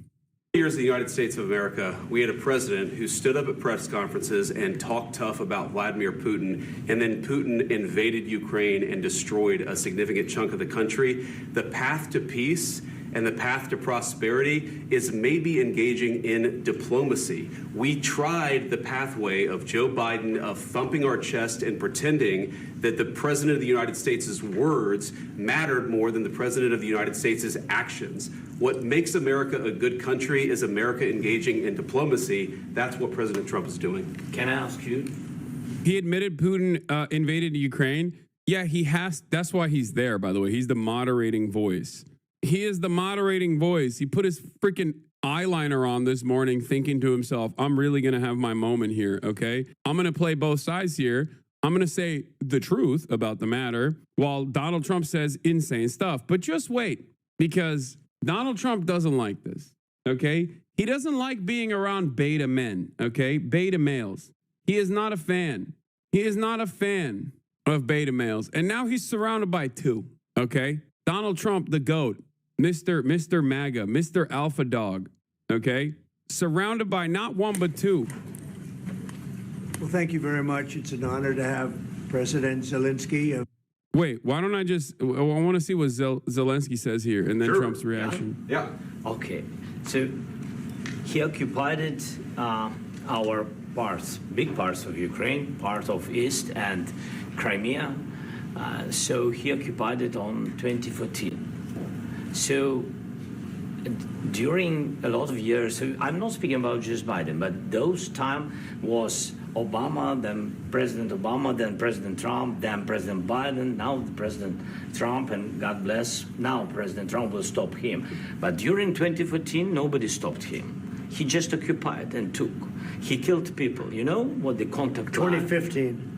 Years in the United States of America, we had a president who stood up at press conferences and talked tough about Vladimir Putin, and then Putin invaded Ukraine and destroyed a significant chunk of the country. The path to peace and the path to prosperity is maybe engaging in diplomacy. We tried the pathway of Joe Biden of thumping our chest and pretending that the president of the United States' words mattered more than the president of the United States' actions. What makes America a good country is America engaging in diplomacy. That's what President Trump is doing. Can I ask you? He admitted Putin invaded Ukraine. Yeah, he has. That's why he's there, by the way. He's the moderating voice. He is the moderating voice. He put his freaking eyeliner on this morning thinking to himself, I'm really going to have my moment here, okay? I'm going to play both sides here. I'm going to say the truth about the matter while Donald Trump says insane stuff. But just wait, because Donald Trump doesn't like this, okay? He doesn't like being around beta men, okay? Beta males. He is not a fan. He is not a fan of beta males. And now he's surrounded by two, okay? Donald Trump, the GOAT, Mr. MAGA, Mr. Alpha Dog, okay? Surrounded by not one, but two. Well, thank you very much. It's an honor to have President Zelensky. Wait, why don't I want to see what Zelensky says here and then Trump's reaction. Yeah. Okay. So he occupied our parts, big parts of Ukraine, part of East and Crimea. So he occupied it on 2014. So during a lot of years, so I'm not speaking about just Biden, but those time was Obama, then President Obama, then President Trump, then President Biden, now President Trump, and God bless, now President Trump will stop him. But during 2014, nobody stopped him. He just occupied and took. He killed people. You know what the contact 2015.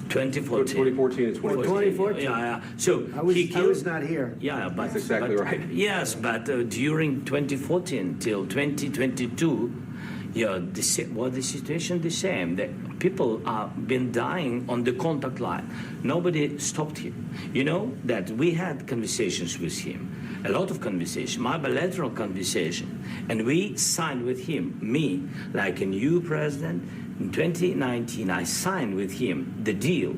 2014. 2014 and 2014. 2014. Yeah. So I was not here. Yeah, but that's exactly right. Yes, but during 2014 till 2022, yeah, the situation the same. The people have been dying on the contact line. Nobody stopped him. You know that we had conversations with him, a lot of conversation, my bilateral conversation, and we signed with him. Me, like a new president. In 2019, I signed with him the deal.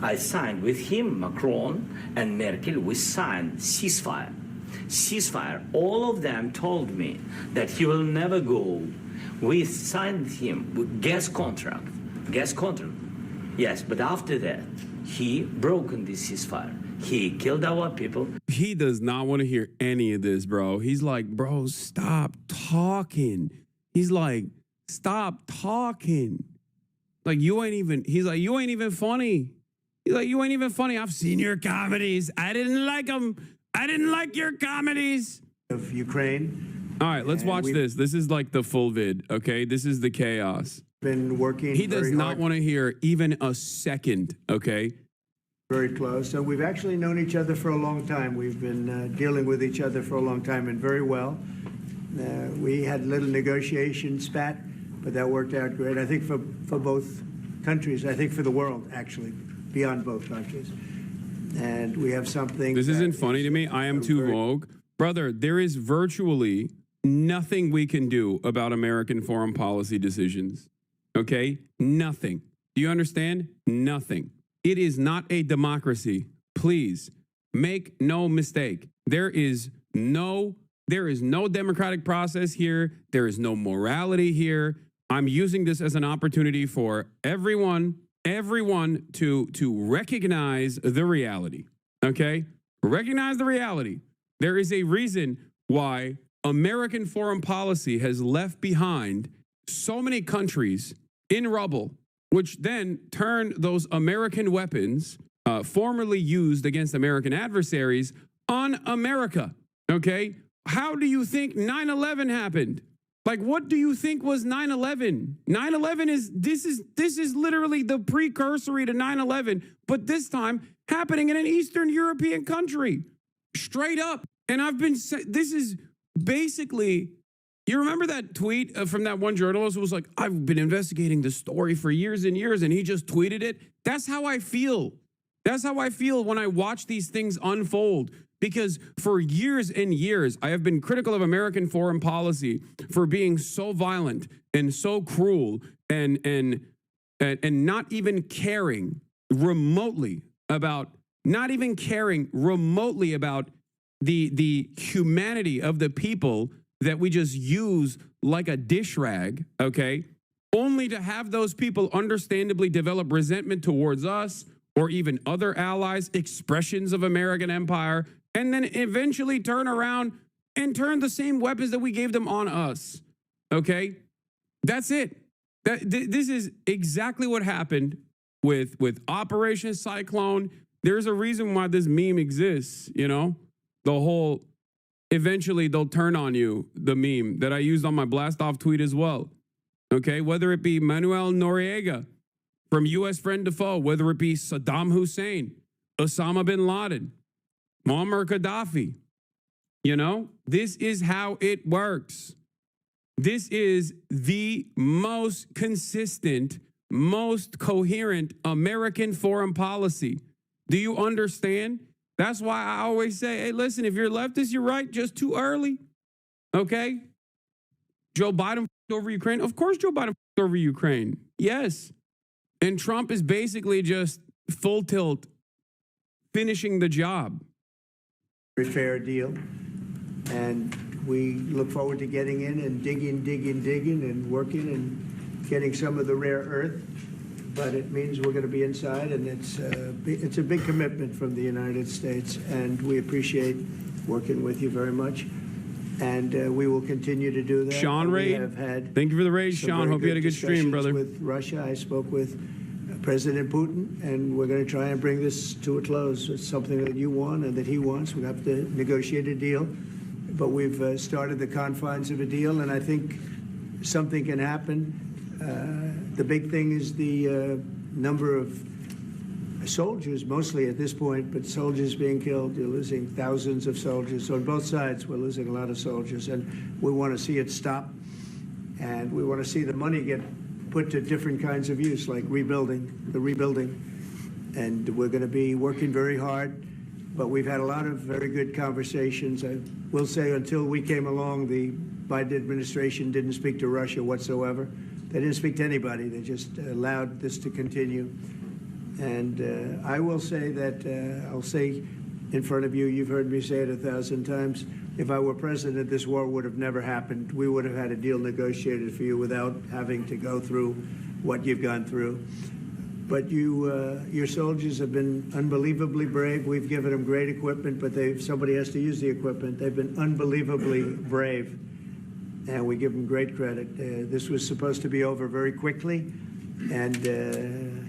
I signed with him, Macron and Merkel, we signed ceasefire. Ceasefire. All of them told me that he will never go. We signed with him with gas contract. Yes, but after that, he broken this ceasefire. He killed our people. He does not want to hear any of this, bro. He's like, bro, stop talking. He's like, stop talking. Like, you ain't even, he's like, you ain't even funny. He's like, you ain't even funny. I've seen your comedies. I didn't like them. I didn't like your comedies. of Ukraine. All right, let's watch this. This is like the full vid, okay? This is the chaos. Been working. He does not want to hear even a second, okay? Very close. So we've actually known each other for a long time. We've been dealing with each other for a long time and very well. We had a little negotiation spat, but that worked out great. I think for both countries, I think for the world, actually, beyond both countries. And we have something. This isn't funny to me. I am too rogue. Brother, there is virtually nothing we can do about American foreign policy decisions. Okay? Nothing. Do you understand? Nothing. It is not a democracy. Please make no mistake. There is no democratic process here. There is no morality here. I'm using this as an opportunity for everyone to recognize the reality. Okay? Recognize the reality. There is a reason why American foreign policy has left behind so many countries in rubble, which then turned those American weapons formerly used against American adversaries on America. Okay? How do you think 9/11 happened? Like, what do you think was 9/11? 9/11 this is literally the precursory to 9/11, but this time happening in an Eastern European country. Straight up. And I've been this is basically, you remember that tweet from that one journalist who was like, I've been investigating this story for years and years, and he just tweeted it? That's how I feel. That's how I feel when I watch these things unfold. Because for years and years, I have been critical of American foreign policy for being so violent and so cruel and not even caring remotely about the humanity of the people that we just use like a dish rag, okay? Only to have those people understandably develop resentment towards us or even other allies, expressions of American empire, and then eventually turn around and turn the same weapons that we gave them on us, okay? That's it. This is exactly what happened with Operation Cyclone. There's a reason why this meme exists, you know? The whole, eventually they'll turn on you, the meme that I used on my blast off tweet as well. Okay, whether it be Manuel Noriega from U.S. Friend to Foe, whether it be Saddam Hussein, Osama bin Laden, Muammar Gaddafi, you know, this is how it works. This is the most consistent, most coherent American foreign policy. Do you understand? That's why I always say, hey, listen, if you're leftist, you're right, just too early. Okay? Joe Biden over Ukraine. Of course Joe Biden over Ukraine. Yes. And Trump is basically just full tilt finishing the job. Very fair deal. And we look forward to getting in and digging and working and getting some of the rare earth. But it means we're going to be inside, and it's a big commitment from the United States, and we appreciate working with you very much. And we will continue to do that. Sean Raid, thank you for the raid, Sean. Hope you had a good stream, brother. With Russia, I spoke with President Putin, and we're going to try and bring this to a close. It's something that you want and that he wants. We have to negotiate a deal, but we've started the confines of a deal, and I think something can happen. The big thing is the number of soldiers, mostly at this point, but soldiers being killed. You're losing thousands of soldiers. On both sides, we're losing a lot of soldiers, and we want to see it stop. And we want to see the money get put to different kinds of use, like rebuilding. And we're going to be working very hard. But we've had a lot of very good conversations. I will say until we came along, the Biden administration didn't speak to Russia whatsoever. They didn't speak to anybody. They just allowed this to continue. And I will say that, I'll say in front of you, you've heard me say it 1,000 times, if I were president, this war would have never happened. We would have had a deal negotiated for you without having to go through what you've gone through. But your soldiers have been unbelievably brave. We've given them great equipment, but somebody has to use the equipment. They've been unbelievably brave. And we give them great credit. This was supposed to be over very quickly, and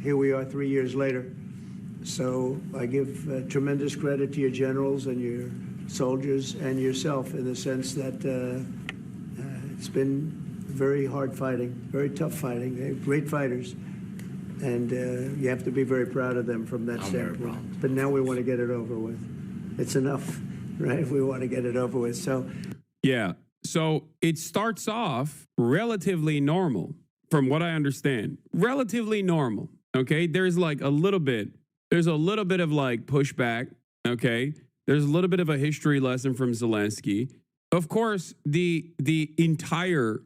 here we are 3 years later. So I give tremendous credit to your generals and your soldiers and yourself in the sense that it's been very hard fighting, very tough fighting. They're great fighters, and you have to be very proud of them from that standpoint. But now we want to get it over with. It's enough, right? We want to get it over with. So, yeah. So it starts off relatively normal, from what I understand. Relatively normal. Okay. There's like a little bit of like pushback. Okay. There's a little bit of a history lesson from Zelensky. Of course, the entire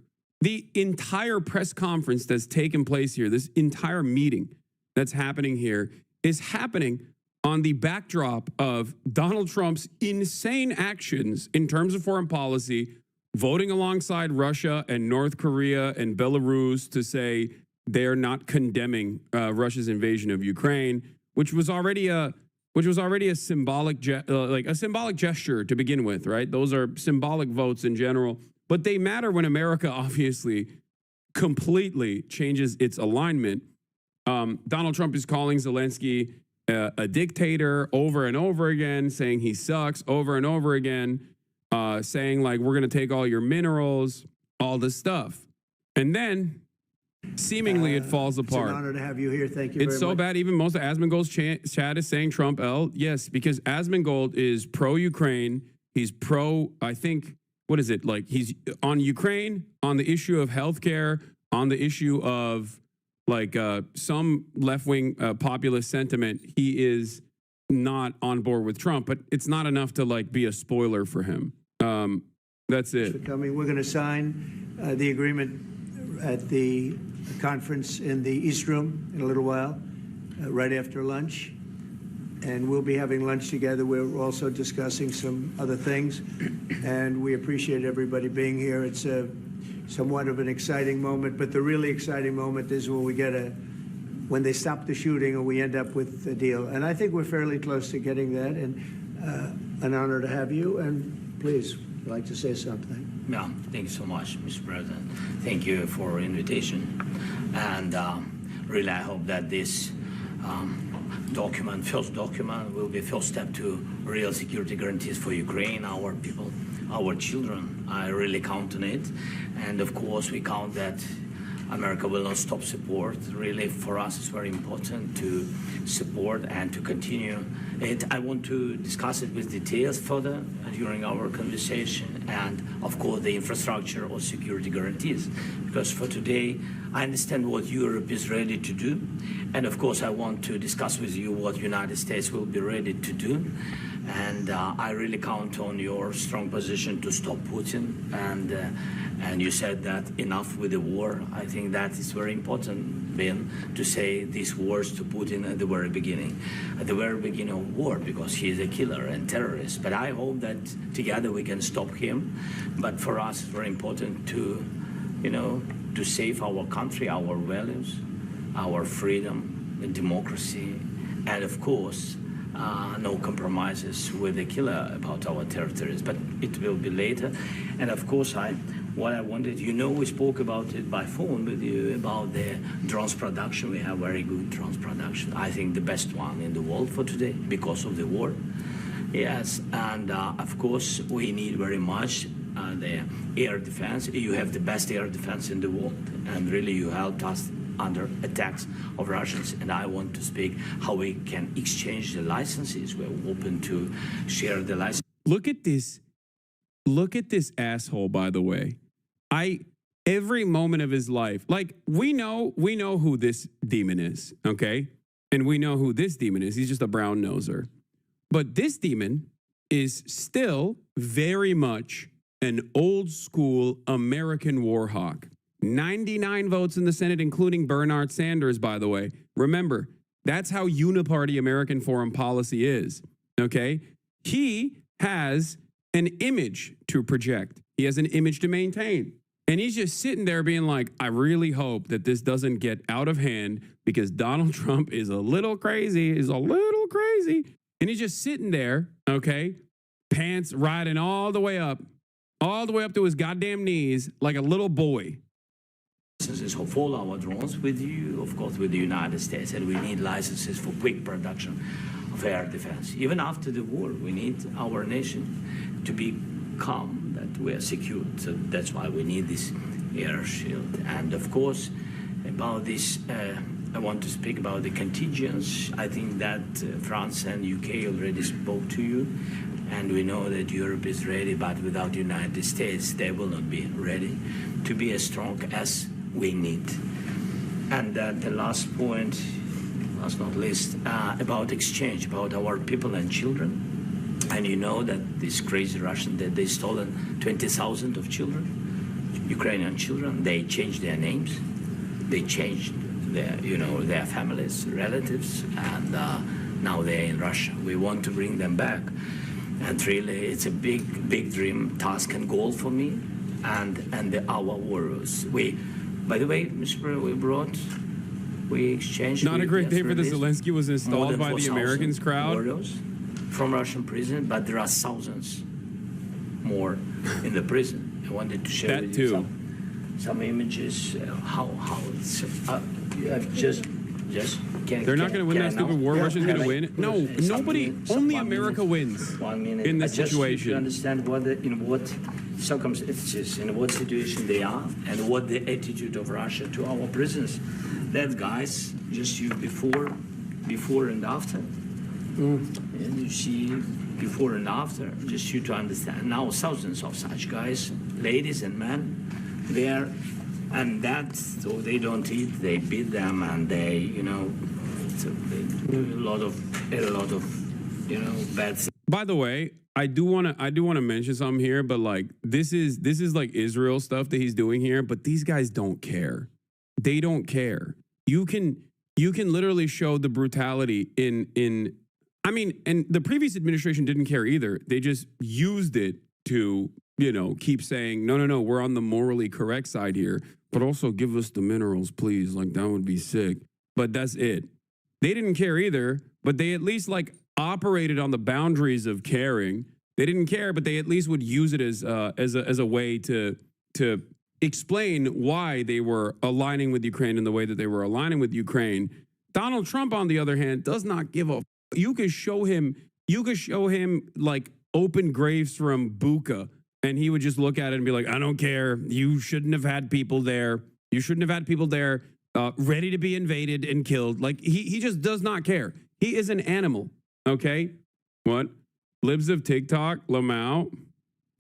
press conference that's taken place here, this entire meeting that's happening here, is happening on the backdrop of Donald Trump's insane actions in terms of foreign policy, voting alongside Russia and North Korea and Belarus to say they're not condemning Russia's invasion of Ukraine, which was already a symbolic gesture to begin with, right? Those are symbolic votes in general, but they matter when America obviously completely changes its alignment. Donald Trump is calling Zelensky a dictator over and over again, saying he sucks over and over again, saying like, we're going to take all your minerals, all this stuff. And then seemingly it falls apart. It's an honor to have you here. Thank you very much. It's so bad. Even most of Asmongold's chat is saying Trump L. Yes, because Asmongold is pro-Ukraine. He's pro, I think, what is it? Like he's on Ukraine, on the issue of healthcare, on the issue of like some left-wing populist sentiment. He is not on board with Trump, but it's not enough to like be a spoiler for him. That's it. Thanks for coming. We're going to sign the agreement at the conference in the East Room in a little while, right after lunch. And we'll be having lunch together. We're also discussing some other things. And we appreciate everybody being here. It's somewhat of an exciting moment, but the really exciting moment is when we when they stop the shooting and we end up with a deal. And I think we're fairly close to getting that, and an honor to have you. And please, I'd like to say something. Yeah, thank you so much, Mr. President. Thank you for invitation. And really, I hope that this first document, will be a first step to real security guarantees for Ukraine, our people, our children. I really count on it. And of course, we count that America will not stop support. Really, for us, it's very important to support and to continue it. I want to discuss it with details further during our conversation, and of course, the infrastructure or security guarantees. Because for today, I understand what Europe is ready to do, and of course, I want to discuss with you what the United States will be ready to do. And I really count on your strong position to stop Putin. And you said that enough with the war. I think that is very important, Ben, to say these words to Putin at the very beginning of war, because he is a killer and terrorist. But I hope that together we can stop him. But for us, it's very important to save our country, our values, our freedom, and democracy, and of course, no compromises with the killer about our territories, but it will be later. And of course, what I wanted, we spoke about it by phone with you about the drones production. We have very good drones production. I think the best one in the world for today because of the war. Yes, and of course, we need very much the air defense. You have the best air defense in the world, and really you helped us under attacks of Russians, and I want to speak how we can exchange the licenses. We're open to share the license. Look at this asshole, by the way. Every moment of his life, like we know who this demon is, okay? And we know who this demon is. He's just a brown noser. But this demon is still very much an old school American war hawk. 99 votes in the Senate, including Bernard Sanders, by the way. Remember, that's how uniparty American foreign policy is, okay? He has an image to project. He has an image to maintain. And he's just sitting there being like, I really hope that this doesn't get out of hand because Donald Trump is a little crazy. And he's just sitting there, okay, pants riding all the way up to his goddamn knees like a little boy. Licenses for all our drones with you, of course, with the United States, and we need licenses for quick production of air defense. Even after the war, we need our nation to be calm, that we are secure. So that's why we need this air shield. And of course, about this, I want to speak about the contingents. I think that France and UK already spoke to you, and we know that Europe is ready, but without the United States, they will not be ready to be as strong as we need. And the last point, last not least, about exchange, about our people and children. And you know that this crazy Russian, that they stolen 20,000 of children, Ukrainian children. They changed their names, they changed their, their families, relatives, and now they're in Russia. We want to bring them back, and really, it's a big dream, task, and goal for me, and our warriors. By the way, Mr. President, we exchanged. Not a great day for the Zelensky was installed by the Americans crowd. Warriors from Russian prison, but there are thousands more in the prison. I wanted to share with you some images. How it's just. They're not going to win that stupid war. Russia's going to win. No, nobody. Only America wins in this situation. To understand in what circumstances, in what situation they are, and what the attitude of Russia to our prisoners. That guys, just you before and after. And you see before and after, just you to understand. Now thousands of such guys, ladies and men, there. And that, so they don't eat, they beat them, and they, so they do a lot of, bad things. By the way, I do want to mention something here, but like this is like Israel stuff that he's doing here, but these guys don't care. They don't care. You can literally show the brutality in I mean, and the previous administration didn't care either. They just used it to, keep saying, no, we're on the morally correct side here, but also give us the minerals, please. Like, that would be sick. But that's it. They didn't care either, but they at least operated on the boundaries of caring. They didn't care, but they at least would use it as a way to explain why they were aligning with Ukraine in the way that they were aligning with Ukraine. Donald Trump, on the other hand, does not give a. You could show him open graves from Bucha, and he would just look at it and be like, I don't care. You shouldn't have had people there. You shouldn't have had people there ready to be invaded and killed. Like, he just does not care. He is an animal, okay? What? Libs of TikTok, Lamau.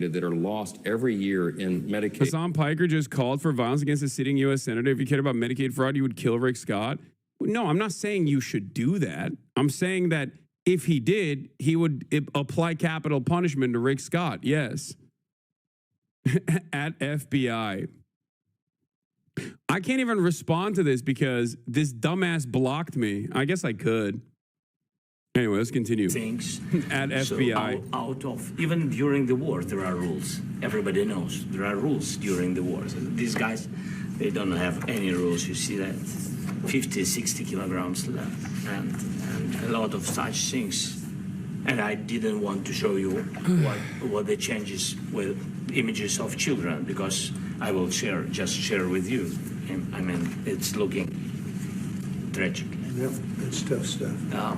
That are lost every year in Medicaid. Hassan Piker just called for violence against a sitting U.S. senator. If you cared about Medicaid fraud, you would kill Rick Scott. No, I'm not saying you should do that. I'm saying that if he did, he would apply capital punishment to Rick Scott. Yes. At FBI. I can't even respond to this because this dumbass blocked me. I guess I could. Anyway, let's continue. Things at FBI. So out of, even during the war, there are rules. Everybody knows there are rules during the war. So these guys, they don't have any rules. You see that 50, 60 kilograms left, and a lot of such things. And I didn't want to show you what the changes with images of children, because I will share with you. I mean, it's looking tragic. Yep, it's tough stuff.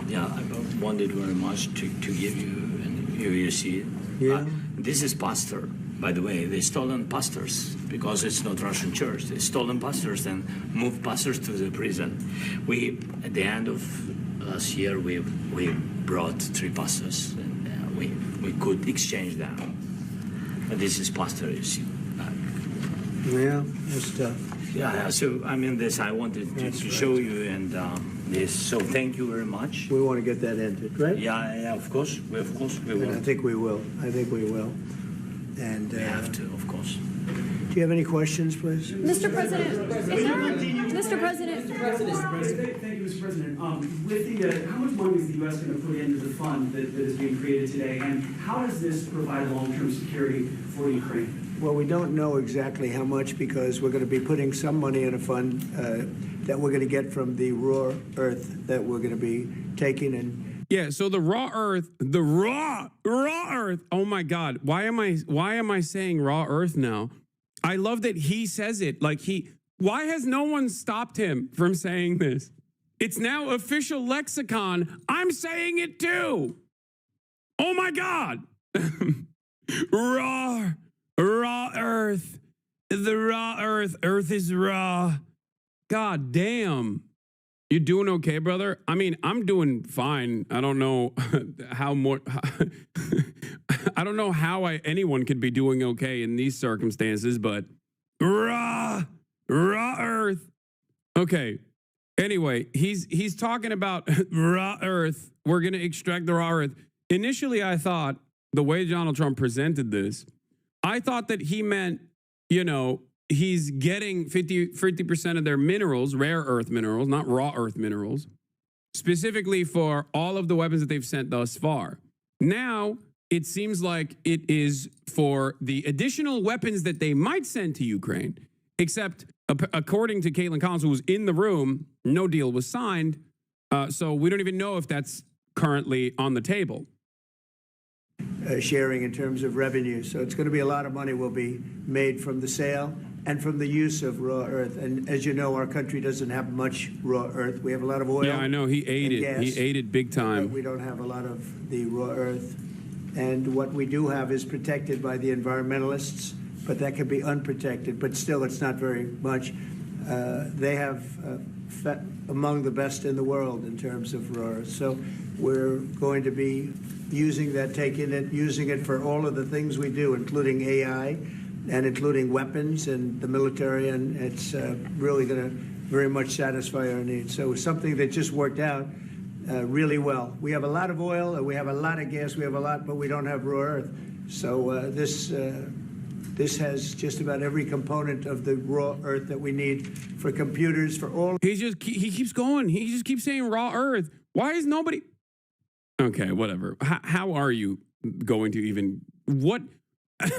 Yeah, I wanted very much to give you, and here you see it. Yeah. This is pastor, by the way. They stolen pastors because it's not Russian church. They stolen pastors and moved pastors to the prison. We, at the end of last year, we brought 3 pastors, and we could exchange them. But this is pastor, you see. Yeah, that's tough. Yeah, so I mean, this I wanted to show you, and this. So thank you very much. We want to get that ended, right? Yeah, of course, we will. And I think we will. And we have to, of course. Do you have any questions, please? Mr. President, Mr. President. Thank you, Mr. President. With how much money is the U.S. going to put into the fund that is being created today, and how does this provide long-term security for Ukraine? Well, we don't know exactly how much, because we're going to be putting some money in a fund that we're going to get from the raw earth that we're going to be taking and. Yeah, so the raw earth. Oh my God, why am I saying raw earth now? I love that he says it like he. Why has no one stopped him from saying this? It's now official lexicon. I'm saying it too. Oh my God. Raw earth. The raw earth. Earth is raw. God damn. You doing okay, brother? I mean, I'm doing fine. I don't know how more. I don't know how anyone could be doing okay in these circumstances, but raw earth. Okay. Anyway, he's talking about raw earth. We're going to extract the raw earth. Initially, I thought the way Donald Trump presented this, I thought that he meant, he's getting 50% of their minerals, rare earth minerals, not raw earth minerals, specifically for all of the weapons that they've sent thus far. Now, it seems like it is for the additional weapons that they might send to Ukraine, except according to Caitlin Collins, who was in the room, no deal was signed. So we don't even know if that's currently on the table. Sharing in terms of revenue. So it's going to be a lot of money will be made from the sale and from the use of raw earth. And as you know, our country doesn't have much raw earth. We have a lot of oil. Yeah, I know. He ate it. Gas, he ate it big time. But we don't have a lot of the raw earth. And what we do have is protected by the environmentalists, but that can be unprotected. But still, it's not very much. They have among the best in the world in terms of raw earth. So we're going to be using that, using it for all of the things we do, including AI and including weapons and the military, and it's really going to very much satisfy our needs. So it's something that just worked out really well. We have a lot of oil, we have a lot of gas, we have a lot, but we don't have raw earth. So this has just about every component of the raw earth that we need for computers, for all. He keeps going. He just keeps saying raw earth. Why is nobody? Okay, whatever. How are you going to even what?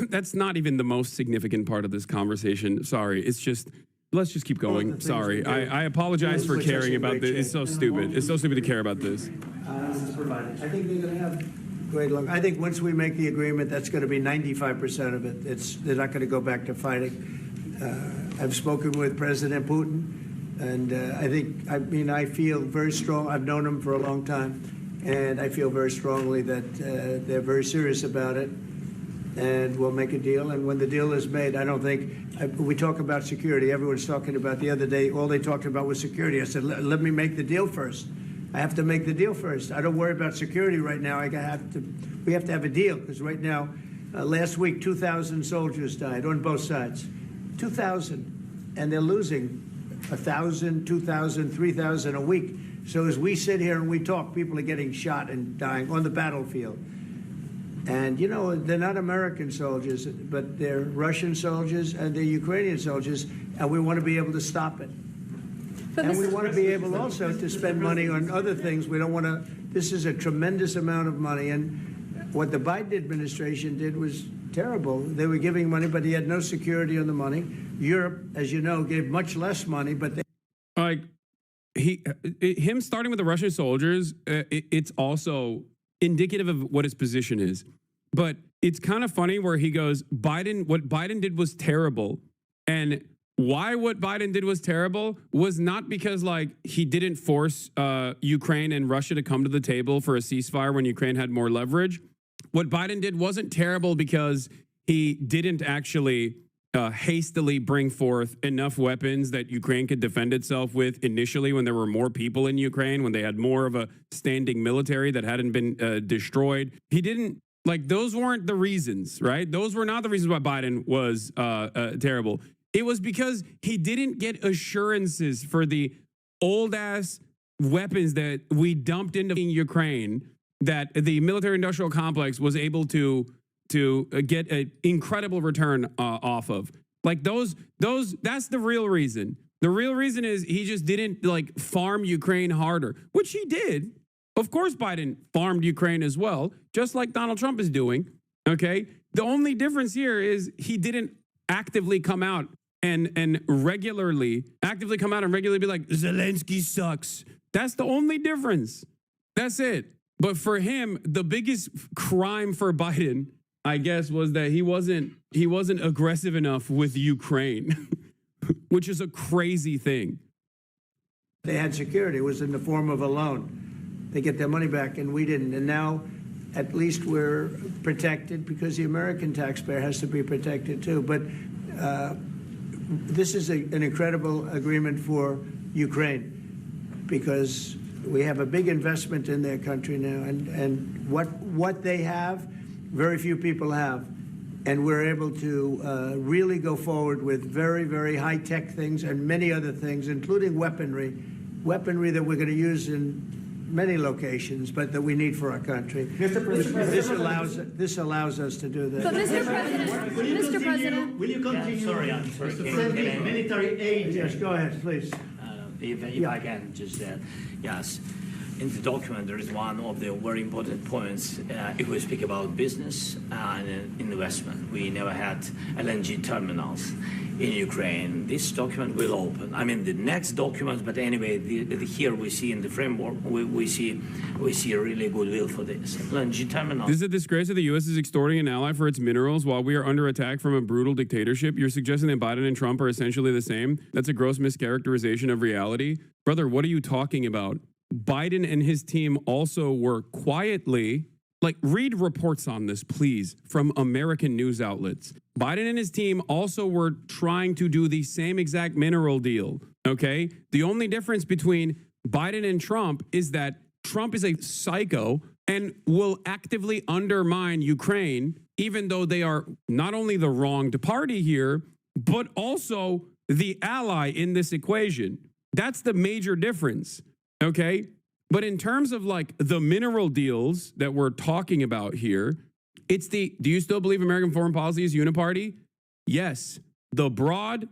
That's not even the most significant part of this conversation. Sorry, it's just. Let's just keep going. Sorry. I apologize for caring about this. It's so stupid. It's so stupid to care about this. I think they're going to have great luck. I think once we make the agreement, that's going to be 95% of it. They're not going to go back to fighting. I've spoken with President Putin, and I feel very strong. I've known him for a long time, and I feel very strongly that they're very serious about it. And we'll make a deal. And when the deal is made, I don't think we talk about security. Everyone's talking about the other day. All they talked about was security. I said, let me make the deal first. I have to make the deal first. I don't worry about security right now. We have to have a deal because right now, last week, 2,000 soldiers died on both sides. 2,000, and they're losing 1,000, 2,000, 3,000 a week. So as we sit here and we talk, people are getting shot and dying on the battlefield. And, they're not American soldiers, but they're Russian soldiers and they're Ukrainian soldiers, and we want to be able to stop it. And we want to be able also to spend money on other things. We don't want to, this is a tremendous amount of money. And what the Biden administration did was terrible. They were giving money, but he had no security on the money. Europe, as you know, gave much less money, but they... him starting with the Russian soldiers, it's also indicative of what his position is. But it's kind of funny where he goes, what Biden did was terrible. And why what Biden did was terrible was not because he didn't force Ukraine and Russia to come to the table for a ceasefire when Ukraine had more leverage. What Biden did wasn't terrible because he didn't actually hastily bring forth enough weapons that Ukraine could defend itself with initially when there were more people in Ukraine, when they had more of a standing military that hadn't been destroyed. He didn't, those weren't the reasons, right? Those were not the reasons why Biden was terrible. It was because he didn't get assurances for the old-ass weapons that we dumped into Ukraine that the military-industrial complex was able to get an incredible return off of. That's the real reason. The real reason is he just didn't farm Ukraine harder, which he did. Of course, Biden farmed Ukraine as well, just like Donald Trump is doing. Okay. The only difference here is he didn't actively come out and regularly be like, Zelensky sucks. That's the only difference. That's it. But for him, the biggest crime for Biden, I guess, was that he wasn't aggressive enough with Ukraine, which is a crazy thing. They had security. It was in the form of a loan. They get their money back, and we didn't. And now, at least we're protected because the American taxpayer has to be protected too. But this is an incredible agreement for Ukraine because we have a big investment in their country now, and what they have, very few people have. And we're able to really go forward with very, very high-tech things and many other things, including weaponry that we're going to use in many locations, but that we need for our country. Mr. President, this allows us to do this. But Mr. President, will you continue? Sorry. Sending military aid. Yes, go ahead, please. If I can just, yes. In the document, there is one of the very important points. If we speak about business and investment, we never had LNG terminals in Ukraine. This document will open. I mean, the next document, but anyway, here we see in the framework, we see a really goodwill for this. LNG terminals. This is a disgrace that the U.S. is extorting an ally for its minerals while we are under attack from a brutal dictatorship. You're suggesting that Biden and Trump are essentially the same? That's a gross mischaracterization of reality. Brother, what are you talking about? Biden and his team also were quietly, read reports on this, please, from American news outlets. Biden and his team also were trying to do the same exact mineral deal, okay? The only difference between Biden and Trump is that Trump is a psycho and will actively undermine Ukraine, even though they are not only the wronged party here, but also the ally in this equation. That's the major difference. Okay, but in terms of the mineral deals that we're talking about here, it's do you still believe American foreign policy is uniparty? Yes. The broad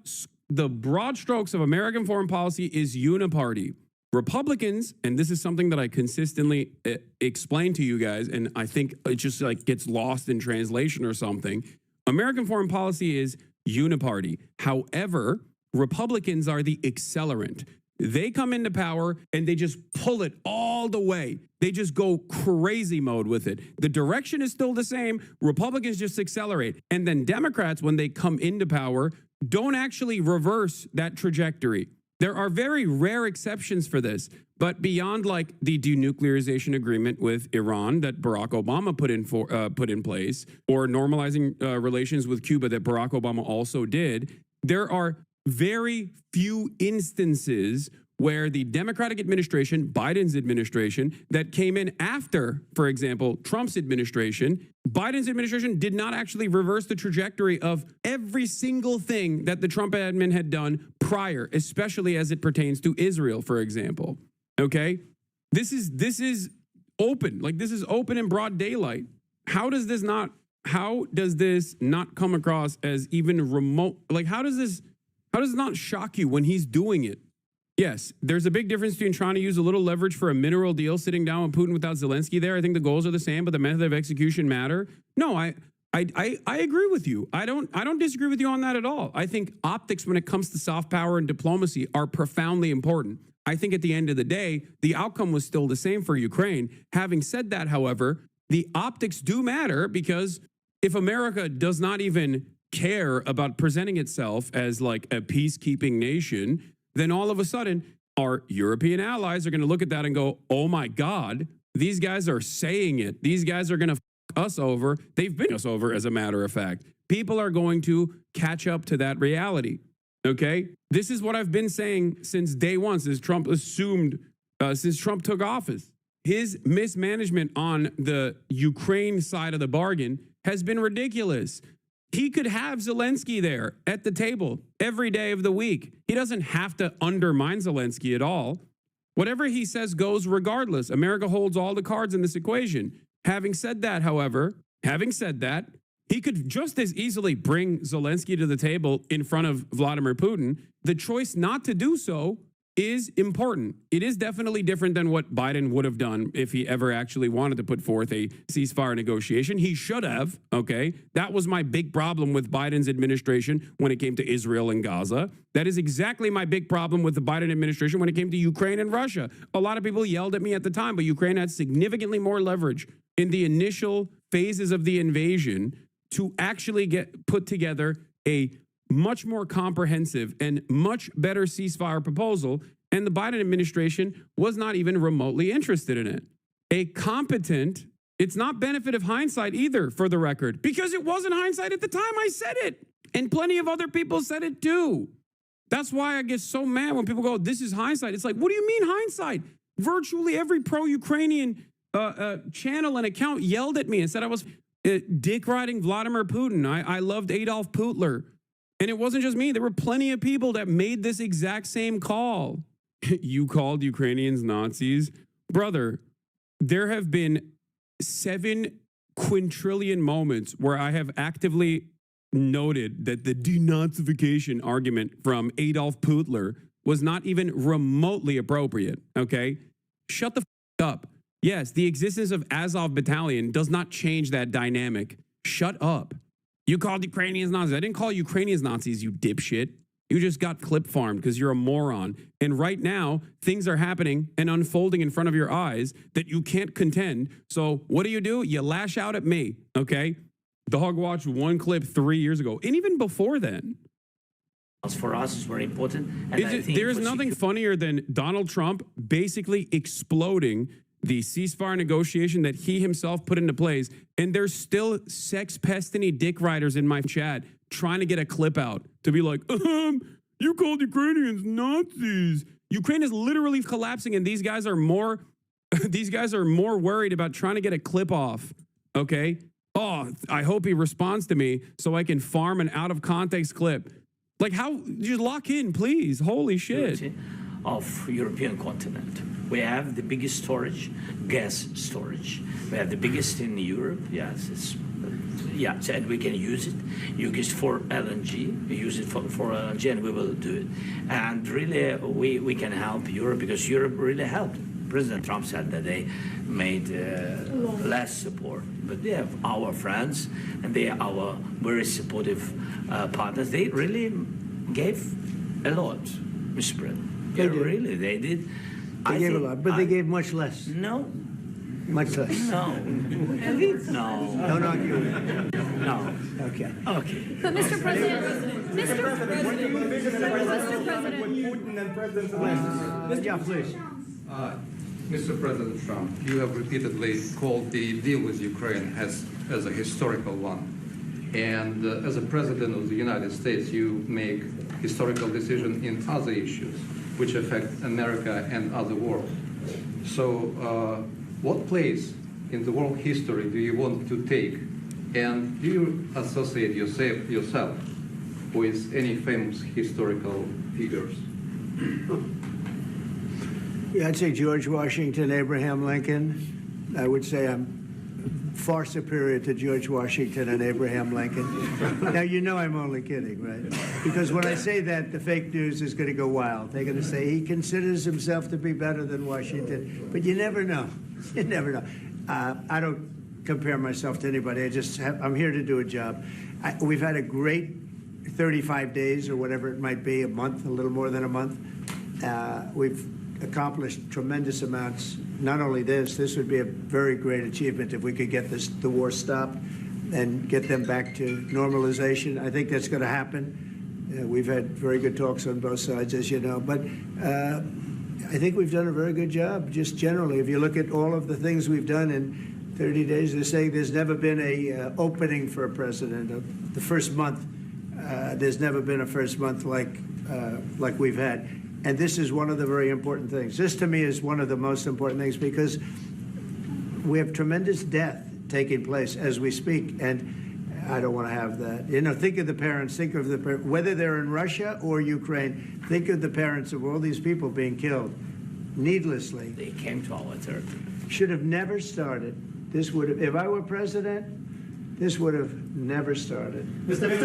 strokes of American foreign policy is uniparty. Republicans, and this is something that I consistently explain to you guys, and I think it just gets lost in translation or something. American foreign policy is uniparty. However, Republicans are the accelerant. They come into power and they just pull it all the way. They just go crazy mode with it. The direction is still the same. Republicans just accelerate. And then Democrats, when they come into power, don't actually reverse that trajectory. There are very rare exceptions for this. But beyond the denuclearization agreement with Iran that Barack Obama put in place, or normalizing relations with Cuba that Barack Obama also did, there are very few instances where the Democratic administration, Biden's administration, that came in after, for example, Trump's administration, Biden's administration did not actually reverse the trajectory of every single thing that the Trump admin had done prior, especially as it pertains to Israel, for example. Okay? This is open. This is open in broad daylight. How does this not come across as even remote? How does it not shock you when he's doing it? Yes, there's a big difference between trying to use a little leverage for a mineral deal, sitting down with Putin without Zelensky there. I think the goals are the same, but the method of execution matter. No, I agree with you. I don't disagree with you on that at all. I think optics when it comes to soft power and diplomacy are profoundly important. I think at the end of the day, the outcome was still the same for Ukraine. Having said that, however, the optics do matter because if America does not even care about presenting itself as a peacekeeping nation, then all of a sudden our European allies are going to look at that and go, oh my God, these guys are saying it. These guys are going to us over. They've been us over, as a matter of fact. People are going to catch up to that reality. Okay? This is what I've been saying since day one, since Trump took office. His mismanagement on the Ukraine side of the bargain has been ridiculous. He could have Zelensky there at the table every day of the week. He doesn't have to undermine Zelensky at all. Whatever he says goes regardless. America holds all the cards in this equation. Having said that, however, he could just as easily bring Zelensky to the table in front of Vladimir Putin. The choice not to do so is important. It is definitely different than what Biden would have done if he ever actually wanted to put forth a ceasefire negotiation. He should have, okay? That was my big problem with Biden's administration when it came to Israel and Gaza. That is exactly my big problem with the Biden administration when it came to Ukraine and Russia. A lot of people yelled at me at the time, but Ukraine had significantly more leverage in the initial phases of the invasion to actually put together a much more comprehensive and much better ceasefire proposal. And the Biden administration was not even remotely interested in it. A competent, it's not benefit of hindsight either, for the record, because it wasn't hindsight at the time I said it. And plenty of other people said it too. That's why I get so mad when people go, this is hindsight. It's like, what do you mean hindsight? Virtually every pro-Ukrainian channel and account yelled at me and said I was dick riding Vladimir Putin. I loved Adolf Hitler. And it wasn't just me. There were plenty of people that made this exact same call. You called Ukrainians Nazis? Brother, there have been 7 quintillion moments where I have actively noted that the denazification argument from Adolf Hitler was not even remotely appropriate, okay? Shut the f up. Yes, the existence of Azov Battalion does not change that dynamic. Shut up. You called Ukrainians Nazis. I didn't call Ukrainians Nazis, you dipshit. You just got clip farmed because you're a moron. And right now, things are happening and unfolding in front of your eyes that you can't contend. So what do? You lash out at me, okay? Dog watched one clip 3 years ago, and even before then. For us, it's very important. And There's nothing funnier than Donald Trump basically exploding the ceasefire negotiation that he himself put into place, and there's still sex pestiny dick riders in my chat trying to get a clip out to be like, you called Ukrainians Nazis. Ukraine is literally collapsing, and these guys are more worried about trying to get a clip off. Okay. Oh, I hope he responds to me so I can farm an out of context clip. Like, how? Just lock in, please. Holy shit. Of European continent. We have the biggest storage, gas storage. We have the biggest in Europe. Yes, and we can use it. Use it for LNG. We use it for LNG, and we will do it. And really, we can help Europe because Europe really helped. President Trump said that they made less support, but they have our friends and they are our very supportive partners. They really gave a lot, Mr. President. They did. They gave a lot, but they gave much less. No. Much less. No. No. Don't argue. No. Okay. Okay. But Mr. President, Putin and President Zelensky. Yeah, please. Mr. President Trump, you have repeatedly called the deal with Ukraine as a historical one. And as a president of the United States, you make historical decisions in other issues which affect America and other world. So what place in the world history do you want to take? And do you associate yourself with any famous historical figures? Yeah, I'd say George Washington, Abraham Lincoln. I would say I'm far superior to George Washington and Abraham Lincoln. Now, you know I'm only kidding, right? Because when I say that, the fake news is going to go wild. They're going to say he considers himself to be better than Washington. But you never know. You never know. I don't compare myself to anybody. I'm here to do a job. We've had a great 35 days or whatever it might be, a month, a little more than a month. We've accomplished tremendous amounts. Not only this would be a very great achievement if we could get the war stopped and get them back to normalization. I think that's going to happen. We've had very good talks on both sides, as you know. But I think we've done a very good job, just generally. If you look at all of the things we've done in 30 days, they're saying there's never been a opening for a president. The first month, there's never been a first month like we've had. And this is one of the very important things. This, to me, is one of the most important things because we have tremendous death taking place as we speak, and I don't want to have that. You know, think of the parents, whether they're in Russia or Ukraine, think of the parents of all these people being killed needlessly. They came to our territory. Should have never started. This would have, if I were president, this would have never started. President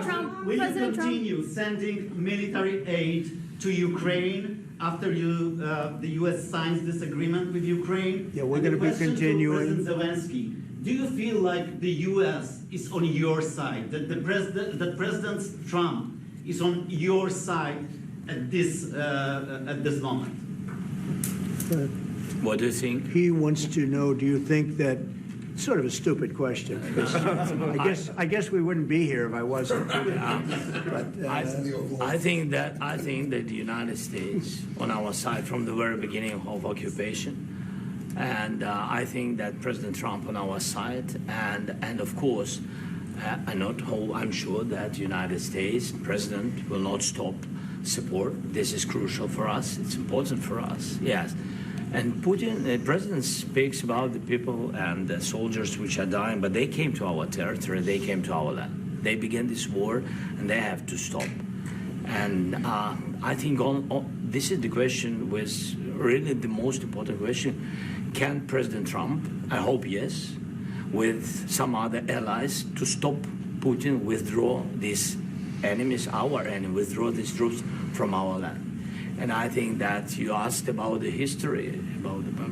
Trump. Will you continue sending military aid to Ukraine after the U.S. signs this agreement with Ukraine? Yeah, we're going to be continuing. President Zelensky, do you feel like the U.S. is on your side? That President Trump is on your side at this moment? But what do you think? He wants to know, do you think that sort of a stupid question. I guess we wouldn't be here if I wasn't. But I think that the United States on our side from the very beginning of occupation, and I think that President Trump on our side, and of course, I'm sure that United States President will not stop support. This is crucial for us. It's important for us. Yes. And Putin, the president speaks about the people and the soldiers which are dying, but they came to our territory, they came to our land. They began this war, and they have to stop. And I think this is the question, was really the most important question. Can President Trump, I hope yes, with some other allies, to stop Putin, withdraw these enemies, our enemy, withdraw these troops from our land? And I think that you asked about the history,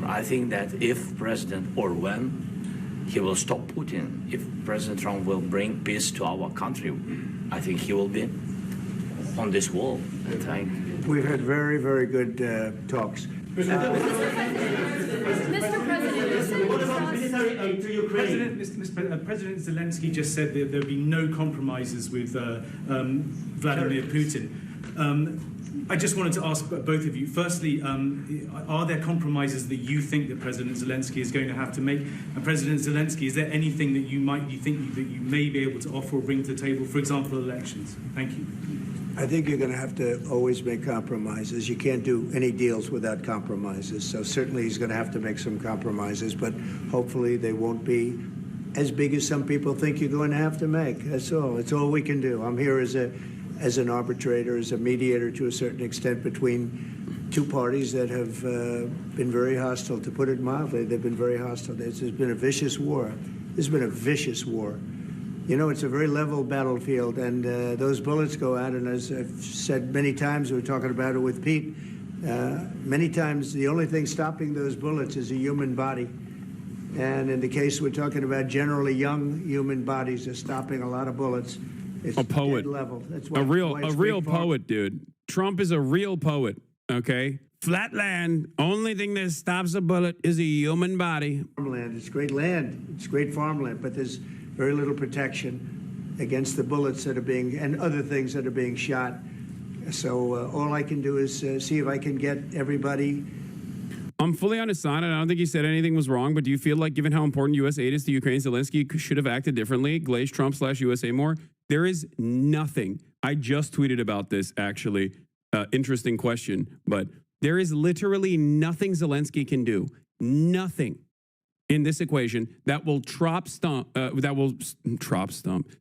I think that if President, or when he will stop Putin, if President Trump will bring peace to our country, I think he will be on this wall. We've had very, very good talks. Mr. President, what about military aid to Ukraine? President Zelensky just said that there'll be no compromises with Vladimir Putin. I just wanted to ask both of you. Firstly, are there compromises that you think that President Zelensky is going to have to make? And President Zelensky, is there anything that you think that you may be able to offer or bring to the table? For example, elections. Thank you. I think you're going to have to always make compromises. You can't do any deals without compromises. So certainly he's going to have to make some compromises, but hopefully they won't be as big as some people think you're going to have to make. That's all. It's all we can do. I'm here as an arbitrator, as a mediator to a certain extent between two parties that have been very hostile. To put it mildly, they've been very hostile. There's been a vicious war. There's been a vicious war. You know, it's a very level battlefield, and those bullets go out, and as I've said many times, we were talking about it with Pete, many times the only thing stopping those bullets is a human body. And in the case we're talking about, generally young human bodies are stopping a lot of bullets. It's a poet. Level. That's why, a real poet, dude. Trump is a real poet, okay? Flatland, only thing that stops a bullet is a human body. Farmland, it's great land, it's great farmland, but there's very little protection against the bullets that are being, and other things that are being shot. So all I can do is see if I can get everybody. I'm fully on his side. I don't think he said anything was wrong, but do you feel like, given how important U.S. aid is to Ukraine, Zelensky should have acted differently, glazed Trump/USA more? There is nothing. I just tweeted about this, actually. Interesting question. But there is literally nothing Zelensky can do. Nothing in this equation that will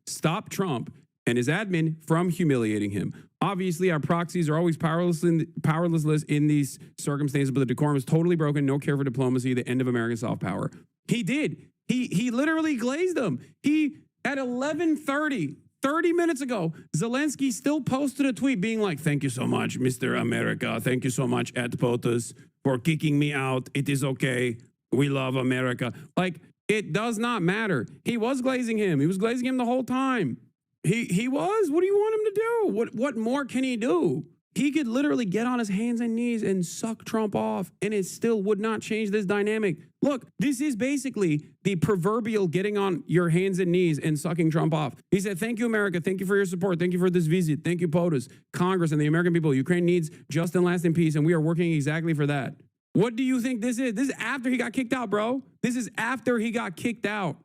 stop Trump and his admin from humiliating him. Obviously, our proxies are always powerless in these circumstances, but the decorum is totally broken. No care for diplomacy. The end of American soft power. He did. He literally glazed them. He, at 11:30, 30 minutes ago, Zelensky still posted a tweet being like, "Thank you so much, Mr. America. Thank you so much, at POTUS, for kicking me out. It is okay. We love America." Like, it does not matter. He was glazing him. He was glazing him the whole time. He was. What do you want him to do? What more can he do? He could literally get on his hands and knees and suck Trump off, and it still would not change this dynamic. Look, this is basically the proverbial getting on your hands and knees and sucking Trump off. He said, "Thank you, America. Thank you for your support. Thank you for this visit. Thank you, POTUS, Congress, and the American people. Ukraine needs just and lasting peace, and we are working exactly for that." What do you think this is? This is after he got kicked out, bro. This is after he got kicked out.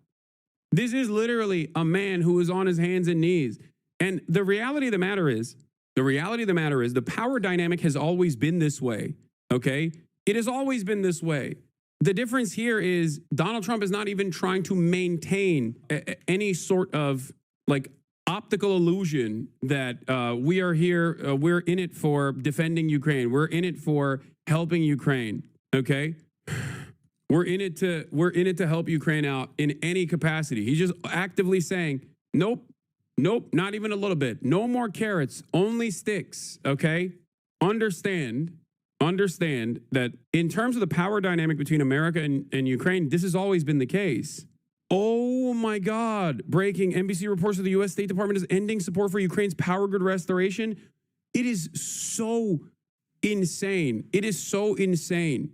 This is literally a man who is on his hands and knees. And the reality of the matter is, the power dynamic has always been this way, okay? It has always been this way. The difference here is Donald Trump is not even trying to maintain any sort of like optical illusion that we are here, we're in it for defending Ukraine. We're in it for helping Ukraine, okay? We're in it to help Ukraine out in any capacity. He's just actively saying, nope, not even a little bit. No more carrots, only sticks, okay? Understand that in terms of the power dynamic between America and Ukraine, this has always been the case. Oh my God, breaking. NBC reports that the U.S. State Department is ending support for Ukraine's power grid restoration. It is so insane. It is so insane.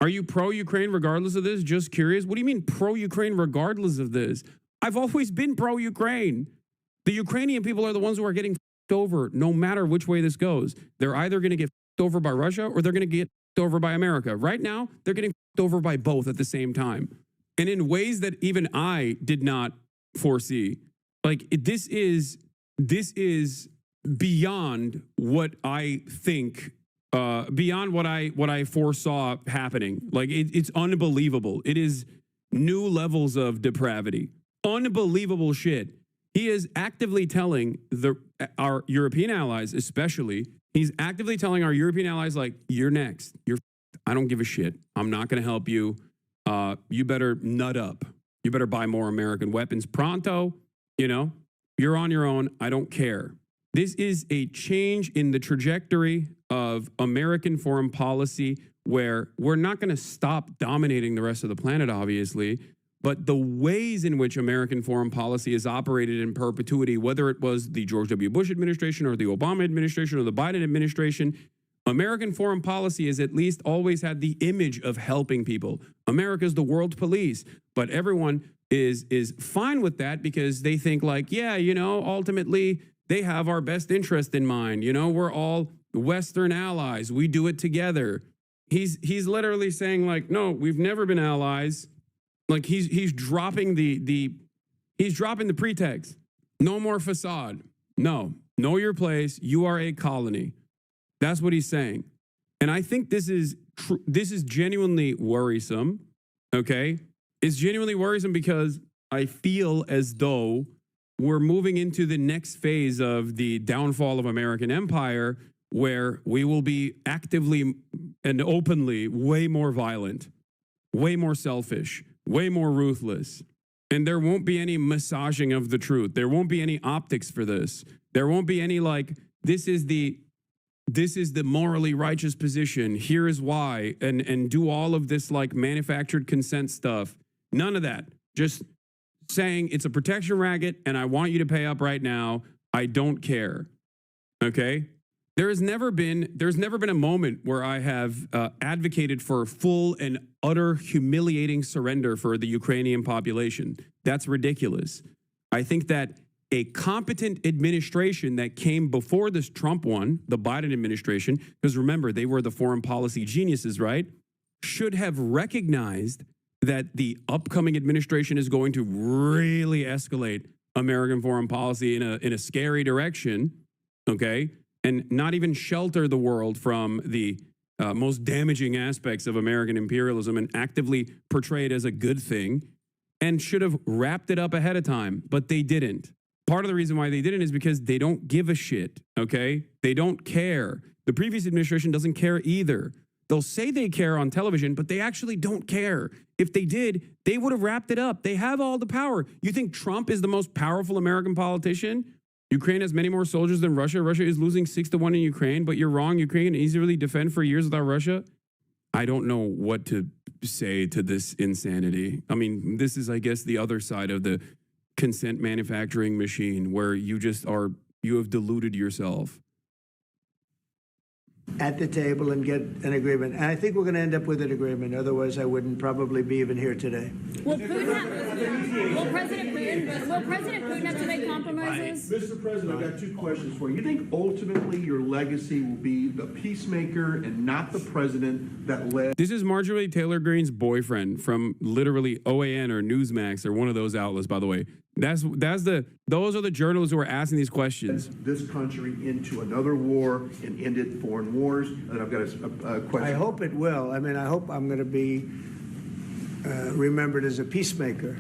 Are you pro-Ukraine regardless of this? Just curious. What do you mean pro-Ukraine regardless of this? I've always been pro-Ukraine. The Ukrainian people are the ones who are getting f***ed over no matter which way this goes. They're either going to get f***ed over by Russia or they're going to get f***ed over by America. Right now, they're getting f***ed over by both at the same time. And in ways that even I did not foresee. Like, this is beyond what I think, beyond what I foresaw happening. Like, it's unbelievable. It is new levels of depravity. Unbelievable shit. He is actively telling our European allies, especially, he's actively telling our European allies, like, you're next. I don't give a shit. I'm not going to help you. You better nut up. You better buy more American weapons pronto. You know, you're on your own. I don't care. This is a change in the trajectory of American foreign policy where we're not going to stop dominating the rest of the planet, obviously, but the ways in which American foreign policy is operated in perpetuity, whether it was the George W. Bush administration or the Obama administration or the Biden administration, American foreign policy has at least always had the image of helping people. America's the world police, but everyone is fine with that because they think like, yeah, you know, ultimately they have our best interest in mind. You know, we're all Western allies. We do it together. He's literally saying like, no, we've never been allies. Like he's dropping he's dropping the pretext. No more facade. No, know your place. You are a colony. That's what he's saying. And I think this is genuinely worrisome. Okay. It's genuinely worrisome because I feel as though we're moving into the next phase of the downfall of American empire where we will be actively and openly way more violent, way more selfish, way more ruthless. And there won't be any massaging of the truth. There won't be any optics for this. There won't be any like, this is the morally righteous position. Here is why. And do all of this like manufactured consent stuff. None of that. Just saying it's a protection racket and I want you to pay up right now. I don't care. Okay? There's never been a moment where I have advocated for full and utter humiliating surrender for the Ukrainian population. That's ridiculous. I think that a competent administration that came before this Trump one, the Biden administration, because remember, they were the foreign policy geniuses, right? Should have recognized that the upcoming administration is going to really escalate American foreign policy in a scary direction, okay? And not even shelter the world from the most damaging aspects of American imperialism and actively portray it as a good thing, and should have wrapped it up ahead of time, but they didn't. Part of the reason why they didn't is because they don't give a shit, okay? They don't care. The previous administration doesn't care either. They'll say they care on television, but they actually don't care. If they did, they would have wrapped it up. They have all the power. You think Trump is the most powerful American politician? Ukraine has many more soldiers than Russia. Russia is losing 6-1 in Ukraine, but you're wrong. Ukraine can easily defend for years without Russia. I don't know what to say to this insanity. I mean, this is, I guess, the other side of the consent manufacturing machine where you have deluded yourself. At the table and get an agreement. And I think we're going to end up with an agreement. Otherwise, I wouldn't probably be even here today. Will President Putin have to make compromises? Mr. President, I've got two questions for you. You think ultimately your legacy will be the peacemaker and not the president that led? This is Marjorie Taylor Greene's boyfriend from literally OAN or Newsmax or one of those outlets, by the way. Those are the journalists who are asking these questions. This country into another war and ended foreign wars. And I've got a question. I hope it will. I mean, I hope I'm going to be remembered as a peacemaker.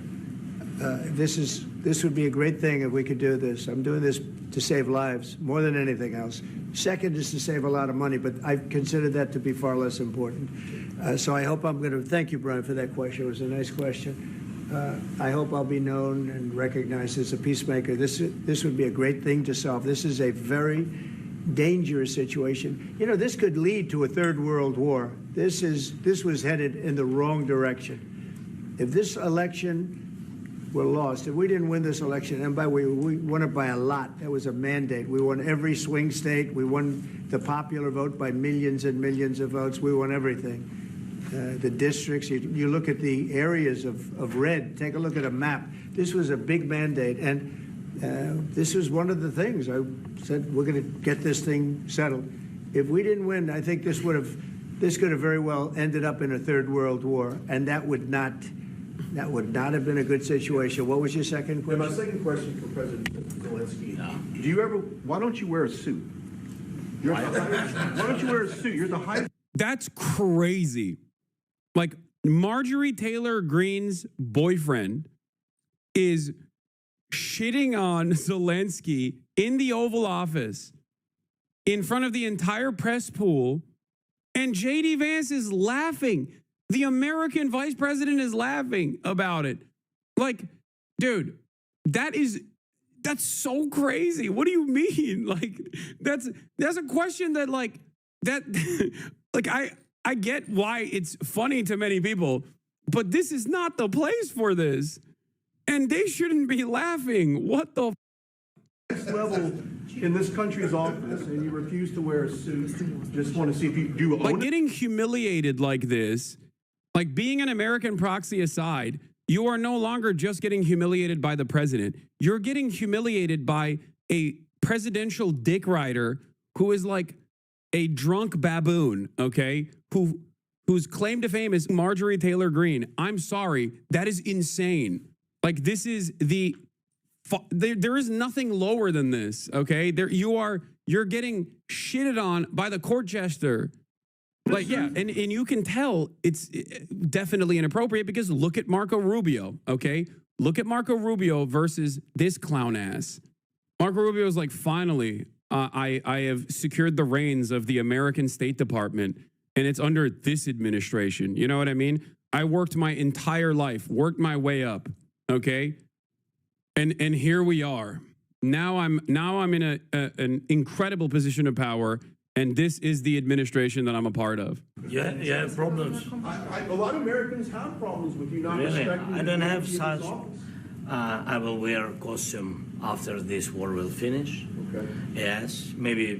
This would be a great thing if we could do this. I'm doing this to save lives more than anything else. Second is to save a lot of money, but I consider that to be far less important. So I hope I'm going to thank you, Brian, for that question. It was a nice question. I hope I'll be known and recognized as a peacemaker. This would be a great thing to solve. This is a very dangerous situation. You know, this could lead to a third world war. This was headed in the wrong direction. If this election were lost, if we didn't win this election, and by the way, we won it by a lot. That was a mandate. We won every swing state. We won the popular vote by millions and millions of votes. We won everything. the districts. You look at the areas of red. Take a look at a map. This was a big mandate, and this was one of the things I said, we're going to get this thing settled. If we didn't win, I think this could have very well ended up in a third world war, and that would not have been a good situation. What was your second question? And my second question for President Zelensky. Why don't you wear a suit? Why don't you wear a suit? You're the highest. That's crazy. Like, Marjorie Taylor Greene's boyfriend is shitting on Zelensky in the Oval Office in front of the entire press pool, and J.D. Vance is laughing. The American vice president is laughing about it. Like, dude, that's so crazy. What do you mean? Like, that's a question that, like, that like, I get why it's funny to many people, but this is not the place for this. And they shouldn't be laughing. What the level in this country's office, and you refuse to wear a suit. Just want to see if you do. Like, getting humiliated like this, like being an American proxy aside, you are no longer just getting humiliated by the president. You're getting humiliated by a presidential dick rider who is like a drunk baboon, okay? Whose claim to fame is Marjorie Taylor Greene. I'm sorry, that is insane. Like, this is there is nothing lower than this, okay? You're getting shitted on by the court jester. Like, yeah, and you can tell it's definitely inappropriate because look at Marco Rubio, okay? Look at Marco Rubio versus this clown ass. Marco Rubio is like, finally, I have secured the reins of the American State Department, and it's under this administration. You know what I mean? I worked my entire life, worked my way up, okay? And here we are. Now I'm in an incredible position of power, and this is the administration that I'm a part of. Yeah, problems. A lot of Americans have problems with you not respecting. I don't have such. I will wear a costume after this war will finish. Okay. Yes, maybe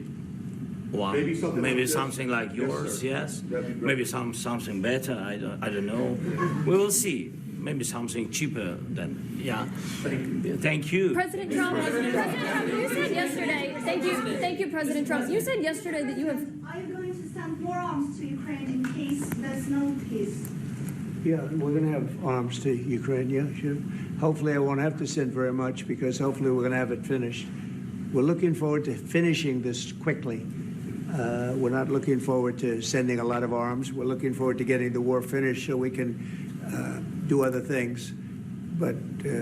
one. Maybe something like yours. Yes. Maybe something better. I don't know. We will see. Maybe something cheaper than, yeah. Thank you. President Trump, you said yesterday, thank you, President Trump. You said yesterday that you have... Are you going to send more arms to Ukraine in case there's no peace? Yeah, we're going to have arms to Ukraine, yeah, sure. Hopefully I won't have to send very much because hopefully we're going to have it finished. We're looking forward to finishing this quickly. We're not looking forward to sending a lot of arms. We're looking forward to getting the war finished so we can do other things, but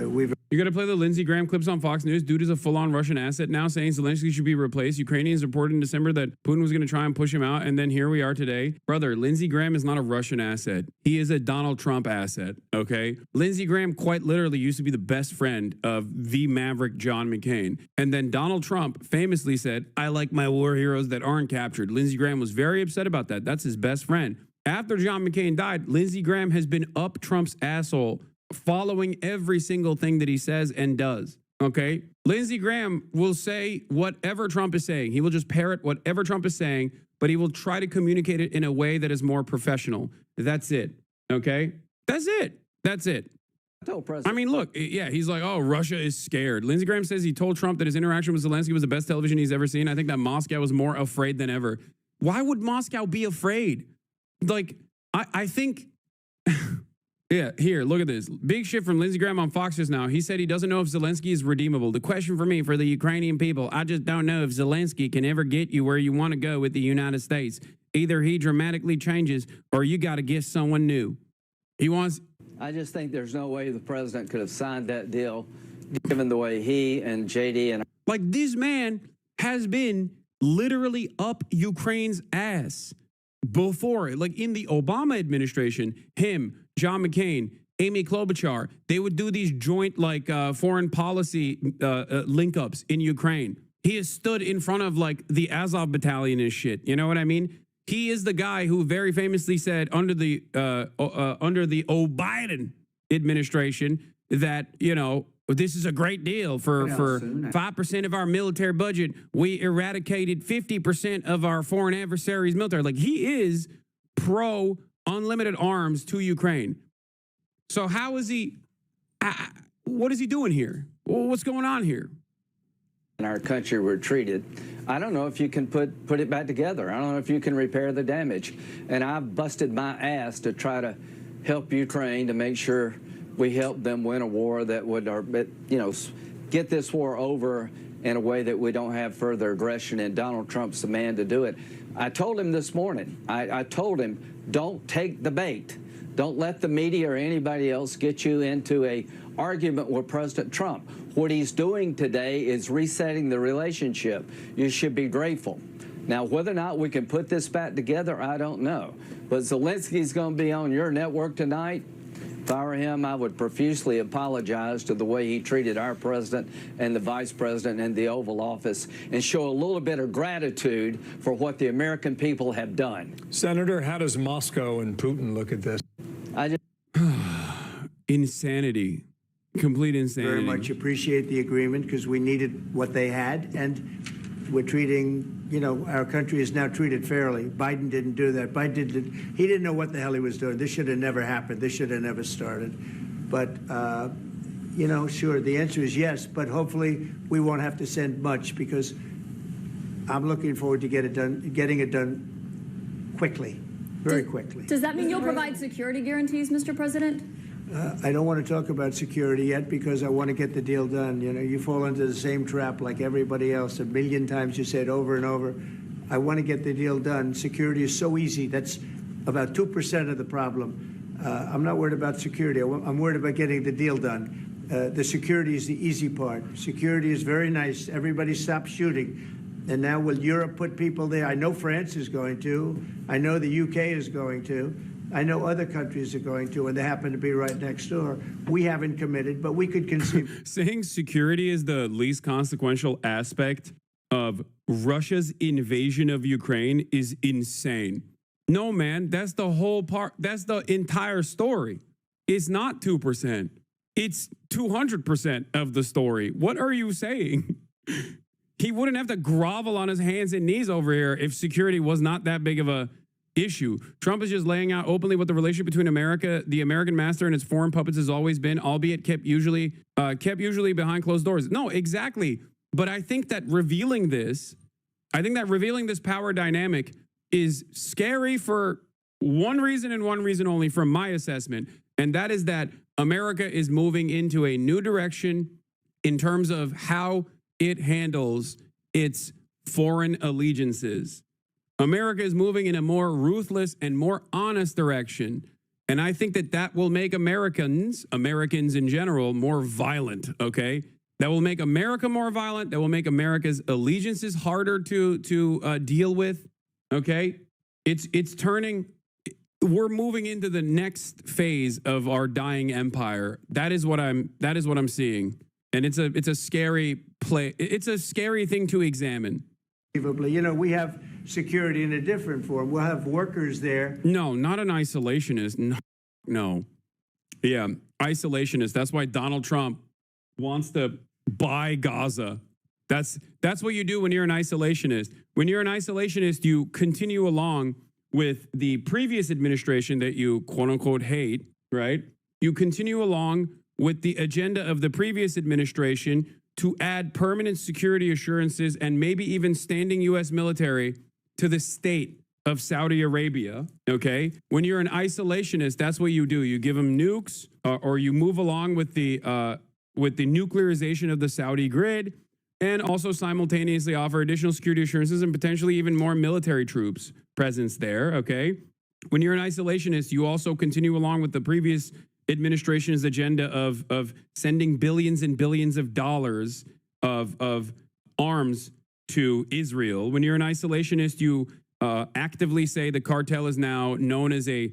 we've... You got to play the Lindsey Graham clips on Fox News. Dude is a full-on Russian asset now, saying Zelensky should be replaced. Ukrainians reported in December that Putin was going to try and push him out, and then here we are today. Brother, Lindsey Graham is not a Russian asset. He is a Donald Trump asset, okay? Lindsey Graham quite literally used to be the best friend of the maverick John McCain. And then Donald Trump famously said, I like my war heroes that aren't captured. Lindsey Graham was very upset about that. That's his best friend. After John McCain died, Lindsey Graham has been up Trump's asshole, following every single thing that he says and does, okay? Lindsey Graham will say whatever Trump is saying. He will just parrot whatever Trump is saying, but he will try to communicate it in a way that is more professional. That's it, okay? That's it. That's it. I mean, look, yeah, he's like, oh, Russia is scared. Lindsey Graham says he told Trump that his interaction with Zelensky was the best television he's ever seen. I think that Moscow was more afraid than ever. Why would Moscow be afraid? Like, I think, yeah, here, look at this. Big shit from Lindsey Graham on Fox just now. He said he doesn't know if Zelensky is redeemable. The question for me, for the Ukrainian people, I just don't know if Zelensky can ever get you where you want to go with the United States. Either he dramatically changes or you got to get someone new. He wants... I just think there's no way the president could have signed that deal given the way he and JD and... Like, this man has been literally up Ukraine's ass before, like in the Obama administration, him, John McCain, Amy Klobuchar, they would do these joint like foreign policy link-ups in Ukraine. He has stood in front of like the Azov battalion and shit. You know what I mean? He is the guy who very famously said under the Biden administration that, you know, this is a great deal for 5% of our military budget. We eradicated 50% of our foreign adversaries' military. Like, he is pro unlimited arms to Ukraine. So how is he, what is he doing here? What's going on here? In our country were treated. I don't know if you can put it back together. I don't know if you can repair the damage. And I've busted my ass to try to help Ukraine to make sure we help them win a war that would, get this war over in a way that we don't have further aggression, and Donald Trump's the man to do it. I told him this morning, I told him, don't take the bait. Don't let the media or anybody else get you into a argument with President Trump. What he's doing today is resetting the relationship. You should be grateful. Now, whether or not we can put this back together, I don't know. But Zelensky's going to be on your network tonight. If I were him, I would profusely apologize to the way he treated our president and the vice president in the Oval Office and show a little bit of gratitude for what the American people have done. Senator, how does Moscow and Putin look at this? Insanity. Complete insanity. Very much appreciate the agreement because we needed what they had, and we're treating, our country is now treated fairly. Biden didn't do that. He didn't know what the hell he was doing. This should have never happened. This should have never started. But, sure, the answer is yes, but hopefully we won't have to send much because I'm looking forward to getting it done quickly, very quickly. Does that mean you'll provide security guarantees, Mr. President? I don't want to talk about security yet because I want to get the deal done. You fall into the same trap like everybody else. A million times you say it over and over. I want to get the deal done. Security is so easy. That's about 2% of the problem. I'm not worried about security. I'm worried about getting the deal done. The security is the easy part. Security is very nice. Everybody stops shooting. And now will Europe put people there? I know France is going to. I know the UK is going to. I know other countries are going to, and they happen to be right next door. We haven't committed, but we could conceive. Saying security is the least consequential aspect of Russia's invasion of Ukraine is insane. No, man, that's the whole part. That's the entire story. It's not 2%. It's 200% of the story. What are you saying? He wouldn't have to grovel on his hands and knees over here if security was not that big of a issue. Trump is just laying out openly what the relationship between America, the American master, and its foreign puppets has always been, albeit kept usually behind closed doors. No, exactly. But I think that revealing this power dynamic is scary for one reason and one reason only from my assessment. And that is that America is moving into a new direction in terms of how it handles its foreign allegiances. America is moving in a more ruthless and more honest direction. And I think that will make Americans in general, more violent, okay? That will make America more violent. That will make America's allegiances harder to deal with, okay? It's turning, we're moving into the next phase of our dying empire. That is what I'm seeing. And it's a scary it's a scary thing to examine. We have security in a different form. We'll have workers there. No, not an isolationist. No. Yeah, isolationist. That's why Donald Trump wants to buy Gaza. That's what you do when you're an isolationist. When you're an isolationist, you continue along with the previous administration that you quote unquote hate, right? You continue along with the agenda of the previous administration to add permanent security assurances and maybe even standing U.S. military to the state of Saudi Arabia, okay? When you're an isolationist, that's what you do. You give them nukes or you move along with the nuclearization of the Saudi grid and also simultaneously offer additional security assurances and potentially even more military troops presence there, okay? When you're an isolationist, you also continue along with the previous administration's agenda of sending billions and billions of dollars of arms to Israel. When you're an isolationist, you actively say the cartel is now known as a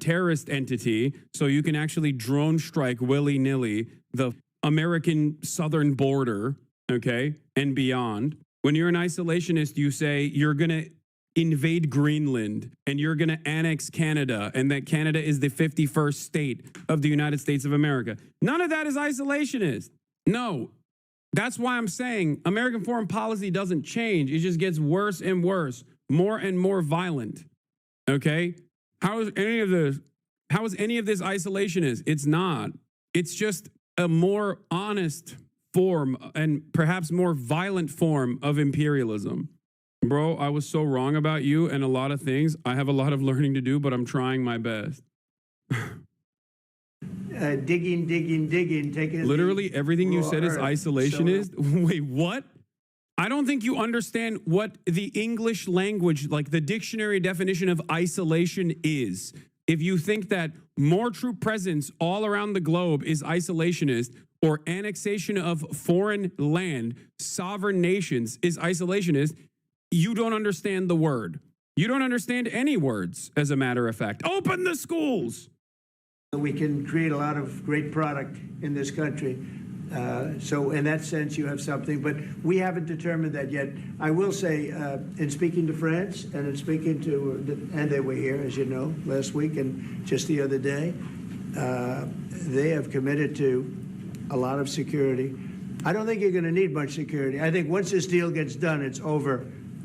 terrorist entity, so you can actually drone strike willy-nilly the American southern border, okay, and beyond. When you're an isolationist, you say you're going to invade Greenland and you're going to annex Canada and that Canada is the 51st state of the United States of America. None of that is isolationist. No, that's why I'm saying American foreign policy doesn't change. It just gets worse and worse, more and more violent. Okay? How is any of this isolationist? It's not. It's just a more honest form and perhaps more violent form of imperialism. Bro, I was so wrong about you and a lot of things. I have a lot of learning to do, but I'm trying my best. Digging, taking literally everything you said is Earth. isolationist. Wait, what? I don't think you understand what the English language, like the dictionary definition of isolation is. If you think that more troop presence all around the globe is isolationist, or annexation of foreign land, sovereign nations is isolationist, you don't understand the word. You don't understand any words, as a matter of fact. Open the schools. We can create a lot of great product in this country. So in that sense, you have something, but we haven't determined that yet. I will say, in speaking to France and in speaking to, and they were here, as you know, last week and just the other day, they have committed to a lot of security. I don't think you're going to need much security. I think once this deal gets done, it's over.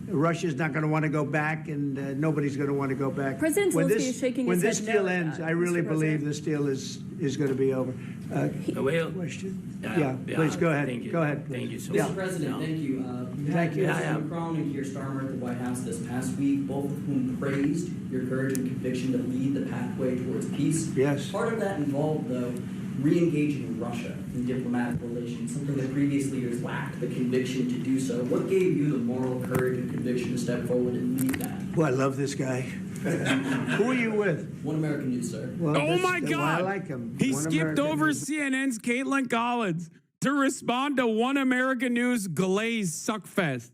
Russia's not going to want to go back, and nobody's going to want to go back. President Zelensky is shaking his head. When this deal no, ends, I really believe this deal is going to be over. Question? Yeah, please go ahead. Thank you. Go ahead. Thank you so Mr. much. President, thank you. Thank you. President Macron and Keir Starmer at the White House this past week, both of whom praised your courage and conviction to lead the pathway towards peace. Yes. Part of that involved, though, re-engaging Russia in diplomatic relations, something that previous leaders lacked the conviction to do so. What gave you the moral courage and conviction to step forward and lead that? Well, I love this guy. Who are you with? One American News, sir. Well, Oh my well, God! I like him. He One skipped American over News. CNN's Caitlin Collins to respond to One American News glaze suckfest.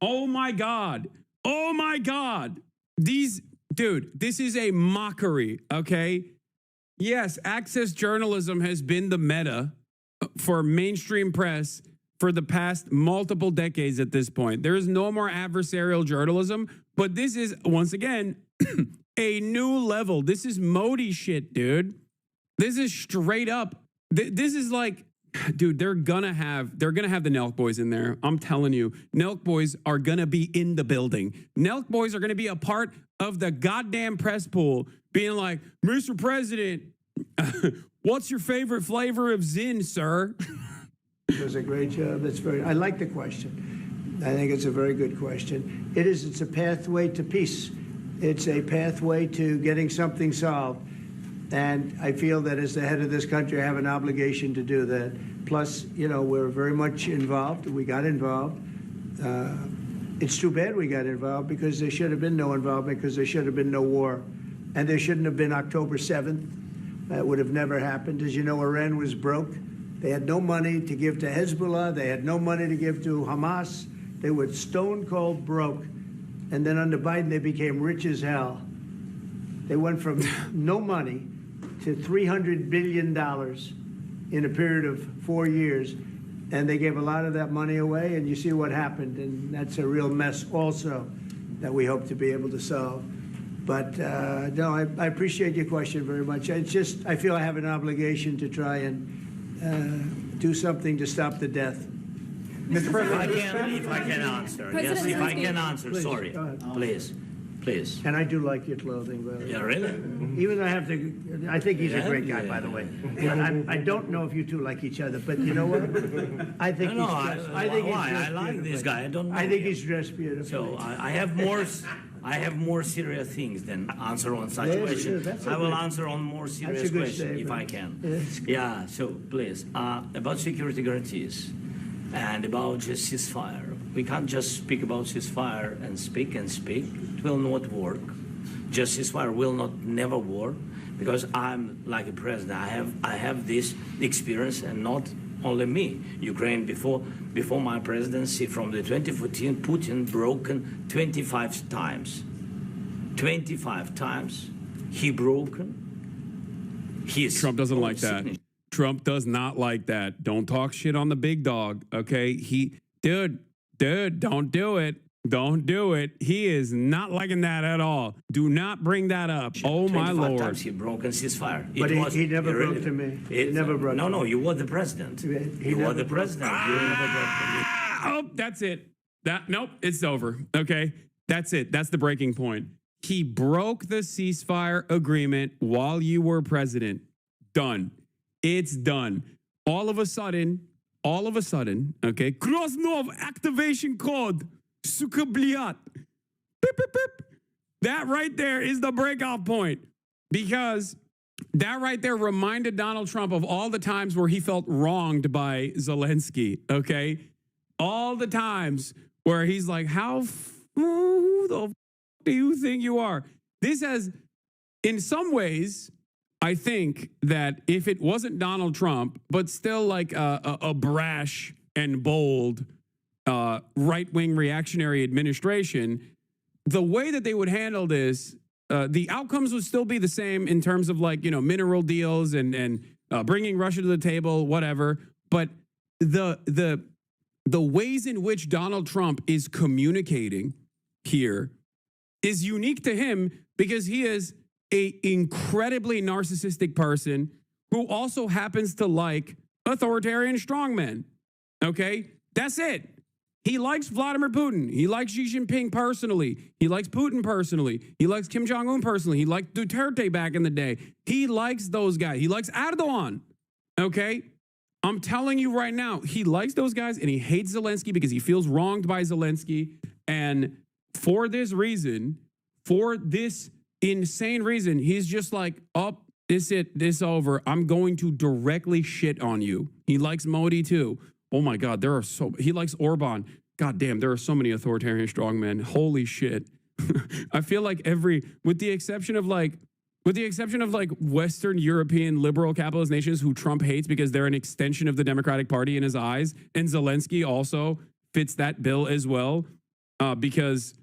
Oh my God! Oh my God! Dude, this is a mockery. Okay. Yes, access journalism has been the meta for mainstream press for the past multiple decades at this point. There is no more adversarial journalism, but this is, once again, a new level. This is Modi shit, dude. This is straight up. This is like, dude, they're gonna have the Nelk Boys in there. I'm telling you, Nelk Boys are gonna be in the building. Nelk Boys are gonna be a part of the goddamn press pool, being like, Mr. President, what's your favorite flavor of Zin, sir? It was a great job. I like the question. I think it's a very good question. It's a pathway to peace. It's a pathway to getting something solved. And I feel that as the head of this country, I have an obligation to do that. Plus, we're very much involved. We got involved. It's too bad we got involved because there should have been no involvement, because there should have been no war. And there shouldn't have been October 7th. That would have never happened. As you know, Iran was broke. They had no money to give to Hezbollah. They had no money to give to Hamas. They were stone cold broke. And then under Biden, they became rich as hell. They went from no money to $300 billion in a period of 4 years. And they gave a lot of that money away, and you see what happened. And that's a real mess also that we hope to be able to solve. But no, I appreciate your question very much. It's just, I feel I have an obligation to try and do something to stop the death. Mr. President, if I can answer. President Yes, if I Zelensky. can answer. Please, Sorry. go ahead. Please. And I do like your clothing, by the way. Yeah, really? Even though I have to, I think he's a great guy, by the way. I don't know if you two like each other, but you know what? I think he's dressed. I think he's why? dressed I like this beautifully. guy. I don't know. I think he's dressed beautifully. So I have more serious things than answer on such Yes, questions. that's a I will good- answer on more serious good questions if statement. I can. Yes. Yeah. So please, about security guarantees and about just ceasefire. We can't just speak about ceasefire and speak and speak. It will not work. Just ceasefire will never work, because I'm like a president. I have this experience, and not only me. Ukraine before my presidency, from the 2014, Putin broken 25 times. 25 times he broken. Trump doesn't like that. Trump does not like that. Don't talk shit on the big dog, okay? Dude, don't do it. Don't do it. He is not liking that at all. Do not bring that up. Oh, my 25 Lord. times he broken ceasefire. But he never broke to me. He never broke to me. No, you were the president. You were the president. You never broke to me. Oh, that's it. Nope, it's over. Okay, that's it. That's the breaking point. He broke the ceasefire agreement while you were president. Done. It's done. All of a sudden, okay, Krasnov activation code. Suka bliat. Beep, beep, beep. That right there is the breakoff point, because that right there reminded Donald Trump of all the times where he felt wronged by Zelensky, okay? All the times where he's like, who the do you think you are? This has, in some ways, I think that if it wasn't Donald Trump, but still like a brash and bold right-wing reactionary administration, the way that they would handle this, the outcomes would still be the same in terms of like, mineral deals and bringing Russia to the table, whatever. But the ways in which Donald Trump is communicating here is unique to him, because he is an incredibly narcissistic person who also happens to like authoritarian strongmen. Okay? That's it. He likes Vladimir Putin. He likes Xi Jinping personally. He likes Putin personally. He likes Kim Jong-un personally. He liked Duterte back in the day. He likes those guys. He likes Erdogan. Okay? I'm telling you right now, he likes those guys and he hates Zelensky because he feels wronged by Zelensky. And for this reason, for this insane reason, he's just like, oh, this over. I'm going to directly shit on you. He likes Modi too. Oh my God, he likes Orban. God damn, there are so many authoritarian strongmen. Holy shit. I feel like with the exception of Western European liberal capitalist nations who Trump hates because they're an extension of the Democratic Party in his eyes, and Zelensky also fits that bill as well, because,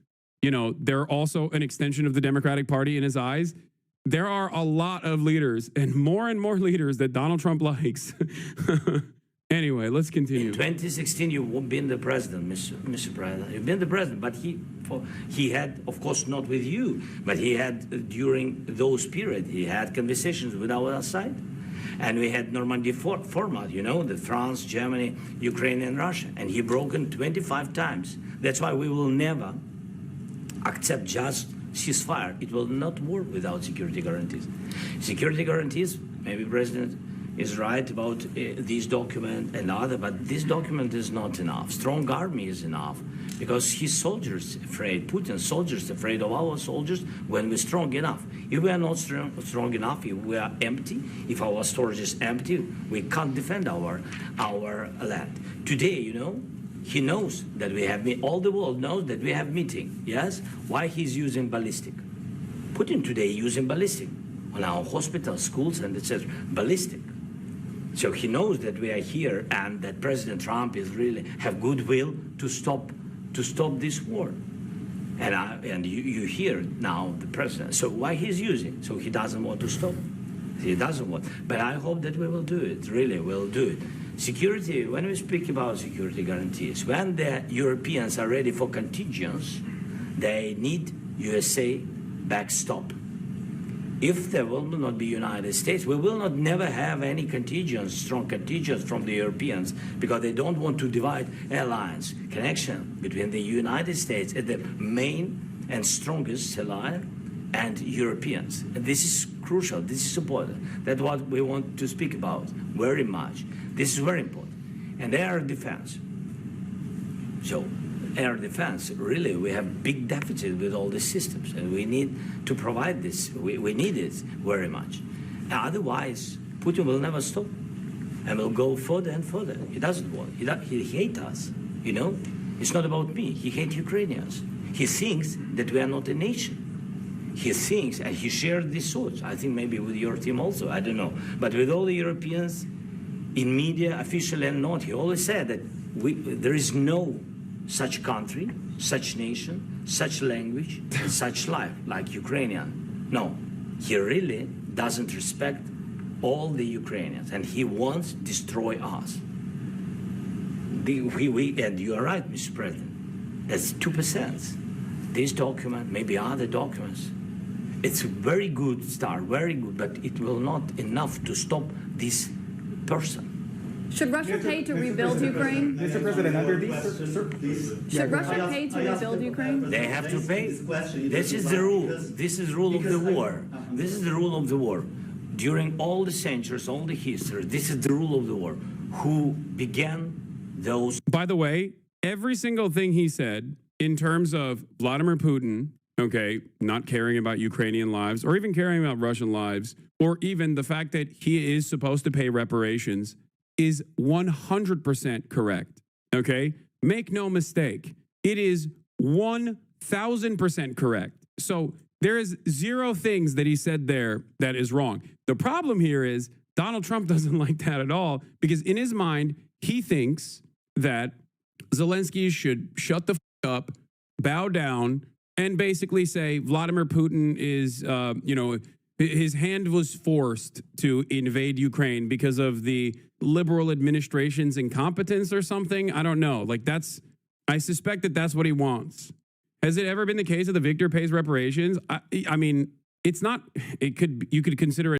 they're also an extension of the Democratic Party in his eyes. There are a lot of leaders and more leaders that Donald Trump likes. Anyway, let's continue. In 2016, you've been the president, Mr. President. You've been the president, but he had, of course, not with you, but he had, during those periods, he had conversations with our side. And we had Normandy format, the France, Germany, Ukraine, and Russia. And he broken 25 times. That's why we will never accept just ceasefire. It will not work without security guarantees. Security guarantees, maybe President is right about this document and other, but this document is not enough. Strong army is enough, because his soldiers afraid, Putin's soldiers afraid of our soldiers when we're strong enough. If we are not strong enough, if we are empty, if our storage is empty, we can't defend our land. Today, he knows that we have, all the world knows that we have meeting, yes? Why he's using ballistic? Putin today using ballistic on our hospitals, schools, and etc. Ballistic. So he knows that we are here and that President Trump is really have goodwill to stop this war. And you hear now the president. So why he's using? So he doesn't want to stop. He doesn't want. But I hope that we will do it. Really, we'll do it. Security. When we speak about security guarantees, when the Europeans are ready for contingents, they need USA backstop. If there will not be United States, we will not never have any contingents, strong contingents from the Europeans, because they don't want to divide alliance, connection between the United States and the main and strongest ally and Europeans. And this is crucial, this is important. That's what we want to speak about very much. This is very important. And air defense. So air defense, really, we have big deficit with all these systems, and we need to provide this. We need it very much. Otherwise, Putin will never stop, and will go further and further. He doesn't want. He hates us. It's not about me. He hates Ukrainians. He thinks that we are not a nation. He thinks, and he shared these thoughts. I think maybe with your team also. I don't know, but with all the Europeans, in media, officially and not, he always said that there is no such country, such nation, such language, such life like Ukrainian. No, he really doesn't respect all the Ukrainians, and he wants to destroy us. And you are right, Mr. President. That's 2%. This document, maybe other documents. It's a very good start, very good, but it will not enough to stop this person. Should Russia pay to rebuild Ukraine? Mr. President, under these Should Russia pay to rebuild Ukraine? They have to pay. This is the rule. This is rule of the war. This is the rule of the war. During all the centuries, all the history, this is the rule of the war. Who began those? By the way, every single thing he said in terms of Vladimir Putin, okay, not caring about Ukrainian lives or even caring about Russian lives, or even the fact that he is supposed to pay reparations is 100% correct, okay? Make no mistake. It is 1,000% correct. So there is zero things that he said there that is wrong. The problem here is Donald Trump doesn't like that at all because in his mind, he thinks that Zelensky should shut the up, bow down, and basically say Vladimir Putin is, his hand was forced to invade Ukraine because of the liberal administration's incompetence or something. I don't know. I suspect that that's what he wants. Has it ever been the case that the victor pays reparations? I mean, it's not, you could consider it